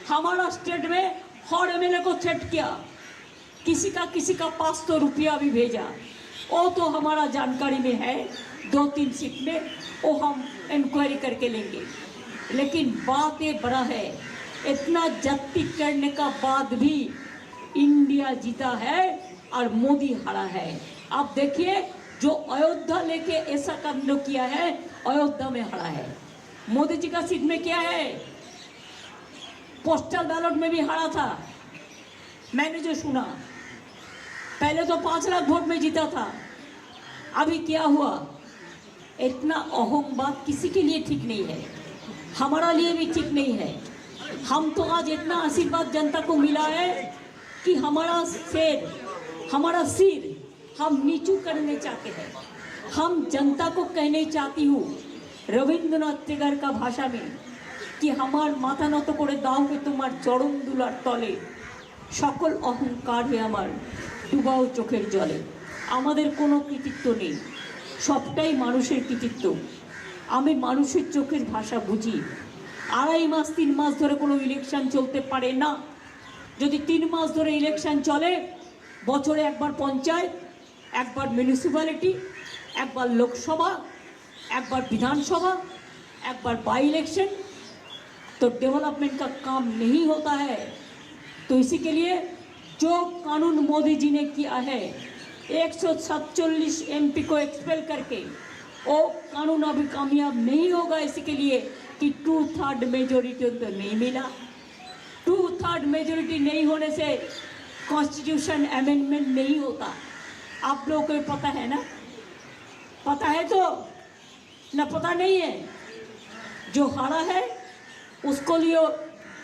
हमारा स्टेट में हर एमएलए को थ्रेट किया। किसी का पास तो रुपया भी भेजा, वो तो हमारा जानकारी में है। 2-3 सीट में वो हम इंक्वायरी करके लेंगे। लेकिन बात ये बड़ा है, इतना जब्ती करने का बाद भी इंडिया जीता है और मोदी हारा है। आप देखिए जो अयोध्या लेके ऐसा कांड किया है, अयोध्या में हारा है। मोदी जी का सीट में क्या है? पोस्टल बैलेट में भी हारा था। मैंने जो सुना, पहले तो 5 लाख वोट में जीता था, अभी क्या हुआ? इतना अहम बात किसी के लिए ठीक नहीं है, हमारा लिए भी ठीक नहीं है। हम तो आज इतना आशीर्वाद जनता को मिला है कि हमारा सिर हम नीचू करने चाहते हैं। हम जनता को कहने चाहती हूँ रविंद्रनाथ टैगोर का भाषा में कि हमार माथा নত করে দাও কে তোমার চরণ দুলার তলে, সকল অহংকার হয়ে আমার ডুবাও চোখের জলে। আমাদের কোনো কৃতিত্ব নেই, সবটাই মানুষের কৃতিত্ব। আমি মানুষের চোখের ভাষা বুঝি। 2.5 মাস 3 মাস ধরে কোনো ইলেকশন চলতে পারে না। যদি 3 মাস ধরে ইলেকশন চলে, বছরে একবার পঞ্চায়েত, একবার মিউনিসিপ্যালিটি, একবার লোকসভা, একবার विधानसभा, একবার बाई इलेक्शन, तो डेवलपमेंट का काम नहीं होता है। तो इसी के लिए जो कानून मोदी जी ने किया है, 147 MP को एक्सपेल करके, वो कानून अभी कामयाब नहीं होगा। इसी के लिए कि 2/3 मेजोरिटी तो नहीं मिला। 2/3 मेजोरिटी नहीं होने से कॉन्स्टिट्यूशन अमेंडमेंट नहीं होता। आप लोगों को पता है ना? पता है तो ना, पता नहीं है? जो हारा है उसको लिए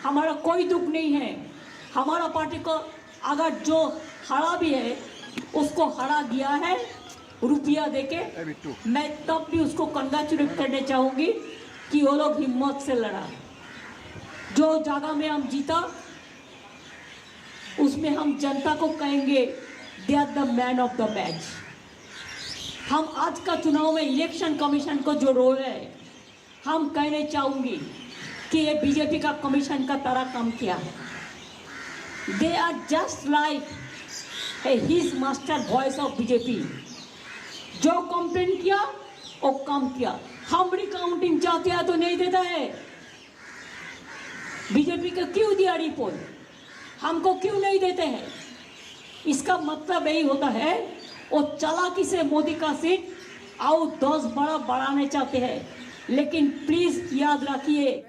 हमारा कोई दुख नहीं है। हमारा पार्टी को अगर जो हारा भी है उसको हरा दिया है रुपया देके, मैं तब भी उसको कंग्रेचुलेट करने चाहूँगी कि वो लोग हिम्मत से लड़ा। जो जगह में हम जीता उसमें हम जनता को कहेंगे they are the man of the match. हम आज का चुनाव में इलेक्शन कमीशन को जो रोल है, हम कहने चाहूँगी कि ये बीजेपी का कमीशन का तरह काम किया है। They are just like his master voice of BJP. जो कंप्लेन किया वो काम किया। हम रिकाउंटिंग चाहते हैं तो नहीं देता है। बीजेपी को क्यों दिया रिपोर्ट, हमको क्यों नहीं देते हैं? इसका मतलब यही होता है वो चालाकी से मोदी का सीट और 10 बड़ा बढ़ाने चाहते हैं। लेकिन प्लीज याद रखिए,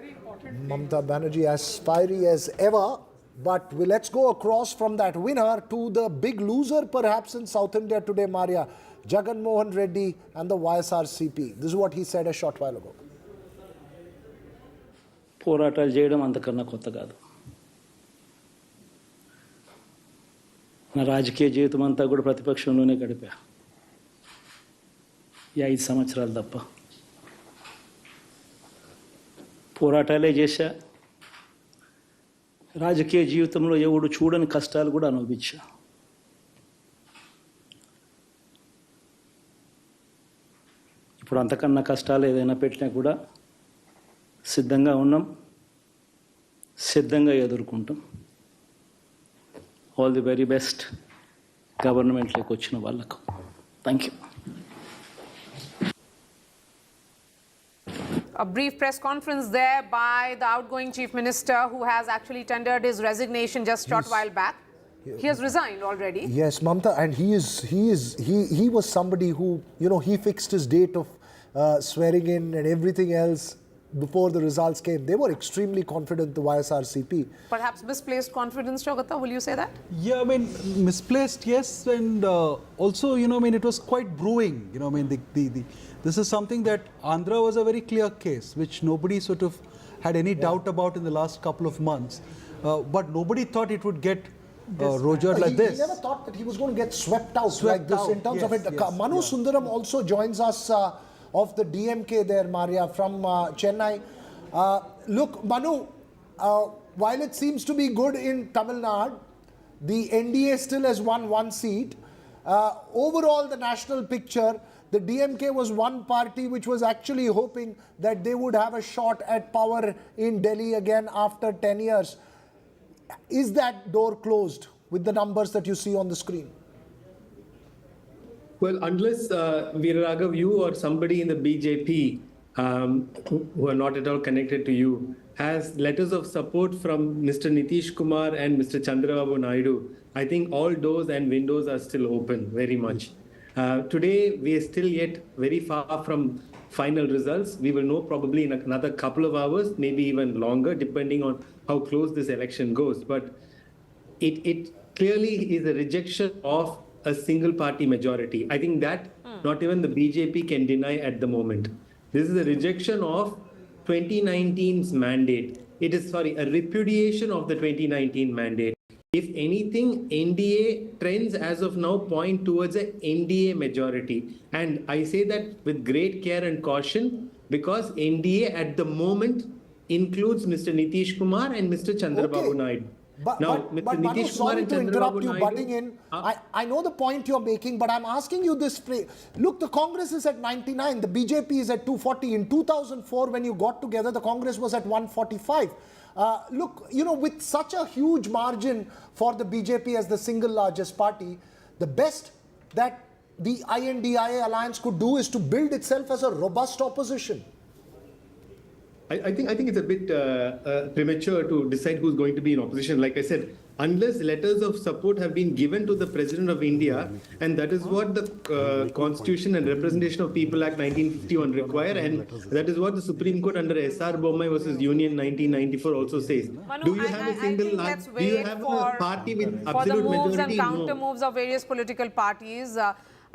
Mamata Banerjee as fiery as ever, but let's go across from that winner to the big loser perhaps in South India today, Maria, Jagan Mohan Reddy and the YSRCP. This is what he said a short while ago. పోరాటాలు చేయడం అంతకన్నా కొత్త కాదు. నా రాజకీయ జీవితం అంతా కూడా ప్రతిపక్షంలోనే గడిపా. ఈ 5 సంవత్సరాలు తప్ప పోరాటాలే చేశా. రాజకీయ జీవితంలో ఎవడు చూడని కష్టాలు కూడా అనుభవించా. ఇప్పుడు అంతకన్నా కష్టాలు ఏదైనా పెట్టినా కూడా సిద్ధంగా ఉన్నాం, సిద్ధంగా ఎదుర్కొంటాం. ఆల్ ది వెరీ బెస్ట్ గవర్నమెంట్లోకి వచ్చిన వాళ్ళకు. Thank you. A brief press conference there by the outgoing Chief Minister, who has actually tendered his resignation just short while back. He has resigned already. Yes, Mamta, and he was somebody who, you know, he fixed his date of swearing in and everything else before the results came. They were extremely confident, the YSRCP. Perhaps misplaced confidence, Jagata, will you say that? Yeah, I mean, misplaced, yes, and also, you know, I mean, it was quite brewing. You know, I mean, this is something that Andhra was a very clear case, which nobody sort of had any doubt about in the last couple of months. But nobody thought it would get Roger like this. He never thought that he was going to get swept out like this in terms of it. Manu Sundaram also joins us of the DMK there, Maria, from Chennai. Look, Manu, while it seems to be good in Tamil Nadu, the NDA still has won 1 seat. Overall, the national picture, the DMK was one party which was actually hoping that they would have a shot at power in Delhi again after 10 years. Is that door closed with the numbers that you see on the screen? Well, unless Veeraraghav, you or somebody in the BJP who are not at all connected to you has letters of support from Mr. Nitish Kumar and Mr. Chandra Babu Naidu, I think all doors and windows are still open very much. Today, we are still yet very far from final results. We will know probably in another couple of hours, maybe even longer, depending on how close this election goes. But it clearly is a rejection of a single party majority. I think that not even the BJP can deny at the moment. This is a rejection of 2019's mandate. It is, a repudiation of the 2019 mandate. If anything, NDA trends as of now point towards an NDA majority. And I say that with great care and caution because NDA at the moment includes Mr. Nitish Kumar and Mr. Chandra Babu Naidu. But Manu, sorry to interrupt you, butting in. I know the point you're making, but I'm asking you this. Look, the Congress is at 99, the BJP is at 240. In 2004, when you got together, the Congress was at 145. Look, you know, with such a huge margin for the BJP as the single largest party, the best that the INDIA alliance could do is to build itself as a robust opposition. I think it's a bit premature to decide who's going to be in opposition. Like I said, unless letters of support have been given to the President of India, and that is what the Constitution and Representation of People Act 1951 require, and that is what the Supreme Court under SR Bommai versus Union 1994 also says. Manu, do you have a single do you have a party with absolute for the moves majority? and counter moves of various political parties?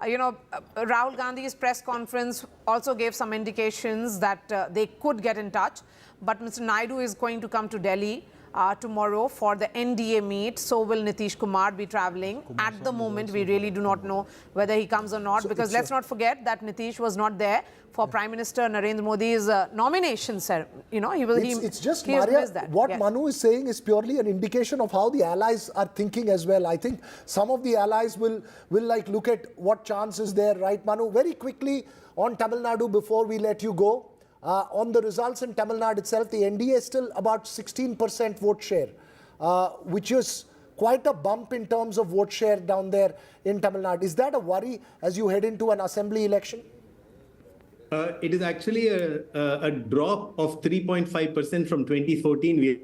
You know, Rahul Gandhi's press conference also gave some indications that they could get in touch. But Mr. Naidu is going to come to Delhi tomorrow for the NDA meet. So will Nitish Kumar be traveling. At the moment, we really do not know whether he comes or not. Because let's not forget that Nitish was not there for Prime Minister Narendra Modi's nomination, sir. You know, It's just, Maria, what Manu is saying is purely an indication of how the allies are thinking as well. I think some of the allies will like look at what chance is there, right, Manu? Very quickly on Tamil Nadu before we let you go. On the results in Tamil Nadu itself, the NDA is still about 16% vote share, which is quite a bump in terms of vote share down there in Tamil Nadu. Is that a worry as you head into an assembly election? It is actually a drop of 3.5% from 2014.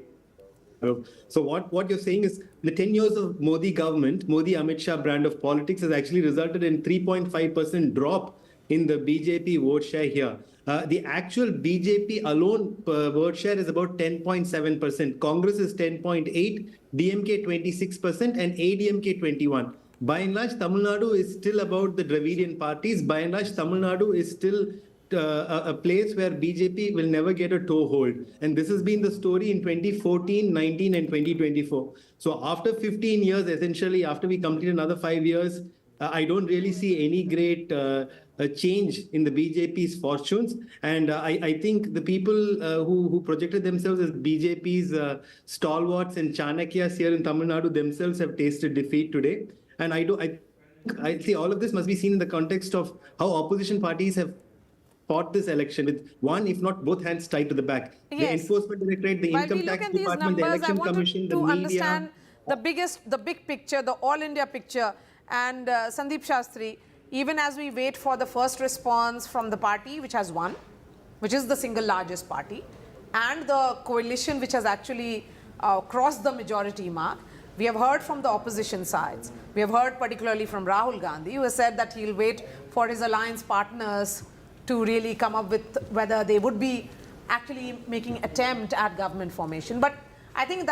So what you're saying is the 10 years of Modi government, Modi Amit Shah brand of politics has actually resulted in 3.5% drop in the BJP vote share here. The actual BJP alone vote share is about 10.7%. Congress is 10.8%, DMK 26%, and ADMK 21%. By and large, Tamil Nadu is still about the Dravidian parties. By and large, Tamil Nadu is still a place where BJP will never get a toehold. And this has been the story in 2014, 19 and 2024. So after 15 years, essentially, after we complete another 5 years, I don't really see any great change in the BJP's fortunes. And I think the people who projected themselves as BJP's stalwarts and Chanakyas here in Tamil Nadu themselves have tasted defeat today. And I see all of this must be seen in the context of how opposition parties have fought this election with one, if not both hands tied to the back. Yes. The Enforcement Directorate, the While Income we look Tax at these Department, the numbers, Election I want Commission, the to media. understand the big picture, the all India picture. And Sandeep Shastri, even as we wait for the first response from the party which has won, which is the single largest party, and the coalition which has actually crossed the majority mark, we have heard from the opposition sides. We have heard particularly from Rahul Gandhi, who has said that he'll wait for his alliance partners to really come up with whether they would be actually making attempt at government formation. But I think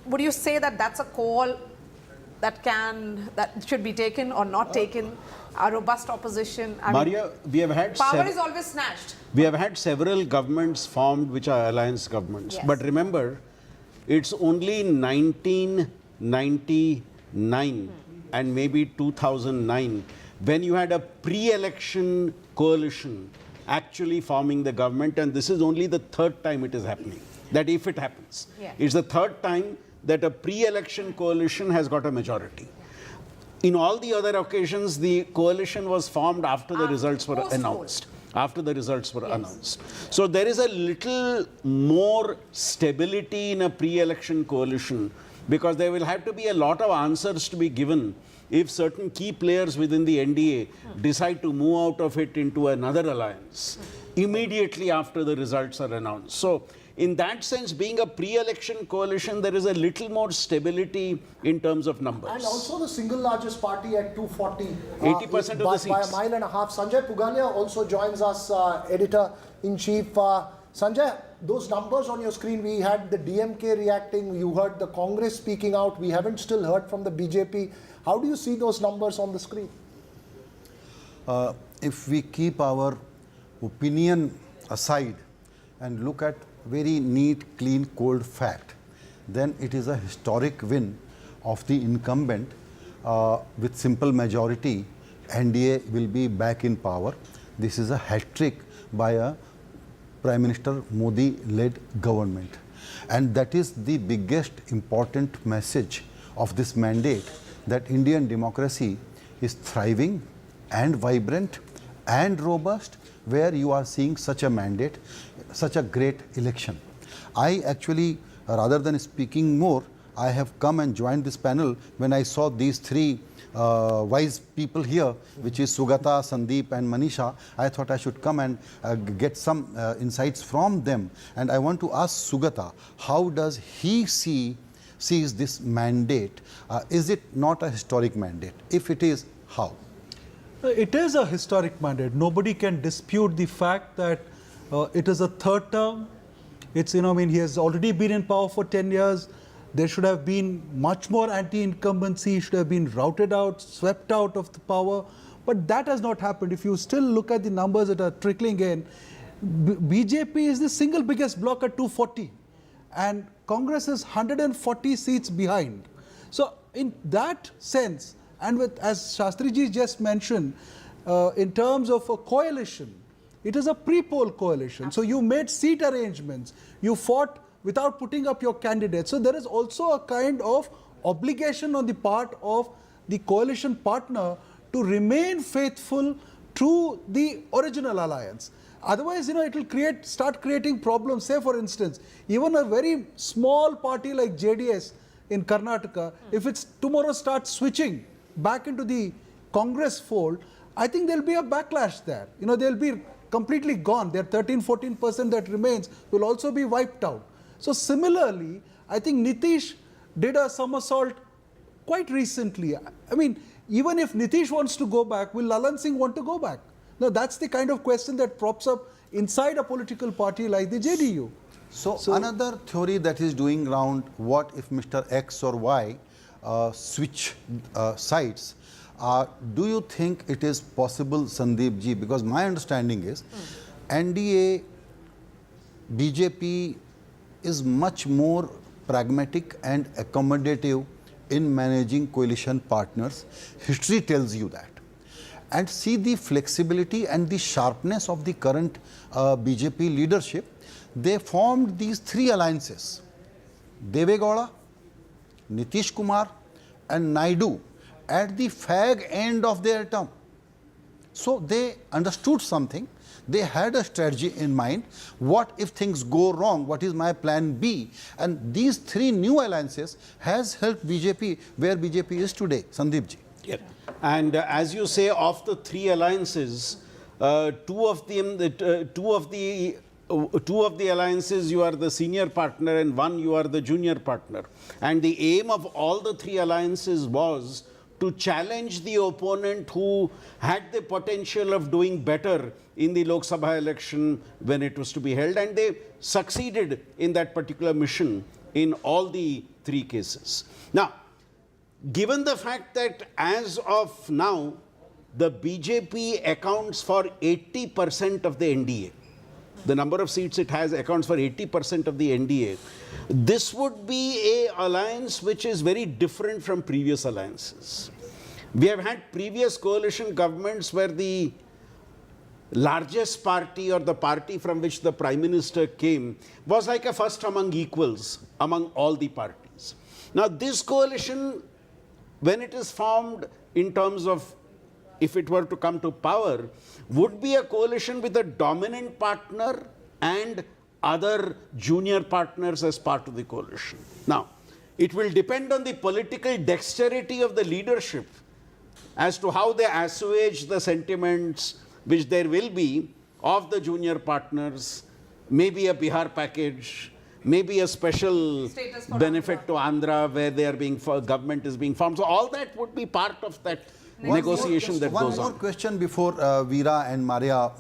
would you say that that's a call that should be taken or not taken? A robust opposition. Maria, we have had power is always snatched. We have had several governments formed which are alliance governments. Yes. But remember, it's only 1999 and maybe 2009 when you had a pre-election coalition actually forming the government, and this is only the third time it is happening. That if it happens, it's the third time that a pre-election coalition has got a majority. In all the other occasions, the coalition was formed after the results were announced. After the results were announced. So there is a little more stability in a pre-election coalition, because there will have to be a lot of answers to be given if certain key players within the NDA decide to move out of it into another alliance immediately after the results are announced. So in that sense, being a pre-election coalition, there is a little more stability in terms of numbers. And also the single largest party at 240. 80% of the seats. By a mile and a half. Sanjay Pugalia also joins us, Editor-in-Chief. Sanjay, those numbers on your screen, we had the DMK reacting, you heard the Congress speaking out, we haven't still heard from the BJP. How do you see those numbers on the screen? If we keep our opinion aside and look at very neat, clean, cold fact, then it is a historic win of the incumbent. With simple majority, NDA will be back in power. This is a hat-trick by a Prime Minister Modi-led government. And that is the biggest important message of this mandate, that Indian democracy is thriving and vibrant and robust, where you are seeing such a mandate, such a great election. I actually, rather than speaking more, I have come and joined this panel when I saw these three wise people here, which is Sugata, Sandeep and Manisha. I thought I should come and get some insights from them. And I want to ask Sugata, how does he sees this mandate? Is it not a historic mandate? If it is, how? It is a historic mandate. Nobody can dispute the fact that it is a third term. It's, he has already been in power for 10 years. There should have been much more anti-incumbency, should have been routed out, swept out of the power. But that has not happened. If you still look at the numbers that are trickling in, BJP is the single biggest bloc at 240. And Congress is 140 seats behind. So in that sense, and with, as Shastriji just mentioned, in terms of a coalition, it is a pre-poll coalition. So you made seat arrangements. You fought without putting up your candidates. So there is also a kind of obligation on the part of the coalition partner to remain faithful to the original alliance. Otherwise, it will start creating problems. Say, for instance, even a very small party like JDS in Karnataka, if it's tomorrow starts switching back into the Congress fold, I think there'll be a backlash there. They'll be completely gone. Their 13-14% that remains will also be wiped out. So similarly, I think Nitish did a somersault quite recently. I mean, even if Nitish wants to go back, will Lalan Singh want to go back? Now, that's the kind of question that props up inside a political party like the JDU. So another theory that is doing round, what if Mr. X or Y switch sides? Do you think it is possible, Sandeep ji? Because my understanding is NDA, BJP is much more pragmatic and accommodative in managing coalition partners. History tells you that. And see the flexibility and the sharpness of the current BJP leadership. They formed these three alliances: Deve Gowda, Nitish Kumar and Naidu at the fag end of their term. So they understood something. They had a strategy in mind. What if things go wrong? What is my plan B? And these three new alliances has helped BJP where BJP is today. Sandeep ji. Yep. And as you say, of the three alliances, two of the alliances you are the senior partner and one you are the junior partner. And the aim of all the three alliances was to challenge the opponent who had the potential of doing better in the Lok Sabha election when it was to be held, and they succeeded in that particular mission in all the three cases. Now, given the fact that as of now, the BJP accounts for 80% of the NDA, the number of seats it has accounts for 80% of the NDA, this would be an alliance which is very different from previous alliances. We have had previous coalition governments where the largest party or the party from which the Prime Minister came was like a first among equals among all the parties. Now this coalition, when it is formed in terms of if it were to come to power, would be a coalition with a dominant partner and other junior partners as part of the coalition. Now, it will depend on the political dexterity of the leadership as to how they assuage the sentiments which there will be of the junior partners, maybe a Bihar package, maybe a special benefit to Andhra where they are being, government is being formed. So all that would be part of that negotiation that goes on. One more question before Veera and Maria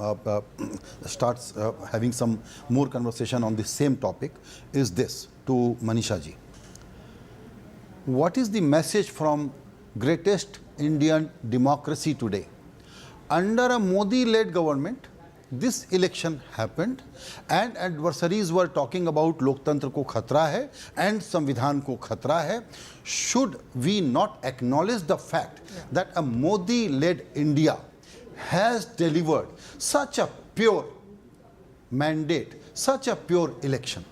starts having some more conversation on the same topic is this to Manisha ji. What is the message from greatest Indian democracy today? Under a Modi-led government, this election happened and adversaries were talking about Loktantra ko khatra hai and Samvidhan ko khatra hai. Should we not acknowledge the fact that a Modi-led India has delivered such a pure mandate, such a pure election?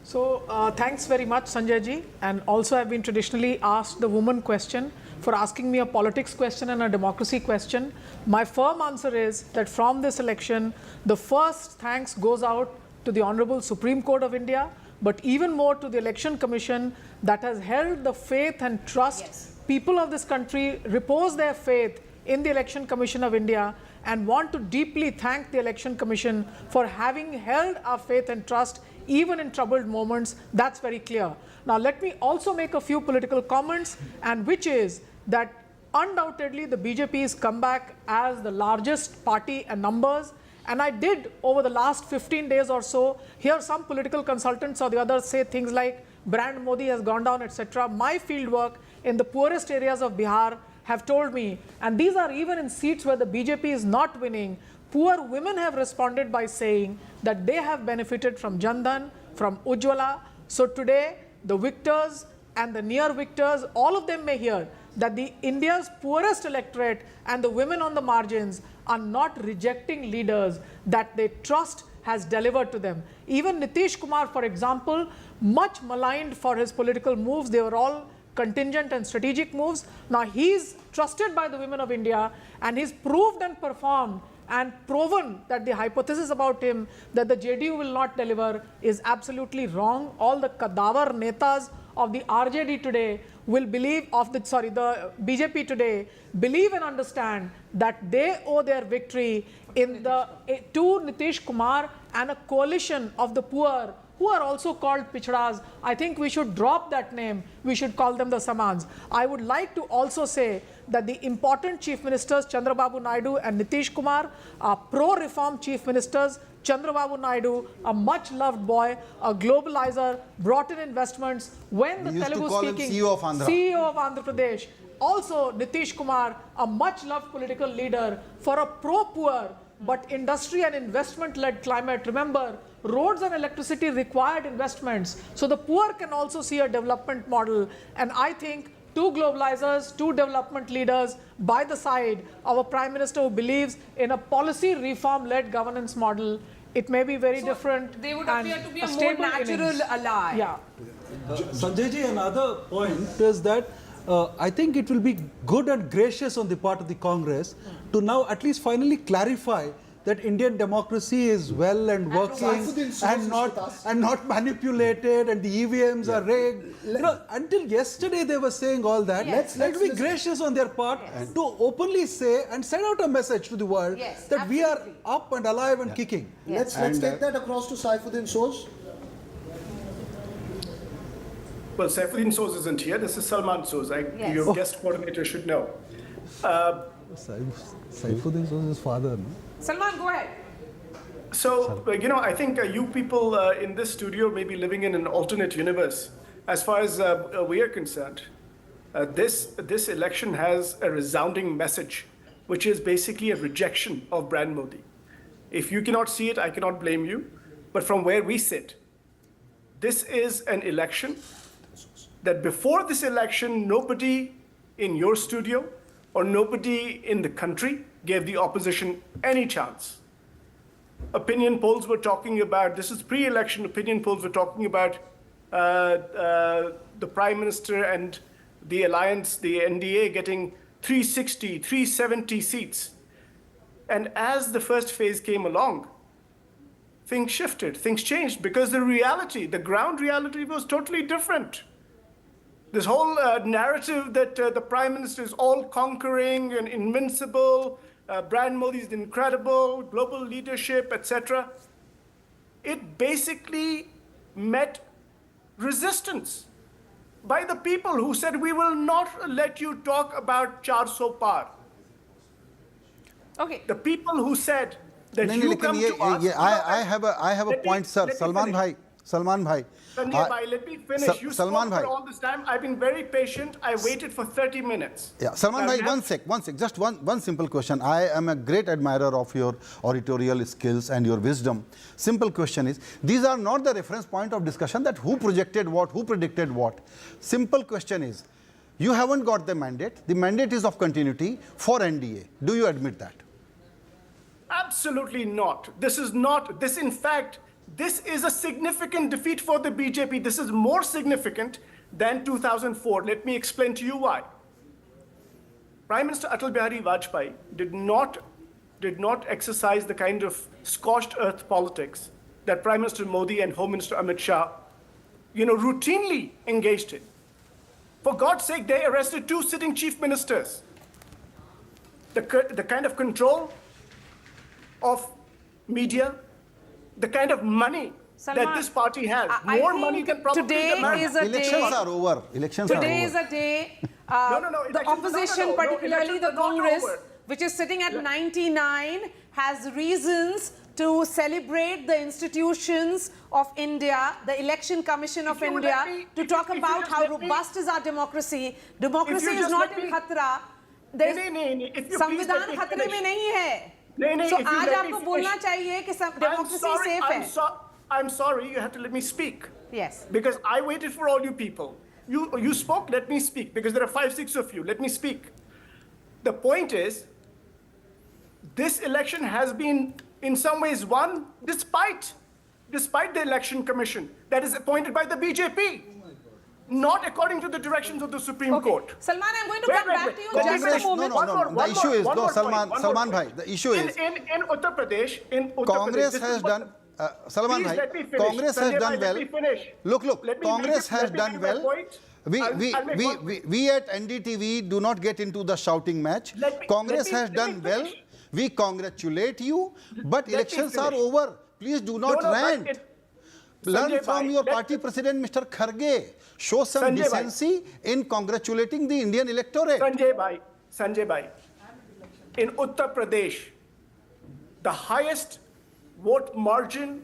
So thanks very much, Sanjay ji. And also I've been traditionally asked the woman question for asking me a politics question and a democracy question. My firm answer is that from this election, the first thanks goes out to the Honorable Supreme Court of India, but even more to the Election Commission that has held the faith and trust. Yes. People of this country repose their faith in the Election Commission of India and want to deeply thank the Election Commission for having held our faith and trust even in troubled moments. That's very clear. Now let me also make a few political comments, and which is that undoubtedly the BJP's comeback as the largest party and numbers, and I did over the last 15 days or so hear some political consultants or the others say things like brand Modi has gone down, etc. My fieldwork in the poorest areas of Bihar have told me, and these are even in seats where the BJP is not winning, poor women have responded by saying that they have benefited from Jan Dhan, from Ujjwala. So today the victors and the near victors, all of them may hear that the India's poorest electorate and the women on the margins are not rejecting leaders that they trust has delivered to them. Even Nitish Kumar, for example, much maligned for his political moves. They were all contingent and strategic moves. Now he's trusted by the women of India and he's proved and performed and proven that the hypothesis about him that the JDU will not deliver is absolutely wrong. All the cadaver netas of the RJD today will believe the BJP today believe and understand that they owe their victory to Nitish Kumar and a coalition of the poor who are also called Pichdas. I think we should drop that name. We should call them the Samans. I would like to also say that the important chief ministers, Chandra Babu Naidu and Nitish Kumar, are pro-reform chief ministers. Chandra Babu Naidu, a much-loved boy, a globalizer, brought in investments. When the Telugu-speaking CEO of Andhra. CEO of Andhra Pradesh, also Nitish Kumar, a much-loved political leader for a pro-poor but industry and investment-led climate. Remember, roads and electricity required investments, so the poor can also see a development model. And I think two globalizers, two development leaders by the side, our Prime Minister who believes in a policy reform-led governance model. It may be very different. They would and appear to be a more stable natural innings. ally. Yeah. Sanjay ji, another point is that I think it will be good and gracious on the part of the Congress to now at least finally clarify that Indian democracy is well and working and not manipulated and the EVMs are rigged. You know, until yesterday they were saying all that. Yes. Let's be gracious on their part to openly say and send out a message to the world that we are up and alive and kicking. Let's take that across to Saifuddin Soz. Well, Saifuddin Soz isn't here. This is Salman Soz. Your guest coordinator should know. Saifuddin Soz's father, no? Salman, go ahead. So, I think you people in this studio may be living in an alternate universe. As far as we are concerned, this election has a resounding message, which is basically a rejection of Brand Modi. If you cannot see it, I cannot blame you. But from where we sit, this is an election that before this election, nobody in your studio or nobody in the country gave the opposition any chance. Opinion polls were talking about, this is pre-election opinion polls were talking about the Prime Minister and the alliance, the NDA, getting 360, 370 seats. And as the first phase came along, things shifted, things changed, because the reality, the ground reality was totally different. This whole narrative that the Prime Minister is all-conquering and invincible, Brand Modi is incredible, global leadership, etc., it basically met resistance by the people who said, we will not let you talk about 400 par. Okay. The people who said that नहीं, you लेकिन come to us. I have a point, sir. Salman bhai. Sanjay bhai, let me finish. You Salman spoke bhai. for all this time. I've been very patient. I waited for 30 minutes. Yeah, Salman bhai, one sec. Just one simple question. I am a great admirer of your oratorial skills and your wisdom. Simple question is, these are not the reference point of discussion that who projected what, who predicted what. Simple question is, you haven't got the mandate. The mandate is of continuity for NDA. Do you admit that? Absolutely not. This is not. This, in fact, this is a significant defeat for the BJP. This is more significant than 2004. Let me explain to you why. Prime Minister Atal Bihari Vajpayee did not exercise the kind of scorched earth politics that Prime Minister Modi and Home Minister Amit Shah, routinely engaged in. For God's sake, they arrested 2 sitting chief ministers. The kind of control of media, the kind of money Salman, that this party has, I more think money than probably today the is a Elections day. are over. Elections are over. Today is a day. No, the opposition, particularly the Congress, over. which is sitting at 99, has reasons to celebrate the institutions of India, the Election Commission of India, to talk about how robust is our democracy. Democracy is not in khatra. संविधान खतरे में नहीं है. So आज आपको बोलना चाहिए कि democracy safe है. I'm sorry, you have to let me speak. Yes. Because I waited for all you people. You spoke, let me speak. Because there are 5-6 of you, let me speak. The point is, this election has been in some ways won despite the election commission that is appointed by the BJP. Not according to the directions of the Supreme Court. Salman, I'm going to come back to you just a moment. The issue is, Salman bhai, the issue is, in Uttar Pradesh, Congress has done, Salman bhai, Congress has done well. Look, Congress has done well. We at NDTV do not get into the shouting match. Congress has done well. We congratulate you, but elections are over. Please do not rant. Learn Sanjay from bhai, your let- party president, Mr. Kharge. Show some Sanjay bhai. decency in congratulating the Indian electorate. Sanjay Bhai, in Uttar Pradesh, the highest vote margin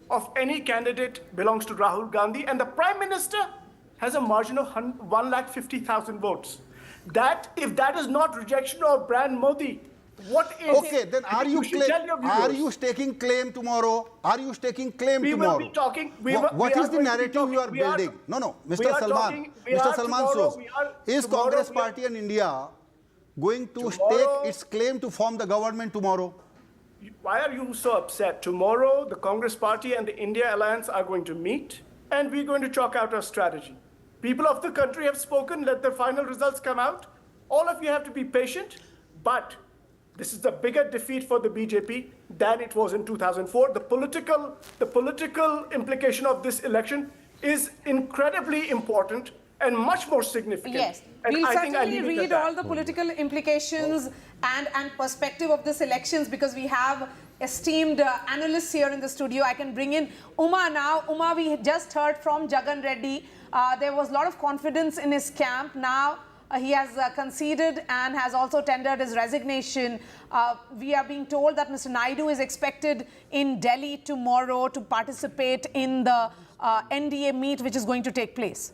of any candidate belongs to Rahul Gandhi, and the Prime Minister has a margin of 150,000 votes. That, if that is not rejection of brand Modi, what is? Okay, then are you staking claim tomorrow? Are you staking claim We tomorrow? will be talking. What is the narrative you are building? No, Mr. Salman. Mr. Salman Soos, is Congress Party in India going to stake its claim to form the government tomorrow? Why are you so upset? Tomorrow, the Congress Party and the India Alliance are going to meet, and we're going to chalk out our strategy. People of the country have spoken. Let the final results come out. All of you have to be patient, but this is a bigger defeat for the BJP than it was in 2004. The political implication of this election is incredibly important and much more significant. Yes, And we'll I think I certainly leave it at read that. all the political implications and perspective of this elections, because we have esteemed analysts here in the studio. I can bring in Uma now. Uma, we just heard from Jagan Reddy. There was a lot of confidence in his camp. Now he has conceded and has also tendered his resignation. We are being told that Mr. Naidu is expected in Delhi tomorrow to participate in the NDA meet, which is going to take place.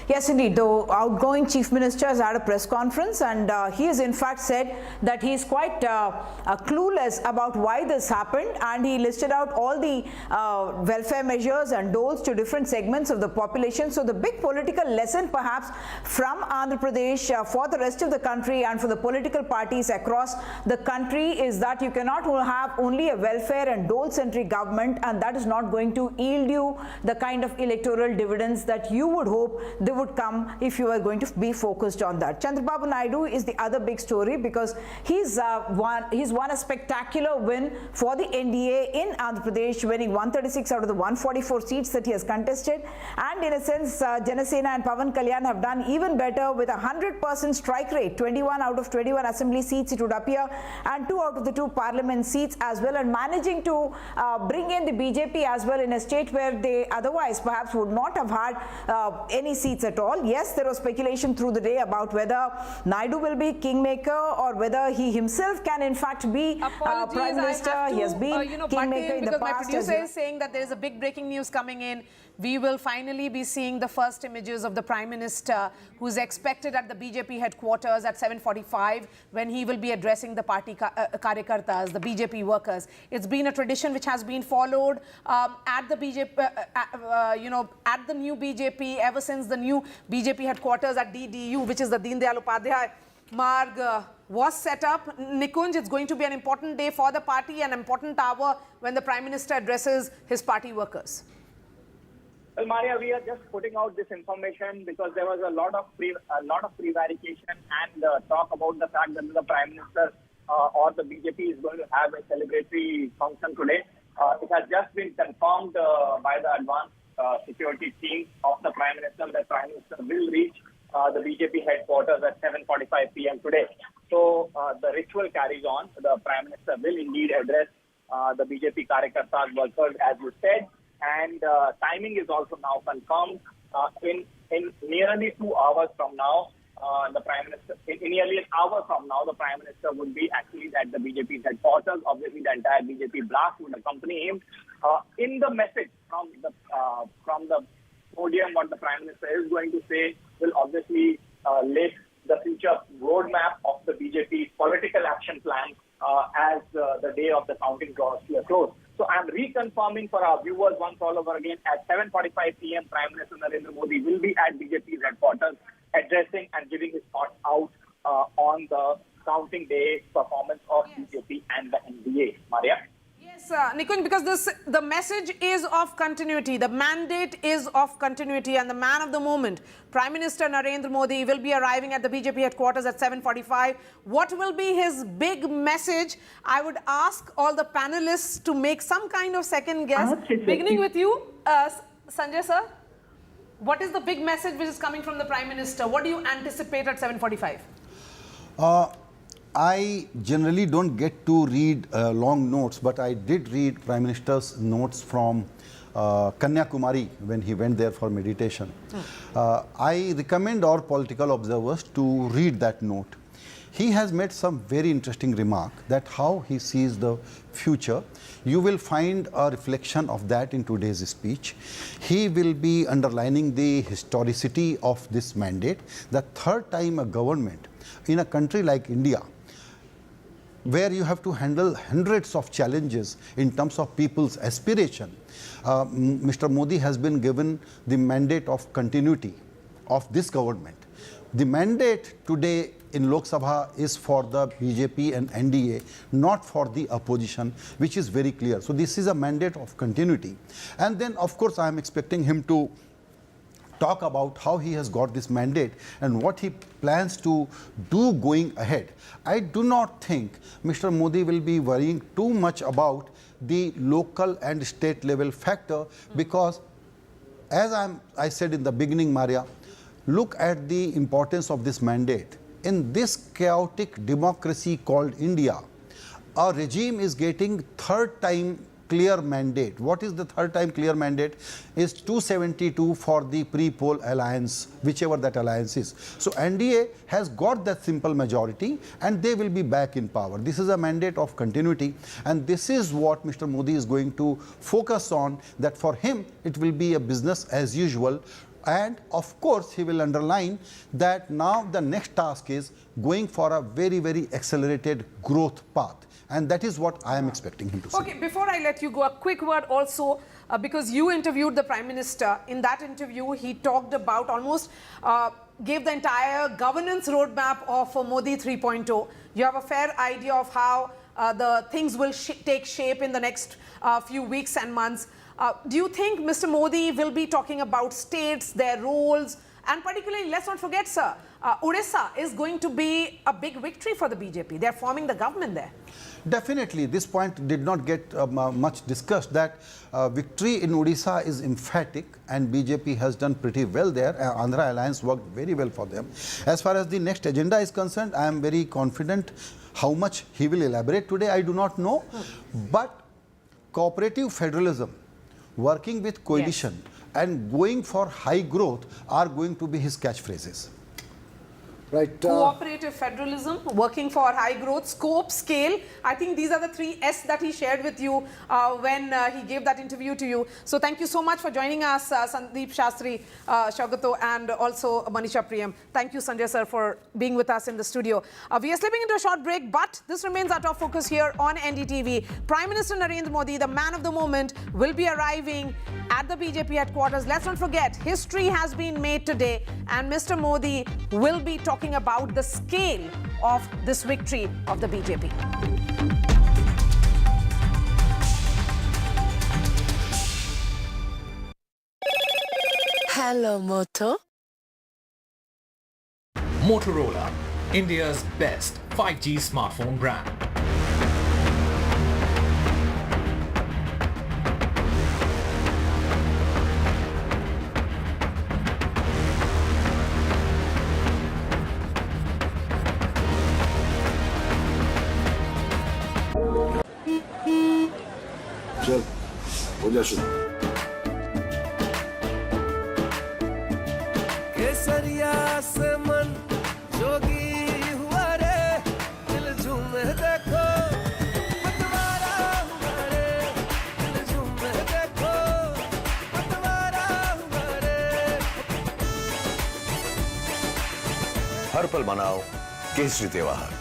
Yes, indeed. The outgoing Chief Minister has had a press conference, and he has in fact said that he is quite clueless about why this happened, and he listed out all the welfare measures and doles to different segments of the population. So the big political lesson perhaps from Andhra Pradesh for the rest of the country and for the political parties across the country is that you cannot have only a welfare and dole-centric government, and that is not going to yield you the kind of electoral dividends that you would hope they would come if you are going to be focused on that. Chandra Babu Naidu is the other big story, because he's won a spectacular win for the NDA in Andhra Pradesh, winning 136 out of the 144 seats that he has contested. And in a sense, JanaSena and Pawan Kalyan have done even better with a 100% strike rate, 21 out of 21 assembly seats it would appear, and 2 out of the 2 parliament seats as well, and managing to bring in the BJP as well in a state where they otherwise perhaps would not have had any seats at all. Yes, there was speculation through the day about whether Naidu will be kingmaker or whether he himself can in fact be Prime Minister. He has been kingmaker in the past. My producer is saying that there is a big breaking news coming in. We will finally be seeing the first images of the Prime Minister, who is expected at the BJP headquarters at 7:45 when he will be addressing the party karyakartas, the BJP workers. It's been a tradition which has been followed at the BJP, at the new BJP ever since the new BJP headquarters at DDU, which is the Deen Dayal Upadhyay Marg, was set up. Nikunj, it's going to be an important day for the party, an important hour when the Prime Minister addresses his party workers. Well, Maria, we are just putting out this information because there was a lot of prevarication and talk about the fact that the Prime Minister or the BJP is going to have a celebratory function today. It has just been confirmed by the advanced security team of the Prime Minister that Prime Minister will reach the BJP headquarters at 7:45 p.m. today. So the ritual carries on. The Prime Minister will indeed address the BJP Karyakartas workers, as you said. And timing is also now confirmed. In nearly 2 hours from now, the Prime Minister, in nearly an hour from now, the Prime Minister would be actually at the BJP headquarters. Obviously, the entire BJP blast would accompany him. In the message from the podium, what the Prime Minister is going to say will obviously list the future roadmap of the BJP's political action plan as the day of the counting draws to a close. So I'm reconfirming for our viewers once all over again, at 7:45 p.m. Prime Minister Narendra Modi will be at BJP's headquarters addressing and giving his thoughts out on the counting day performance of BJP and the NDA. Maria? Yes, Nikunj, because the message is of continuity, the mandate is of continuity, and the man of the moment, Prime Minister Narendra Modi, will be arriving at the BJP headquarters at 7:45. What will be his big message? I would ask all the panelists to make some kind of second guess, beginning with you, Sanjay sir. What is the big message which is coming from the Prime Minister? What do you anticipate at 7:45? I generally don't get to read long notes, but I did read Prime Minister's notes from Kanyakumari when he went there for meditation. I recommend our political observers to read that note. He has made some very interesting remark that how he sees the future. You will find a reflection of that in today's speech. He will be underlining the historicity of this mandate. The third time a government in a country like India, where you have to handle hundreds of challenges in terms of people's aspiration. Mr. Modi has been given the mandate of continuity of this government. The mandate today in Lok Sabha is for the BJP and NDA, not for the opposition, which is very clear. So this is a mandate of continuity. And then, of course, I am expecting him to talk about how he has got this mandate and what he plans to do going ahead. I do not think Mr. Modi will be worrying too much about the local and state level factor because, as I said in the beginning, Maria, look at the importance of this mandate. In this chaotic democracy called India, a regime is getting third time clear mandate. What is the third time clear mandate? Is 272 for the pre-poll alliance, whichever that alliance is. So NDA has got that simple majority and they will be back in power. This is a mandate of continuity and this is what Mr. Modi is going to focus on, that for him it will be a business as usual. And of course, he will underline that now the next task is going for a very, very accelerated growth path. And that is what I am expecting him to say. Okay, before I let you go, a quick word also, because you interviewed the Prime Minister. In that interview, he talked about almost, gave the entire governance roadmap of Modi 3.0. You have a fair idea of how the things will take shape in the next few weeks and months. Do you think Mr. Modi will be talking about states, their roles, and particularly, let's not forget, sir, Odisha is going to be a big victory for the BJP. They're forming the government there. Definitely, this point did not get much discussed, that victory in Odisha is emphatic and BJP has done pretty well there. Andhra Alliance worked very well for them. As far as the next agenda is concerned, I am very confident. How much he will elaborate today, I do not know. But cooperative federalism, working with coalition, yes, and going for high growth are going to be his catchphrases. Right. Cooperative federalism, working for high growth, scope, scale. I think these are the 3 S that he shared with you when he gave that interview to you. So thank you so much for joining us, Sandeep Shastri, Shaugato, and also Manisha Priyam. Thank you, Sanjay sir, for being with us in the studio. We are slipping into a short break, but this remains our top focus here on NDTV. Prime Minister Narendra Modi, the man of the moment, will be arriving at the BJP headquarters. Let's not forget, history has been made today, and Mr. Modi will be talking about the scale of this victory of the BJP. Hello, Moto. Motorola, India's best 5G smartphone brand. चल हो जा शुरू केसरिया से मन जोगी हुआ रे दिल झूमे देखो पतवारा हुआ रे दिल झूमे देखो पतवारा हुआ रे हर पल मनाओ केसरी त्योहार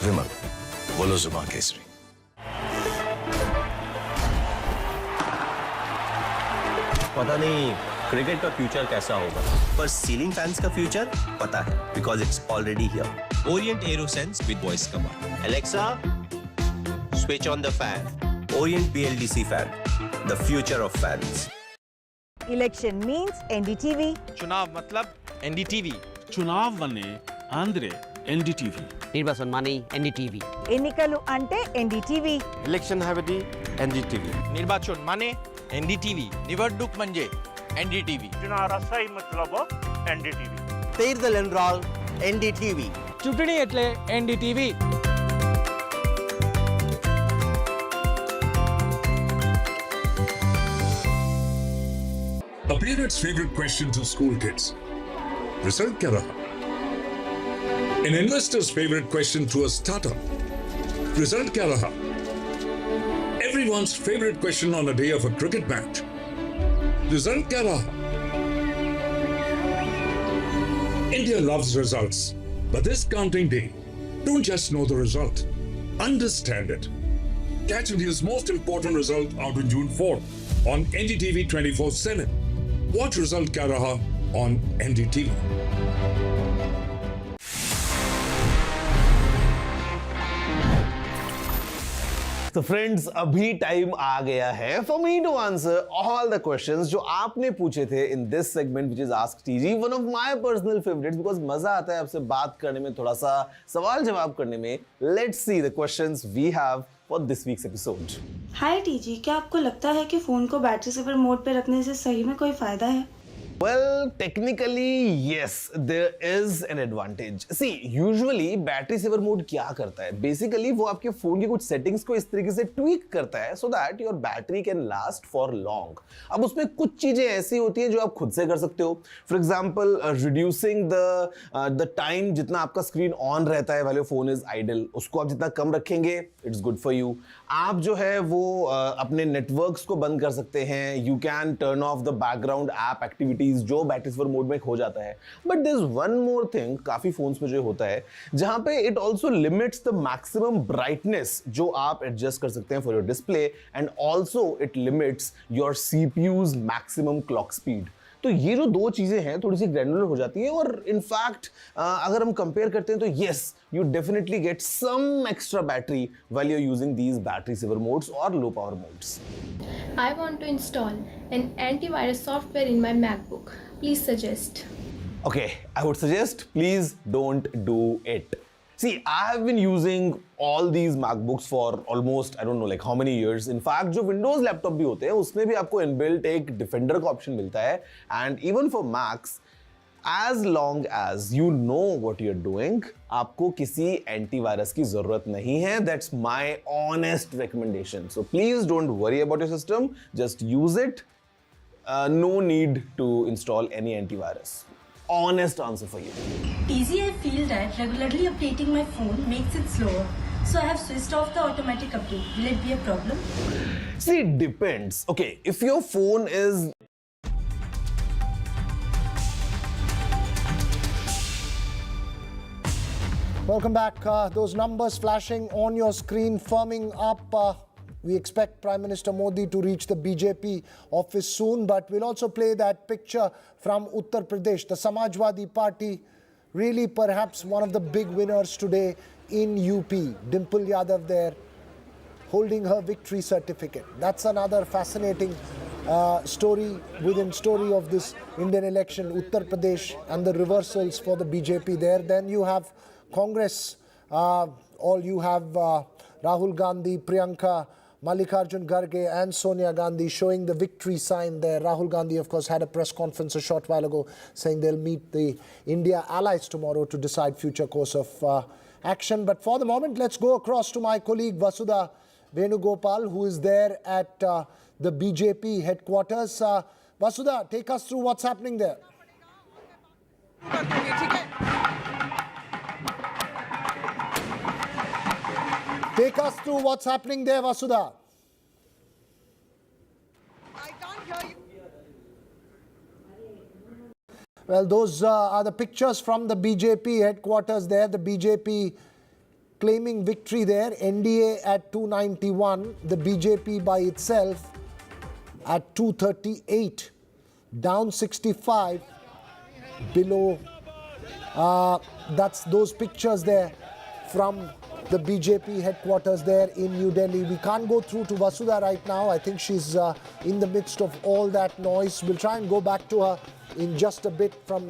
विमल बोलो जुबान केसरी पता नहीं क्रिकेट का फ्यूचर कैसा होगा पर सीलिंग फैंस का फ्यूचर पता है because it's already here Orient Aerosense with voice command Alexa switch on the fan Orient BLDC fan the future of fans election means NDTV चुनाव मतलब NDTV चुनाव वने आंध्रे NDTV निर्वाचन माने NDTV ఎన్నికలు అంటే NDTV इलेक्शन हावेदी NDTV निर्वाचन माने NDTV निवडणूक म्हणजे NDTV चुनाव मतलब NDTV तीर्दल एनरोल NDTV चुटणी એટલે NDTV A parent's favorite question to school kids. Result kya raha? An investor's favorite question to a startup. Result kya raha? Everyone's favorite question on a day of a cricket match. Result kya raha? India loves results. But this counting day, don't just know the result. Understand it. Catch India's most important result out on June 4th on NDTV 24/7. Watch Result Kya Raha on NDTV. तो friends अभी time आ गया है for me to answer all the questions जो आपने पूछे थे in this segment which is ask TG, one of my personal favourites because मजा आता है आपसे बात करने में, थोड़ा सा सवाल जवाब करने में. Let's see the questions we have for this week's episode. Hi TG, क्या आपको लगता है कि फोन को बैटरी सेवर मोड पे रखने से सही में कोई फायदा है? Well, technically, yes, there is an advantage. See, usually battery saver mode क्या करता है? Basically, वो आपके फोन की कुछ सेटिंग्स को इस तरीके से ट्वीक करता है so that your battery can last for long. अब उसमें कुछ चीजें ऐसी होती हैं जो आप खुद से कर सकते हो. For example, reducing the time जितना आपका स्क्रीन ऑन रहता है while your phone is idle, उसको आप जितना कम रखेंगे, it's good for you. आप जो है वो अपने नेटवर्क्स को बंद कर सकते हैं. You can turn off the background app activities जो बैटरी सेवर मोड में खो जाता है. But there is one more thing काफी फोन्स में जो होता है जहां पे it also limits the maximum brightness जो आप एडजस्ट कर सकते हैं for your display and also it limits your CPU's maximum clock speed. तो ये जो दो चीजें हैं थोड़ी सी ग्रैन्युलर हो जाती है और इनफैक्ट अगर हम कंपेयर करते हैं तो yes you definitely get some extra battery while you are using these battery saver modes और low power modes. I want to install an antivirus software in my MacBook. Please suggest. Okay, I would suggest please don't do it. See, I have been using all these MacBooks for almost, I don't know, like how many years. In fact, जो Windows laptop भी होते हैं उसमें भी आपको inbuilt एक defender का option मिलता है. And even for Macs, as long as you know what you're doing, आपको किसी एंटीवायरस की जरूरत नहीं है. That's my honest recommendation. So please don't worry about your system. Just use it. No need to install any antivirus. Honest answer for you. TZ, I feel that regularly updating my phone makes it slower. So I have switched off the automatic update. Will it be a problem? See, it depends. Okay, if your phone is Welcome back. Those numbers flashing on your screen, firming up. We expect Prime Minister Modi to reach the BJP office soon, but we'll also play that picture from Uttar Pradesh. The Samajwadi Party, really perhaps one of the big winners today in UP. Dimple Yadav there, holding her victory certificate. That's another fascinating story within story of this Indian election. Uttar Pradesh and the reversals for the BJP there. Then you have Congress, you have Rahul Gandhi, Priyanka, Mallikarjun Kharge and Sonia Gandhi showing the victory sign there. Rahul Gandhi, of course, had a press conference a short while ago saying they'll meet the India allies tomorrow to decide future course of action. But for the moment, let's go across to my colleague Vasudha Venugopal, who is there at the BJP headquarters. Vasudha, take us through what's happening there. Take us through what's happening there, Vasudha. I can't hear you. Well, those are the pictures from the BJP headquarters there. The BJP claiming victory there. NDA at 291. The BJP by itself at 238. Down 65. Below. That's those pictures there from the BJP headquarters there in New Delhi. We can't go through to Vasudha right now. I think she's in the midst of all that noise. We'll try and go back to her in just a bit from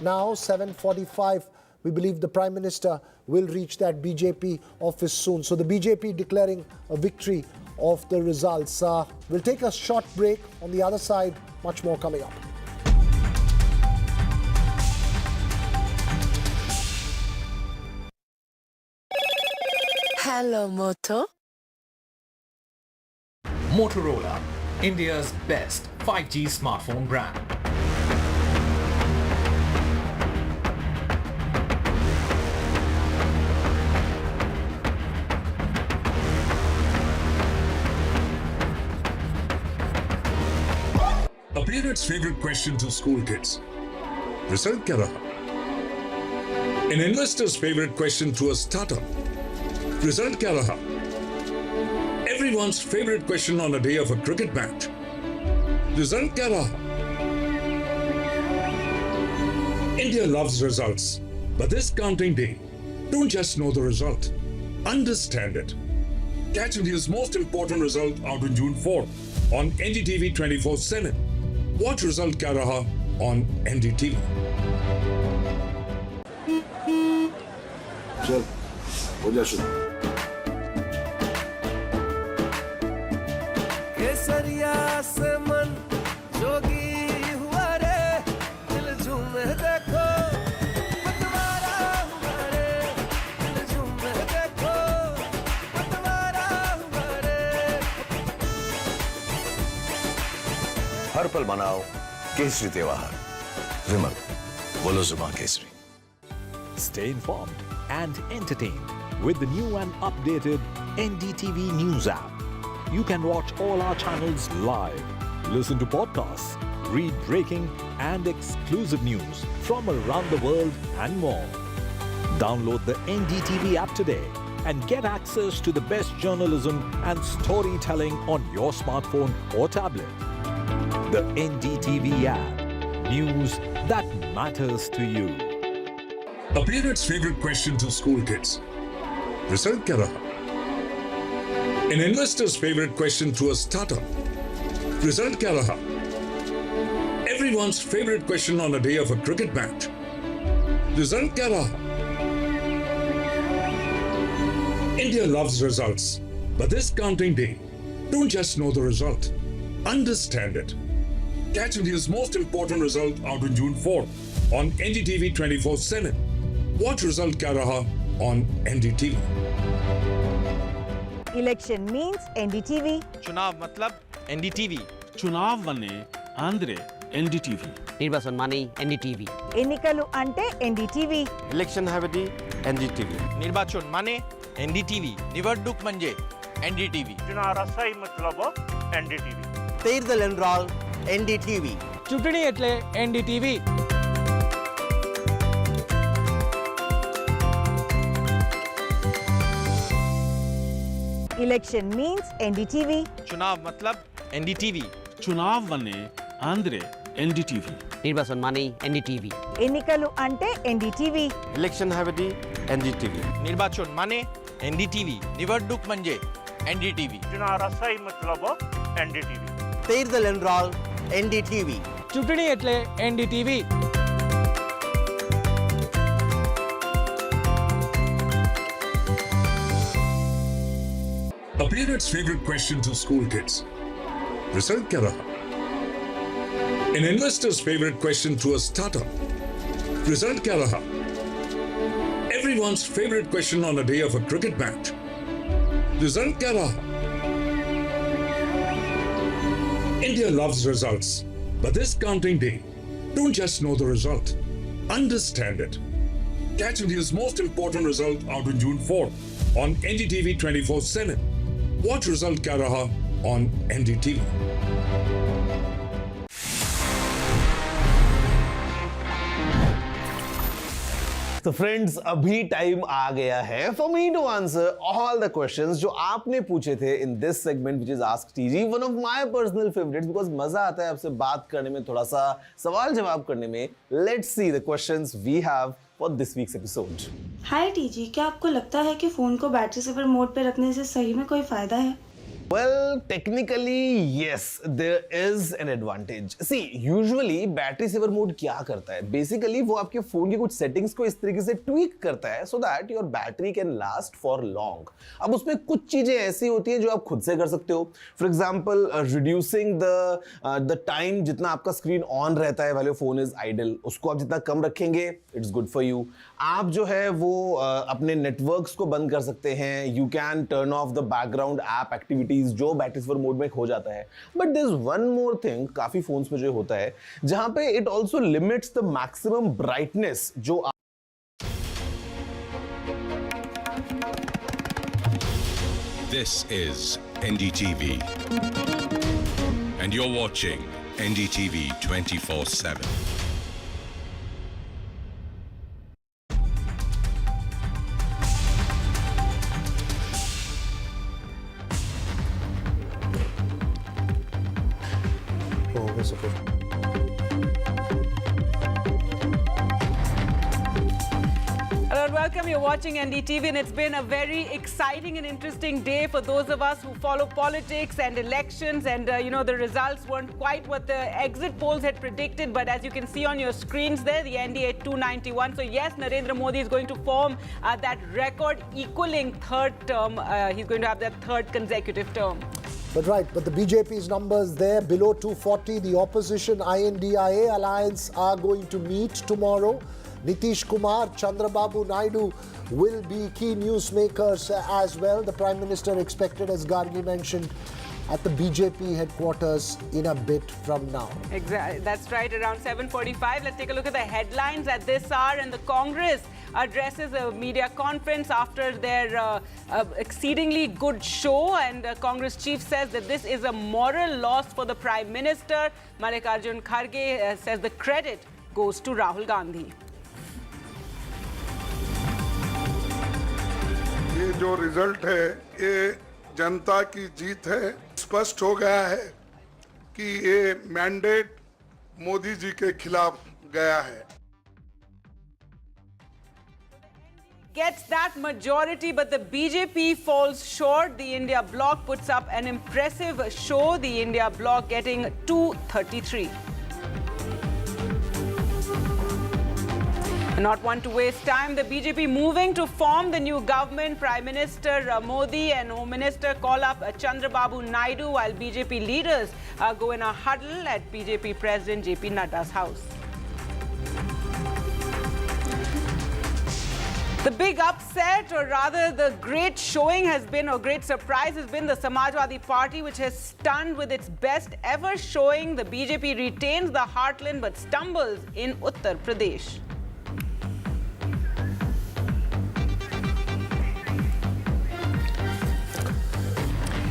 now. 7:45, we believe the Prime Minister will reach that BJP office soon. So the BJP declaring a victory of the results. We'll take a short break. On the other side, much more coming up. Hello, Moto. Motorola, India's best 5G smartphone brand. A parent's favorite question to school kids. Result क्या रहा? An investor's favorite question to a startup. Result क्या रहा? Everyone's favorite question on a day of a cricket match. Result क्या रहा? India loves results, but this counting day, don't just know the result, understand it. Catch India's most important result out on June 4th on NDTV 24/7. Watch result क्या रहा on NDTV. चल हो जा शुरू केसरिया से मन जोगी हुआ रे दिल झूमे देखो पतवारा हुआ रे दिल झूमे देखो पतवारा हुआ रे हर पल मनाओ केसरी त्योहार विमल बोलो जुबान Kesari Stay informed and entertained with the new and updated NDTV News app. You can watch all our channels live, listen to podcasts, read breaking and exclusive news from around the world and more. Download the NDTV app today and get access to the best journalism and storytelling on your smartphone or tablet. The NDTV app. News that matters to you. A parent's favorite question to school kids. Result क्या रहा? An investor's favorite question to a startup. Result क्या रहा? Everyone's favorite question on a day of a cricket match. Result क्या रहा? India loves results, but this counting day, don't just know the result, understand it. Catch India's most important result out on June 4th on NDTV 24/7. Watch result क्या रहा on NDTV. Election means NDTV. चुनाव मतलब NDTV. चुनाव वने Andre NDTV. निर्वाचन माने NDTV. ఎన్నికలు అంటే NDTV. Election हावेदी NDTV. निर्वाचन माने NDTV. निवडणूक म्हणजे NDTV. चुनाराचा मतलब NDTV. तीर्दल एनराल NDTV. चूंटणी એટલે NDTV. Election means NDTV. चुनाव मतलब NDTV. चुनाव वने आंध्रे NDTV. निर्वाचन माने NDTV. ఎన్నికలు అంటే NDTV. Election हावेदी NDTV. निर्वाचन माने NDTV. निवडणूक म्हणजे NDTV. चुनाराचा मतलब NDTV. तीर्दल एनराल NDTV. चूंटणी એટલે NDTV. A parent's favorite question to school kids. Result क्या रहा? An investor's favorite question to a startup. Result क्या रहा? Everyone's favorite question on a day of a cricket match. Result क्या रहा? India loves results, but this counting day, don't just know the result, understand it. Catch India's most important result out on June 4th on NDTV 24/7. Watch result क्या रहा on NDTV. तो friends अभी time आ गया है for me to answer all the questions जो आपने पूछे थे in this segment which is ask TG, one of my personal favourites because मजा आता है आपसे बात करने में, थोड़ा सा सवाल जवाब करने में. Let's see the questions we have for this week's episode. Hi TG, क्या आपको लगता है कि फोन को बैटरी सेवर मोड पे रखने से सही में कोई फायदा है? Well, technically, yes, there is an advantage. See, usually battery saver mode क्या करता है? Basically, वो आपके फोन के कुछ सेटिंग्स को इस तरीके से ट्वीक करता है so that your battery can last for long. अब उसमें कुछ चीजें ऐसी होती हैं जो आप खुद से कर सकते हो. For example, reducing the time जितना आपका स्क्रीन ऑन रहता है while your phone is idle, उसको आप जितना कम रखेंगे, it's good for you. आप जो है वो अपने नेटवर्क्स को बंद कर सकते हैं. You can turn off the background app activities inquiries जो बैटरी सेवर मोड में हो जाता है. But there is one more thing काफी फोन्स में जो होता है जहां पे it also limits the maximum brightness जो This is NDTV, and you're watching NDTV 24/7. Hello and welcome. You're watching NDTV, and it's been a very exciting and interesting day for those of us who follow politics and elections. And the results weren't quite what the exit polls had predicted, but as you can see on your screens there, the NDA 291. So yes, Narendra Modi is going to form that record equaling third term. He's going to have that third consecutive term. But the BJP's numbers there below 240. The opposition INDIA alliance are going to meet tomorrow. Nitish Kumar, Chandra Babu Naidu will be key newsmakers as well. The Prime Minister expected, as Gargi mentioned, at the BJP headquarters in a bit from now. Exactly, that's right, around 7:45. Let's take a look at the headlines at this hour. And the Congress addresses a media conference after their exceedingly good show. And Congress chief says that this is a moral loss for the Prime Minister. Mallikarjun Kharge says the credit goes to Rahul Gandhi. ये जो result है ये जनता की जीत है. स्पष्ट हो गया है कि ये मैंडेट मोदी जी के खिलाफ गया है. Gets that majority, but the BJP falls short. The India bloc puts up an impressive show. The India bloc getting 233. Not one to waste time. The BJP moving to form the new government. Prime Minister Modi and Home Minister call up Chandra Babu Naidu while BJP leaders go in a huddle at BJP President JP Nadda's house. The big upset, or rather the great showing has been, or great surprise has been, the Samajwadi Party, which has stunned with its best ever showing. The BJP retains the heartland but stumbles in Uttar Pradesh.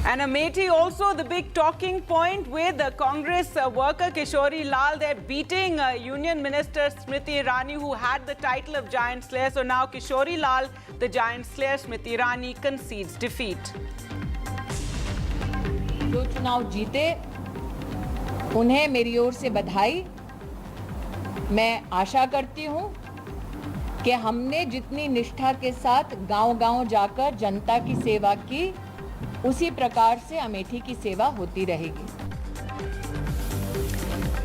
And Amethi also the big talking point, with the Congress worker Kishori Lal there beating Union Minister Smriti Irani, who had the title of Giant Slayer. So now Kishori Lal, the Giant Slayer, Smriti Irani concedes defeat. जो चुनाव जीते उन्हें मेरी ओर से बधाई. मैं आशा करती हूं कि हमने जितनी निष्ठा के साथ गांव-गांव जाकर जनता की सेवा की, उसी प्रकार से अमेठी की सेवा होती रहेगी.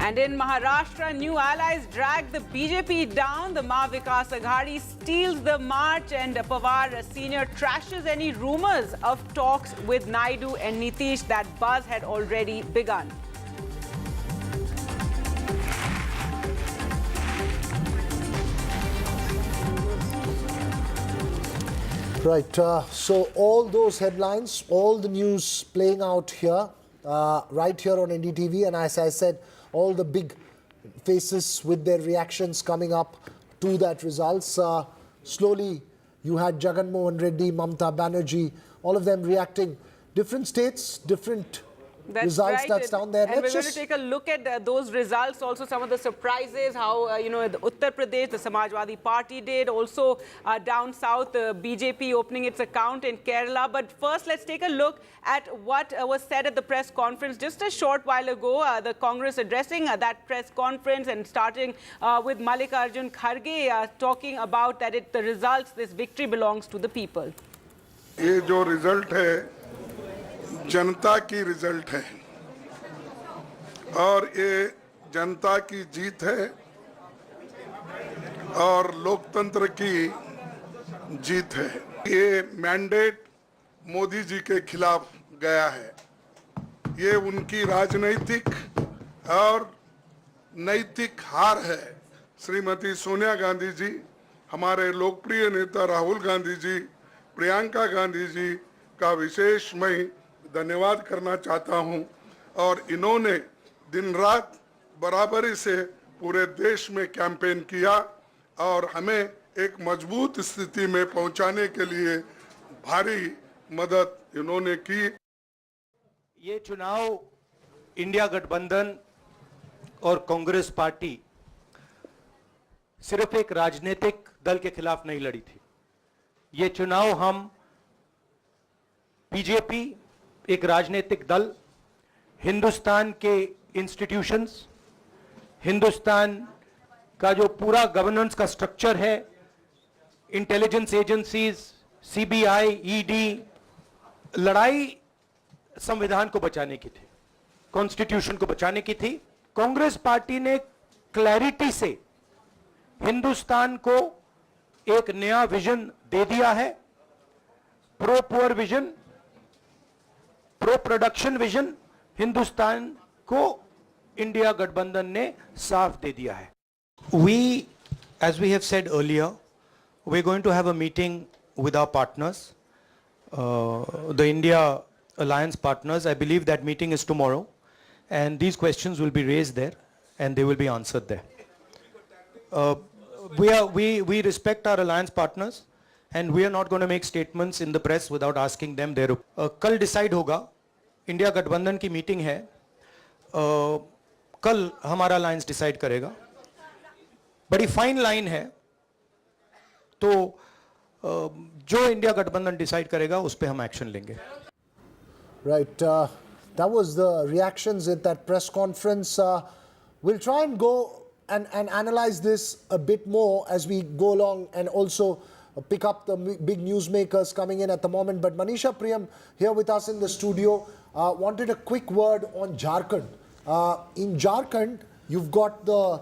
And in Maharashtra, new allies drag the BJP down. The Mahavikas Aghadi steals the march, and Pawar Senior trashes any rumors of talks with Naidu and Nitish. That buzz had already begun. Right, so all those headlines, all the news playing out here, right here on NDTV, and as I said, all the big faces with their reactions coming up to that results. Slowly, you had Jagan Mohan Reddy, Mamta Banerjee, all of them reacting. Different states, different results right. that's down there. And we're going to take a look at those results, also some of the surprises, how, the Uttar Pradesh, the Samajwadi Party did, also down south, the BJP opening its account in Kerala. But first, let's take a look at what was said at the press conference just a short while ago. The Congress addressing that press conference and starting with Mallikarjun Kharge talking about that the results, this victory belongs to the people. ये जो result है जनता की result है और ये जनता की जीत है और लोकतंत्र की जीत है. ये मैंडेट मोदी जी के खिलाफ गया है. ये उनकी राजनीतिक और नैतिक हार है. श्रीमती सोनिया गांधी जी, हमारे लोकप्रिय नेता राहुल गांधी जी, प्रियंका गांधी जी का विशेष मैं धन्यवाद करना चाहता हूं। और इन्होंने दिन रात बराबरी से पूरे देश में कैंपेन किया और हमें एक मजबूत स्थिति में पहुंचाने के लिए भारी मदद इन्होंने की। ये चुनाव इंडिया गठबंधन और कांग्रेस पार्टी सिर्फ एक राजनीतिक दल के खिलाफ नहीं लड़ी थी। ये चुनाव हम बीजेपी एक राजनीतिक दल, हिंदुस्तान के इंस्टीट्यूशंस, हिंदुस्तान का जो पूरा गवर्नेंस का स्ट्रक्चर है, इंटेलिजेंस एजेंसीज, सीबीआई, ईडी, लड़ाई संविधान को बचाने की थी, कॉन्स्टिट्यूशन को बचाने की थी। कांग्रेस पार्टी ने क्लैरिटी से हिंदुस्तान को एक नया विजन दे दिया है, pro poor vision, pro production vision Hindustan को इंडिया गठबंधन ने साफ दे दिया है। We, as we have said earlier, we're going to have a meeting with our partners, the India Alliance partners. I believe that meeting is tomorrow, and these questions will be raised there and they will be answered there. We respect our alliance partners and we are not going to make statements in the press without asking them their opinion. कल decide होगा, India गठबंधन की meeting है, कल हमारा alliance decide करेगा, बड़ी fine line है, तो जो इंडिया गठबंधन डिसाइड करेगा उस पे हम एक्शन लेंगे. Right, that was the reactions at that press conference. We'll try and go and analyze this a bit more as we go along and also pick up the big newsmakers coming in at the moment. But Manisha Priyam here with us in the studio wanted a quick word on Jharkhand. In Jharkhand, you've got the,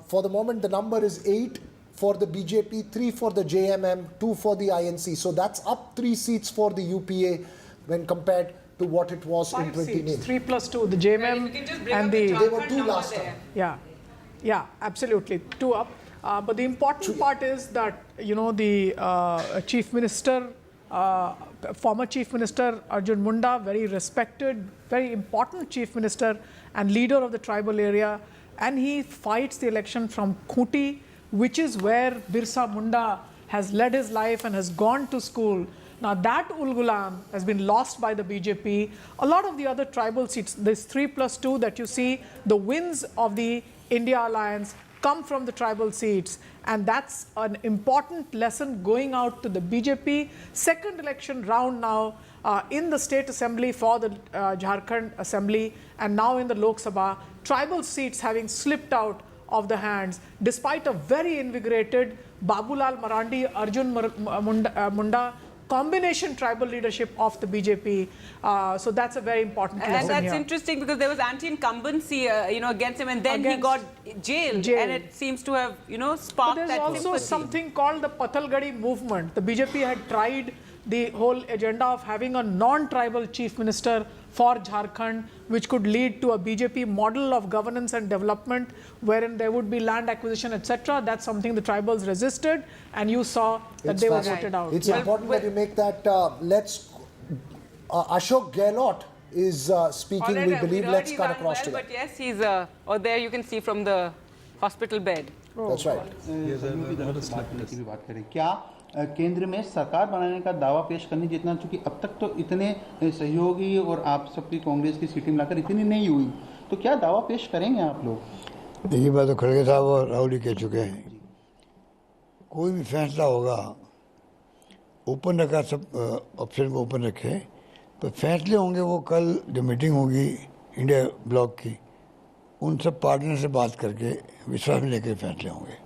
for the moment, the number is 8 for the BJP, 3 for the JMM, 2 for the INC. So that's up 3 seats for the UPA when compared to what it was in 2019. 3 plus 2, the JMM and the... They were 2 last time. Yeah, absolutely, 2 up. But the important part is that, you know, the Chief Minister, former Chief Minister Arjun Munda, very respected, very important Chief Minister and leader of the tribal area, and he fights the election from Khuti, which is where Birsa Munda has led his life and has gone to school. Now that Ulgulam has been lost by the BJP. A lot of the other tribal seats, this 3 plus 2 that you see, the wins of the India Alliance come from the tribal seats, and that's an important lesson going out to the BJP. Second election round now in the State Assembly for the Jharkhand Assembly, and now in the Lok Sabha, tribal seats having slipped out of the hands despite a very invigorated Babulal Marandi, Arjun Munda combination tribal leadership of the BJP. So that's a very important lesson. And that's here. interesting because there was anti-incumbency, against him, and then he got jailed, and it seems to have, sparked but that there's also something called the Patalgadi movement. The BJP had tried the whole agenda of having a non-tribal chief minister for Jharkhand, which could lead to a BJP model of governance and development, wherein there would be land acquisition, etc. That's something the tribals resisted, and you saw that they were voted out. It's important that you make that. Ashok Gehlot is speaking. We believe. Let's cut across to that. But yes, he's. There you can see from the hospital bed. That's right. केंद्र में सरकार बनाने का दावा पेश करने जितना, चूंकि अब तक तो इतने सहयोगी और आप सबकी कांग्रेस की सीटें मिलाकर इतनी नहीं हुई, तो क्या दावा पेश करेंगे आप लोग? देखिए, बात तो खड़गे साहब और राहुल जी कह चुके हैं. कोई भी फैसला होगा ओपन रखा, सब ऑप्शन को ओपन रखे, तो फैसले होंगे वो कल जो मीटिंग होगी इंडिया ब्लॉक की, उन सब पार्टनर से बात करके विश्वास में लेकर फैसले होंगे.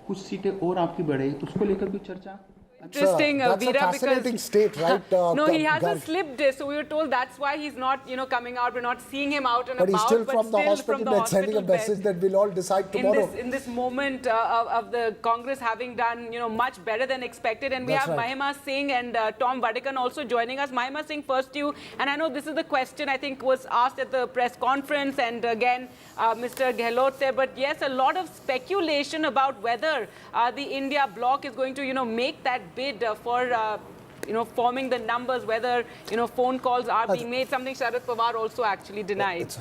कुछ सीटें और आपकी बढ़े, उसको लेकर भी चर्चा. Interesting, that's Veera, a fascinating because state, right? No, he has a slip disc, so we were told that's why he's not, coming out. We're not seeing him out and but about. He's still from the hospital bed, sending a message that we'll all decide tomorrow. In this moment of the Congress having done, much better than expected, and we have Mahima Singh and Tom Vadikan also joining us. Mahima Singh, first to you, and I know this is the question I think was asked at the press conference, and again Mr. Gehlot said, but yes, a lot of speculation about whether the India bloc is going to, make that bid for forming the numbers, whether, phone calls are being made, something Sharat Pawar also actually denied.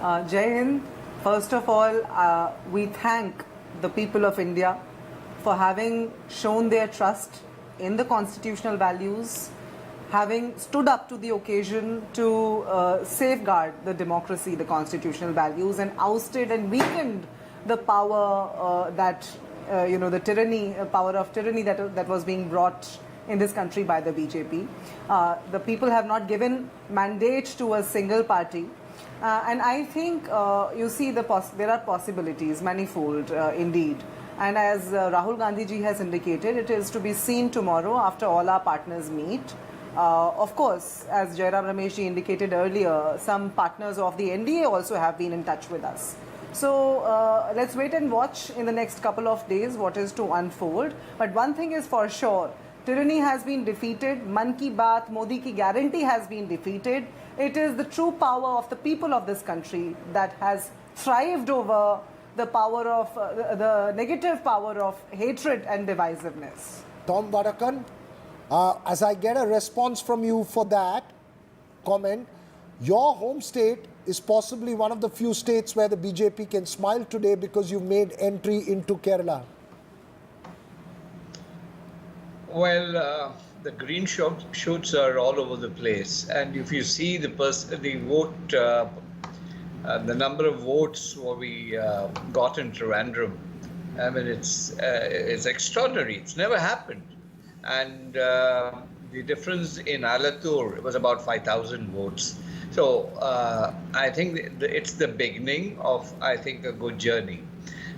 Jai Hind. First of all, we thank the people of India for having shown their trust in the constitutional values, having stood up to the occasion to safeguard the democracy, the constitutional values, and ousted and weakened the power the tyranny, power of tyranny that was being brought in this country by the BJP. The people have not given mandate to a single party. And I think, you see, there are possibilities, manifold indeed. And as Rahul Gandhi ji has indicated, it is to be seen tomorrow after all our partners meet. Of course, as Jairam Ramesh ji indicated earlier, some partners of the NDA also have been in touch with us. So let's wait and watch in the next couple of days what is to unfold. But one thing is for sure, tyranny has been defeated, Man Ki Baat, Modi ki guarantee has been defeated. It is the true power of the people of this country that has thrived over the power of, the negative power of hatred and divisiveness. Tom Vadakan, as I get a response from you for that comment, your home state is possibly one of the few states where the BJP can smile today because you made entry into Kerala. Well, the green shoots are all over the place, and if you see the vote, the number of votes what we got in Trivandrum, I mean it's extraordinary. It's never happened, and the difference in Alathur was about 5,000 votes. So I think it's the beginning of, I think, a good journey.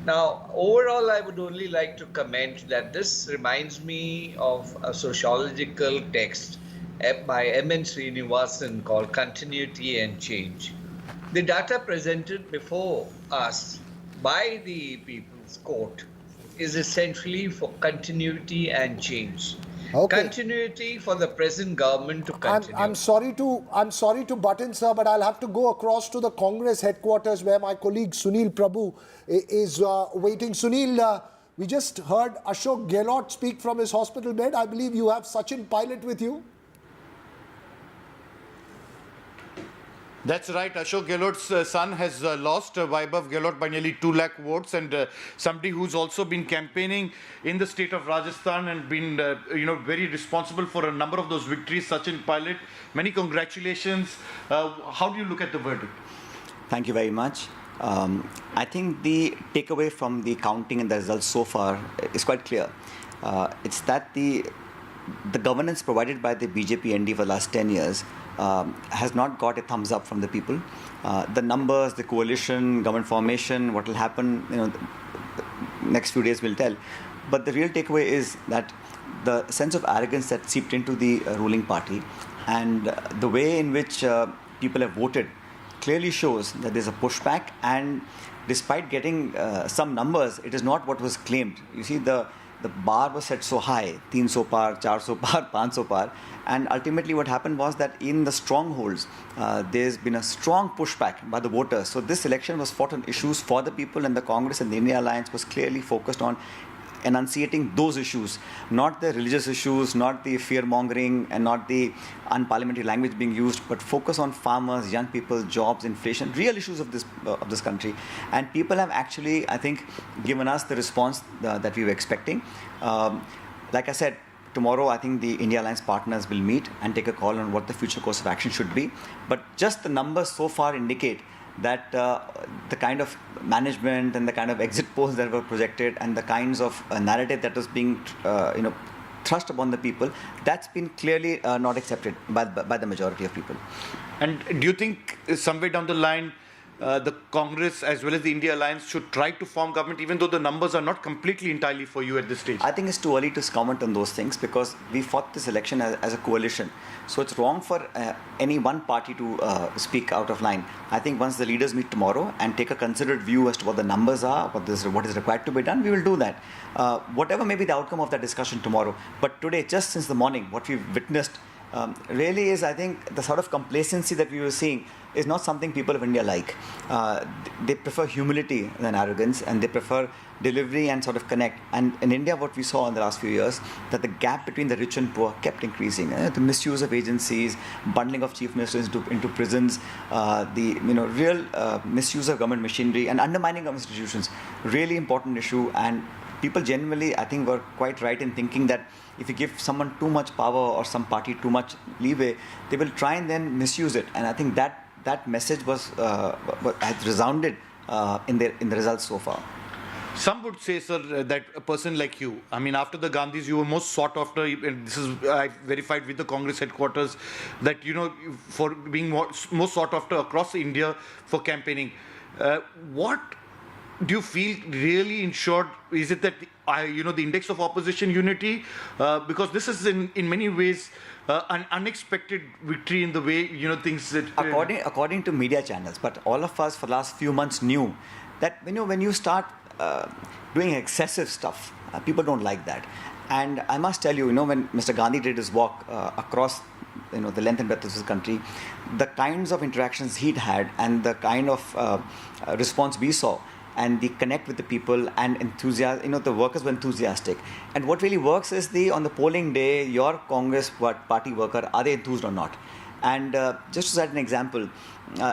Now, overall, I would only like to comment that this reminds me of a sociological text by M.N. Srinivasan called Continuity and Change. The data presented before us by the People's Court is essentially for continuity and change. Okay. Continuity for the present government to continue. I'm sorry to butt in, sir, but I'll have to go across to the Congress headquarters where my colleague Sunil Prabhu is waiting. Sunil, we just heard Ashok Gehlot speak from his hospital bed. I believe you have Sachin Pilot with you. That's right. Ashok Gehlot's son has lost Vaibhav Gehlot by nearly 2 lakh votes, and somebody who's also been campaigning in the state of Rajasthan and been, very responsible for a number of those victories. Sachin Pilot, many congratulations. How do you look at the verdict? Thank you very much. I think the takeaway from the counting and the results so far is quite clear. It's that the governance provided by the BJP ND for the last 10 years has not got a thumbs up from the people. The numbers, the coalition, government formation, what will happen, the next few days will tell. But the real takeaway is that the sense of arrogance that seeped into the ruling party and the way in which people have voted clearly shows that there's a pushback, and despite getting some numbers, it is not what was claimed. You see, the bar was set so high, 300 par, 400 par, 500 par, and ultimately what happened was that in the strongholds, there's been a strong pushback by the voters. So this election was fought on issues for the people, and the Congress and the India Alliance was clearly focused on enunciating those issues, not the religious issues, not the fear-mongering and not the unparliamentary language being used, but focus on farmers, young people, jobs, inflation, real issues of this country. And people have actually, I think, given us the response that we were expecting. Like I said, tomorrow I think the India Alliance partners will meet and take a call on what the future course of action should be. But just the numbers so far indicate that the kind of management and the kind of exit polls that were projected and the kinds of narrative that was being thrust upon the people, that's been clearly not accepted by the majority of people. And do you think somewhere down the line the Congress as well as the India Alliance should try to form government, even though the numbers are not completely entirely for you at this stage? I think it's too early to comment on those things because we fought this election as a coalition. So it's wrong for any one party to speak out of line. I think once the leaders meet tomorrow and take a considered view as to what the numbers are, what is required to be done, we will do that. Whatever may be the outcome of that discussion tomorrow. But today, just since the morning, what we've witnessed really is, I think, the sort of complacency that we were seeing is not something people of India like. They prefer humility than arrogance, and they prefer delivery and sort of connect. And in India, what we saw in the last few years, that the gap between the rich and poor kept increasing. The misuse of agencies, bundling of chief ministers into prisons, the real misuse of government machinery and undermining of institutions, really important issue. And people genuinely, I think, were quite right in thinking that if you give someone too much power or some party too much leeway, they will try and then misuse it. And I think that message has resounded in the results so far. Some would say, sir, that a person like you, I mean, after the Gandhis, you were most sought after, and this is I verified with the Congress headquarters, that, for being most sought after across India for campaigning. What do you feel really ensured? Is it that, the index of opposition unity? Because this is in many ways an unexpected victory in the way, things that... According to media channels, but all of us for the last few months knew that, when you start doing excessive stuff, people don't like that. And I must tell you, when Mr. Gandhi did his walk across the length and breadth of this country, the kinds of interactions he'd had and the kind of response we saw, and the connect with the people and enthusiasm, the workers were enthusiastic. And what really works is on the polling day, your Congress party worker, are they enthused or not? And just to set an example,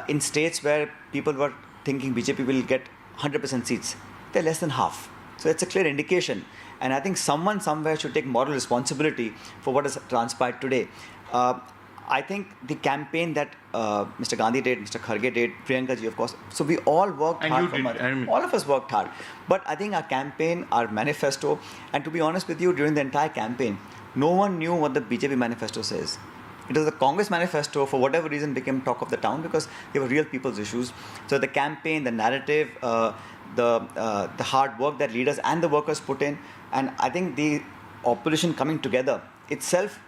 in states where people were thinking BJP will get 100% seats, they're less than half. So it's a clear indication. And I think someone somewhere should take moral responsibility for what has transpired today. I think the campaign that Mr. Gandhi did, Mr. Kharge did, Priyanka ji, of course. So we all worked hard. All of us worked hard. But I think our campaign, our manifesto, and to be honest with you, during the entire campaign, no one knew what the BJP manifesto says. It was the Congress manifesto, for whatever reason, became talk of the town because they were real people's issues. So the campaign, the narrative, the hard work that leaders and the workers put in, and I think the opposition coming together itself,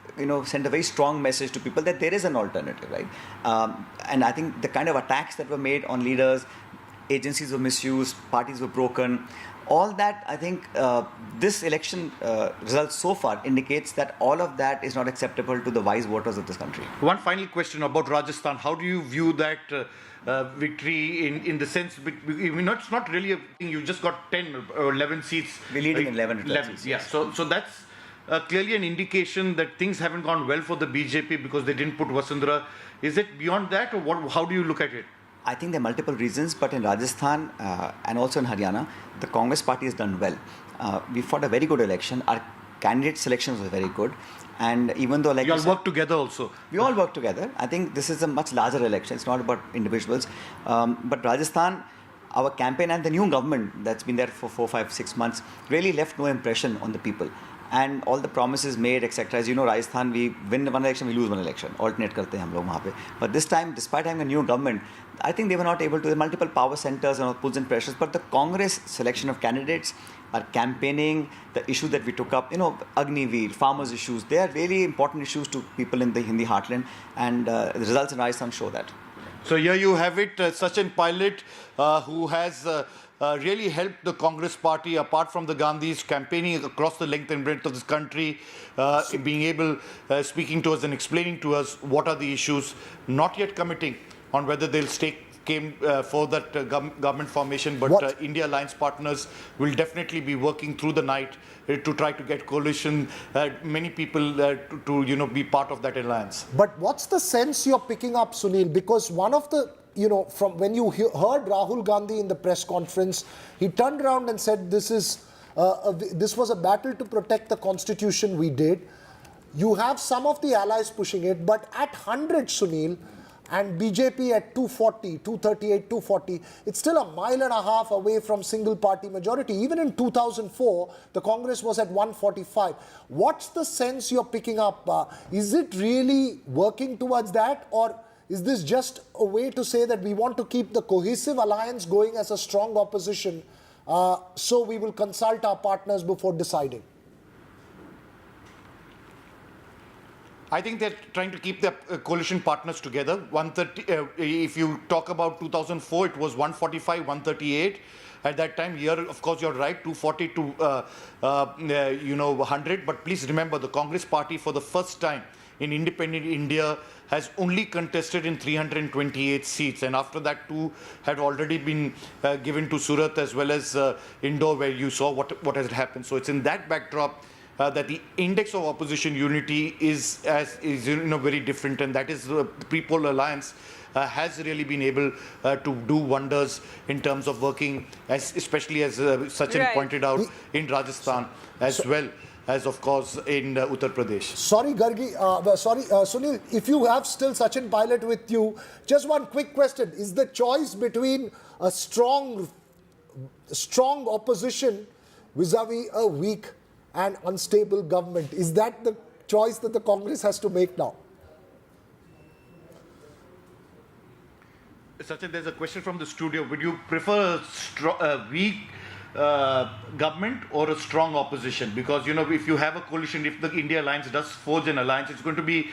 sent a very strong message to people that there is an alternative, right? And I think the kind of attacks that were made on leaders, agencies were misused, parties were broken, all that, I think this election results so far indicates that all of that is not acceptable to the wise voters of this country. One final question about Rajasthan. How do you view that victory in the sense, it's not really a thing, you just got 10 or 11 seats. We're leading 11 seats. Yeah, so that's clearly an indication that things haven't gone well for the BJP because they didn't put Vasundhara. Is it beyond that, or how do you look at it? I think there are multiple reasons, but in Rajasthan and also in Haryana, the Congress party has done well. We fought a very good election. Our candidate selections were very good. And even though, like you all work together also. We all work together. I think this is a much larger election. It's not about individuals. But Rajasthan, our campaign and the new government that's been there for 4, 5, 6 months really left no impression on the people. And all the promises made, etc. As you know, Rajasthan, we win one election, we lose one election. Alternate karte hain hum log wahan pe. But this time, despite having a new government, I think they were not able to. There are multiple power centers and pulls and pressures. But the Congress selection of candidates, our campaigning, the issue that we took up, Agniveer, farmers' issues, they are really important issues to people in the Hindi heartland. And the results in Rajasthan show that. So here you have it, Sachin Pilot, who has really helped the Congress party, apart from the Gandhis, campaigning across the length and breadth of this country, being able, speaking to us and explaining to us what are the issues, not yet committing on whether they'll came for that government formation, but India Alliance partners will definitely be working through the night to try to get coalition, many people to be part of that alliance. But what's the sense you're picking up, Sunil? Because one of the, from when you heard Rahul Gandhi in the press conference, he turned around and said, this was a battle to protect the constitution we did. You have some of the allies pushing it, but at 100, Sunil, and BJP at 240, 238, 240, it's still a mile and a half away from single party majority. Even in 2004, the Congress was at 145. What's the sense you're picking up? Is it really working towards that, or is this just a way to say that we want to keep the cohesive alliance going as a strong opposition, so we will consult our partners before deciding? I think they're trying to keep their coalition partners together. 130. If you talk about 2004, it was 145, 138. At that time, here, of course, you're right, 240 to 100. But please remember, the Congress party, for the first time in independent India has only contested in 328 seats, and after that 2 had already been given to Surat as well as Indore, where you saw what has happened. So it's in that backdrop that the index of opposition unity is very different, and that is the pre-poll alliance has really been able to do wonders in terms of working, especially as Sachin pointed out, in Rajasthan as well as, of course, in Uttar Pradesh. Sorry, Gargi. Sunil, if you have still Sachin Pilot with you, just one quick question. Is the choice between a strong opposition vis-a-vis a weak and unstable government, is that the choice that the Congress has to make now? Sachin, there's a question from the studio. Would you prefer a weak government or a strong opposition? Because, if you have a coalition, if the India Alliance does forge an alliance, it's going to be,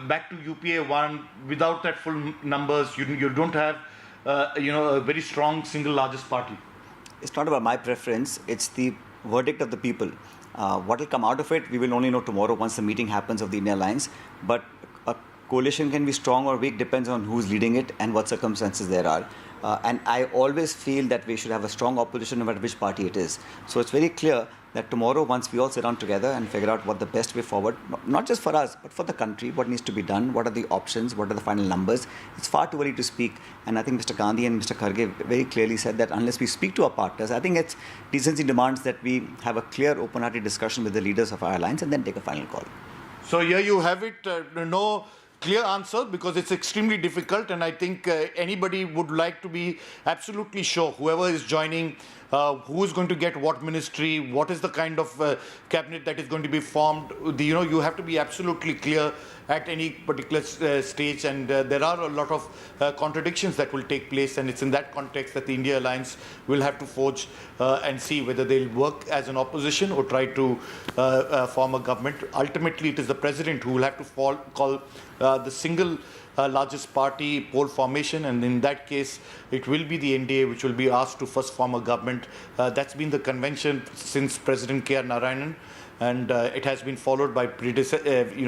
back to UPA 1 without that full numbers. You don't have, a very strong single largest party. It's not about my preference. It's the verdict of the people. What will come out of it, we will only know tomorrow once the meeting happens of the India Alliance. But a coalition can be strong or weak, depends on who's leading it and what circumstances there are. And I always feel that we should have a strong opposition no matter which party it is. So it's very clear that tomorrow, once we all sit down together and figure out what the best way forward, not just for us, but for the country, what needs to be done, what are the options, what are the final numbers, it's far too early to speak. And I think Mr. Gandhi and Mr. Kharge very clearly said that unless we speak to our partners, I think it's decency demands that we have a clear, open-hearted discussion with the leaders of our alliance and then take a final call. So here you have it, no clear answer, because it's extremely difficult, and I think anybody would like to be absolutely sure, whoever is joining, who is going to get what ministry, what is the kind of cabinet that is going to be formed. You have to be absolutely clear at any particular stage, and there are a lot of contradictions that will take place, and it's in that context that the India Alliance will have to forge and see whether they'll work as an opposition or try to form a government. Ultimately, it is the president who will have to call the single largest party poll formation, and in that case it will be the NDA which will be asked to first form a government. That's been the convention since President K.R. Narayanan, and it has been followed by